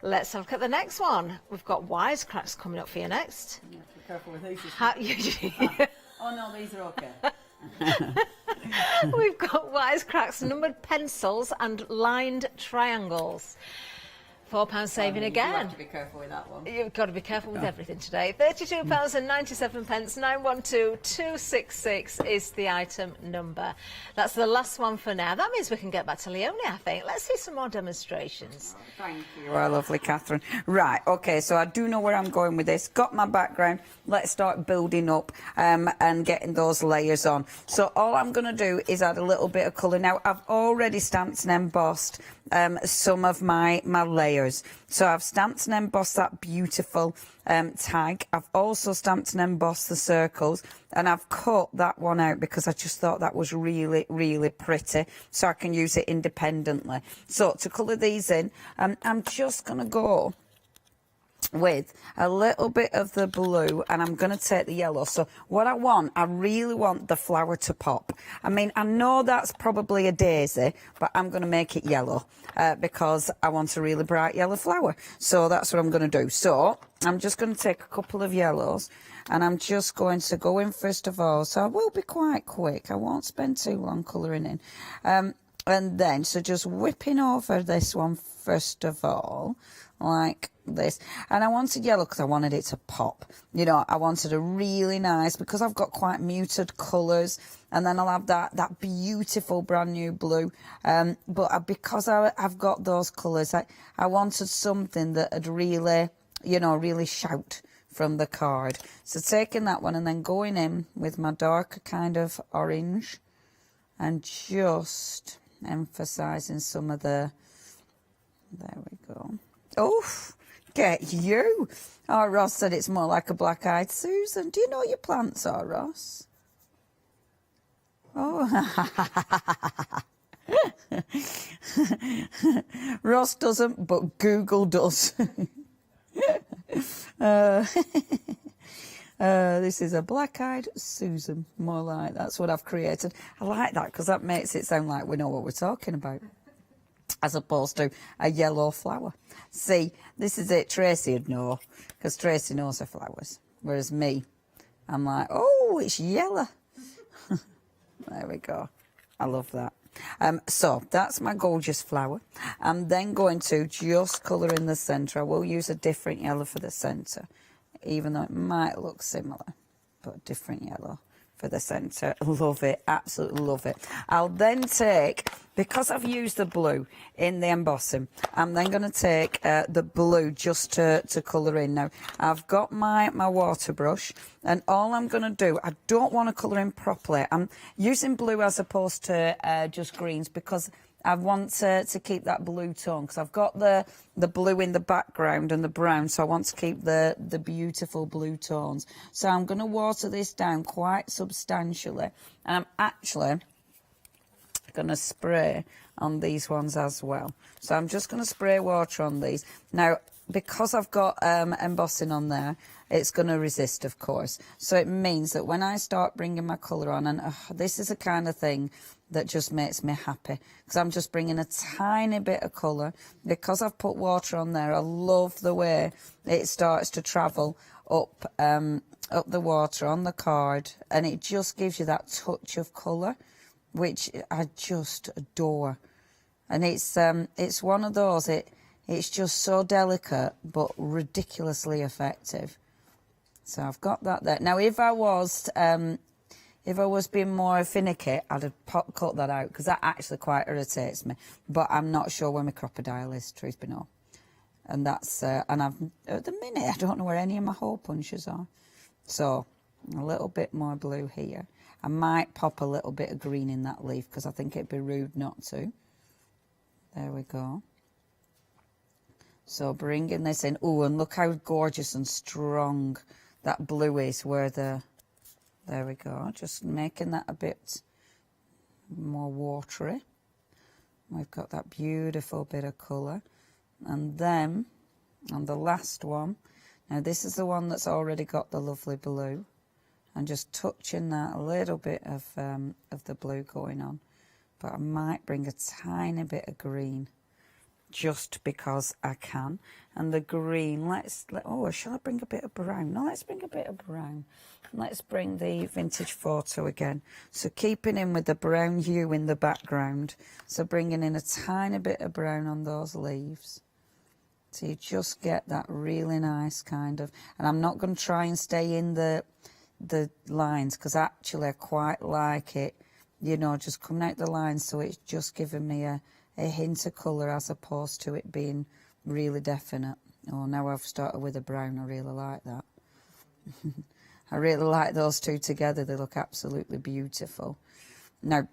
Let's have a look at the next one. We've got wisecracks coming up for you next. Yeah, be careful with these. Oh no, these are okay. We've got wisecracks, numbered pencils and lined triangles. £4 saving again. You have to be careful with that one. You've got to be careful with everything today. £32.97. 912266 is the item number. That's the last one for now. That means we can get back to Leonie, I think. Let's see some more demonstrations. Thank you. You are lovely, Catherine. Right, okay, so I do know where I'm going with this. Got my background. Let's start building up and getting those layers on. So all I'm going to do is add a little bit of colour. Now, I've already stamped and embossed some of my layers. So I've stamped and embossed that beautiful tag. I've also stamped and embossed the circles, and I've cut that one out because I just thought that was really, really pretty, so I can use it independently. So to colour these in, I'm just going to go with a little bit of the blue, and I'm going to take the yellow. So what I really want the flower to pop. I mean, I know that's probably a daisy, but I'm going to make it yellow because I want a really bright yellow flower. So that's what I'm going to do. So I'm just going to take a couple of yellows, and I'm just going to go in first of all. So I will be quite quick. I won't spend too long colouring in. And then, so just whipping over this one first of all, like this. And I wanted yellow because I wanted it to pop. You know, I wanted a really nice, because I've got quite muted colours, and then I'll have that beautiful brand new blue. But because I've got those colours, I wanted something that would really, you know, really shout from the card. So taking that one and then going in with my darker kind of orange and just emphasising some of the, there we go. Oh, get you. Oh, Ross said it's more like a black-eyed Susan. Do you know your plants are, Ross? Oh. Ross doesn't, but Google does. This is a black-eyed Susan, more like. That's what I've created. I like that because that makes it sound like we know what we're talking about, as opposed to a yellow flower. See, this is it. Tracy would know, because Tracy knows her flowers, whereas me, I'm like, oh, it's yellow. There we go. I love that. So that's my gorgeous flower. I'm then going to just colour in the centre. I will use a different yellow for the centre, even though it might look similar, but different yellow for the centre. Love it, absolutely love it. I'll then take, because I've used the blue in the embossing, I'm then going to take the blue just to colour in. Now, I've got my water brush, and all I'm going to do, I don't want to colour in properly. I'm using blue as opposed to just greens, because I want to keep that blue tone, because I've got the blue in the background and the brown, so I want to keep the beautiful blue tones. So I'm going to water this down quite substantially, and I'm actually going to spray on these ones as well. So I'm just going to spray water on these. Now, because I've got embossing on there, it's going to resist, of course. So it means that when I start bringing my colour on, and this is the kind of thing that just makes me happy, because I'm just bringing a tiny bit of colour. Because I've put water on there, I love the way it starts to travel up the water on the card, and it just gives you that touch of colour, which I just adore. And it's one of those, it's just so delicate but ridiculously effective. So I've got that there. Now, if I was being more finicky, I'd have cut that out, because that actually quite irritates me. But I'm not sure where my crocodile is, truth be known. And that's and I've at the minute I don't know where any of my hole punches are. So a little bit more blue here. I might pop a little bit of green in that leaf, because I think it'd be rude not to. There we go. So bringing this in. Oh, and look how gorgeous and strong that blue is where the... There we go. Just making that a bit more watery. We've got that beautiful bit of colour. And then, on the last one, now this is the one that's already got the lovely blue. And just touching that, a little bit of the blue going on. But I might bring a tiny bit of green just because I can. And the green, oh, shall I bring a bit of brown? No, let's bring a bit of brown. Let's bring the vintage photo again. So keeping in with the brown hue in the background. So bringing in a tiny bit of brown on those leaves. So you just get that really nice kind of, and I'm not going to try and stay in the lines, because actually I quite like it, you know, just coming out the lines, so it's just giving me a hint of colour as opposed to it being really definite. Oh, now I've started with a brown. I really like that. I really like those two together. They look absolutely beautiful. Now,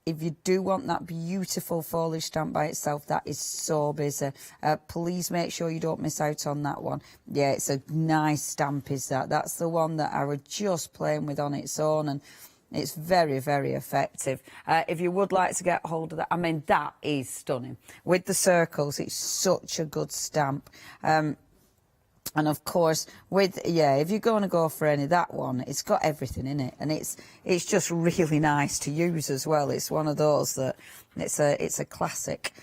if you do want that beautiful foliage stamp by itself, that is so busy. Please make sure you don't miss out on that one. Yeah, it's a nice stamp, is that. That's the one that I was just playing with on its own, and it's very, very effective. If you would like to get hold of that, I mean, that is stunning. With the circles, it's such a good stamp. And of course, if you're going to go for that one, it's got everything in it, and it's just really nice to use as well. It's one of those that it's a classic.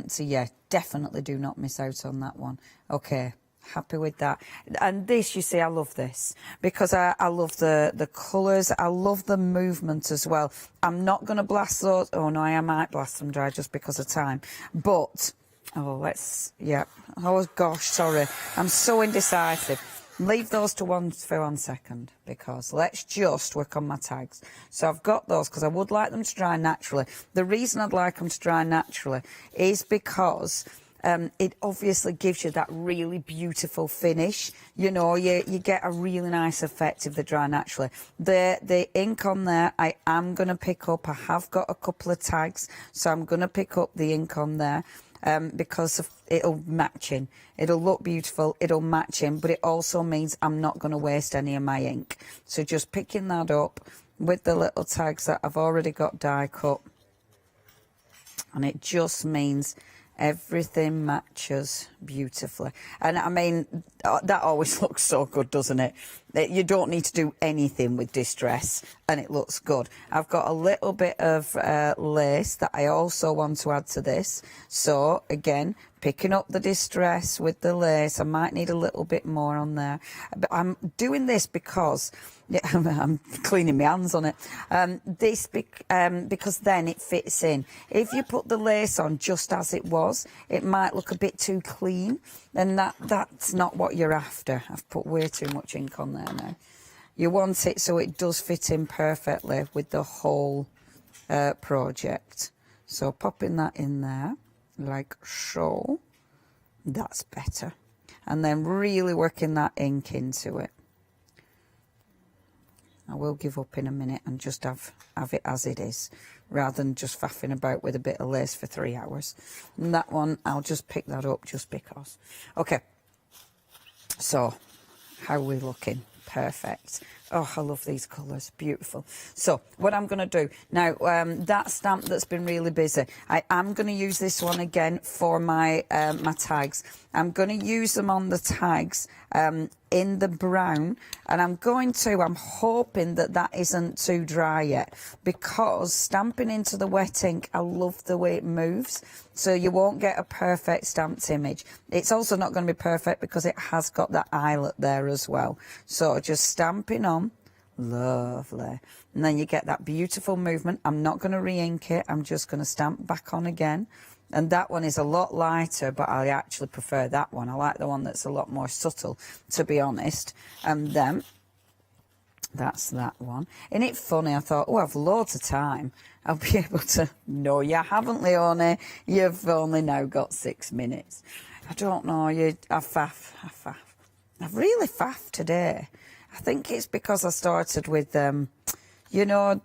So yeah, definitely do not miss out on that one. Okay. Happy with that. And this, you see, I love this because I love the colours. I love the movement as well. I'm not going to blast those. Oh no, I might blast them dry just because of time. But oh gosh, sorry, I'm so indecisive. Leave those to one for 1 second, because let's just work on my tags. So I've got those because I would like them to dry naturally. The reason I'd like them to dry naturally is because it obviously gives you that really beautiful finish. You know, you get a really nice effect if they dry naturally. The ink on there, I am going to pick up. I have got a couple of tags, so I'm going to pick up the ink on there because it'll match in. It'll look beautiful, it'll match in, but it also means I'm not going to waste any of my ink. So just picking that up with the little tags that I've already got die cut. And it just means everything matches beautifully. And I mean, that always looks so good, doesn't it? You don't need to do anything with distress and it looks good. I've got a little bit of lace that I also want to add to this. So again, picking up the distress with the lace. I might need a little bit more on there. But I'm doing this because I'm cleaning my hands on it. Because then it fits in. If you put the lace on just as it was, it might look a bit too clean, and that's not what you're after. I've put way too much ink on there now. You want it so it does fit in perfectly with the whole project. So popping that in there like so. That's better. And then really working that ink into it. I will give up in a minute and just have it as it is, rather than just faffing about with a bit of lace for 3 hours. And that one, I'll just pick that up just because. Okay, so how are we looking? Perfect. Oh, I love these colours. Beautiful. So what I'm going to do now, that stamp that's been really busy, I am going to use this one again for my my tags. I'm going to use them on the tags in the brown, and I'm hoping that isn't too dry yet, because stamping into the wet ink, I love the way it moves. So you won't get a perfect stamped image. It's also not going to be perfect because it has got that eyelet there as well. So just stamping on. Lovely. And then you get that beautiful movement. I'm not going to re-ink it. I'm just going to stamp back on again. And that one is a lot lighter, but I actually prefer that one. I like the one that's a lot more subtle, to be honest. And then that's that one. Isn't it funny? I thought, oh, I've loads of time. I'll be able to... No, you haven't, Leonie. You've only now got 6 minutes. I don't know. I've really faffed today. I think it's because I started with,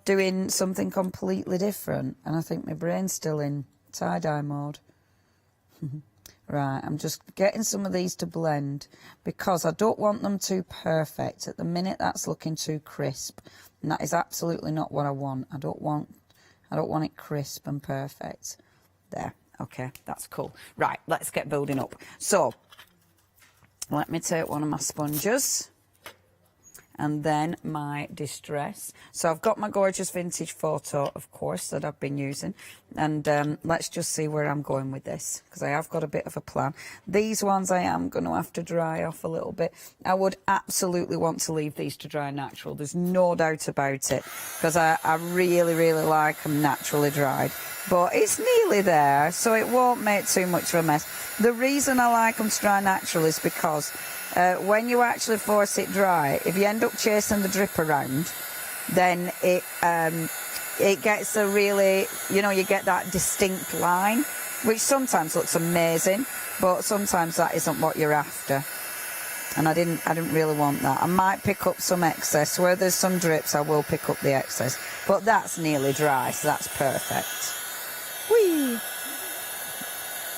doing something completely different. And I think my brain's still in tie-dye mode. Right, I'm just getting some of these to blend because I don't want them too perfect. At the minute, that's looking too crisp. And that is absolutely not what I want. I don't want it crisp and perfect. There, okay, that's cool. Right, let's get building up. So, let me take one of my sponges. and then my distress. So I've got my gorgeous vintage photo, of course, that I've been using, and let's just see where I'm going with this, because I have got a bit of a plan. These ones I am going to have to dry off a little bit. I would absolutely want to leave these to dry natural, there's no doubt about it, because I really, really like them naturally dried. But it's nearly there, so it won't make too much of a mess. The reason I like them to dry natural is because when you actually force it dry, if you end up chasing the drip around, then it gets a really, you know, you get that distinct line, which sometimes looks amazing, but sometimes that isn't what you're after. And I didn't really want that. I might pick up some excess. Where there's some drips, I will pick up the excess. But that's nearly dry, so that's perfect. Whee!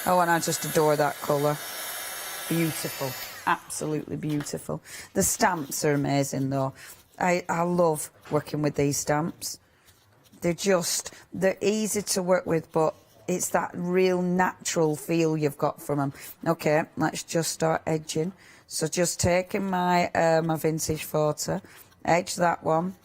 Oh, and I just adore that colour. Beautiful. Absolutely beautiful. The stamps are amazing, though. I love working with these stamps. They're easy to work with, but it's that real natural feel you've got from them. Okay, let's just start edging. So just taking my my vintage photo, edge that one,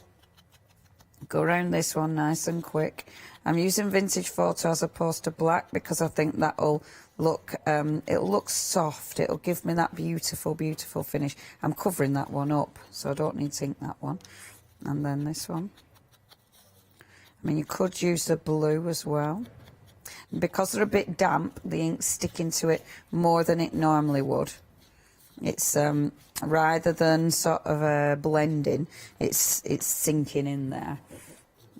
go around this one nice and quick. I'm using vintage photo as opposed to black because I think that'll look, it'll look soft. It'll give me that beautiful, beautiful finish. I'm covering that one up, so I don't need to ink that one. And then this one. I mean, you could use the blue as well. Because they're a bit damp, the ink's sticking to it more than it normally would. It's rather than sort of blending, it's sinking in there.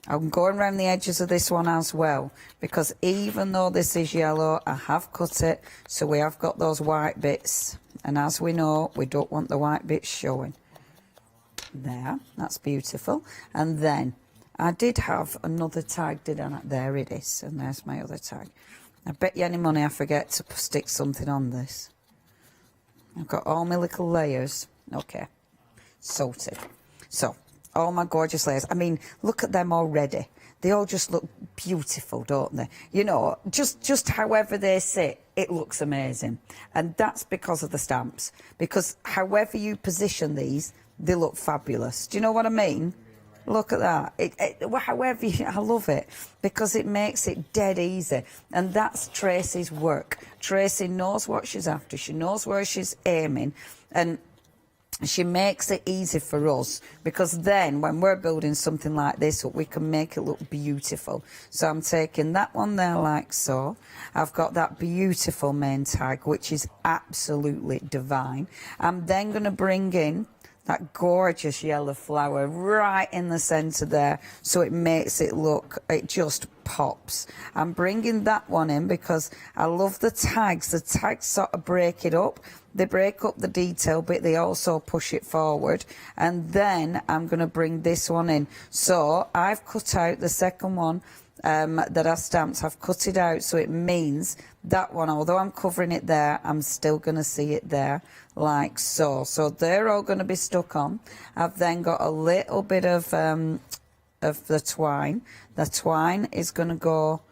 I'm going around the edges of this one as well, because even though this is yellow, I have cut it, so we have got those white bits. And as we know, we don't want the white bits showing. There, that's beautiful. And then I did have another tag, didn't I? There it is, and there's my other tag. I bet you any money I forget to stick something on this. I've got all my little layers. Okay, sorted. So, all my gorgeous layers. I mean, look at them already. They all just look beautiful, don't they? You know, just however they sit, it looks amazing. And that's because of the stamps. Because however you position these, they look fabulous. Do you know what I mean? Look at that. I love it because it makes it dead easy. And that's Tracy's work. Tracy knows what she's after. She knows where she's aiming. And she makes it easy for us, because then when we're building something like this, we can make it look beautiful. So I'm taking that one there like so. I've got that beautiful main tag, which is absolutely divine. I'm then going to bring in that gorgeous yellow flower right in the centre there, so it makes it look, it just pops. I'm bringing that one in because I love the tags. The tags sort of break it up. They break up the detail, but they also push it forward. And then I'm going to bring this one in. So I've cut out the second one that I stamped. I've cut it out, so it means that one, although I'm covering it there, I'm still going to see it there like so. So they're all going to be stuck on. I've then got a little bit of the twine. The twine is going to go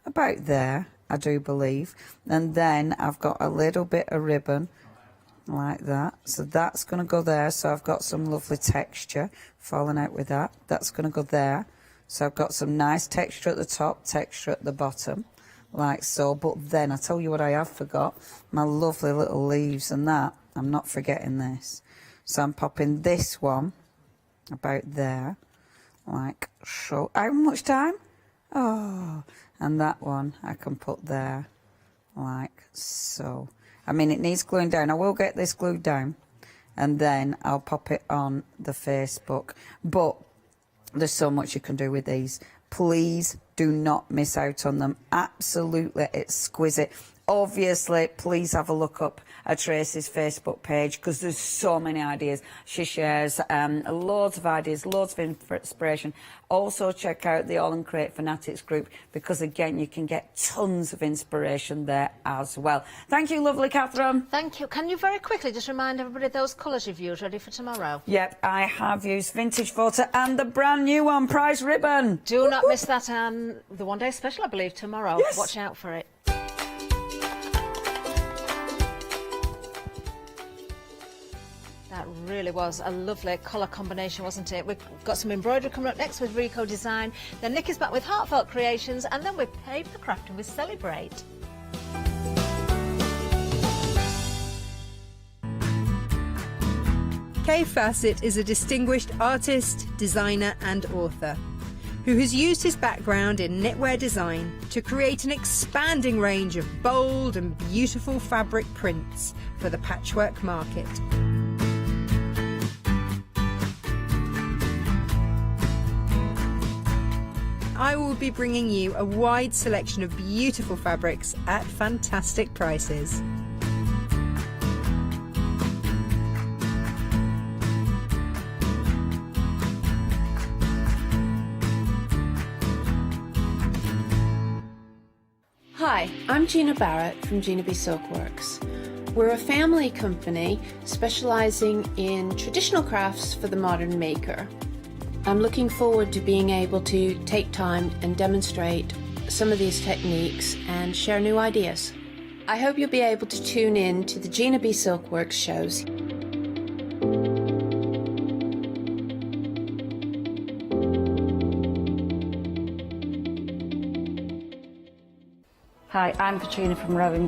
about there, I do believe. And then I've got a little bit of ribbon like that. So that's going to go there. So I've got some lovely texture falling out with that. That's going to go there. So I've got some nice texture at the top, texture at the bottom, like so. But then I tell you what I have forgot, my lovely little leaves and that. I'm not forgetting this. So I'm popping this one about there, like so. How much time? Oh, and that one I can put there, like so. I mean, it needs gluing down. I will get this glued down, and then I'll pop it on the Facebook. But there's so much you can do with these. Please do not miss out on them. Absolutely exquisite. Obviously, please have a look up at Tracy's Facebook page, because there's so many ideas. She shares loads of ideas, loads of inspiration. Also, check out the All and Create Fanatics group, because, again, you can get tons of inspiration there as well. Thank you, lovely Catherine. Thank you. Can you very quickly just remind everybody of those colours you've used ready for tomorrow? Yep, I have used Vintage Photo and the brand new one, Prize Ribbon. Do not miss that, and the one-day special, I believe, tomorrow. Yes. Watch out for it. That really really was a lovely colour combination, wasn't it? We've got some embroidery coming up next with Rico Design, then Nick is back with Heartfelt Creations, and then we're papercrafting with Celebrate. Kay Fassett is a distinguished artist, designer and author who has used his background in knitwear design to create an expanding range of bold and beautiful fabric prints for the patchwork market. I will be bringing you a wide selection of beautiful fabrics at fantastic prices. Hi, I'm Gina Barrett from Gina B Silkworks. We're a family company specialising in traditional crafts for the modern maker. I'm looking forward to being able to take time and demonstrate some of these techniques and share new ideas. I hope you'll be able to tune in to the Gina B Silkworks shows. Hi, I'm Katrina from Rowan.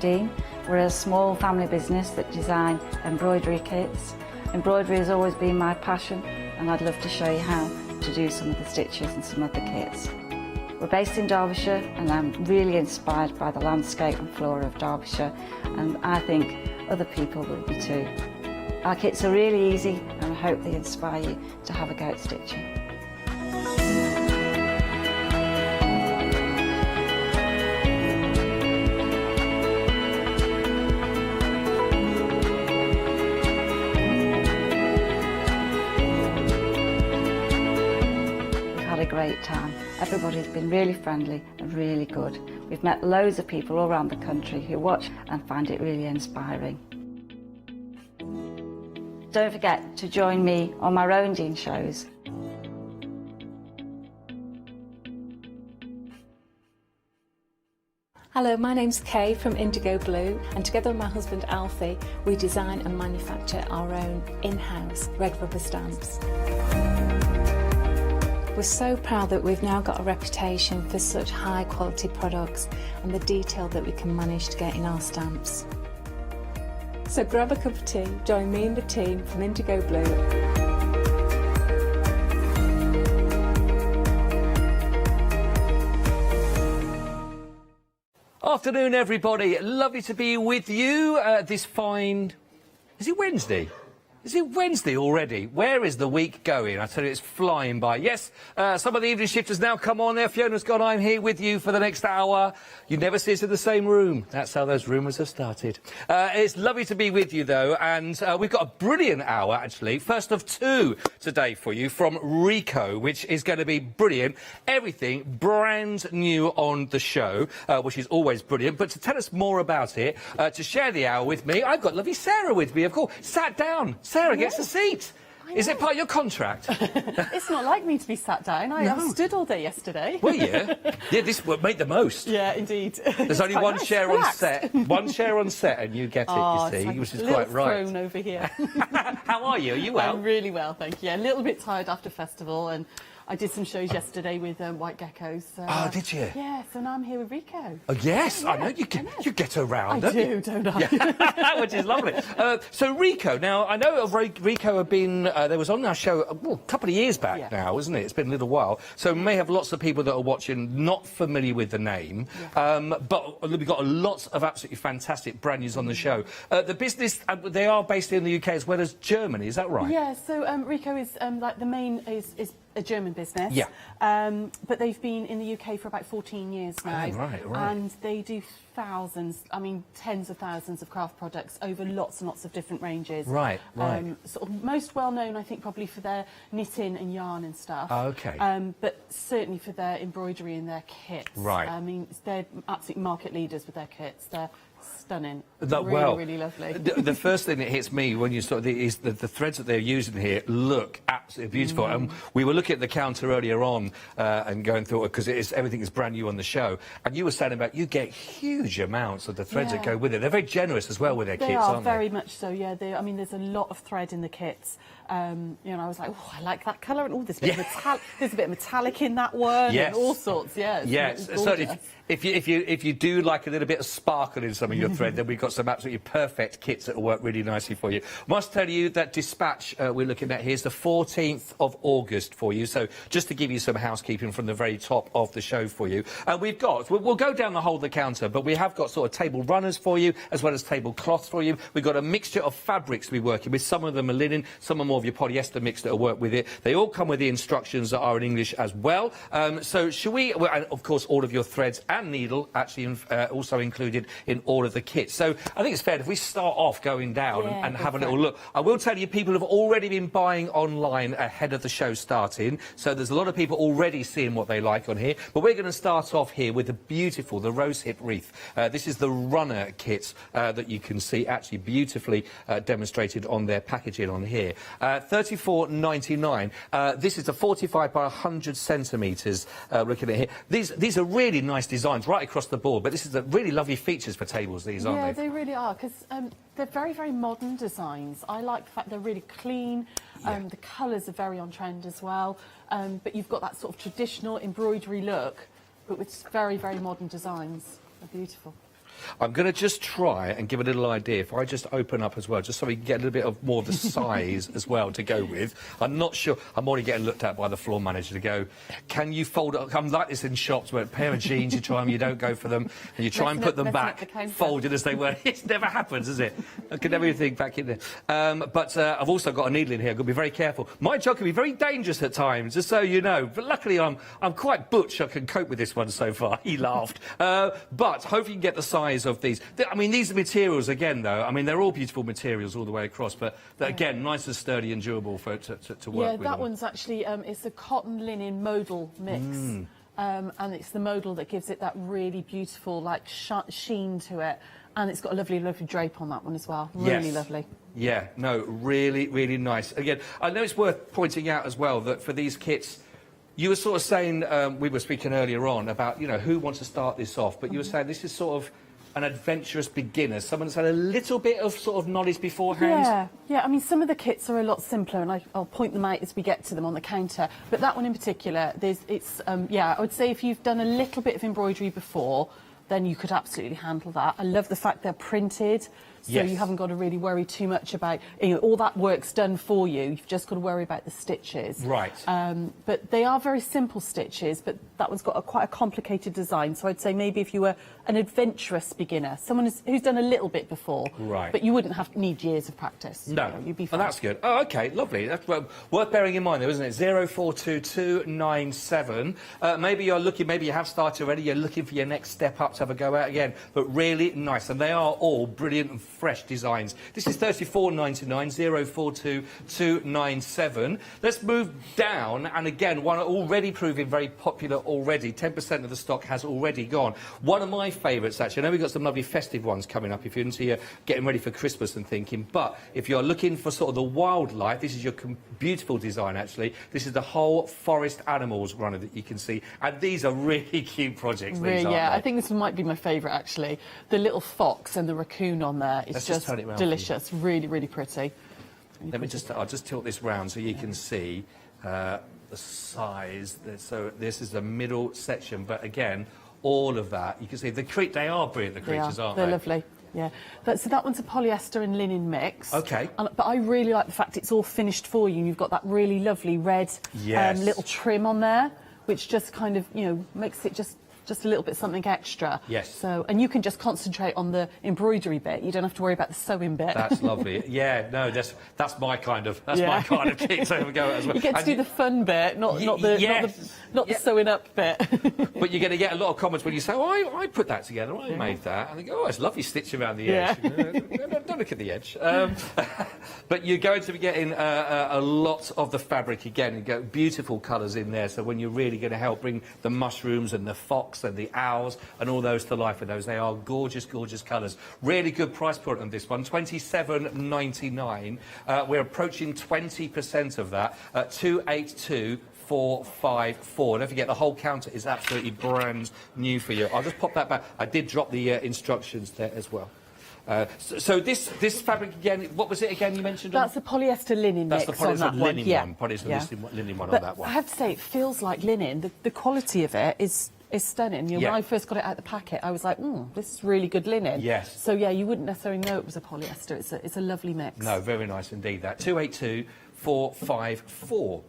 We're a small family business that design embroidery kits. Embroidery has always been my passion, and I'd love to show you how to do some of the stitches and some of the kits. We're based in Derbyshire, and I'm really inspired by the landscape and flora of Derbyshire, and I think other people will be too. Our kits are really easy, and I hope they inspire you to have a go at stitching. Great time. Everybody's been really friendly and really good. We've met loads of people all around the country who watch and find it really inspiring. Don't forget to join me on my Rowan shows. Hello, my name's Kay from Indigo Blue, and together with my husband Alfie, we design and manufacture our own in-house red rubber stamps. We're so proud that we've now got a reputation for such high quality products and the detail that we can manage to get in our stamps. So grab a cup of tea, join me and the team from Indigo Blue. Afternoon, everybody. Lovely to be with you this fine... Is it Wednesday? Is it Wednesday already? Where is the week going? I tell you, it's flying by. Yes, some of the evening shift has now come on there. Fiona's gone. I'm here with you for the next hour. You never see us in the same room. That's how those rumours have started. It's lovely to be with you, though, and we've got a brilliant hour, actually. First of two today for you from Rico, which is going to be brilliant. Everything brand new on the show, which is always brilliant. But to tell us more about it, to share the hour with me, I've got lovely Sarah with me, of course. Sat down. Sarah gets a seat. Is it part of your contract? It's not like me to be sat down. I stood all day yesterday. Were you? Yeah, this would make the most. Yeah, indeed. There's only one chair on set. One chair on set, and you get it, you see, like which is quite right. Throne over here. How are you? Are you well? I'm really well, thank you. Yeah, a little bit tired after festival, and I did some shows yesterday with white geckos. Oh, did you? Yeah, so now I'm here with Rico. Oh, yes, I know you get around. I do, don't I? Yeah. Which is lovely. So Rico, now I know of Rico have been there was on our show a couple of years back now, isn't it? It's been a little while. So we may have lots of people that are watching not familiar with the name, but we've got lots of absolutely fantastic brand news on the show. The business they are based in the UK as well as Germany. Is that right? Yeah. So Rico is like the main is a German business. Yeah. But they've been in the UK for about 14 years now. Oh, right. And they do thousands, I mean tens of thousands of craft products over lots and lots of different ranges. Right. Sort of most well known, I think, probably for their knitting and yarn and stuff. Oh, okay. But certainly for their embroidery and their kits. Right. I mean, they're absolute market leaders with their kits. They're stunning. Really lovely. The first thing that hits me when you start is the threads that they're using here look absolutely beautiful. And we were looking at the counter earlier on and going through it because everything is brand new on the show. And you were saying about you get huge amounts of the threads that go with it. They're very generous as well with their kits, aren't they? Very much so. Yeah. I mean, there's a lot of thread in the kits. You know, I was like, oh, I like that colour, and there's a bit of metallic in that one, and all sorts. Yes. Certainly. If you do like a little bit of sparkle in some of your thread, then we've got some absolutely perfect kits that will work really nicely for you. Must tell you that dispatch we're looking at here is the 14th of August for you. So just to give you some housekeeping from the very top of the show for you, we'll go down the whole of the counter, but we have got sort of table runners for you as well as tablecloths for you. We've got a mixture of fabrics we're working with. Some of them are linen, some are more of your polyester mix that will work with it. They all come with the instructions that are in English as well. So shall we? Well, and of course, all of your threads and needle actually also included in all of the kits. So I think it's fair if we start off going down and have a little look. I will tell you, people have already been buying online ahead of the show starting, so there's a lot of people already seeing what they like on here. But we're going to start off here with the rose hip wreath. This is the runner kit that you can see actually beautifully demonstrated on their packaging on here. $34.99. This is a 45 by 100 centimetres. Looking at here, these are really nice designs right across the board. But this is a really lovely features for tables. These aren't they? Yeah, they really are, because they're very, very modern designs. I like the fact they're really clean. The colours are very on trend as well. But you've got that sort of traditional embroidery look, but with very, very modern designs. They're beautiful. I'm going to just try and give a little idea. If I just open up as well, just so we can get a little bit of more of the size as well to go with. I'm not sure. I'm already getting looked at by the floor manager to go, can you fold it? I'm like this in shops where a pair of jeans, you try them, you don't go for them, and you try and put them back, folded as they were. It never happens, does it? I can never think back in there. But I've also got a needle in here. I've got to be very careful. My job can be very dangerous at times, just so you know. But luckily, I'm quite butch. I can cope with this one so far. He laughed. But hopefully you can get the size of these. I mean, these are materials again, though. I mean, they're all beautiful materials all the way across, but again, nice and sturdy and durable for to work with. Yeah, that one's actually it's a cotton linen modal mix, and it's the modal that gives it that really beautiful like sheen to it, and it's got a lovely, lovely drape on that one as well. Really lovely. Yeah, no, really, really nice. Again, I know it's worth pointing out as well that for these kits. You were sort of saying, we were speaking earlier on about, you know, who wants to start this off, but you were saying this is sort of an adventurous beginner, someone that's had a little bit of sort of knowledge beforehand. Yeah. I mean, some of the kits are a lot simpler, and I'll point them out as we get to them on the counter. But that one in particular, I would say if you've done a little bit of embroidery before, then you could absolutely handle that. I love the fact they're printed. So you haven't got to really worry too much about, you know, all that work's done for you. You've just got to worry about the stitches. Right. But they are very simple stitches, but that one's got quite a complicated design. So I'd say maybe if you were an adventurous beginner, someone who's done a little bit before, but you wouldn't need years of practice. No, you know, you'd be fine. Oh, that's good. Oh, okay, lovely. That's worth bearing in mind, though, isn't it? 042297. Maybe you're looking, maybe you have started already. You're looking for your next step up to have a go at again. But really nice, and they are all brilliant and fresh designs. This is $34.99. 042297. Let's move down, and again, one already proving very popular already. 10% of the stock has already gone. One of my favourites, actually. I know we've got some lovely festive ones coming up if you're into getting ready for Christmas and thinking, but if you're looking for sort of the wildlife, this is your beautiful design, actually. This is the whole forest animals runner that you can see, and these are really cute projects. These, yeah, I think this one might be my favourite, actually. The little fox and the raccoon on there is just delicious. Really, really pretty. I'll just tilt this round so you can see the size. So this is the middle section, but again, all of that, you can see they are brilliant, the creatures, aren't they? They're lovely. Yeah, so that one's a polyester and linen mix. Okay. But I really like the fact it's all finished for you. You've got that really lovely red little trim on there, which just kind of, you know, makes it just a little bit something extra. Yes. So, and you can just concentrate on the embroidery bit. You don't have to worry about the sewing bit. That's lovely. Yeah, no, that's my kind of my kind of kick to go as well. You get to do the fun bit, not the sewing up bit. But you're going to get a lot of comments when you say, "Oh, I put that together. I made that," and they go, "Oh, it's lovely stitch around the edge." Don't look at the edge. But you're going to be getting a lot of the fabric again. You get beautiful colours in there. So when you're really going to help bring the mushrooms and the fox peacocks and the owls and all those to life with those. They are gorgeous, gorgeous colours. Really good price point on this one, £27.99. We're approaching 20% of that at 282,454. Don't forget, the whole counter is absolutely brand new for you. I'll just pop that back. I did drop the instructions there as well. So this fabric again, what was it again you mentioned? That's the polyester linen That's mix the on that one. Polyester linen one But on that one. I have to say, it feels like linen. The quality of it is stunning. You know, when I first got it out of the packet, I was like, this is really good linen. Yes. So yeah, you wouldn't necessarily know it was a polyester. It's a lovely mix. No, very nice indeed. That 282,454.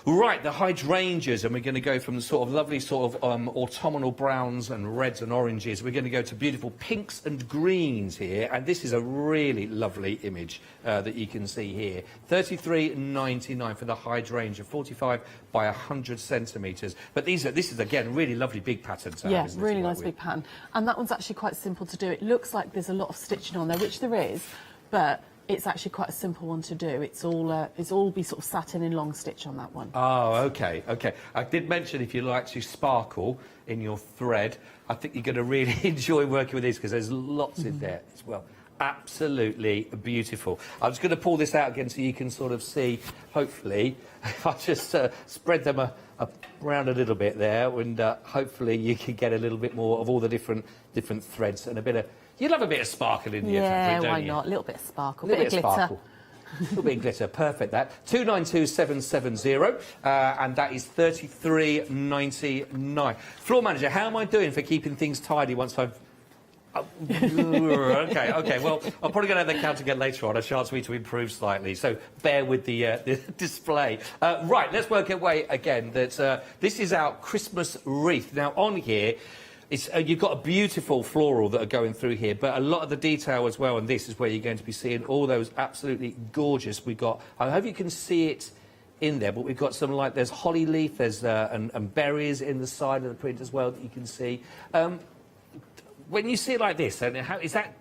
Right, the hydrangeas, and we're going to go from the sort of lovely sort of autumnal browns and reds and oranges. We're going to go to beautiful pinks and greens here, and this is a really lovely image that you can see here. $33.99 for the hydrangea, 45 by 100 centimetres. But this is again really lovely big patterns. Yeah, really nice big pattern, and that one's actually quite simple to do. It looks like there's a lot of stitching on there, which there is, but it's actually quite a simple one to do. It's all be sort of satin in long stitch on that one. Oh, okay, okay. I did mention if you like to sparkle in your thread, I think you're going to really enjoy working with these because there's lots in there as well. Absolutely beautiful. I'm just going to pull this out again so you can sort of see, hopefully, if I just spread them around a little bit there, and hopefully you can get a little bit more of all the different threads and a bit of... You'd love a bit of sparkle in your fabric, don't why you? not? A little bit of sparkle, A little bit of glitter. sparkle. A little bit of glitter, perfect that. 292770, and that is $33.99. Floor manager, how am I doing for keeping things tidy once I've... okay, well, I'm probably going to have the count again later on, a chance for me to improve slightly, so bear with the display. Right, let's work our way again. This is our Christmas wreath. Now, on here, you've got a beautiful floral that are going through here, but a lot of the detail as well, and this is where you're going to be seeing all those absolutely gorgeous. We've got, I hope you can see it in there, but we've got some like, there's holly leaf, there's and berries in the side of the print as well that you can see. When you see it like this, and is that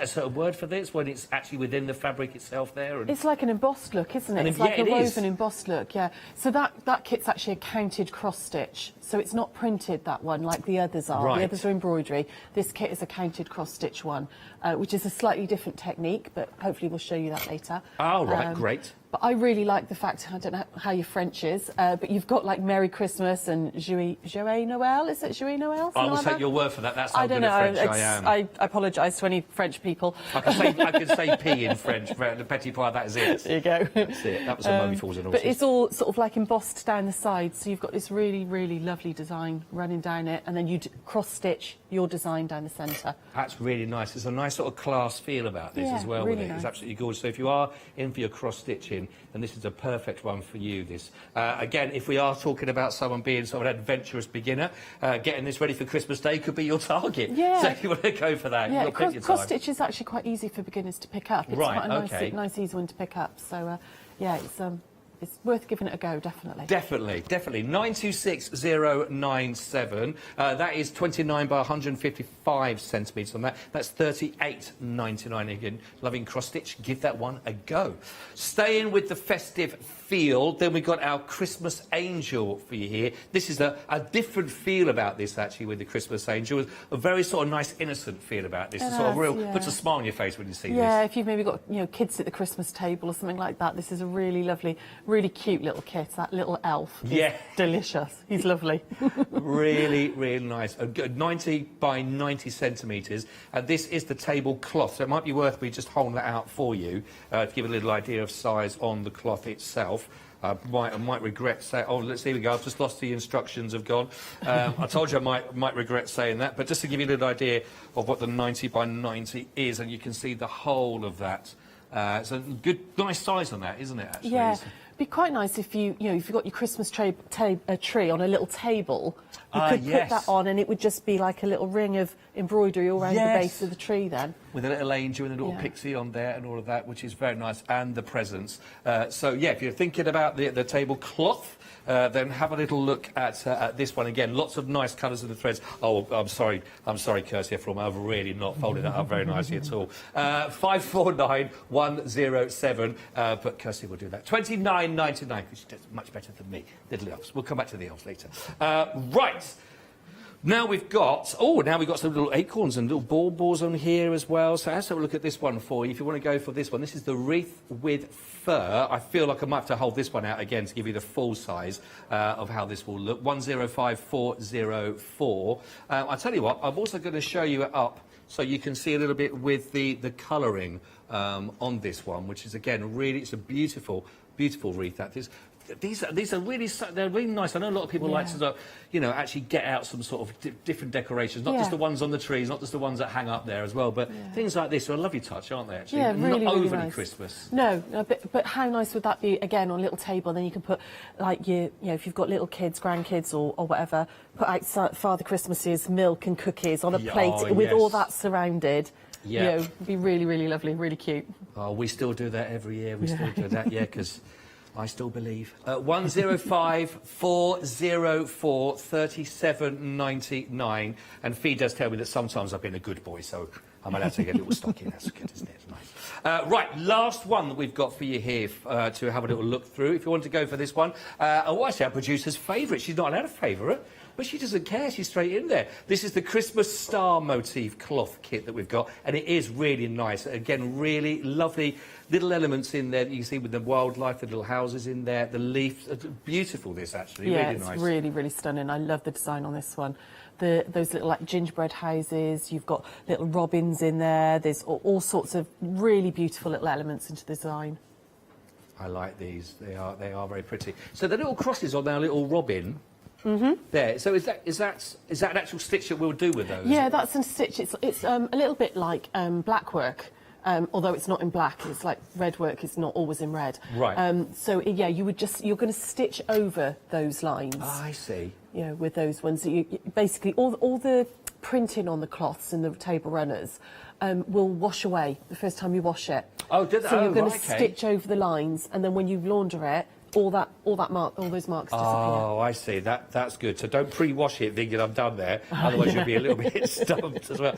a sort of word for this, when it's actually within the fabric itself there? And... It's like an embossed look, isn't it? It's like a woven embossed look, yeah. So that kit's actually a counted cross stitch. So it's not printed, that one, like the others are. Right. The others are embroidery. This kit is a counted cross stitch one, which is a slightly different technique, but hopefully we'll show you that later. Oh, right, great. But I really like the fact, I don't know how your French is, but you've got like Merry Christmas and Joyeux Noël, is it Joyeux Noël? I will take your word for that. That's how good at French I am. I apologise to any French people. I can say P in French, the petit pois, that is it. There you go. That's it. That was a mummy falls in horses. But it's all sort of like embossed down the sides, so you've got this really, really lovely design running down it, and then you cross-stitch your design down the centre. That's really nice. There's a nice sort of class feel about this as well. Really with it. nice. It's absolutely gorgeous. So if you are in for your cross-stitching, then this is a perfect one for you. This again, if we are talking about someone being sort of an adventurous beginner, getting this ready for Christmas Day could be your target. Yeah. So if you want to go for that, Yeah, you've got plenty of time. cross-stitch is actually quite easy for beginners to pick up. It's Right, quite a okay. nice, easy one to pick up. So, yeah, it's worth giving it a go, definitely. Definitely. 926097. That is 29 by 155 centimetres on that. That's $38.99 again. Loving cross stitch. Give that one a go. Staying with the festive feel, then we've got our Christmas angel for you here. This is a different feel about this actually with the Christmas angel. A very sort of nice innocent feel about this. It sort of real puts a smile on your face when you see this. Yeah, if you've maybe got kids at the Christmas table or something like that, this is a really lovely, really cute little kit. That little elf. Yeah. Delicious. He's lovely. Really, really nice. 90 by 90 centimetres. And this is the tablecloth. So it might be worth me just holding that out for you to give a little idea of size on the cloth itself. I might regret saying... Oh, let's see, we go. I've just lost the instructions have gone. I told you I might regret saying that. But just to give you a little idea of what the 90 by 90 is, and you can see the whole of that. It's a good, nice size on that, isn't it, actually? Yeah. It'd be quite nice if if you've got your Christmas tree on a little table, you could put that on and it would just be like a little ring of embroidery all around the base of the tree then. With a little angel and a little pixie on there and all of that, which is very nice, and the presents. So, yeah, if you're thinking about the tablecloth, then have a little look at this one again. Lots of nice colours in the threads. Oh, I'm sorry, Kirsty, I've really not folded that up very nicely at all. 549107, but Kirsty will do that. $29.99, which is much better than me. Little elves. We'll come back to the elves later. Right. Now we've got some little acorns and little baubles on here as well. So let's have a look at this one for you. If you want to go for this one, this is the wreath with fur. I feel like I might have to hold this one out again to give you the full size of how this will look. 105404. I tell you what, I'm also going to show you it up so you can see a little bit with the colouring on this one, which is again really, it's a beautiful, beautiful wreath. That is. These are really, they're really nice. I know a lot of people like to, sort of, you know, actually get out some sort of different decorations, not just the ones on the trees, not just the ones that hang up there as well, but things like this are a lovely touch, aren't they? Actually, really, not really overly nice. Christmas. No, but how nice would that be again on a little table? And then you can put like you know, if you've got little kids, grandkids, or whatever, put out Father Christmas's milk and cookies on a plate with all that surrounded. You know, it'd be really, really lovely, really cute. Oh, we still do that every year. We still do that, because I still believe. 105404 37.99, and Fee does tell me that sometimes I've been a good boy, so I'm allowed to get a little stock in. That's good, isn't it? It's nice. Right, last one that we've got for you here to have a little look through. If you want to go for this one, actually our producer's favourite. She's not allowed a favourite, but she doesn't care. She's straight in there. This is the Christmas star motif cloth kit that we've got, and it is really nice. Again, really lovely little elements in there that you can see with the wildlife, the little houses in there, the leaves. Beautiful, this, actually. Yeah, really it's nice. really, really stunning. I love the design on this one. Those little like gingerbread houses, you've got little robins in there. There's all sorts of really beautiful little elements into the design. I like these. They are very pretty. So the little crosses on our little robin. There. So is that an actual stitch that we'll do with those? Yeah, that's a stitch. It's a little bit like black work. Although it's not in black, it's like red work. It's not always in red. Right. So yeah, you're going to stitch over those lines. I see. You know, with those ones, basically all the printing on the cloths and the table runners will wash away the first time you wash it. Oh, did So you're going to okay. stitch over the lines, and then when you launder it, all those marks disappear. Oh, I see. That's good. So don't pre-wash it thinking I'm done there. Otherwise, you'll be a little bit stumped as well.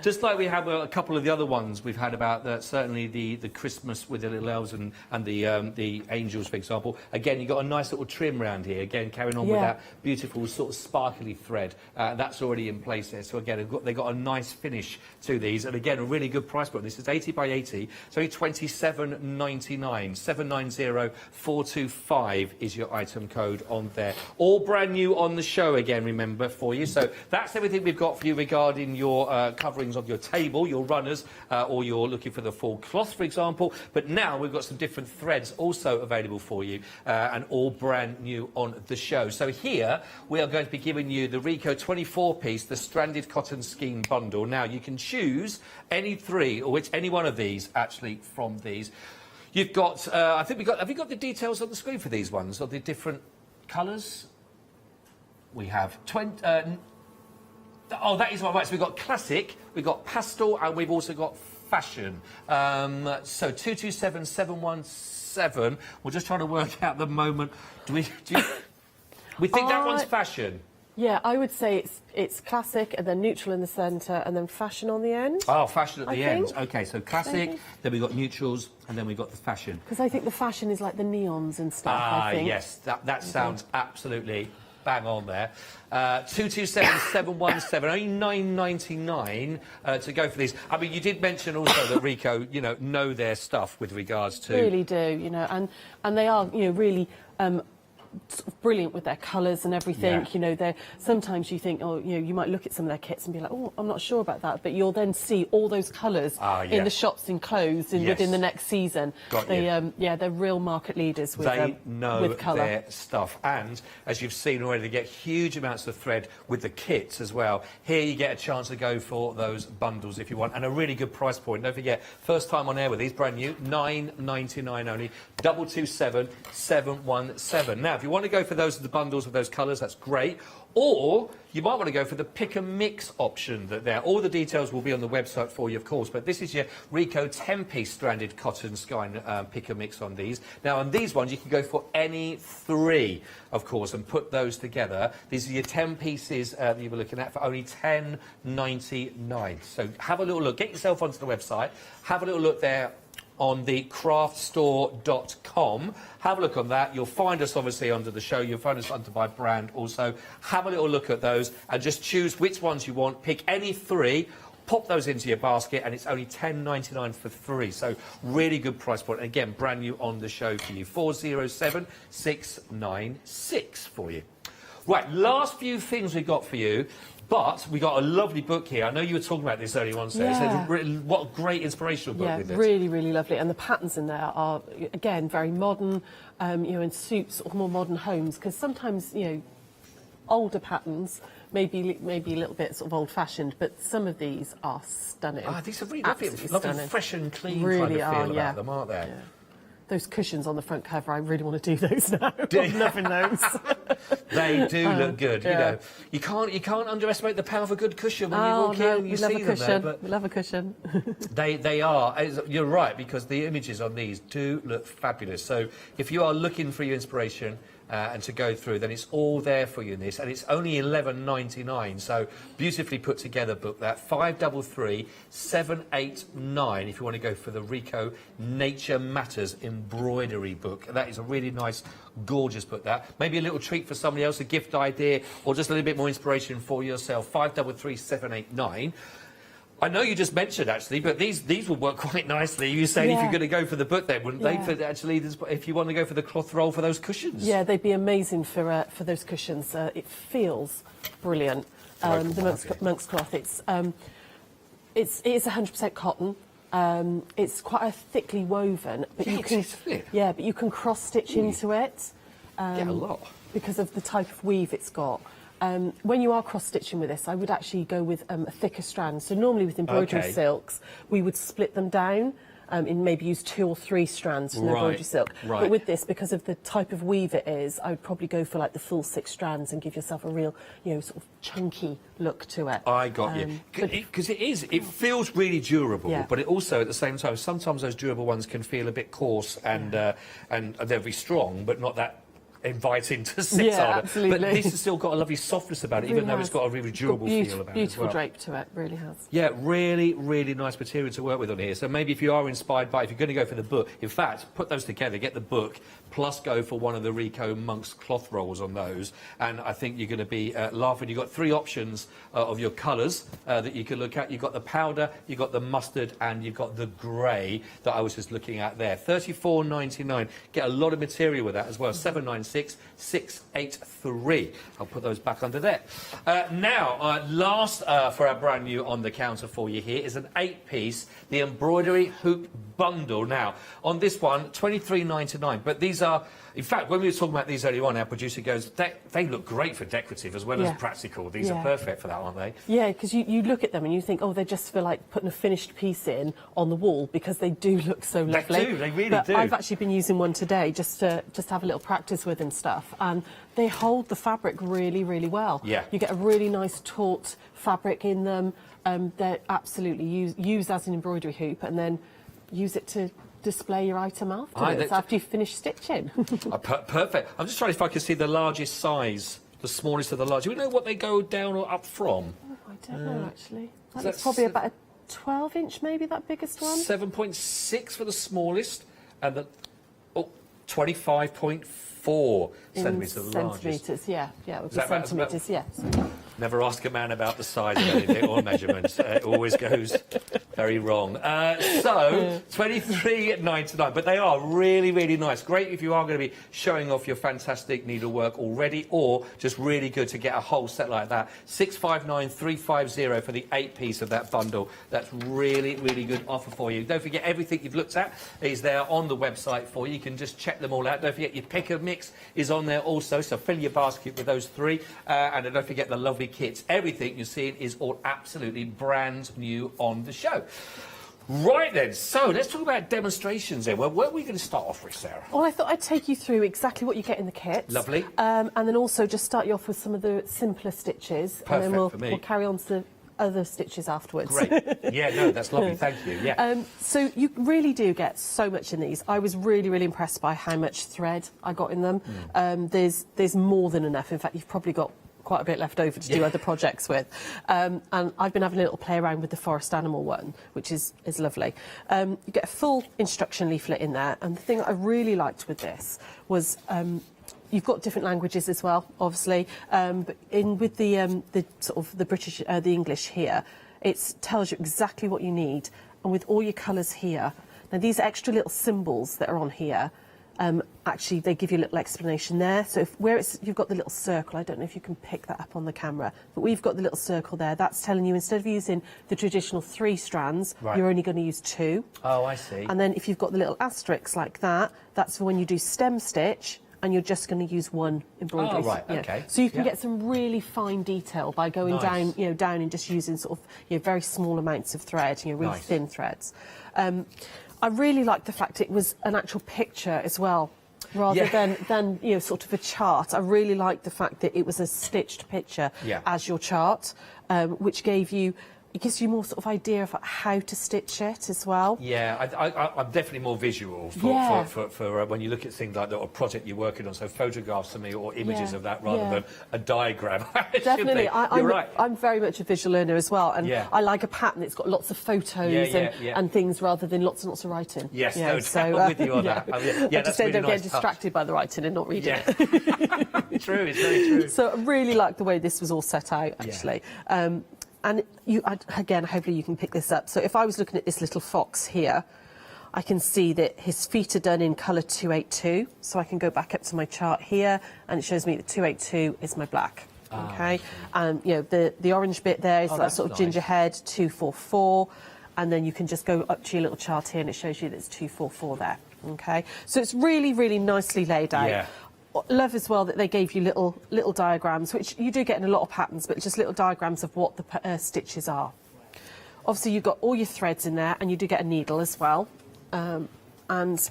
Just like we have a couple of the other ones we've had about certainly the Christmas with the little elves and the angels, for example. Again, you've got a nice little trim round here. Again, carrying on with that beautiful sort of sparkly thread. That's already in place there. So again, they've got a nice finish to these. And again, a really good price point. This is 80 by 80. It's only £27.99. 790425 is your item code on there. All brand new on the show again, remember, for you. So that's everything we've got for you regarding your coverings of your table, your runners, or you're looking for the full cloth, for example. But now we've got some different threads also available for you, and all brand new on the show. So here we are going to be giving you the Rico 24-piece, the stranded cotton skein bundle. Now you can choose any three, or any one of these actually from these. You've got, I think have you got the details on the screen for these ones, of the different colours? We have oh, that is one, right. So we've got classic, we've got pastel, and we've also got fashion. So 227717. We're just trying to work out the moment. We think that one's fashion? Yeah, I would say it's classic, and then neutral in the centre, and then fashion on the end. Oh, fashion at the end. think. OK, so classic, then we've got neutrals, and then we've got the fashion. Because I think the fashion is like the neons and stuff, I think. Yes, that sounds absolutely bang on there. 227717, only £9.99 to go for these. I mean, you did mention also that Rico, know their stuff with regards to... Really do, and they are, really... sort of brilliant with their colours and everything. They're sometimes you think, you might look at some of their kits and be like, oh, I'm not sure about that, but you'll then see all those colours in the shops enclosed within the next season. They're real market leaders with colour. They know their stuff, and as you've seen already, they get huge amounts of thread with the kits as well. Here you get a chance to go for those bundles if you want, and a really good price point. Don't forget, first time on air with these, brand new, £9.99 only, 227717. Now, if you want to go for those the bundles with those colours, that's great. Or you might want to go for the pick and mix option. All the details will be on the website for you, of course. But this is your Rico 10-piece stranded cotton skein pick and mix on these. Now, on these ones, you can go for any three, of course, and put those together. These are your 10 pieces that you were looking at for only £10.99. So have a little look. Get yourself onto the website. Have a little look there on the craftstore.com. Have a look on that. You'll find us obviously under the show. You'll find us under my brand also. Have a little look at those and just choose which ones you want. Pick any 3. Pop those into your basket, and it's only $10.99 for 3. So really good price point. And again, brand new on the show for you. 407696 for you. Right, last few things we got for you. But we got a lovely book here. I know you were talking about this earlier on, Sarah. Yeah. So what a great inspirational book with it. Really, really lovely. And the patterns in there are, again, very modern, you know, and suits sort of more modern homes. Because sometimes, you know, older patterns maybe a little bit sort of old-fashioned, but some of these are stunning. Ah, these are really lovely, fresh and clean really kind of feel about them, aren't they? Yeah. Those cushions on the front cover, I really want to do those now. I'm loving those. They do look good. You know, you can't underestimate the power of a good cushion when you walk in and you see them there. But we love a cushion. they are. You're right, because the images on these do look fabulous. So if you are looking for your inspiration and to go through, then it's all there for you in this, and it's only $11.99. So beautifully put together book, that 533789. If you want to go for the Rico Nature Matters embroidery book, that is a really nice, gorgeous book. That maybe a little treat for somebody else, a gift idea, or just a little bit more inspiration for yourself. 533789. I know you just mentioned, actually, but these will work quite nicely. You were saying if you're going to go for the book then, wouldn't they? For actually, if you want to go for the cloth roll for those cushions. Yeah, they'd be amazing for those cushions. It feels brilliant. The monk's cloth. It is 100% cotton. It's quite a thickly woven, but you can but you can cross stitch into it. Get a lot because of the type of weave it's got. When you are cross-stitching with this, I would actually go with a thicker strand. So normally with embroidery silks, we would split them down and maybe use 2 or 3 strands from the embroidery silk. But with this, because of the type of weave it is, I would probably go for like the full 6 strands and give yourself a real, you know, sort of chunky look to it. I got you. Because it feels really durable, but it also, at the same time, sometimes those durable ones can feel a bit coarse and they're very strong, but not that inviting to sit on it. Absolutely. But this has still got a lovely softness about it, even though it's got a really durable feel about it as well. Beautiful drape to it, really has. Yeah, really, really nice material to work with on here. So maybe if you are inspired by, if you're going to go for the book, in fact, put those together, get the book, plus go for one of the Rico Monk's cloth rolls on those, and I think you're going to be laughing. You've got 3 options of your colours that you can look at. You've got the powder, you've got the mustard, and you've got the grey that I was just looking at there. $34.99. Get a lot of material with that as well. 796-683. I'll put those back under there. Now, last for our brand new on the counter for you here is an 8-piece, the embroidery hoop bundle. Now, on this one, $23.99, but these are, in fact, when we were talking about these earlier on, our producer goes, they look great for decorative as well as practical. These are perfect for that, aren't they? Yeah, because you look at them and you think, oh, they're just for like putting a finished piece in on the wall, because they do look so lovely. They really do. I've actually been using one today just to have a little practice with and stuff, and they hold the fabric really, really well. Yeah. You get a really nice taut fabric in them. They're absolutely used as an embroidery hoop, and then use it to display your item afterwards, after you finish stitching. Perfect. I'm just trying if I can see the largest size, the smallest of the large. Do we know what they go down or up from? Oh, I don't know, actually. That's probably about a 12-inch, maybe, that biggest one. 7.6 for the smallest, and the 25.4 centimetres, the largest. Centimetres, yeah, it would be centimetres, yes. Never ask a man about the size of anything or measurements. It always goes very wrong. So, $23.99. But they are really, really nice. Great if you are going to be showing off your fantastic needlework already, or just really good to get a whole set like that. $659,350 for the 8-piece of that bundle. That's really, really good offer for you. Don't forget, everything you've looked at is there on the website for you. You can just check them all out. Don't forget, your pick and mix is on there also. So fill your basket with those 3. And don't forget the lovely kits. Everything you're seeing is all absolutely brand new on the show. Right then, so let's talk about demonstrations then. Well, where are we going to start off with, Sarah? Well, I thought I'd take you through exactly what you get in the kit. Lovely. And then also just start you off with some of the simpler stitches. Perfect, and then we'll carry on to other stitches afterwards. Great. Yeah, no, that's lovely. Thank you. Yeah. So you really do get so much in these. I was really, really impressed by how much thread I got in them. There's more than enough. In fact, you've probably got quite a bit left over to do other projects with. And I've been having a little play around with the forest animal one, which is lovely. You get a full instruction leaflet in there, and the thing that I really liked with this was you've got different languages as well, obviously, but with the sort of the British, the English here, it tells you exactly what you need, and with all your colours here. Now these extra little symbols that are on here, actually they give you a little explanation there. So you've got the little circle, I don't know if you can pick that up on the camera, but we've got the little circle there. That's telling you instead of using the traditional 3 strands, you're only going to use 2. Oh, I see. And then if you've got the little asterisks like that, that's for when you do stem stitch, and you're just going to use 1 embroidery. Oh, right, okay. So you can get some really fine detail by going down, down and just using sort of, very small amounts of thread, really thin threads. I really like the fact it was an actual picture as well, rather than sort of a chart. I really like the fact that it was a stitched picture as your chart, which it gives you more sort of idea of how to stitch it as well. Yeah, I'm definitely more visual for when you look at things like that, or project you're working on. So photographs to me, or images of that, rather than a diagram. Definitely, You're right. I'm very much a visual learner as well, and I like a pattern that's got lots of photos and things rather than lots and lots of writing. Yes, I'm with you on that. I just end up getting distracted by the writing and not reading it. True, it's very true. So I really like the way this was all set out, actually. And again, hopefully you can pick this up. So if I was looking at this little fox here, I can see that his feet are done in colour 282. So I can go back up to my chart here, and it shows me that 282 is my black. Okay, the orange bit there is that sort of ginger head, 244, and then you can just go up to your little chart here, and it shows you that it's 244 there. Okay, so it's really, really nicely laid out. Yeah. Love as well that they gave you little diagrams, which you do get in a lot of patterns, but just little diagrams of what the stitches are. Obviously, you've got all your threads in there, and you do get a needle as well. And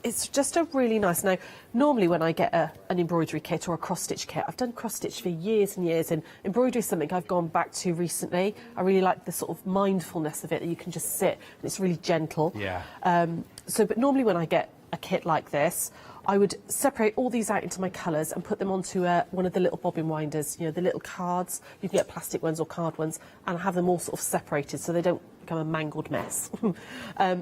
it's just a really nice. Now, normally when I get an embroidery kit or a cross-stitch kit, I've done cross-stitch for years and years, and embroidery is something I've gone back to recently. I really like the sort of mindfulness of it, that you can just sit, and it's really gentle. Yeah. But normally when I get a kit like this, I would separate all these out into my colours and put them onto one of the little bobbin winders, the little cards. You can get plastic ones or card ones, and have them all sort of separated so they don't become a mangled mess.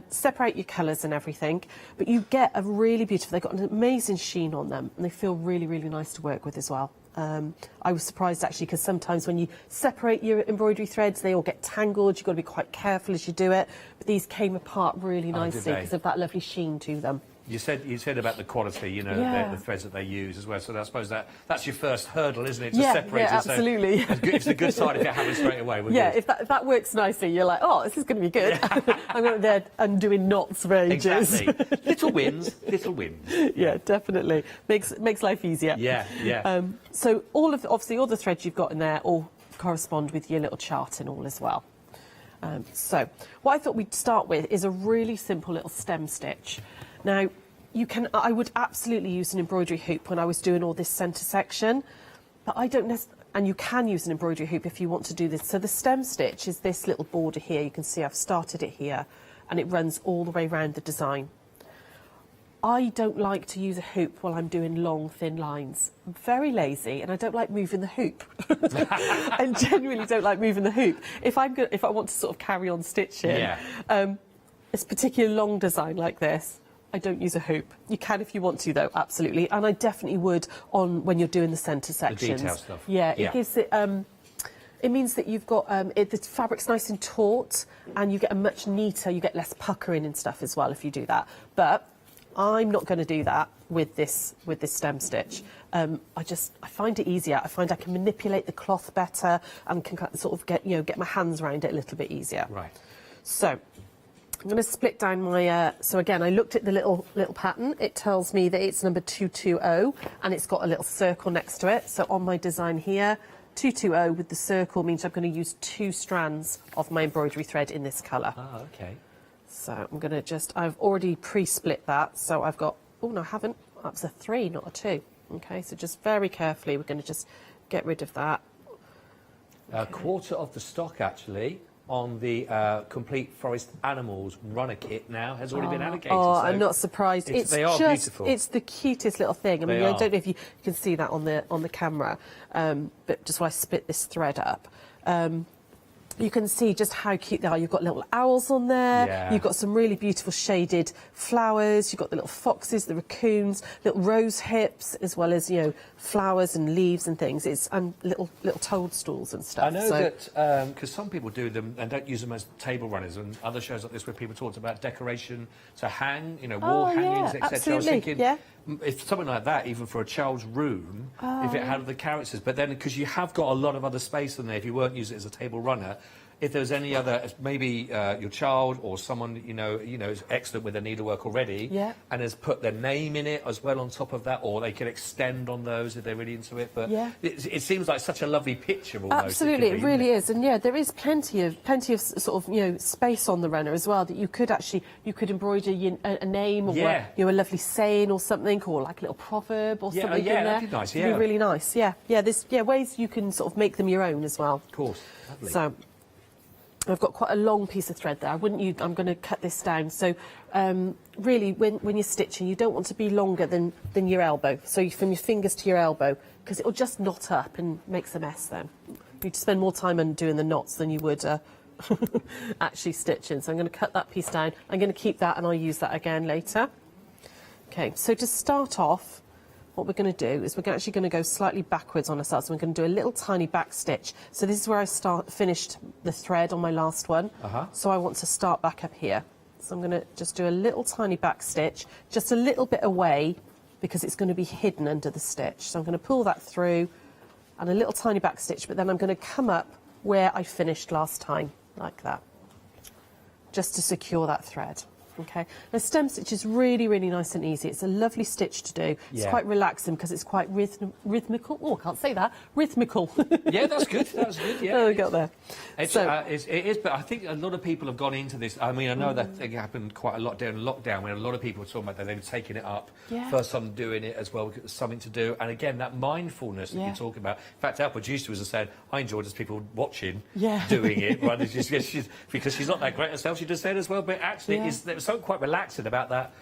Separate your colours and everything, but you get a really beautiful, they've got an amazing sheen on them, and they feel really, really nice to work with as well. I was surprised actually, because sometimes when you separate your embroidery threads, they all get tangled. You've got to be quite careful as you do it, but these came apart really nicely because of that lovely sheen to them. You said about the quality, the threads that they use as well. So I suppose that's your first hurdle, isn't it? To separate it. Absolutely. So it's the good side if it happens straight away. If that works nicely, you're like, oh, this is going to be good. I'm going there undoing knots for ages. Exactly. Little wins, little wins. Yeah, definitely makes life easier. Yeah. So obviously all the threads you've got in there all correspond with your little chart and all as well. So what I thought we'd start with is a really simple little stem stitch. Now, I would absolutely use an embroidery hoop when I was doing all this centre section, but I don't necessarily, and you can use an embroidery hoop if you want to do this. So the stem stitch is this little border here. You can see I've started it here, and it runs all the way around the design. I don't like to use a hoop while I'm doing long, thin lines. I'm very lazy, and I don't like moving the hoop. I genuinely don't like moving the hoop. If I want to sort of carry on stitching, this particular long design like this, I don't use a hoop. You can if you want to, though, absolutely. And I definitely would when you're doing the centre sections. The detail stuff. Yeah, it gives it... it means that you've got the fabric's nice and taut, and you get a much neater, you get less puckering and stuff as well if you do that. But I'm not going to do that with this stem stitch. I find it easier. I find I can manipulate the cloth better and can sort of get my hands around it a little bit easier. Right. So I'm going to split down my... so again, I looked at the little pattern. It tells me that it's number 220, and it's got a little circle next to it. So on my design here, 220 with the circle means I'm going to use 2 strands of my embroidery thread in this colour. Oh, okay. So I'm going to I've already pre-split that. So I've got... Oh, no, I haven't. That's a 3, not a 2. Okay, so just very carefully, we're going to just get rid of that. A quarter of the stock, actually. on the Complete Forest Animals runner kit now has already been allocated. Oh, so I'm not surprised. they are beautiful. It's the cutest little thing. I mean, I don't know if you can see that on the camera, but just when I split this thread up. You can see just how cute they are. You've got little owls on there. You've got some really beautiful shaded flowers. You've got the little foxes, the raccoons, little rose hips, as well as, you know, flowers and leaves and things. It's little toadstools and stuff. I know that because some people do them and don't use them as table runners, and other shows like this where people talked about decoration to hang, you know, wall hangings, etc. Absolutely. I was thinking, if something like that, even for a child's room, if it had the characters, but then because you have got a lot of other space in there, if you weren't using it as a table runner, if there's any other, maybe your child or someone you know is excellent with their needlework already, and has put their name in it as well on top of that, or they can extend on those if they're really into it. But it seems like such a lovely picture. Almost, absolutely, it really is, and there is plenty of sort of space on the runner as well that you could embroider a name or a lovely saying or something, or like a little proverb or something in there. That'd be nice. It'd be really nice. There's ways you can sort of make them your own as well. Of course, lovely. So I've got quite a long piece of thread there. I'm going to cut this down. So really, when you're stitching, you don't want to be longer than your elbow. So from your fingers to your elbow, because it'll just knot up and makes a mess then. You'd spend more time undoing the knots than you would actually stitching. So I'm going to cut that piece down. I'm going to keep that and I'll use that again later. Okay, so to start off, what we're going to do is we're actually going to go slightly backwards on ourselves. So we're going to do a little tiny back stitch. So this is where I finished the thread on my last one. So I want to start back up here. So I'm going to just do a little tiny back stitch, just a little bit away, because it's going to be hidden under the stitch. So I'm going to pull that through and a little tiny back stitch, but then I'm going to come up where I finished last time, like that, just to secure that thread. Okay, now stem stitch is really, really nice and easy. It's a lovely stitch to do. It's quite relaxing because it's quite rhythmical. Oh, I can't say that. Rhythmical. Yeah, that's good. That's good. Yeah, we got there. It is, but I think a lot of people have gone into this. I mean, I know that thing happened quite a lot during lockdown when a lot of people were talking about that they were taking it up. First time doing it as well, because it was something to do. And again, that mindfulness that you talk about. In fact, our producer was saying, I enjoyed as people watching doing it, right? Because she's not that great herself, she just said as well. But actually, there was something quite relaxing about that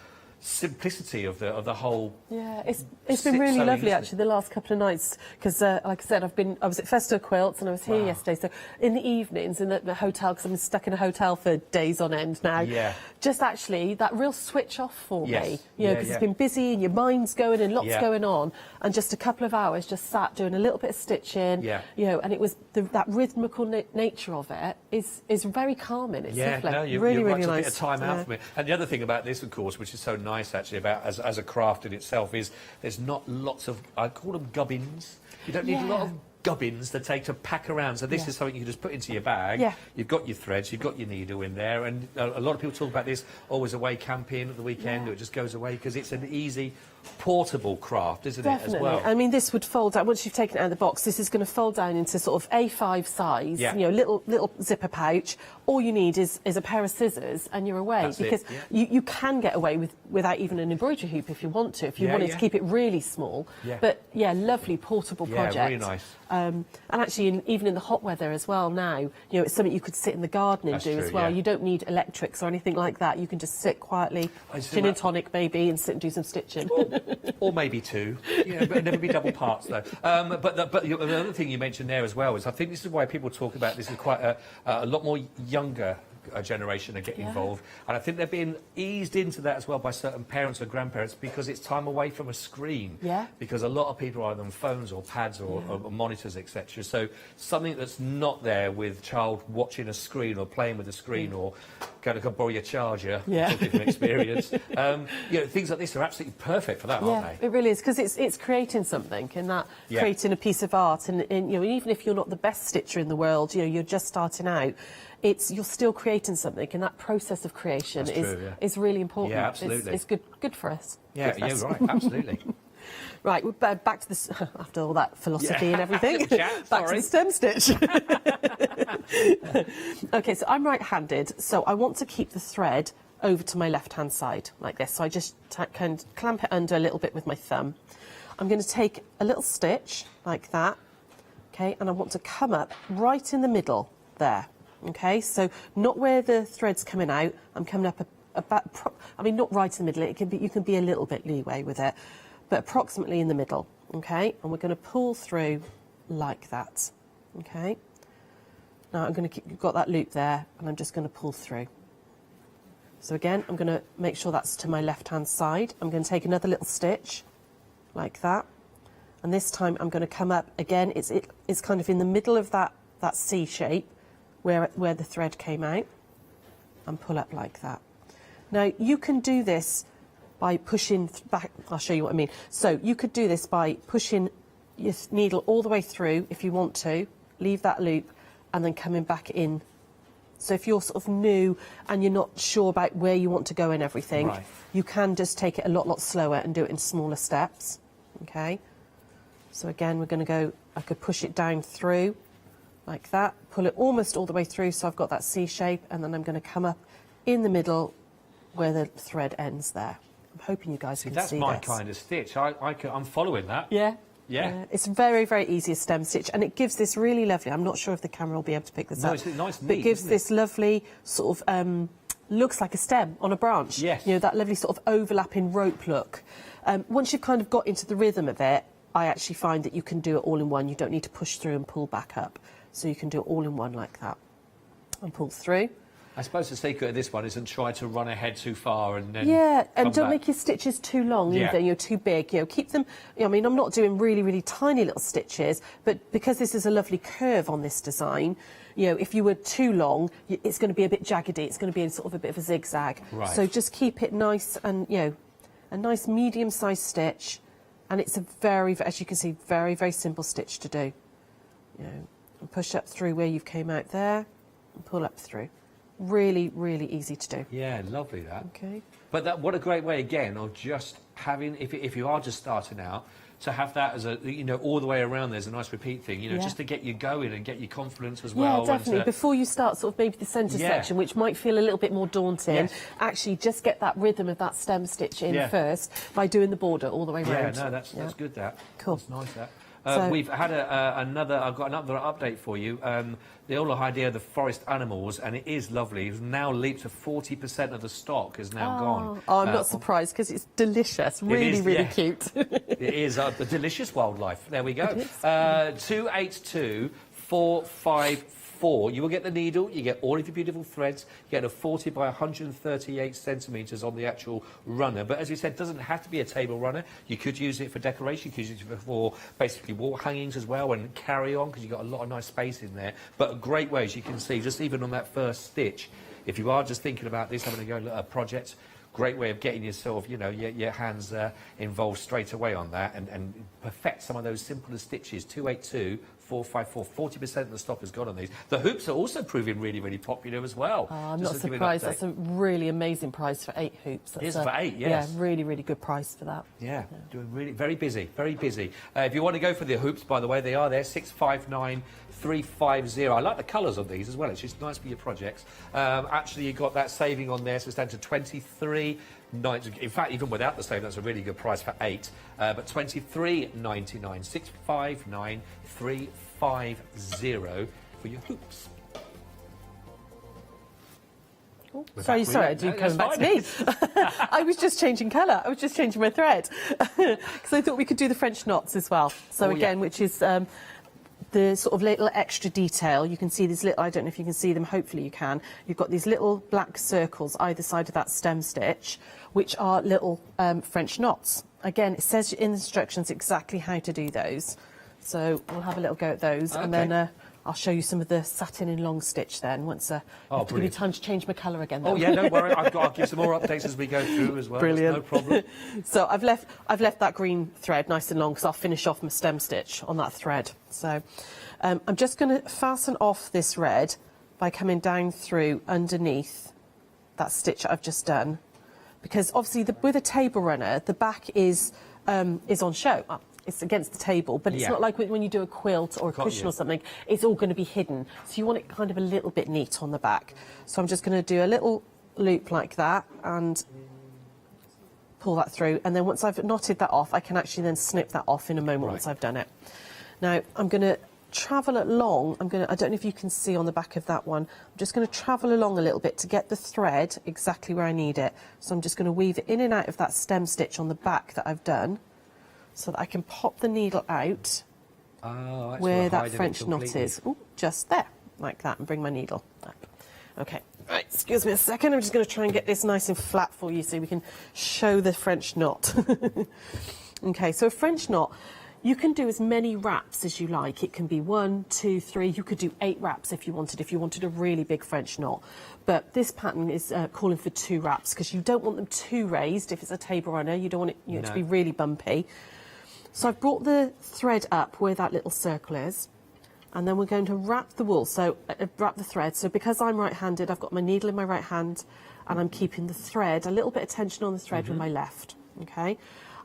simplicity of the whole. Yeah, it's been really lovely actually the last couple of nights, because like I said, I was at Festo Quilts and I was here yesterday, so in the evenings in the hotel, because I've been stuck in a hotel for days on end now, just actually that real switch off for me, you know, because it's been busy and your mind's going and lots going on, and just a couple of hours just sat doing a little bit of stitching, you know, and it was that rhythmical nature of it is very calming. It's lovely. No, really right, nice. A bit of time out for me. And the other thing about this, of course, which is so nice actually about as a craft in itself, is there's not lots of, I call them gubbins. You don't need a lot of gubbins to take to pack around. So this is something you can just put into your bag. You've got your threads, you've got your needle in there, and a lot of people talk about this always away camping at the weekend, or it just goes away, because it's an easy, portable craft, isn't it, as well? I mean, this would fold down, once you've taken it out of the box, this is going to fold down into sort of A5 size, you know, little zipper pouch. All you need is a pair of scissors and you're away. That's because you can get away without even an embroidery hoop if you want to, if you wanted to keep it really small. But lovely portable project. Really nice. And actually, even in the hot weather as well now, you know, it's something you could sit in the garden and do as well. You don't need electrics or anything like that. You can just sit quietly, gin and tonic maybe, and sit and do some stitching. Or maybe two, but never be double parts though. But the other thing you mentioned there as well is, I think this is why people talk about this is quite a lot more younger generation are getting involved, and I think they're being eased into that as well by certain parents or grandparents, because it's time away from a screen. Because a lot of people are either on phones or pads or monitors, etc. So something that's not there with child watching a screen or playing with a screen or going to go borrow your charger, talking from experience. You know, things like this are absolutely perfect for that, aren't they? It really is, because it's creating something, and that creating a piece of art, and you know, even if you're not the best stitcher in the world, you know, you're just starting out, you're still creating something, and that process of creation is really important. Yeah, absolutely. It's good for us. Yeah, right, absolutely. Right, we're back to this, after all that philosophy and everything, back to the stem stitch. Okay, so I'm right-handed, so I want to keep the thread over to my left-hand side, like this. So I just can clamp it under a little bit with my thumb. I'm going to take a little stitch, like that, okay, and I want to come up right in the middle there. Okay, so not where the thread's coming out. I'm coming up about, I mean, not right in the middle. It can be, you can be a little bit leeway with it, but approximately in the middle. Okay, and we're going to pull through like that. Okay, now I'm going to keep, you've got that loop there, and I'm just going to pull through. So again, I'm going to make sure that's to my left-hand side. I'm going to take another little stitch like that, and this time I'm going to come up again. It's kind of in the middle of that C shape where the thread came out, and pull up like that. Now you can do this by pushing back. I'll show you what I mean. So you could do this by pushing your needle all the way through if you want to, leave that loop, and then coming back in. So if you're sort of new and you're not sure about where you want to go and everything, Right. you can just take it a lot slower and do it in smaller steps. Okay. So again, we're going to go, I could push it down through like that, pull it almost all the way through so I've got that C shape, and then I'm going to come up in the middle where the thread ends there. I'm hoping you guys can see this. That's my kind of stitch. I'm following that. Yeah. Yeah. It's very, very easy a stem stitch, and it gives this really lovely, I'm not sure if the camera will be able to pick this up. No, it's nice but neat, it gives isn't it? this lovely sort of, looks like a stem on a branch. Yes. You know, that lovely sort of overlapping rope look. Once you've kind of got into the rhythm of it, I actually find that you can do it all in one. You don't need to push through and pull back up. So you can do it all in one like that. And pull through. I suppose the secret of this one isn't try to run ahead too far and then Yeah, and come don't back. make your stitches too long Yeah. either. You're too big. You know, keep them. I mean, I'm not doing really, really tiny little stitches, but because this is a lovely curve on this design, you know, if you were too long, it's going to be a bit jaggedy. It's going to be in sort of a bit of a zigzag. Right. So just keep it nice and, you know, a nice medium-sized stitch, and it's a very, as you can see, very, very simple stitch to do. You know, and push up through where you've came out there, and pull up through. Really, really easy to do. Yeah, lovely that. Okay. But what a great way again of just having, if you are just starting out, to have that as a, you know, all the way around there's a nice repeat thing, you know, Yeah. just to get you going and get your confidence as well. Yeah, definitely. And Before you start sort of maybe the centre Yeah. section, which might feel a little bit more daunting, Yes. actually just get that rhythm of that stem stitch in Yeah. first by doing the border all the way yeah, round. no, that's good. That Cool. That's nice. That. So- We've had another. I've got another update for you. The whole idea of the forest animals, and it is lovely. It's now leaped to 40% of the stock is now gone. Oh, I'm not surprised because it's delicious. Really, is, really yeah. cute. It is a delicious wildlife. There we go. It is. 282454. You will get the needle. You get all of your beautiful threads. You get a 40 by 138 centimetres on the actual runner. But as we said, it doesn't have to be a table runner. You could use it for decoration. You could use it for basically wall hangings as well and carry on because you've got a lot of nice space in there. But a great way, as you can see, just even on that first stitch, if you are just thinking about this, having to go at a project, great way of getting yourself, you know, your hands involved straight away on that and perfect some of those simpler stitches. 282454, 40% of the stock has gone on these. The hoops are also proving really, really popular as well. Oh, I'm Just not to give you an surprised. update. That's a really amazing price for 8 hoops. It is That's for 8, yes. Yeah, really, really good price for that. Yeah, doing really very busy, very busy. If you want to go for the hoops, by the way, they are there, 659350. I like the colours of these as well. It's just nice for your projects. Actually, you've got that saving on there, so it's down to 23.90. In fact, even without the saving, that's a really good price for 8. But 23.99, 659350 for your hoops. Sorry, I do coming back to me. I was just changing colour. I was just changing my thread because I thought we could do the French knots as well. So again, which is the sort of little extra detail. You can see these little, I don't know if you can see them, hopefully you can. You've got these little black circles either side of that stem stitch, which are little French knots. Again, it says in the instructions exactly how to do those. So we'll have a little go at those, and then I'll show you some of the satin in long stitch then, once I have to give you time to change my colour again. Oh, though. yeah, don't worry. I'll give some more updates as we go through as well. Brilliant. No problem. So I've left that green thread nice and long because I'll finish off my stem stitch on that thread. So I'm just going to fasten off this red by coming down through underneath that stitch that I've just done, because obviously with a table runner the back is on show. It's against the table, but it's not like when you do a quilt or a cushion or something, it's all going to be hidden. So you want it kind of a little bit neat on the back. So I'm just going to do a little loop like that and pull that through. And then once I've knotted that off, I can actually then snip that off in a moment once I've done it. Now I'm going to travel along. I don't know if you can see on the back of that one. I'm just going to travel along a little bit to get the thread exactly where I need it. So I'm just going to weave it in and out of that stem stitch on the back that I've done, so that I can pop the needle out where that French knot is. Ooh, just there, like that, and bring my needle up. Okay, right, excuse me a second. I'm just going to try and get this nice and flat for you so we can show the French knot. Okay, so a French knot, you can do as many wraps as you like. It can be 1, 2, 3. You could do 8 wraps if you wanted a really big French knot. But this pattern is calling for 2 wraps because you don't want them too raised. If it's a table runner, you don't want it to be really bumpy. So I've brought the thread up where that little circle is, and then we're going to wrap the wool. So wrap the thread. So because I'm right-handed, I've got my needle in my right hand, and I'm keeping the thread, a little bit of tension on the thread with my left. Okay,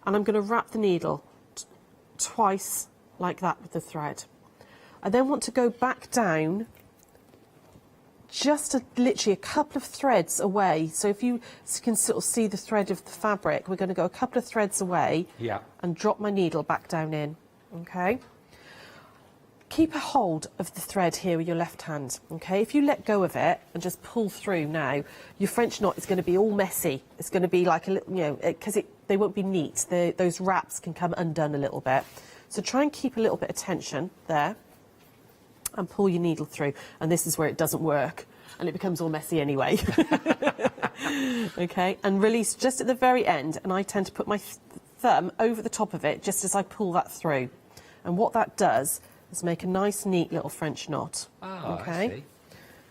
and I'm going to wrap the needle twice like that with the thread. I then want to go back down just literally a couple of threads away. So if you can sort of see the thread of the fabric, we're going to go a couple of threads away and drop my needle back down in. Okay. Keep a hold of the thread here with your left hand. Okay. If you let go of it and just pull through now, your French knot is going to be all messy. It's going to be like a little, because they won't be neat. Those wraps can come undone a little bit. So try and keep a little bit of tension there and pull your needle through. And this is where it doesn't work and it becomes all messy anyway. Okay, and release just at the very end. And I tend to put my thumb over the top of it just as I pull that through. And what that does is make a nice, neat little French knot. Oh, okay. I see.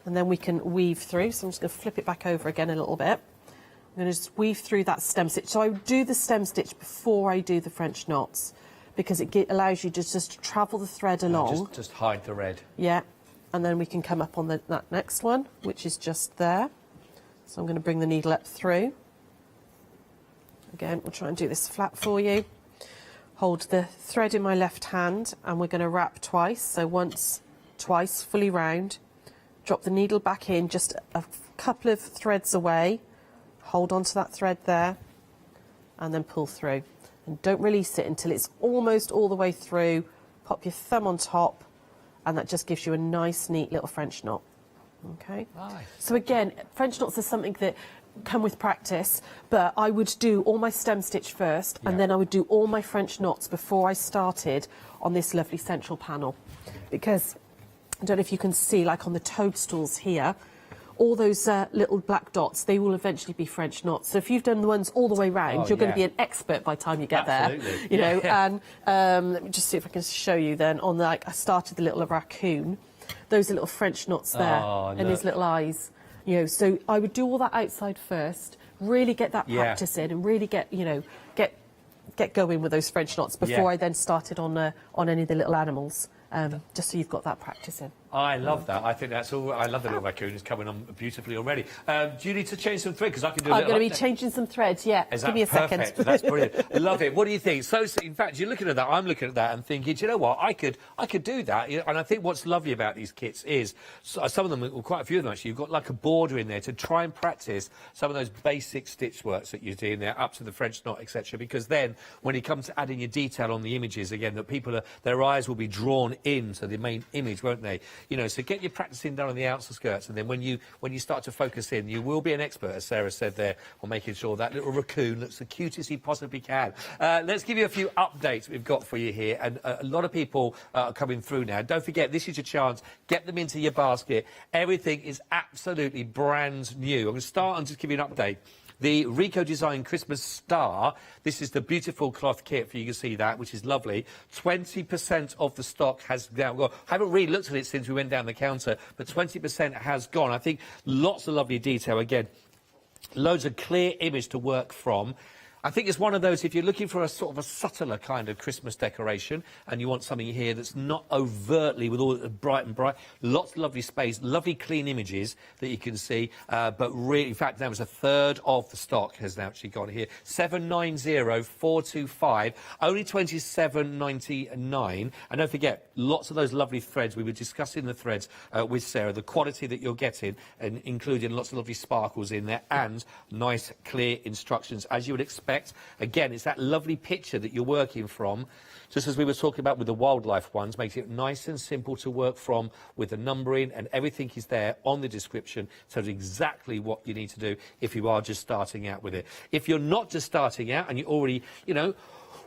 And then we can weave through. So I'm just going to flip it back over again a little bit. I'm going to just weave through that stem stitch. So I do the stem stitch before I do the French knots, because it allows you to just travel the thread along. Just hide the red. Yeah, and then we can come up on that next one, which is just there. So I'm going to bring the needle up through. Again, we'll try and do this flat for you. Hold the thread in my left hand, and we're going to wrap twice. So once, twice, fully round. Drop the needle back in, just a couple of threads away. Hold on to that thread there, and then pull through. And don't release it until it's almost all the way through. Pop your thumb on top, and that just gives you a nice, neat little French knot. Okay. Nice. So again, French knots are something that come with practice, but I would do all my stem stitch first, and then I would do all my French knots before I started on this lovely central panel. Because I don't know if you can see, like on the toadstools here, all those little black dots, they will eventually be French knots. So if you've done the ones all the way round, you're going to be an expert by the time you get there. You know, and let me just see if I can show you then. On I started the little raccoon, those little French knots there, and his little eyes. You know, so I would do all that outside first, really get that practice in, and really get going with those French knots before I then started on any of the little animals. Just so you've got that practice in. I love that. I think that's all. I love the little raccoon. It's coming on beautifully already. Do you need to change some thread? Because I can do. I'm going to be changing some threads. Yeah, give me a second. That's brilliant. I love it. What do you think? So, in fact, you're looking at that. I'm looking at that and thinking, do you know what? I could do that. And I think what's lovely about these kits is some of them, or quite a few of them actually, you've got like a border in there to try and practice some of those basic stitch works that you're doing there, up to the French knot, etc. Because then, when you come to adding your detail on the images again, that their eyes will be drawn into the main image, won't they? You know, so get your practicing done on the outer skirts, and then when you start to focus in, you will be an expert, as Sarah said there, on making sure that little raccoon looks the cutest he possibly can. Let's give you a few updates we've got for you here, and a lot of people are coming through now. Don't forget, this is your chance. Get them into your basket. Everything is absolutely brand new. I'm going to start and just give you an update. The Rico Design Christmas Star, this is the beautiful cloth kit for you can see that, which is lovely. 20% of the stock has now gone. I haven't really looked at it since we went down the counter, but 20% has gone. I think lots of lovely detail. Again, loads of clear image to work from. I think it's one of those, if you're looking for a sort of a subtler kind of Christmas decoration and you want something here that's not overtly with all bright and bright, lots of lovely space, lovely clean images that you can see, but really, in fact, that was a third of the stock has now actually gone here. 790-425, only 27.99. And don't forget, lots of those lovely threads. We were discussing the threads with Sarah, the quality that you're getting, and including lots of lovely sparkles in there and nice, clear instructions, as you would expect expect. Again, it's that lovely picture that you're working from, just as we were talking about with the wildlife ones, makes it nice and simple to work from with the numbering, and everything is there on the description, tells you exactly what you need to do if you are just starting out with it. If you're not just starting out and you're already, you know,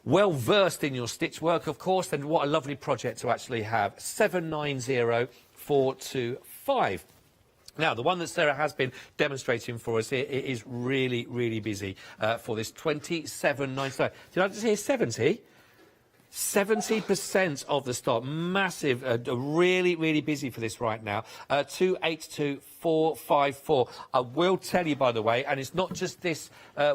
well versed in your stitch work, of course, then what a lovely project to actually have. 790425. Now, the one that Sarah has been demonstrating for us here, it is really, really busy for this 27.99. Did I just hear 70? 70% of the stock, massive, really, really busy for this right now. 282454. I will tell you, by the way, and it's not just this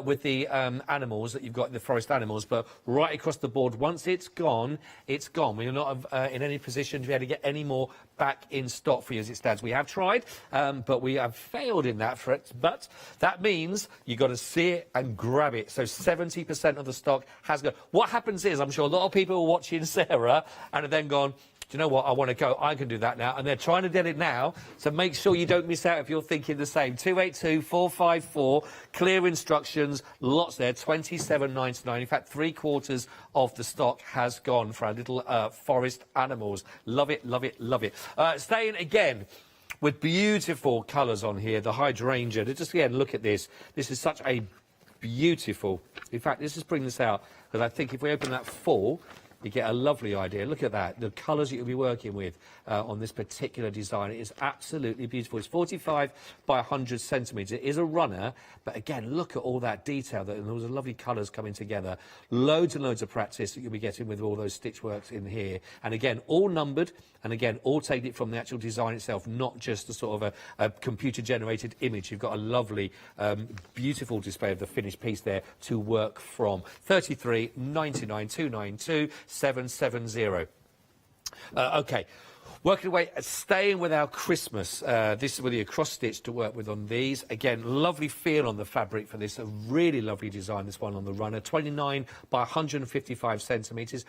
with the animals that you've got, the forest animals, but right across the board. Once it's gone, it's gone. We're not in any position to be able to get any more back in stock for you as it stands. We have tried, but we have failed in that for it. But that means you've got to see it and grab it. So 70% of the stock has gone. What happens is, I'm sure a lot of people are watching Sarah and have then gone, do you know what, I want to go, I can do that now, and they're trying to get it now, so make sure you don't miss out if you're thinking the same. 282454, clear instructions, lots there, 27.99. In fact, 3/4 of the stock has gone for our little forest animals. Love it, love it, love it. Staying again with beautiful colours on here, the hydrangea. Just again, look at this. This is such a beautiful, in fact, let's just bring this out, because I think if we open that full, you get a lovely idea. Look at that, the colours that you'll be working with on this particular design. It is absolutely beautiful. It's 45 by 100 centimetres. It is a runner, but again, look at all that detail. And those are lovely colours coming together. Loads and loads of practice that you'll be getting with all those stitch works in here. And again, all numbered, and again, all taken from the actual design itself, not just a sort of a computer-generated image. You've got a lovely, beautiful display of the finished piece there to work from. 33.99 292 770. Okay. Working away, staying with our Christmas. This is with your cross stitch to work with on these. Again, lovely feel on the fabric for this. A really lovely design, this one on the runner. 29 by 155 centimetres.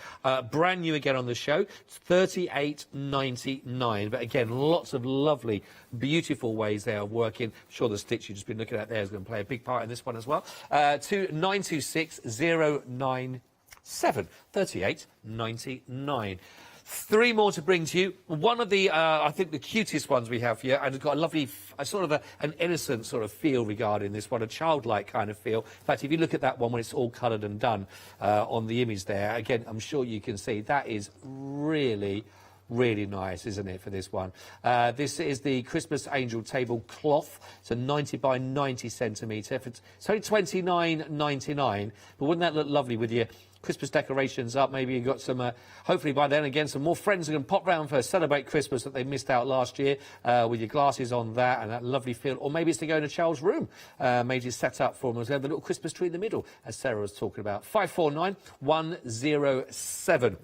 Brand new again on the show. It's 38.99. But again, lots of lovely, beautiful ways there of working. I'm sure the stitch you've just been looking at there is going to play a big part in this one as well. 926-097. 38.99. 3 more to bring to you. One of the, I think, the cutest ones we have here, and it's got a lovely, an innocent sort of feel regarding this one, a childlike kind of feel. In fact, if you look at that one when it's all coloured and done on the image there, again, I'm sure you can see that is really, really nice, isn't it, for this one? This is the Christmas Angel tablecloth. It's a 90 by 90 centimetre. It's only $29.99, but wouldn't that look lovely with your Christmas decorations up? Maybe you've got some, hopefully by then, again, some more friends who can pop round for celebrate Christmas that they missed out last year with your glasses on that and that lovely feel. Or maybe it's to go in a child's room, maybe set up for them. They have the little Christmas tree in the middle, as Sarah was talking about. 549107.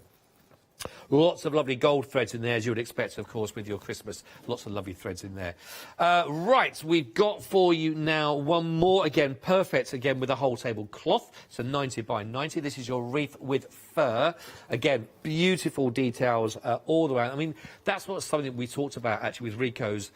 Lots of lovely gold threads in there, as you would expect, of course, with your Christmas. Lots of lovely threads in there. Right, we've got for you now one more. Again, perfect, again, with a whole table cloth. So 90 by 90. This is your wreath with fur. Again, beautiful details all the way. I mean, that's not something we talked about, actually, with Rico's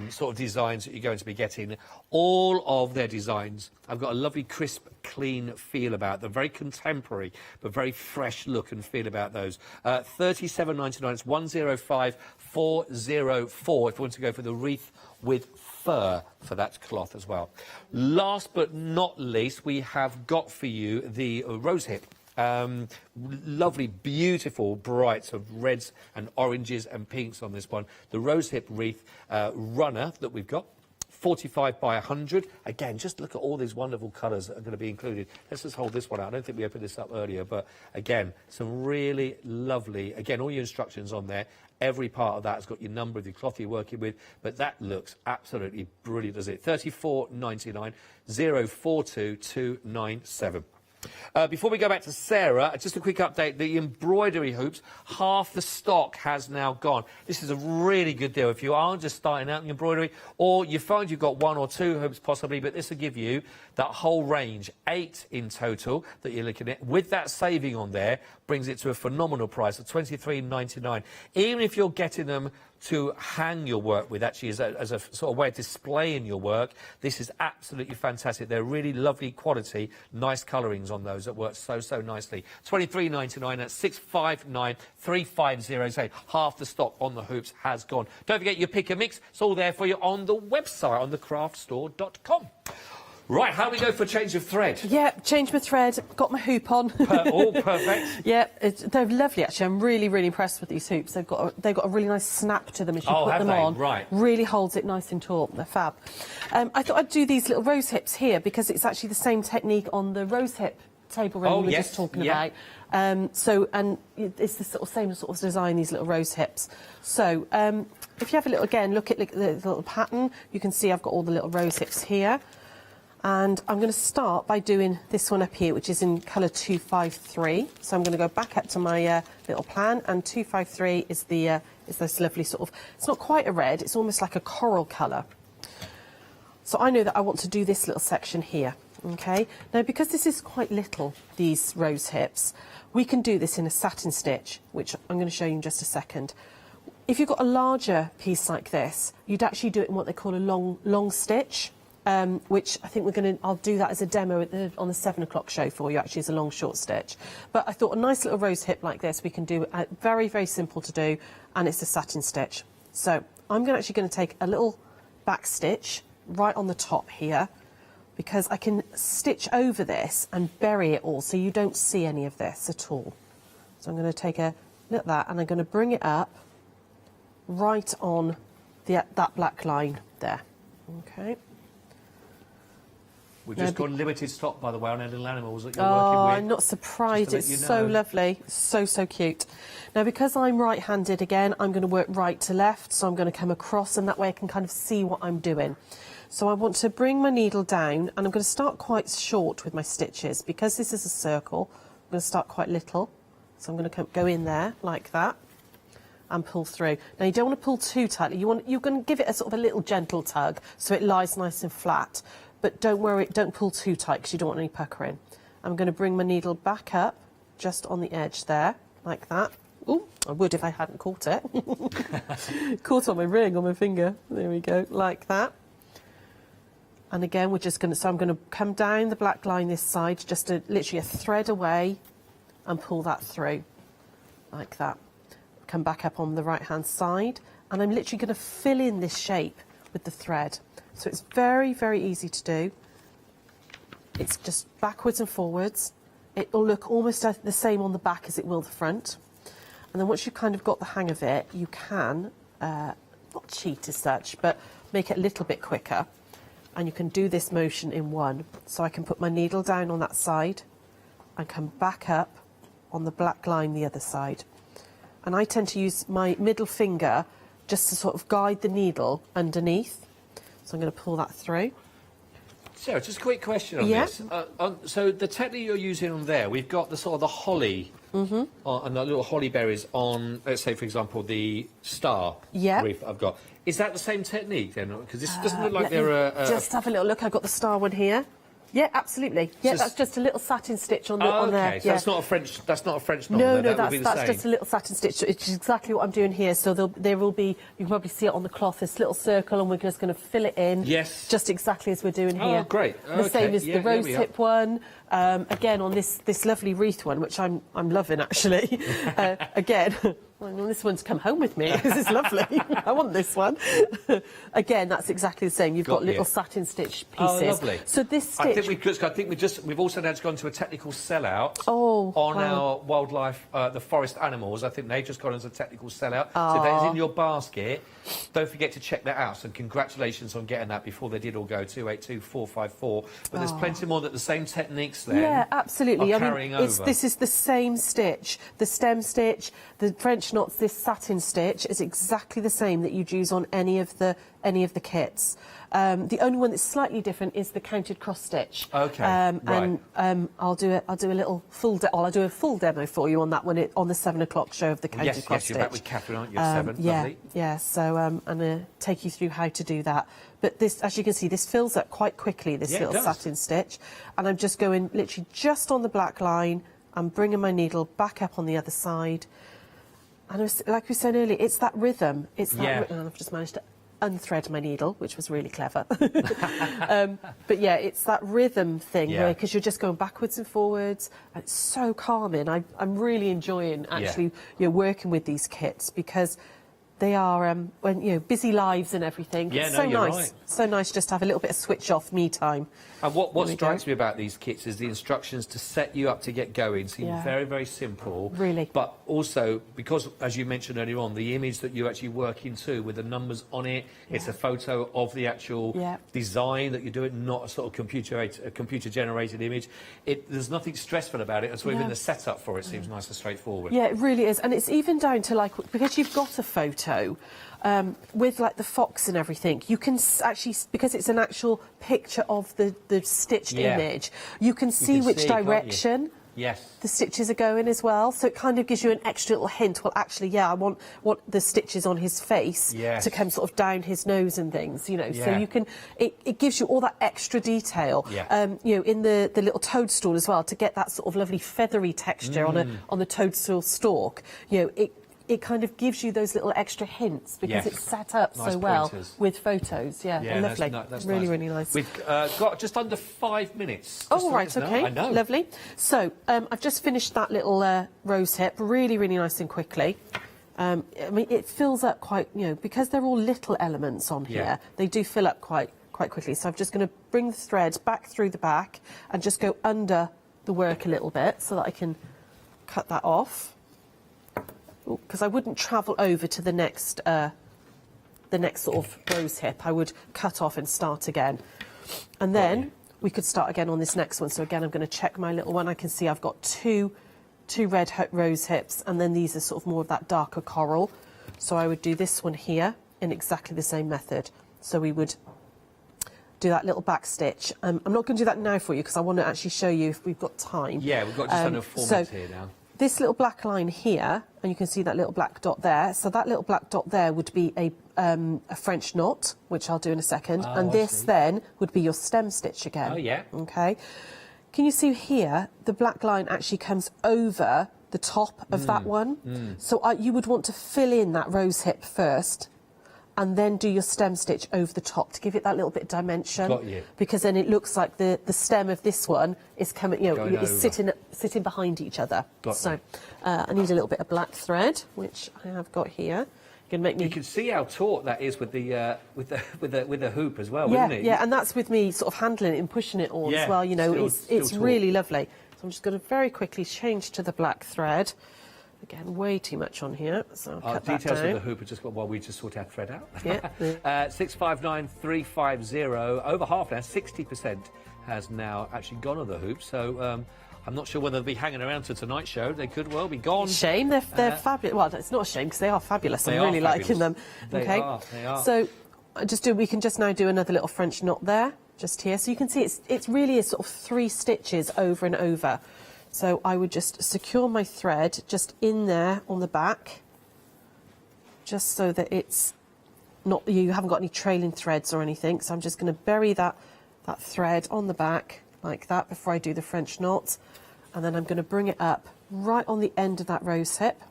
sort of designs that you're going to be getting. All of their designs have got a lovely, crisp, clean feel about them. Very contemporary, but very fresh look and feel about those. $37.99. It's 105404 if you want to go for the wreath with fur for that cloth as well. Last but not least, we have got for you the rose hip. Lovely, beautiful, bright sort of reds and oranges and pinks on this one. The rose hip wreath runner that we've got. 45 by 100. Again, just look at all these wonderful colours that are going to be included. Let's just hold this one out. I don't think we opened this up earlier, but again, some really lovely, again, all your instructions on there. Every part of that has got your number of the cloth you're working with, but that looks absolutely brilliant, does it? $34.99 042297. Before we go back to Sarah, just a quick update. The embroidery hoops, half the stock has now gone. This is a really good deal if you are just starting out in embroidery, or you find you've got 1 or 2 hoops possibly, but this will give you that whole range, 8 in total that you're looking at, with that saving on there, brings it to a phenomenal price of $23.99. Even if you're getting them to hang your work with, actually as a sort of way of displaying your work, this is absolutely fantastic. They're really lovely quality, nice colourings on those that work so nicely. $23.99 at 659-350. Say half the stock on the hoops has gone. Don't forget your pick and mix. It's all there for you on the website, on thecraftstore.com. Right, how do we go for a change of thread? Yeah, change my thread, got my hoop on. All perfect. Yeah, they're lovely actually. I'm really impressed with these hoops. They've got a really nice snap to them as you put them on. Right. Really holds it nice and taut. They're fab. I thought I'd do these little rose hips here because it's actually the same technique on the rose hip table run we were just talking about. And it's the same sort of design, these little rose hips. So if you have a little, again, look at the little pattern, you can see I've got all the little rose hips here. And I'm going to start by doing this one up here, which is in colour 253. So I'm going to go back up to my little plan, and 253 is this lovely sort of, it's not quite a red, it's almost like a coral colour. So I know that I want to do this little section here, okay? Now, because this is quite little, these rose hips, we can do this in a satin stitch, which I'm going to show you in just a second. If you've got a larger piece like this, you'd actually do it in what they call a long stitch. Which I think I'll do that as a demo on the 7 o'clock show for you, actually, as a long short stitch. But I thought a nice little rose hip like this we can do, very simple to do, and it's a satin stitch. So I'm actually going to take a little back stitch right on the top here, because I can stitch over this and bury it all so you don't see any of this at all. So I'm going to take a look at that, and I'm going to bring it up right on that black line there. Okay. We've just gone limited stock, by the way, on our little animals that you're working with. I'm not surprised. It's so lovely. So cute. Now, because I'm right-handed again, I'm going to work right to left, so I'm going to come across, and that way I can kind of see what I'm doing. So I want to bring my needle down, and I'm going to start quite short with my stitches. Because this is a circle, I'm going to start quite little. So I'm going to go in there, like that, and pull through. Now, you don't want to pull too tightly. You're going to give it a sort of a little gentle tug, so it lies nice and flat. But don't worry, don't pull too tight because you don't want any puckering. I'm going to bring my needle back up just on the edge there, like that. Ooh, I would if I hadn't caught it. Caught on my ring, on my finger. There we go, like that. And again, we're just going to, so I'm going to come down the black line this side, just literally a thread away, and pull that through, like that. Come back up on the right-hand side, and I'm literally going to fill in this shape with the thread. So it's very easy to do. It's just backwards and forwards. It will look almost the same on the back as it will the front. And then once you've kind of got the hang of it, you can, not cheat as such, but make it a little bit quicker. And you can do this motion in one. So I can put my needle down on that side and come back up on the black line the other side. And I tend to use my middle finger just to sort of guide the needle underneath. So I'm going to pull that through. Sarah, just a quick question on this. So the technique you're using on there, we've got the sort of the holly and the little holly berries on, let's say, for example, the star wreath I've got. Is that the same technique then? Because this doesn't look like they're just have a little look. I've got the star one here. Yeah, absolutely. Yeah, that's just a little satin stitch on there. So that's not a French. That's not a French knot. No, that would be the that's same. just a little satin stitch. It's exactly what I'm doing here. So there will be. You can probably see it on the cloth. This little circle, and we're just going to fill it in. Yes. Just exactly as we're doing here. Oh, great. The same as the rose hip one. Again, on this lovely wreath one, which I'm loving actually. Again. Well, this one's come home with me. This is lovely. I want this one. Again, that's exactly the same. You've got little satin stitch pieces. Oh, lovely. So this stitch... I think we've also now just gone to a technical sellout on our wildlife, the forest animals. I think they've just gone as a technical sellout. So if that is in your basket, don't forget to check that out. So congratulations on getting that before they did all go 282454. But there's plenty more that the same techniques there. Yeah, absolutely. Are carrying over. This is the same stitch. The stem stitch, the French knots, this satin stitch is exactly the same that you'd use on any of the kits. The only one that's slightly different is the counted cross stitch. Okay, right. And I'll do a little full demo for you on that one on the 7 o'clock show of the counted cross stitch. Yes, you're back with Catherine, aren't you? At 7. Lovely. Yeah. So I'm going to take you through how to do that. But this, as you can see, this fills up quite quickly. This little satin stitch, and I'm just going literally just on the black line. I'm bringing my needle back up on the other side. And like we said earlier, it's that rhythm. It's that and I've just managed to unthread my needle, which was really clever. But yeah, it's that rhythm thing because you're just going backwards and forwards. And it's so calming. I'm really enjoying actually working with these kits because they are, when busy lives and everything. Yeah, it's no, so you're nice. right. So nice just to have a little bit of switch off me time. And what strikes me about these kits is the instructions to set you up to get going seem very, very simple. Really. But also, because, as you mentioned earlier on, the image that you actually work into with the numbers on it, it's a photo of the actual design that you're doing, not a sort of computer-generated image. There's nothing stressful about it, and so even the setup for it seems nice and straightforward. Yeah, it really is. And it's even down to, like, because you've got a photo, with like the fox and everything, you can actually, because it's an actual picture of the stitched image, you can see which direction the stitches are going as well. So it kind of gives you an extra little hint. Well, actually, I want the stitches on his face to come sort of down his nose and things, you know. So you can, it gives you all that extra detail, you know, in the little toadstool as well, to get that sort of lovely feathery texture on the toadstool stalk. You know, it kind of gives you those little extra hints because it's set up so well with photos. They're lovely. That's really, nice. really nice. We've got just under 5 minutes. Oh, right, okay. I know. Lovely. So, I've just finished that little rose hip, really, really nice and quickly. I mean, it fills up quite, you know, because they're all little elements on here, they do fill up quite quickly. So I'm just going to bring the thread back through the back and just go under the work a little bit so that I can cut that off. Because I wouldn't travel over to the next sort of rose hip. I would cut off and start again. And then we could start again on this next one. So again, I'm going to check my little one. I can see I've got two red rose hips, and then these are sort of more of that darker coral. So I would do this one here in exactly the same method. So we would do that little back stitch. I'm not going to do that now for you because I want to actually show you if we've got time. Yeah, we've got just under 4 minutes here now. This little black line here, and you can see that little black dot there. So that little black dot there would be a French knot, which I'll do in a second. And this then would be your stem stitch again. Oh, yeah. Okay. Can you see here, the black line actually comes over the top of that one. So you would want to fill in that rose hip first, and then do your stem stitch over the top to give it that little bit of dimension. Got you. Because then it looks like the stem of this one is coming, you know, is sitting behind each other. So I need a little bit of black thread, which I have got here. You can see how taut that is with the hoop as well, isn't it? Yeah, and that's with me sort of handling it and pushing it all as well. You know, it's really lovely. So I'm just going to very quickly change to the black thread. Again, way too much on here, so I'll cut that details down. of the hoop are just while we just sort our thread out. Yeah. 659350, over half now, 60% has now actually gone on the hoop. So I'm not sure whether they'll be hanging around to tonight's show. They could well be gone. Shame, they're fabulous. Well, it's not a shame because they are fabulous. I'm really liking them. They are. So we can just now do another little French knot there, just here. So you can see it's really a sort of 3 stitches over and over. So I would just secure my thread just in there on the back, just so that it's not, you haven't got any trailing threads or anything. So I'm just going to bury that thread on the back like that before I do the French knot. And then I'm going to bring it up right on the end of that rose hip.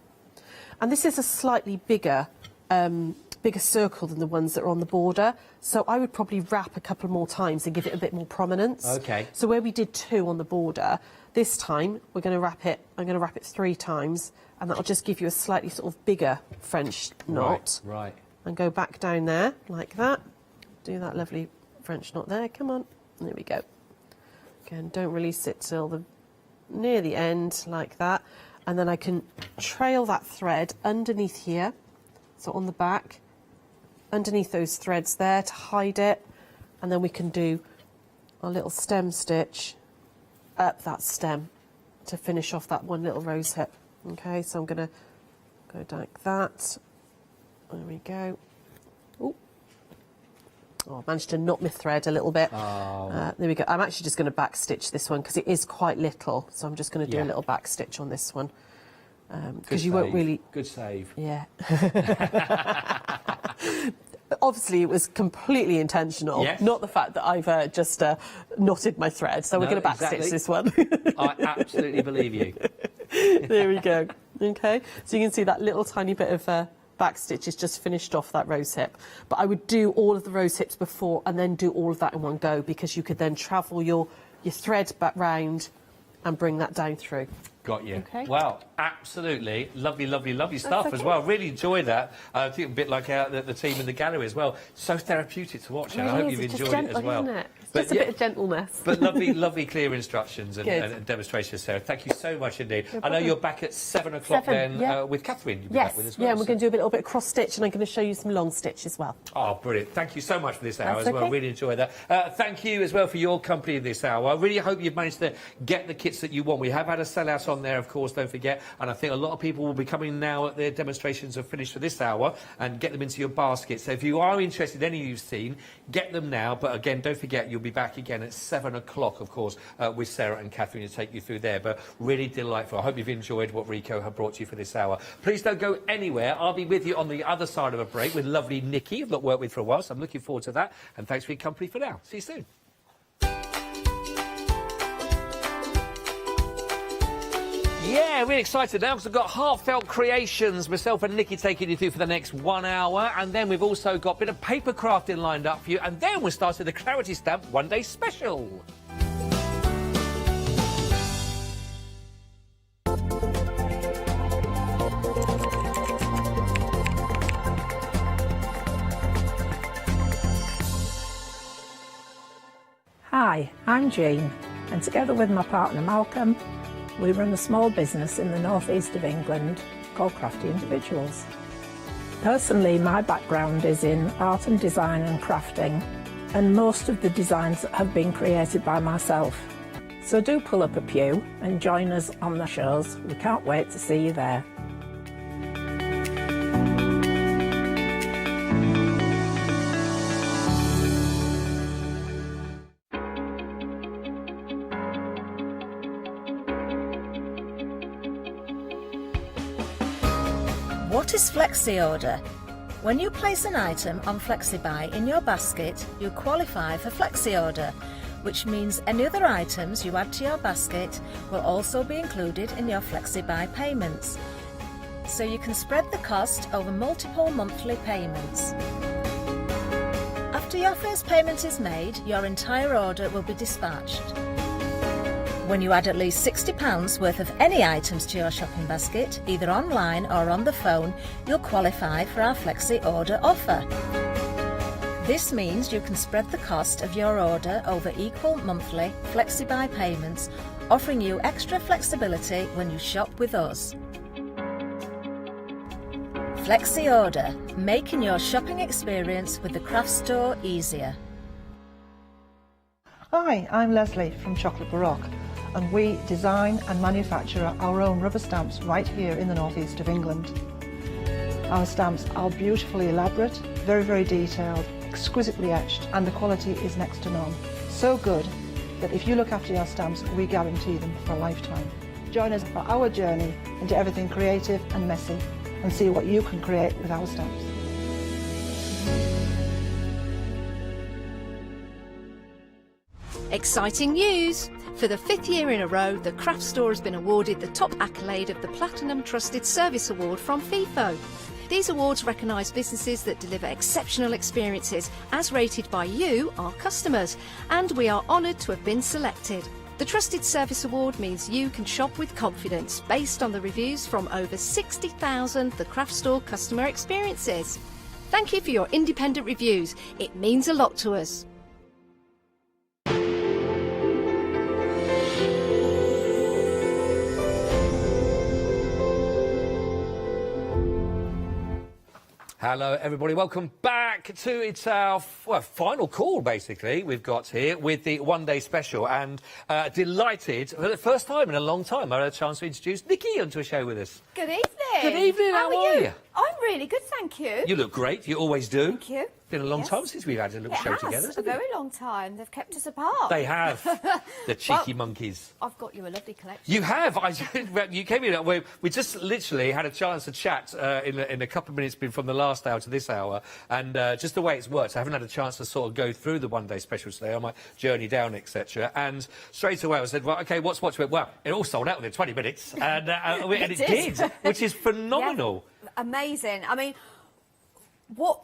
And this is a slightly bigger circle than the ones that are on the border. So I would probably wrap a couple more times and give it a bit more prominence. Okay. So where we did 2 on the border, this time we're going to wrap it, I'm going to wrap it 3 times, and that'll just give you a slightly sort of bigger French knot. Right. And go back down there like that. Do that lovely French knot there. Come on. There we go. Again, don't release it till near the end like that. And then I can trail that thread underneath here, so on the back, underneath those threads there to hide it. And then we can do our little stem stitch up that stem to finish off that one little rose hip. Okay, so I'm going to go like that. There we go. Ooh. Oh, I managed to knot my thread a little bit. There we go. I'm actually just going to back stitch this one because it is quite little. So I'm just going to do a little back stitch on this one. Because you won't really... Good save. Yeah. Obviously, it was completely intentional, Yes. not the fact that I've just knotted my thread. So we're No, going to backstitch exactly. this one. I absolutely believe you. There we go. Okay, so you can see that little tiny bit of backstitch is just finished off that rose hip. But I would do all of the rose hips before and then do all of that in one go, because you could then travel your thread back round and bring that down through. Got you. Okay. Wow, absolutely lovely, lovely, lovely stuff as well. Really enjoyed that. I think a bit like the team in the gallery as well. So therapeutic to watch, and I hope you've enjoyed it as well. Isn't it? It's just a bit of gentleness. But lovely, lovely, clear instructions Good. and demonstrations, Sarah. Thank you so much indeed. No I know problem. you're back at 7 o'clock then yeah. with Catherine. You'll be Yes, back with as well, yeah, and we're so- going to do a little bit of cross stitch, and I'm going to show you some long stitch as well. Oh, brilliant. Thank you so much for this hour That's as well. okay. Really enjoyed that. Thank you as well for your company this hour. I really hope you've managed to get the kits that you want. We have had a sellout on there, of course, don't forget. And I think a lot of people will be coming now at their demonstrations are finished for this hour and get them into your basket. So if you are interested in any you've seen, get them now. But again, don't forget, you'll be back again at 7 o'clock, of course, with Sarah and Catherine to take you through there. But really delightful. I hope you've enjoyed what Rico have brought you for this hour. Please don't go anywhere. I'll be with you on the other side of a break with lovely Nikki, I've not worked with for a while, so I'm looking forward to that. And thanks for your company for now. See you soon. Yeah, really excited now because I've got Heartfelt Creations, myself and Nikki taking you through for the next 1 hour. And then we've also got a bit of paper crafting lined up for you. And then we're starting the Clarity Stamp One Day Special. Hi, I'm Jean, and together with my partner Malcolm, we run a small business in the northeast of England called Crafty Individuals. Personally, my background is in art and design and crafting, and most of the designs have been created by myself. So do pull up a pew and join us on the shows. We can't wait to see you there. What is Flexi Order? When you place an item on FlexiBuy in your basket, you qualify for Flexi Order, which means any other items you add to your basket will also be included in your FlexiBuy payments. So you can spread the cost over multiple monthly payments. After your first payment is made, your entire order will be dispatched. When you add at least £60 worth of any items to your shopping basket, either online or on the phone, you'll qualify for our Flexi Order offer. This means you can spread the cost of your order over equal monthly FlexiBuy payments, offering you extra flexibility when you shop with us. Flexi Order, making your shopping experience with the craft store easier. Hi, I'm Leslie from Chocolate Baroque, and we design and manufacture our own rubber stamps right here in the northeast of England. Our stamps are beautifully elaborate, very, very detailed, exquisitely etched, and the quality is next to none. So good that if you look after your stamps, we guarantee them for a lifetime. Join us for our journey into everything creative and messy, and see what you can create with our stamps. Exciting news! For the 5th year in a row, the craft store has been awarded the top accolade of the Platinum Trusted Service Award from Feefo. These awards recognise businesses that deliver exceptional experiences as rated by you, our customers, and we are honoured to have been selected. The Trusted Service Award means you can shop with confidence based on the reviews from over 60,000 The Craft Store customer experiences. Thank you for your independent reviews. It means a lot to us. Hello, everybody. Welcome back to it's our final call, basically, we've got here with the one-day special. And delighted, for the first time in a long time, I had a chance to introduce Nikki onto a show with us. Good evening. Good evening, how are you? I'm really good, thank you. You look great. You always do. Thank you. Been a long time since we've had a little show together. It's a very long time. They've kept us apart. They have. The cheeky monkeys. I've got you a lovely collection. You have. You came in. We just literally had a chance to chat in a couple of minutes from the last hour to this hour, and just the way it's worked, I haven't had a chance to sort of go through the one-day specials today on my journey down, etc. And straight away I said, well, okay, what's it? Well, it all sold out within 20 minutes, and it did, which is phenomenal. Yeah, amazing. I mean, what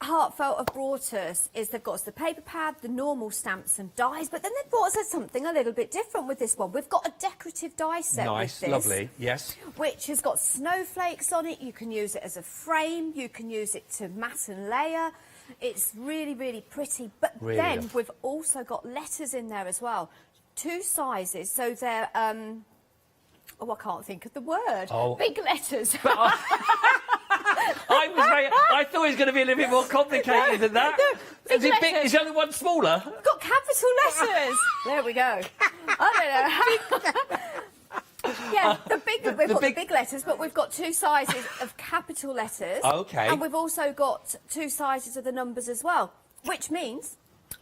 Heartfelt have brought us is they've got us the paper pad, the normal stamps and dies, but then they've brought us something a little bit different with this one. We've got a decorative die set Nice, with this, lovely, yes. which has got snowflakes on it. You can use it as a frame, you can use it to mat and layer. It's really, really pretty. But then we've also got letters in there as well. 2 sizes, so they're, oh, I can't think of the word. Oh. Big letters. I thought it was going to be a little bit more complicated than that. Is it big? Is the only one smaller? We've got capital letters. There we go. I don't know. Yeah, we've got the big letters, but we've got 2 sizes of capital letters. Okay. And we've also got 2 sizes of the numbers as well, which means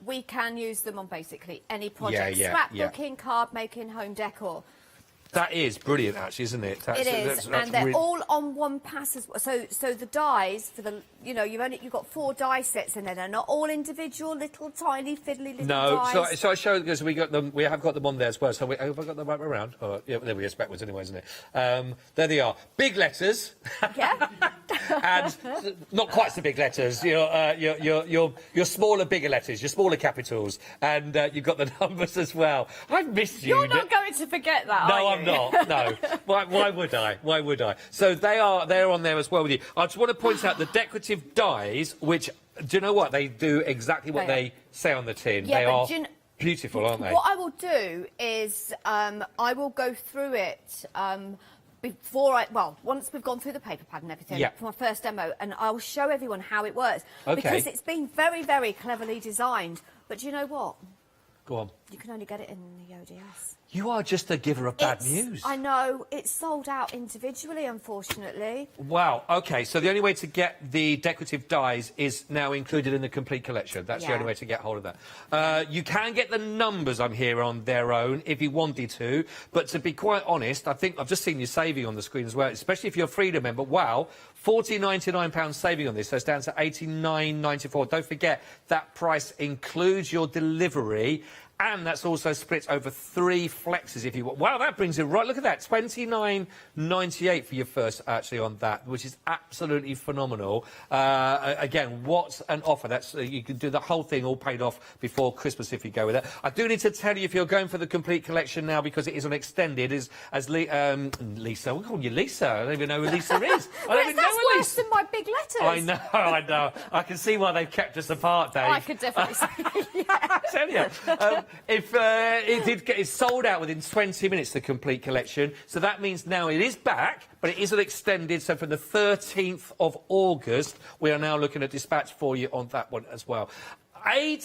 we can use them on basically any project. Scrapbooking, card making, home decor. That is brilliant, actually, isn't it? It is, and they're all on one pass as well. So the dies for the, you've got 4 die sets in there. They're not all individual, little tiny fiddly little dies. So I showed because we have got them on there as well. So have I got them right around? Oh, yeah, there we go. It's backwards anyway, isn't it? There they are, big letters. Yeah. And not quite so big letters. Your smaller, bigger letters. Your smaller capitals, and you've got the numbers as well. I've missed you. You're not going to forget that, are you? I'm not. No. Why would I? Why would I? So they're on there as well with you. I just want to point out the decorative dies, which, do you know what? They do exactly what they say on the tin. Yeah, they are beautiful, aren't they? What I will do is I will go through it once we've gone through the paper pad and everything for my first demo, and I'll show everyone how it works. Okay. Because it's been very, very cleverly designed. But do you know what? Go on. You can only get it in the ODS. You are just a giver of bad news. I know. It's sold out individually, unfortunately. Wow. OK, so the only way to get the decorative dies is now included in the complete collection. That's the only way to get hold of that. You can get the numbers, I'm here, on their own if you wanted to. But to be quite honest, I think I've just seen you saving on the screen as well, especially if you're a Freedom member. Wow. £99 saving on this, so it's down to £89.94. Don't forget, that price includes your delivery, and that's also split over 3 flexes if you want. Wow, that brings it right. Look at that, £29.98 for your first, actually, on that, which is absolutely phenomenal. Again, what an offer. That's you can do the whole thing all paid off before Christmas if you go with it. I do need to tell you, if you're going for the complete collection now, because it is on extended, as Lisa, we call you Lisa. I don't even know who Lisa is. I don't even know who worse than my big letters. I know. I can see why they've kept us apart, Dave. I could definitely say, I tell you. It's sold out within 20 minutes, the complete collection. So that means now it is back, but it isn't extended. So from the 13th of August, we are now looking at dispatch for you on that one as well. I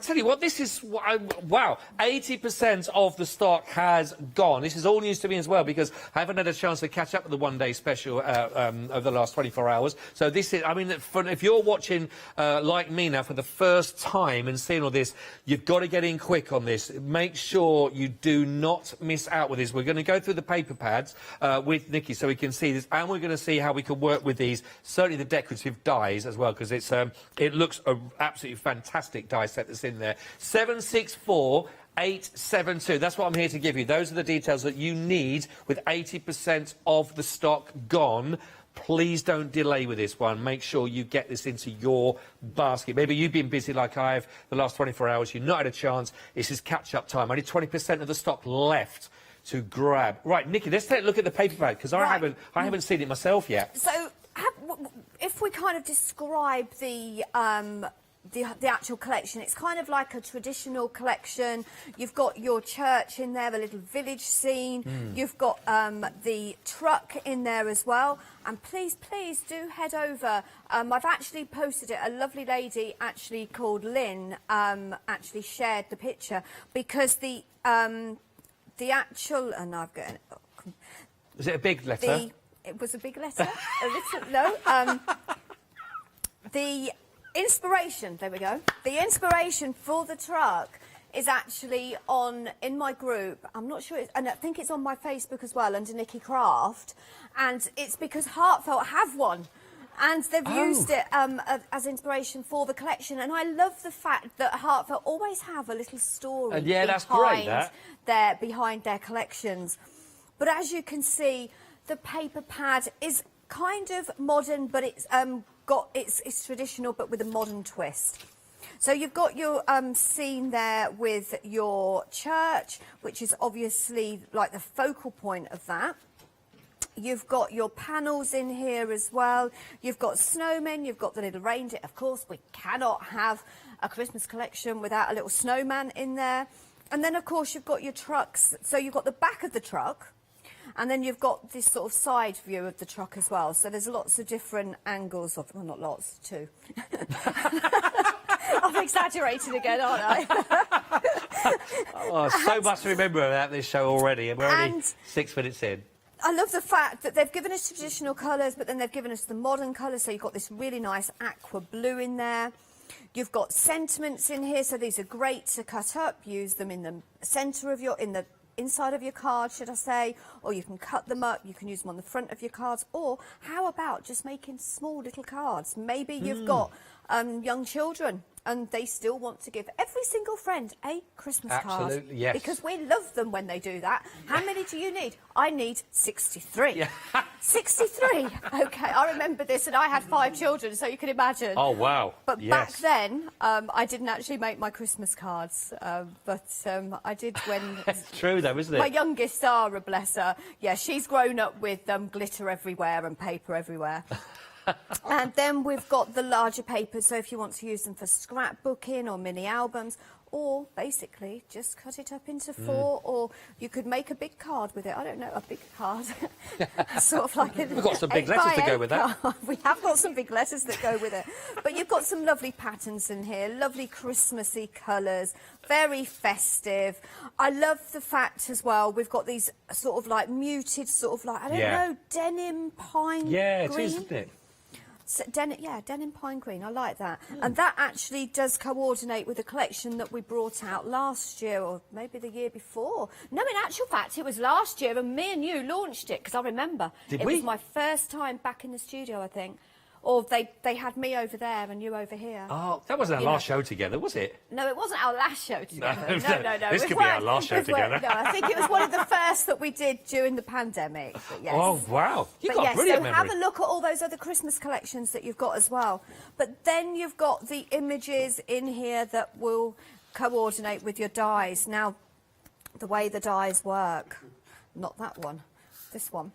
tell you what, this is, wow, 80% of the stock has gone. This is all news to me as well, because I haven't had a chance to catch up with the one-day special over the last 24 hours. So this is, I mean, if you're watching, like me now, for the first time and seeing all this, you've got to get in quick on this. Make sure you do not miss out with this. We're going to go through the paper pads with Nikki so we can see this, and we're going to see how we can work with these, certainly the decorative dies as well, because it's it looks absolutely fantastic die set that's in there. 764872. That's what I'm here to give you. Those are the details that you need with 80% of the stock gone. Please don't delay with this one. Make sure you get this into your basket. Maybe you've been busy like I have the last 24 hours. You've not had a chance. This is catch-up time. Only 20% of the stock left to grab. Right, Nikki, let's take a look at the paper bag, because I haven't seen it myself yet. So, if we kind of describe the actual collection, it's kind of like a traditional collection. You've got your church in there, a little village scene. You've got the truck in there as well. And please do head over. I've actually posted it. A lovely lady actually called Lynn actually shared the picture, because the actual, and I've got. Is it a big letter? It was a big letter. A little, no. The inspiration, there we go. The inspiration for the truck is actually in my group. I'm not sure, and I think it's on my Facebook as well, under Nikki Craft. And it's because Heartfelt have one. And they've used it as inspiration for the collection. And I love the fact that Heartfelt always have a little story that's great, behind their collections. But as you can see, the paper pad is kind of modern, but it's it's traditional, but with a modern twist. So you've got your scene there with your church, which is obviously like the focal point of that. You've got your panels in here as well. You've got snowmen, you've got the little reindeer. Of course, we cannot have a Christmas collection without a little snowman in there. And then, of course, you've got your trucks. So you've got the back of the truck, and then you've got this sort of side view of the truck as well. So there's lots of different angles of, well, not lots, two. I've exaggerated again, aren't I? Oh, so much to remember about this show already, and we're only 6 minutes in. I love the fact that they've given us traditional colours, but then they've given us the modern colours. So you've got this really nice aqua blue in there. You've got sentiments in here, so these are great to cut up. Use them in the centre of in the inside of your card, should I say, or you can cut them up. You can use them on the front of your cards, or how about just making small little cards? Maybe you've got young children, and they still want to give every single friend a Christmas card. Absolutely, yes. Because we love them when they do that. How many do you need? I need 63. Yeah. 63. OK, I remember this, and I had 5 children, so you can imagine. Oh, wow. But back then, I didn't actually make my Christmas cards, but I did when... It's true, though, isn't it? My youngest, Sarah, bless her, yeah, she's grown up with glitter everywhere and paper everywhere. And then we've got the larger papers, so if you want to use them for scrapbooking or mini albums, or basically just cut it up into 4, or you could make a big card with it. I don't know, a big card. Sort of like We've got some big letters to go with that. We have got some big letters that go with it. But you've got some lovely patterns in here, lovely Christmassy colours, very festive. I love the fact as well, we've got these sort of like muted, sort of like, I don't know, denim pine green. Yeah, it is, isn't it? So, denim pine green, I like that. And that actually does coordinate with the collection that we brought out last year, or maybe the year before. No, in actual fact, it was last year, and me and you launched it, because I remember. It was my first time back in the studio, I think. Or they had me over there and you over here. Oh, that wasn't our last show together, was it? No, it wasn't our last show together. No. This could be our last show together. No, I think it was one of the first that we did during the pandemic. But yes. Oh, wow. You've got a brilliant memory. Have a look at all those other Christmas collections that you've got as well. But then you've got the images in here that will coordinate with your dies. Now, the way the dies work, not that one, this one.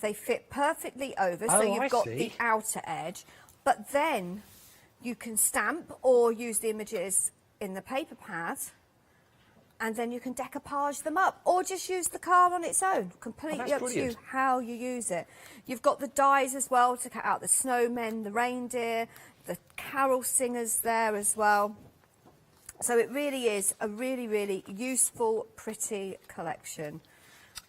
They fit perfectly over, so you've got the outer edge, but then you can stamp or use the images in the paper pad, and then you can decoupage them up, or just use the card on its own. Completely up to you how you use it. You've got the dies as well to cut out the snowmen, the reindeer, the carol singers there as well. So it really is a really, really useful, pretty collection.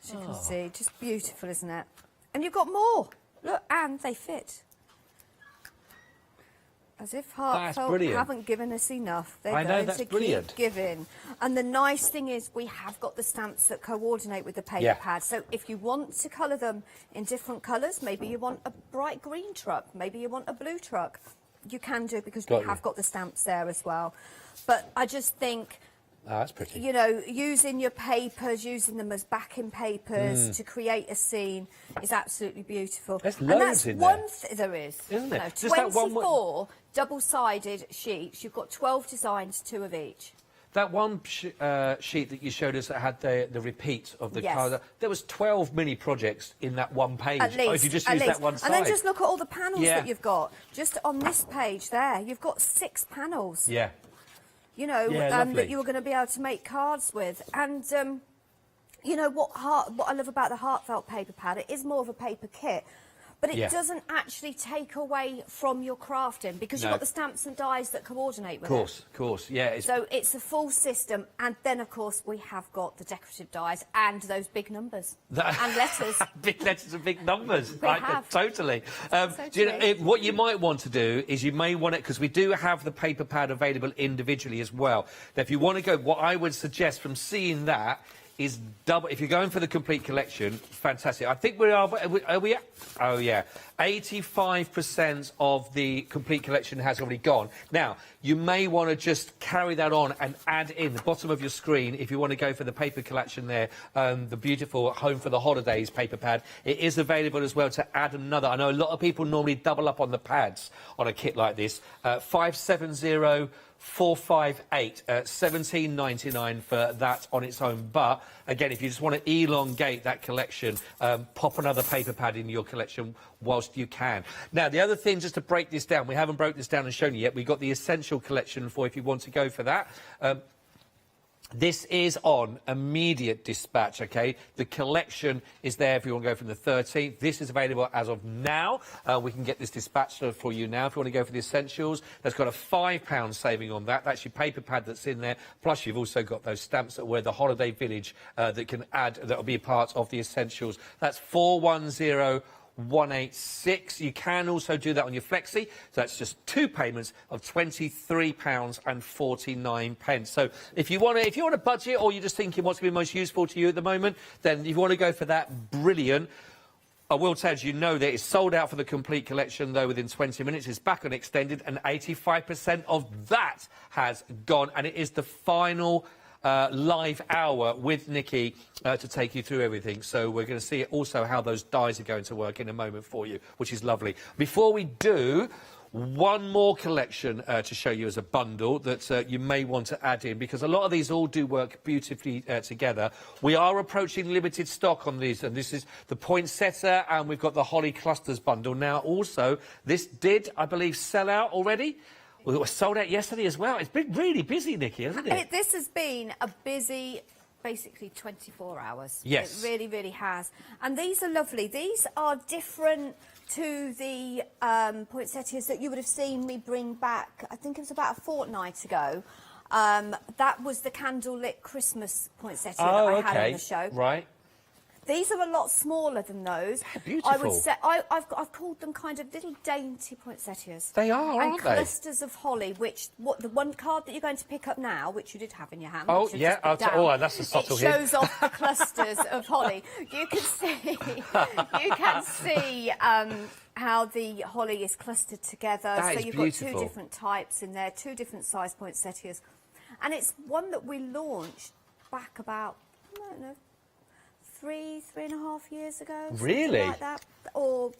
As you can see, just beautiful, isn't it? And you've got more. Look, and they fit. As if Heartfelt haven't given us enough. They're going to keep giving. And the nice thing is we have got the stamps that coordinate with the paper pad. So if you want to colour them in different colours, maybe you want a bright green truck, maybe you want a blue truck, you can do, because we have got the stamps there as well. But I just think... Oh, that's pretty. You know, using your papers, using them as backing papers to create a scene is absolutely beautiful. There's loads in there. There is. Isn't there? No, 24 double-sided sheets. You've got 12 designs, 2 of each. That one sheet that you showed us that had the repeat of the card, there was 12 mini projects in that one page. At least, if you just use that one side. And then just look at all the panels that you've got. Just on this page there, you've got 6 panels. Yeah. You know, that you were going to be able to make cards with. And, you know, what I love about the Heartfelt paper pad, it is more of a paper kit. but it doesn't actually take away from your crafting because you've got the stamps and dies that coordinate with it. Of course, yeah. So it's a full system, and then of course we have got the decorative dies and those big numbers and letters. Big letters and big numbers. We have. Totally. Do you know, what you might want to do is you may want it, because we do have the paper pad available individually as well. Now, if you want to go, what I would suggest from seeing that is double. If you're going for the complete collection, fantastic. I think are we at? Oh yeah, 85% of the complete collection has already gone. Now you may want to just carry that on and add in the bottom of your screen if you want to go for the paper collection there. The beautiful Home for the Holidays paper pad. It is available as well to add another. I know a lot of people normally double up on the pads on a kit like this. 570. 458, $17.99 for that on its own. But again, if you just want to elongate that collection, pop another paper pad in your collection whilst you can. Now, the other thing, just to break this down, we haven't broke this down and shown you yet. We've got the essential collection for if you want to go for that. This is on immediate dispatch, OK? The collection is there if you want to go from the 13th. This is available as of now. We can get this dispatched for you now. If you want to go for the essentials, that's got a £5 saving on that. That's your paper pad that's in there. Plus, you've also got those stamps that were the Holiday Village that can add, that will be a part of the essentials. That's 410-186. You can also do that on your flexi, so that's just 2 payments of £23.49. So if you want a budget, or you're just thinking what's going to be most useful to you at the moment, then if you want to go for that, brilliant. I will tell you, that it's sold out for the complete collection, though, within 20 minutes. It's back on extended, and 85% of that has gone, and it is the final live hour with Nikki to take you through everything. So we're going to see also how those dies are going to work in a moment for you, which is lovely. Before we do, one more collection to show you as a bundle that you may want to add in, because a lot of these all do work beautifully together. We are approaching limited stock on these, and this is the poinsettia, and we've got the holly clusters bundle. Now, also, this did, I believe, sell out already. Well, it was sold out yesterday as well. It's been really busy, Nikki, hasn't it? This has been a busy, basically 24 hours. Yes. It really, really has. And these are lovely. These are different to the poinsettias that you would have seen me bring back, I think it was about a fortnight ago. That was the candlelit Christmas poinsettia that I had on the show. Right. These are a lot smaller than those. They're beautiful. I would say I've called them kind of little dainty poinsettias. They are, aren't they? And clusters of holly, which the one card that you're going to pick up now, which you did have in your hand. Oh yeah, that's a subtle hint. It shows off the clusters of holly. You can see how the holly is clustered together. That so is you've beautiful. got 2 different types in there, 2 different size poinsettias, and it's one that we launched back about, I don't know, 3.5 years ago. Really? Like that. Or,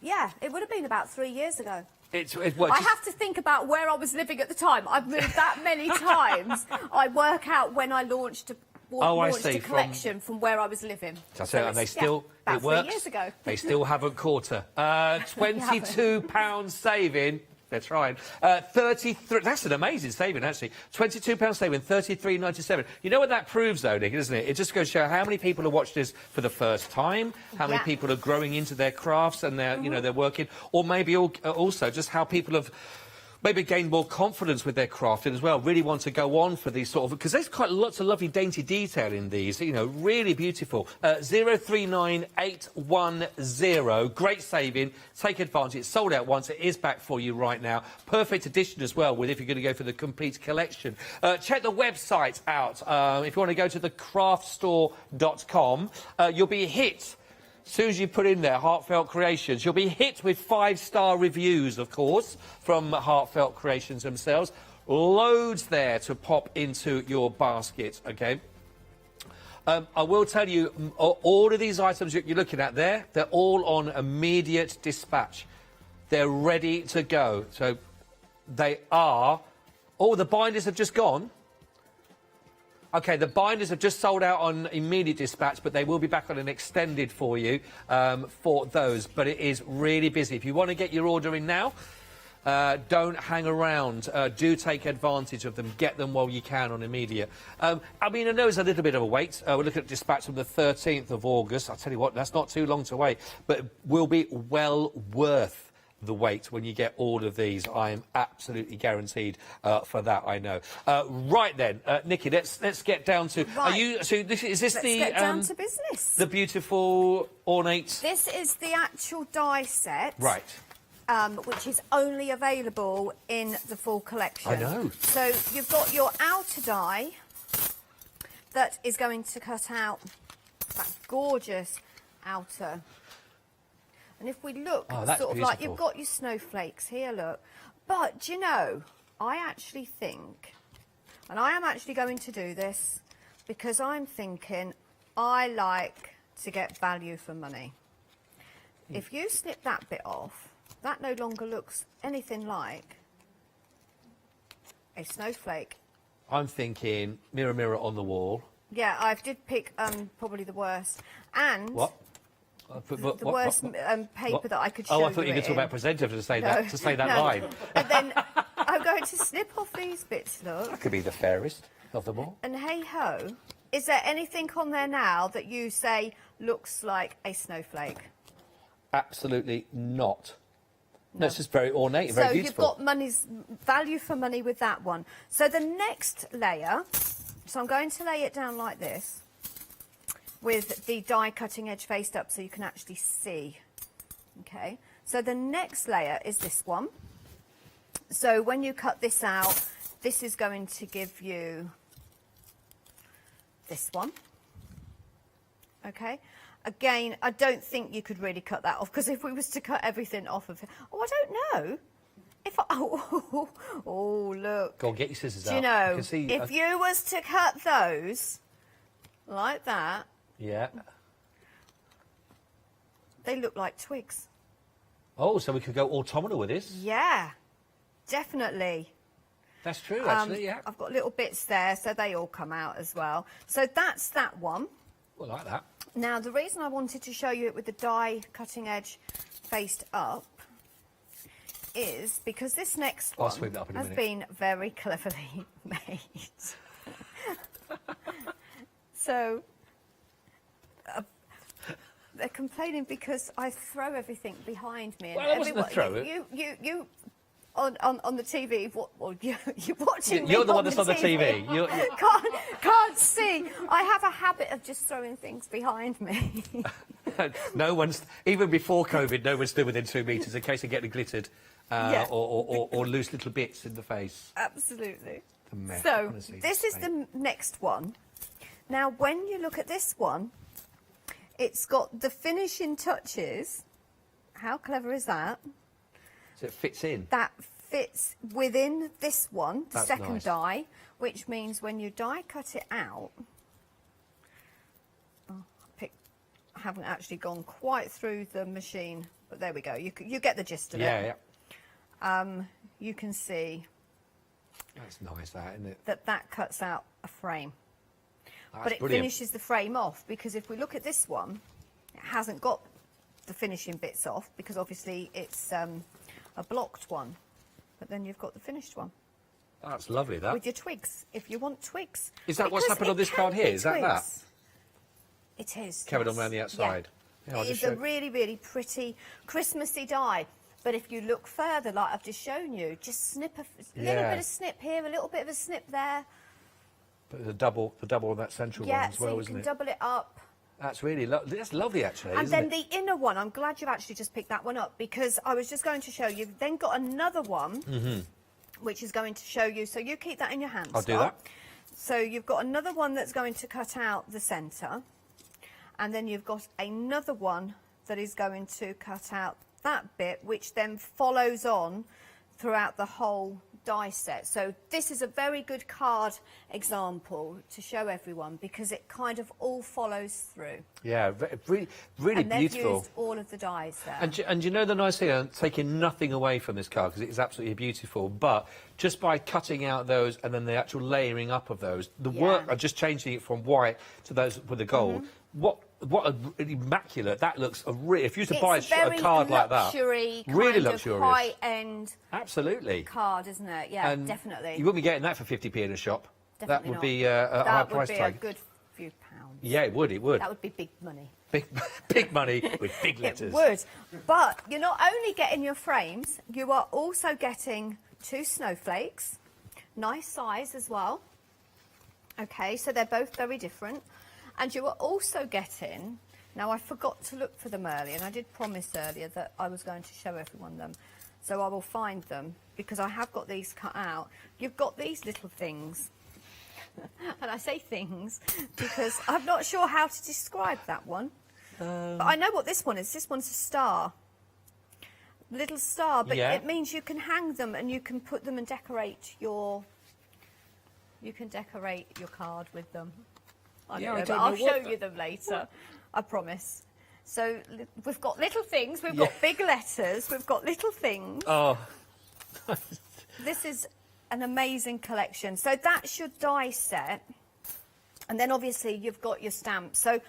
yeah, it would have been about 3 years ago. I Just... have to think about where I was living at the time. I've moved that many times. I work out when I launched a collection from where I was living. And they still, about it works. 3 years ago. They still haven't caught her. £22 saving. They're trying. 33. That's an amazing saving, actually. £22 saving, $33.97. You know what that proves, though, Nick, isn't it? It just goes to show how many people have watched this for the first time, how many people are growing into their crafts and they're, they're working, or maybe also just how people have maybe gain more confidence with their crafting as well, really want to go on for these sort of, because there's quite lots of lovely dainty detail in these, really beautiful. 039810, great saving, take advantage. It's sold out once, it is back for you right now. Perfect addition as well, with if you're going to go for the complete collection. Check the website out. If you want to go to the craftstore.com, you'll be hit. As soon as you put in there Heartfelt Creations, you'll be hit with 5-star reviews, of course, from Heartfelt Creations themselves. Loads there to pop into your basket, OK? I will tell you, all of these items you're looking at there, they're all on immediate dispatch. They're ready to go. So they are... Oh, the binders have just gone. OK, the binders have just sold out on immediate dispatch, but they will be back on an extended for you for those. But it is really busy. If you want to get your order in now, Don't hang around. Do take advantage of them. Get them while you can on immediate. I mean, I know it's a little bit of a wait. We're looking at dispatch from the 13th of August. I'll tell you what, that's not too long to wait, but it will be well worth the wait when you get all of these. I am absolutely guaranteed for that, I know. Right then, Nikki, let's get down to... Right. Are you... So this, is this Let's the... get down to business. The beautiful, ornate... This is the actual die set. Right. Which is only available in the full collection. I know. So you've got your outer die that is going to cut out that gorgeous outer. And if we look, Oh, that's sort of like beautiful. you've got your snowflakes here, look. But, do you know, I actually think, and I am actually going to do this because I'm thinking I like to get value for money. If you snip that bit off, that no longer looks anything like a snowflake. I'm thinking mirror, mirror on the wall. Yeah, I did pick probably the worst. And... What? The worst paper that I could show you. Oh, I thought you were talking about presenter to say No, that no. line. And then I'm going to snip off these bits, look. That could be the fairest of them all. And hey-ho, is there anything on there now that you say looks like a snowflake? Absolutely not. No, it's just very ornate and very beautiful. So you've got value for money with that one. So the next layer, so I'm going to lay it down like this, with the die cutting edge faced up so you can actually see. Okay, so the next layer is this one. So when you cut this out, this is going to give you this one. Okay, again, I don't think you could really cut that off, because if we was to cut everything off of it, oh, I don't know. If I, oh, look. Go on, get your scissors out. Do you know, I can see, if you was to cut those like that, yeah. they look like twigs. Oh, so we could go autumnal with this. Yeah, definitely. That's true, actually, yeah. I've got little bits there, so they all come out as well. So that's that one. Well, like that. Now, the reason I wanted to show you it with the die cutting edge faced up is because this next one sweep that up in a has minute. been very cleverly made. So they're complaining because I throw everything behind me. Well, I wasn't a throw. You on the TV, you're watching me. You're the one that's on the TV. Can't see. I have a habit of just throwing things behind me. No one's, even before COVID, no one stood within 2 metres in case of getting glittered Yeah. or loose little bits in the face. Absolutely. The mess, So honestly, this is the next one. Now, when you look at this one, it's got the finishing touches. How clever is that? So it fits in. That fits within this one, the That's second nice. die, which means when you die cut it out, I haven't actually gone quite through the machine, but there we go. You get the gist of it. Yeah. You can see That's nice, that, isn't it? that cuts out a frame. That's But it brilliant. finishes the frame off, because if we look at this one, it hasn't got the finishing bits off, because obviously it's a blocked one. But then you've got the finished one. That's lovely, that. With your twigs, if you want twigs. Is that what's Because happened on it this can card here? be Is that twigs. It is. Carried on yes. around the outside. Yeah, I'll It just is a show- really, really pretty Christmassy die. But if you look further, like I've just shown you, just snip a little Yeah. bit of snip here, a little bit of a snip there. But the double on that central Yeah, one as so well, you isn't can it? double it up. That's really that's lovely, actually, And isn't then it? the inner one, I'm glad you've actually just picked that one up, because I was just going to show you. You've then got another one, which is going to show you. So you keep that in your hand. I'll do Scott. that. So you've got another one that's going to cut out the centre, and then you've got another one that is going to cut out that bit, which then follows on throughout the whole die set. So this is a very good card example to show everyone, because it kind of all follows through. Yeah, really And they've beautiful. used all of the dies there. And you know the nice thing, I'm taking nothing away from this card, because it is absolutely beautiful, but just by cutting out those and then the actual layering up of those, the work, I'm just changing it from white to those with the gold, what what an immaculate, that looks if you used to It's buy a card like that. Luxury, Really kind luxurious. of high-end Absolutely. card, isn't it? Yeah, And definitely. You wouldn't be getting that for 50p in a shop. Definitely that would not. be a high price That tag. would be a good few pounds. Yeah, it would, it would. That would be big money. Big money with big letters. It would. But you're not only getting your frames, you are also getting 2 snowflakes. Nice size as well. Okay, so they're both very different. And you are also getting, now I forgot to look for them earlier, and I did promise earlier that I was going to show everyone them. So I will find them, because I have got these cut out. You've got these little things. And I say things because I'm not sure how to describe that one. But I know what this one is. This one's a star. Little star, but Yeah. it means you can hang them and you can put them and decorate your... You can decorate your card with them. I Yeah, don't know, I but don't I'll know show what you them later. I promise. So we've got little things, we've got big letters, we've got little things. Oh. This is an amazing collection. So that's your die set. And then obviously you've got your stamps. So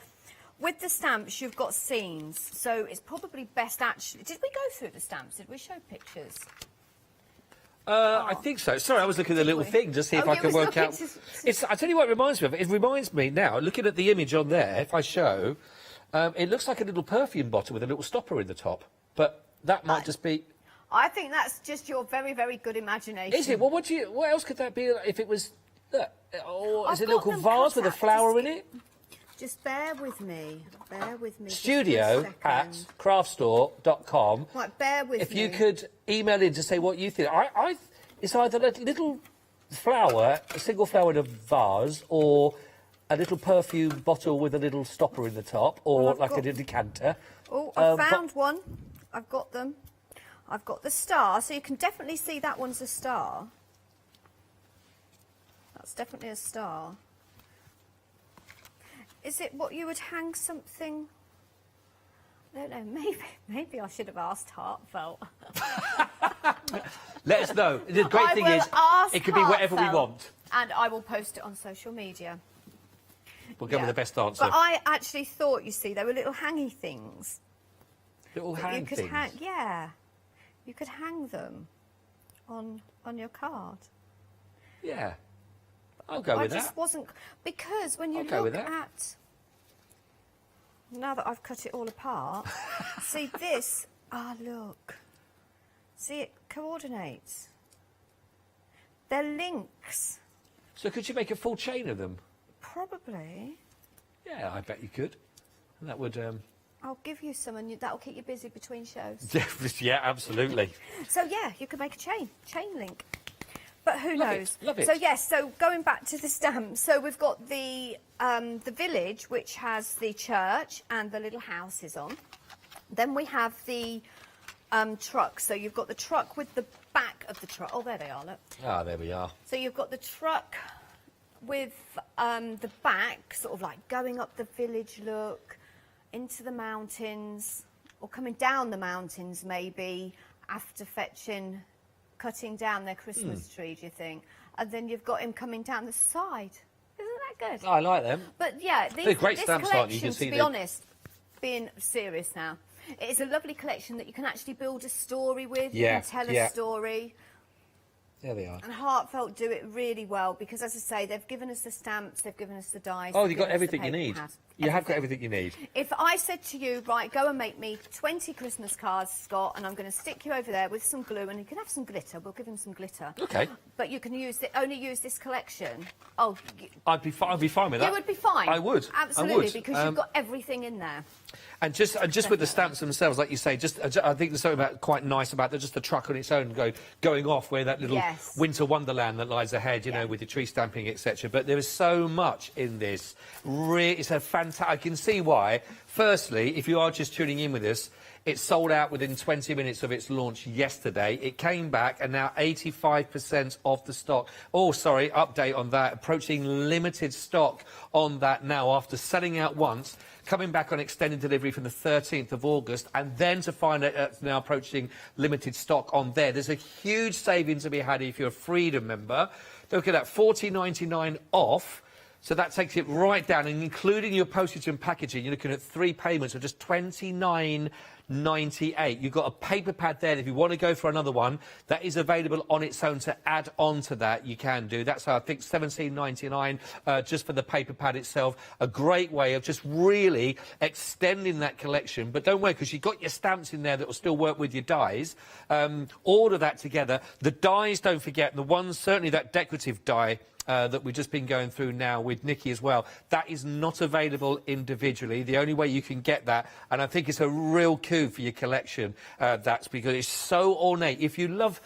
with the stamps, you've got scenes. So it's probably best actually... Did we go through the stamps? Did we show pictures? I think so. Sorry, I was looking at the little thing to see if I you could was work looking out. It's. I tell you what it reminds me of. It reminds me now, looking at the image on there, if I show, it looks like a little perfume bottle with a little stopper in the top. But that might just be... I think that's just your very, very good imagination. Is it? Well, what else could that be if it was... or is I've it a little got them vase cut with a out. flower in it? Just bear with me. Bear with me. Studio just a at second. craftstore.com. Right, bear with If me. you could email in to say what you think. It's either a little flower, a single flower in a vase, or a little perfume bottle with a little stopper in the top, or Well, I've like got- a decanter. Oh, I but- found one. I've got them. I've got the star, so you can definitely see that one's a star. That's definitely a star. Is it what you would hang something? I don't know. Maybe I should have asked Heartfelt. Let us know. The great I thing will is, ask it could be whatever we Heartfelt, want. and I will post it on social media. We'll give them the best answer. But I actually thought, you see, they were little hangy things. Little that hang you could things. hang, yeah, you could hang them on your card. Yeah. I'll go with I just that. wasn't, because when you I'll go with look that. at, now that I've cut it all apart, see this, look, see it coordinates. They're links. So could you make a full chain of them? Probably. Yeah, I bet you could. And that would... I'll give you some and that'll keep you busy between shows. yeah, absolutely. So yeah, you could make a chain link. But who Love it, knows? love it. So yes, so going back to the stamps, so we've got the village, which has the church and the little houses on. Then we have the truck. So you've got the truck with the back of the truck. Oh, there they are, look. Ah, there we are. So you've got the truck with the back, sort of like going up the village look, into the mountains, or coming down the mountains maybe, after cutting down their Christmas tree, do you think? And then you've got him coming down the side. Isn't that good? I like them. But yeah, They're great this stamps, aren't you? You collection, can see to be the- honest, being serious now, it is a lovely collection that you can actually build a story with. Yeah, You can tell yeah. a story. There they are. And Heartfelt do it really well because, as I say, they've given us the stamps, they've given us the dies. Oh, they've you've got given us the everything you paper need. pad. You have got everything you need. If I said to you, right, go and make me 20 Christmas cards, Scott, and I'm going to stick you over there with some glue, and you can have some glitter. We'll give him some glitter. Okay. But you can only use this collection. Oh, I'd be fine with that. you would be fine. I would. Absolutely, I would. because you've got everything in there. And just with the stamps themselves, like you say, I think there's something quite nice about just the truck on its own going off, where that little Yes. winter wonderland that lies ahead, you know, with the tree stamping, etc. But there is so much in this. It's a fantastic. I can see why. Firstly, if you are just tuning in with us, it sold out within 20 minutes of its launch yesterday. It came back, and now 85% of the stock. Oh, sorry, update on that. Approaching limited stock on that now after selling out once. Coming back on extended delivery from the 13th of August, and then to find it now approaching limited stock on there. There's a huge saving to be had if you're a Freedom member. Look at that, $40.99 off. So that takes it right down, and including your postage and packaging, you're looking at 3 payments of just $29.98. You've got a paper pad there. If you want to go for another one, that is available on its own to add on to that. You can do. That's, I think, $17.99 just for the paper pad itself. A great way of just really extending that collection. But don't worry, because you've got your stamps in there that will still work with your dies. Order that together. The dies, don't forget, the ones, certainly that decorative die, that we've just been going through now with Nikki as well, that is not available individually. The only way you can get that, and I think it's a real coup for your collection, that's because it's so ornate. If you love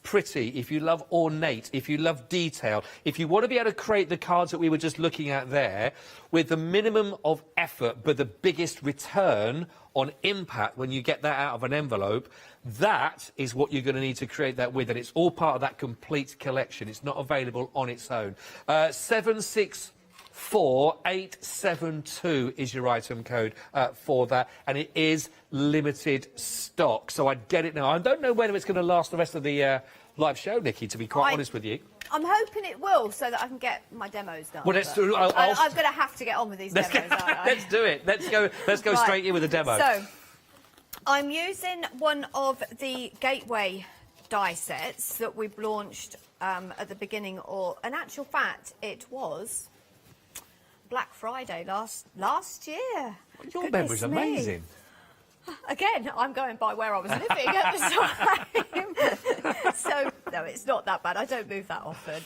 pretty, if you love ornate, if you love detail, if you want to be able to create the cards that we were just looking at there with the minimum of effort but the biggest return on impact when you get that out of an envelope, that is what you're going to need to create that with, and it's all part of that complete collection. It's not available on its own. 764872 is your item code for that, and it is limited stock. So I get it now. I don't know whether it's going to last the rest of the live show, Nikki, to be quite honest with you. I'm hoping it will, so that I can get my demos done. Well, I'm going to have to get on with these demos, aren't I? Let's do it. Let's go Right. straight in with the demo. So, I'm using one of the Gateway die sets that we've launched at the beginning, or in actual fact, it was Black Friday last year. Your memory's amazing. Again, I'm going by where I was living at the time. So, no, it's not that bad. I don't move that often.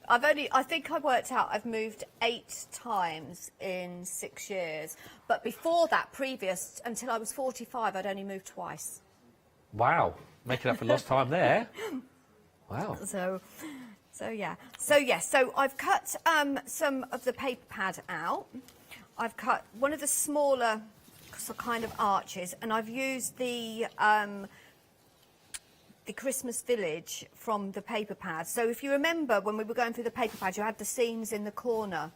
I think I worked out I've moved 8 times in 6 years. But before that, previous, until I was 45, I'd only moved twice. Wow. Making up for lost time there. Wow. So yeah. So I've cut some of the paper pad out. I've cut one of the smaller kind of arches, and I've used the Christmas Village from the paper pad. So if you remember when we were going through the paper pad, you had the scenes in the corner.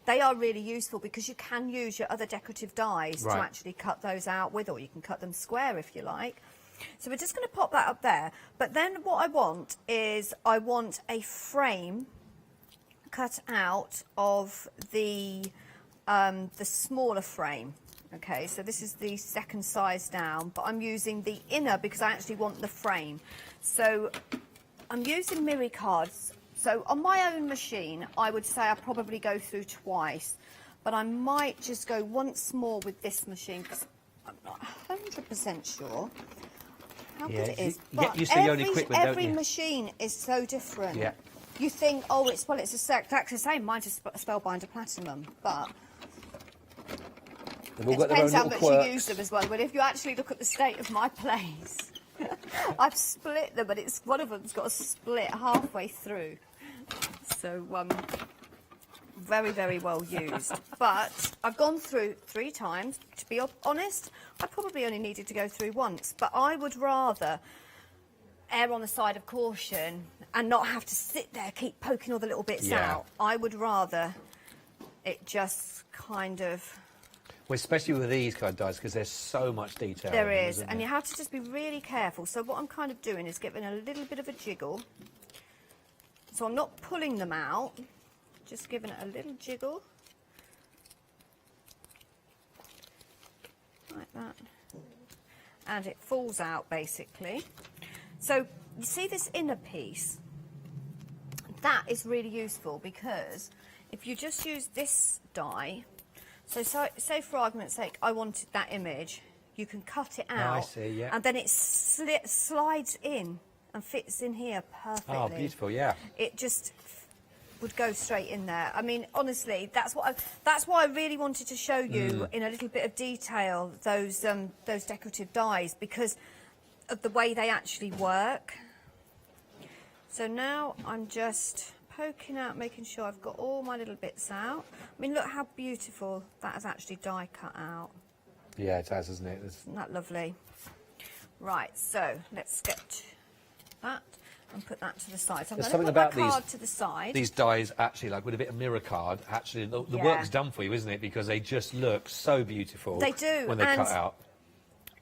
They are really useful because you can use your other decorative dies to actually cut those out with, or you can cut them square if you like. So we're just going to pop that up there. But then what I want is I want a frame cut out of the smaller frame. Okay, so this is the second size down, but I'm using the inner because I actually want the frame. So I'm using mirror cards. So on my own machine, I would say I probably go through twice, but I might just go once more with this machine because I'm not 100% sure how good it is. Get used to your own equipment, don't every you? machine is so different. Yeah. You think, oh, it's exactly the same. Mine's a Spellbinder Platinum, but They've all it got their own depends how little much quirks. you use them as well. But if you actually look at the state of my place, I've split them, and one of them's got a split halfway through. So very, very well used. But I've gone through 3 times. To be honest, I probably only needed to go through once. But I would rather err on the side of caution and not have to sit there, keep poking all the little bits out. I would rather it just kind of... Well, especially with these kind of dies, because there's so much detail. There in them, is, isn't and there? you have to just be really careful. So what I'm kind of doing is giving a little bit of a jiggle. So I'm not pulling them out, just giving it a little jiggle. Like that. And it falls out, basically. So you see this inner piece? That is really useful because if you just use this die, so say for argument's sake, I wanted that image, you can cut it out. I see, yeah. And then it slides in and fits in here perfectly. Oh, beautiful, yeah. It just would go straight in there. I mean, honestly, that's why I really wanted to show you in a little bit of detail those decorative dies, because of the way they actually work. So now I'm just poking out, making sure I've got all my little bits out. I mean, look how beautiful that is actually die cut out. Yeah, it has, isn't it? Isn't that lovely? Right, so let's get that and put that to the side. So I'm There's going something to put about my card to the side. these dies, actually, like with a bit of mirror card, actually, the work's done for you, isn't it? Because they just look so beautiful. They do. When they're and, cut out.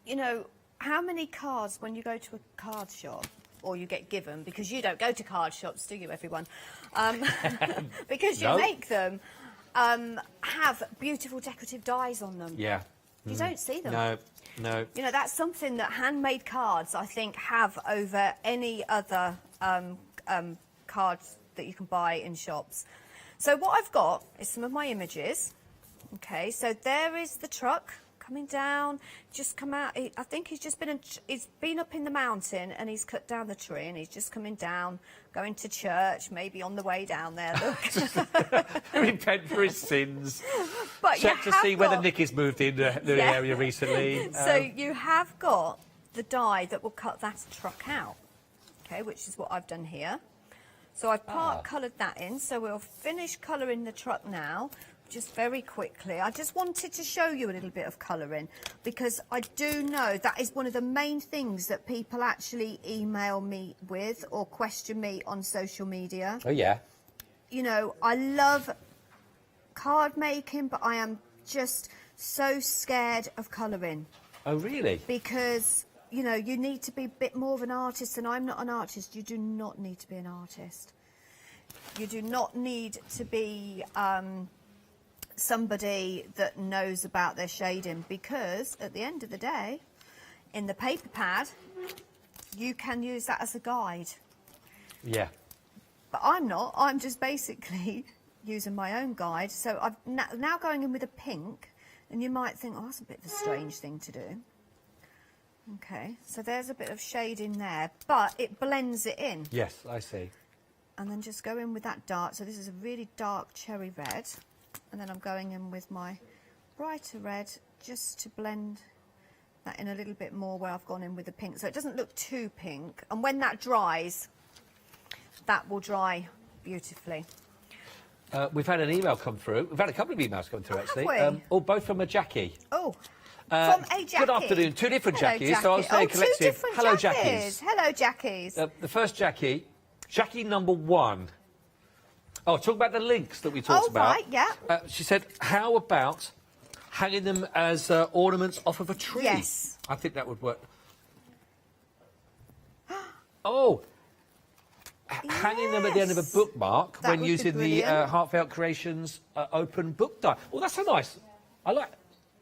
You know, how many cards, when you go to a card shop, or you get given, because you don't go to card shops, do you, everyone? Because you No. make them, have beautiful decorative dies on them. Yeah. You don't see them. No, no. You know, that's something that handmade cards, I think, have over any other cards that you can buy in shops. So what I've got is some of my images. Okay, so there is the truck coming down, just come out. I think he's been up in the mountain and he's cut down the tree and he's just coming down, going to church, maybe on the way down there, look. Repent for his sins. But Check you to see have whether got- Nick has moved in the Yeah. area recently. So you have got the die that will cut that truck out, okay, which is what I've done here. So I've part coloured that in, so we'll finish colouring the truck now, just very quickly. I just wanted to show you a little bit of colouring, because I do know that is one of the main things that people actually email me with or question me on social media. Oh, yeah. You know, I love card making, but I am just so scared of colouring. Oh, really? Because, you know, you need to be a bit more of an artist, and I'm not an artist. You do not need to be an artist. You do not need to be somebody that knows about their shading, because at the end of the day, in the paper pad, you can use that as a guide. Yeah. But I'm not. I'm just basically using my own guide. So I'm now going in with a pink, and you might think, oh, that's a bit of a strange thing to do. Okay, so there's a bit of shade in there, but it blends it in. Yes, I see. And then just go in with that dark. So this is a really dark cherry red. And then I'm going in with my brighter red just to blend that in a little bit more where I've gone in with the pink. So it doesn't look too pink. And when that dries, that will dry beautifully. We've had an email come through. We've had a couple of emails come through, actually. we? Both from a Jackie. Oh, from a Jackie. Good afternoon. Two different Hello, Jackies. So I'll say Jackie. collective. Two different Hello, Jackies. Jackies. Hello, Jackies. The first Jackie, Jackie number 1. Oh, talk about the links that we talked about. Right, yeah. She said, how about hanging them as ornaments off of a tree? Yes. I think that would work. Oh, hanging them at the end of a bookmark That when would be using the brilliant. Heartfelt Creations open book die. Well, that's so nice. I like.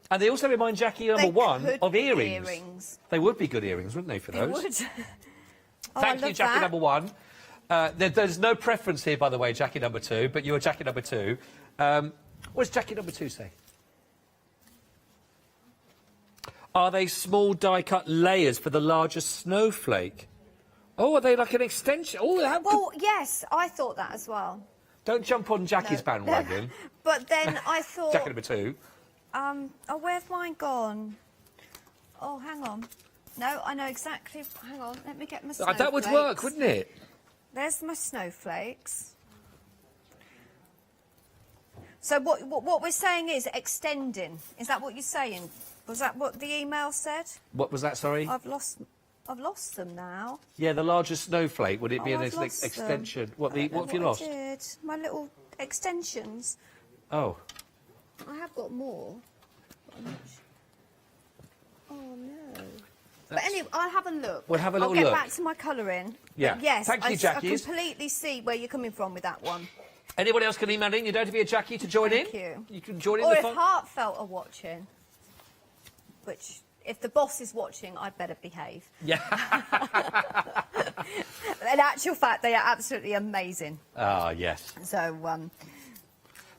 And they also remind Jackie number 1 could of be earrings. earrings. They would be good earrings, wouldn't they, for They those? would. Oh, I Thank you, love Jackie that. number 1. There's no preference here, by the way, Jackie number 2, but you are Jackie number 2. What does Jackie number 2 say? Are they small die-cut layers for the larger snowflake? Oh, are they like an extension? Oh, how Well, yes, I thought that as well. Don't jump on Jackie's bandwagon. But then I thought, Jackie number 2. oh, where's mine gone? Oh, hang on. No, I know exactly. Hang on, let me get my snowflakes. That would work, wouldn't it? There's my snowflakes. So what we're saying is extending. Is that what you're saying? Was that what the email said? What was that, sorry? I've lost them now. Yeah, the larger snowflake. Would it be Oh, an I've lost them. extension? What I don't know have you what I lost? did. My little extensions. Oh. I have got more. But I'm not sure. Oh no. But That's- anyway, I'll have a look. We'll have a little I'll get look. back to my colouring. Yeah. But yes, Thank you, I Jackies. completely see where you're coming from with that one. Anybody else can email in? You don't have to be a Jackie to join Thank in. you. You can join in Or the if fun. Heartfelt are watching, which if the boss is watching, I'd better behave. Yeah. In actual fact, they are absolutely amazing. Ah, yes. So,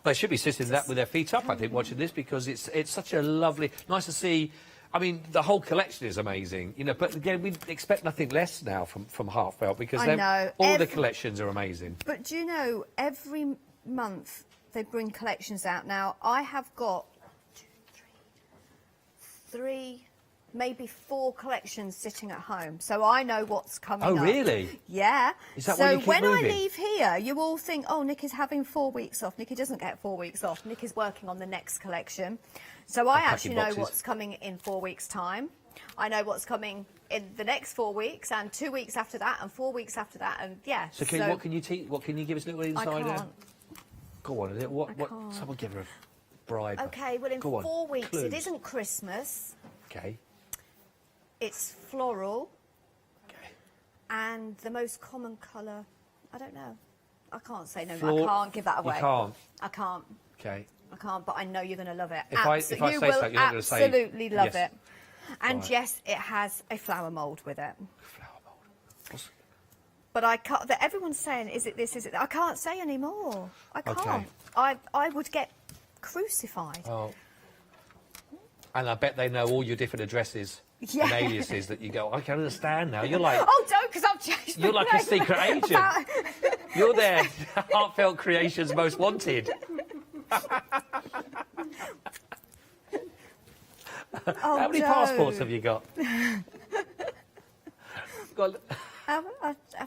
They should be sitting that with their feet up, I think, watching this, because it's such a lovely, nice to see. I mean, the whole collection is amazing, you know. But again, we expect nothing less now from Heartfelt, because I know. all the collections are amazing. But do you know, every month they bring collections out. Now, I have got 2, 3, maybe 4 collections sitting at home. So I know what's coming Oh, up. really? Yeah. Is that so why you keep when I moving? leave here, you all think, oh, Nick is having 4 weeks off. Nicky doesn't get 4 weeks off. Nick is working on the next collection. So I packing actually know boxes. what's coming in 4 weeks' time. I know what's coming in the next 4 weeks, and 2 weeks after that, and 4 weeks after that, and yeah. So, what can you teach? What can you give us a little I insider? can't. Go on, what? can't. Someone give her a bribe. Okay, well, in Go on, 4 weeks, clues. it isn't Christmas. Okay. It's floral. And the most common colour, I don't know. I can't say no. Floor- I can't give that away. You can't. I can't. Okay. I can't, but I know you're going to love it. If I You say will so, you're not going to say absolutely love yes. it. And Right. yes, it has a flower mould with it. What's- But I can't. That everyone's saying, "Is it this? Is it?" That? I can't say anymore. I can't. Okay. I would get crucified. Oh. And I bet they know all your different addresses Yeah. and aliases that you go, I can understand now. You're like, Oh, don't, because I've changed. you're my like a name. secret agent. About- You're there, Heartfelt Creations Most Wanted. Oh, How many don't. passports have you got? How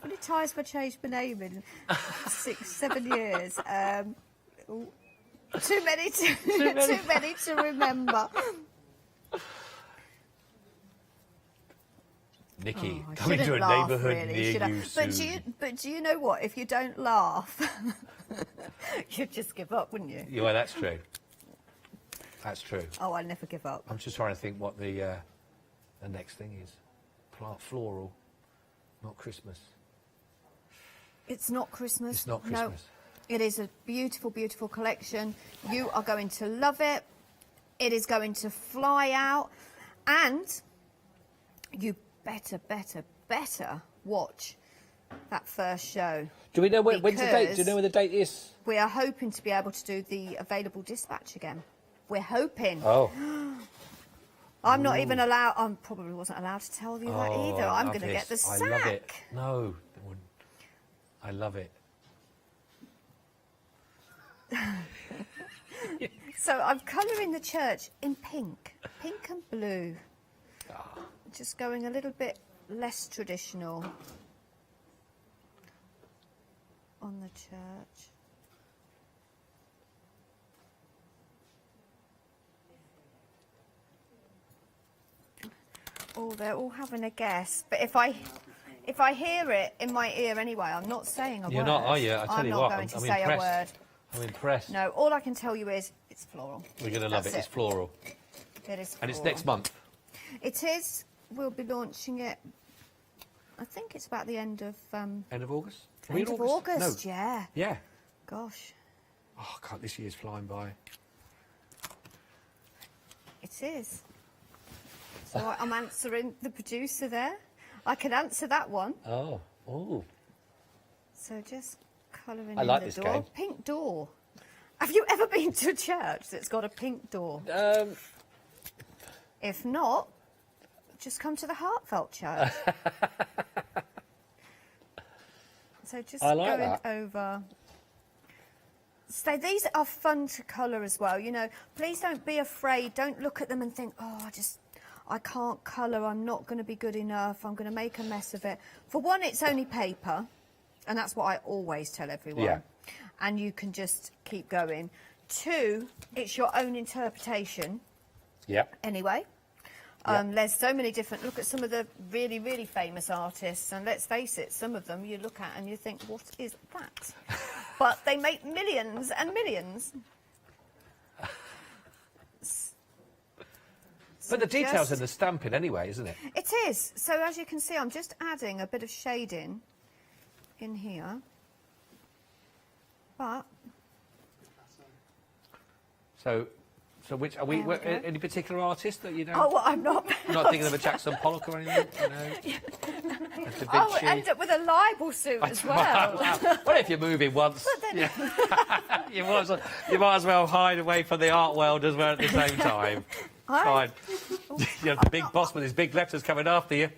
many times have I changed my name in 6, 7 years? Too many to remember. Nikki, I coming to shouldn't a laugh, neighbourhood really, near should I? you soon. But do you know what? If you don't laugh, you'd just give up, wouldn't you? Yeah, well, that's true. That's true. Oh, I never give up. I'm just trying to think what the next thing is. Floral, not Christmas. It's not Christmas. It's not No, Christmas. it is a beautiful, beautiful collection. You are going to love it. It is going to fly out, and you better watch that first show. Do we know when's the date? Do you because know when the date is? We are hoping to be able to do the available dispatch again. We're hoping. Oh. I'm not even allowed. I probably wasn't allowed to tell you that Oh, either. I I'm love going to get the this. sack. I love it. No, it wouldn't. I love it. So I'm colouring the church in pink and blue. Just going a little bit less traditional on the church. Oh, they're all having a guess. But if I hear it in my ear anyway, I'm not saying a word. You're not, are you? I tell I'm you not what, going to I'm say a word. impressed. I'm impressed. No, all I can tell you is it's floral. We're going to love That's it. It's floral. It is And it's floral. next month. It is. We'll be launching it. I think it's about the end of End of August? Are we end in of August? August. No. Yeah. Yeah. Gosh, Oh, God, this year's flying by. it is. So I'm answering the producer there. I can answer that one. Oh. Oh. So just colouring I in like the this door. game. Pink door. Have you ever been to a church that's got a pink door? If not, just come to the Heartfelt church. So just I like going that. over. So these are fun to colour as well. You know, please don't be afraid. Don't look at them and think, oh, I can't colour. I'm not going to be good enough. I'm going to make a mess of it. For one, it's only paper, and that's what I always tell everyone. Yeah. And you can just keep going. Two, it's your own interpretation. Yep. Anyway. There's so many different, look at some of the really, really famous artists, and let's face it, some of them you look at and you think, what is that? But they make millions and millions. But the detail's in the stamping anyway, isn't it? It is. So as you can see, I'm just adding a bit of shading in here. But So which are we? There we go. Any particular artist that you don't? oh, well, I'm not. You're not thinking of a Jackson Pollock or anything, you know? A Da Oh, Vinci? end up with a libel suit as well. Well, if you're moving once, then- yeah. you might as well hide away from the art world as well at the same time. Hi. Fine. You're the big boss with his big letters coming after you.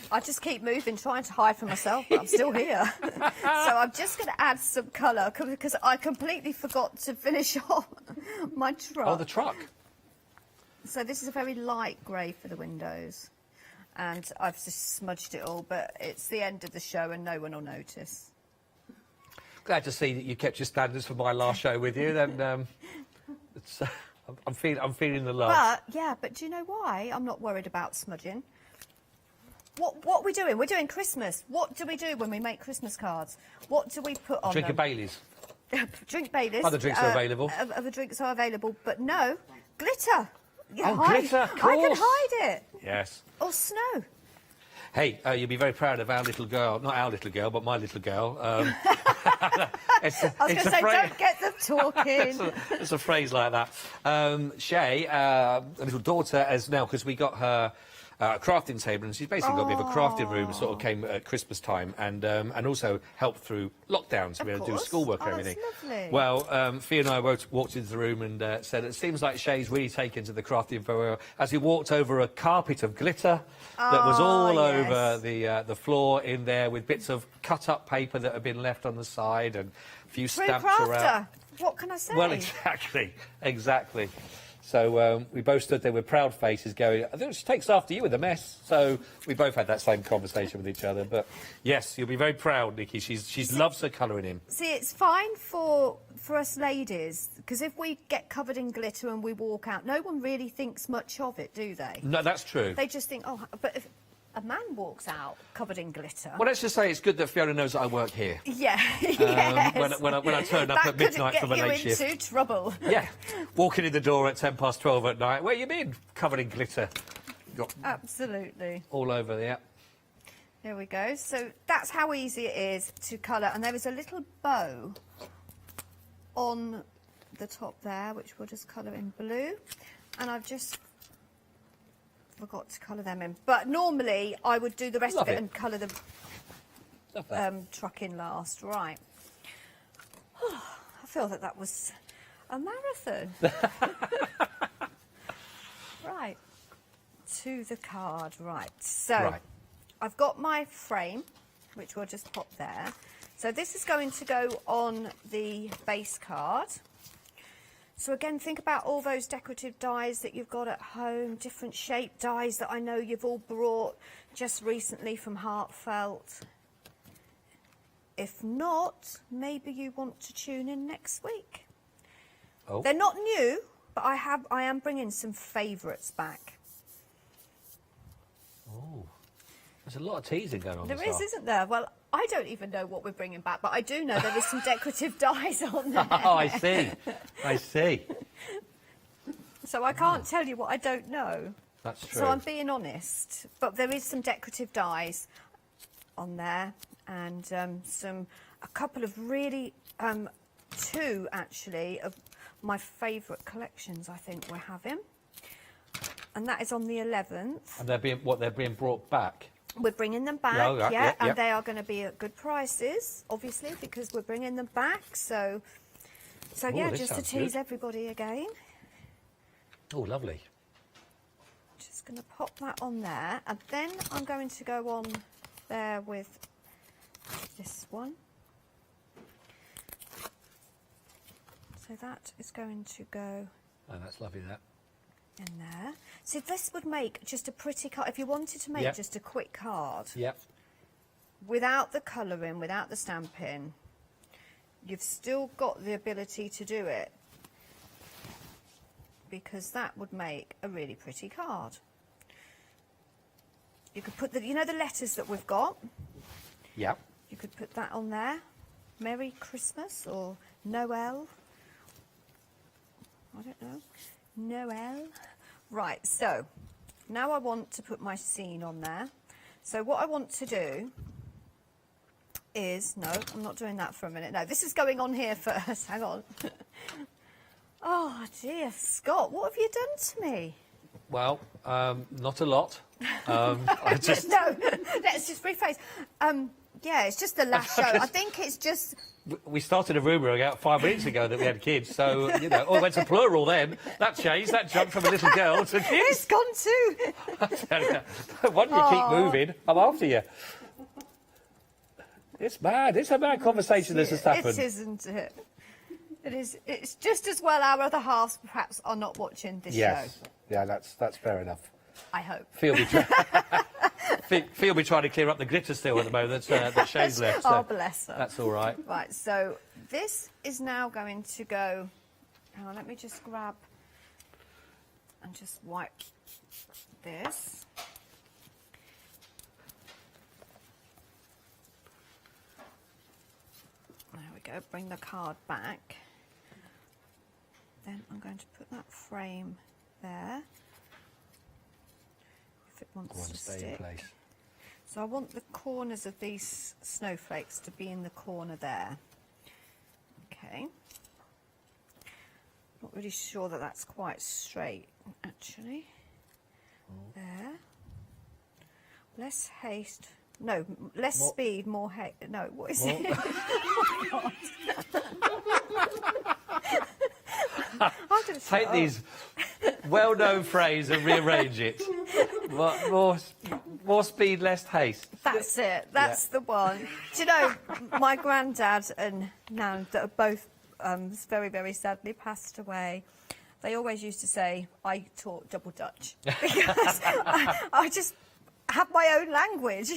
I just keep moving, trying to hide from myself, but I'm still here. So I'm just going to add some colour because I completely forgot to finish off my truck. Oh, the truck. So this is a very light grey for the windows. And I've just smudged it all, but it's the end of the show and no one will notice. Glad to see that you kept your standards for my last show with you. Then it's, I'm feeling the love. But do you know why I'm not worried about smudging? What are we doing? We're doing Christmas. What do we do when we make Christmas cards? What do we put on Drink them? a Baileys. Drink Baileys. Other drinks are available. Other drinks are available, but no, glitter. You Oh, hide- glitter, of I can course. hide it. Yes. Or snow. Hey, you'll be very proud of our little girl. Not our little girl, but my little girl. I was going to say, don't get them talking. It's a phrase like that. Shay, a little daughter, as now, because we got her a crafting table, and she's basically got a bit of a crafting room. Sort of came at Christmas time, and also helped through lockdowns. We had to do schoolwork and everything. Lovely. Well, Fee and I walked into the room and said it seems like Shay's really taken to the crafting for as we walked over a carpet of glitter that was all over the floor in there, with bits of cut up paper that had been left on the side and a few stamps around. What can I say? Well, exactly. So we both stood there with proud faces going, I think she takes after you with a mess. So we both had that same conversation with each other. But yes, you'll be very proud, Nikki. She loves her colouring in. See, it's fine for us ladies, because if we get covered in glitter and we walk out, no one really thinks much of it, do they? No, that's true. They just think, oh, but if a man walks out covered in glitter... Well, let's just say it's good that Fiona knows that I work here. Yeah, yes. When I turn up at midnight from a late shift. That couldn't get you into trouble. Yeah, walking in the door at 12:10 at night. Where you been? Covered in glitter. Got Absolutely. all over there. There we go. So that's how easy it is to colour. And there is a little bow on the top there, which we'll just colour in blue. And I've just forgot to colour them in. But normally I would do the rest of it and colour the truck in last. Right. I feel that was a marathon. Right. To the card. Right. So I've got my frame, which we'll just pop there. So this is going to go on the base card. So again, think about all those decorative dies that you've got at home, different shaped dies that I know you've all brought just recently from Heartfelt. If not, maybe you want to tune in next week. Oh. They're not new, but I am bringing some favourites back. Oh, there's a lot of teasing going on. There is, isn't there? Well, I don't even know what we're bringing back, but I do know there is some decorative dies on there. Oh, I see. I see. So I can't tell you what I don't know. That's true. So I'm being honest, but there is some decorative dies on there, and a couple of really, two actually of my favourite collections. I think we're having, and that is on the 11th. And they're being brought back. We're bringing them back, and they are going to be at good prices, obviously, because we're bringing them back. So yeah, just to tease everybody again. Oh, lovely. Just going to pop that on there, and then I'm going to go on there with this one. So that is going to go... Oh, that's lovely, that. In there. See, this would make just a pretty card. If you wanted to make just a quick card, without the colouring, without the stamping, you've still got the ability to do it, because that would make a really pretty card. You could put the, you know, the letters that we've got? Yeah. You could put that on there. Merry Christmas or Noel. I don't know. Noel. Right, so now I want to put my scene on there. So what I want to do is, no, I'm not doing that for a minute. No, this is going on here first. Hang on. Oh, dear Scott, what have you done to me? Well, not a lot. I just... No, let's just rephrase. Yeah, it's just the last show. I think it's just... We started a rumour about 5 minutes ago that we had kids, so, you know, oh, that's a plural then. That changed, that jumped from a little girl to kids. It's gone too. Why don't you keep moving? I'm after you. It's mad. It's a mad conversation that's just happened. It isn't it? It is. It's just as well our other halves perhaps are not watching this show. Yeah, that's fair enough. I hope. Phil be trying to clear up the glitter still at the moment that Shay's left. So oh, bless her. That's all right. Right, so this is now going to go... Hang on, let me just grab and just wipe this. There we go, bring the card back. Then I'm going to put that frame there. If it wants to stay stick. in place. So I want the corners of these snowflakes to be in the corner there. Okay. Not really sure that that's quite straight, actually. There. Less haste. No, less speed, more haste. No, what is it? Oh, God. Take these well-known phrase and rearrange it. More speed, less haste. That's it. That's the one. Do you know, my granddad and Nan, that are both very, very sadly passed away, they always used to say, I taught double Dutch. Because I just have my own language.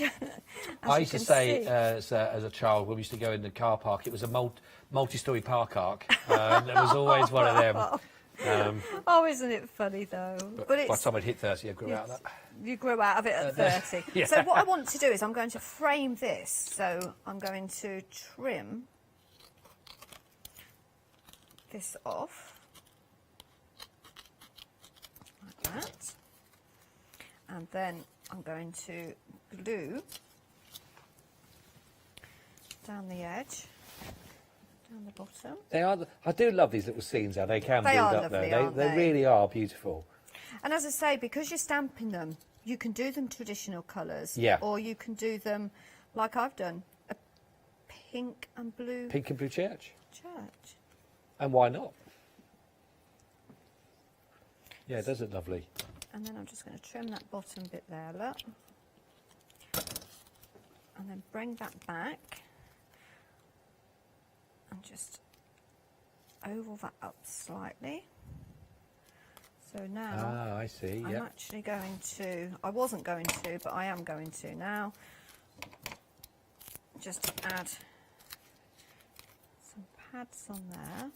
I used to say, as a child, when we used to go in the car park, it was a multi-storey car park. There was always one of them. Oh, isn't it funny, though? But it's, by the time I'd hit 30, I grew out of that. You grew out of it at 30. Yeah. So what I want to do is I'm going to frame this. So I'm going to trim this off, like that. And then I'm going to glue down the edge, down the bottom. They are. I do love these little scenes. How they can They build are up lovely, there. aren't They they? really are beautiful. And as I say, because you're stamping them, you can do them traditional colours. Yeah. Or you can do them like I've done, a pink and blue Pink and blue church. church. And why not? Yeah, it does look lovely. And then I'm just going to trim that bottom bit there, look. And then bring that back. And just oval that up slightly. So now, I see, I'm yeah. actually going to, I wasn't going to, but I am going to now, just add some pads on there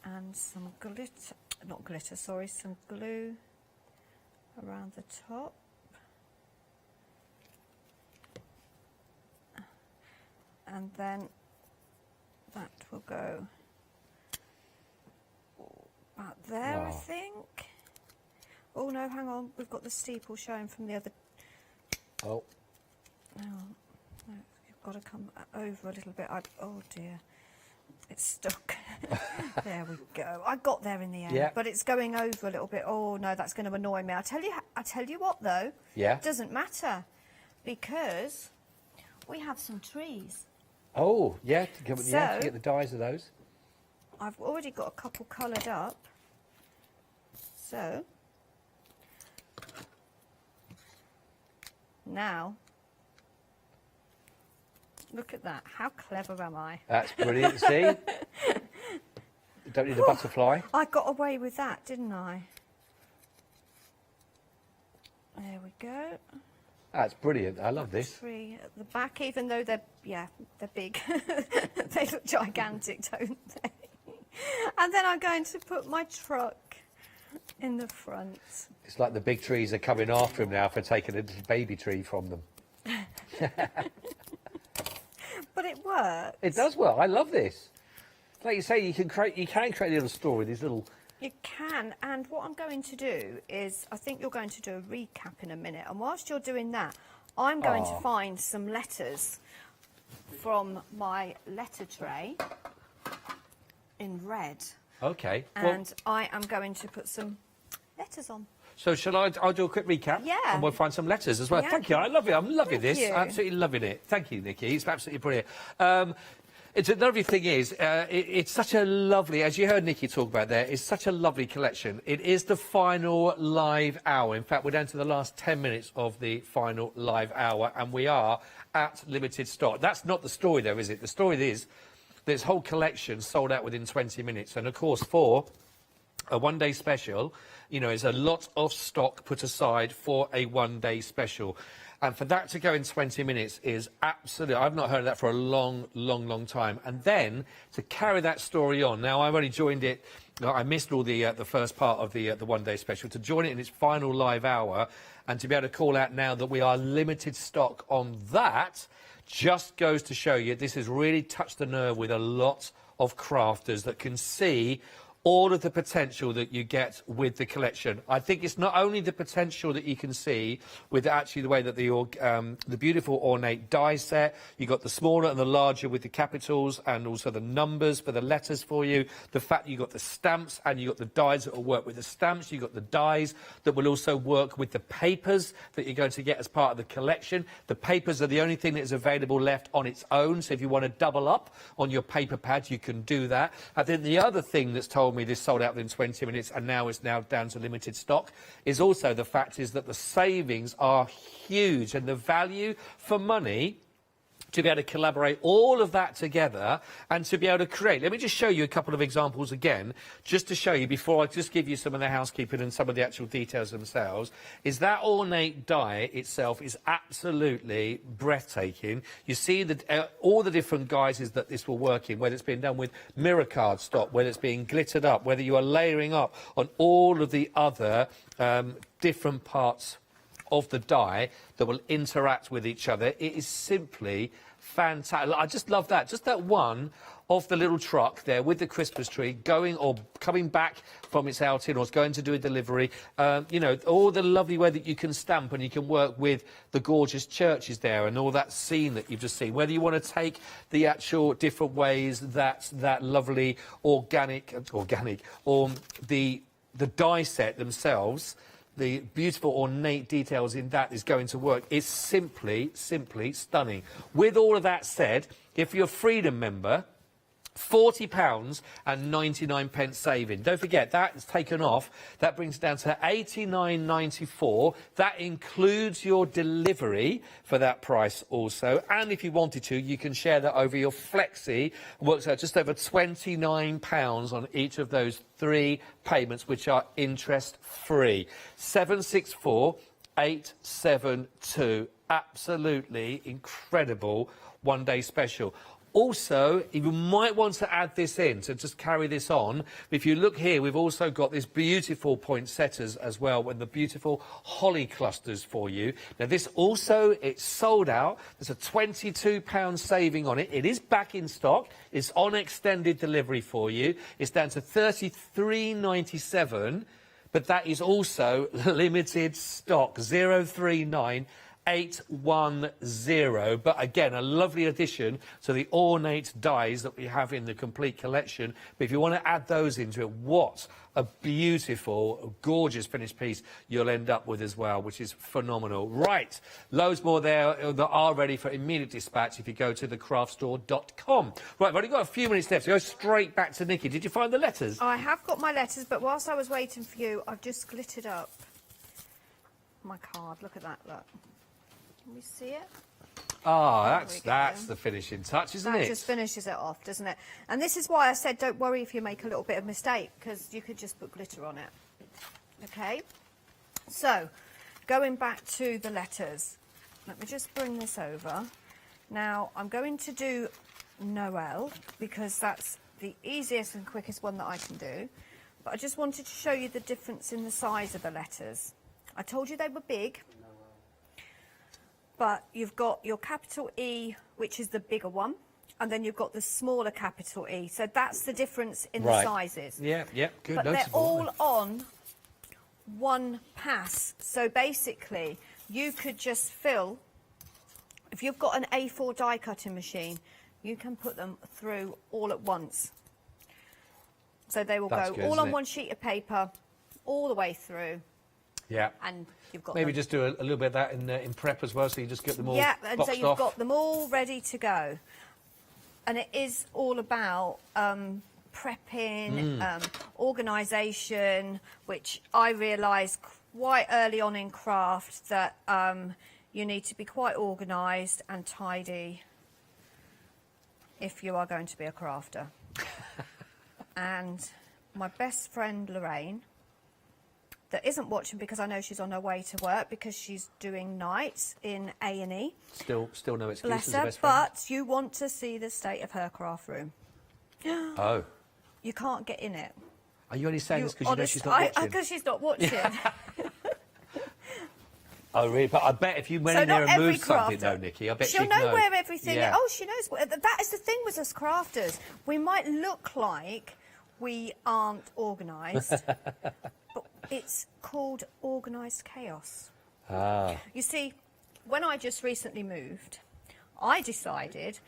and some glitter, not glitter, sorry, some glue around the top. And then that will go about there, I Wow. think. Oh no, hang on, we've got the steeple showing from the other. Oh. No, you've got to come over a little bit. Oh dear, it's stuck. There we go. I got there in the end, Yeah. but it's going over a little bit. Oh no, that's going to annoy me. I tell you what though. Yeah. It doesn't matter because we have some trees. Oh, yeah. You have to So- get the dyes of those. I've already got a couple coloured up. So now, look at that. How clever am I? That's brilliant. See? You don't need a butterfly. I got away with that, didn't I? There we go. That's brilliant. I love this. Tree at the back, even though they're big. They look gigantic, don't they? And then I'm going to put my truck in the front. It's like the big trees are coming after him now for taking a little baby tree from them. But it works. It does well. I love this. Like you say, you can create a little story. These little. You can, and what I'm going to do is, I think you're going to do a recap in a minute, and whilst you're doing that, I'm going to find some letters from my letter tray in red. Okay. And I am going to put some letters on. So shall I'll do a quick recap? Yeah. And we'll find some letters as well. Yeah. Thank you. I love it. I'm loving this. you. Absolutely loving it. Thank you, Nikki. It's absolutely brilliant. It's another thing is, it's such a lovely, as you heard Nikki talk about there, it's such a lovely collection. It is the final live hour. In fact, we're down to the last 10 minutes of the final live hour, and we are at limited stock. That's not the story, though, is it? The story is this whole collection sold out within 20 minutes. And, of course, for a one-day special, you know, there's a lot of stock put aside for a one-day special. And for that to go in 20 minutes is absolutely... I've not heard of that for a long, long, long time. And then to carry that story on... Now, I've only joined it... I missed all the first part of the one-day special. To join it in its final live hour and to be able to call out now that we are limited stock on that just goes to show you this has really touched the nerve with a lot of crafters that can see all of the potential that you get with the collection. I think it's not only the potential that you can see with actually the way that the beautiful ornate die set, you got the smaller and the larger with the capitals and also the numbers for the letters for you, the fact you got the stamps and you got the dies that will work with the stamps, you got the dies that will also work with the papers that you're going to get as part of the collection. The papers are the only thing that is available left on its own, so if you want to double up on your paper pad, you can do that. I think the other thing that's told me this sold out within 20 minutes and now it's now down to limited stock is also the fact is that the savings are huge and the value for money to be able to collaborate all of that together and to be able to create. Let me just show you a couple of examples again, just to show you before I just give you some of the housekeeping and some of the actual details themselves, is that ornate die itself is absolutely breathtaking. You see that all the different guises that this will work in, whether it's being done with mirror cardstock, whether it's being glittered up, whether you are layering up on all of the other different parts of the die that will interact with each other. It is simply fantastic. I just love that. Just that one of the little truck there with the Christmas tree going or coming back from its outing or it's going to do a delivery. You know, all the lovely way that you can stamp and you can work with the gorgeous churches there and all that scene that you've just seen. Whether you want to take the actual different ways that lovely organic or the die set themselves, the beautiful ornate details in that is going to work. It's simply stunning. With all of that said, if you're a Freedom member, £40 and 99 pence saving. Don't forget, that is taken off. That brings it down to £89.94. That includes your delivery for that price also. And if you wanted to, you can share that over your Flexi. It works out just over £29 on each of those 3 payments, which are interest-free. 764-872. Absolutely incredible one-day special. Also, you might want to add this in, so just carry this on. If you look here, we've also got this beautiful poinsettias as well, and the beautiful holly clusters for you. Now, this also, it's sold out. There's a £22 saving on it. It is back in stock. It's on extended delivery for you. It's down to $33.97, but that is also limited stock, 039 810. But again, a lovely addition to the ornate dies that we have in the complete collection. But if you want to add those into it, what a beautiful, gorgeous finished piece you'll end up with as well, which is phenomenal. Right, loads more there that are ready for immediate dispatch if you go to thecraftstore.com. Right, I've only got a few minutes left, so go straight back to Nikki. Did you find the letters? I have got my letters, but whilst I was waiting for you, I've just glittered up my card. Look at that, look. Can we see it? Oh, that's the finishing touch, isn't it? That just finishes it off, doesn't it? And this is why I said don't worry if you make a little bit of mistake, because you could just put glitter on it. Okay? So, going back to the letters, let me just bring this over. Now, I'm going to do Noel, because that's the easiest and quickest one that I can do. But I just wanted to show you the difference in the size of the letters. I told you they were big. But you've got your capital E, which is the bigger one, and then you've got the smaller capital E. So that's the difference in the sizes. Yeah, good. But they're all on one pass. So basically, you could just fill, if you've got an A4 die cutting machine, you can put them through all at once. So they will go all on one sheet of paper, all the way through. Yeah. And you've got maybe just do a little bit of that in prep as well, so you just get them all and so you've off. got them all ready to go. And it is all about prepping, organisation, which I realised quite early on in craft that you need to be quite organised and tidy if you are going to be a crafter. And my best friend Lorraine, that isn't watching because I know she's on her way to work because she's doing nights in A&E. Still no excuses. Bless her, but you want to see the state of her craft room. Oh. You can't get in it. Are you only saying this because you know she's not watching? Because she's not watching. Oh, really? But I bet if you went in there and moved something, though, Nikki, I bet she'd know. She'll know where everything is. Oh, she knows. That is the thing with us crafters. We might look like we aren't organised, but it's called organised chaos. Ah. You see, when I just recently moved, I decided,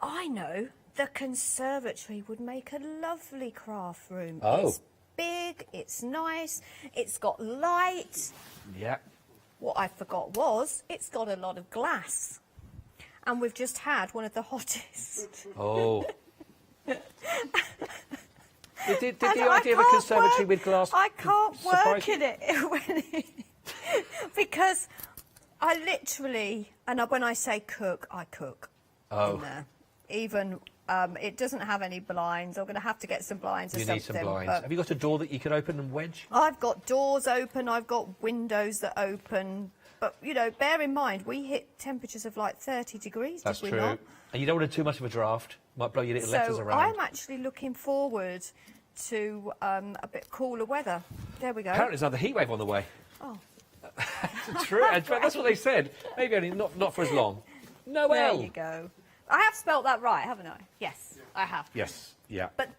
I know, the conservatory would make a lovely craft room. Oh. It's big, it's nice, it's got light. Yeah. What I forgot was, it's got a lot of glass. And we've just had one of the hottest. Oh. Did the idea of a conservatory with glass I can't work surprise you? in it because I literally, and when I say cook, I cook in there. Even it doesn't have any blinds. I'm going to have to get some blinds or You something. need some blinds. Have you got a door that you can open and wedge? I've got doors open. I've got windows that open. But, you know, bear in mind, we hit temperatures of like 30 degrees, That's did we true. not? And you don't want too much of a draft. Might blow your little letters So around. I'm actually looking forward to a bit cooler weather. There we go. Apparently there's another heat wave on the way. Oh. True. In fact, that's what they said. Maybe only not for as long. Noel. There you go. I have spelt that right, haven't I? Yes, I have. Yes. Yeah. But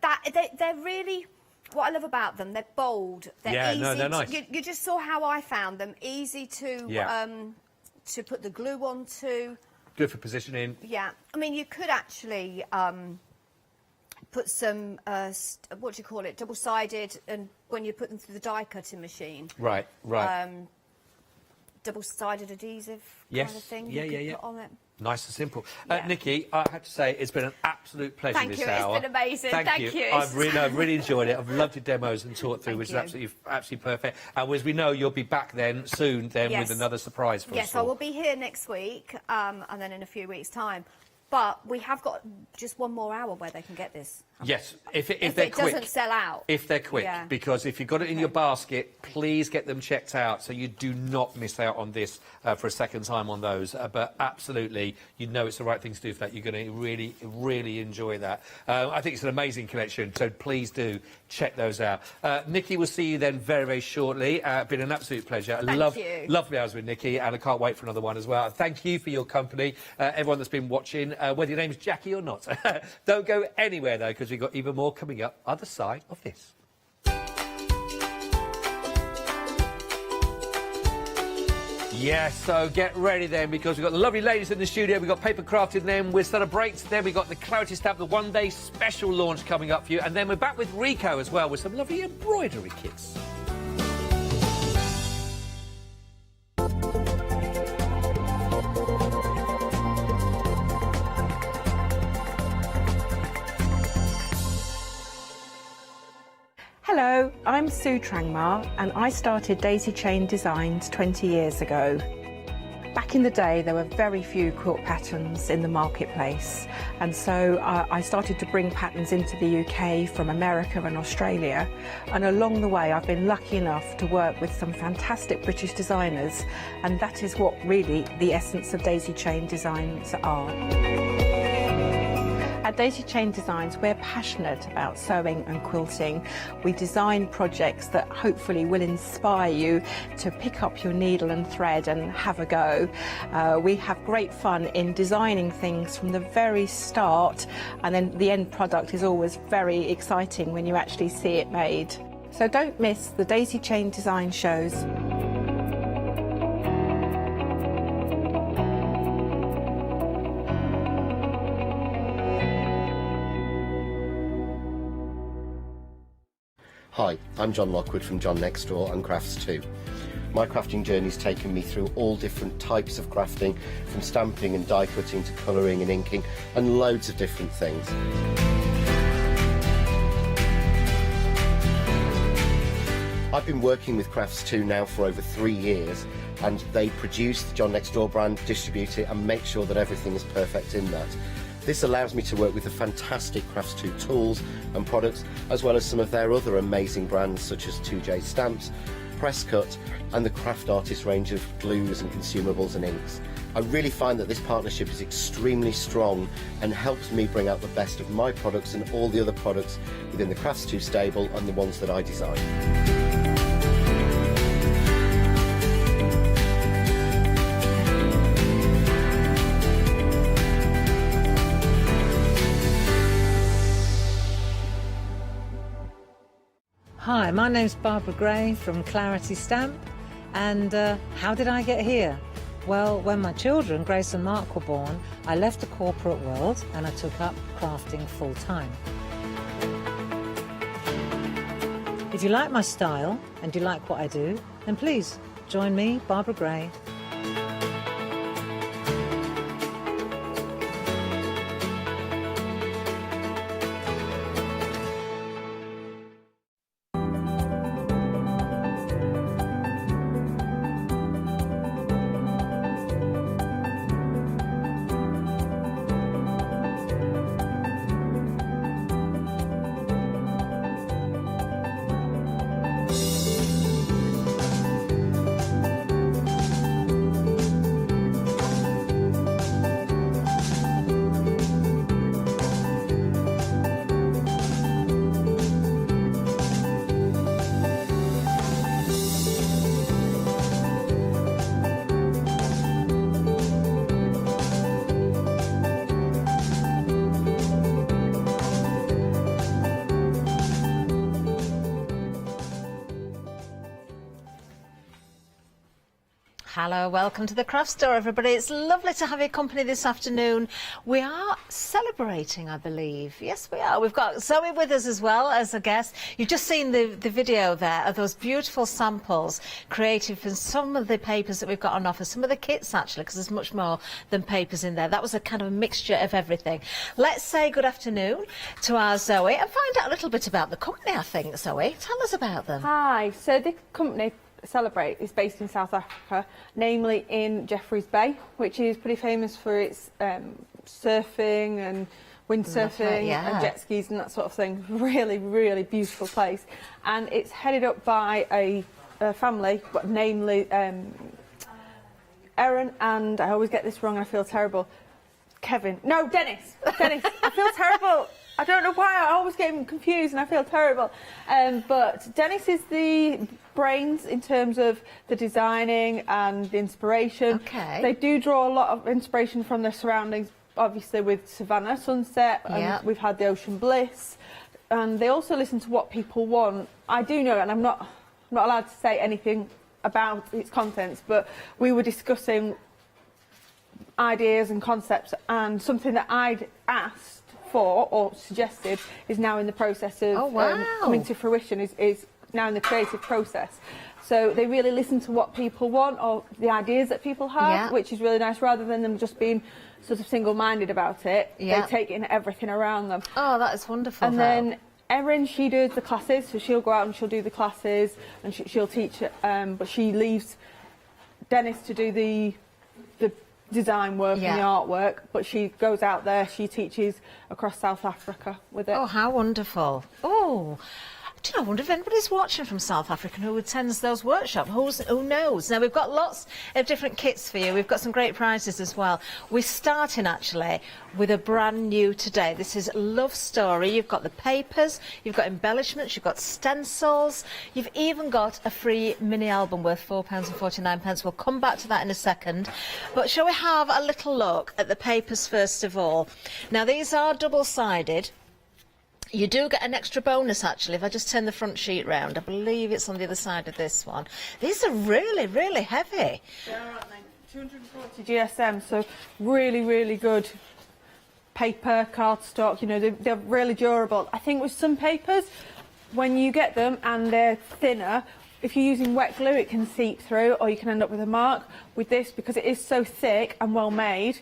they're really, what I love about them, they're bold. They're easy. No, they're nice. You just saw how I found them. Easy to put the glue onto. Good for positioning. Yeah. I mean, you could actually put some, what do you call it, double-sided, and when you put them through the die-cutting machine. Right. Double-sided adhesive Yes. kind of thing Yeah, you could put on it. Nice and simple. Nikki, I have to say, it's been an absolute pleasure Thank this you, hour. it's been amazing. Thank you. I've really enjoyed it. I've loved your demos and taught through, which is absolutely perfect. And as we know, you'll be back then soon with another surprise for us. Yes, I will be here next week, and then in a few weeks' time. But we have got just one more hour where they can get this. Yes, if they're it quick. doesn't sell out. If they're quick, Yeah. because if you've got it in your basket, please get them checked out so you do not miss out on this for a second time on those. But absolutely, you know it's the right thing to do for that. You're going to really, really enjoy that. I think it's an amazing collection, so please do check those out. Nikki, we'll see you then very, very shortly. Been an absolute pleasure. Thank you. Lovely hours with Nikki, and I can't wait for another one as well. Thank you for your company, everyone that's been watching, whether your name's Jackie or not. Don't go anywhere, though, because we've got even more coming up other side of this. Yes, so get ready then, because we've got the lovely ladies in the studio, we've got paper crafting then, we'll celebrate, then we've got the Clarity Stamp, the one-day special launch coming up for you, and then we're back with Rico as well with some lovely embroidery kits. Hello, I'm Sue Trangmar and I started Daisy Chain Designs 20 years ago. Back in the day there were very few quilt patterns in the marketplace, and so I started to bring patterns into the UK from America and Australia, and along the way I've been lucky enough to work with some fantastic British designers, and that is what really the essence of Daisy Chain Designs are. At Daisy Chain Designs, we're passionate about sewing and quilting. We design projects that hopefully will inspire you to pick up your needle and thread and have a go. We have great fun in designing things from the very start, and then the end product is always very exciting when you actually see it made. So don't miss the Daisy Chain Design shows. Hi, I'm John Lockwood from John Next Door and Crafts 2. My crafting journey's taken me through all different types of crafting, from stamping and die cutting to colouring and inking, and loads of different things. I've been working with Crafts 2 now for over 3 years, and they produce the John Next Door brand, distribute it, and make sure that everything is perfect in that. This allows me to work with the fantastic Crafts 2 tools and products, as well as some of their other amazing brands such as 2J Stamps, Press Cut, and the Craft Artist range of glues and consumables and inks. I really find that this partnership is extremely strong and helps me bring out the best of my products and all the other products within the Crafts 2 stable and the ones that I design. Hi, my name's Barbara Gray from Clarity Stamp, and how did I get here? Well, when my children, Grace and Mark, were born, I left the corporate world and I took up crafting full-time. If you like my style and you like what I do, then please join me, Barbara Gray. Hello, welcome to the Craft Store, everybody. It's lovely to have your company this afternoon. We are celebrating, I believe. Yes, we are. We've got Zoe with us as well as a guest. You've just seen the video there of those beautiful samples created from some of the papers that we've got on offer, some of the kits actually, because there's much more than papers in there. That was a kind of a mixture of everything. Let's say good afternoon to our Zoe and find out a little bit about the company, I think. Zoe, tell us about them. Hi, so the company Celebrate is based in South Africa, namely in Jeffreys Bay, which is pretty famous for its surfing and windsurfing and jet skis and that sort of thing. Really, really beautiful place. And it's headed up by a family, but namely Erin and, I always get this wrong and I feel terrible, Dennis. I feel terrible. I don't know why, I always get him confused and I feel terrible. But Dennis is the brains in terms of the designing and the inspiration. Okay. They do draw a lot of inspiration from their surroundings, obviously with Savannah Sunset, and we've had the Ocean Bliss. And they also listen to what people want. I do know, and I'm not allowed to say anything about its contents, but we were discussing ideas and concepts, and something that I'd asked for or suggested is now in the process of coming to fruition, is now in the creative process. So they really listen to what people want or the ideas that people have, which is really nice, rather than them just being sort of single-minded about it. They take in everything around them. Oh, that is wonderful. And then Erin, she does the classes, so she'll go out and she'll do the classes and she'll teach, but she leaves Dennis to do the design work and the artwork, but she goes out there, she teaches across South Africa with it. Oh, how wonderful. Oh, do you know, I wonder if anybody's watching from South Africa who attends those workshops. Who knows? Now, we've got lots of different kits for you. We've got some great prizes as well. We're starting, actually, with a brand new today. This is Love Story. You've got the papers, you've got embellishments, you've got stencils, you've even got a free mini album worth £4.49. We'll come back to that in a second. But shall we have a little look at the papers first of all? Now, these are double-sided. You do get an extra bonus, actually, if I just turn the front sheet round. I believe it's on the other side of this one. These are really, really heavy. They are, aren't they? 240 GSM, so really, really good paper, cardstock, you know, they're really durable. I think with some papers, when you get them and they're thinner, if you're using wet glue, it can seep through or you can end up with a mark. With this, because it is so thick and well made,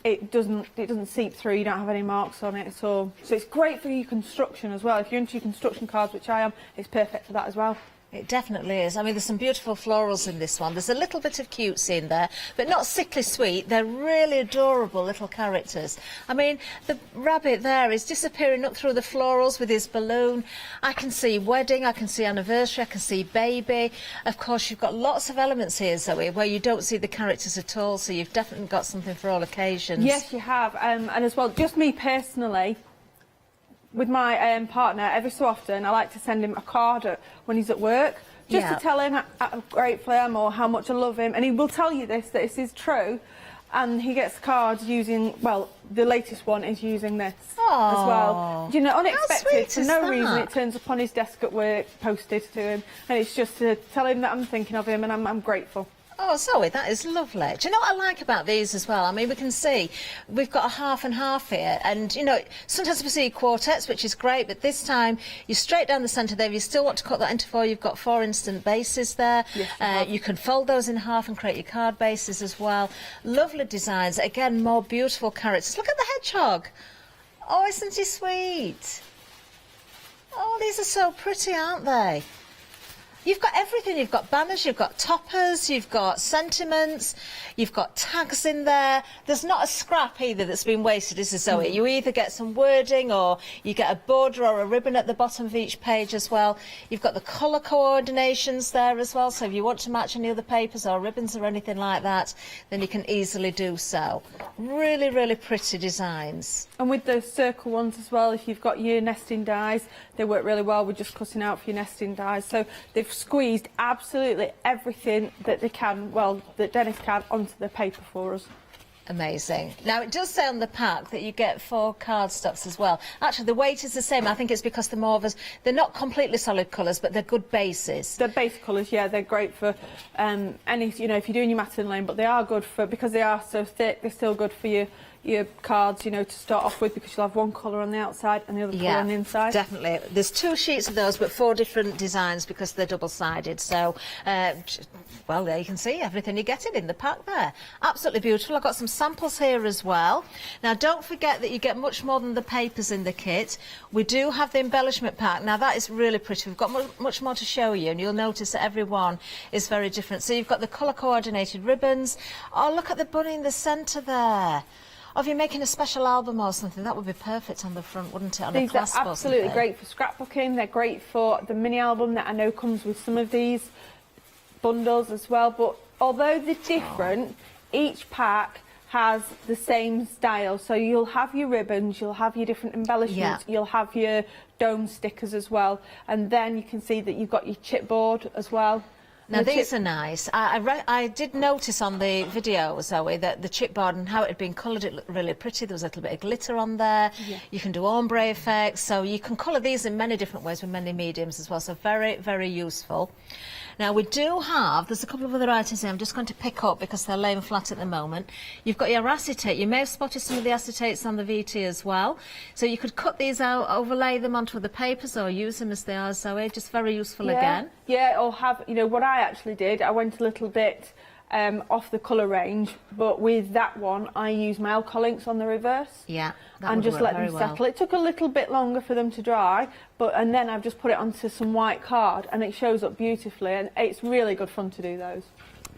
it doesn't seep through, you don't have any marks on it at all. So it's great for your construction as well. If you're into your construction cards, which I am, it's perfect for that as well. It definitely is. I mean, there's some beautiful florals in this one. There's a little bit of cutesy in there, but not sickly sweet. They're really adorable little characters. I mean, the rabbit there is disappearing up through the florals with his balloon. I can see wedding, I can see anniversary, I can see baby. Of course, you've got lots of elements here, Zoe, where you don't see the characters at all, so you've definitely got something for all occasions. Yes, you have. And as well, just me personally, with my partner, every so often I like to send him a card when he's at work, just to tell him how grateful I am or how much I love him. And he will tell you this, that this is true. And he gets cards using, well, the latest one is using this Aww. as well. You know, How unexpected, sweet for is no that? reason, it turns up on his desk at work, posted to him, and it's just to tell him that I'm thinking of him and I'm grateful. Oh, Zoe, that is lovely. Do you know what I like about these as well? I mean, we can see we've got a half and half here, and, you know, sometimes we see quartets, which is great, but this time you're straight down the centre there. If you still want to cut that into four, you've got 4 instant bases there. Yes, you can fold those in half and create your card bases as well. Lovely designs. Again, more beautiful characters. Look at the hedgehog. Oh, isn't he sweet? Oh, these are so pretty, aren't they? You've got everything. You've got banners, you've got toppers, you've got sentiments, you've got tags in there. There's not a scrap either that's been wasted, is there, Zoe? You either get some wording or you get a border or a ribbon at the bottom of each page as well. You've got the colour coordinations there as well, so if you want to match any other papers or ribbons or anything like that, then you can easily do so. Really, really pretty designs. And with the circle ones as well, if you've got your nesting dies, they work really well with just cutting out for your nesting dies. So they've squeezed absolutely everything that they can, well, that Dennis can, onto the paper for us. Amazing. Now, it does say on the pack that you get 4 cardstocks as well. Actually, the weight is the same. I think it's because the Morvas, they're not completely solid colours, but they're good bases. They're base colours, yeah. They're great for any, you know, if you're doing your matte and lane, but they are good for, because they are so thick, they're still good for your cards, you know, to start off with, because you'll have one colour on the outside and the other colour on the inside. Definitely. There's 2 sheets of those, but 4 different designs because they're double-sided. So, well, there you can see everything you're getting in the pack there. Absolutely beautiful. I've got some samples here as well. Now, don't forget that you get much more than the papers in the kit. We do have the embellishment pack. Now, that is really pretty. We've got much more to show you, and you'll notice that every one is very different. So you've got the colour-coordinated ribbons. Oh, look at the bunny in the centre there. Oh, if you're making a special album or something, that would be perfect on the front, wouldn't it? On These a clasp are absolutely great for scrapbooking. They're great for the mini album that I know comes with some of these bundles as well. But although they're different, each pack has the same style. So you'll have your ribbons, you'll have your different embellishments, you'll have your dome stickers as well. And then you can see that you've got your chipboard as well. Now, these are nice. I did notice on the video, Zoe, that the chipboard and how it had been coloured, it looked really pretty. There was a little bit of glitter on there. Yeah. You can do ombre effects, so you can colour these in many different ways with many mediums as well, so very, very useful. Now, we do have, there's a couple of other items here I'm just going to pick up because they're laying flat at the moment. You've got your acetate. You may have spotted some of the acetates on the VT as well. So you could cut these out, overlay them onto the papers or use them as they are, Zoe. Just very useful again. Yeah, or have, you know, what I actually did, I went a little bit off the colour range, but with that one, I used my Alcolinks on the reverse. Yeah, that and would just work let very them well. settle. It took a little bit longer for them to dry, and then I've just put it onto some white card, and it shows up beautifully, and it's really good fun to do those.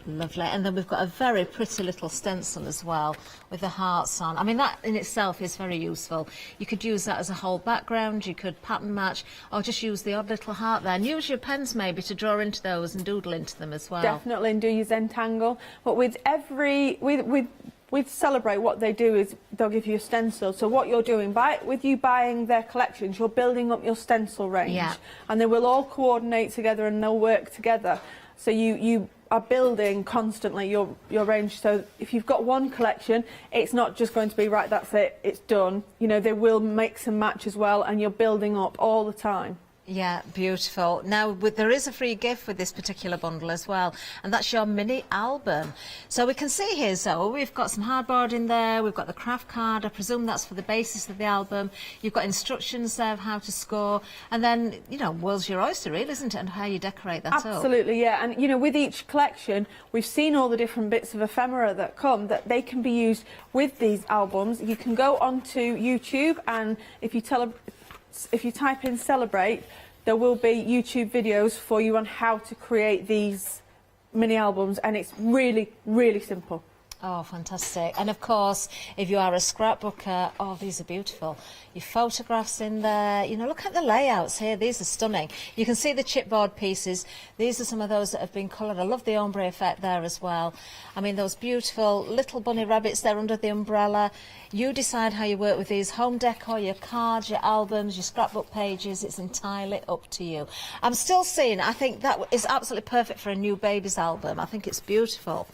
Lovely. And then we've got a very pretty little stencil as well with the hearts on. I mean, that in itself is very useful. You could use that as a whole background, you could pattern match, or just use the odd little heart there. And use your pens maybe to draw into those and doodle into them as well. Definitely, and do your Zentangle. But with Celebrate, what they do is they'll give you a stencil. So what you're doing, with you buying their collections, you're building up your stencil range. Yeah. And they will all coordinate together and they'll work together. So you are building constantly your range. So if you've got one collection, it's not just going to be, right, that's it, it's done. You know, they will mix and match as well, and you're building up all the time. Yeah, beautiful. Now, there is a free gift with this particular bundle as well, and that's your mini album. So we can see here, Zoe, we've got some hardboard in there, we've got the craft card, I presume that's for the basis of the album. You've got instructions there of how to score, and then, you know, world's your oyster, really, isn't it, and how you decorate that up. Absolutely, yeah. And, you know, with each collection, we've seen all the different bits of ephemera that come, that they can be used with these albums. You can go onto YouTube, and if you type in Celebrate, there will be YouTube videos for you on how to create these mini albums, and it's really, really simple. Oh, fantastic. And of course, if you are a scrapbooker, oh, these are beautiful. Your photographs in there, you know, look at the layouts here. These are stunning. You can see the chipboard pieces. These are some of those that have been coloured. I love the ombre effect there as well. I mean, those beautiful little bunny rabbits there under the umbrella. You decide how you work with these. Home decor, your cards, your albums, your scrapbook pages, it's entirely up to you. I'm still seeing, I think that is absolutely perfect for a new baby's album. I think it's beautiful.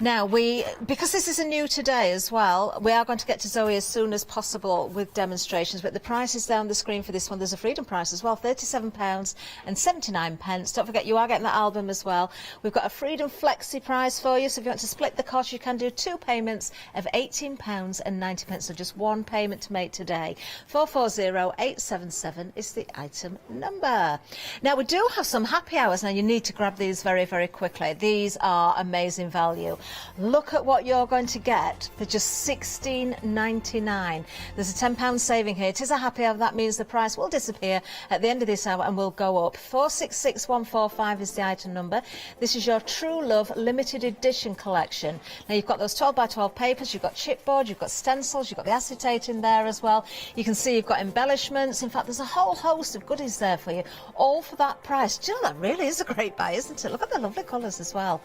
Now, because this is a new today as well, we are going to get to Zoe as soon as possible with demonstrations, but the price is down the screen for this one. There's a freedom price as well, £37.79. Don't forget, you are getting the album as well. We've got a freedom flexi price for you, so if you want to split the cost, you can do 2 payments of £18.90, so just 1 payment to make today. 440877 is the item number. Now, we do have some happy hours. Now, you need to grab these very, very quickly. These are amazing value. Look at what you're going to get for just £16.99. There's a £10 saving here. It is a happy hour. That means the price will disappear at the end of this hour and will go up. 466145 is the item number. This is your True Love limited edition collection. Now, you've got those 12 by 12 papers, you've got chipboard, you've got stencils, you've got the acetate in there as well. You can see you've got embellishments. In fact, there's a whole host of goodies there for you, all for that price. Do you know, that really is a great buy, isn't it? Look at the lovely colours as well.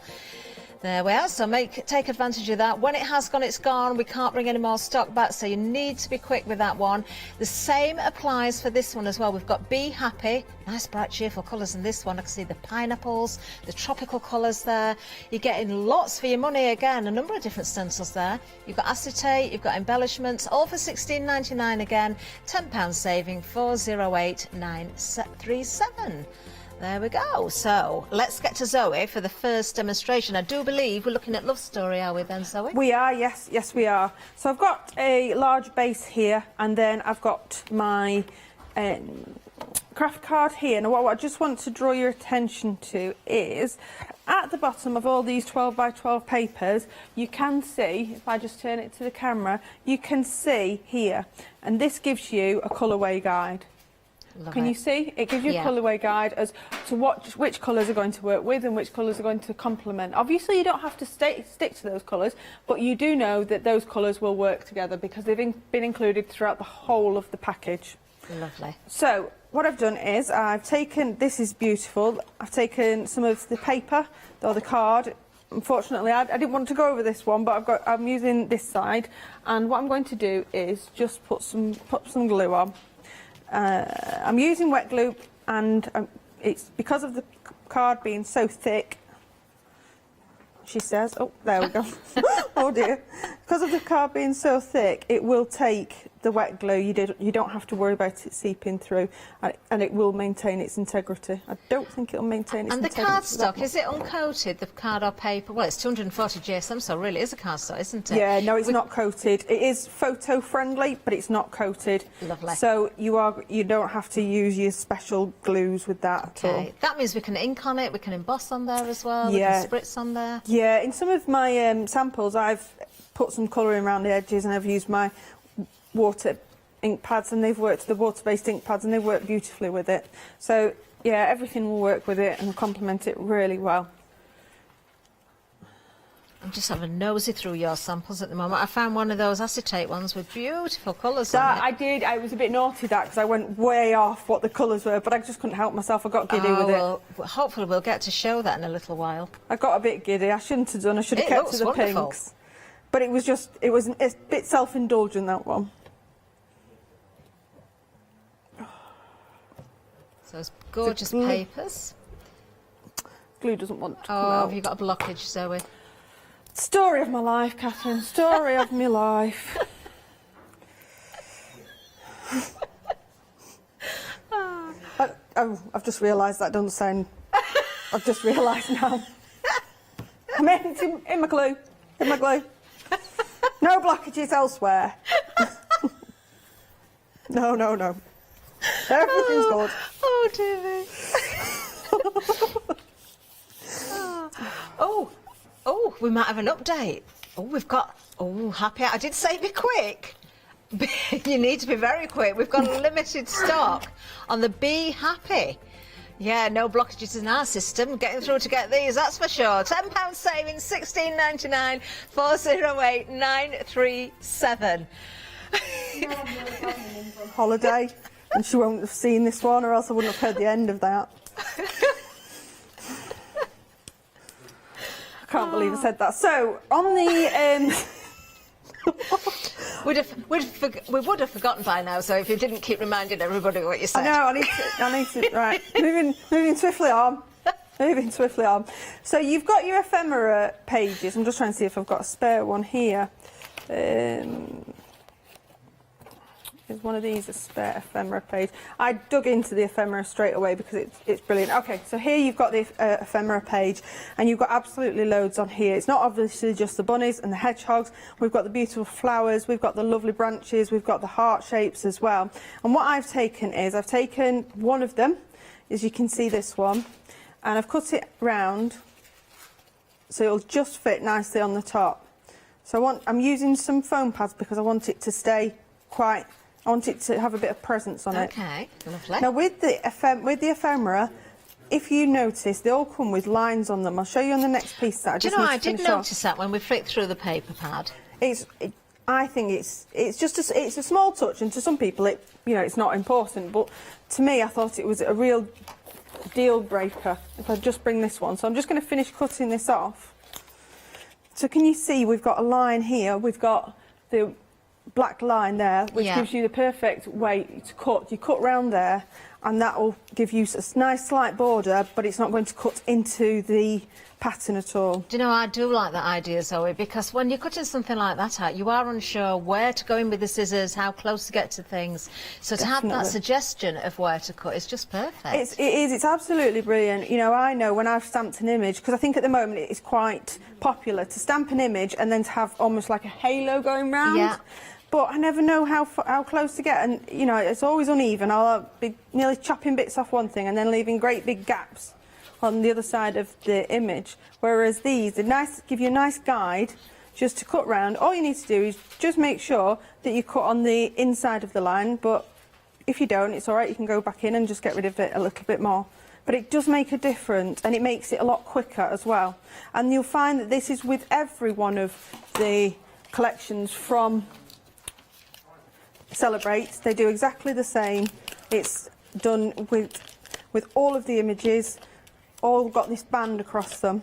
There we are, so take advantage of that. When it has gone, it's gone. We can't bring any more stock back, so you need to be quick with that one. The same applies for this one as well. We've got Be Happy, nice bright cheerful colours in this one. I can see the pineapples, the tropical colours there. You're getting lots for your money again, a number of different stencils there. You've got acetate, you've got embellishments, all for £16.99 again. £10 saving, 408937. There we go. So let's get to Zoe for the first demonstration. I do believe we're looking at Love Story, are we then, Zoe? We are, yes, we are. So I've got a large base here, and then I've got my craft card here. Now, what I just want to draw your attention to is at the bottom of all these 12 by 12 papers, you can see, if I just turn it to the camera, you can see here, and this gives you a colourway guide. Can you see? It gives you a colourway guide as to which colours are going to work with and which colours are going to complement. Obviously, you don't have to stick to those colours, but you do know that those colours will work together because they've been included throughout the whole of the package. Lovely. So, what I've done is I've taken, this is beautiful, I've taken some of the paper, or the card. Unfortunately, I didn't want to go over this one, but I'm using this side, and what I'm going to do is just put some glue on. I'm using wet glue, and it's because of the card being so thick, she says, oh, there we go. Oh dear. Because of the card being so thick, it will take the wet glue. You don't have to worry about it seeping through, and it will maintain its integrity. I don't think it'll maintain its integrity. And the cardstock, is it uncoated, the card or paper? Well, it's 240 GSM, so really is a cardstock, isn't it? Yeah, no, it's not coated. It is photo friendly, but it's not coated. Lovely. So you don't have to use your special glues with that at all. That means we can ink on it, we can emboss on there as well, Yeah. we can spritz on there. Yeah, in some of my samples, I've put some colouring around the edges, and I've used my water ink pads, and they've worked, the water-based ink pads, and they've worked beautifully with it. So yeah, everything will work with it and complement it really well. I'm just having a nosy through your samples at the moment. I found one of those acetate ones with beautiful colours That on it. I did. I was a bit naughty because I went way off what the colours were, but I just couldn't help myself. I got giddy with it. Well, hopefully we'll get to show that in a little while. I got a bit giddy. I shouldn't have done. I should have It kept looks to the wonderful. pinks. But it was a bit self-indulgent, that one. So those gorgeous papers. Glue doesn't want to come Oh, out. have you got a blockage, Zoe? Story of my life, Catherine. Story of my life. I've just realised that doesn't sound... I've just realised now. I mean, it's in my glue. In my glue. No blockages elsewhere. No. Everything's good. Oh, dear me. Oh, we might have an update. Oh, we've got... Oh, happy... I did say be quick. You need to be very quick. We've got limited stock on the Be Happy. Yeah, no blockages in our system. Getting through to get these, that's for sure. £10 saving, £16.99, 408937. Holiday, and she won't have seen this one, or else I wouldn't have heard the end of that. I can't believe I said that. So, on the... we would have forgotten by now, so if you didn't keep reminding everybody what you said. I know, I need to right, moving swiftly on. Moving swiftly on. So you've got your ephemera pages. I'm just trying to see if I've got a spare one here. Is one of these a spare ephemera page? I dug into the ephemera straight away because it's brilliant. Okay, so here you've got the ephemera page, and you've got absolutely loads on here. It's not obviously just the bunnies and the hedgehogs. We've got the beautiful flowers, we've got the lovely branches, we've got the heart shapes as well. And what I've taken is, I've taken one of them, as you can see this one, and I've cut it round so it'll just fit nicely on the top. So I'm using some foam pads because I want it to stay quite, I want it to have a bit of presence on it. Okay, lovely. Now with the ephemera, if you notice, they all come with lines on them. I'll show you on the next piece that I just need to I did finish off. notice that when we flicked through the paper pad. I think it's just it's a small touch, and to some people it's not important, but to me I thought it was a real deal breaker if I just bring this one. So I'm just going to finish cutting this off. So can you see we've got a line here, we've got the black line there, which gives you the perfect way to cut. You cut round there, and that will give you a nice slight border, but it's not going to cut into the pattern at all. Do you know, I do like that idea, Zoe, because when you're cutting something like that out, you are unsure where to go in with the scissors, how close to get to things. So to have that suggestion of where to cut is just perfect. It's absolutely brilliant. You know, I know when I've stamped an image, because I think at the moment it's quite popular to stamp an image and then to have almost like a halo going round. Yeah. But I never know how close to get, and you know, it's always uneven. I'll be nearly chopping bits off one thing and then leaving great big gaps on the other side of the image. Whereas these, give you a nice guide just to cut round. All you need to do is just make sure that you cut on the inside of the line, but if you don't, it's all right, you can go back in and just get rid of it a little bit more. But it does make a difference, and it makes it a lot quicker as well. And you'll find that this is with every one of the collections from Celebrate. They do exactly the same. It's done with all of the images, all got this band across them.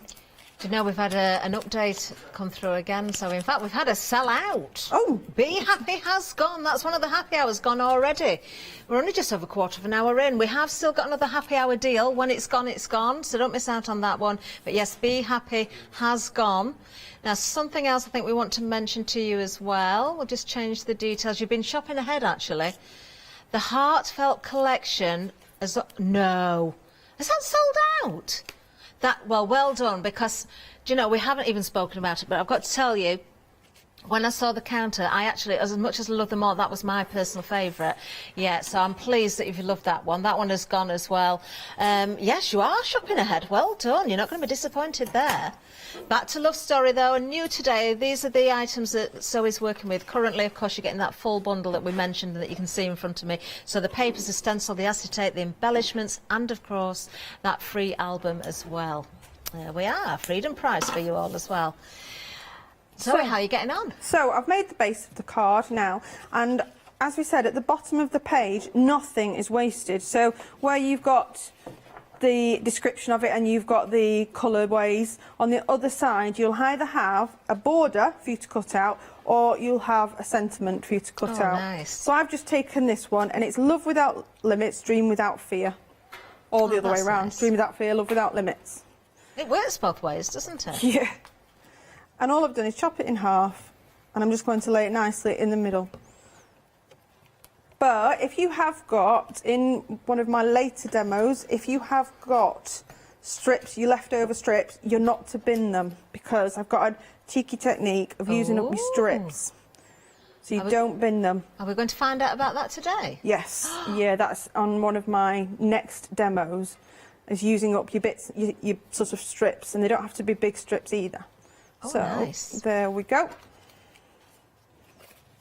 Do you know, we've had an update come through again, so in fact we've had a sell-out. Oh! Be Happy has gone. That's one of the happy hours gone already. We're only just over a quarter of an hour in. We have still got another happy hour deal. When it's gone, so don't miss out on that one. But yes, Be Happy has gone. Now, something else I think we want to mention to you as well. We'll just change the details. You've been shopping ahead, actually. The Heartfelt collection has... No. Has that sold out? Well done, because, do you know, we haven't even spoken about it, but I've got to tell you, when I saw the counter, I actually, as much as I love them all, that was my personal favourite. Yeah, so I'm pleased that you loved that one. That one has gone as well. Yes, you are shopping ahead. Well done. You're not going to be disappointed there. Back to Love Story, though, and new today, these are the items that Zoe's working with. Currently, of course, you're getting that full bundle that we mentioned and that you can see in front of me. So the papers, the stencil, the acetate, the embellishments, and, of course, that free album as well. There we are. Freedom prize for you all as well. Zoe, how are you getting on? So I've made the base of the card now, and as we said, at the bottom of the page, nothing is wasted. So where you've got the description of it and you've got the colourways, on the other side you'll either have a border for you to cut out, or you'll have a sentiment for you to cut out. Nice. So I've just taken this one, and it's Love Without Limits, Dream Without Fear. Or the other way around. Nice. Dream without fear, love without limits. It works both ways, doesn't it? Yeah. And all I've done is chop it in half, and I'm just going to lay it nicely in the middle. But if you have got, in one of my later demos, if you have got strips, your leftover strips, you're not to bin them, because I've got a cheeky technique of using up your strips. So you don't bin them. Are we going to find out about that today? Yes. Yeah, that's on one of my next demos, is using up your bits, your sort of strips, and they don't have to be big strips either. Oh, so, nice. There we go.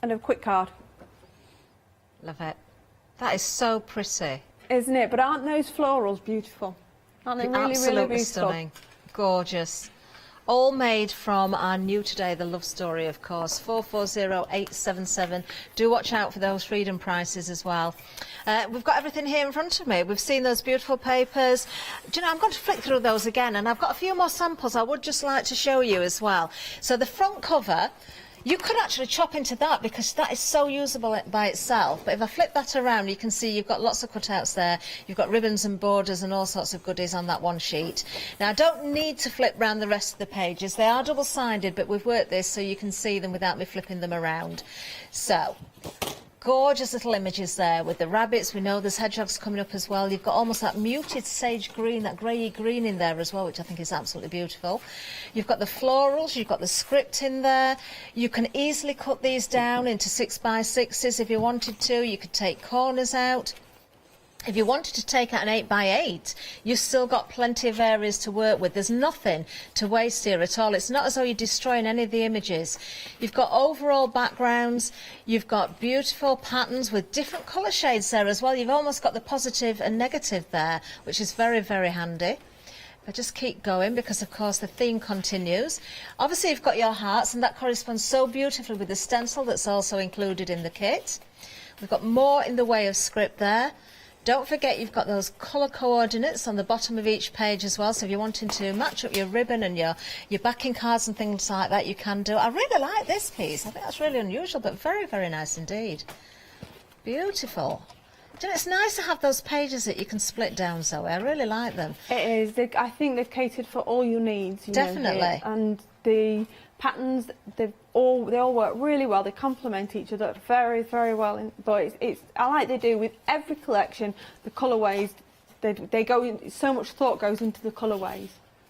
And a quick card. Love it. That is so pretty. Isn't it? But aren't those florals beautiful? Aren't they really, Absolutely really beautiful? Stunning. Gorgeous. All made from our new today, the Love Story, of course. 440877. Do watch out for those freedom prices as well. We've got everything here in front of me. We've seen those beautiful papers. Do you know, I'm going to flick through those again, and I've got a few more samples I would just like to show you as well. So the front cover, You could actually chop into that because that is so usable by itself. But if I flip that around, you can see you've got lots of cutouts there. You've got ribbons and borders and all sorts of goodies on that one sheet. Now, I don't need to flip round the rest of the pages. They are double-sided, but we've worked this so you can see them without me flipping them around. So, gorgeous little images there with the rabbits. We know there's hedgehogs coming up as well. You've got almost that muted sage green, that greyy green in there as well, which I think is absolutely beautiful. You've got the florals, you've got the script in there. You can easily cut these down into 6x6s if you wanted to. You could take corners out. If you wanted to take out an 8x8, you've still got plenty of areas to work with. There's nothing to waste here at all. It's not as though you're destroying any of the images. You've got overall backgrounds. You've got beautiful patterns with different colour shades there as well. You've almost got the positive and negative there, which is very, very handy. I just keep going because, of course, the theme continues. Obviously, you've got your hearts, and that corresponds so beautifully with the stencil that's also included in the kit. We've got more in the way of script there. Don't forget you've got those colour coordinates on the bottom of each page as well, so if you're wanting to match up your ribbon and your backing cards and things like that, you can do. I really like this piece. I think that's really unusual, but very, very nice indeed. Beautiful. Do you know, it's nice to have those pages that you can split down, Zoe. I really like them. It is. I think they've catered for all your needs. Definitely. And the patterns, they all work really well. They complement each other very, very well. But I like they do with every collection. The colourways, they go in, so much thought goes into the colourways.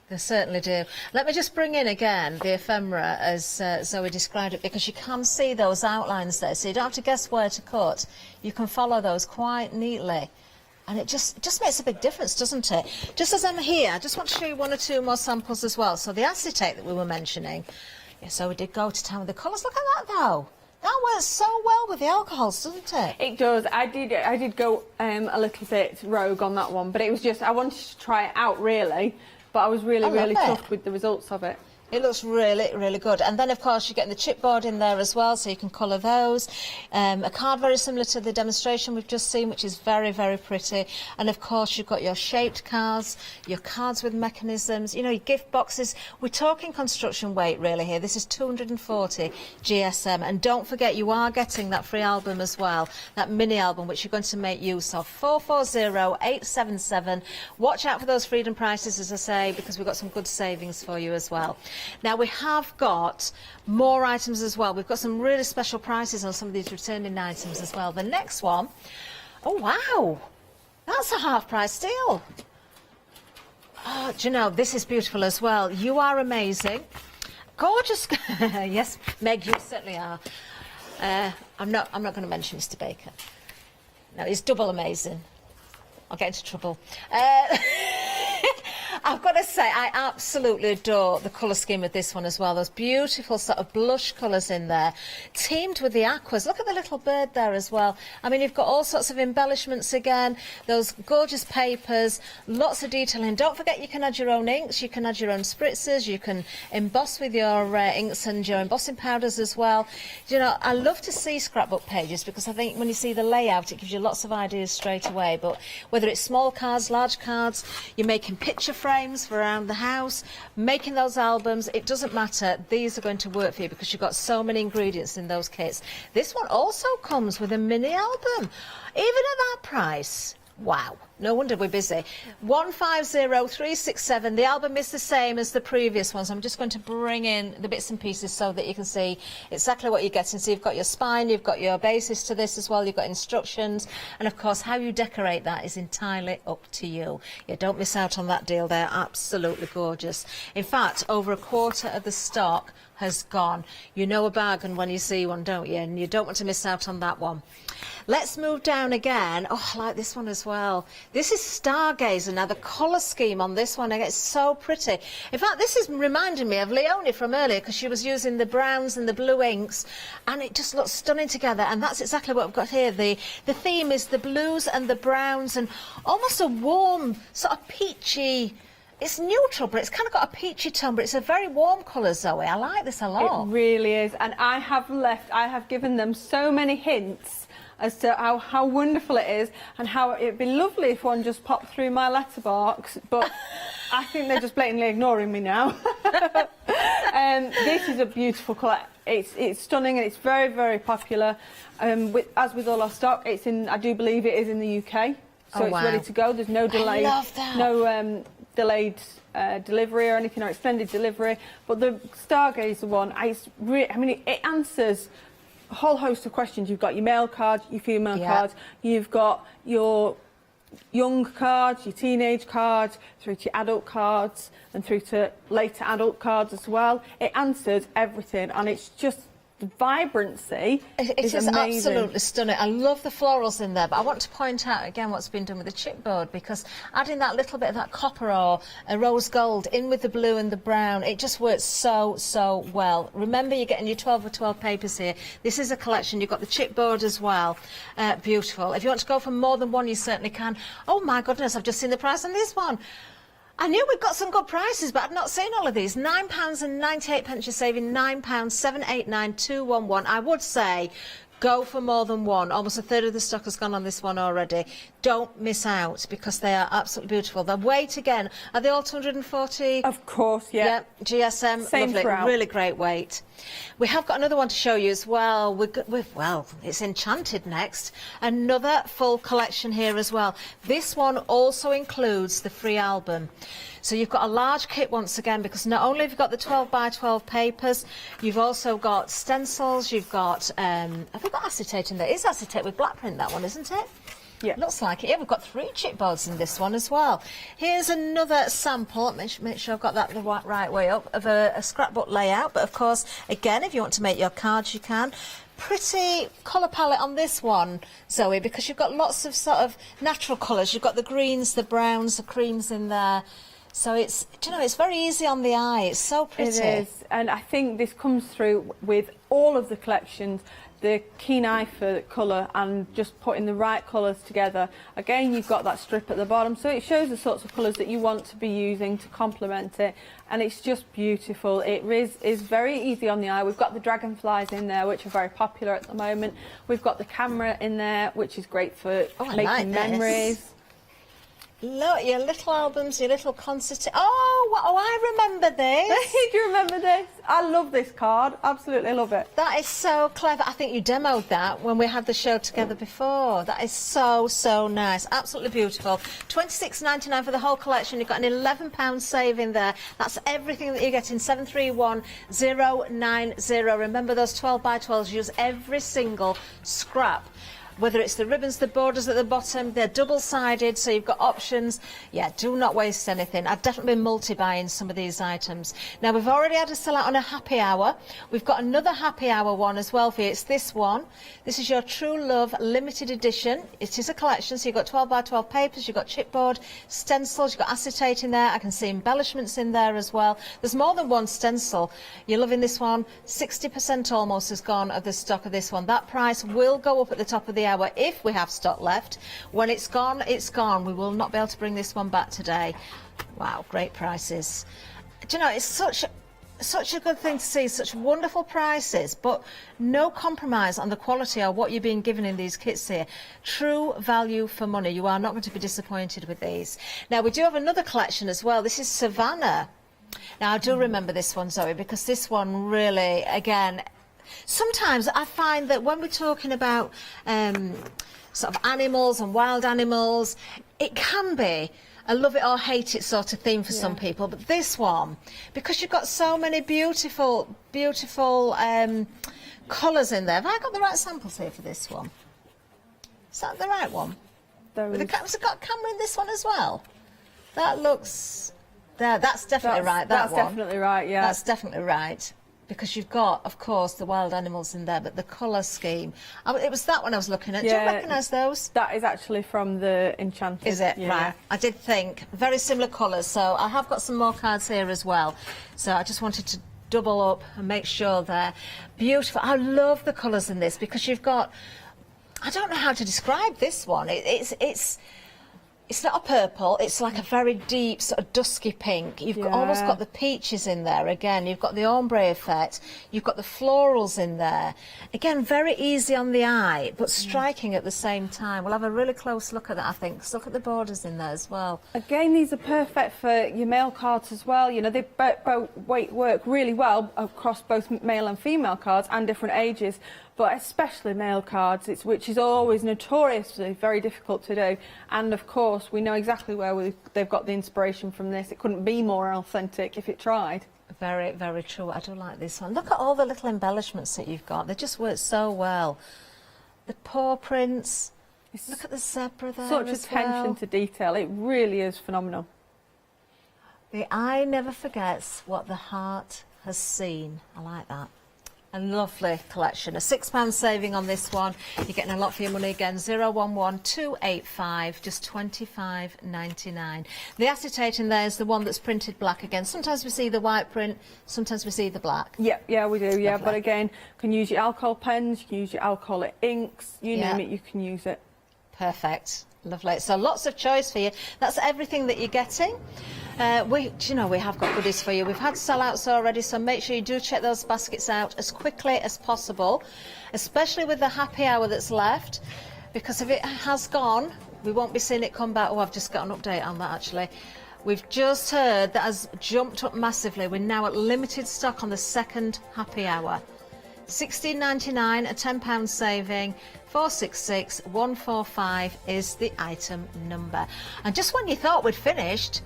They certainly do. Let me just bring in again the ephemera as Zoe described it, because you can see those outlines there, so you don't have to guess where to cut. You can follow those quite neatly. And it just makes a big difference, doesn't it? Just as I'm here, I just want to show you one or two more samples as well. So the acetate that we were mentioning, yeah, so we did go to town with the colours. Look at that, though. That works so well with the alcohols, doesn't it? It does. I did go a little bit rogue on that one, but it was just, I wanted to try it out, really. But I was really chuffed with the results of it. It looks really, really good. And then, of course, you're getting the chipboard in there as well, so you can colour those. A card very similar to the demonstration we've just seen, which is very, very pretty. And, of course, you've got your shaped cards, your cards with mechanisms, you know, your gift boxes. We're talking construction weight, really, here. This is 240 GSM. And don't forget, you are getting that free album as well, that mini album, which you're going to make use of. 440877. Watch out for those freedom prices, as I say, because we've got some good savings for you as well. Now, we have got more items as well. We've got some really special prices on some of these returning items as well. The next one, oh, wow, that's a half-price deal. Oh, do you know, this is beautiful as well. You are amazing. Gorgeous. Yes, Meg, you certainly are. I'm not going to mention Mr. Baker. No, he's double amazing. I'll get into trouble. I've got to say, I absolutely adore the colour scheme of this one as well. Those beautiful sort of blush colours in there, teamed with the aquas. Look at the little bird there as well. I mean, you've got all sorts of embellishments again, those gorgeous papers, lots of detailing. Don't forget you can add your own inks, you can add your own spritzers, you can emboss with your inks and your embossing powders as well. You know, I love to see scrapbook pages because I think when you see the layout, it gives you lots of ideas straight away. But whether it's small cards, large cards, you're making picture frames for around the house, making those albums, it doesn't matter. These are going to work for you because you've got so many ingredients in those kits. This one also comes with a mini album, even at that price. Wow, no wonder we're busy. 150367. The album is the same as the previous one, so I'm just going to bring in the bits and pieces so that you can see exactly what you're getting. So you've got your spine, you've got your basis to this as well, you've got instructions, and of course how you decorate that is entirely up to you. Yeah, don't miss out on that deal. They're absolutely gorgeous. In fact, over a quarter of the stock has gone. You know a bargain when you see one, don't you? And you don't want to miss out on that one. Let's move down again. Oh, I like this one as well. This is Stargazer. Now, the colour scheme on this one, it's so pretty. In fact, this is reminding me of Leonie from earlier because she was using the browns and the blue inks, and it just looks stunning together. And that's exactly what I've got here. The theme is the blues and the browns and almost a warm, sort of peachy. It's neutral, but it's kind of got a peachy tone, but it's a very warm colour, Zoe. I like this a lot. It really is. And I have given them so many hints as to how wonderful it is and how it'd be lovely if one just popped through my letterbox, but I think they're just blatantly ignoring me now. This is a beautiful colour. It's stunning and it's very, very popular. As with all our stock, it's in. I do believe it is in the UK, so it's ready to go. There's no delay, no delayed delivery or anything, or extended delivery. But the Stargazer one, it answers a whole host of questions. You've got your male card, your female card, you've got your young cards, your teenage cards, through to your adult cards, and through to later adult cards as well. It answers everything, and it's just the vibrancy is amazing. Absolutely stunning. I love the florals in there, but I want to point out again what's been done with the chipboard, because adding that little bit of that copper or a rose gold in with the blue and the brown, it just works so well. Remember, you're getting your 12 or 12 papers here. This is a collection. You've got the chipboard as well. Beautiful. If you want to go for more than one, you certainly can. Oh my goodness, I've just seen the price on this one. I knew we'd got some good prices, but I'd not seen all of these. £9.98 you're saving, £9,789,211. I would say go for more than one. Almost a third of the stock has gone on this one already. Don't miss out, because they are absolutely beautiful. The weight, again, are they all 240? Of course, yeah. GSM, Same lovely, throughout. really great weight. We have got another one to show you as well. Well, it's Enchanted next. Another full collection here as well. This one also includes the free album. So you've got a large kit once again, because not only have you got the 12 by 12 papers, you've also got stencils, you've got, have we got acetate in there? It's acetate with black print, that one, isn't it? Yeah. Looks like it. Yeah, we've got 3 chipboards in this one as well. Here's another sample, make sure I've got that the right way up, of a scrapbook layout. But of course, again, if you want to make your cards, you can. Pretty colour palette on this one, Zoe, because you've got lots of sort of natural colours. You've got the greens, the browns, the creams in there. So it's, do you know, it's very easy on the eye. It's so pretty. It is, and I think this comes through with all of the collections, the keen eye for colour and just putting the right colours together. Again, you've got that strip at the bottom, so it shows the sorts of colours that you want to be using to complement it, and it's just beautiful. It is very easy on the eye. We've got the dragonflies in there, which are very popular at the moment. We've got the camera in there, which is great for making memories. Look, your little albums, your little concert. Oh, I remember this. Do you remember this? I love this card. Absolutely love it. That is so clever. I think you demoed that when we had the show together before. That is so nice. Absolutely beautiful. £26.99 for the whole collection. You've got an £11 saving there. That's everything that you're getting. 731090. Remember those 12 by 12s. Use every single scrap. Whether it's the ribbons, the borders at the bottom, they're double-sided, so you've got options. Yeah, do not waste anything. I've definitely been multi-buying some of these items. Now, we've already had a sell-out on a happy hour. We've got another happy hour one as well for you. It's this one. This is your True Love limited edition. It is a collection, so you've got 12 by 12 papers, you've got chipboard, stencils, you've got acetate in there. I can see embellishments in there as well. There's more than one stencil. You're loving this one. 60% almost has gone of the stock of this one. That price will go up at the top of the hour if we have stock left. When it's gone, it's gone. We will not be able to bring this one back today. Wow, great prices. Do you know, it's such a good thing to see, such wonderful prices, but no compromise on the quality or what you're being given in these kits here. True value for money. You are not going to be disappointed with these. Now, we do have another collection as well. This is Savannah. Now, I do remember this one, Zoe, because this one really, again, sometimes I find that when we're talking about sort of animals and wild animals, it can be a love it or hate it sort of theme for some people. But this one, because you've got so many beautiful colours in there. Have I got the right samples here for this one? Is that the right one? Has it got a camera in this one as well? That looks... That's definitely right, that one. That's definitely right, yeah. That's definitely right. Because you've got, of course, the wild animals in there, but the colour scheme. It was that one I was looking at. Yeah, do you recognise those? That is actually from the Enchanted. Is it? Yeah. Right. I did think. Very similar colours. So I have got some more cards here as well. So I just wanted to double up and make sure they're beautiful. I love the colours in this because you've got... I don't know how to describe this one. It's It's not a purple, it's like a very deep sort of dusky pink. You've almost got the peaches in there again, you've got the ombre effect, you've got the florals in there. Again, very easy on the eye, but striking at the same time. We'll have a really close look at that, I think. Just look at the borders in there as well. Again, these are perfect for your mail cards as well. You know, they both work really well across both male and female cards and different ages. But especially mail cards, which is always notoriously very difficult to do. And of course, we know exactly where they've got the inspiration from this. It couldn't be more authentic if it tried. Very, very true. I do like this one. Look at all the little embellishments that you've got. They just work so well. The paw prints. Look at the zebra there. Such attention to detail. It really is phenomenal. The eye never forgets what the heart has seen. I like that. A lovely collection. A £6 saving on this one. You're getting a lot for your money again. 011285, just £25.99. The acetate in there is the one that's printed black again. Sometimes we see the white print, sometimes we see the black. Yeah, we do. Yeah, Lovely. but again, you can use your alcohol pens, you can use your alcoholic inks, you name it, you can use it. Perfect. Lovely. So lots of choice for you. That's everything that you're getting. We have got goodies for you. We've had sellouts already, so make sure you do check those baskets out as quickly as possible, especially with the happy hour that's left, because if it has gone, we won't be seeing it come back. Oh, I've just got an update on that actually. We've just heard that has jumped up massively. We're now at limited stock on the second happy hour. £16.99, a £10 saving. 466 145 is the item number. And just when you thought we'd finished,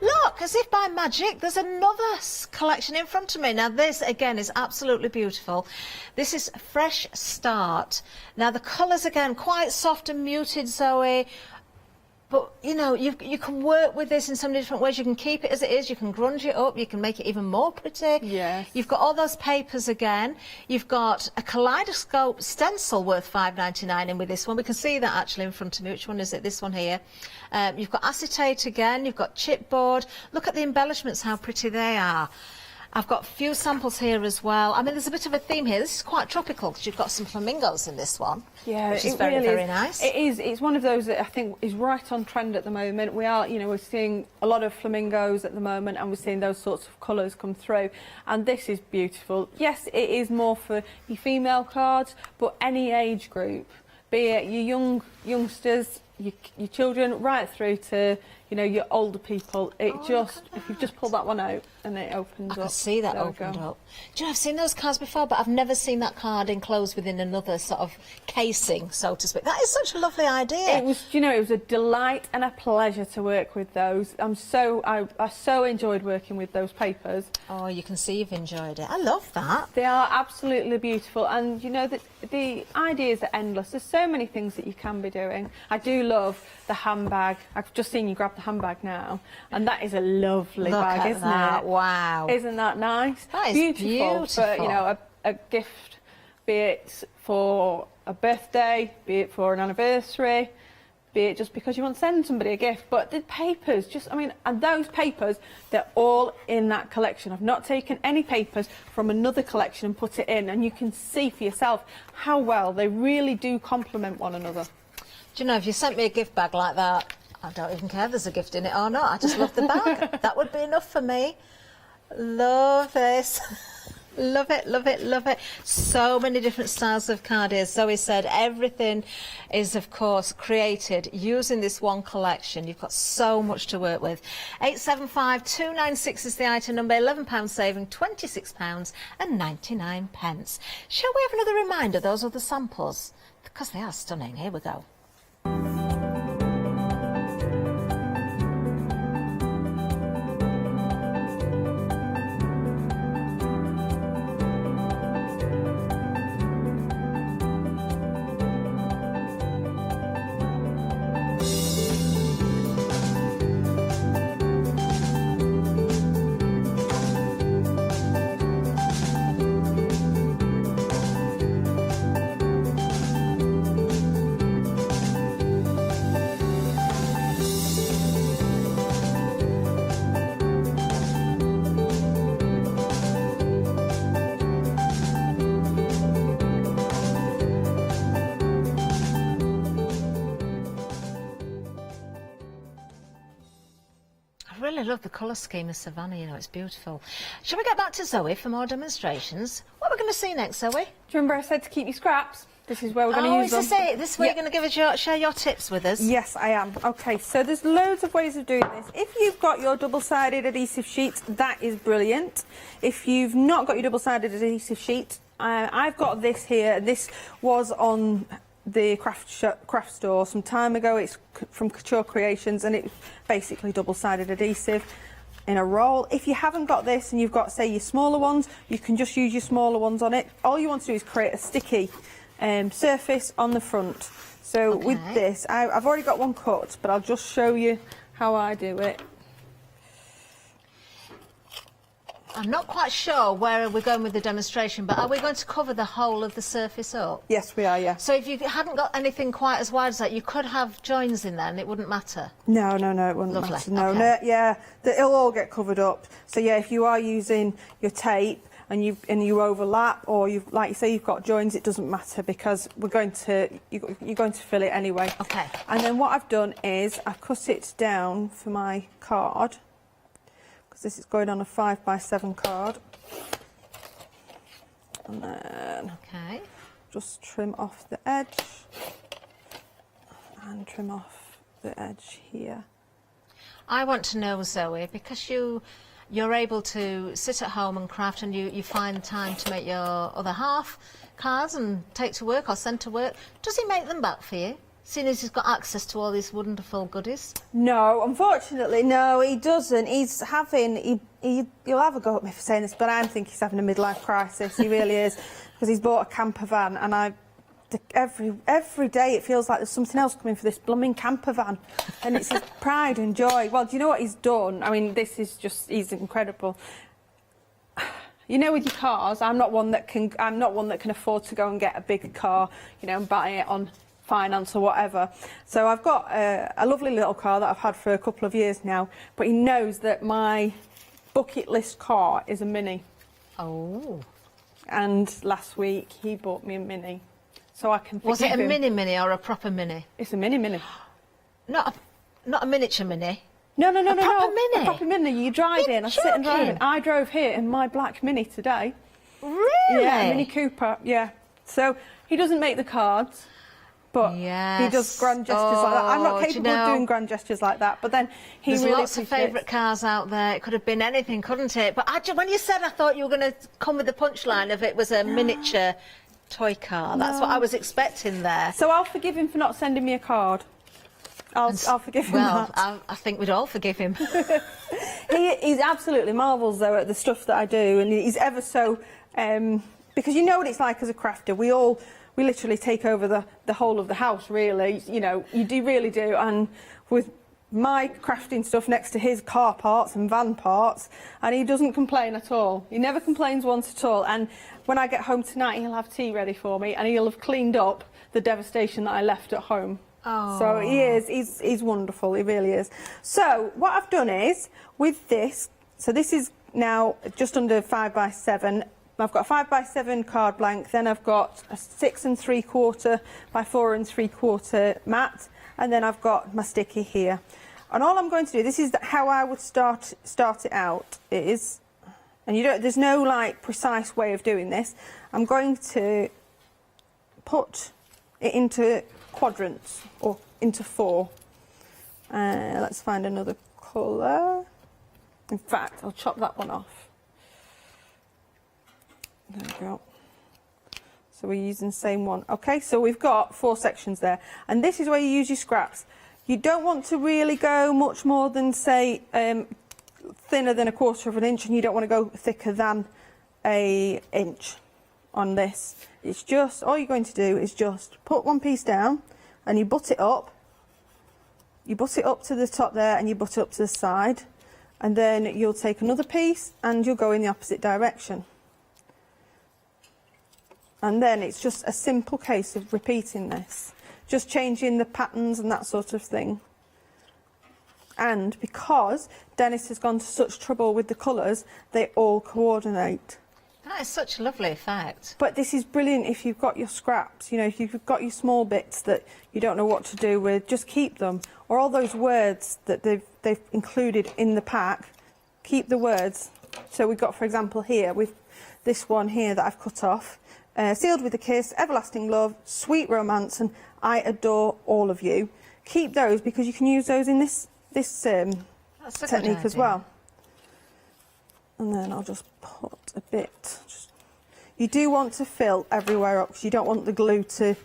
look, as if by magic, there's another collection in front of me. Now this, again, is absolutely beautiful. This is Fresh Start. Now the colours, again, quite soft and muted, Zoe. But, you know, you can work with this in so many different ways. You can keep it as it is. You can grunge it up. You can make it even more pretty. Yes. You've got all those papers again. You've got a kaleidoscope stencil worth £5.99 in with this one. We can see that actually in front of me. Which one is it? This one here. You've got acetate again. You've got chipboard. Look at the embellishments, how pretty they are. I've got a few samples here as well. I mean, there's a bit of a theme here. This is quite tropical because you've got some flamingos in this one. Yeah, which is very, really very nice. It is. It's one of those that I think is right on trend at the moment. We are, we're seeing a lot of flamingos at the moment, and we're seeing those sorts of colours come through. And this is beautiful. Yes, it is more for your female cards, but any age group, be it your youngsters, your children, right through to your older people. If you just pull that one out and it opens up. I can see that opened up. Do you know, I've seen those cards before, but I've never seen that card enclosed within another sort of casing, so to speak. That is such a lovely idea. It was, it was a delight and a pleasure to work with those. I so enjoyed working with those papers. Oh, you can see you've enjoyed it. I love that. They are absolutely beautiful, and the ideas are endless. There's so many things that you can be doing. I do love the handbag. I've just seen you grab the handbag now, and that is a lovely bag, isn't it? Wow. Isn't that nice? That is beautiful. For, a gift, be it for a birthday, be it for an anniversary, be it just because you want to send somebody a gift. But the papers, and those papers, they're all in that collection. I've not taken any papers from another collection and put it in, and you can see for yourself how well they really do complement one another. Do you know, if you sent me a gift bag like that, I don't even care if there's a gift in it or not. I just love the bag. That would be enough for me. Love this. Love it, love it, love it. So many different styles of card here. Zoe said everything is, of course, created using this one collection. You've got so much to work with. 875296 is the item number. £11 saving, £26.99. Shall we have another reminder of those other samples? Because they are stunning. Here we go. really love the colour scheme of Savannah, you know, it's beautiful. Shall we get back to Zoe for more demonstrations? What are we going to see next, Zoe? Do you remember I said to keep your scraps? This is where we're going to use them. Oh, is this it? This is where you're going to give us share your tips with us? Yes, I am. Okay, so there's loads of ways of doing this. If you've got your double-sided adhesive sheet, that is brilliant. If you've not got your double-sided adhesive sheet, I've got this here. This was on the craft store some time ago. It's from Couture Creations, and it's basically double-sided adhesive in a roll. If you haven't got this and you've got, say, your smaller ones, you can just use your smaller ones on it. All you want to do is create a sticky surface on the front. So with this, I've already got one cut, but I'll just show you how I do it. I'm not quite sure where we're going with the demonstration, but are we going to cover the whole of the surface up? Yes, we are, yeah. So if you hadn't got anything quite as wide as that, you could have joins in there and it wouldn't matter? No, it wouldn't Lovely. matter. No, yeah, it'll all get covered up. So yeah, if you are using your tape and you overlap, or like you say, you've got joins, it doesn't matter, because you're going to fill it anyway. Okay. And then what I've done is I've cut it down for my card. This is going on a 5x7 card, and then just trim off the edge and trim off the edge here. I want to know, Zoe, because you're able to sit at home and craft, and you find time to make your other half cards and take to work or send to work. Does he make them back for you, seeing as he's got access to all these wonderful goodies? No, unfortunately, no, he doesn't. He's having, you'll have a go at me for saying this, but I think he's having a midlife crisis. He really is, because he's bought a camper van, and every day it feels like there's something else coming for this blooming camper van, and it's his pride and joy. Well, do you know what he's done? I mean, this is just, he's incredible. You know, with your cars, I'm not one that can afford to go and get a big car, you know, and buy it on finance or whatever. So I've got a lovely little car that I've had for a couple of years now, but he knows that my bucket list car is a Mini. Oh. And last week he bought me a Mini, so I can forgive him. Was it a mini or a proper Mini? It's a Mini. Not a miniature Mini? No. Proper Mini? A proper Mini. You drive in, I sit and drive in. I drove here in my black Mini today. Really? Yeah, Mini Cooper, yeah. So he doesn't make the cards, but he does grand gestures like that. I'm not capable of doing grand gestures like that, but then There's lots of favourite cars out there. It could have been anything, couldn't it? But when you said, I thought you were going to come with the punchline of it was a miniature toy car. That's what I was expecting there. So I'll forgive him for not sending me a card. I'll forgive him that. I think we'd all forgive him. He's absolutely marvels, though, at the stuff that I do, and he's ever so... because you know what it's like as a crafter. We literally take over the whole of the house, really. You know, you really do. And with my crafting stuff next to his car parts and van parts, and he doesn't complain at all. He never complains once at all. And when I get home tonight, he'll have tea ready for me, and he'll have cleaned up the devastation that I left at home. Oh. So he's wonderful, he really is. So what I've done is, with this, so this is now just under 5x7. I've got a 5x7 card blank, then I've got a 6 3/4 by 4 3/4 mat, and then I've got my sticky here. And all I'm going to do, this is how I would start it out, is, and there's no like precise way of doing this. I'm going to put it into quadrants, or into 4. Let's find another colour. In fact, I'll chop that one off. There we go. So we're using the same one. Okay, so we've got 4 sections there. And this is where you use your scraps. You don't want to really go much more than, say, thinner than 1/4 of an inch, and you don't want to go thicker than an inch on this. It's just, all you're going to do is just put one piece down, and you butt it up. You butt it up to the top there, and you butt it up to the side. And then you'll take another piece, and you'll go in the opposite direction. And then it's just a simple case of repeating this, just changing the patterns and that sort of thing. And because Dennis has gone to such trouble with the colours, they all coordinate. That is such a lovely effect. But this is brilliant if you've got your scraps, you know, if you've got your small bits that you don't know what to do with, just keep them. Or all those words that they've included in the pack, keep the words. So we've got, for example, here, with this one here that I've cut off, sealed with a kiss, everlasting love, sweet romance, and I adore all of you. Keep those because you can use those in this technique as well. And then I'll just put a bit. You do want to fill everywhere up because you don't want the glue to,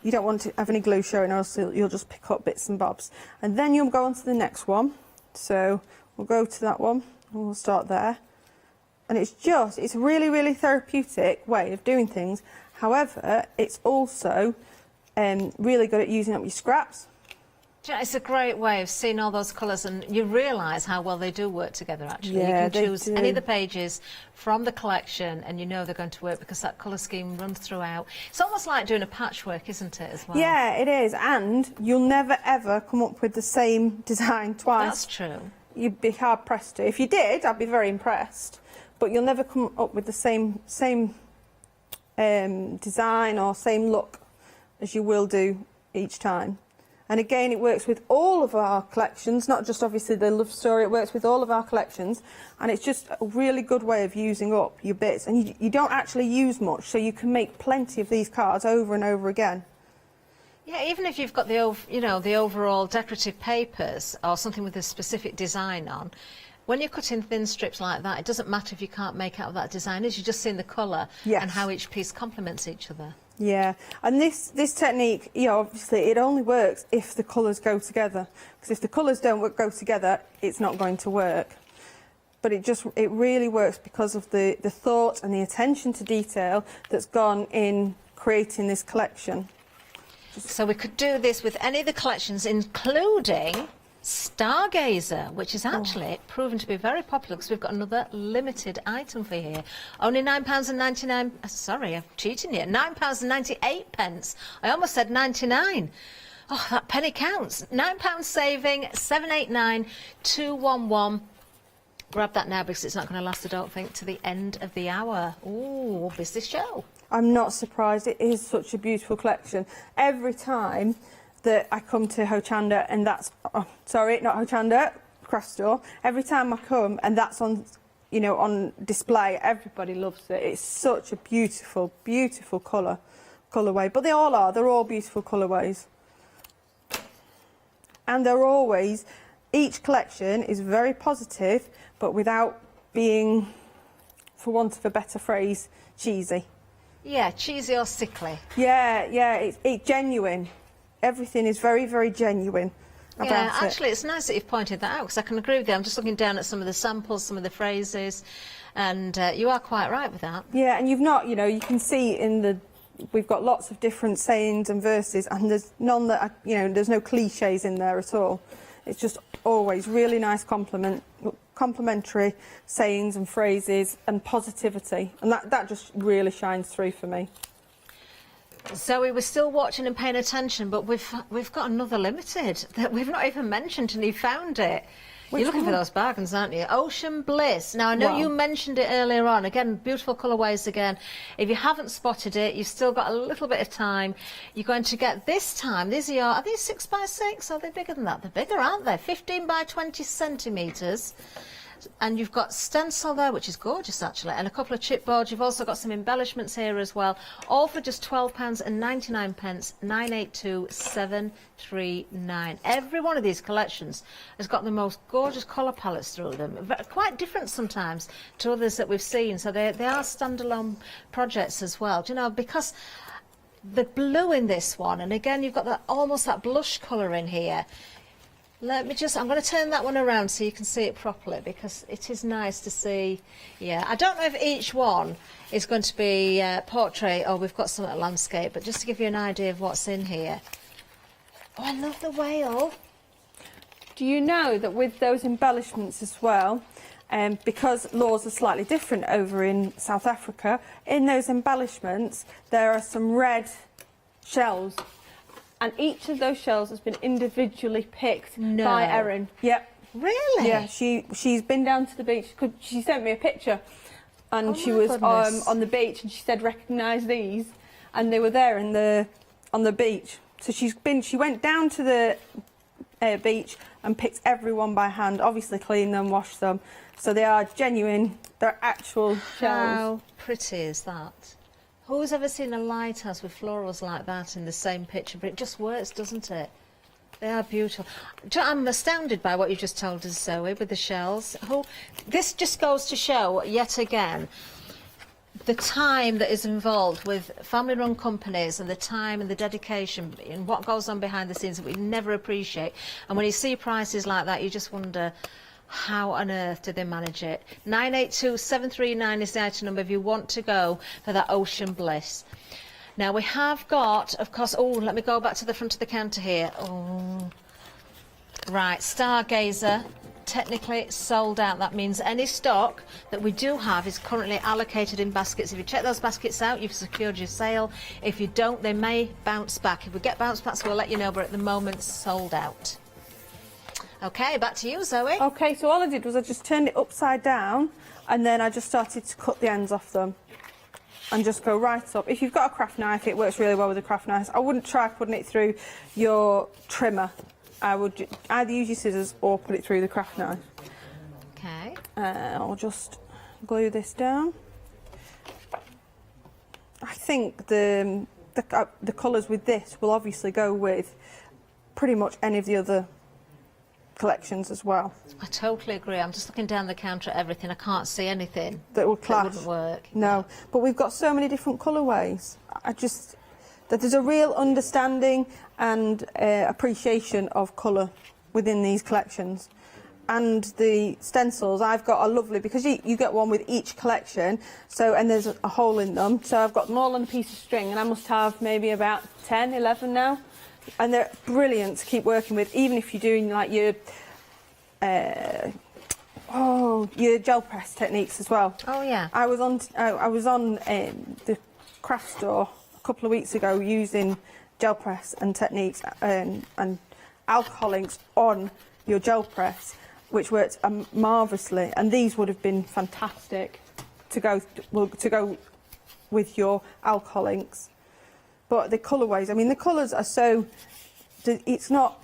you don't want to have any glue showing, or else you'll just pick up bits and bobs. And then you'll go on to the next one. So we'll go to that one and we'll start there. And it's a really, really therapeutic way of doing things. However, it's also really good at using up your scraps. It's a great way of seeing all those colours, and you realise how well they do work together, actually. Yeah, you can choose any of the pages from the collection and you know they're going to work because that colour scheme runs throughout. It's almost like doing a patchwork, isn't it, as well? Yeah, it is. And you'll never, ever come up with the same design twice. That's true. You'd be hard-pressed to. If you did, I'd be very impressed. But you'll never come up with the same design or same look as you will do each time. And again, it works with all of our collections, not just obviously the love story, it works with all of our collections. And it's just a really good way of using up your bits. And you don't actually use much, so you can make plenty of these cards over and over again. Yeah, even if you've got the, you know, the overall decorative papers or something with a specific design on, when you're cutting thin strips like that, it doesn't matter if you can't make out what that design is, you're just seeing the colour and how each piece complements each other. Yeah, and this technique, you know, obviously it only works if the colours go together. Because if the colours don't go together, it's not going to work. But it really works because of the thought and the attention to detail that's gone in creating this collection. So we could do this with any of the collections, including Stargazer, which is actually proven to be very popular because we've got another limited item for you here. Only £9.99. Sorry, I'm cheating here. £9.98. I almost said 99. Oh, that penny counts. £9 saving, 789 211. Grab that now because it's not going to last, I don't think, to the end of the hour. Ooh, busy show. I'm not surprised. It is such a beautiful collection. Every time that I come to Hochanda, and that's, sorry, not Hochanda, craft store. Every time I come and that's on, you know, on display, everybody loves it. It's such a beautiful, beautiful colourway. But they all are. They're all beautiful colourways. And they're always, each collection is very positive, but without being, for want of a better phrase, cheesy. Yeah, cheesy or sickly. Yeah, it's genuine. Everything is very, very genuine about yeah, it. actually, it's nice that you've pointed that out because I can agree with you. I'm just looking down at some of the samples, some of the phrases, and you are quite right with that. Yeah, and you've not, you know, you can see in the, we've got lots of different sayings and verses, and there's none that, you know, there's no cliches in there at all. It's just always really nice complimentary sayings and phrases and positivity, and that just really shines through for me. Zoe, we're still watching and paying attention, but we've got another limited that we've not even mentioned, and you found it. You're looking for those bargains, aren't you? Ocean Bliss. Now, I know you mentioned it earlier on. Again, beautiful colourways again. If you haven't spotted it, you've still got a little bit of time. You're going to get this time, these are these 6x6? Are they bigger than that? They're bigger, aren't they? 15 by 20 centimetres. And you've got stencil there, which is gorgeous actually, and a couple of chipboards. You've also got some embellishments here as well, all for just £12.99, 982-739. Every one of these collections has got the most gorgeous colour palettes through them, quite different sometimes to others that we've seen, so they are standalone projects as well. Do you know, because the blue in this one, and again you've got that almost that blush colour in here. Let me just, I'm going to turn that one around so you can see it properly because it is nice to see. Yeah, I don't know if each one is going to be portrait or we've got some landscape, but just to give you an idea of what's in here. Oh, I love the whale. Do you know that with those embellishments as well, because laws are slightly different over in South Africa, in those embellishments there are some red shells. And each of those shells has been individually picked by Erin. Yep. Really? Yeah, she's been down to the beach. She sent me a picture. and Oh she my was goodness. on the beach, and she said, "Recognise these," and they were there on the beach. So she went down to the beach and picked everyone by hand. Obviously, cleaned them, washed them, so they are genuine. They're actual shells. How pretty is that? Who's ever seen a lighthouse with florals like that in the same picture? But it just works, doesn't it? They are beautiful. I'm astounded by what you just told us, Zoe, with the shells. This just goes to show, yet again, the time that is involved with family-run companies and the time and the dedication and what goes on behind the scenes that we never appreciate. And when you see prices like that, you just wonder, how on earth do they manage it? 982739 is the item number if you want to go for that Ocean Bliss. Now we have got, of course, let me go back to the front of the counter here. Right, Stargazer, technically sold out. That means any stock that we do have is currently allocated in baskets. If you check those baskets out, you've secured your sale. If you don't, they may bounce back. If we get bounce backs, we'll let you know, but at the moment, sold out. Okay, back to you, Zoe. Okay, so all I did was I just turned it upside down, and then I just started to cut the ends off them and just go right up. If you've got a craft knife, it works really well with a craft knife. I wouldn't try putting it through your trimmer. I would either use your scissors or put it through the craft knife. Okay. I'll just glue this down. I think the colours with this will obviously go with pretty much any of the other collections as well. I totally agree. I'm just looking down the counter at everything. I can't see anything that will clash. That wouldn't work. No, but we've got so many different colourways. That there's a real understanding and appreciation of colour within these collections. And the stencils I've got are lovely because you get one with each collection, and there's a hole in them. So I've got them all on a piece of string, and I must have maybe about 10, 11 now. And they're brilliant to keep working with, even if you're doing like your gel press techniques as well. Oh yeah. I was on the craft store a couple of weeks ago using gel press and techniques and alcohol inks on your gel press, which worked marvellously. And these would have been fantastic to go with your alcohol inks. But the colourways, I mean, the colours are so... It's not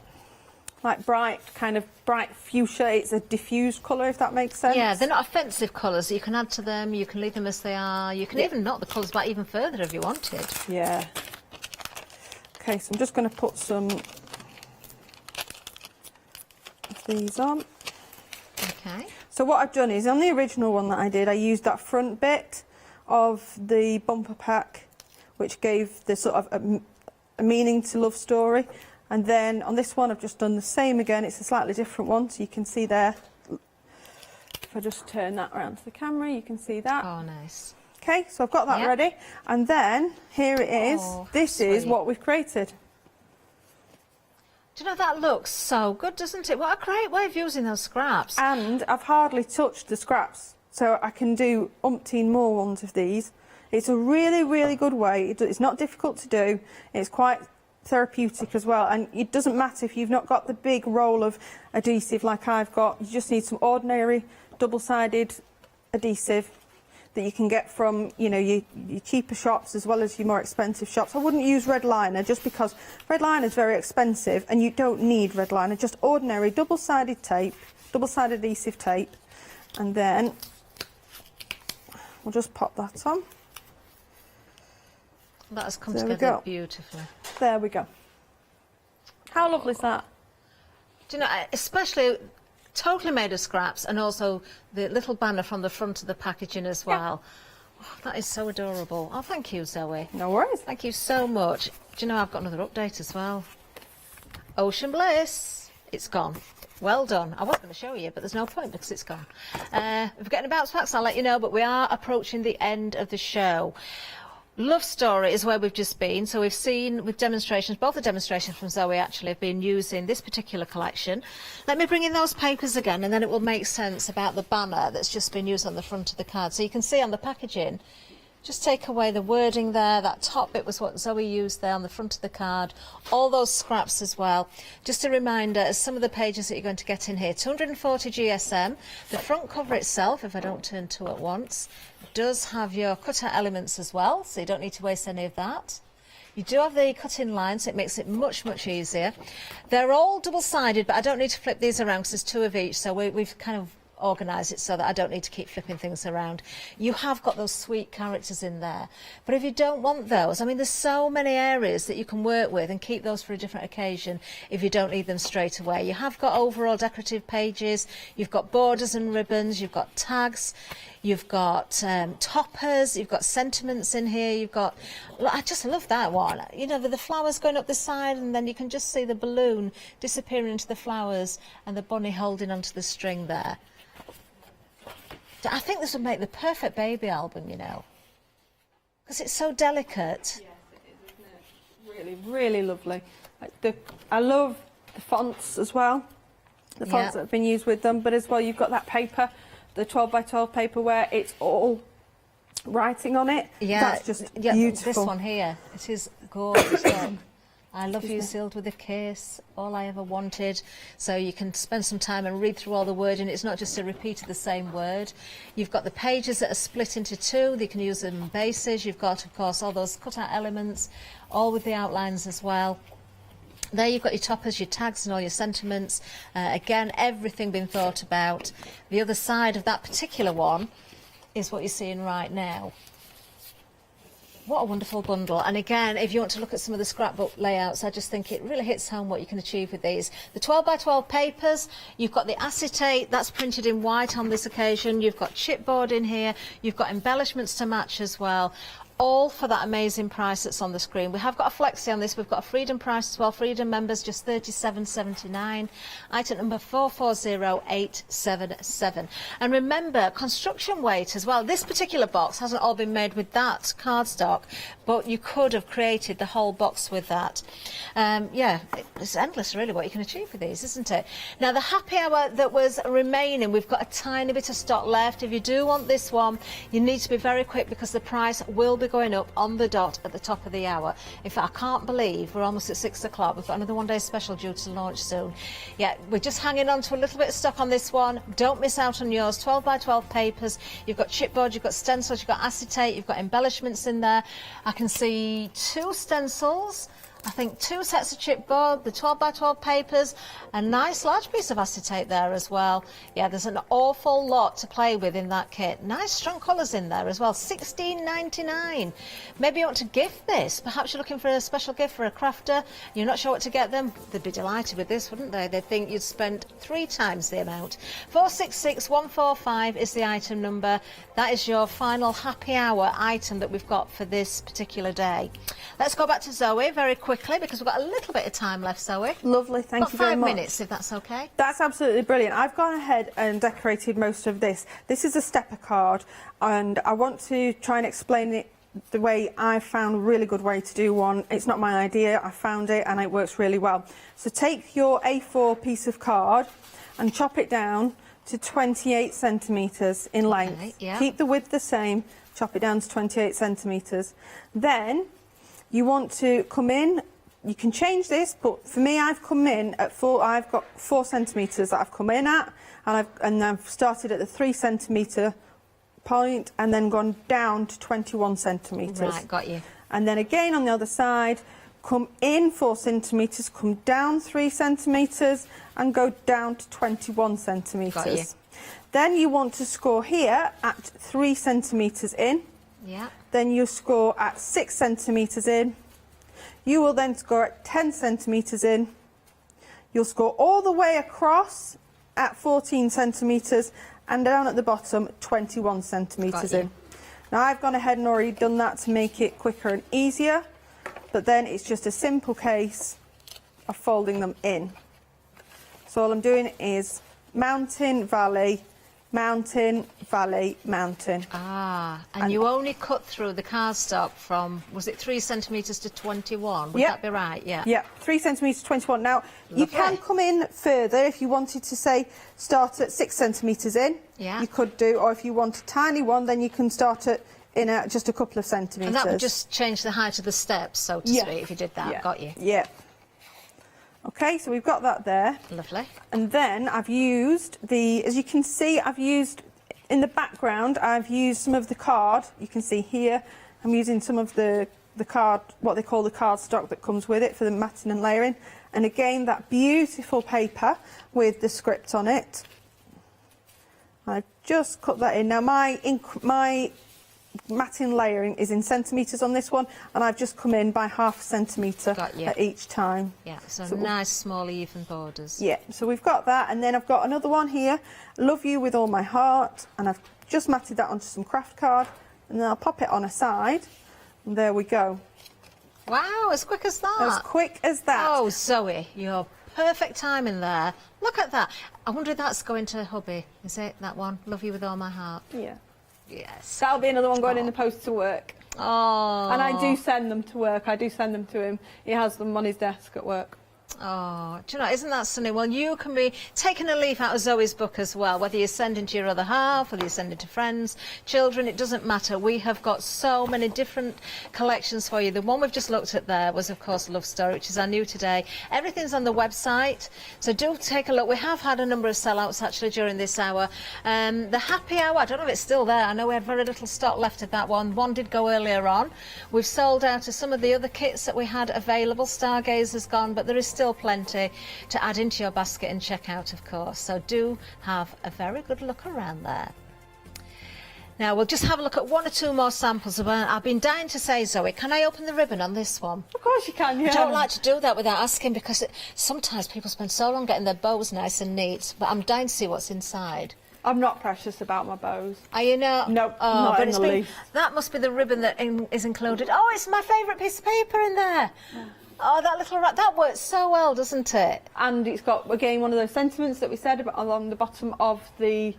like bright fuchsia. It's a diffused colour, if that makes sense. Yeah, they're not offensive colours. You can add to them, you can leave them as they are. You can even knock the colours back even further if you wanted. Yeah. Okay, so I'm just going to put some of these on. Okay. So what I've done is, on the original one that I did, I used that front bit of the bumper pack, which gave the sort of a meaning to Love Story. And then on this one, I've just done the same again. It's a slightly different one, so you can see there. If I just turn that around to the camera, you can see that. Oh, nice. Okay, so I've got that ready. And then, here it is. This is what we've created. Do you know, that looks so good, doesn't it? What a great way of using those scraps. And I've hardly touched the scraps, so I can do umpteen more ones of these. It's a really, really good way. It's not difficult to do. It's quite therapeutic as well. And it doesn't matter if you've not got the big roll of adhesive like I've got. You just need some ordinary double-sided adhesive that you can get from, your cheaper shops as well as your more expensive shops. I wouldn't use red liner just because red liner is very expensive and you don't need red liner. Just ordinary double-sided tape, double-sided adhesive tape, and then we'll just pop that on. That has come together beautifully. There we go. How lovely is that? Do you know, especially totally made of scraps, and also the little banner from the front of the packaging as well. Yeah. Oh, that is so adorable. Oh, thank you, Zoe. No worries. Thank you so much. Do you know, I've got another update as well. Ocean Bliss. It's gone. Well done. I was going to show you, but there's no point because it's gone. If we're getting bounce backs, I'll let you know, but we are approaching the end of the show. Love Story is where we've just been, so we've seen with demonstrations, both the demonstrations from Zoe actually have been using this particular collection. Let me bring in those papers again, and then it will make sense about the banner that's just been used on the front of the card. So you can see on the packaging, Just take away the wording there. That top bit was what Zoe used there on the front of the card. All those scraps as well. Just a reminder, as some of the pages that you're going to get in here, 240 GSM. The front cover itself, if I don't turn two at once, does have your cutout elements as well, so you don't need to waste any of that. You do have the cut-in line, so it makes it much, much easier. They're all double-sided, but I don't need to flip these around because there's two of each, so we've kind of organise it so that I don't need to keep flipping things around. You have got those sweet characters in there, but if you don't want those, I mean, there's so many areas that you can work with and keep those for a different occasion if you don't need them straight away. You have got overall decorative pages, you've got borders and ribbons, you've got tags, you've got toppers, you've got sentiments in here, you've got, I just love that one, you know, with the flowers going up the side, and then you can just see the balloon disappearing into the flowers and the bunny holding onto the string there. I think this would make the perfect baby album, you know, because it's so delicate. Yes, it is, isn't it? Really, really lovely. I love the fonts as well, the fonts that have been used with them, but as well you've got that paper, the 12 by 12 paper where it's all writing on it. Yeah, that's just beautiful. This one here, it is gorgeous. Look. I love you sealed with a kiss, all I ever wanted. So you can spend some time and read through all the wording. It's not just a repeat of the same word. You've got the pages that are split into two. You can use them in bases. You've got, of course, all those cut-out elements, all with the outlines as well. There you've got your toppers, your tags and all your sentiments. Again, everything been thought about. The other side of that particular one is what you're seeing right now. What a wonderful bundle. And again, if you want to look at some of the scrapbook layouts, I just think it really hits home what you can achieve with these. The 12 by 12 papers, you've got the acetate, that's printed in white on this occasion. You've got chipboard in here. You've got embellishments to match as well. All for that amazing price that's on the screen. We have got a flexi on this. We've got a Freedom price as well. Freedom members just $37.79. Item number 440877. And remember, construction weight as well. This particular box hasn't all been made with that cardstock, but you could have created the whole box with that. Yeah, it's endless really what you can achieve with these, isn't it? Now the happy hour that was remaining, we've got a tiny bit of stock left. If you do want this one, you need to be very quick because the price will be going up on the dot at the top of the hour. In fact, I can't believe we're almost at 6 o'clock. We've got another one day special due to launch soon. Yeah, we're just hanging on to a little bit of stock on this one. Don't miss out on yours. 12 by 12 papers. You've got chipboard, you've got stencils, you've got acetate, you've got embellishments in there. I can see 2 stencils. I think 2 sets of chipboard, the 12 by 12 papers, a nice large piece of acetate there as well. Yeah, there's an awful lot to play with in that kit. Nice strong colours in there as well. $16.99. Maybe you want to gift this. Perhaps you're looking for a special gift for a crafter. You're not sure what to get them. They'd be delighted with this, wouldn't they? They'd think you'd spent 3 times the amount. 466145 is the item number. That is your final happy hour item that we've got for this particular day. Let's go back to Zoe very quickly because we've got a little bit of time left, Zoe. Lovely, thank you very much. 5 minutes, if that's okay. That's absolutely brilliant. I've gone ahead and decorated most of this. This is a stepper card, and I want to try and explain it the way I found a really good way to do one. It's not my idea, I found it and it works really well. So take your A4 piece of card and chop it down to 28 centimetres in length. Okay, yeah. Keep the width the same, chop it down to 28 centimetres. Then you want to come in, you can change this, but for me I've come in at 4, I've got 4 centimetres that I've come in at, and I've started at the 3 centimetre point and then gone down to 21 centimetres. Right, got you. And then again on the other side, come in 4 centimetres, come down 3 centimetres and go down to 21 centimetres. Got you. Then you want to score here at 3 centimetres in. Yeah. Then you score at 6 centimetres in. You will then score at 10 centimetres in. You'll score all the way across at 14 centimetres and down at the bottom 21 centimetres in. Now I've gone ahead and already done that to make it quicker and easier, but then it's just a simple case of folding them in. So all I'm doing is mountain, valley, mountain, valley, mountain. Ah, and you only cut through the cardstock from, was it 3 centimetres to 21? Would that be right? Yeah. Yeah, 3 centimetres to 21. Now, you can come in further if you wanted to, say, start at 6 centimetres in. Yeah. You could do, or if you want a tiny one, then you can start at in just a couple of centimetres. And that would just change the height of the steps, so to speak, if you did that. Yeah. Got you. Yeah. Okay, so we've got that there. Lovely. And then I've used as you can see, I've used, in the background, I've used some of the card. You can see here, I'm using some of the card, what they call the cardstock that comes with it for the matting and layering. And again, that beautiful paper with the script on it. I've just cut that in. Now, my matting layering is in centimetres on this one, and I've just come in by ½ centimetre at each time. Yeah, so nice, small, even borders. Yeah, so we've got that, and then I've got another one here, Love You With All My Heart, and I've just matted that onto some craft card, and then I'll pop it on a side, and there we go. Wow, as quick as that. As quick as that. Oh, Zoe, you're perfect timing there. Look at that. I wonder if that's going to hubby. Is it, that one? Love You With All My Heart. Yeah. Yes. That'll be another one going in the post to work. Oh. And I do send them to work. I do send them to him. He has them on his desk at work. Oh, do you know, isn't that sunny? Well, you can be taking a leaf out of Zoe's book as well, whether you're sending to your other half, whether you're sending to friends, children, it doesn't matter. We have got so many different collections for you. The one we've just looked at there was, of course, Love Story, which is our new today. Everything's on the website, so do take a look. We have had a number of sellouts, actually, during this hour. The Happy Hour, I don't know if it's still there. I know we had very little stock left of that one. One did go earlier on. We've sold out of some of the other kits that we had available. Stargazer's gone, but there is still plenty to add into your basket and check out, of course, so do have a very good look around there. Now we'll just have a look at one or two more samples. I've been dying to say, Zoe, can I open the ribbon on this one? Of course you can, yeah. I don't like to do that without asking, because sometimes people spend so long getting their bows nice and neat, but I'm dying to see what's inside. I'm not precious about my bows. Are you not? No, oh, not but in the least. That must be the ribbon that is included. Oh, it's my favourite piece of paper in there. Yeah. Oh, that little that works so well, doesn't it? And it's got, again, one of those sentiments that we said about along the bottom of the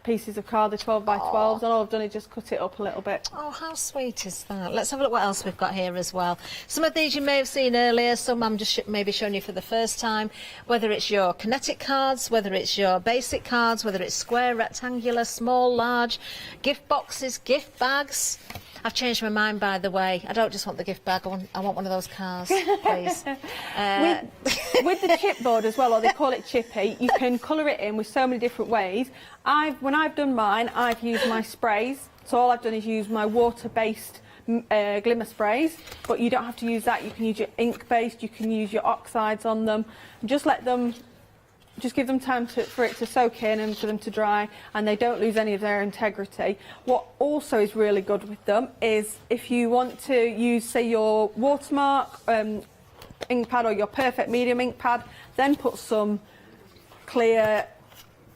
pieces of card, the 12 by 12s, and all I've done is just cut it up a little bit. Oh, how sweet is that? Let's have a look what else we've got here as well. Some of these you may have seen earlier, some I'm just maybe showing you for the first time, whether it's your kinetic cards, whether it's your basic cards, whether it's square, rectangular, small, large, gift boxes, gift bags. I've changed my mind, by the way. I don't just want the gift bag, I want one of those cars, please. With the chipboard as well, or they call it chippy, you can colour it in with so many different ways. When I've done mine, I've used my sprays. So all I've done is use my water-based glimmer sprays, but you don't have to use that. You can use your ink-based, you can use your oxides on them. Just let them... Just give them time for it to soak in and for them to dry, and they don't lose any of their integrity. What also is really good with them is if you want to use, say, your watermark ink pad or your perfect medium ink pad, then put some clear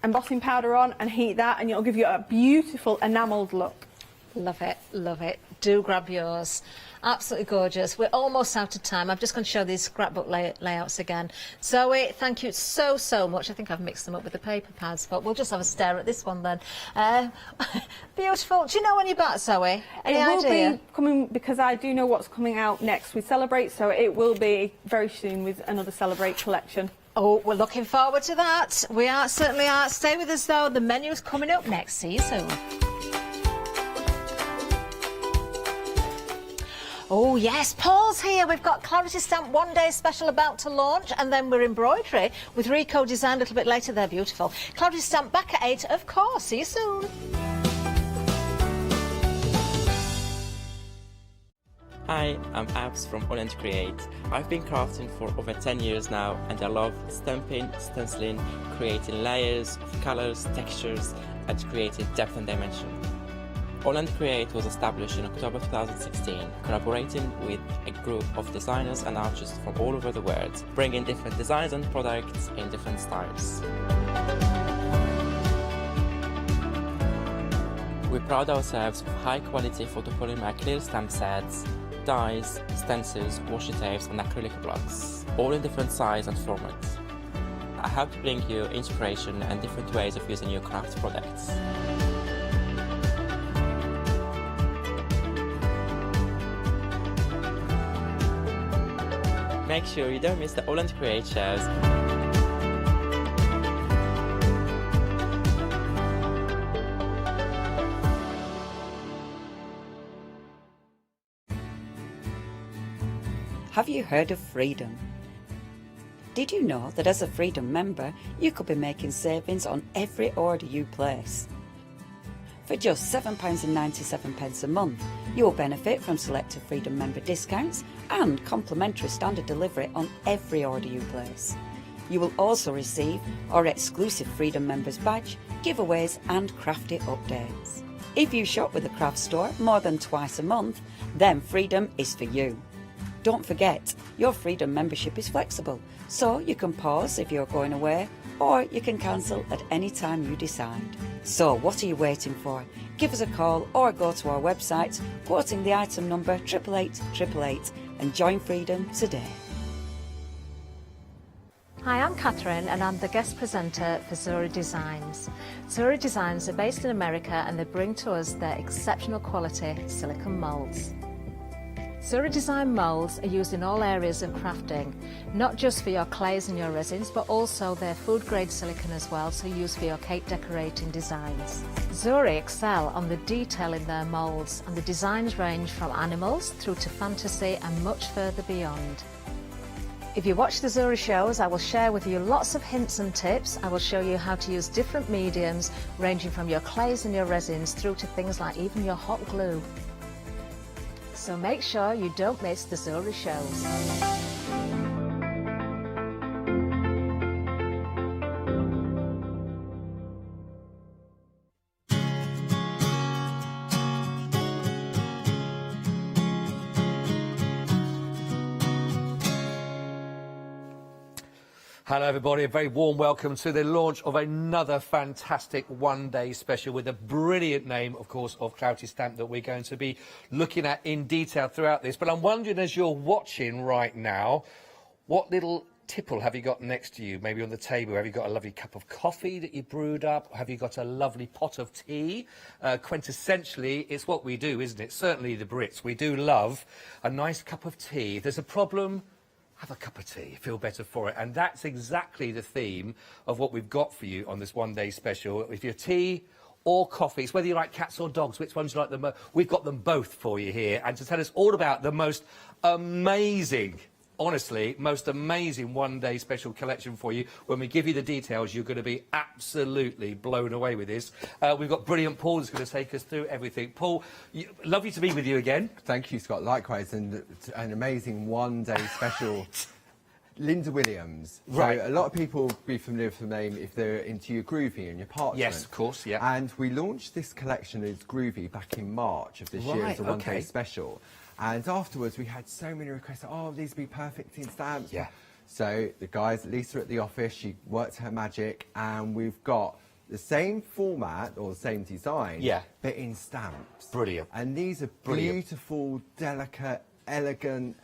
embossing powder on and heat that, and it'll give you a beautiful enamelled look. Love it, love it. Do grab yours. Absolutely gorgeous. We're almost out of time. I'm just going to show these scrapbook layouts again. Zoe, thank you so much. I think I've mixed them up with the paper pads, but we'll just have a stare at this one then. Beautiful. Do you know when you're back, Zoe? Any idea? It will be coming, because I do know what's coming out next with Celebrate, so it will be very soon with another Celebrate collection. Oh, we're looking forward to that. We certainly are. Stay with us though. The menu is coming up next. See you soon. Oh yes, Paul's here. We've got Clarity Stamp One Day Special about to launch, and then we're embroidery with Rico Design a little bit later. They're beautiful. Clarity Stamp back at 8, of course. See you soon. Hi, I'm Abs from All Create. I've been crafting for over 10 years now, and I love stamping, stenciling, creating layers of colors, textures, and creating depth and dimension. All Create was established in October 2016, collaborating with a group of designers and artists from all over the world, bringing different designs and products in different styles. We pride ourselves with high-quality photopolymer clear stamp sets, dies, stencils, washi tapes and acrylic blocks, all in different size and formats. I hope to bring you inspiration and different ways of using your craft products. Make sure you don't miss the All Create shows. Have you heard of Freedom? Did you know that as a Freedom member, you could be making savings on every order you place? For just £7.97 a month, you'll benefit from selected Freedom member discounts and complimentary standard delivery on every order you place. You will also receive our exclusive Freedom Members badge, giveaways and crafty updates. If you shop with the craft store more than twice a month, then Freedom is for you. Don't forget, your Freedom membership is flexible, so you can pause if you're going away, or you can cancel at any time you decide. So what are you waiting for? Give us a call or go to our website, quoting the item number 88888 and join Freedom today. Hi, I'm Catherine and I'm the guest presenter for Zuri Designs. Zuri Designs are based in America and they bring to us their exceptional quality silicone moulds. Zuri Design moulds are used in all areas of crafting, not just for your clays and your resins, but also their food grade silicone as well, so used for your cake decorating designs. Zuri excel on the detail in their moulds, and the designs range from animals through to fantasy and much further beyond. If you watch the Zuri shows, I will share with you lots of hints and tips. I will show you how to use different mediums, ranging from your clays and your resins through to things like even your hot glue. So make sure you don't miss the Zuri shows. Hello everybody, a very warm welcome to the launch of another fantastic one-day special with a brilliant name, of course, of Clouty Stamp that we're going to be looking at in detail throughout this. But I'm wondering, as you're watching right now, what little tipple have you got next to you, maybe on the table? Have you got a lovely cup of coffee that you brewed up? Have you got a lovely pot of tea? Quintessentially, it's what we do, isn't it? Certainly the Brits, we do love a nice cup of tea. If there's a problem, have a cup of tea, feel better for it. And that's exactly the theme of what we've got for you on this one-day special. If you're tea or coffee, it's whether you like cats or dogs, which ones you like the most, we've got them both for you here. And to tell us all about the most amazing, honestly, most amazing one-day special collection for you. When we give you the details, you're going to be absolutely blown away with this. We've got brilliant Paul who's going to take us through everything. Paul, lovely to be with you again. Thank you, Scott. Likewise, and an amazing one-day special. Linda Williams. Right. So a lot of people will be familiar with the name if they're into your groovy and your parchment. Yes, of course, yeah. And we launched this collection as groovy back in March of this year as a one-day special. And afterwards, we had so many requests. Oh, these would be perfect in stamps. Yeah. So the guys, Lisa at the office, she worked her magic, and we've got the same format or the same design, yeah, but in stamps. Brilliant. And these are beautiful, delicate, elegant,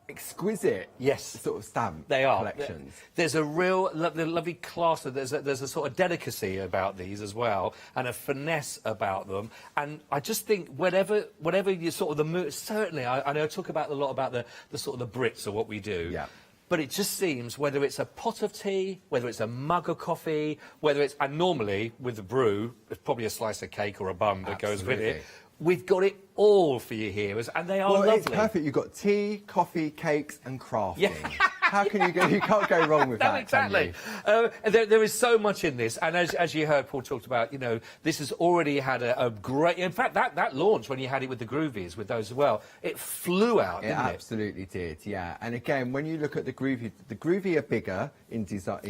exquisite, sort of stamp collections. There's a real lovely class. There's a sort of delicacy about these as well, and a finesse about them. And I just think whatever you sort of the mood. Certainly, I know I talk about a lot about the sort of the Brits or what we do. Yeah. But it just seems, whether it's a pot of tea, whether it's a mug of coffee, whether it's, and normally with the brew, it's probably a slice of cake or a bum that goes with it. We've got it all for you here, and they are lovely. It's perfect. You've got tea, coffee, cakes and crafting. Yeah. How can you go? You can't go wrong with that. Exactly. There is so much in this, and as you heard Paul talked about, you know, this has already had a great. In fact, that launch when you had it with the groovies, with those as well, it flew out. Didn't it? Absolutely did. Yeah. And again, when you look at the groovy are bigger in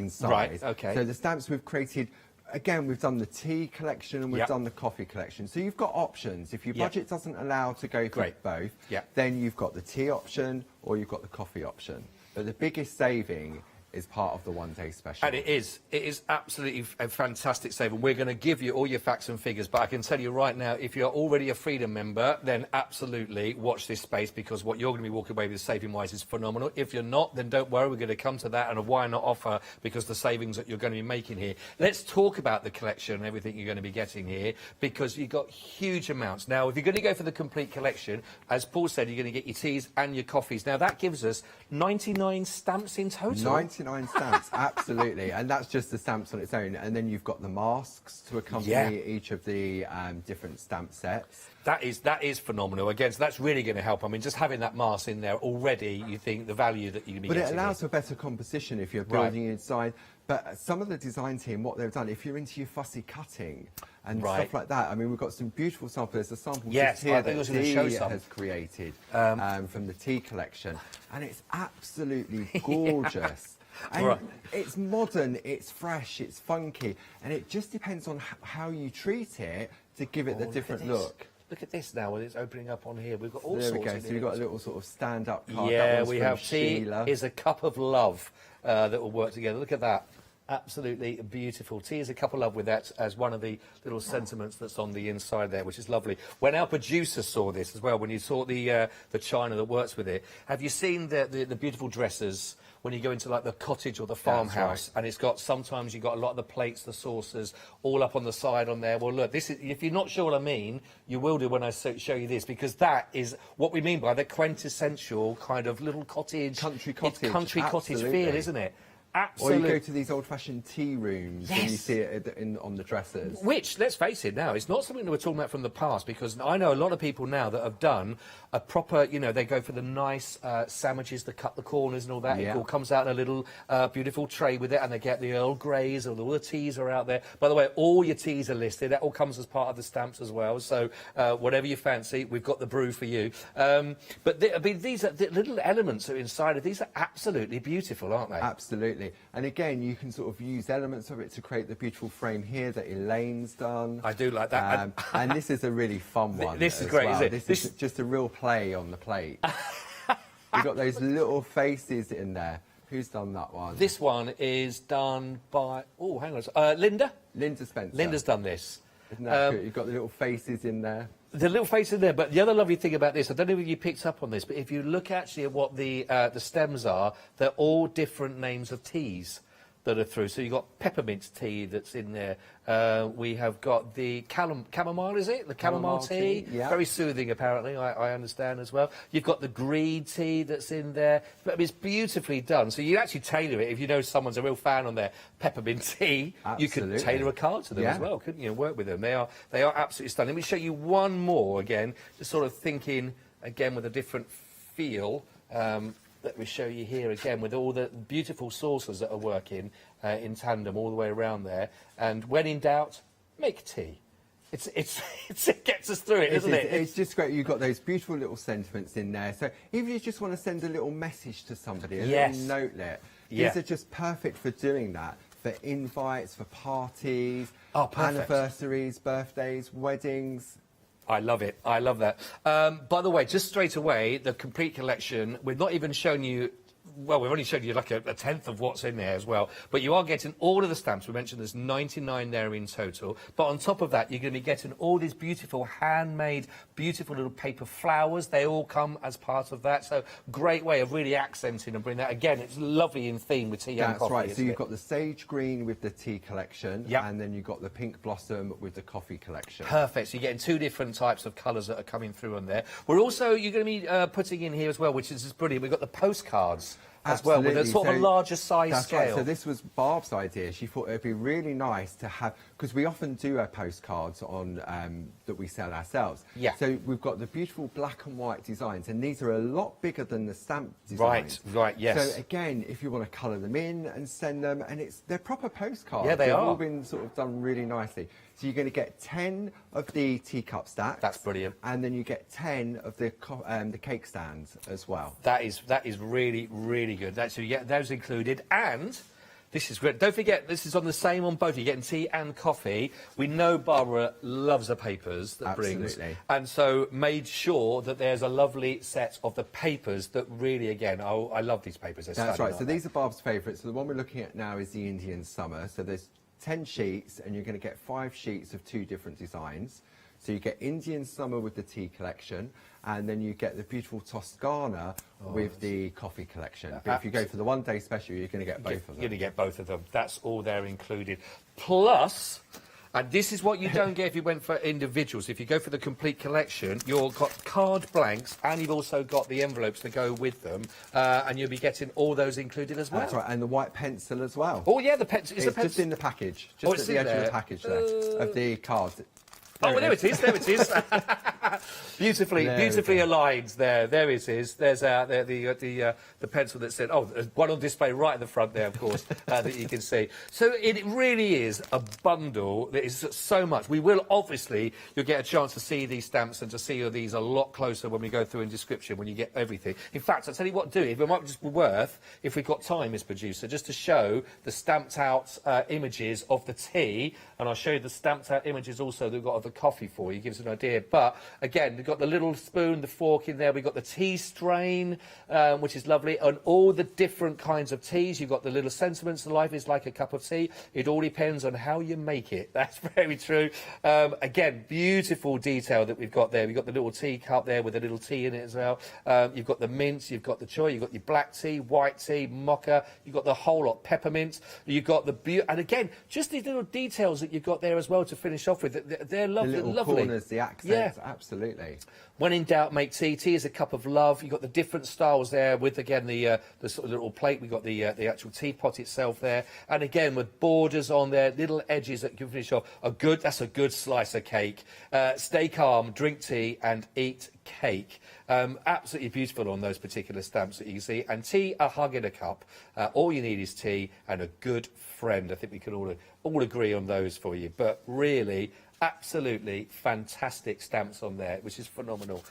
size. Right. Okay. So the stamps we've created. Again, we've done the tea collection and we've done the coffee collection. So you've got options. If your budget doesn't allow to go for both, then you've got the tea option or you've got the coffee option. But the biggest saving is part of the one-day special. And it is absolutely a fantastic saving. We're going to give you all your facts and figures, but I can tell you right now, if you're already a Freedom member, then absolutely watch this space, because what you're going to be walking away with saving-wise is phenomenal. If you're not, then don't worry, we're going to come to that and a why not offer, because the savings that you're going to be making here. Let's talk about the collection and everything you're going to be getting here, because you've got huge amounts. Now, if you're going to go for the complete collection, as Paul said, you're going to get your teas and your coffees. Now, that gives us 99 stamps in total. 99 £29 stamps, absolutely, and that's just the stamps on its own. And then you've got the masks to accompany each of the different stamp sets. That is phenomenal. Again, so that's really going to help. I mean, just having that mask in there already, you think the value that you're going to be getting. But it allows for better composition if you're building your design. But some of the design team, what they've done, if you're into your fussy cutting and stuff like that, I mean, we've got some beautiful samples. There's a sample just here that Dee has created from the tea collection, and it's absolutely gorgeous. And it's modern, it's fresh, it's funky, and it just depends on how you treat it to give it the different look. Look at this now, when it's opening up on here. We've got all there sorts we go. of So you've got a little sort of stand-up card. Yeah, that we from have Sheila. tea is a cup of love that will work together. Look at that. Absolutely beautiful. Tea is a cup of love with that as one of the little sentiments that's on the inside there, which is lovely. When our producer saw this as well, when you saw the china that works with it, have you seen the beautiful dresses when you go into like the cottage or the farmhouse, and it's got, sometimes you've got a lot of the plates, the saucers, all up on the side on there. Well, look, this is, if you're not sure what I mean, you will do when I show you this, because that is what we mean by the quintessential kind of little cottage, country cottage feel, isn't it? Absolutely. Or you go to these old-fashioned tea rooms and you see it on the dresses. Which, let's face it now, it's not something that we're talking about from the past, because I know a lot of people now that have done a proper, you know, they go for the nice sandwiches that cut the corners and all that. It all comes out in a little beautiful tray with it, and they get the Earl Greys, or all the teas are out there. By the way, all your teas are listed. That all comes as part of the stamps as well. So whatever you fancy, we've got the brew for you. But I mean, these are the little elements that are inside of these are absolutely beautiful, aren't they? Absolutely. And again, you can sort of use elements of it to create the beautiful frame here that Elaine's done. I do like that. And this is a really fun one. This is great, isn't it? This is just a real play on the plate. You've got those little faces in there. Who's done that one? This one is done by, oh, hang on, Linda? Linda Spencer. Linda's done this. Isn't that good? You've got the little faces in there. The little face in there, but the other lovely thing about this, I don't know if you picked up on this, but if you look actually at what the stems are, they're all different names of teas that are through. So you've got peppermint tea that's in there. We have got the chamomile, is it? The chamomile tea. Yeah. Very soothing, apparently, I understand as well. You've got the green tea that's in there. But it's beautifully done. So you actually tailor it. If you know someone's a real fan on their peppermint tea, you could tailor a card to them as well, couldn't you? Work with them. They are absolutely stunning. Let me show you one more again, just sort of thinking, again, with a different feel. Let me show you here again with all the beautiful saucers that are working in tandem all the way around there. And when in doubt, make tea. It gets us through it, doesn't it? It's just great. You've got those beautiful little sentiments in there. So even if you just want to send a little message to somebody, a little notelet, these are just perfect for doing that. For invites, for parties, anniversaries, birthdays, weddings. I love it. I love that. By the way, just straight away, the complete collection, we've not even shown you, well, we've only shown you like a tenth of what's in there as well, but you are getting all of the stamps. We mentioned there's 99 there in total, but on top of that, you're going to be getting all these beautiful handmade, beautiful little paper flowers. They all come as part of that, so great way of really accenting and bring that. Again, it's lovely in theme with tea and coffee. That's right, so you've got the sage green with the tea collection, and then you've got the pink blossom with the coffee collection. Perfect, so you're getting two different types of colours that are coming through on there. We're also, you're going to be putting in here as well, which is brilliant, we've got the postcards as well, with a sort of a larger size scale. Right. So this was Barb's idea. She thought it'd be really nice to have, because we often do our postcards on that we sell ourselves. Yeah. So we've got the beautiful black and white designs, and these are a lot bigger than the stamp designs. Right, yes. So again, if you want to colour them in and send them, and they're proper postcards. Yeah, they They've are. all been sort of done really nicely. So you're going to get 10 of the teacup stacks. That's brilliant. And then you get 10 of the cake stands as well. That is really, really good. So you get those included, and this is great. Don't forget, this is on the same on both. You're getting tea and coffee. We know Barbara loves the papers that brings, and so made sure that there's a lovely set of the papers that really, again, I love these papers. That's right. So these are Barb's favourites. So the one we're looking at now is the Indian Summer. So there's 10 sheets, and you're going to get 5 sheets of 2 different designs. So you get Indian Summer with the tea collection, and then you get the beautiful Toscana with the coffee collection. But if you go for the one-day special, you're going to get both of them. You're going to get both of them. That's all there included. Plus, And this is what you don't get if you went for individuals. If you go for the complete collection, you've got card blanks and you've also got the envelopes that go with them, and you'll be getting all those included as well. That's right, and the white pencil as well. Oh yeah, the pencil. It's just in the package, just at the edge of the package there, of the card. There it is. beautifully aligned there. There it is. There's the pencil that said, oh, there's one on display right at the front there, of course, that you can see. So it really is a bundle that is so much. We will obviously, you'll get a chance to see these stamps and to see these a lot closer when we go through in description, when you get everything. In fact, I'll tell you what to do. It might just be worth, if we've got time, Miss Producer, just to show the stamped out images of the tea, and I'll show you the stamped out images also that we've got of the coffee for you, gives an idea. But again, we've got the little spoon, the fork in there, we've got the tea strain, which is lovely, and all the different kinds of teas. You've got the little sentiments, life is like a cup of tea. It all depends on how you make it. That's very true. Again, beautiful detail that we've got there. We've got the little tea cup there with a little tea in it as well. You've got the mint, you've got the choy, you've got your black tea, white tea, mocha, you've got the whole lot, peppermint, you've got the and again, just these little details that you've got there as well to finish off with. They're lovely. The little corners, the accents, absolutely. When in doubt, make tea. Tea is a cup of love. You've got the different styles there with, again, the sort of little plate. We've got the actual teapot itself there. And again, with borders on there, little edges that you can finish off. That's a good slice of cake. Stay calm, drink tea and eat cake. Absolutely beautiful on those particular stamps that you can see. And tea, a hug in a cup. All you need is tea and a good friend. I think we can all agree on those for you. But really, absolutely fantastic stamps on there, which is phenomenal.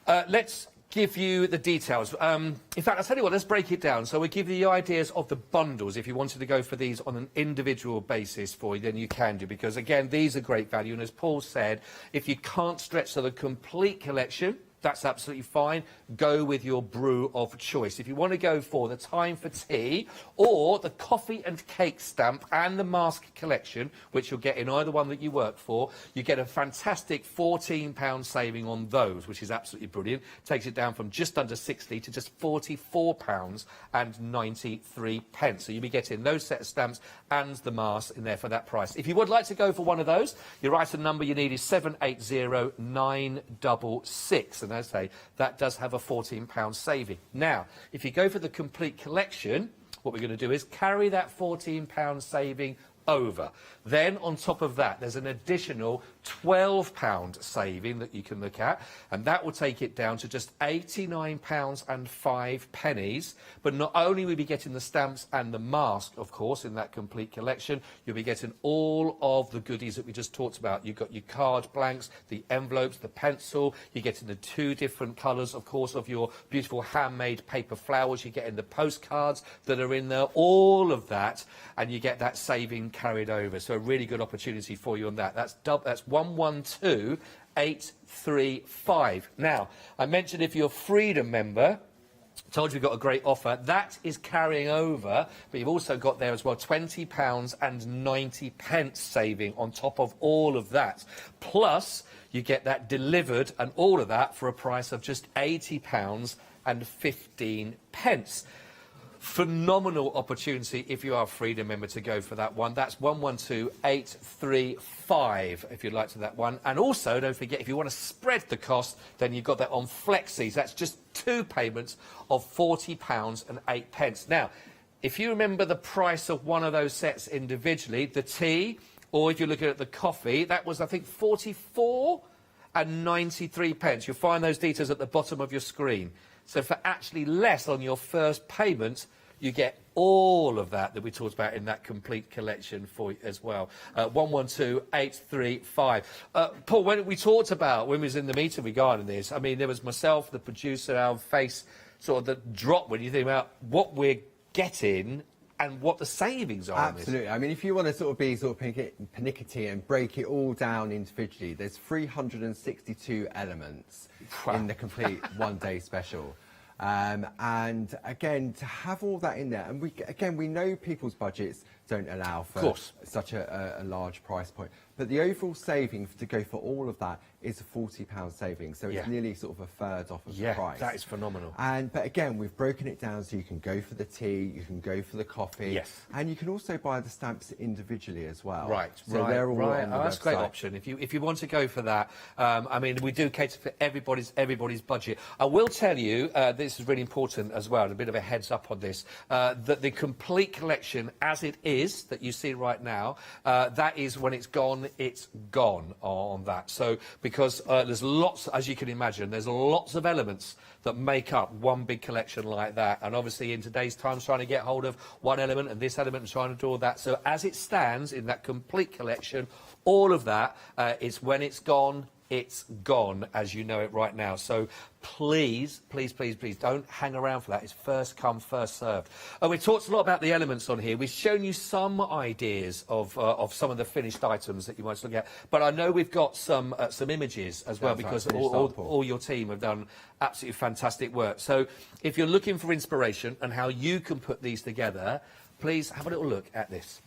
Let's give you the details. In fact, I'll tell you what, let's break it down. So we give you the ideas of the bundles. If you wanted to go for these on an individual basis for you, then you can do, because again, these are great value. And as Paul said, if you can't stretch to the complete collection, that's absolutely fine. Go with your brew of choice. If you want to go for the Time for Tea or the Coffee and Cake stamp and the mask collection, which you'll get in either one that you work for, you get a fantastic £14 saving on those, which is absolutely brilliant. Takes it down from just under 60 to just £44.93. So you'll be getting those set of stamps and the mask in there for that price. If you would like to go for one of those, your item number you need is 780966. And as I say, that does have a £14 saving. Now, if you go for the complete collection, what we're going to do is carry that £14 saving over. Then, on top of that, there's an additional £12 saving that you can look at, and that will take it down to just £89.05. But not only will you be getting the stamps and the mask, of course, in that complete collection, you'll be getting all of the goodies that we just talked about. You've got your card blanks, the envelopes, the pencil. You're getting the 2 different colours, of course, of your beautiful handmade paper flowers. You're getting the postcards that are in there, all of that, and you get that saving carried over. So a really good opportunity for you on that. That's 112835. Now, I mentioned if you're a Freedom member, told you we've got a great offer. That is carrying over, but you've also got there as well £20.90 saving on top of all of that. Plus, you get that delivered and all of that for a price of just £80.15. Phenomenal opportunity if you are a Freedom member to go for that one. That's 112835 if you'd like to that one. And also, don't forget, if you want to spread the cost, then you've got that on Flexies. That's just 2 payments of £40.08. Now, if you remember the price of one of those sets individually, the tea, or if you're looking at the coffee, that was, I think, £44.93. You'll find those details at the bottom of your screen. So for actually less on your first payment, you get all of that we talked about in that complete collection for you as well. 112835. Paul, when we talked about, when we was in the meeting regarding this, I mean, there was myself, the producer, our face sort of the drop when you think about what we're getting and what the savings are. Absolutely. I mean, if you want to sort of be pernickety and break it all down individually, there's 362 elements in the complete one-day special. And again, to have all that in there, and we know people's budgets don't allow for such a large price point, but the overall saving to go for all of that is a £40 savings. So Yeah. it's nearly sort of a third off of the Yeah, price. that is phenomenal. But again, we've broken it down so you can go for the tea, you can go for the coffee. Yes. And you can also buy the stamps individually as well. Right, So right, they're all right. on the That's a great website. option. If you want to go for that, I mean, we do cater for everybody's budget. I will tell you, this is really important as well, a bit of a heads up on this, that the complete collection as it is, that you see right now, that is when it's gone on that. So, because there's lots, as you can imagine, there's lots of elements that make up one big collection like that. And obviously in today's times, trying to get hold of one element and this element and trying to do all that. So as it stands in that complete collection, all of that is when it's gone, as you know it right now. So please, please, please, please don't hang around for that. It's first come, first served. We've talked a lot about the elements on here. We've shown you some ideas of some of the finished items that you might look at. But I know we've got some images as well, That's because right, finished all your team have done absolutely fantastic work. So if you're looking for inspiration and how you can put these together, please have a little look at this.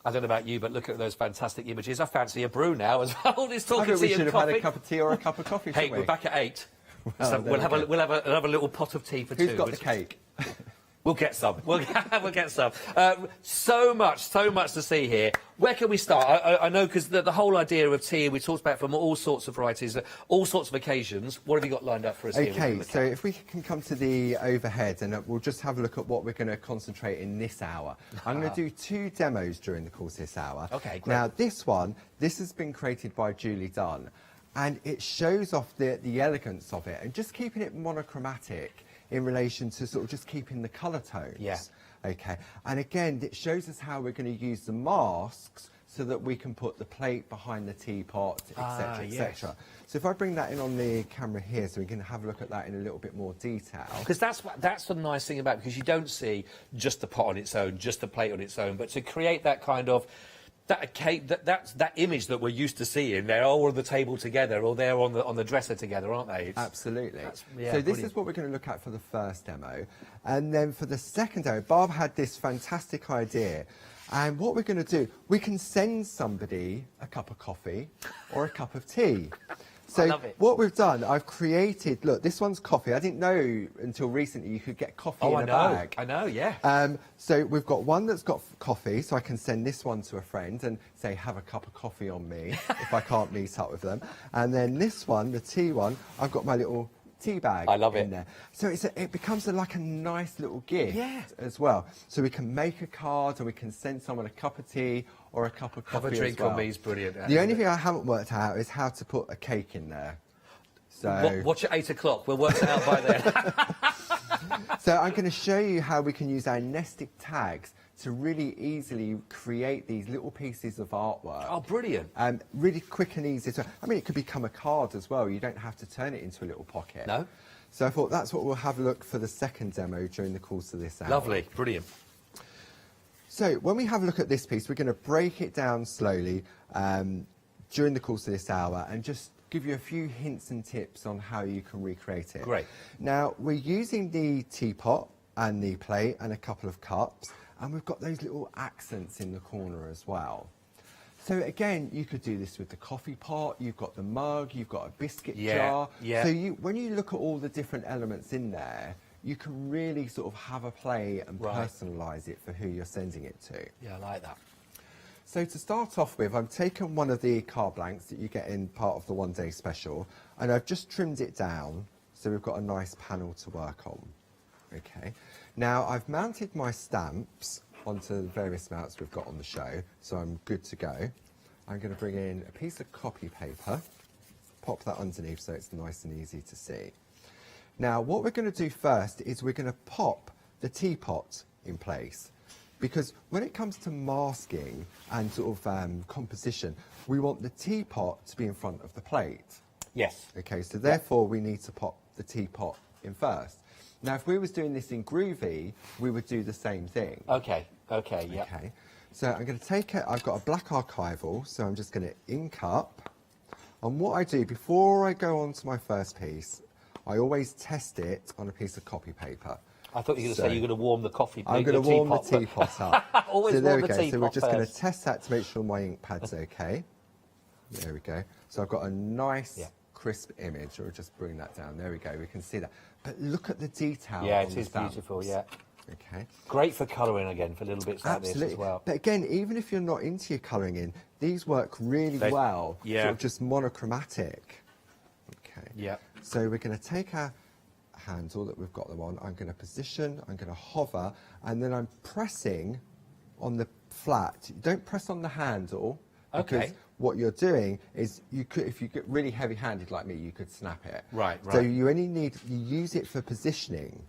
I don't know about you, but look at those fantastic images. I fancy a brew now as well. This talking we tea should and have had coffee. a cup of tea or a cup of coffee, Hey, shouldn't we? we're back at 8. Well, So there we'll have a little pot of tea for two. Who's got the cake? We'll get some. We'll get some. So much to see here. Where can we start? I know, because the whole idea of tea, we talked about from all sorts of varieties, all sorts of occasions. What have you got lined up for us here? Okay, so if we can come to the overhead, and we'll just have a look at what we're going to concentrate in this hour. I'm going to do 2 demos during the course of this hour. Okay, great. Now, this has been created by Julie Dunn, and it shows off the elegance of it, and just keeping it monochromatic in relation to sort of just keeping the colour tones. Yeah. Okay, and again, it shows us how we're going to use the masks so that we can put the plate behind the teapot, etc., etc. Yes. So if I bring that in on the camera here, so we can have a look at that in a little bit more detail. Because that's the nice thing about it, because you don't see just the pot on its own, just the plate on its own, but to create that kind of that image that we're used to seeing, they're all on the table together, or they're on the dresser together, aren't they? Absolutely. Yeah, so this brilliant. is what we're going to look at for the first demo, and then for the second demo, Barb had this fantastic idea. And what we're going to do, we can send somebody a cup of coffee or a cup of tea. So I love it. what we've done, I've created, look, this one's coffee. I didn't know until recently you could get coffee in a bag. I know, yeah. So we've got one that's got coffee, so I can send this one to a friend and say, have a cup of coffee on me if I can't meet up with them. And then this one, the tea one, I've got my little tea bag in there. So it becomes like a nice little gift as well. So we can make a card, and we can send someone a cup of tea or a cup of coffee Have a drink as well. on me is brilliant. The only thing I haven't worked out is how to put a cake in there. So Watch at 8 o'clock. We'll work it out by then. So I'm going to show you how we can use our nested tags to really easily create these little pieces of artwork. Oh, brilliant. Really quick and easy. I mean, it could become a card as well. You don't have to turn it into a little pocket. No. So I thought that's what we'll have a look for the second demo during the course of this hour. Lovely, brilliant. So when we have a look at this piece, we're going to break it down slowly during the course of this hour and just give you a few hints and tips on how you can recreate it. Great. Now, we're using the teapot and the plate and a couple of cups, and we've got those little accents in the corner as well. So again, you could do this with the coffee pot, you've got the mug, you've got a biscuit jar. Yeah. So when you look at all the different elements in there, you can really sort of have a play and personalise it for who you're sending it to. Yeah, I like that. So to start off with, I've taken one of the card blanks that you get in part of the one-day special, and I've just trimmed it down so we've got a nice panel to work on. Okay. Now I've mounted my stamps onto the various amounts we've got on the show, so I'm good to go. I'm going to bring in a piece of copy paper, pop that underneath so it's nice and easy to see. Now, what we're going to do first is we're going to pop the teapot in place, because when it comes to masking and sort of composition, we want the teapot to be in front of the plate. Yes. Okay, so therefore we need to pop the teapot in first. Now, if we was doing this in Groovy, we would do the same thing. Okay, okay, yeah. Okay, so I'm going to take it, I've got a black archival, so I'm just going to ink up. And what I do, before I go on to my first piece, I always test it on a piece of copy paper. I thought you were going to say you're going to warm the coffee. I'm going to warm the teapot up. Always so there warm we the go. teapot So we're just going to first. test that to make sure my ink pad's okay. There we go. So I've got a nice crisp image. I'll just bring that down. There we go. We can see that. But look at the detail. Yeah, on it the is stamps. beautiful. Yeah. Okay. Great for colouring again, for little bits like Absolutely. this as well. But again, even if you're not into your colouring in, these work really well. Yeah. Sort of just monochromatic. Okay. Yeah. So we're going to take our handle that we've got them on. I'm going to position, I'm going to hover, and then I'm pressing on the flat. You don't press on the handle, because Okay. what you're doing is you could, if you get really heavy-handed like me, you could snap it. Right, So right. you only need, you use it for positioning.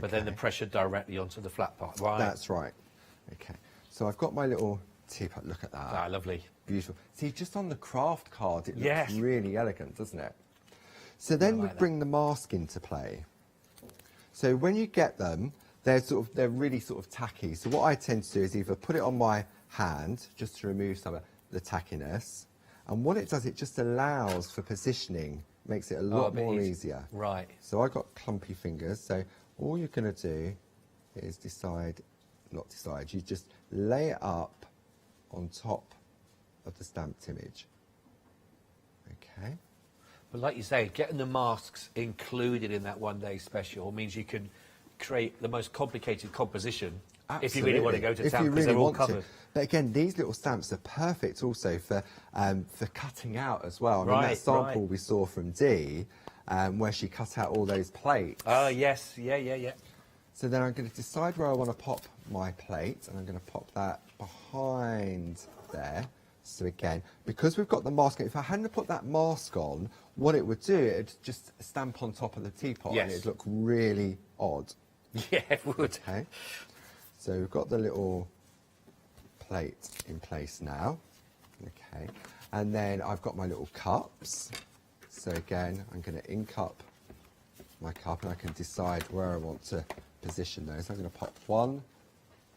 But then the pressure directly onto the flat part. Right. That's right. Okay. So I've got my little teapot. Look at that. Ah, lovely. Beautiful. See, just on the craft card, it Yes. looks really elegant, doesn't it? So then we bring the mask into play. So when you get them, they're really sort of tacky. So what I tend to do is either put it on my hand, just to remove some of the tackiness, and what it does, it just allows for positioning, makes it a lot bit more easy. easier. Right. So I've got clumpy fingers, so all you're going to do is you just lay it up on top of the stamped image. Okay. But like you say, getting the masks included in that one-day special means you can create the most complicated composition if you really want to go to town, because they're all covered. But again, these little stamps are perfect also for cutting out as well. I mean, that Right, sample right. we saw from Dee, where she cut out all those plates. Oh, yes. Yeah, yeah, yeah. So then I'm going to decide where I want to pop my plate, and I'm going to pop that behind there. So again, because we've got the mask, if I hadn't put that mask on, what it would do, it'd just stamp on top of the teapot, Yes. and it'd look really odd. Yeah, it would. Okay. So we've got the little plate in place now. Okay. And then I've got my little cups. So again, I'm going to ink up my cup, and I can decide where I want to position those. I'm going to pop one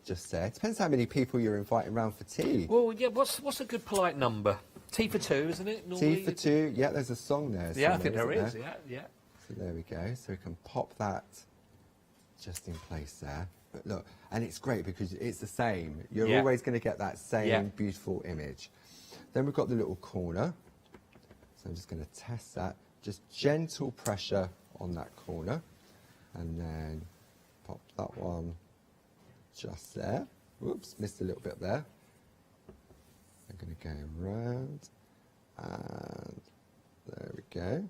just there. It depends how many people you're inviting round for tea. Well, yeah, what's a good polite number? Tea for two, isn't it? Normally? Tea for two. Yeah, there's a song there. Yeah, I somewhere, think there isn't is. Yeah, yeah. So there we go. So we can pop that just in place there. But look, and it's great because it's the same. You're Yeah. always going to get that same Yeah. beautiful image. Then we've got the little corner. So I'm just going to test that. Just gentle pressure on that corner. And then pop that one just there. Whoops, missed a little bit there. I'm going to go around. And there we go.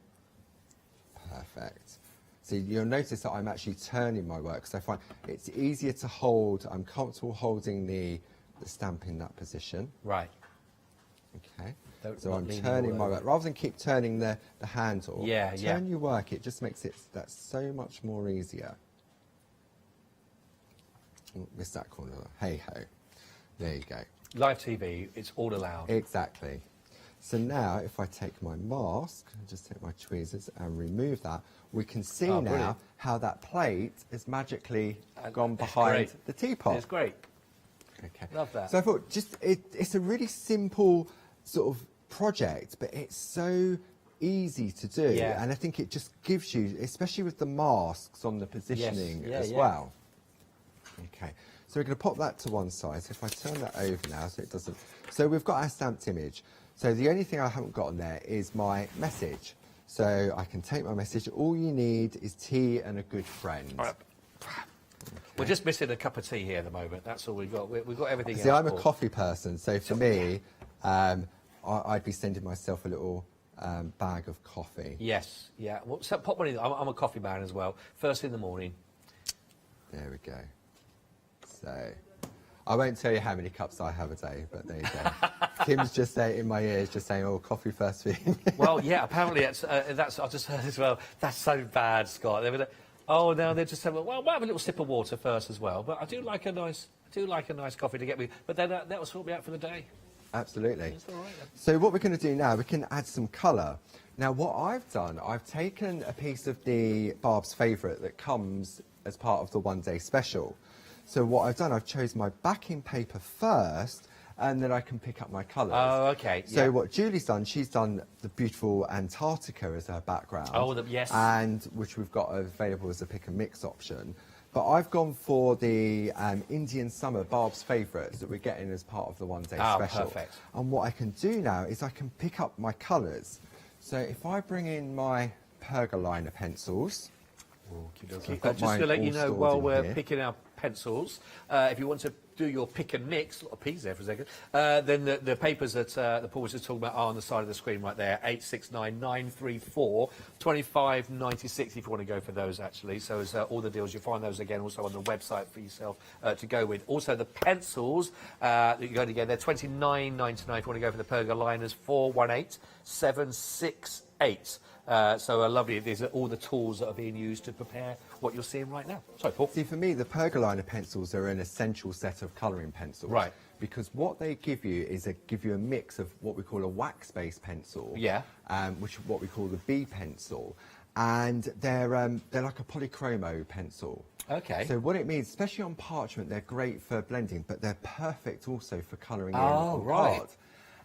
Perfect. So you'll notice that I'm actually turning my work, because I find it's easier to hold. I'm comfortable holding the stamp in that position. Right. Okay. Don't- So not I'm leaning turning all my over. work. Rather than keep turning the handle, Yeah, yeah. turn your work. It just makes it that so much more easier. Oh, missed that corner. Hey ho. There you go. Live TV, it's all allowed. Exactly. So now, if I take my mask, and just take my tweezers and remove that, we can see Oh, now brilliant. how that plate has magically gone It's behind great. the teapot. It's great. Okay. Love that. So I thought it's a really simple sort of project, but it's so easy to do. Yeah. And I think it just gives you, especially with the masks on the positioning Yeah, as yeah. well. Okay. So we're going to pop that to one side. So if I turn that over now so it doesn't... So we've got our stamped image. So the only thing I haven't got on there is my message. So I can take my message. All you need is tea and a good friend. All right. We're just missing a cup of tea here at the moment. That's all we've got. We've got everything See, else. I'm a Paul. coffee person, so for me, I'd be sending myself a little bag of coffee. Yes, yeah. Well, so pop one in. I'm a coffee man as well. First in the morning. There we go. So I won't tell you how many cups I have a day, but there you go. Kim's just in my ears, just saying, "Oh, coffee first thing." Well, yeah, apparently that's I just heard as well. That's so bad, Scott. They were, oh, now they're just saying, well, we'll have a little sip of water first as well. But I do like a nice coffee to get me. But then that will sort me out for the day. Absolutely. That's all right, then. So what we're going to do now, we can add some colour. Now, what I've done, I've taken a piece of the Barb's Favourite that comes as part of the one-day special. So what I've done, I've chosen my backing paper first, and then I can pick up my colours. Oh, okay. So yeah. what Julie's done, she's done the beautiful Antarctica as her background. Oh, yes. And which we've got available as a pick and mix option. But I've gone for the Indian Summer Barb's Favourites that we're getting as part of the one-day special. Perfect. And what I can do now is I can pick up my colours. So if I bring in my pergaliner pencils, just to let you know, while we're picking our pencils, if you want to do your pick and mix, a lot of P's there for a second, then the papers that the Paul was just talking about are on the side of the screen right there, 869934 2596 if you want to go for those actually. So as all the deals, you'll find those again also on the website for yourself to go with. Also the pencils that you're going to get, they're $29.99 if you want to go for the pergaliners, 418768. So lovely. These are all the tools that are being used to prepare what you're seeing right now. Sorry, Paul. See, for me, the pergaliner pencils are an essential set of colouring pencils. Right. Because what they give you is give you a mix of what we call a wax-based pencil. Yeah. Which is what we call the B pencil. And they're like a polychromo pencil. Okay. So what it means, especially on parchment, they're great for blending, but they're perfect also for colouring in Oh, right. art.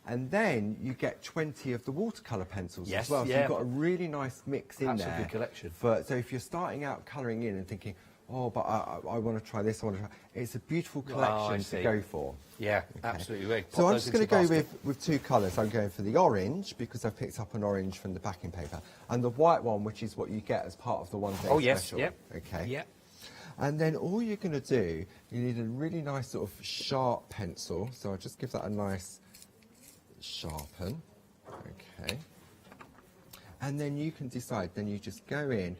And then you get 20 of the watercolour pencils Yes, as well. So yeah. you've got a really nice mix in That's there. a good collection. So if you're starting out colouring in and thinking, oh, but I want to try this, I want to try... It's a beautiful collection to go for. Yeah, absolutely. So I'm just going to go with two colours. I'm going for the orange, because I've picked up an orange from the backing paper, and the white one, which is what you get as part of the one-day special. Yep. Okay. Yep. And then all you're going to do, you need a really nice sort of sharp pencil. So I'll just give that a nice... sharpen, okay, and then you can decide, then you just go in,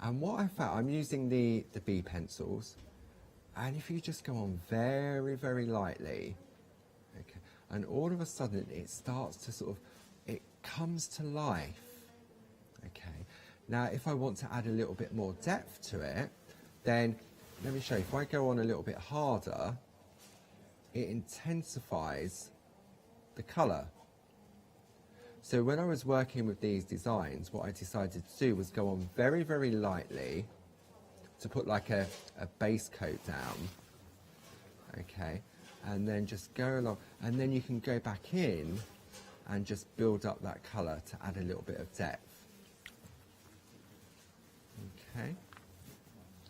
and what I found, I'm using the B pencils, and if you just go on very, very lightly, okay, and all of a sudden it starts to sort of, it comes to life, okay. Now if I want to add a little bit more depth to it, then let me show you, if I go on a little bit harder, it intensifies the colour. So when I was working with these designs, what I decided to do was go on very, very lightly to put like a base coat down, okay, and then just go along, and then you can go back in and just build up that colour to add a little bit of depth, okay.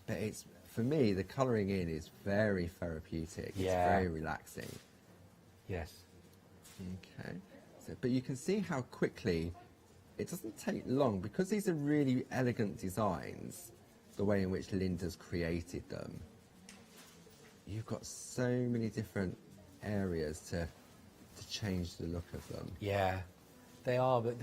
But it's, for me, the colouring in is very therapeutic. Yeah. It's very relaxing. Yes. Okay. So, but you can see how quickly, it doesn't take long, because these are really elegant designs, the way in which Linda's created them. You've got so many different areas to change the look of them. Yeah, they are. But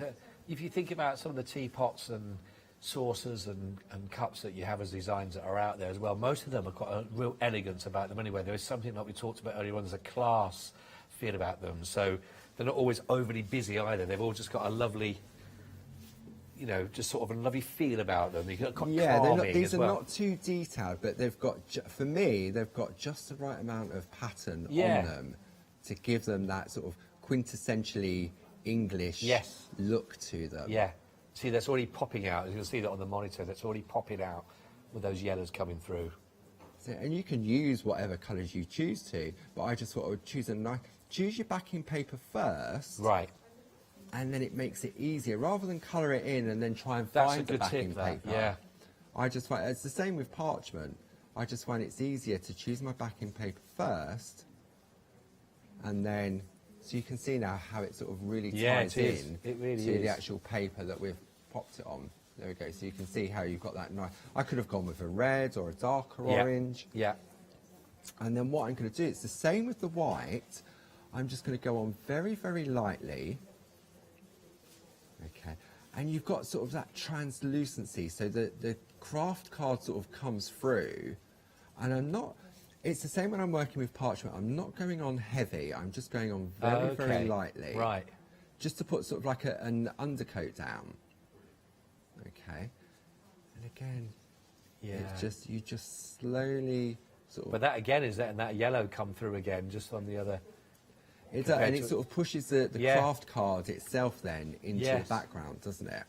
if you think about some of the teapots and saucers and cups that you have as designs that are out there as well, most of them have got a real elegance about them anyway. There is something like we talked about earlier on, there's a class feel about them. So they're not always overly busy either. They've all just got a lovely, you know, just sort of a lovely feel about them. Yeah, these are not too detailed, but they've got, for me, they've got just the right amount of pattern on them to give them that sort of quintessentially English look to them. Yeah. See, that's already popping out. You'll see that on the monitor. That's already popping out with those yellows coming through. So, and you can use whatever colours you choose to, but I just thought I would choose a nice... Choose your backing paper first. Right. And then it makes it easier. Rather than colour it in and then try and find the backing paper. Yeah. I just find... It's the same with parchment. I just find it's easier to choose my backing paper first, and then... So you can see now how it sort of really ties in to the actual paper that we've popped it on. There we go. So you can see how you've got that nice... I could have gone with a red or a darker orange. Yeah. And then what I'm going to do, it's the same with the white. I'm just going to go on very, very lightly. Okay. And you've got sort of that translucency. So the craft card sort of comes through. And I'm not... It's the same when I'm working with parchment. I'm not going on heavy. I'm just going on very, very lightly. Right. Just to put sort of like an undercoat down. Okay. And again, it's just, you just slowly sort of... But that again is letting that yellow come through again, just on the other... It does, and it sort of pushes the craft card itself then into the background, doesn't it?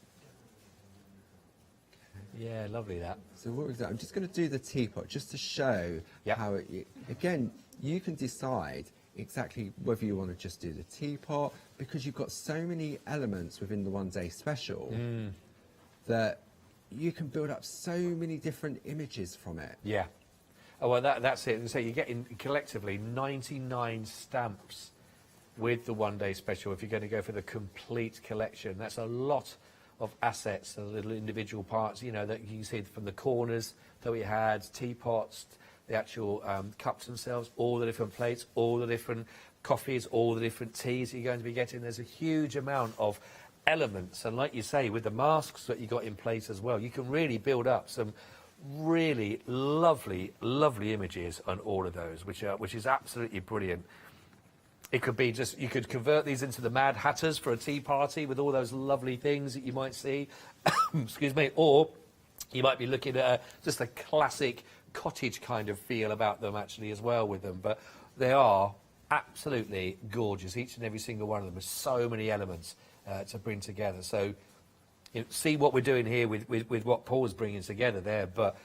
Yeah, lovely that. So what we've done, I'm just going to do the teapot just to show how it... Again, you can decide exactly whether you want to just do the teapot, because you've got so many elements within the one-day special that you can build up so many different images from it. Yeah. Oh, well, that's it. And so you're getting collectively 99 stamps with the one-day special if you're going to go for the complete collection. That's a lot of assets, the little individual parts, you know, that you can see from the corners that we had, teapots, the actual cups themselves, all the different plates, all the different coffees, all the different teas that you're going to be getting. There's a huge amount of elements, and like you say, with the masks that you got in place as well, you can really build up some really lovely images on all of those, which is absolutely brilliant. It could be just, you could convert these into the Mad Hatters for a tea party with all those lovely things that you might see, excuse me, or you might be looking at just a classic cottage kind of feel about them actually as well with them. But they are absolutely gorgeous, each and every single one of them, with so many elements to bring together. So you know, see what we're doing here with what Paul's bringing together there, but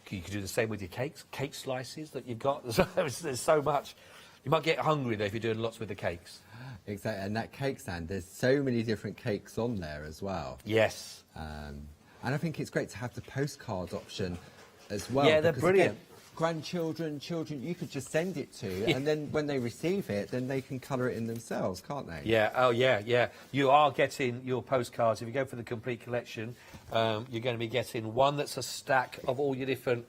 you could do the same with your cake slices that you've got. There's so much. You might get hungry though if you're doing lots with the cakes. Exactly, and that cake stand, there's so many different cakes on there as well. Yes. And I think it's great to have the postcard option as well. Yeah, they're brilliant. Again, grandchildren, children, you could just send it to, and then when they receive it, then they can colour it in themselves, can't they? Yeah, oh yeah. You are getting your postcards. If you go for the complete collection, you're going to be getting one that's a stack of all your different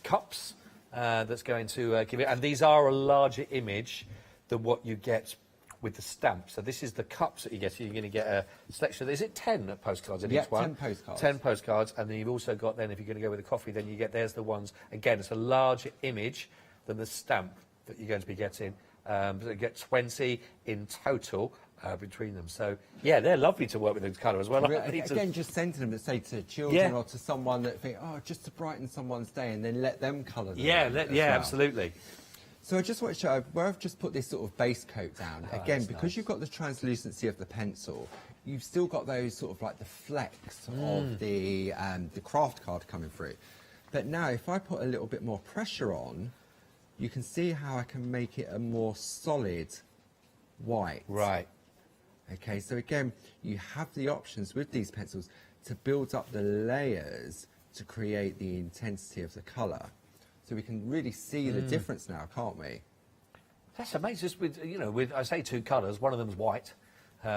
cups that's going to give it, and these are a larger image than what you get with the stamp. So this is the cups that you get. So you're going to get a selection. Is it 10 postcards in each one? 10 postcards. 10 postcards, and then you've also got, then if you're going to go with the coffee, then you get, there's the ones. Again, it's a larger image than the stamp that you're going to be getting. So you get 20 in total between them. So yeah, they're lovely to work with in colour as well. Again, just sending them, say, to children or to someone that think, oh, just to brighten someone's day, and then let them colour them. Absolutely. So I just want to show where I've just put this sort of base coat down. Again, because you've got the translucency of the pencil, you've still got those sort of like the flecks of the craft card coming through. But now, if I put a little bit more pressure on, you can see how I can make it a more solid white. Right. Okay, so again, you have the options with these pencils to build up the layers to create the intensity of the colour. So we can really see the difference now, can't we? That's amazing. Just with, you know, with, I say two colours, one of them's white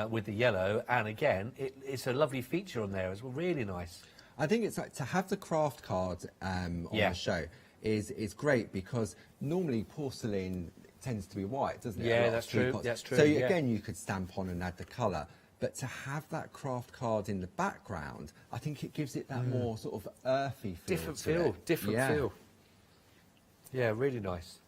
with the yellow, and again, it's a lovely feature on there as well, really nice. I think it's like to have the craft card on the show is great, because normally porcelain tends to be white, doesn't it? Yeah, that's true. That's true. So again, you could stamp on and add the colour, but to have that craft card in the background, I think it gives it that more sort of earthy feel. Different feel. Yeah, really nice.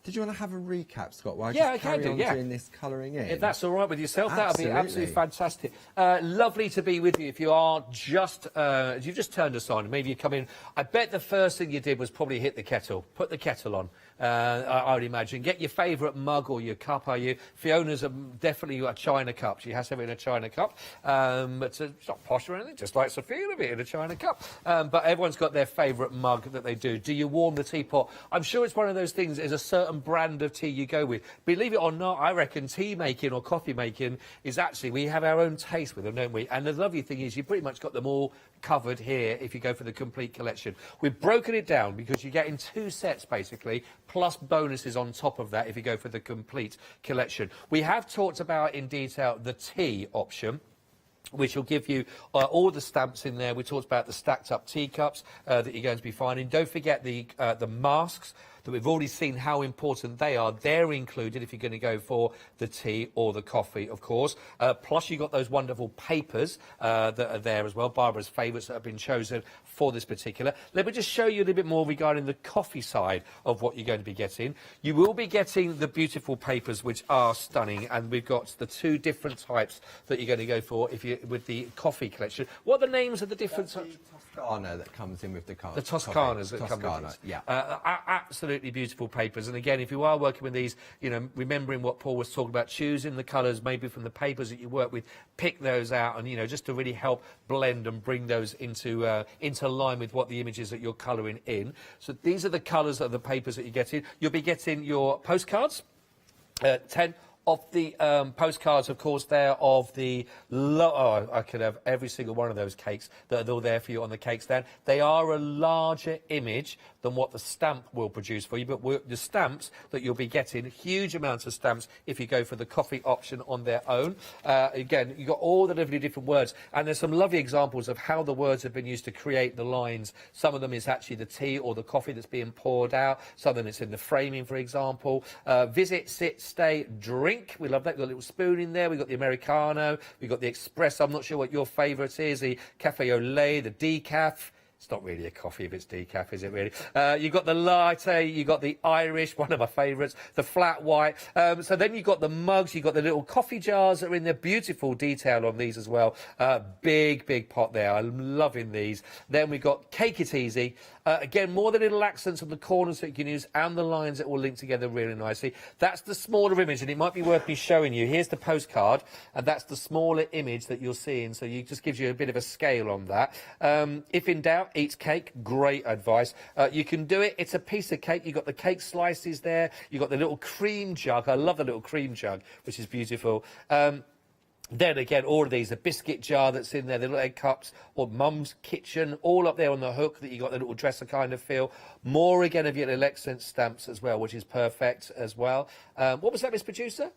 Did you want to have a recap, Scott? While I just can do. doing this colouring in. If that's all right with yourself, that would be absolutely fantastic. Lovely to be with you. If you are just, you've just turned us on, maybe you come in. I bet the first thing you did was probably hit the kettle, put the kettle on. I would imagine. Get your favourite mug or your cup. Are you? Fiona's definitely a china cup. She has to have it in a china cup. But it's not posh or anything. Just likes the feel of it in a china cup. But everyone's got their favourite mug that they do. Do you warm the teapot? I'm sure it's one of those things. There's a certain brand of tea you go with. Believe it or not, I reckon tea making or coffee making is actually, we have our own taste with them, don't we? And the lovely thing is, you've pretty much got them all covered here if you go for the complete collection. We've broken it down because you get in 2 sets basically, plus bonuses on top of that if you go for the complete collection. We have talked about in detail the tea option, which will give you all the stamps in there. We talked about the stacked up teacups that you're going to be finding. Don't forget the masks. that we've already seen how important they are. They're included if you're going to go for the tea or the coffee, of course. Plus, you've got those wonderful papers that are there as well, Barbara's favourites that have been chosen for this particular. Let me just show you a little bit more regarding the coffee side of what you're going to be getting. You will be getting the beautiful papers, which are stunning, and we've got the two different types that you're going to go for if you with the coffee collection. What are the names of the different types? Toscana that comes in with the car. The Toscanas that come with it. Yeah. Absolutely beautiful papers. And again, if you are working with these, you know, remembering what Paul was talking about, choosing the colours maybe from the papers that you work with, pick those out, and you know, just to really help blend and bring those into line with what the images that you're colouring in. So these are the colours of the papers that you're getting. You'll be getting your postcards, 10 of the postcards, of course, there of the... I could have every single one of those cakes that are all there for you on the cake stand. They are a larger image than what the stamp will produce for you, but the stamps that you'll be getting, huge amounts of stamps if you go for the coffee option on their own. Again, you've got all the lovely different words, and there's some lovely examples of how the words have been used to create the lines. Some of them is actually the tea or the coffee that's being poured out. Some of them it's in the framing, for example. Visit, sit, stay, drink. We love that. We've got a little spoon in there. We've got the Americano. We've got the Espresso. I'm not sure what your favourite is. The Cafe au lait, the decaf. It's not really a coffee if it's decaf, is it really? You've got the latte, you've got the Irish, one of my favourites, the flat white. So then you've got the mugs, you've got the little coffee jars that are in there. Beautiful detail on these as well. Big pot there. I'm loving these. Then we've got Cake It Easy. Again, more the little accents on the corners that you can use and the lines that will link together really nicely. That's the smaller image, and it might be worth me showing you. Here's the postcard, and that's the smaller image that you're seeing. So it just gives you a bit of a scale on that. If in doubt, eat cake. Great advice. You can do it. It's a piece of cake. You've got the cake slices there. You've got the little cream jug. I love the little cream jug, which is beautiful. Then again, all of these, the biscuit jar that's in there, the little egg cups, or Mum's Kitchen, all up there on the hook that you got the little dresser kind of feel. More again of your little accent stamps as well, which is perfect as well. What was that, Miss Producer?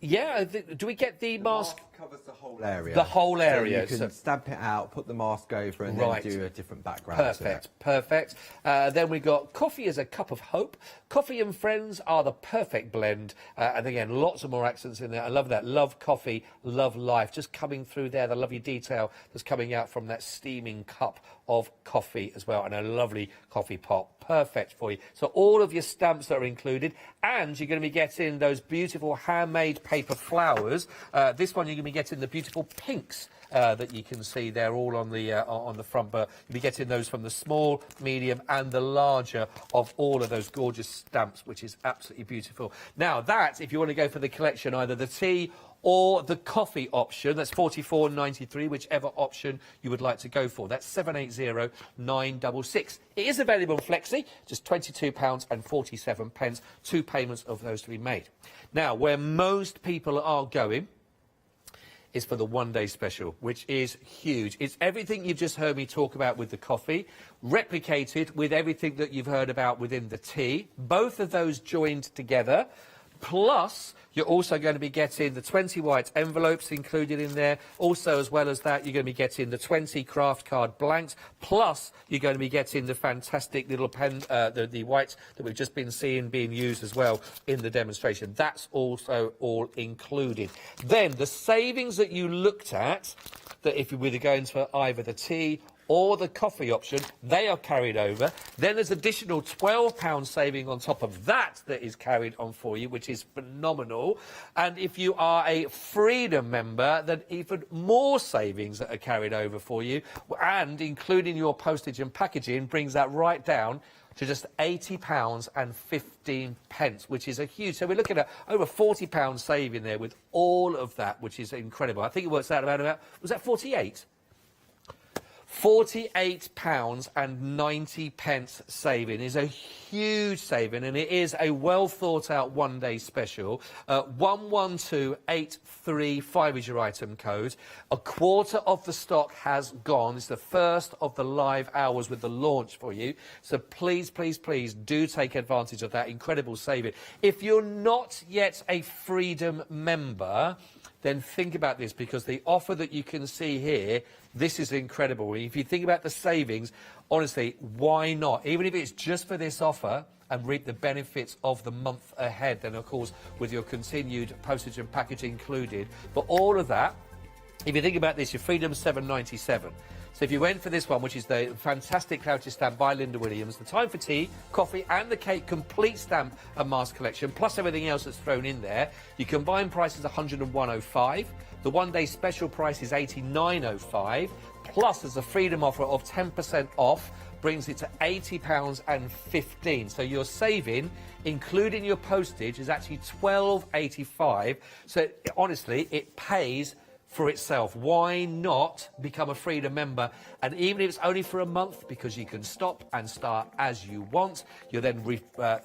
Yeah, do we get the mask? Covers the whole area. The whole area. So you can stamp it out, put the mask over, and then do a different background. Perfect. Then we got Coffee is a Cup of Hope. Coffee and Friends are the perfect blend. And again, lots of more accents in there. I love that. Love coffee, love life. Just coming through there, the lovely detail that's coming out from that steaming cup of coffee as well, and a lovely coffee pot. Perfect for you. So all of your stamps are included, and you're going to be getting those beautiful handmade paper flowers. This one you're going to be getting the beautiful pinks that you can see there all on the front, but you'll be getting those from the small, medium and the larger of all of those gorgeous stamps, which is absolutely beautiful. Now that, if you want to go for the collection, either the tea or the coffee option, that's £44.93, whichever option you would like to go for. That's 780-966. It is available on Flexi, just £22.47, 2 payments of those to be made. Now, where most people are going is for the one-day special, which is huge. It's everything you've just heard me talk about with the coffee, replicated with everything that you've heard about within the tea, both of those joined together. Plus, you're also going to be getting the 20 white envelopes included in there. Also, as well as that, you're going to be getting the 20 craft card blanks. Plus, you're going to be getting the fantastic little pen, the whites that we've just been seeing being used as well in the demonstration. That's also all included. Then, the savings that you looked at, that if you were going for either the tea or the coffee option, they are carried over. Then there's additional £12 saving on top of that is carried on for you, which is phenomenal. And if you are a Freedom member, then even more savings that are carried over for you, and including your postage and packaging brings that right down to just £80.15, which is a huge... So we're looking at over £40 saving there with all of that, which is incredible. I think it works out about was that 48? £48.90 saving is a huge saving, and it is a well thought out one-day special. 112835 is your item code. A quarter of the stock has gone. It's the first of the live hours with the launch for you. So please, please, please do take advantage of that incredible saving. If you're not yet a Freedom member, then think about this, because the offer that you can see here, this is incredible. If you think about the savings, honestly, why not? Even if it's just for this offer, and reap the benefits of the month ahead, then of course with your continued postage and packaging included. But all of that, if you think about this, your Freedom's $7.97. So if you went for this one, which is the fantastic Clarity stamp by Linda Williams, the Time for Tea, Coffee and the Cake complete stamp and mask collection, plus everything else that's thrown in there, your combined price is $101.05. The one-day special price is $89.05. Plus, there's a Freedom offer of 10% off, brings it to £80.15. So your saving, including your postage, is actually $12.85. So honestly, it pays for itself. Why not become a Freedom member? And even if it's only for a month, because you can stop and start as you want, you're then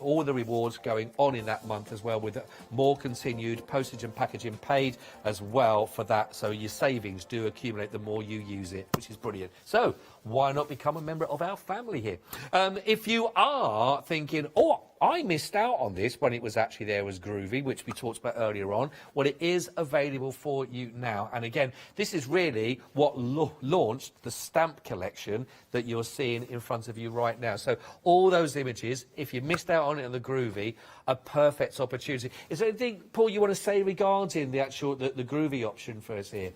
all the rewards going on in that month as well, with more continued postage and packaging paid as well for that. So your savings do accumulate the more you use it, which is brilliant. So why not become a member of our family here? If you are thinking, oh, I missed out on this when it was actually there as Groovy, which we talked about earlier on. Well, it is available for you now. And again, this is really what launched the stamp collection that you're seeing in front of you right now. So all those images, if you missed out on it on the Groovy, a perfect opportunity. Is there anything, Paul, you want to say regarding the actual the Groovy option for us here?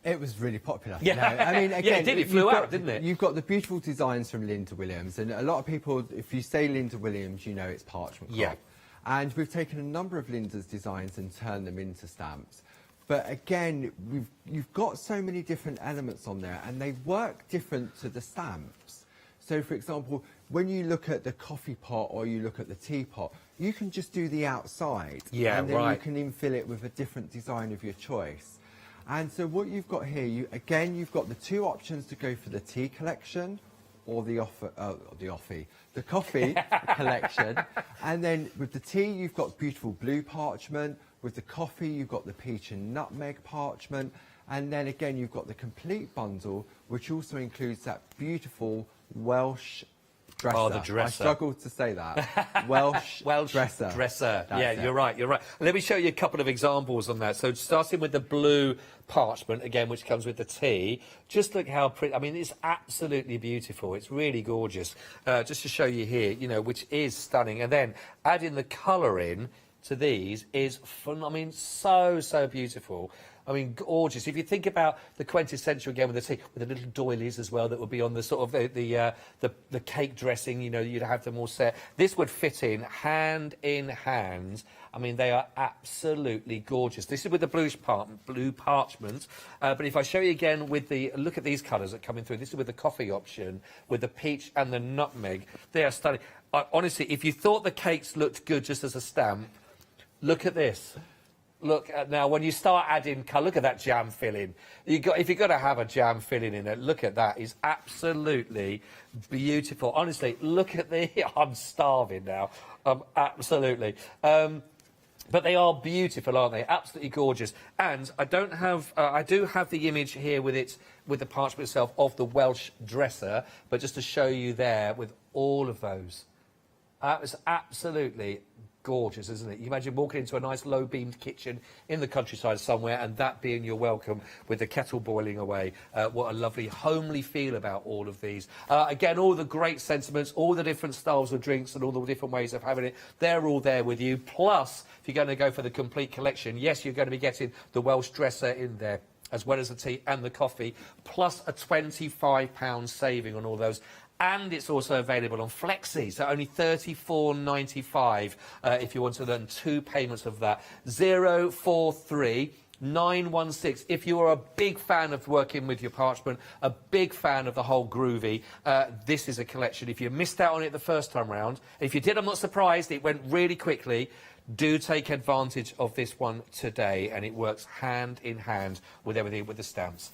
It was really popular. Yeah, no, I mean, again, yeah, it did. It flew out, didn't it? You've got the beautiful designs from Linda Williams, and a lot of people, if you say Linda Williams, you know it's parchment cloth. Yeah. And we've taken a number of Linda's designs and turned them into stamps. But again, you've got so many different elements on there, and they work different to the stamps. So, for example, when you look at the coffee pot or you look at the teapot, you can just do the outside. Yeah, and then right. you can infill it with a different design of your choice. And so what you've got here, you've got the two options to go for the tea collection or the coffee collection. And then with the tea, you've got beautiful blue parchment. With the coffee, you've got the peach and nutmeg parchment. And then again, you've got the complete bundle, which also includes that beautiful Welsh dresser. Oh, the dresser. I struggled to say that. Welsh dresser. Yeah, you're right. Let me show you a couple of examples on that. So starting with the blue parchment, again, which comes with the tea. Just look how pretty. I mean, it's absolutely beautiful. It's really gorgeous. Just to show you here, you know, which is stunning. And then adding the colour in to these is fun. I mean, so beautiful. I mean, gorgeous. If you think about the quintessential again with the tea, with the little doilies as well that would be on the sort of the cake dressing, you know, you'd have them all set. This would fit in hand. I mean, they are absolutely gorgeous. This is with the blue parchment. But if I show you again with the look at these colours that are coming through. This is with the coffee option, with the peach and the nutmeg. They are stunning. Honestly, if you thought the cakes looked good just as a stamp, look at this. Look at now when you start adding colour. Look at that jam filling. If you've got to have a jam filling in it, look at that. It's absolutely beautiful. Honestly, look at the. I'm starving now. Absolutely. But they are beautiful, aren't they? Absolutely gorgeous. And I don't have. I do have the image here with the parchment itself of the Welsh dresser. But just to show you there with all of those, it's absolutely gorgeous, isn't it? You imagine walking into a nice low-beamed kitchen in the countryside somewhere and that being your welcome with the kettle boiling away. What a lovely homely feel about all of these. Again, all the great sentiments, all the different styles of drinks and all the different ways of having it, they're all there with you. Plus, if you're going to go for the complete collection, yes, you're going to be getting the Welsh dresser in there, as well as the tea and the coffee, plus a £25 saving on all those. And it's also available on Flexi, so only $34.95 if you want to learn 2 payments of that. 043 916. If you are a big fan of working with your parchment, a big fan of the whole Groovy, this is a collection. If you missed out on it the first time round, if you did, I'm not surprised. It went really quickly. Do take advantage of this one today, and it works hand in hand with everything with the stamps.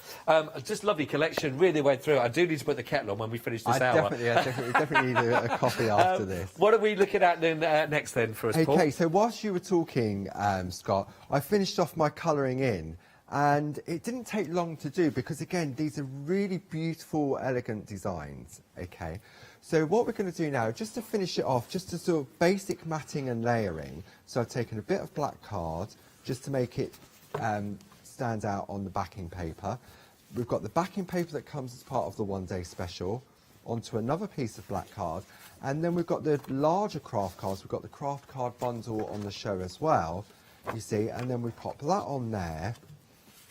Just lovely collection, really went through it. I do need to put the kettle on when we finish this hour. Definitely need a coffee after this. What are we looking at then, next then for us, Paul? Okay, so whilst you were talking, Scott, I finished off my colouring in, and it didn't take long to do because, again, these are really beautiful, elegant designs, okay? So what we're going to do now, just to finish it off, just a sort of basic matting and layering. So I've taken a bit of black card just to make it stand out on the backing paper. We've got the backing paper that comes as part of the one-day special onto another piece of black card, and then we've got the larger craft cards. We've got the craft card bundle on the show as well, you see, and then we pop that on there,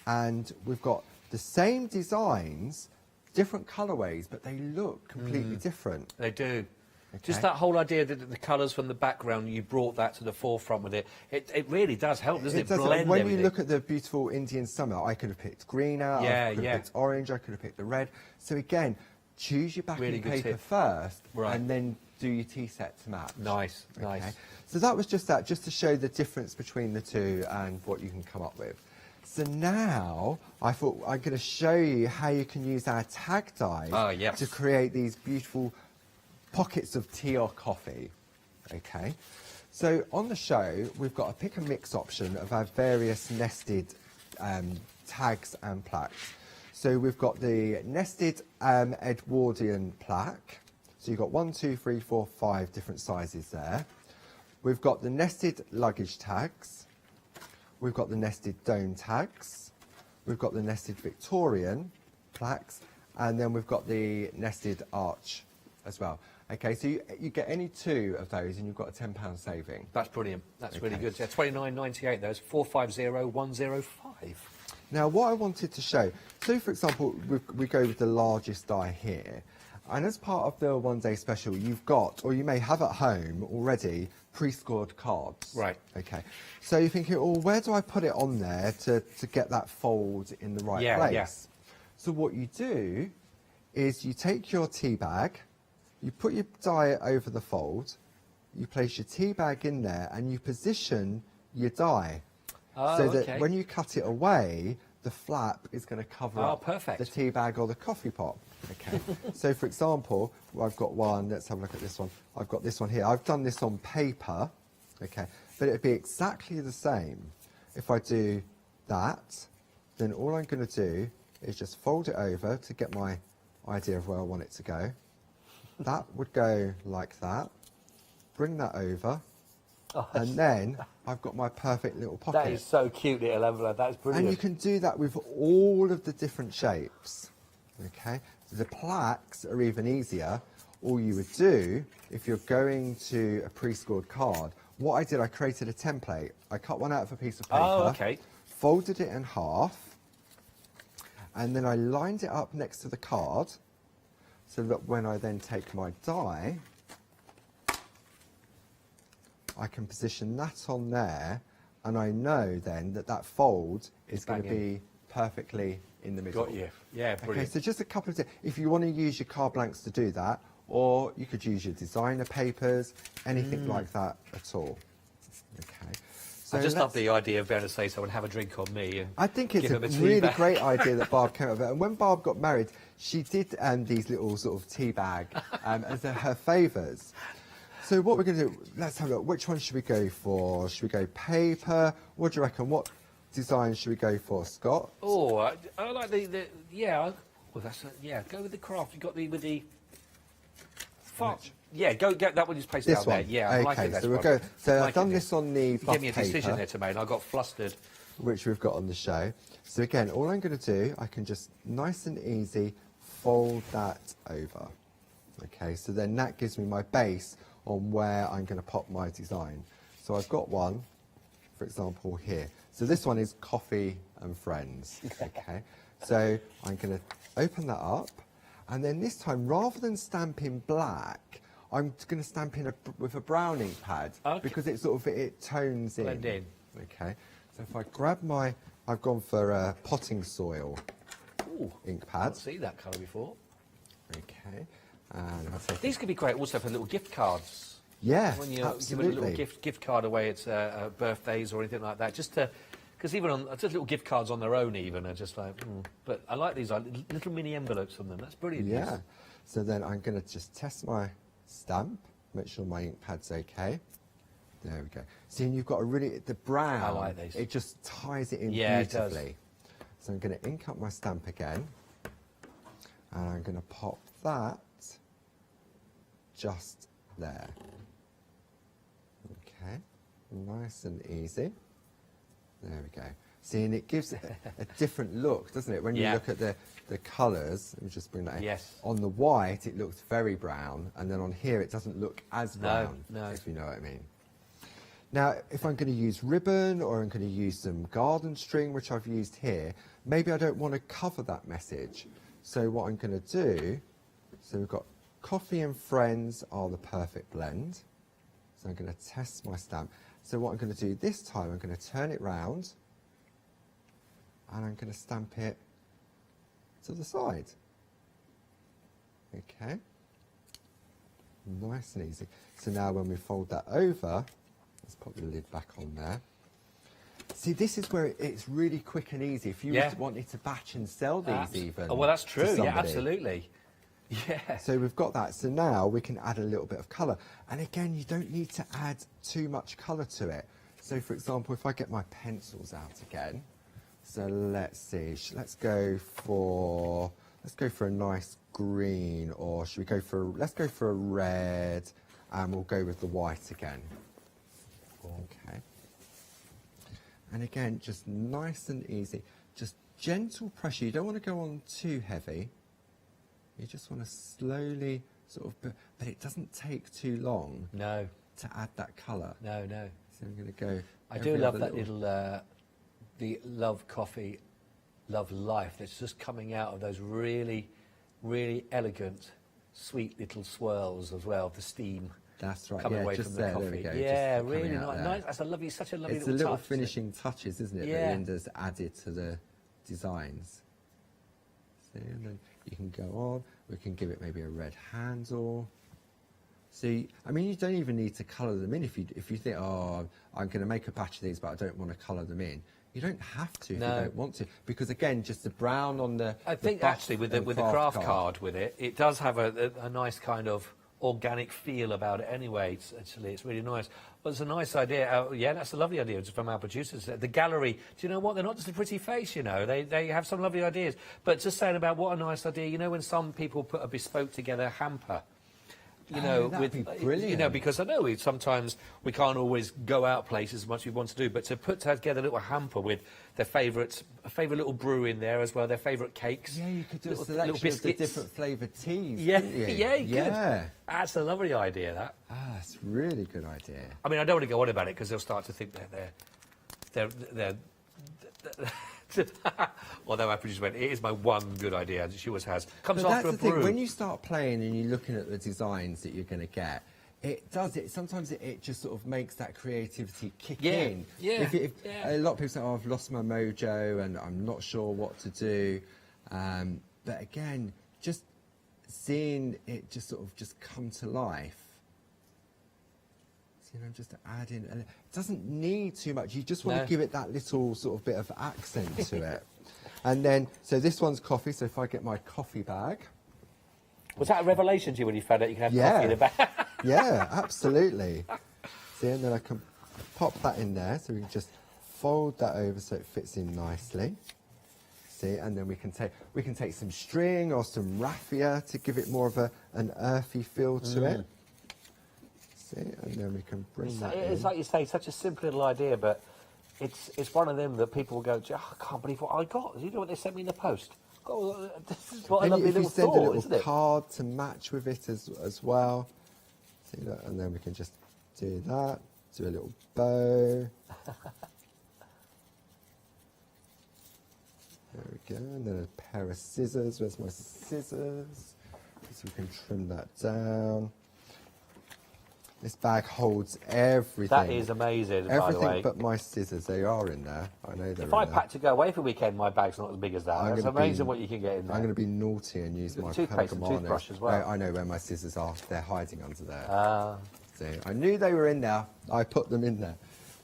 and we've got the same designs, different colourways, but they look completely different. They do. Okay. Just that whole idea that the colours from the background, you brought that to the forefront with it. It really does help, doesn't it? Does. Blend when everything. you look at the beautiful Indian summer, I could have picked green out, I could have picked orange, I could have picked the red. So again, choose your backing Really good paper tip. first, Right. and then do your tea set to match. Nice, nice. So that was just that, just to show the difference between the two and what you can come up with. So now, I thought I'm going to show you how you can use our tag dies to create these beautiful pockets of tea or coffee. Okay, so on the show, we've got a pick and mix option of our various nested tags and plaques. So we've got the nested Edwardian plaque. So you've got 1, 2, 3, 4, 5 different sizes there. We've got the nested luggage tags. We've got the nested dome tags. We've got the nested Victorian plaques. And then we've got the nested arch as well. Okay, so you get any 2 of those and you've got a £10 saving. That's brilliant. That's really good. Yeah, $29.98. Those 450105. Now, what I wanted to show, so for example, we go with the largest die here, and as part of the one-day special, you've got, or you may have at home already, pre-scored cards. Right. Okay. So you're thinking, oh, where do I put it on there to get that fold in the right place? Yeah. So what you do is you take your tea bag, you put your die over the fold, you place your tea bag in there, and you position your die. So that when you cut it away, the flap is going to cover up the tea bag or the coffee pot. Okay. So, for example, I've got one. Let's have a look at this one. I've got this one here. I've done this on paper. Okay. But it'd be exactly the same. If I do that, then all I'm going to do is just fold it over to get my idea of where I want it to go. That would go like that. Bring that over. And then I've got my perfect little pocket. That is so cute, little envelope. That's brilliant. And you can do that with all of the different shapes. Okay, so the plaques are even easier. All you would do, if you're going to a pre-scored card, what I did, I created a template. I cut one out of a piece of paper, folded it in half, and then I lined it up next to the card, so that when I then take my die, I can position that on there, and I know then that that fold is going to be perfectly in the middle. Got you. Yeah, brilliant. Okay, so just a couple of if you want to use your card blanks to do that, or you could use your designer papers, anything like that at all. Okay. So I just love the idea of being able to say someone have a drink on me. And I think it's give a them tea really bag. great idea that Barb came up with. And when Barb got married, she did these little sort of tea bag as her favours. So what we're going to do, let's have a look. Which one should we go for? Should we go paper? What do you reckon? What design should we go for, Scott? Oh, I like the yeah. Well, that's go with the craft. You got the with the. Yeah, go get that one. Just place it This out one. there. Yeah, Okay, I like it. so we'll go. So I've done this on the buff Give me a decision paper, there to make. And I got flustered. which we've got on the show. So again, all I'm going to do, I can just nice and easy fold that over. Okay, so then that gives me my base on where I'm going to pop my design. So I've got one, for example, here. So this one is Coffee and Friends. Okay, so I'm going to open that up, and then this time, rather than stamp in black, I'm going to stamp in with a brown ink pad because it sort of it tones in. Blend in. Okay, so if I grab my, I've gone for potting soil ink pad. I've see that colour before. Okay, and I'll take These could be great also for little gift cards. Yeah, when you absolutely. give a little gift card away at birthdays or anything like that, just to. Because even on just little gift cards on their own, even are just like. But I like these little mini envelopes from them. That's brilliant. Yeah. This. So then I'm going to just test my stamp, make sure my ink pad's okay. There we go. See, and you've got a really the brown. I like these. It just ties it in Yeah, beautifully. it does. So I'm going to ink up my stamp again, and I'm going to pop that just there. Okay, nice and easy. There we go. See, and it gives a different look, doesn't it? When you look at the colours, let me just bring that in. Yes. On the white, it looks very brown, and then on here, it doesn't look as brown, no. if you know what I mean. Now, if I'm going to use ribbon, or I'm going to use some garden string, which I've used here, maybe I don't want to cover that message. So what I'm going to do, so we've got Coffee and Friends are the perfect blend. So I'm going to test my stamp. So what I'm going to do this time, I'm going to turn it round, and I'm going to stamp it to the side. Okay. Nice and easy. So now when we fold that over, let's put the lid back on there. See, this is where it's really quick and easy. If you wanted to batch and sell these even. Oh, well, that's true. to Yeah, somebody. absolutely. Yeah. So we've got that. So now we can add a little bit of colour. And again, you don't need to add too much colour to it. So, for example, if I get my pencils out again. So let's see. Let's go for a nice green, or should we go for? Let's go for a red, and we'll go with the white again. Okay. And again, just nice and easy. Just gentle pressure. You don't want to go on too heavy. You just want to slowly sort of, but it doesn't take too long. No. To add that colour. No. So I'm going to go. I do love that little, the love coffee, love life that's just coming out of those really, really elegant, sweet little swirls as well, the steam. That's right. Coming away just from the there, coffee. There we go. Yeah, just really coming out nice. there. That's a lovely, such a lovely It's little the little touch. finishing touches, isn't it? Yeah. That Linda's added to the designs. See, and then you can go on. We can give it maybe a red handle. See, I mean, you don't even need to colour them in if you think, oh, I'm going to make a batch of these, but I don't want to colour them in. You don't have to if you don't want to, because again, just the brown on the. I think actually with the craft card with it, it does have a nice kind of organic feel about it anyway. It's really nice. Well, it's a nice idea. Yeah, that's a lovely idea from our producers. The gallery, do you know what? They're not just a pretty face, you know. They have some lovely ideas. But just saying about what a nice idea, you know, when some people put a bespoke together hamper, you know, that'd be brilliant. You know, because I know sometimes we can't always go out places as much as we want to do, but to put together a little hamper with their favourite little brew in there as well, their favourite cakes. Yeah, you could do a little selection of the biscuits. different flavoured teas. Yeah, couldn't you? yeah, you yeah. could. That's a lovely idea, that. That's a really good idea. I mean, I don't want to go on about it because they'll start to think they're although my producer went, it is my one good idea, and she always has. Comes But after that's a the brew. thing, when you start playing and you're looking at the designs that you're going to get, sometimes it just sort of makes that creativity kick in. Yeah, A lot of people say, oh, I've lost my mojo and I'm not sure what to do. But again, just seeing it just sort of just come to life. You know, just to add in, and it doesn't need too much. You just want to give it that little sort of bit of accent to it. And then, so this one's coffee. So if I get my coffee bag. Was that a revelation to you when you found out you can have coffee in a bag? Yeah, absolutely. See, and then I can pop that in there. So we can just fold that over so it fits in nicely. See, and then we can take some string or some raffia to give it more of an earthy feel to it. And then we can bring that in. It's like you say, such a simple little idea, but it's one of them that people will go, oh, I can't believe what I got. You know what they sent me in the post? Oh, this is what a lovely little thought, if you send a isn't little it? card to match with it as well. See that? And then we can just do that, do a little bow. There we go, and then a pair of scissors. Where's my scissors? So we can trim that down. This bag holds everything. That is amazing, by the way. Everything but my scissors. They are in there. I know they're If in I there. pack to go away for the weekend, my bag's not as big as that. It's amazing what you can get in there. I'm going to be naughty and use my toothpaste and toothbrush as well. I know where my scissors are. They're hiding under there. See, I knew they were in there. I put them in there.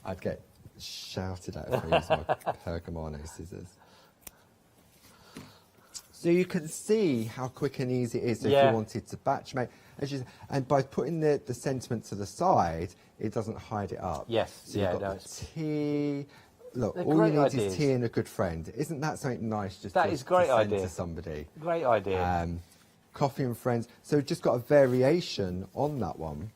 I'd get shouted at if I used my Pergamano scissors. So you can see how quick and easy it is if you wanted to batch make. And by putting the sentiment to the side, it doesn't hide it up. Yes, so you've got the tea. Look, all you need is tea and a good friend. Isn't that something nice just to send to somebody? Great idea. Coffee and friends. So just got a variation on that one.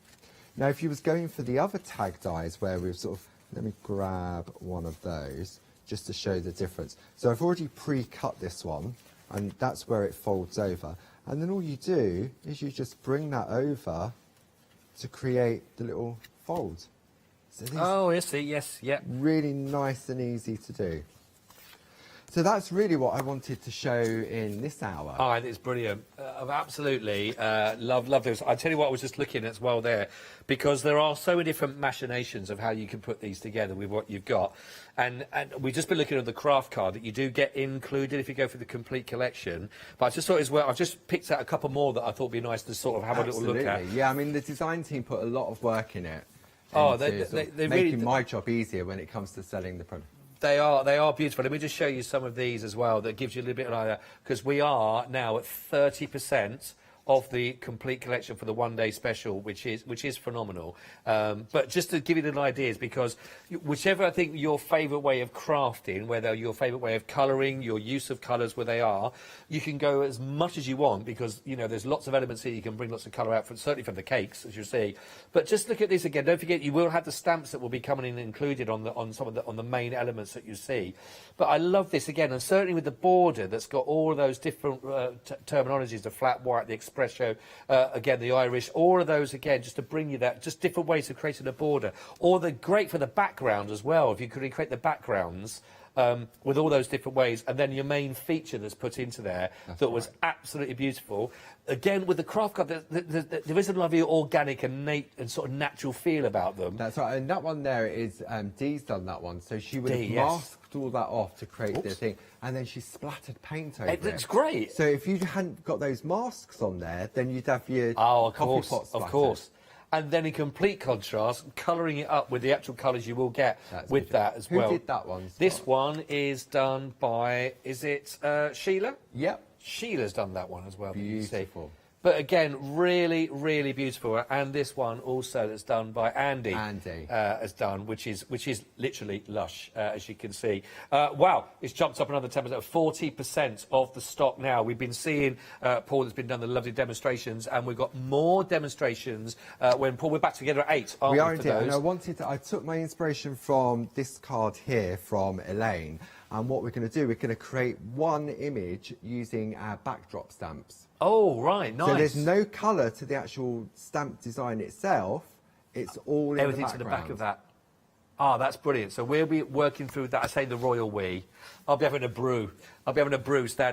Now, if you was going for the other tag dies where we've sort of, let me grab one of those. just to show the difference. So I've already pre-cut this one, and that's where it folds over. And then all you do is you just bring that over to create the little fold. So oh, I see, yes, yeah. Really nice and easy to do. So that's really what I wanted to show in this hour. Oh, it's brilliant. Absolutely. Love this. I tell you what, I was just looking as well there, because there are so many different machinations of how you can put these together with what you've got. And we've just been looking at the craft card that you do get included if you go for the complete collection. But I just thought as well, I've just picked out a couple more that I thought would be nice to sort of have a little look at. Yeah, I mean, the design team put a lot of work in it. Oh, they making really my job easier when it comes to selling the product. They are beautiful. Let me just show you some of these as well. That gives you a little bit of an idea, because we are now at 30% of the complete collection for the one-day special, which is phenomenal. But just to give you an idea, because whichever I think your favourite way of crafting, whether your favourite way of colouring, your use of colours where they are, you can go as much as you want, because you know there's lots of elements here. You can bring lots of colour out, certainly from the cakes, as you see. But just look at this again. Don't forget, you will have the stamps that will be coming in included on some of the main elements that you see. But I love this again, and certainly with the border that's got all of those different terminologies, the flat white, the espresso, again the Irish, all of those again, just to bring you that, just different ways of creating a border. Or they're great for the background as well, if you could create the backgrounds with all those different ways, and then your main feature that's put into there was absolutely beautiful. Again, with the craft card, there is a lovely organic and sort of natural feel about them. That's right, and that one there is, Dee's done that one, so she would have masked all that off to create the thing, and then she splattered paint over it. It's great. So if you hadn't got those masks on there, then you'd have your coffee pot splattered. Of course. And then in complete contrast, colouring it up with the actual colours you will get with that as well. Who did that one? This one is done by, is it Sheila? Yep. Sheila's done that one as well. Beautiful. But again, really, really beautiful. And this one also that's done by Andy. Has done, which is literally lush, as you can see. Wow, it's jumped up another 10%, 40% of the stock now. We've been seeing Paul has been done the lovely demonstrations, and we've got more demonstrations when Paul, we're back together at 8, aren't we? We are for indeed, those? and I took my inspiration from this card here from Elaine. And what we're going to do, we're going to create one image using our backdrop stamps. Oh, right, nice. So there's no colour to the actual stamp design itself. It's all everything to the back of that. Ah, that's brilliant. So we'll be working through that. I say the royal we. I'll be having a brew. Standing